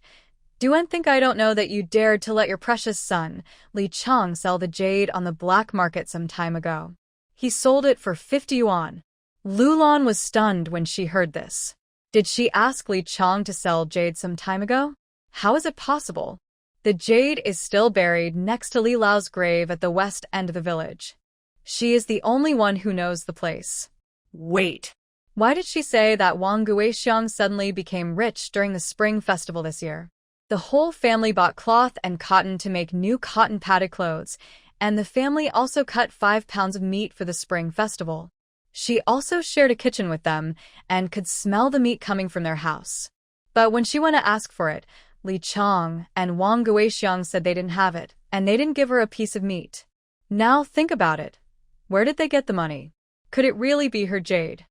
"Do you think I don't know that you dared to let your precious son, Li Chang, sell the jade on the black market some time ago? He sold it for 50 yuan. Lulan was stunned when she heard this. Did she ask Li Chang to sell jade some time ago? How is it possible? The jade is still buried next to Li Lao's grave at the west end of the village. She is the only one who knows the place." Wait. Why did she say that Wang Guixiang suddenly became rich during the spring festival this year? The whole family bought cloth and cotton to make new cotton-padded clothes, and the family also cut 5 pounds of meat for the spring festival. She also shared a kitchen with them and could smell the meat coming from their house. But when she went to ask for it, Li Chang and Wang Guixiang said they didn't have it, and they didn't give her a piece of meat. Now think about it. Where did they get the money? Could it really be her jade?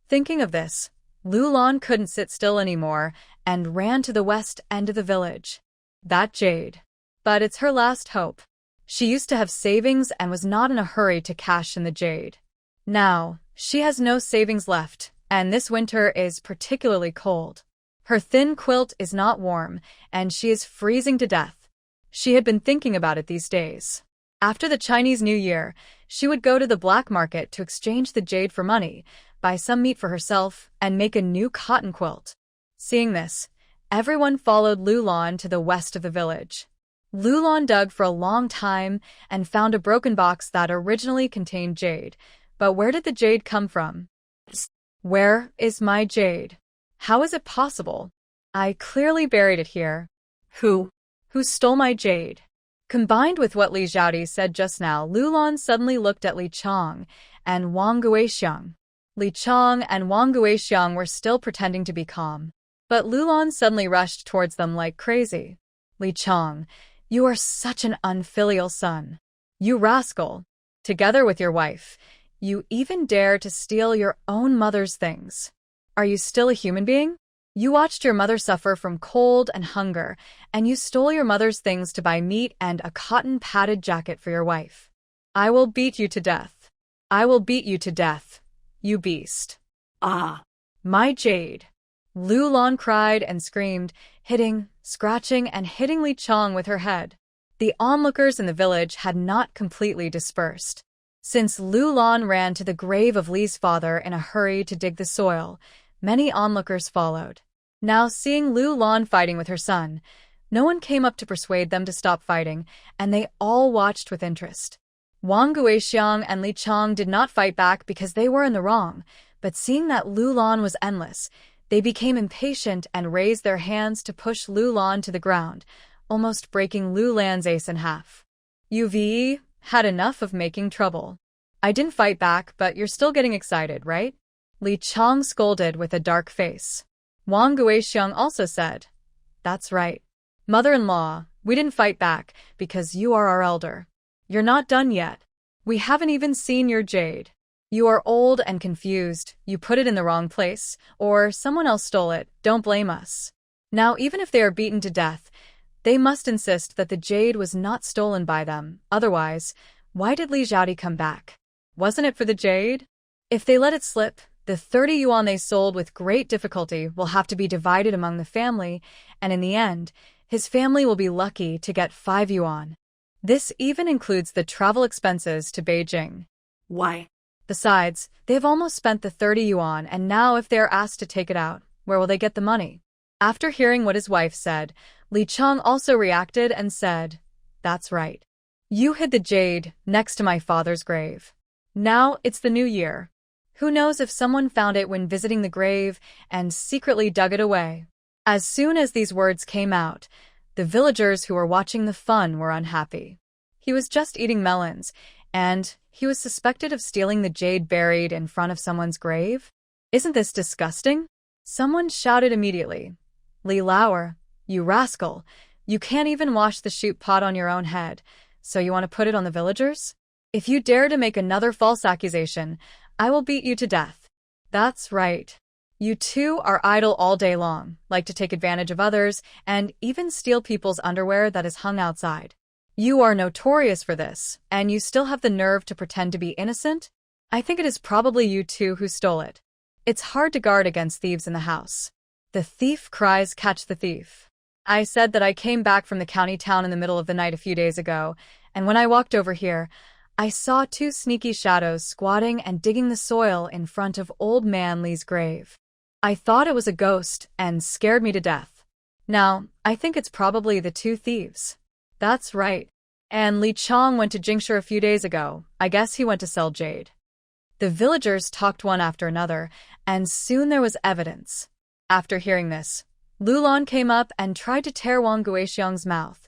Thinking of this, Lulan couldn't sit still anymore and ran to the west end of the village. That jade. But it's her last hope. She used to have savings and was not in a hurry to cash in the jade. Now, she has no savings left, and this winter is particularly cold. Her thin quilt is not warm, and she is freezing to death. She had been thinking about it these days. After the Chinese New Year, she would go to the black market to exchange the jade for money, buy some meat for herself, and make a new cotton quilt. Seeing this, everyone followed Lulan to the west of the village. Lulan dug for a long time and found a broken box that originally contained jade. But where did the jade come from? Where is my jade? How is it possible? I clearly buried it here. Who Stole my jade? Combined with what Li Xiaodi said just now, Lulan suddenly looked at Li Chang and Wang Guixiang. Li Chang and Wang Guixiang were still pretending to be calm. But Lulan suddenly rushed towards them like crazy. Li Chang, you are such an unfilial son. You rascal. Together with your wife, you even dare to steal your own mother's things. Are you still a human being? You watched your mother suffer from cold and hunger, and you stole your mother's things to buy meat and a cotton-padded jacket for your wife. I will beat you to death. I will beat you to death, you beast. Ah. My jade. Lulan cried and screamed, hitting, scratching, and hitting Li Chang with her head. The onlookers in the village had not completely dispersed. Since Lulan ran to the grave of Li's father in a hurry to dig the soil, many onlookers followed. Now, seeing Lulan fighting with her son, no one came up to persuade them to stop fighting, and they all watched with interest. Wang Guixiang and Li Chang did not fight back because they were in the wrong, but seeing that Lulan was endless, they became impatient and raised their hands to push Lulan to the ground, almost breaking Lulan's ace in half. You've had enough of making trouble. I didn't fight back, but you're still getting excited, right? Li Chang scolded with a dark face. Wang Guixiang also said, That's right. Mother-in-law, we didn't fight back because you are our elder. You're not done yet. We haven't even seen your jade. You are old and confused, you put it in the wrong place, or someone else stole it, don't blame us. Now, even if they are beaten to death, they must insist that the jade was not stolen by them. Otherwise, why did Li Xiaodi come back? Wasn't it for the jade? If they let it slip, the 30 yuan they sold with great difficulty will have to be divided among the family, and in the end, his family will be lucky to get 5 yuan. This even includes the travel expenses to Beijing. Why? Besides, they have almost spent the 30 yuan, and now if they are asked to take it out, where will they get the money? After hearing what his wife said, Li Chang also reacted and said, That's right. You hid the jade next to my father's grave. Now it's the new year. Who knows if someone found it when visiting the grave and secretly dug it away? As soon as these words came out, the villagers who were watching the fun were unhappy. He was just eating melons, and he was suspected of stealing the jade buried in front of someone's grave? Isn't this disgusting? Someone shouted immediately, Li Lauer, you rascal, you can't even wash the shoot pot on your own head, so you want to put it on the villagers? If you dare to make another false accusation, I will beat you to death. That's right. You two are idle all day long, like to take advantage of others, and even steal people's underwear that is hung outside. You are notorious for this, and you still have the nerve to pretend to be innocent? I think it is probably you two who stole it. It's hard to guard against thieves in the house. The thief cries, "Catch the thief." I said that I came back from the county town in the middle of the night a few days ago, and when I walked over here, I saw two sneaky shadows squatting and digging the soil in front of Old Man Lee's grave. I thought it was a ghost and scared me to death. Now, I think it's probably the two thieves. That's right. And Li Chong went to Jingshi a few days ago. I guess he went to sell jade. The villagers talked one after another, and soon there was evidence. After hearing this, Lulan came up and tried to tear Wang Guixiang's mouth.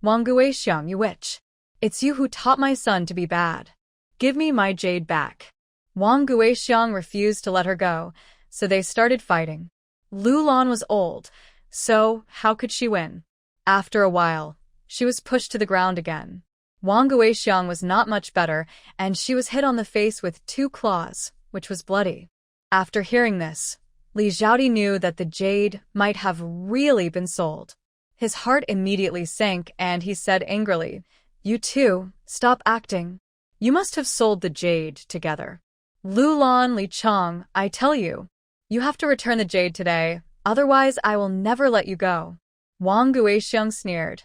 "Wang Guixiang, you witch. It's you who taught my son to be bad. Give me my jade back." Wang Guixiang refused to let her go, so they started fighting. Lulan was old, so how could she win? After a while, she was pushed to the ground again. Wang Guixiang was not much better, and she was hit on the face with 2 claws, which was bloody. After hearing this, Li Xiaodi knew that the jade might have really been sold. His heart immediately sank, and he said angrily, "You two, stop acting. You must have sold the jade together. Lulan, Li Chong, I tell you, you have to return the jade today, otherwise I will never let you go." Wang Guixiang sneered.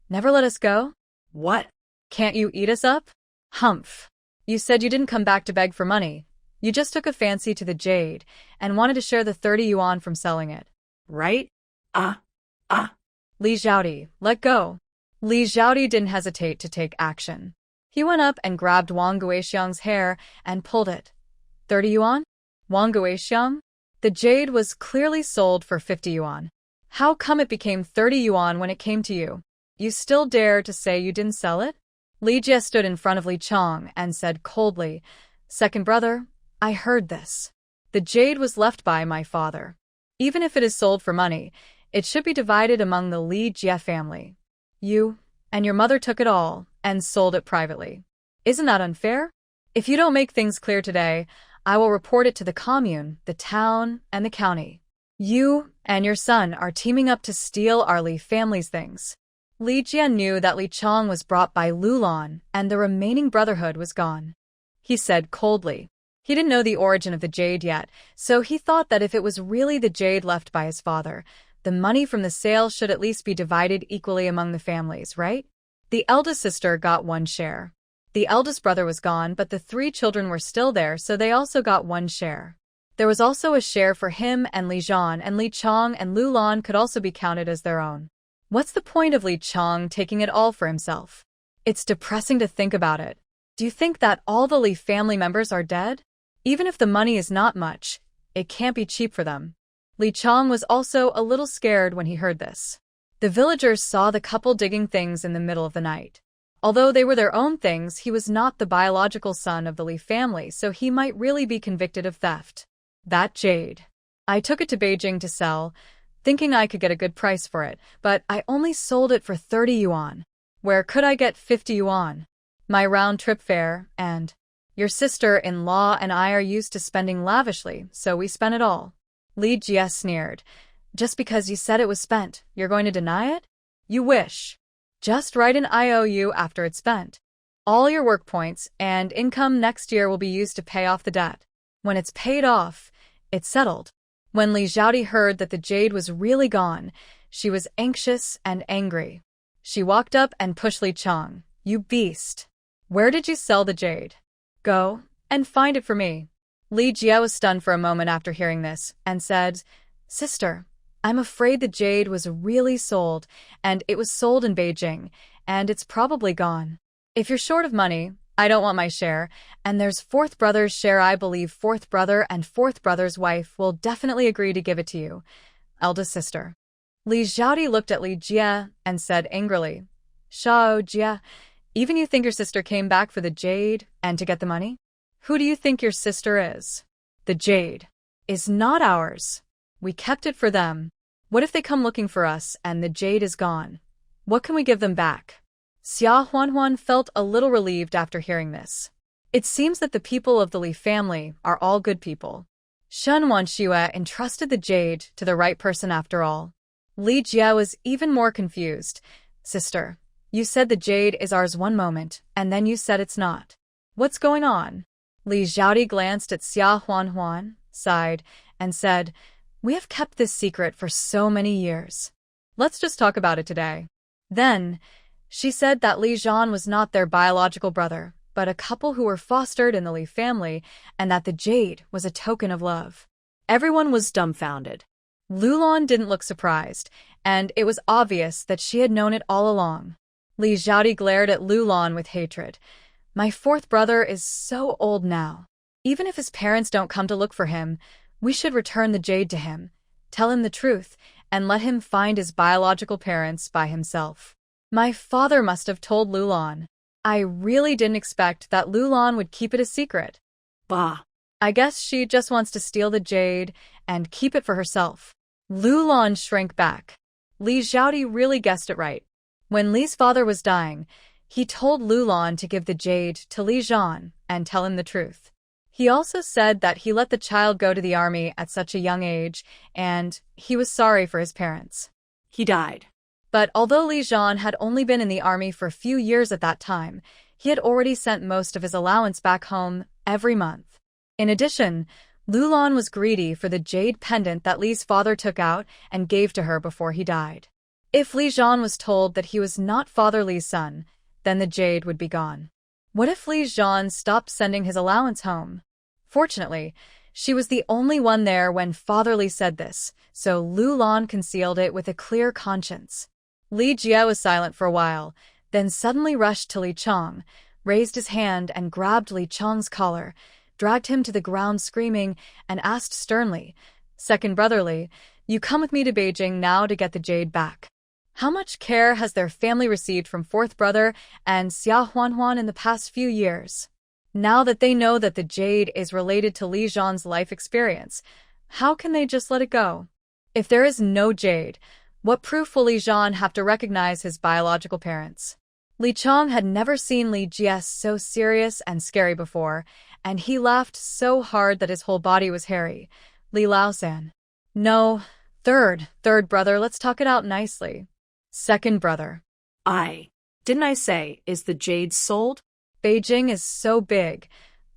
"Never let us go? What? Can't you eat us up? Humph. You said you didn't come back to beg for money. You just took a fancy to the jade and wanted to share the 30 yuan from selling it. Right? Li Xiaodi, let go." Li Xiaodi didn't hesitate to take action. He went up and grabbed Wang Guixiang's hair and pulled it. 30 yuan? Wang Guixiang? The jade was clearly sold for 50 yuan. How come it became 30 yuan when it came to you? You still dare to say you didn't sell it? Li Jie stood in front of Li Chong and said coldly, "Second brother, I heard this. The jade was left by my father. Even if it is sold for money, it should be divided among the Li Jie family. You and your mother took it all and sold it privately. Isn't that unfair? If you don't make things clear today, I will report it to the commune, the town, and the county. You and your son are teaming up to steal our Li family's things." Li Jie knew that Li Chong was brought by Lulan and the remaining brotherhood was gone. He said coldly. He didn't know the origin of the jade yet, so he thought that if it was really the jade left by his father, the money from the sale should at least be divided equally among the families, right? The eldest sister got 1 share. The eldest brother was gone, but the 3 children were still there, so they also got 1 share. There was also a share for him and Li Zhan, and Li Chong and Lulan could also be counted as their own. What's the point of Li Chong taking it all for himself? It's depressing to think about it. Do you think that all the Li family members are dead? Even if the money is not much, it can't be cheap for them. Li Chong was also a little scared when he heard this. The villagers saw the couple digging things in the middle of the night. Although they were their own things, he was not the biological son of the Li family, so he might really be convicted of theft. That jade. I took it to Beijing to sell, thinking I could get a good price for it, but I only sold it for 30 yuan. Where could I get 50 yuan? My round-trip fare, and your sister-in-law and I are used to spending lavishly, so we spent it all. Li Jie sneered. Just because you said it was spent, you're going to deny it? You wish. Just write an IOU after it's spent. All your work points and income next year will be used to pay off the debt. When it's paid off, it's settled. When Li Xiaodi heard that the jade was really gone, she was anxious and angry. She walked up and pushed Li Chong. "You beast! Where did you sell the jade? Go and find it for me." Li Jie was stunned for a moment after hearing this and said, "Sister, I'm afraid the jade was really sold, and it was sold in Beijing, and it's probably gone. If you're short of money, I don't want my share, and there's 4th brother's share. I believe 4th brother and 4th brother's wife will definitely agree to give it to you, eldest sister." Li Xiaodi looked at Li Jie and said angrily, "Shao Jie, even you think your sister came back for the jade and to get the money? Who do you think your sister is? The jade is not ours. We kept it for them. What if they come looking for us and the jade is gone? What can we give them back?" Xia Huanhuan felt a little relieved after hearing this. It seems that the people of the Li family are all good people. Shun Wanshue entrusted the jade to the right person after all. Li Jie was even more confused. Sister, you said the jade is ours one moment, and then you said it's not. What's going on? Li Xiaodi glanced at Xia Huanhuan, sighed, and said, We have kept this secret for so many years. Let's just talk about it today. Then, she said that Li Zhan was not their biological brother, but a couple who were fostered in the Li family, and that the jade was a token of love. Everyone was dumbfounded. Lulan didn't look surprised, and it was obvious that she had known it all along. Li Xiaodi glared at Lulan with hatred. My fourth brother is so old now. Even if his parents don't come to look for him, we should return the jade to him, tell him the truth, and let him find his biological parents by himself. My father must have told Lulan. I really didn't expect that Lulan would keep it a secret. Bah. I guess she just wants to steal the jade and keep it for herself. Lulan shrank back. Li Xiaodi really guessed it right. When Li's father was dying, he told Lulan to give the jade to Li Zhan and tell him the truth. He also said that he let the child go to the army at such a young age, and he was sorry for his parents. He died. But although Li Zhan had only been in the army for a few years at that time, he had already sent most of his allowance back home every month. In addition, Lulan was greedy for the jade pendant that Li's father took out and gave to her before he died. If Li Zhan was told that he was not Father Li's son, then the jade would be gone. What if Li Zhan stopped sending his allowance home? Fortunately, she was the only one there when Father Li said this, so Lulan concealed it with a clear conscience. Li Jie was silent for a while, then suddenly rushed to Li Chong, raised his hand and grabbed Li Chong's collar, dragged him to the ground screaming, and asked sternly, Second brother Li, you come with me to Beijing now to get the jade back. How much care has their family received from fourth brother and Xia Huanhuan in the past few years? Now that they know that the jade is related to Li Zhan's life experience, how can they just let it go? If there is no jade, what proof will Li Zhan have to recognize his biological parents? Li Chong had never seen Li Jie so serious and scary before, and he laughed so hard that his whole body was hairy. Li Laosan. No, third brother, let's talk it out nicely. Second brother. Didn't I say, is the jade sold? Beijing is so big.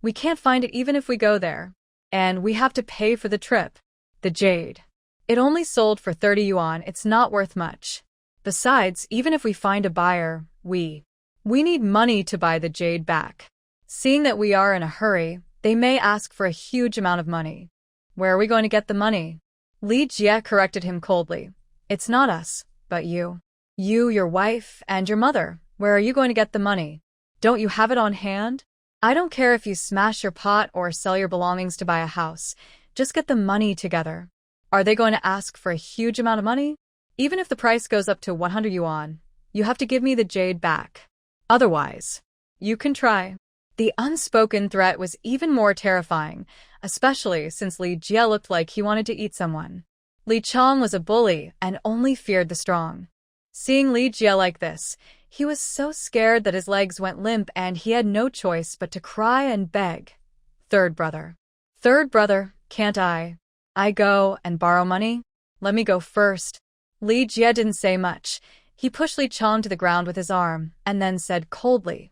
We can't find it even if we go there. And we have to pay for the trip. The jade. It only sold for 30 yuan, it's not worth much. Besides, even if we find a buyer, we need money to buy the jade back. Seeing that we are in a hurry, they may ask for a huge amount of money. Where are we going to get the money? Li Jie corrected him coldly. It's not us, but you. You, your wife, and your mother. Where are you going to get the money? Don't you have it on hand? I don't care if you smash your pot or sell your belongings to buy a house. Just get the money together. Are they going to ask for a huge amount of money? Even if the price goes up to 100 yuan, you have to give me the jade back. Otherwise, you can try. The unspoken threat was even more terrifying, especially since Li Jie looked like he wanted to eat someone. Li Chong was a bully and only feared the strong. Seeing Li Jie like this, he was so scared that his legs went limp and he had no choice but to cry and beg. Third brother. Third brother, can't I go and borrow money? Let me go first. Li Jie didn't say much. He pushed Li Chong to the ground with his arm and then said coldly,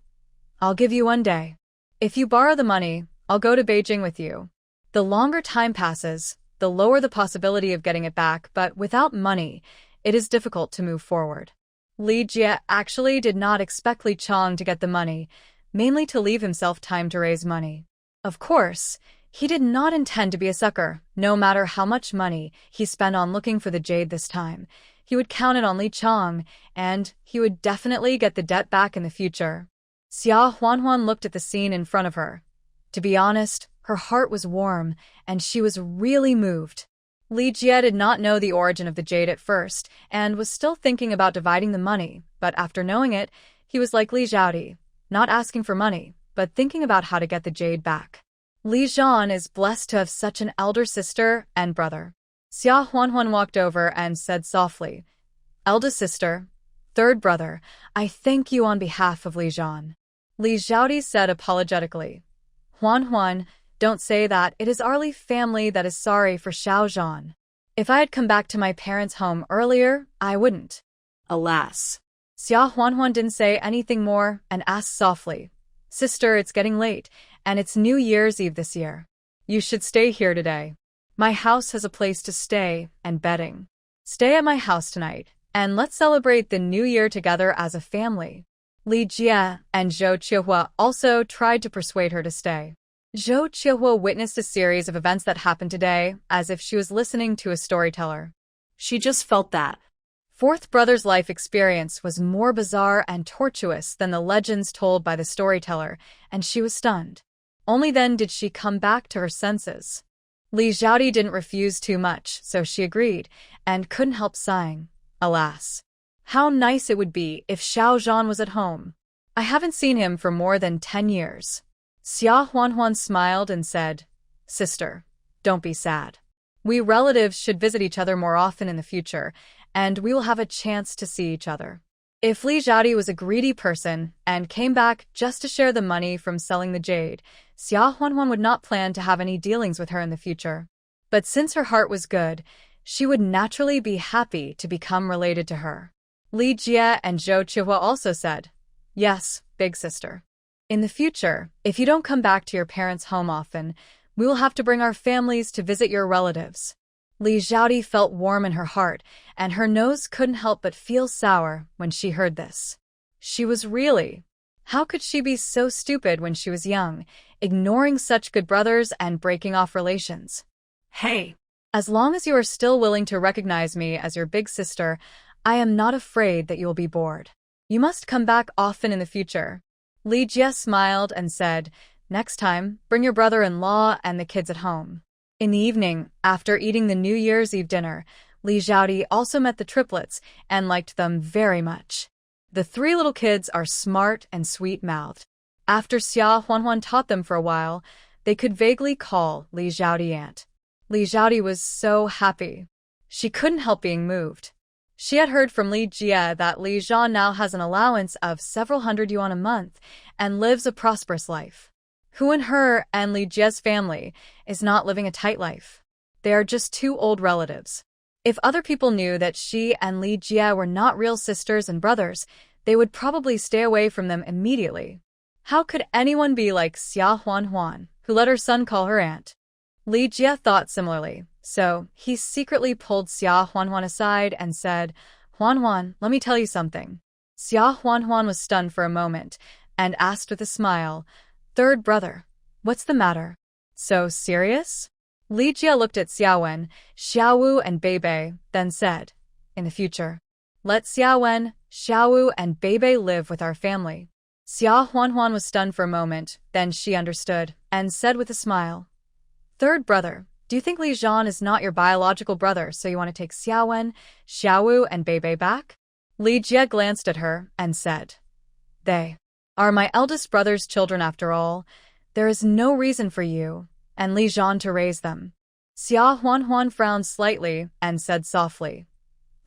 I'll give you 1 day. If you borrow the money, I'll go to Beijing with you. The longer time passes, the lower the possibility of getting it back, but without money, it is difficult to move forward. Li Jie actually did not expect Li Chong to get the money, mainly to leave himself time to raise money. Of course, he did not intend to be a sucker. No matter how much money he spent on looking for the jade this time, he would count it on Li Chong, and he would definitely get the debt back in the future. Xia Huanhuan looked at the scene in front of her. To be honest, her heart was warm, and she was really moved. Li Jie did not know the origin of the jade at first, and was still thinking about dividing the money, but after knowing it, he was like Li Xiaodi, not asking for money, but thinking about how to get the jade back. Li Zhan is blessed to have such an elder sister and brother. Xia Huanhuan walked over and said softly, Eldest sister, third brother, I thank you on behalf of Li Zhan. Li Xiaodi said apologetically, Huanhuan, Don't say that. It is our Li family that is sorry for Xiaozhan. If I had come back to my parents' home earlier, I wouldn't. Alas. Xia Huanhuan didn't say anything more and asked softly, Sister, it's getting late, and it's New Year's Eve this year. You should stay here today. My house has a place to stay and bedding. Stay at my house tonight, and let's celebrate the New Year together as a family. Li Jie and Zhou Qiuhua also tried to persuade her to stay. Zhou Qiuhua witnessed a series of events that happened today as if she was listening to a storyteller. She just felt that. Fourth brother's life experience was more bizarre and tortuous than the legends told by the storyteller, and she was stunned. Only then did she come back to her senses. Li Xiaodi didn't refuse too much, so she agreed, and couldn't help sighing. Alas. How nice it would be if Xiaozhan was at home. I haven't seen him for more than 10 years. Xia Huanhuan smiled and said, Sister, don't be sad. We relatives should visit each other more often in the future, and we will have a chance to see each other. If Li Xiaodi was a greedy person and came back just to share the money from selling the jade, Xia Huanhuan would not plan to have any dealings with her in the future. But since her heart was good, she would naturally be happy to become related to her. Li Jie and Zhou Qiuhua also said, Yes, big sister. In the future, if you don't come back to your parents' home often, we will have to bring our families to visit your relatives. Li Xiaodi felt warm in her heart, and her nose couldn't help but feel sour when she heard this. She was really... How could she be so stupid when she was young, ignoring such good brothers and breaking off relations? Hey. As long as you are still willing to recognize me as your big sister, I am not afraid that you will be bored. You must come back often in the future. Li Jie smiled and said, Next time, bring your brother-in-law and the kids at home. In the evening, after eating the New Year's Eve dinner, Li Xiaodi also met the triplets and liked them very much. The three little kids are smart and sweet-mouthed. After Xia Huanhuan taught them for a while, they could vaguely call Li Xiaodi aunt. Li Xiaodi was so happy. She couldn't help being moved. She had heard from Li Jie that Li Zhan now has an allowance of several hundred yuan a month and lives a prosperous life. Who in her and Li Jie's family is not living a tight life? They are just two old relatives. If other people knew that she and Li Jie were not real sisters and brothers, they would probably stay away from them immediately. How could anyone be like Xia Huanhuan, who let her son call her aunt? Li Jie thought similarly, so he secretly pulled Xia Huanhuan aside and said, Huanhuan, let me tell you something. Xia Huanhuan was stunned for a moment and asked with a smile, Third brother, what's the matter? So serious? Li Jie looked at Xiaowen, Xiaowu and Beibei, then said, In the future, let Xiaowen, Xiaowu and Beibei live with our family. Xia Huanhuan was stunned for a moment, then she understood, and said with a smile, Third brother, do you think Li Zhan is not your biological brother, so you want to take Xiaowen, Xiaowu and Beibei back? Li Jie glanced at her and said, They are my eldest brother's children after all. There is no reason for you and Li Zhan to raise them. Xia Huanhuan frowned slightly and said softly,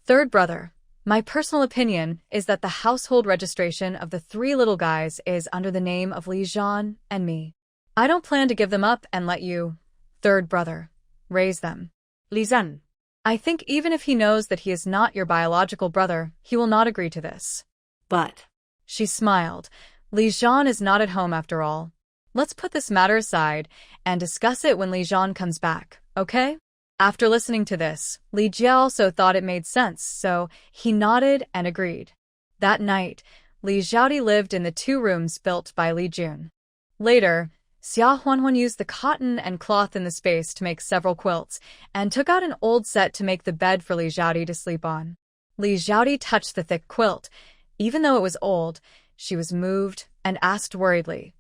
Third brother, my personal opinion is that the household registration of the three little guys is under the name of Li Zhan and me. I don't plan to give them up and let you, third brother, raise them. Li Zhan. I think even if he knows that he is not your biological brother, he will not agree to this. But... She smiled. Li Zhan is not at home after all. Let's put this matter aside and discuss it when Li Zhan comes back, okay? After listening to this, Li Jie also thought it made sense, so he nodded and agreed. That night, Li Xiaodi lived in the 2 rooms built by Li Jun. Later, Xia Huanhuan used the cotton and cloth in the space to make several quilts, and took out an old set to make the bed for Li Xiaodi to sleep on. Li Xiaodi touched the thick quilt. Even though it was old, she was moved and asked worriedly,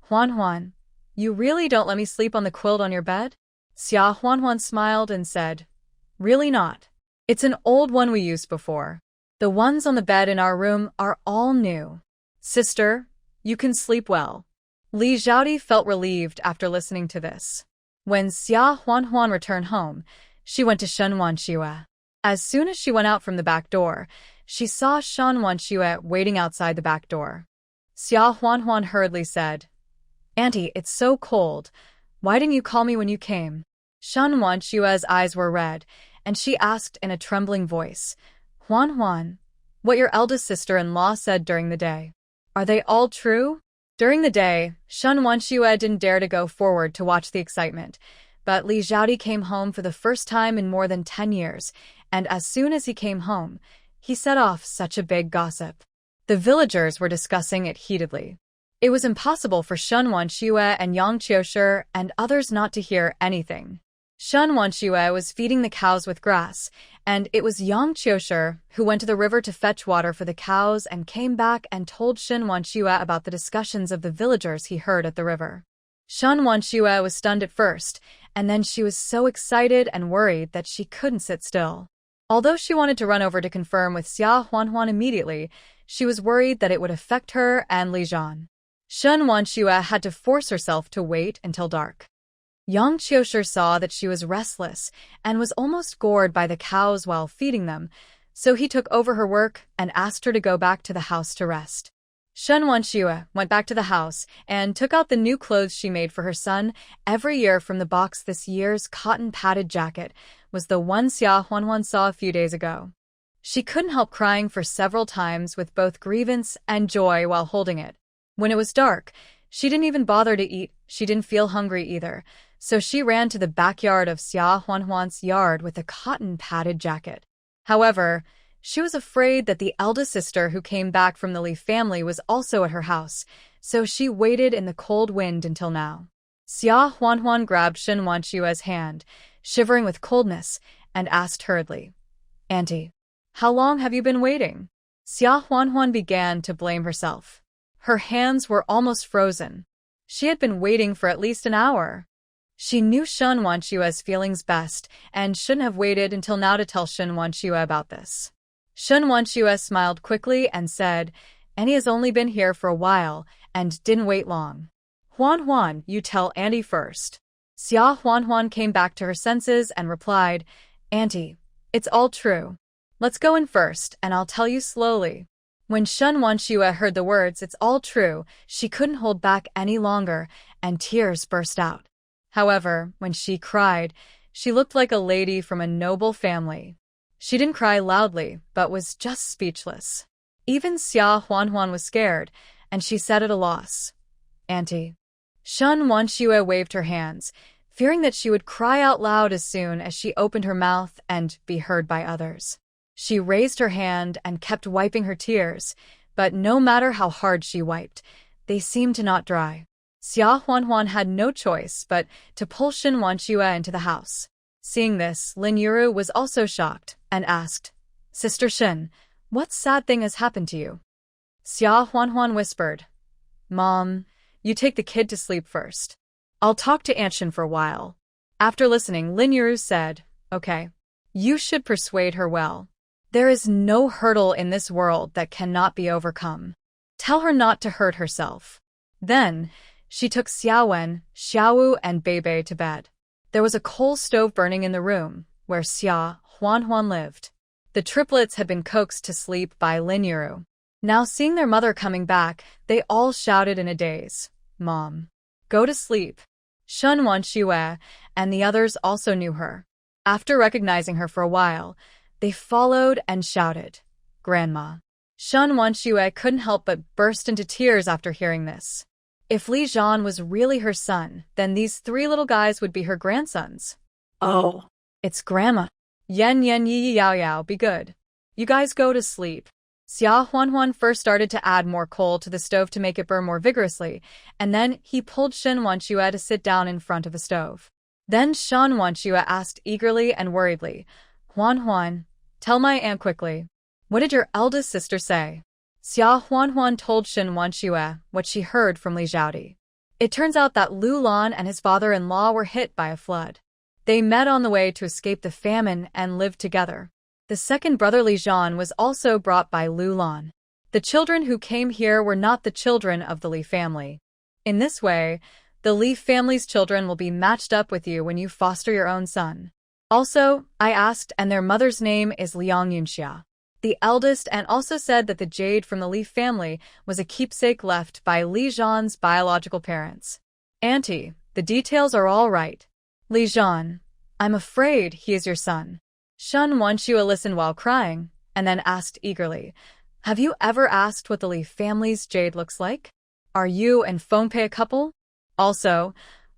Huanhuan, you really don't let me sleep on the quilt on your bed? Xia Huanhuan smiled and said, Really not. It's an old one we used before. The ones on the bed in our room are all new. Sister, you can sleep well. Li Xiaodi felt relieved after listening to this. When Xia Huanhuan returned home, she went to Shen Wanxue. As soon as she went out from the back door, she saw Shen Wanxue waiting outside the back door. Xia Huanhuan hurriedly said, Auntie, it's so cold. Why didn't you call me when you came? Shen Wanshua's eyes were red, and she asked in a trembling voice, Huan, what your eldest sister-in-law said during the day. Are they all true? During the day, Shen Wanshue didn't dare to go forward to watch the excitement, but Li Xiaodi came home for the first time in more than 10 years, and as soon as he came home, he set off such a big gossip. The villagers were discussing it heatedly. It was impossible for Shen Wanshue and Yang Qiushi and others not to hear anything. Shen Wanshue was feeding the cows with grass, and it was Yang Qiushi who went to the river to fetch water for the cows and came back and told Shen Wanshue about the discussions of the villagers he heard at the river. Shen Wanshue was stunned at first, and then she was so excited and worried that she couldn't sit still. Although she wanted to run over to confirm with Xia Huanhuan immediately, she was worried that it would affect her and Li Zhan. Shen Wanshue had to force herself to wait until dark. Yang Qiushi saw that she was restless and was almost gored by the cows while feeding them, so he took over her work and asked her to go back to the house to rest. Shen Wanshue went back to the house and took out the new clothes she made for her son every year from the box. This year's cotton-padded jacket was the one Xia Huanhuan saw a few days ago. She couldn't help crying for several times with both grievance and joy while holding it. When it was dark, she didn't even bother to eat. She didn't feel hungry either, so she ran to the backyard of Xia Huanhuan's yard with a cotton-padded jacket. However, she was afraid that the eldest sister who came back from the Li family was also at her house, so she waited in the cold wind until now. Xia Huanhuan grabbed Shen Wanshue's hand, shivering with coldness, and asked hurriedly, Auntie, how long have you been waiting? Xia Huanhuan began to blame herself. Her hands were almost frozen. She had been waiting for at least an hour. She knew Shen Wanshue's feelings best and shouldn't have waited until now to tell Shen Wanshue about this. Shen Wanshue smiled quickly and said, Annie has only been here for a while and didn't wait long. Huan, you tell Auntie first. Xia Huanhuan came back to her senses and replied, Auntie, it's all true. Let's go in first and I'll tell you slowly. When Shen Wanshue heard the words, it's all true, she couldn't hold back any longer and tears burst out. However, when she cried, she looked like a lady from a noble family. She didn't cry loudly, but was just speechless. Even Xia Huanhuan was scared, and she said at a loss, Auntie. Shen Wanshue waved her hands, fearing that she would cry out loud as soon as she opened her mouth and be heard by others. She raised her hand and kept wiping her tears, but no matter how hard she wiped, they seemed to not dry. Xia Huanhuan had no choice but to pull Shen Wanshue into the house. Seeing this, Lin Yuru was also shocked and asked, Sister Shen, what sad thing has happened to you? Xia Huanhuan whispered, Mom, you take the kid to sleep first. I'll talk to Aunt Shen for a while. After listening, Lin Yuru said, Okay. You should persuade her well. There is no hurdle in this world that cannot be overcome. Tell her not to hurt herself. Then, she took Xiaowen, Xiaowu, and Beibei to bed. There was a coal stove burning in the room where Xia Huanhuan lived. The triplets had been coaxed to sleep by Lin Yuru. Now seeing their mother coming back, they all shouted in a daze, Mom, go to sleep. Shen Wanshue and the others also knew her. After recognizing her for a while, they followed and shouted, Grandma. Shen Wanshue couldn't help but burst into tears after hearing this. If Li Zhan was really her son, then these 3 little guys would be her grandsons. Oh. It's Grandma. Yen yi yao yao, be good. You guys go to sleep. Xia Huanhuan first started to add more coal to the stove to make it burn more vigorously, and then he pulled Shen Wanshue to sit down in front of the stove. Then Shen Wanshue asked eagerly and worriedly, Huanhuan, tell my aunt quickly. What did your eldest sister say? Xia Huanhuan told Shen Wanshue what she heard from Li Xiaodi. It turns out that Lu Lan and his father-in-law were hit by a flood. They met on the way to escape the famine and lived together. The second brother Li Zhan was also brought by Lu Lan. The children who came here were not the children of the Li family. In this way, the Li family's children will be matched up with you when you foster your own son. Also, I asked, and their mother's name is Liang Yunxia, the eldest, and also said that the jade from the Li family was a keepsake left by Li Zhan's biological parents. Auntie, The details are all right. Li Zhan, I'm afraid he is your son. Shen Wanshua listened while crying, and then asked eagerly, have you ever asked what the Li family's jade looks like? Are you and Fengpei a couple? Also,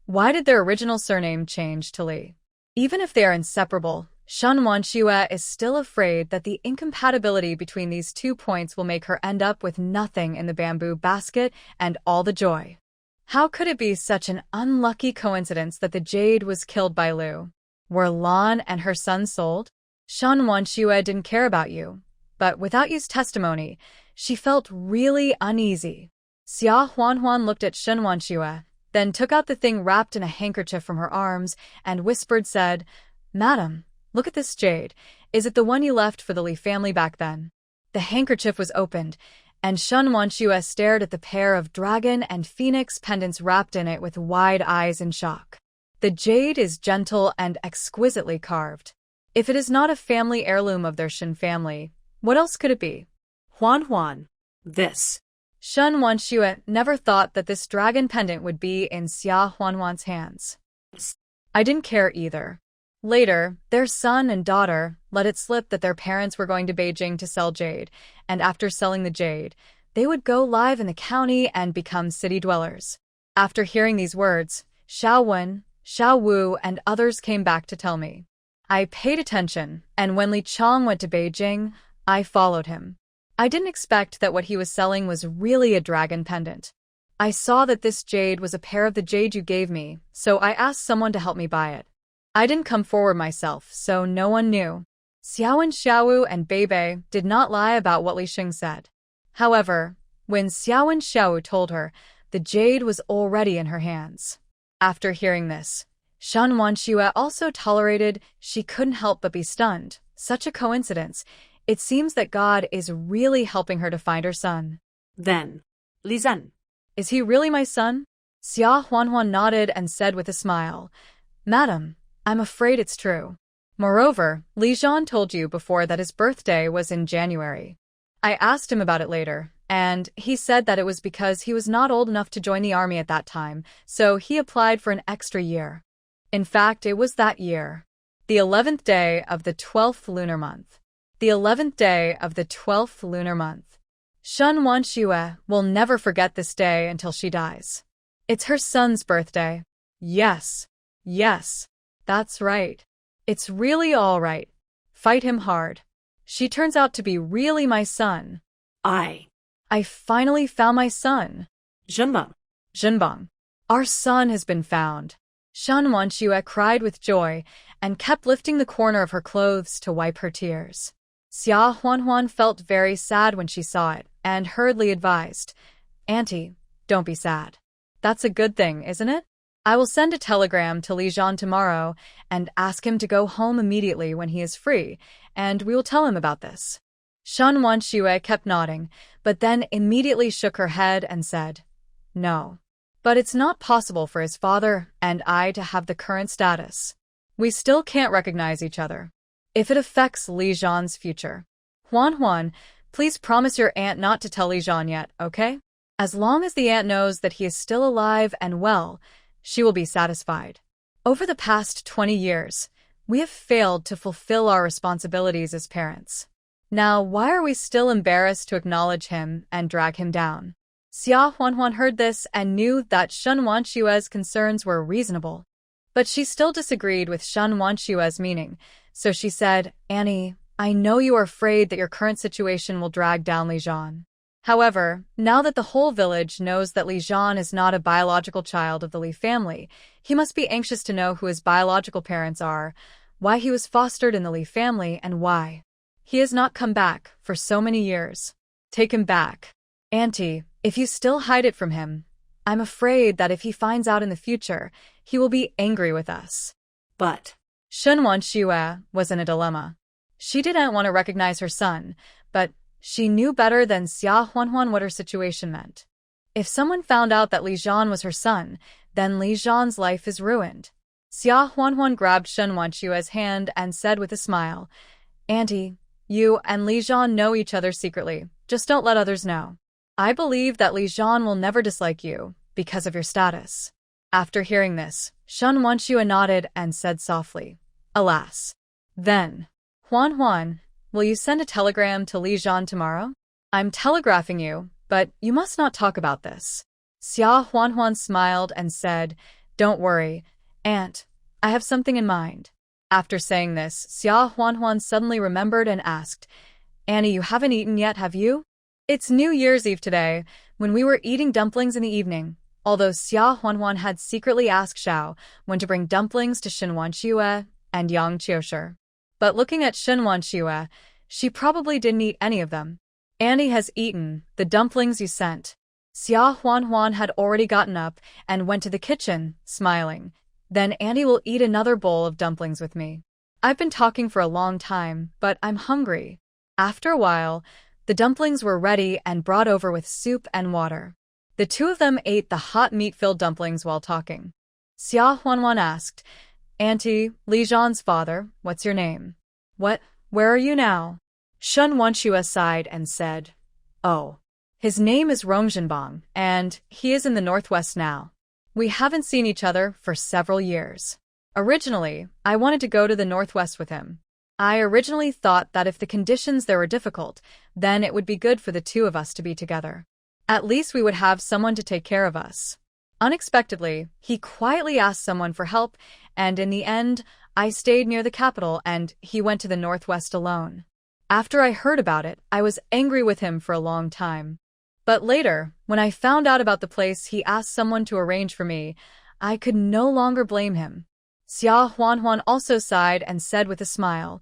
why did their original surname change to Li? Even if they are inseparable, Shen Wanshua is still afraid that the incompatibility between these 2 points will make her end up with nothing in the bamboo basket and all the joy. How could it be such an unlucky coincidence that the jade was killed by Lu? Were Lan and her son sold? Shen Wanshua didn't care about you, but without Yu's testimony, she felt really uneasy. Xia Huanhuan looked at Shen Wanshua, then took out the thing wrapped in a handkerchief from her arms and said, Madam, look at this jade. Is it the one you left for the Li family back then? The handkerchief was opened, and Shen Wanshua stared at the pair of dragon and phoenix pendants wrapped in it with wide eyes in shock. The jade is gentle and exquisitely carved. If it is not a family heirloom of their Shen family, what else could it be? Huan, this. Shen Wanshua never thought that this dragon pendant would be in Xia Huanhuan's hands. I didn't care either. Later, their son and daughter let it slip that their parents were going to Beijing to sell jade, and after selling the jade, they would go live in the county and become city dwellers. After hearing these words, Xiao Wen, Xiao Wu, and others came back to tell me. I paid attention, and when Li Chong went to Beijing, I followed him. I didn't expect that what he was selling was really a dragon pendant. I saw that this jade was a pair of the jade you gave me, so I asked someone to help me buy it. I didn't come forward myself, so no one knew. Xiaowen Xiaowu and Beibei did not lie about what Li Xing said. However, when Xiaowen Xiaowu told her, the jade was already in her hands. After hearing this, Shen Wanshua also tolerated. She couldn't help but be stunned. Such a coincidence. It seems that God is really helping her to find her son. Then, Li Zhan. Is he really my son? Xia Huanhuan nodded and said with a smile, Madam, I'm afraid it's true. Moreover, Li Zhan told you before that his birthday was in January. I asked him about it later, and he said that it was because he was not old enough to join the army at that time, so he applied for an extra year. In fact, it was that year. The 11th day of the 12th lunar month. The 11th day of the 12th lunar month. Shen Wanshua will never forget this day until she dies. It's her son's birthday. Yes. Yes. That's right. It's really all right. Fight him hard. She turns out to be really my son. I finally found my son. Zhenbang. Our son has been found. Shen Wanshua cried with joy and kept lifting the corner of her clothes to wipe her tears. Xia Huanhuan felt very sad when she saw it and hurriedly advised, Auntie, don't be sad. That's a good thing, isn't it? I will send a telegram to Li Zhan tomorrow and ask him to go home immediately when he is free, and we will tell him about this. Shen Wanshua kept nodding, but then immediately shook her head and said, No. But it's not possible for his father and I to have the current status. We still can't recognize each other. If it affects Li Zhan's future. Huan, please promise your aunt not to tell Li Zhan yet, okay? As long as the aunt knows that he is still alive and well, she will be satisfied. Over the past 20 years, we have failed to fulfill our responsibilities as parents. Now, why are we still embarrassed to acknowledge him and drag him down? Xia Huanhuan heard this and knew that Shen Wanshua's concerns were reasonable. But she still disagreed with Shen Wanshua's meaning, so she said, Annie, I know you are afraid that your current situation will drag down Li Zhan. However, now that the whole village knows that Li Zhan is not a biological child of the Li family, he must be anxious to know who his biological parents are, why he was fostered in the Li family, and why he has not come back for so many years. Take him back. Auntie, if you still hide it from him, I'm afraid that if he finds out in the future, he will be angry with us. But Shen Wanshua was in a dilemma. She didn't want to recognize her son, but she knew better than Xia Huanhuan what her situation meant. If someone found out that Li Zhan was her son, then Li Zhan's life is ruined. Xia Huanhuan grabbed Shen Wanshua's hand and said with a smile, Auntie, you and Li Zhan know each other secretly. Just don't let others know. I believe that Li Zhan will never dislike you because of your status. After hearing this, Shen Wanshua nodded and said softly, "Alas." Then, "Huan Huan, will you send a telegram to Li Zhan tomorrow? I'm telegraphing you, but you must not talk about this." Xia Huan smiled and said, "Don't worry, Aunt. I have something in mind." After saying this, Xia Huan suddenly remembered and asked, "Annie, you haven't eaten yet, have you? It's New Year's Eve today, when we were eating dumplings in the evening." Although Xia Huan had secretly asked Xiao when to bring dumplings to Shen Wanshua and Yang Qiushi. But looking at Shen Wanshua, she probably didn't eat any of them. "Annie has eaten the dumplings you sent." Xia Huan had already gotten up and went to the kitchen, smiling. "Then Annie will eat another bowl of dumplings with me. I've been talking for a long time, but I'm hungry." After a while, the dumplings were ready and brought over with soup and water. The two of them ate the hot meat-filled dumplings while talking. Xia Huan asked, "Auntie, Li Zhan's father, what's your name?" "What? Where are you now?" Shen Wanshua sighed and said, "Oh, his name is Rongzhenbang, and he is in the northwest now. We haven't seen each other for several years. Originally, I wanted to go to the northwest with him. I originally thought that if the conditions there were difficult, then it would be good for the two of us to be together. At least we would have someone to take care of us." Unexpectedly, he quietly asked someone for help, and in the end, I stayed near the capital and he went to the northwest alone. After I heard about it, I was angry with him for a long time. But later, when I found out about the place he asked someone to arrange for me, I could no longer blame him. Xia Huan also sighed and said with a smile,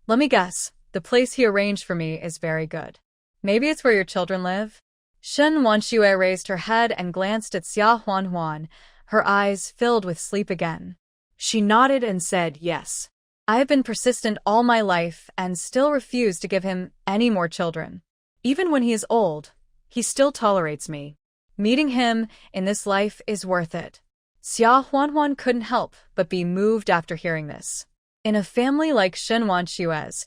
"Let me guess, the place he arranged for me is very good. Maybe it's where your children live?" Shen Wanshua raised her head and glanced at Xia Huan, her eyes filled with sleep again. She nodded and said, "Yes. I have been persistent all my life and still refuse to give him any more children. Even when he is old, he still tolerates me. Meeting him in this life is worth it." Xia Huan couldn't help but be moved after hearing this. In a family like Shen Wanshua's,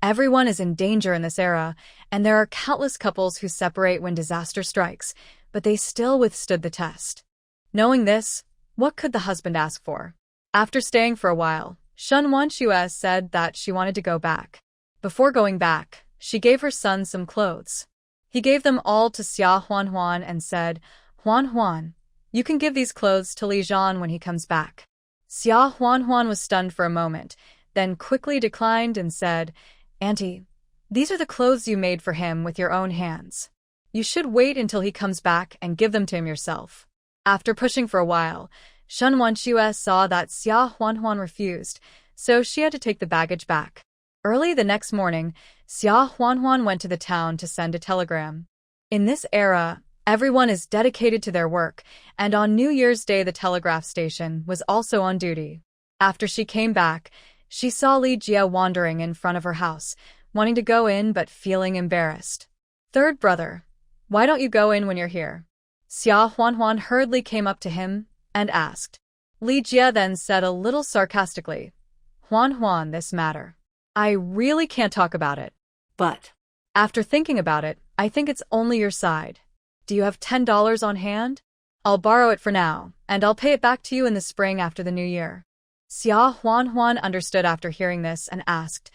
everyone is in danger in this era, and there are countless couples who separate when disaster strikes, but they still withstood the test. Knowing this, what could the husband ask for? After staying for a while, Shen Wanshua said that she wanted to go back. Before going back, she gave her son some clothes. He gave them all to Xia Huan and said, "Huan, you can give these clothes to Li Zhan when he comes back." Xia Huan was stunned for a moment, then quickly declined and said, "Auntie, these are the clothes you made for him with your own hands. You should wait until he comes back and give them to him yourself." After pushing for a while, Shen Wanshua saw that Xia Huan refused, so she had to take the baggage back. Early the next morning, Xia Huan went to the town to send a telegram. In this era, everyone is dedicated to their work, and on New Year's Day the telegraph station was also on duty. After she came back, she saw Li Jia wandering in front of her house, wanting to go in but feeling embarrassed. "Third brother, why don't you go in when you're here?" Xia Huan hurriedly came up to him and asked. Li Jia then said a little sarcastically, Huan, this matter. I really can't talk about it. But after thinking about it, I think it's only your side. Do you have $10 on hand? I'll borrow it for now, and I'll pay it back to you in the spring after the new year." Xia Huan understood after hearing this and asked,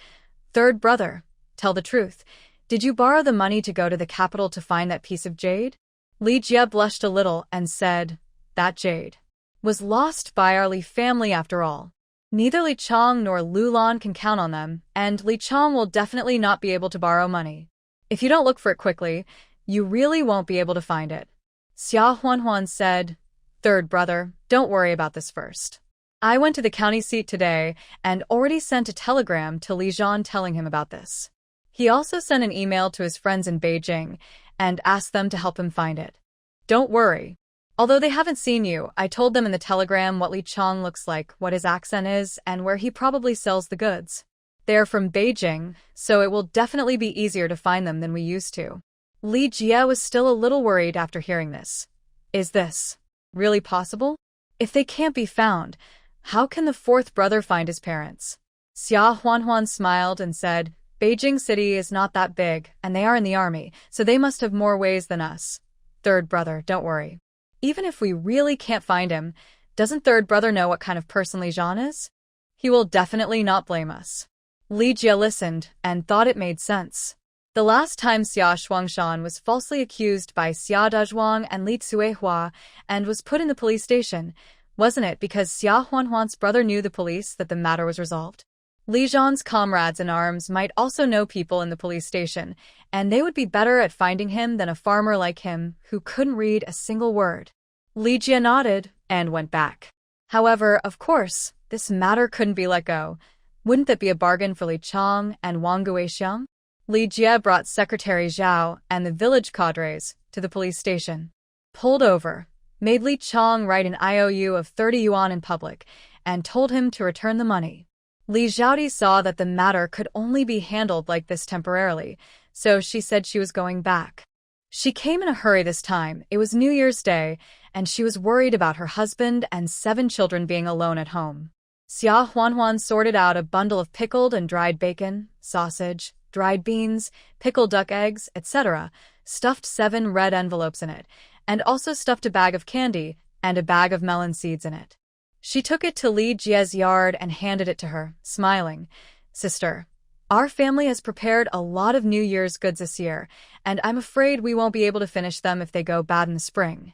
"Third brother, tell the truth. Did you borrow the money to go to the capital to find that piece of jade?" Li Jia blushed a little and said, "That jade was lost by our Li family after all. Neither Li Chong nor Lu Lan can count on them, and Li Chong will definitely not be able to borrow money. If you don't look for it quickly, you really won't be able to find it." Xia Huan said, "Third brother, don't worry about this first. I went to the county seat today and already sent a telegram to Li Zhan telling him about this. He also sent an email to his friends in Beijing and asked them to help him find it. Don't worry. Although they haven't seen you, I told them in the telegram what Li Chong looks like, what his accent is, and where he probably sells the goods. They are from Beijing, so it will definitely be easier to find them than we used to." Li Jia was still a little worried after hearing this. Is this really possible? If they can't be found, how can the fourth brother find his parents? Xia Huan smiled and said, "Beijing City is not that big, and they are in the army, so they must have more ways than us. Third brother, don't worry. Even if we really can't find him, Doesn't third brother know what kind of person Li Zhan is? He will definitely not blame us. Li Jie listened and thought it made sense. The last time Xia Shuangshan was falsely accused by Xia Dazhuang and Li Tsuehua and was put in the police station, wasn't it because Xia Huanhuan's brother knew the police that the matter was resolved? Li Zhan's comrades in arms might also know people in the police station, and they would be better at finding him than a farmer like him who couldn't read a single word. Li Jie nodded and went back. However, of course, this matter couldn't be let go. Wouldn't that be a bargain for Li Chang and Wang Guixiang? Li Jie brought Secretary Zhao and the village cadres to the police station. Pulled over, made Li Chang write an IOU of 30 yuan in public, and told him to return the money. Li Zhaodi saw that the matter could only be handled like this temporarily, so she said she was going back. She came in a hurry this time. It was New Year's Day, and she was worried about her husband and 7 children being alone at home. Xia Huanhuan sorted out a bundle of pickled and dried bacon, sausage, dried beans, pickled duck eggs, etc., stuffed 7 red envelopes in it, and also stuffed a bag of candy and a bag of melon seeds in it. She took it to Li Jie's yard and handed it to her, smiling. "Sister, our family has prepared a lot of New Year's goods this year, and I'm afraid we won't be able to finish them if they go bad in the spring.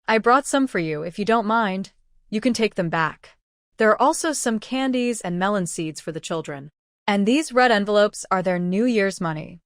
I brought some for you if you don't mind. You can take them back. There are also some candies and melon seeds for the children. And these red envelopes are their New Year's money."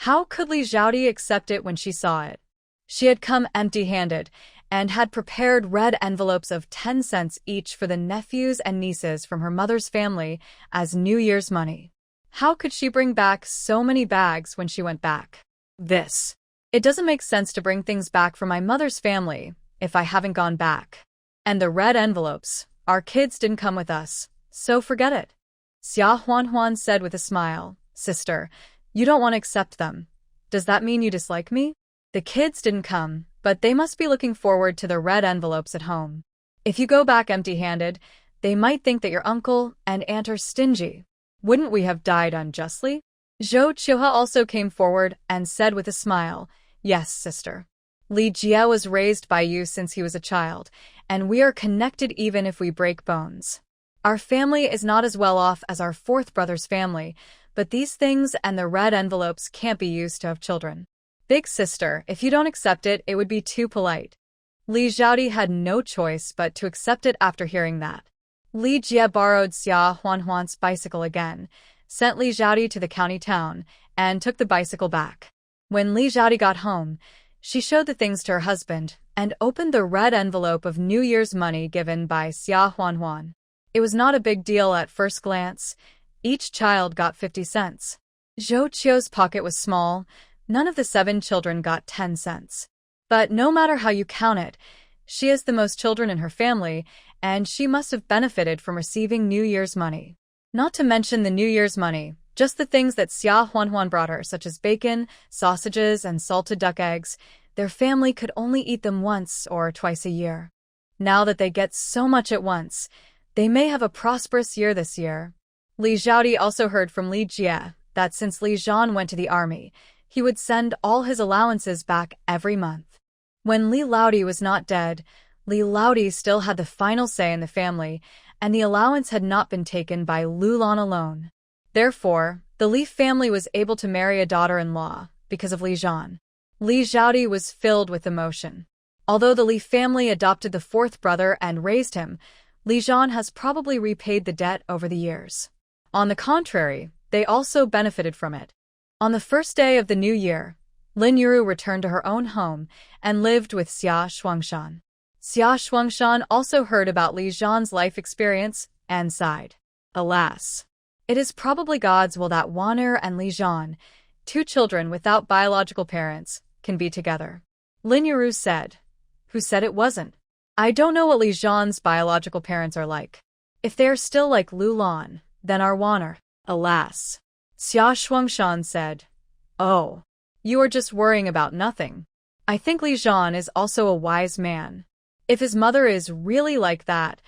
How could Li Zhaodi accept it when she saw it? She had come empty-handed and had prepared red envelopes of 10 cents each for the nephews and nieces from her mother's family as New Year's money. How could she bring back so many bags when she went back? It doesn't make sense to bring things back from my mother's family if I haven't gone back. And the red envelopes, our kids didn't come with us, so forget it. Xia Huanhuan said with a smile, "Sister, you don't want to accept them. Does that mean you dislike me? The kids didn't come, but they must be looking forward to the red envelopes at home. If you go back empty-handed, they might think that your uncle and aunt are stingy. Wouldn't we have died unjustly?" Zhou Qiuhe also came forward and said with a smile, "Yes, sister. Li Jie was raised by you since he was a child, and we are connected even if we break bones. Our family is not as well off as our 4th brother's family, but these things and the red envelopes can't be used to have children. Big sister, if you don't accept it, it would be too polite." Li Zhaodi had no choice but to accept it after hearing that. Li Jie borrowed Xia Huanhuan's bicycle again, sent Li Zhaodi to the county town, and took the bicycle back. When Li Zhaodi got home, she showed the things to her husband and opened the red envelope of New Year's money given by Xia Huanhuan. It was not a big deal at first glance. Each child got 50 cents. Zhou Qiu's pocket was small. None of the 7 children got 10 cents. But no matter how you count it, she has the most children in her family, and she must have benefited from receiving New Year's money. Not to mention the New Year's money, just the things that Xia Huanhuan brought her, such as bacon, sausages, and salted duck eggs. Their family could only eat them once or twice a year. Now that they get so much at once, they may have a prosperous year this year. Li Zhaodi also heard from Li Jie that since Li Zhan went to the army, he would send all his allowances back every month. When Li Laodi was not dead, Li Laodi still had the final say in the family, and the allowance had not been taken by Lu Lan alone. Therefore, the Li family was able to marry a daughter-in-law because of Li Zhan. Li Zhaodi was filled with emotion. Although the Li family adopted the 4th brother and raised him, Li Zhan has probably repaid the debt over the years. On the contrary, they also benefited from it. On the first day of the new year, Lin Yuru returned to her own home and lived with Xia Shuangshan. Xia Shuangshan also heard about Li Zhan's life experience and sighed. Alas, it is probably God's will that Wan'er and Li Zhan, 2 children without biological parents, can be together. Lin Yuru said. Who said it wasn't? I don't know what Li Zhan's biological parents are like. If they are still like Lu Lan, then our Wan'er. Alas. Xia Shuangshan said. Oh. You are just worrying about nothing. I think Li Zhan is also a wise man. If his mother is really like that,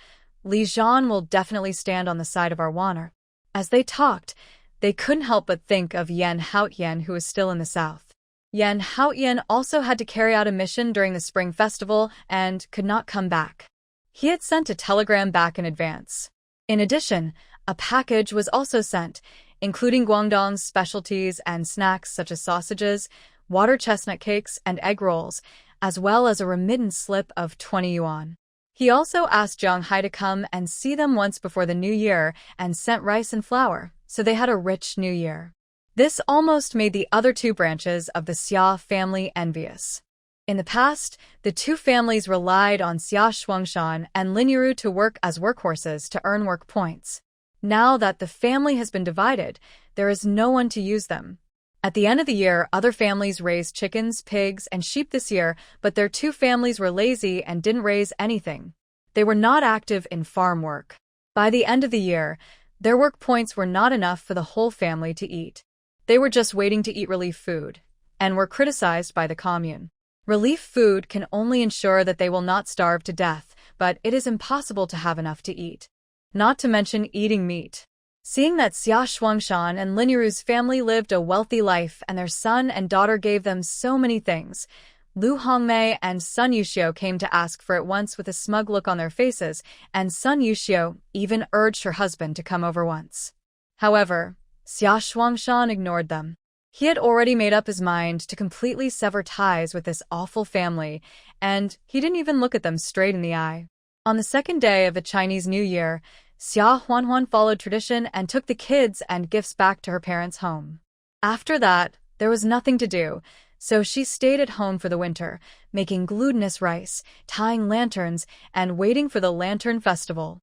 Li Zhan will definitely stand on the side of our Wan'er. As they talked, they couldn't help but think of Yan Haotian, who was still in the south. Yan Haotian also had to carry out a mission during the Spring Festival and could not come back. He had sent a telegram back in advance. In addition, a package was also sent, including Guangdong's specialties and snacks such as sausages, water chestnut cakes, and egg rolls, as well as a remittance slip of 20 yuan. He also asked Jiang Hai to come and see them once before the new year and sent rice and flour, so they had a rich new year. This almost made the other two branches of the Xia family envious. In the past, the two families relied on Xia Shuangshan and Lin Yiru to work as workhorses to earn work points. Now that the family has been divided, there is no one to use them. At the end of the year, other families raised chickens, pigs, and sheep this year, but their two families were lazy and didn't raise anything. They were not active in farm work. By the end of the year, their work points were not enough for the whole family to eat. They were just waiting to eat relief food, and were criticized by the commune. Relief food can only ensure that they will not starve to death, but it is impossible to have enough to eat. Not to mention eating meat. Seeing that Xia Shuangshan and Lin Yiru's family lived a wealthy life and their son and daughter gave them so many things, Lu Hongmei and Sun Yuxiu came to ask for it once with a smug look on their faces, and Sun Yuxiu even urged her husband to come over once. However, Xia Shuangshan ignored them. He had already made up his mind to completely sever ties with this awful family, and he didn't even look at them straight in the eye. On the second day of the Chinese New Year, Xia Huanhuan followed tradition and took the kids and gifts back to her parents' home. After that, there was nothing to do, so she stayed at home for the winter, making glutinous rice, tying lanterns, and waiting for the Lantern Festival.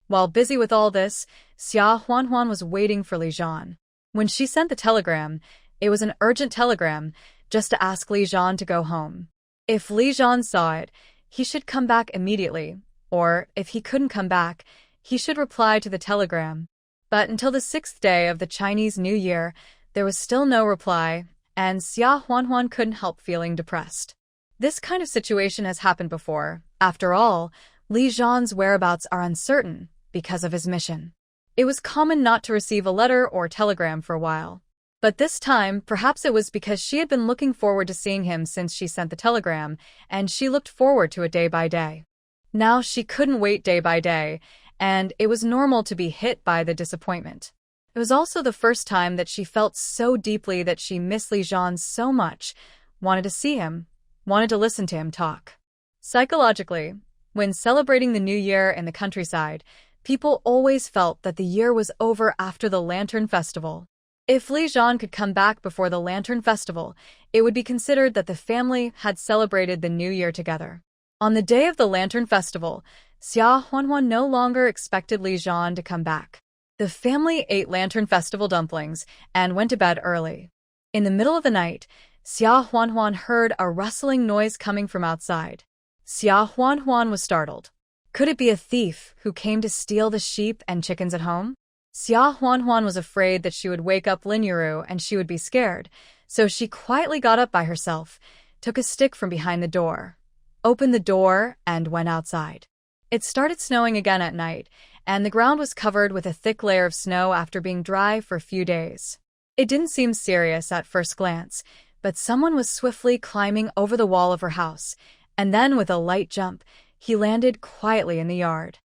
While busy with all this, Xia Huanhuan was waiting for Li Zhan. When she sent the telegram, it was an urgent telegram, just to ask Li Zhan to go home. If Li Zhan saw it, he should come back immediately, or if he couldn't come back, he should reply to the telegram. But until the 6th day of the Chinese New Year, there was still no reply, and Xia Huanhuan couldn't help feeling depressed. This kind of situation has happened before. After all, Li Zhan's whereabouts are uncertain because of his mission. It was common not to receive a letter or telegram for a while. But this time, perhaps it was because she had been looking forward to seeing him since she sent the telegram, and she looked forward to it day by day. Now she couldn't wait day by day, and it was normal to be hit by the disappointment. It was also the first time that she felt so deeply that she missed Li Zhan so much, wanted to see him, wanted to listen to him talk. Psychologically, when celebrating the New Year in the countryside, people always felt that the year was over after the Lantern Festival. If Li Zhan could come back before the Lantern Festival, it would be considered that the family had celebrated the New Year together. On the day of the Lantern Festival, Xia Huanhuan no longer expected Li Zhan to come back. The family ate Lantern Festival dumplings and went to bed early. In the middle of the night, Xia Huanhuan heard a rustling noise coming from outside. Xia Huanhuan was startled. Could it be a thief who came to steal the sheep and chickens at home? Xia Huanhuan was afraid that she would wake up Lin Yiru and she would be scared, so she quietly got up by herself, took a stick from behind the door, opened the door, and went outside. It started snowing again at night, and the ground was covered with a thick layer of snow after being dry for a few days. It didn't seem serious at first glance, but someone was swiftly climbing over the wall of her house, and then with a light jump, he landed quietly in the yard.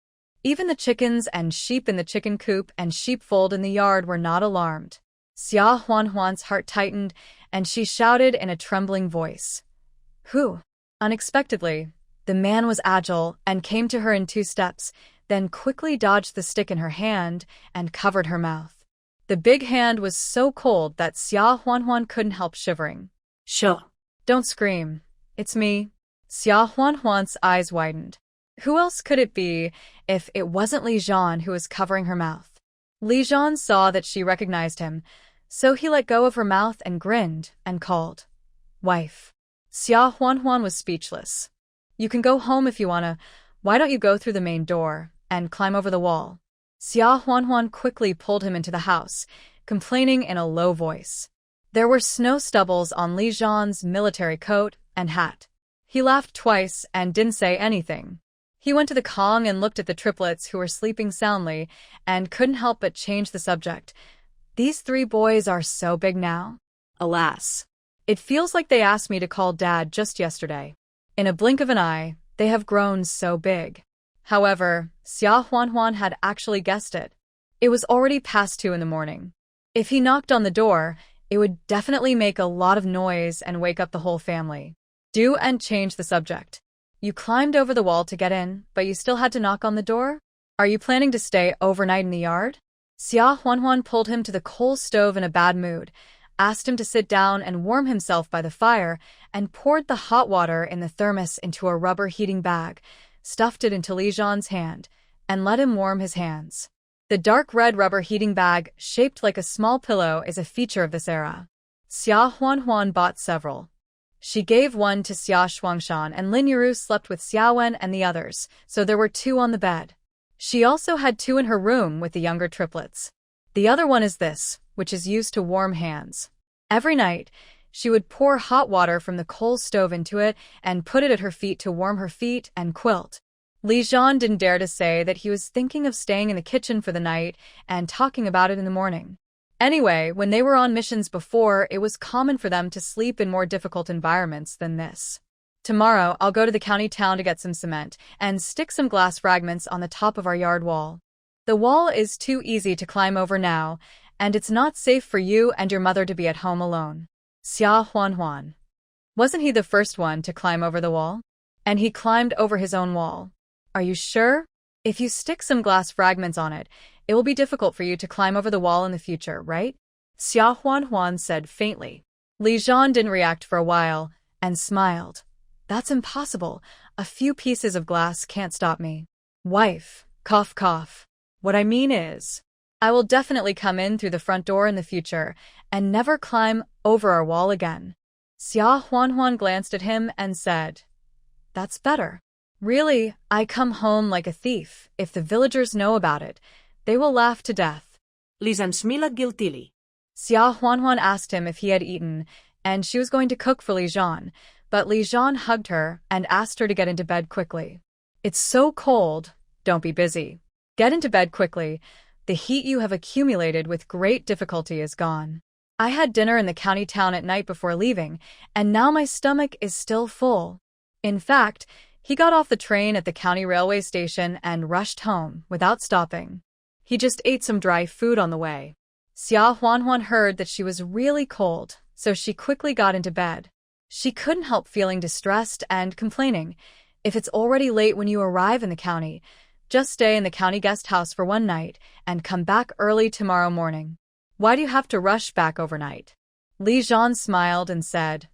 Even the chickens and sheep in the chicken coop and sheepfold in the yard were not alarmed. Xia Huanhuan's heart tightened, and she shouted in a trembling voice, "Who?" Unexpectedly, the man was agile and came to her in 2 steps, then quickly dodged the stick in her hand and covered her mouth. The big hand was so cold that Xia Huanhuan couldn't help shivering. Sure. "Don't scream. It's me." Xia Huanhuan's eyes widened. Who else could it be if it wasn't Li Zhan who was covering her mouth? Li Zhan saw that she recognized him, so he let go of her mouth and grinned and called, "Wife." Xia Huanhuan was speechless. "You can go home if you wanna. Why don't you go through the main door and climb over the wall?" Xia Huanhuan quickly pulled him into the house, complaining in a low voice. There were snow stubbles on Li Zhan's military coat and hat. He laughed twice and didn't say anything. He went to the Kong and looked at the triplets who were sleeping soundly and couldn't help but change the subject. "These 3 boys are so big now. Alas. It feels like they asked me to call Dad just yesterday. In a blink of an eye, they have grown so big." However, Xia Huanhuan had actually guessed it. It was already past 2 in the morning. If he knocked on the door, it would definitely make a lot of noise and wake up the whole family. Do and change the subject. You climbed over the wall to get in, but you still had to knock on the door? Are you planning to stay overnight in the yard? Xia Huanhuan pulled him to the coal stove in a bad mood, asked him to sit down and warm himself by the fire, and poured the hot water in the thermos into a rubber heating bag, stuffed it into Li Zhan's hand, and let him warm his hands. The dark red rubber heating bag, shaped like a small pillow, is a feature of this era. Xia Huanhuan bought several. She gave one to Xia Shuangshan, and Lin Yiru slept with Xia Wen and the others, so there were 2 on the bed. She also had 2 in her room with the younger triplets. The other one is this, which is used to warm hands. Every night, she would pour hot water from the coal stove into it and put it at her feet to warm her feet and quilt. Li Zhan didn't dare to say that he was thinking of staying in the kitchen for the night and talking about it in the morning. Anyway, when they were on missions before, it was common for them to sleep in more difficult environments than this. Tomorrow, I'll go to the county town to get some cement and stick some glass fragments on the top of our yard wall. The wall is too easy to climb over now, and it's not safe for you and your mother to be at home alone. Xia Huanhuan. Wasn't he the first one to climb over the wall? And he climbed over his own wall. Are you sure? If you stick some glass fragments on it, it will be difficult for you to climb over the wall in the future, right? Xia Huanhuan said faintly. Li Zhan didn't react for a while and smiled. That's impossible. A few pieces of glass can't stop me. Wife, cough cough. What I mean is, I will definitely come in through the front door in the future and never climb over our wall again. Xia Huanhuan glanced at him and said, That's better. Really, I come home like a thief. If the villagers know about it, they will laugh to death. Li Zhan smiled guiltily. Xia Huanhuan asked him if he had eaten, and she was going to cook for Li Zhan, but Li Zhan hugged her and asked her to get into bed quickly. It's so cold. Don't be busy. Get into bed quickly. The heat you have accumulated with great difficulty is gone. I had dinner in the county town at night before leaving, and now my stomach is still full. In fact, he got off the train at the county railway station and rushed home without stopping. He just ate some dry food on the way. Xia Huanhuan heard that she was really cold, so she quickly got into bed. She couldn't help feeling distressed and complaining. If it's already late when you arrive in the county, just stay in the county guest house for one night and come back early tomorrow morning. Why do you have to rush back overnight? Li Zhan smiled and said,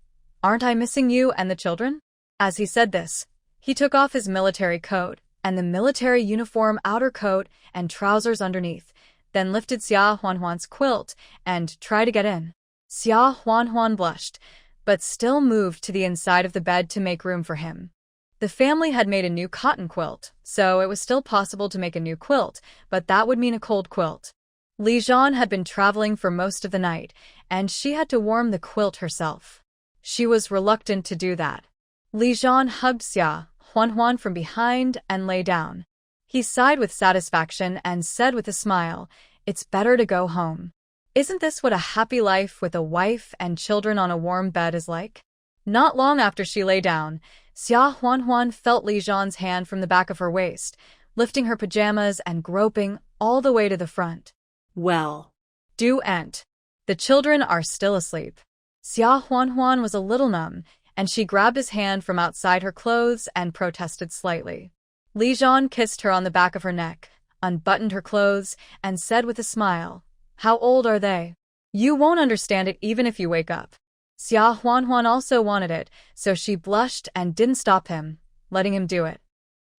Aren't I missing you and the children? As he said this, he took off his military coat and the military uniform outer coat and trousers underneath, then lifted Xia Huanhuan's quilt and tried to get in. Xia Huanhuan blushed, but still moved to the inside of the bed to make room for him. The family had made a new cotton quilt, so it was still possible to make a new quilt, but that would mean a cold quilt. Li Zhan had been traveling for most of the night, and she had to warm the quilt herself. She was reluctant to do that. Li Zhan hugged Xia Huanhuan from behind and lay down. He sighed with satisfaction and said with a smile, It's better to go home. Isn't this what a happy life with a wife and children on a warm bed is like? Not long after she lay down, Xia Huanhuan felt Li Zhan's hand from the back of her waist, lifting her pajamas and groping all the way to the front. Well. Do ent. The children are still asleep. Xia Huanhuan was a little numb, and she grabbed his hand from outside her clothes and protested slightly. Li Zhan kissed her on the back of her neck, unbuttoned her clothes, and said with a smile, How old are they? You won't understand it even if you wake up. Xia Huanhuan also wanted it, so she blushed and didn't stop him, letting him do it.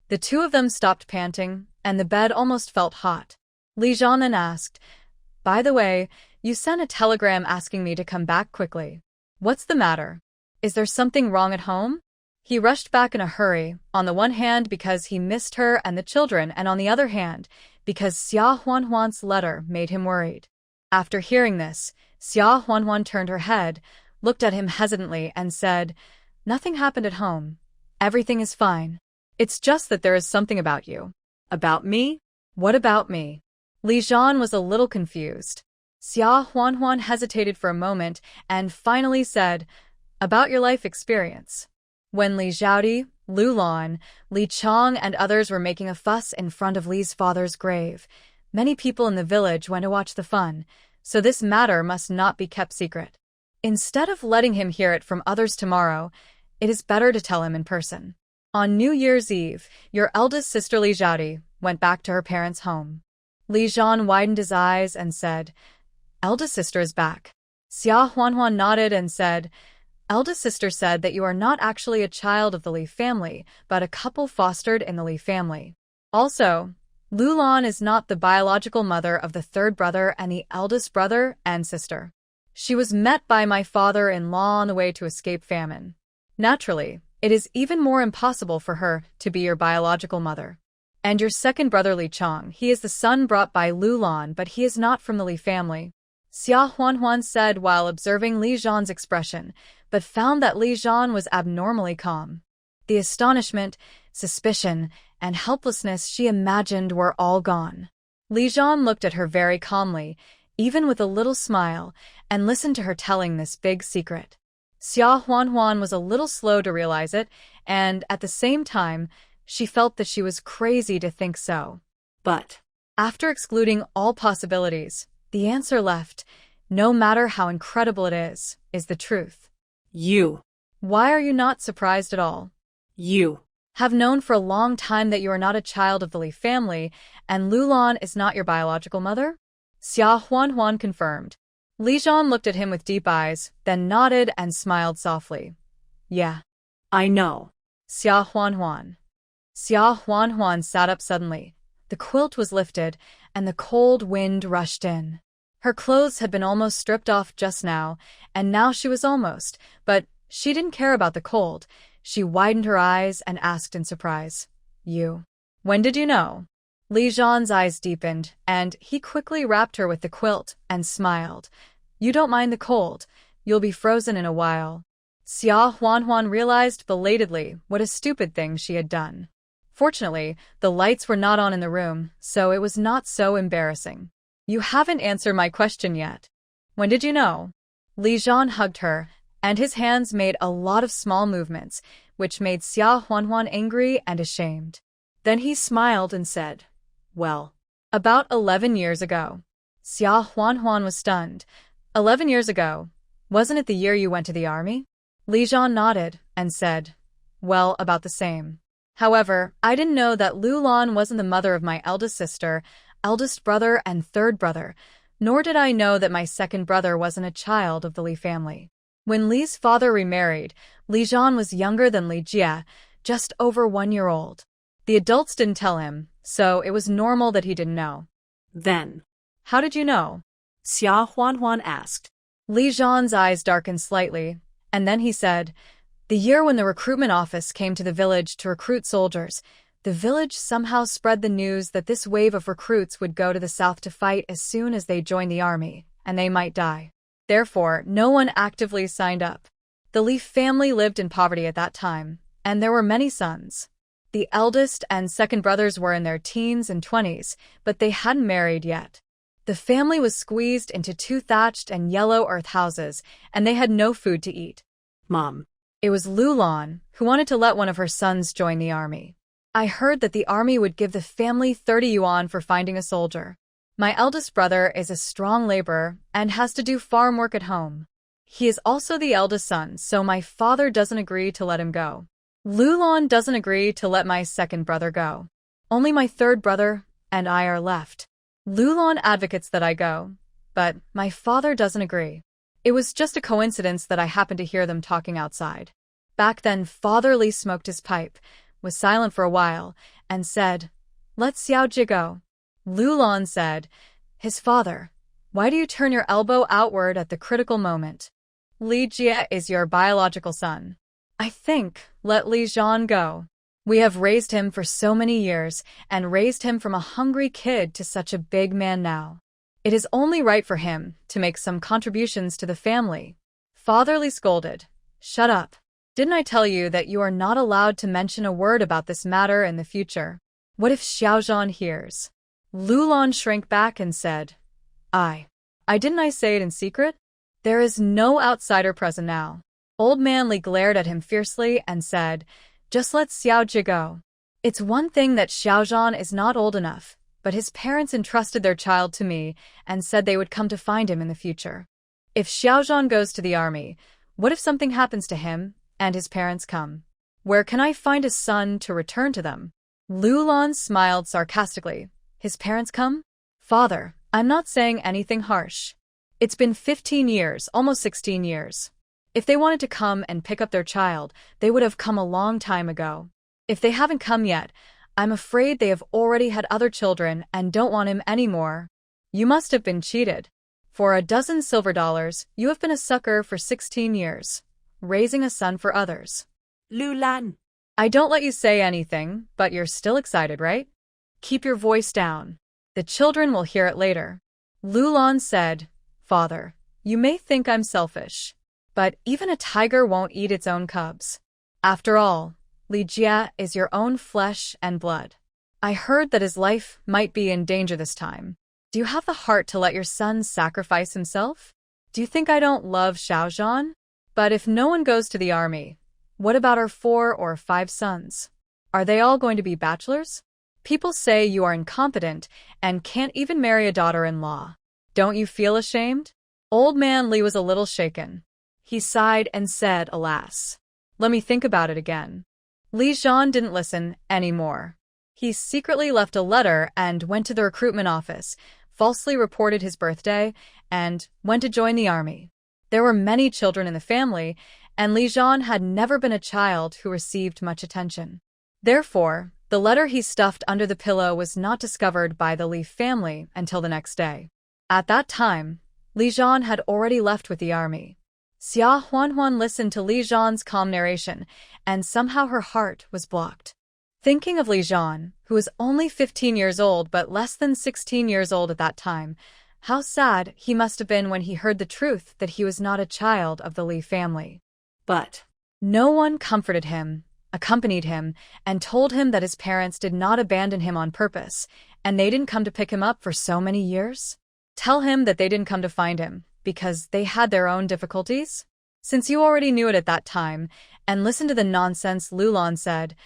The two of them stopped panting, and the bed almost felt hot. Li Zhan then asked, By the way, you sent a telegram asking me to come back quickly. What's the matter? Is there something wrong at home? He rushed back in a hurry, on the one hand because he missed her and the children, and on the other hand because Xia Huanhuan's letter made him worried. After hearing this, Xia Huanhuan turned her head, looked at him hesitantly, and said, Nothing happened at home. Everything is fine. It's just that there is something about you. About me? What about me? Li Zhan was a little confused. Xia Huanhuan hesitated for a moment and finally said, About your life experience. When Li Zhaodi, Lu Lan, Li Chong, and others were making a fuss in front of Li's father's grave. Many people in the village went to watch the fun, so this matter must not be kept secret. Instead of letting him hear it from others tomorrow, it is better to tell him in person. On New Year's Eve, your eldest sister Li Zhaodi went back to her parents' home. Li Zhan widened his eyes and said, "Eldest sister is back." Xia Huanhuan nodded and said, "Eldest sister said that you are not actually a child of the Li family, but a couple fostered in the Li family. Also, Lu Lan is not the biological mother of the third brother and the eldest brother and sister. She was met by my father-in-law on the way to escape famine. Naturally, it is even more impossible for her to be your biological mother. And your second brother Li Chong, he is the son brought by Lu Lan, but he is not from the Li family," Xia Huanhuan said while observing Li Zhan's expression, but found that Li Zhan was abnormally calm. The astonishment, suspicion, and helplessness she imagined were all gone. Li Zhan looked at her very calmly, even with a little smile, and listened to her telling this big secret. Xia Huanhuan was a little slow to realize it, and, at the same time, she felt that she was crazy to think so. But, after excluding all possibilities, the answer left, no matter how incredible it is the truth. You. Why are you not surprised at all? You have known for a long time that you are not a child of the Li family, and Lu Lan is not your biological mother? Xia Huanhuan confirmed. Li Zhan looked at him with deep eyes, then nodded and smiled softly. Yeah. I know. Xia Huanhuan. Xia Huanhuan sat up suddenly. The quilt was lifted, and the cold wind rushed in. Her clothes had been almost stripped off just now, and now she was almost, but she didn't care about the cold. She widened her eyes and asked in surprise, "You? When did you know?" Li Zhan's eyes deepened, and he quickly wrapped her with the quilt and smiled. "You don't mind the cold. You'll be frozen in a while." Xia Huanhuan realized belatedly what a stupid thing she had done. Fortunately, the lights were not on in the room, so it was not so embarrassing. "You haven't answered my question yet. When did you know?" Li Zhan hugged her, and his hands made a lot of small movements, which made Xia Huanhuan angry and ashamed. Then he smiled and said, "Well, about 11 years ago." Xia Huanhuan was stunned. 11 years ago? Wasn't it the year you went to the army? Li Zhan nodded and said, "Well, about the same. However, I didn't know that Lu Lan wasn't the mother of my eldest sister, eldest brother, and third brother, nor did I know that my second brother wasn't a child of the Li family. When Li's father remarried, Li Zhan was younger than Li Jie, just over 1 year old. The adults didn't tell him, so it was normal that he didn't know." Then. "How did you know?" Xia Huanhuan asked. Li Zhan's eyes darkened slightly, and then he said, "The year when the recruitment office came to the village to recruit soldiers, the village somehow spread the news that this wave of recruits would go to the south to fight as soon as they joined the army, and they might die. Therefore, no one actively signed up. The Li family lived in poverty at that time, and there were many sons. The eldest and second brothers were in their teens and 20s, but they hadn't married yet. The family was squeezed into 2 thatched and yellow earth houses, and they had no food to eat. Mom. It was Lu Lan who wanted to let one of her sons join the army. I heard that the army would give the family 30 yuan for finding a soldier. My eldest brother is a strong laborer and has to do farm work at home. He is also the eldest son, so my father doesn't agree to let him go. Lu Lan doesn't agree to let my second brother go. Only my third brother and I are left. Lu Lan advocates that I go, but my father doesn't agree. It was just a coincidence that I happened to hear them talking outside." Back then, Father Li smoked his pipe, was silent for a while, and said, "Let Xiao Jie go." Lu Lan said, "His father, why do you turn your elbow outward at the critical moment? Li Jie is your biological son. I think, let Li Zhan go. We have raised him for so many years, and raised him from a hungry kid to such a big man now. It is only right for him to make some contributions to the family." Father Li scolded, "Shut up. Didn't I tell you that you are not allowed to mention a word about this matter in the future? What if Xiaozhan hears?" Lu Lan shrank back and said, I didn't I say it in secret? There is no outsider present now." Old Man Li glared at him fiercely and said, Just let Xiaojie go. It's one thing that Xiaozhan is not old enough, but his parents entrusted their child to me and said they would come to find him in the future. If Xiaozhan goes to the army, what if something happens to him and his parents come? Where can I find a son to return to them? Lulan smiled sarcastically. His parents come? Father, I'm not saying anything harsh. It's been 15 years, almost 16 years. If they wanted to come and pick up their child, they would have come a long time ago. If they haven't come yet, I'm afraid they have already had other children and don't want him anymore. You must have been cheated. For a dozen silver dollars, you have been a sucker for 16 years, raising a son for others. Lulan. I don't let you say anything, but you're still excited, right? Keep your voice down. The children will hear it later. Lulan said, Father, you may think I'm selfish, but even a tiger won't eat its own cubs. After all, Li Jia is your own flesh and blood. I heard that his life might be in danger this time. Do you have the heart to let your son sacrifice himself? Do you think I don't love Xiaozhan? But if no one goes to the army, what about our 4 or 5 sons? Are they all going to be bachelors? People say you are incompetent and can't even marry a daughter-in-law. Don't you feel ashamed? Old man Li was a little shaken. He sighed and said, alas. Let me think about it again. Li Zhan didn't listen anymore. He secretly left a letter and went to the recruitment office, falsely reported his birthday, and went to join the army. There were many children in the family, and Li Zhan had never been a child who received much attention. Therefore, the letter he stuffed under the pillow was not discovered by the Li family until the next day. At that time, Li Zhan had already left with the army. Xia Huanhuan listened to Li Zhan's calm narration, and somehow her heart was blocked. Thinking of Li Zhan, who was only 15 years old but less than 16 years old at that time, how sad he must have been when he heard the truth that he was not a child of the Li family. But no one comforted him, accompanied him, and told him that his parents did not abandon him on purpose, and they didn't come to pick him up for so many years. Tell him that they didn't come to find him, because they had their own difficulties? Since you already knew it at that time, and listened to the nonsense Lulan said,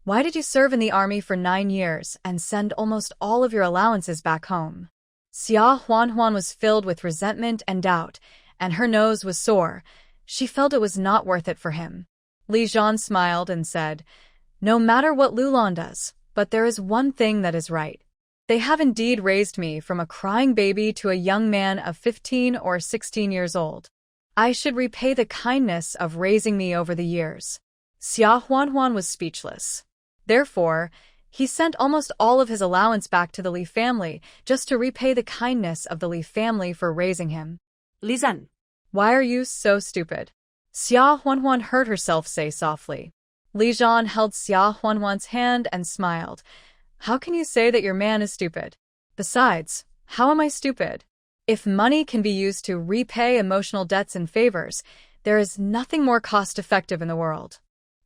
why did you serve in the army for 9 years and send almost all of your allowances back home? Xia Huanhuan was filled with resentment and doubt, and her nose was sore. She felt it was not worth it for him. Li Zhan smiled and said, no matter what Lulan does, but there is one thing that is right. They have indeed raised me from a crying baby to a young man of 15 or 16 years old. I should repay the kindness of raising me over the years. Xia Huanhuan was speechless. Therefore, he sent almost all of his allowance back to the Li family just to repay the kindness of the Li family for raising him. Li Zhan. Why are you so stupid? Xia Huanhuan heard herself say softly. Li Zhan held Xia Huanhuan's hand and smiled. How can you say that your man is stupid? Besides, how am I stupid? If money can be used to repay emotional debts and favors, there is nothing more cost-effective in the world.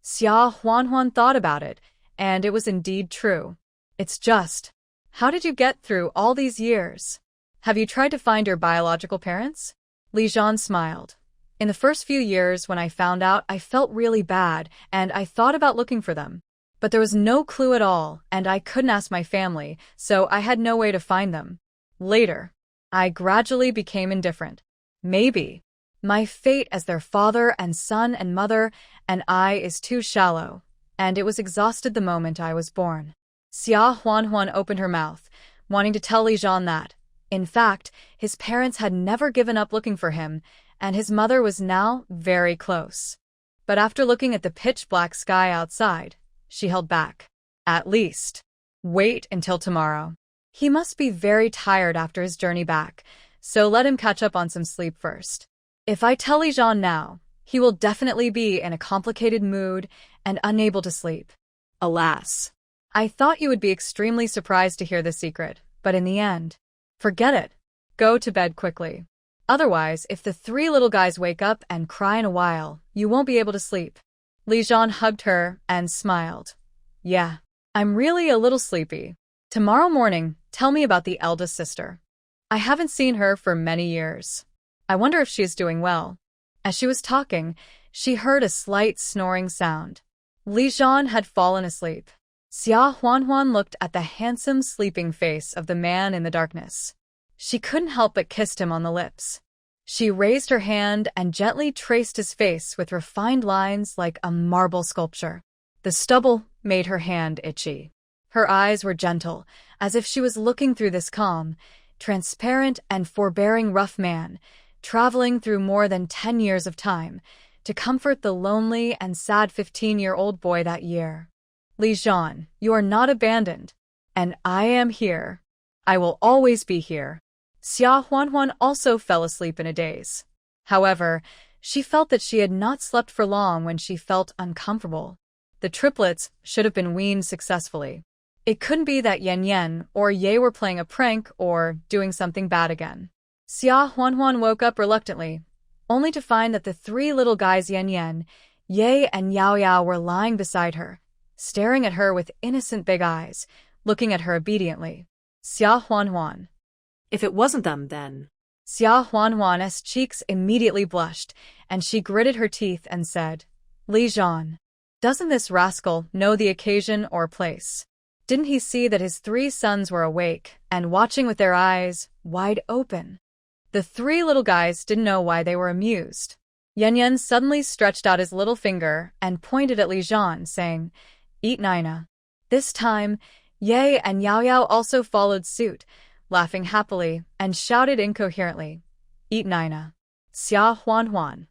Xia Huanhuan thought about it, and it was indeed true. It's just, how did you get through all these years? Have you tried to find your biological parents? Li Zhan smiled. In the first few years when I found out, I felt really bad, and I thought about looking for them. But there was no clue at all, and I couldn't ask my family, so I had no way to find them. Later, I gradually became indifferent. Maybe my fate as their father and son and mother and I is too shallow, and it was exhausted the moment I was born. Xia Huanhuan opened her mouth, wanting to tell Li Zhan that, in fact, his parents had never given up looking for him, and his mother was now very close. But after looking at the pitch-black sky outside, she held back. At least, wait until tomorrow. He must be very tired after his journey back, so let him catch up on some sleep first. If I tell Li Zhan now, he will definitely be in a complicated mood and unable to sleep. Alas. I thought you would be extremely surprised to hear the secret, but in the end, forget it. Go to bed quickly. Otherwise, if the 3 little guys wake up and cry in a while, you won't be able to sleep. Li Zhan hugged her and smiled. Yeah, I'm really a little sleepy. Tomorrow morning, tell me about the eldest sister. I haven't seen her for many years. I wonder if she is doing well. As she was talking, she heard a slight snoring sound. Li Zhan had fallen asleep. Xia Huanhuan looked at the handsome sleeping face of the man in the darkness. She couldn't help but kiss him on the lips. She raised her hand and gently traced his face with refined lines like a marble sculpture. The stubble made her hand itchy. Her eyes were gentle, as if she was looking through this calm, transparent and forbearing rough man, traveling through more than 10 years of time, to comfort the lonely and sad 15-year-old boy that year. Li Zhan, you are not abandoned. And I am here. I will always be here. Xia Huanhuan also fell asleep in a daze. However, she felt that she had not slept for long when she felt uncomfortable. The triplets should have been weaned successfully. It couldn't be that Yan Yan or Ye were playing a prank or doing something bad again. Xia Huanhuan woke up reluctantly, only to find that the three little guys Yan Yan, Ye, and Yao Yao were lying beside her, staring at her with innocent big eyes, looking at her obediently. Xia Huanhuan. If it wasn't them, then. Xia Huanhuan's cheeks immediately blushed, and she gritted her teeth and said, Li Zhan, doesn't this rascal know the occasion or place? Didn't he see that his three sons were awake and watching with their eyes wide open? The three little guys didn't know why they were amused. Yan Yan suddenly stretched out his little finger and pointed at Li Zhan, saying, Eat Nina. This time, Ye and Yao Yao also followed suit, laughing happily, and shouted incoherently, Eat Nina. Xia Huanhuan.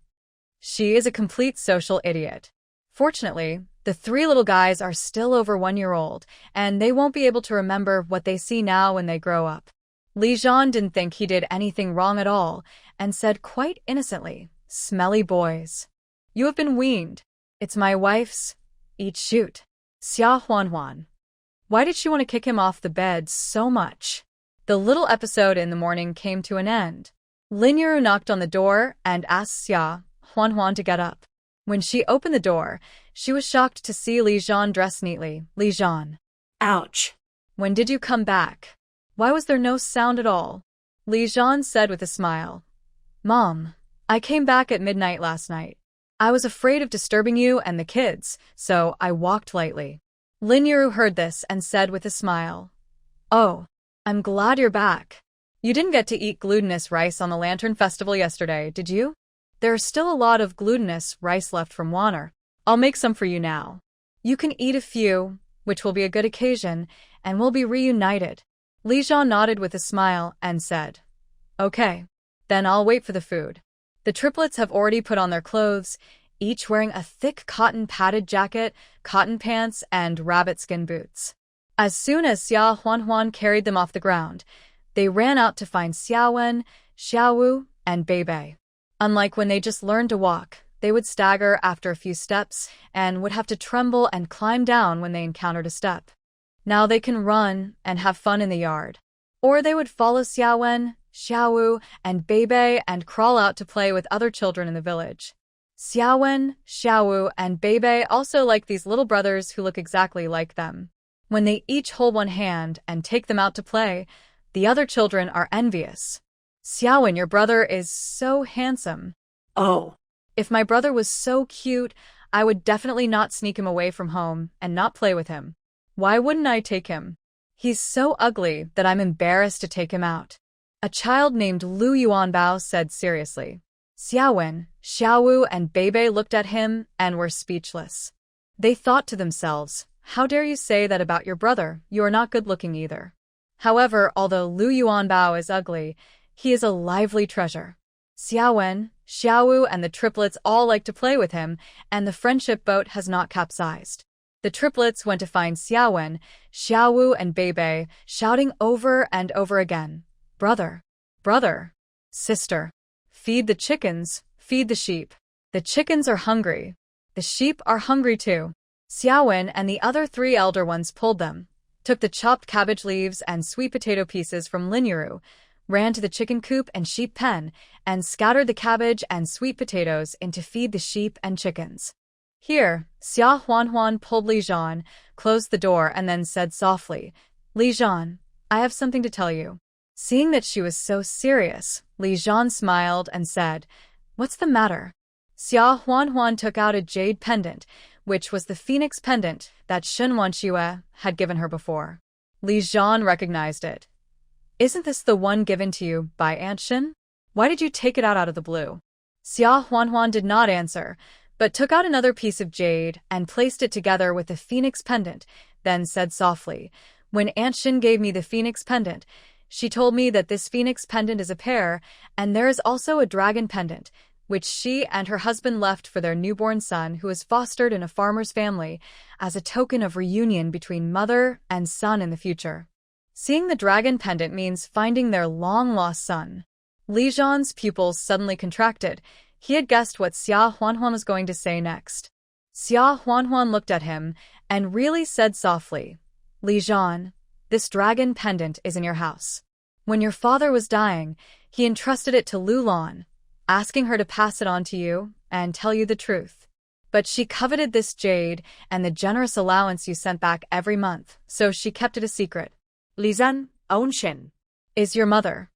She is a complete social idiot. Fortunately, the three little guys are still over 1 year old, and they won't be able to remember what they see now when they grow up. Li Zhan didn't think he did anything wrong at all, and said quite innocently, Smelly boys. You have been weaned. It's my wife's. Eat shoot. Xia Huanhuan. Why did she want to kick him off the bed so much? The little episode in the morning came to an end. Lin Yu knocked on the door and asked Xia Huanhuan to get up. When she opened the door, she was shocked to see Li Zhan dressed neatly. Li Zhan. Ouch. When did you come back? Why was there no sound at all? Li Zhan said with a smile. Mom, I came back at midnight last night. I was afraid of disturbing you and the kids, so I walked lightly. Lin Yu heard this and said with a smile. Oh, I'm glad you're back. You didn't get to eat glutinous rice on the Lantern Festival yesterday, did you? There's still a lot of glutinous rice left from Wanner. I'll make some for you now. You can eat a few, which will be a good occasion, and we'll be reunited. Li Zhan nodded with a smile and said, Okay, then I'll wait for the food. The triplets have already put on their clothes, each wearing a thick cotton padded jacket, cotton pants, and rabbit skin boots. As soon as Xia Huanhuan carried them off the ground, they ran out to find Xiaowen, Xiaowu, and Beibei. Unlike when they just learned to walk, they would stagger after a few steps and would have to tremble and climb down when they encountered a step. Now they can run and have fun in the yard. Or they would follow Xiaowen, Xiaowu, and Beibei and crawl out to play with other children in the village. Xiaowen, Xiaowu, and Beibei also like these little brothers who look exactly like them. When they each hold one hand and take them out to play, the other children are envious. Xiaowen, your brother is so handsome. Oh. If my brother was so cute, I would definitely not sneak him away from home and not play with him. Why wouldn't I take him? He's so ugly that I'm embarrassed to take him out. A child named Lu Yuanbao said seriously. Xiaowen, Xiaowu, and Beibei looked at him and were speechless. They thought to themselves, how dare you say that about your brother? You are not good-looking either. However, although Lu Yuanbao is ugly, he is a lively treasure. Xiaowen, Xiaowu, and the triplets all like to play with him, and the friendship boat has not capsized. The triplets went to find Xiaowen, Xiaowu, and Beibei, shouting over and over again, Brother, brother, sister, feed the chickens, feed the sheep. The chickens are hungry. The sheep are hungry too. Xiaowen and the other three elder ones pulled them, took the chopped cabbage leaves and sweet potato pieces from Lin Yu, ran to the chicken coop and sheep pen, and scattered the cabbage and sweet potatoes in to feed the sheep and chickens. Here, Xia Huanhuan pulled Li Zhan, closed the door, and then said softly, Li Zhan, I have something to tell you. Seeing that she was so serious, Li Zhan smiled and said, What's the matter? Xia Huanhuan took out a jade pendant, which was the phoenix pendant that Shen Wanshue had given her before. Li Zhan recognized it. "Isn't this the one given to you by Aunt Shen? Why did you take it out of the blue?" Xia Huanhuan did not answer, but took out another piece of jade and placed it together with the phoenix pendant, then said softly, "When Aunt Shen gave me the phoenix pendant, she told me that this phoenix pendant is a pair, and there is also a dragon pendant, which she and her husband left for their newborn son who is fostered in a farmer's family as a token of reunion between mother and son in the future." Seeing the dragon pendant means finding their long-lost son. Li Zhan's pupils suddenly contracted. He had guessed what Xia Huanhuan was going to say next. Xia Huanhuan looked at him and really said softly, "Li Zhan, this dragon pendant is in your house. When your father was dying, he entrusted it to Lu Lan, asking her to pass it on to you and tell you the truth. But she coveted this jade and the generous allowance you sent back every month, so she kept it a secret. Li Zhan, Aunt Shen Is your mother.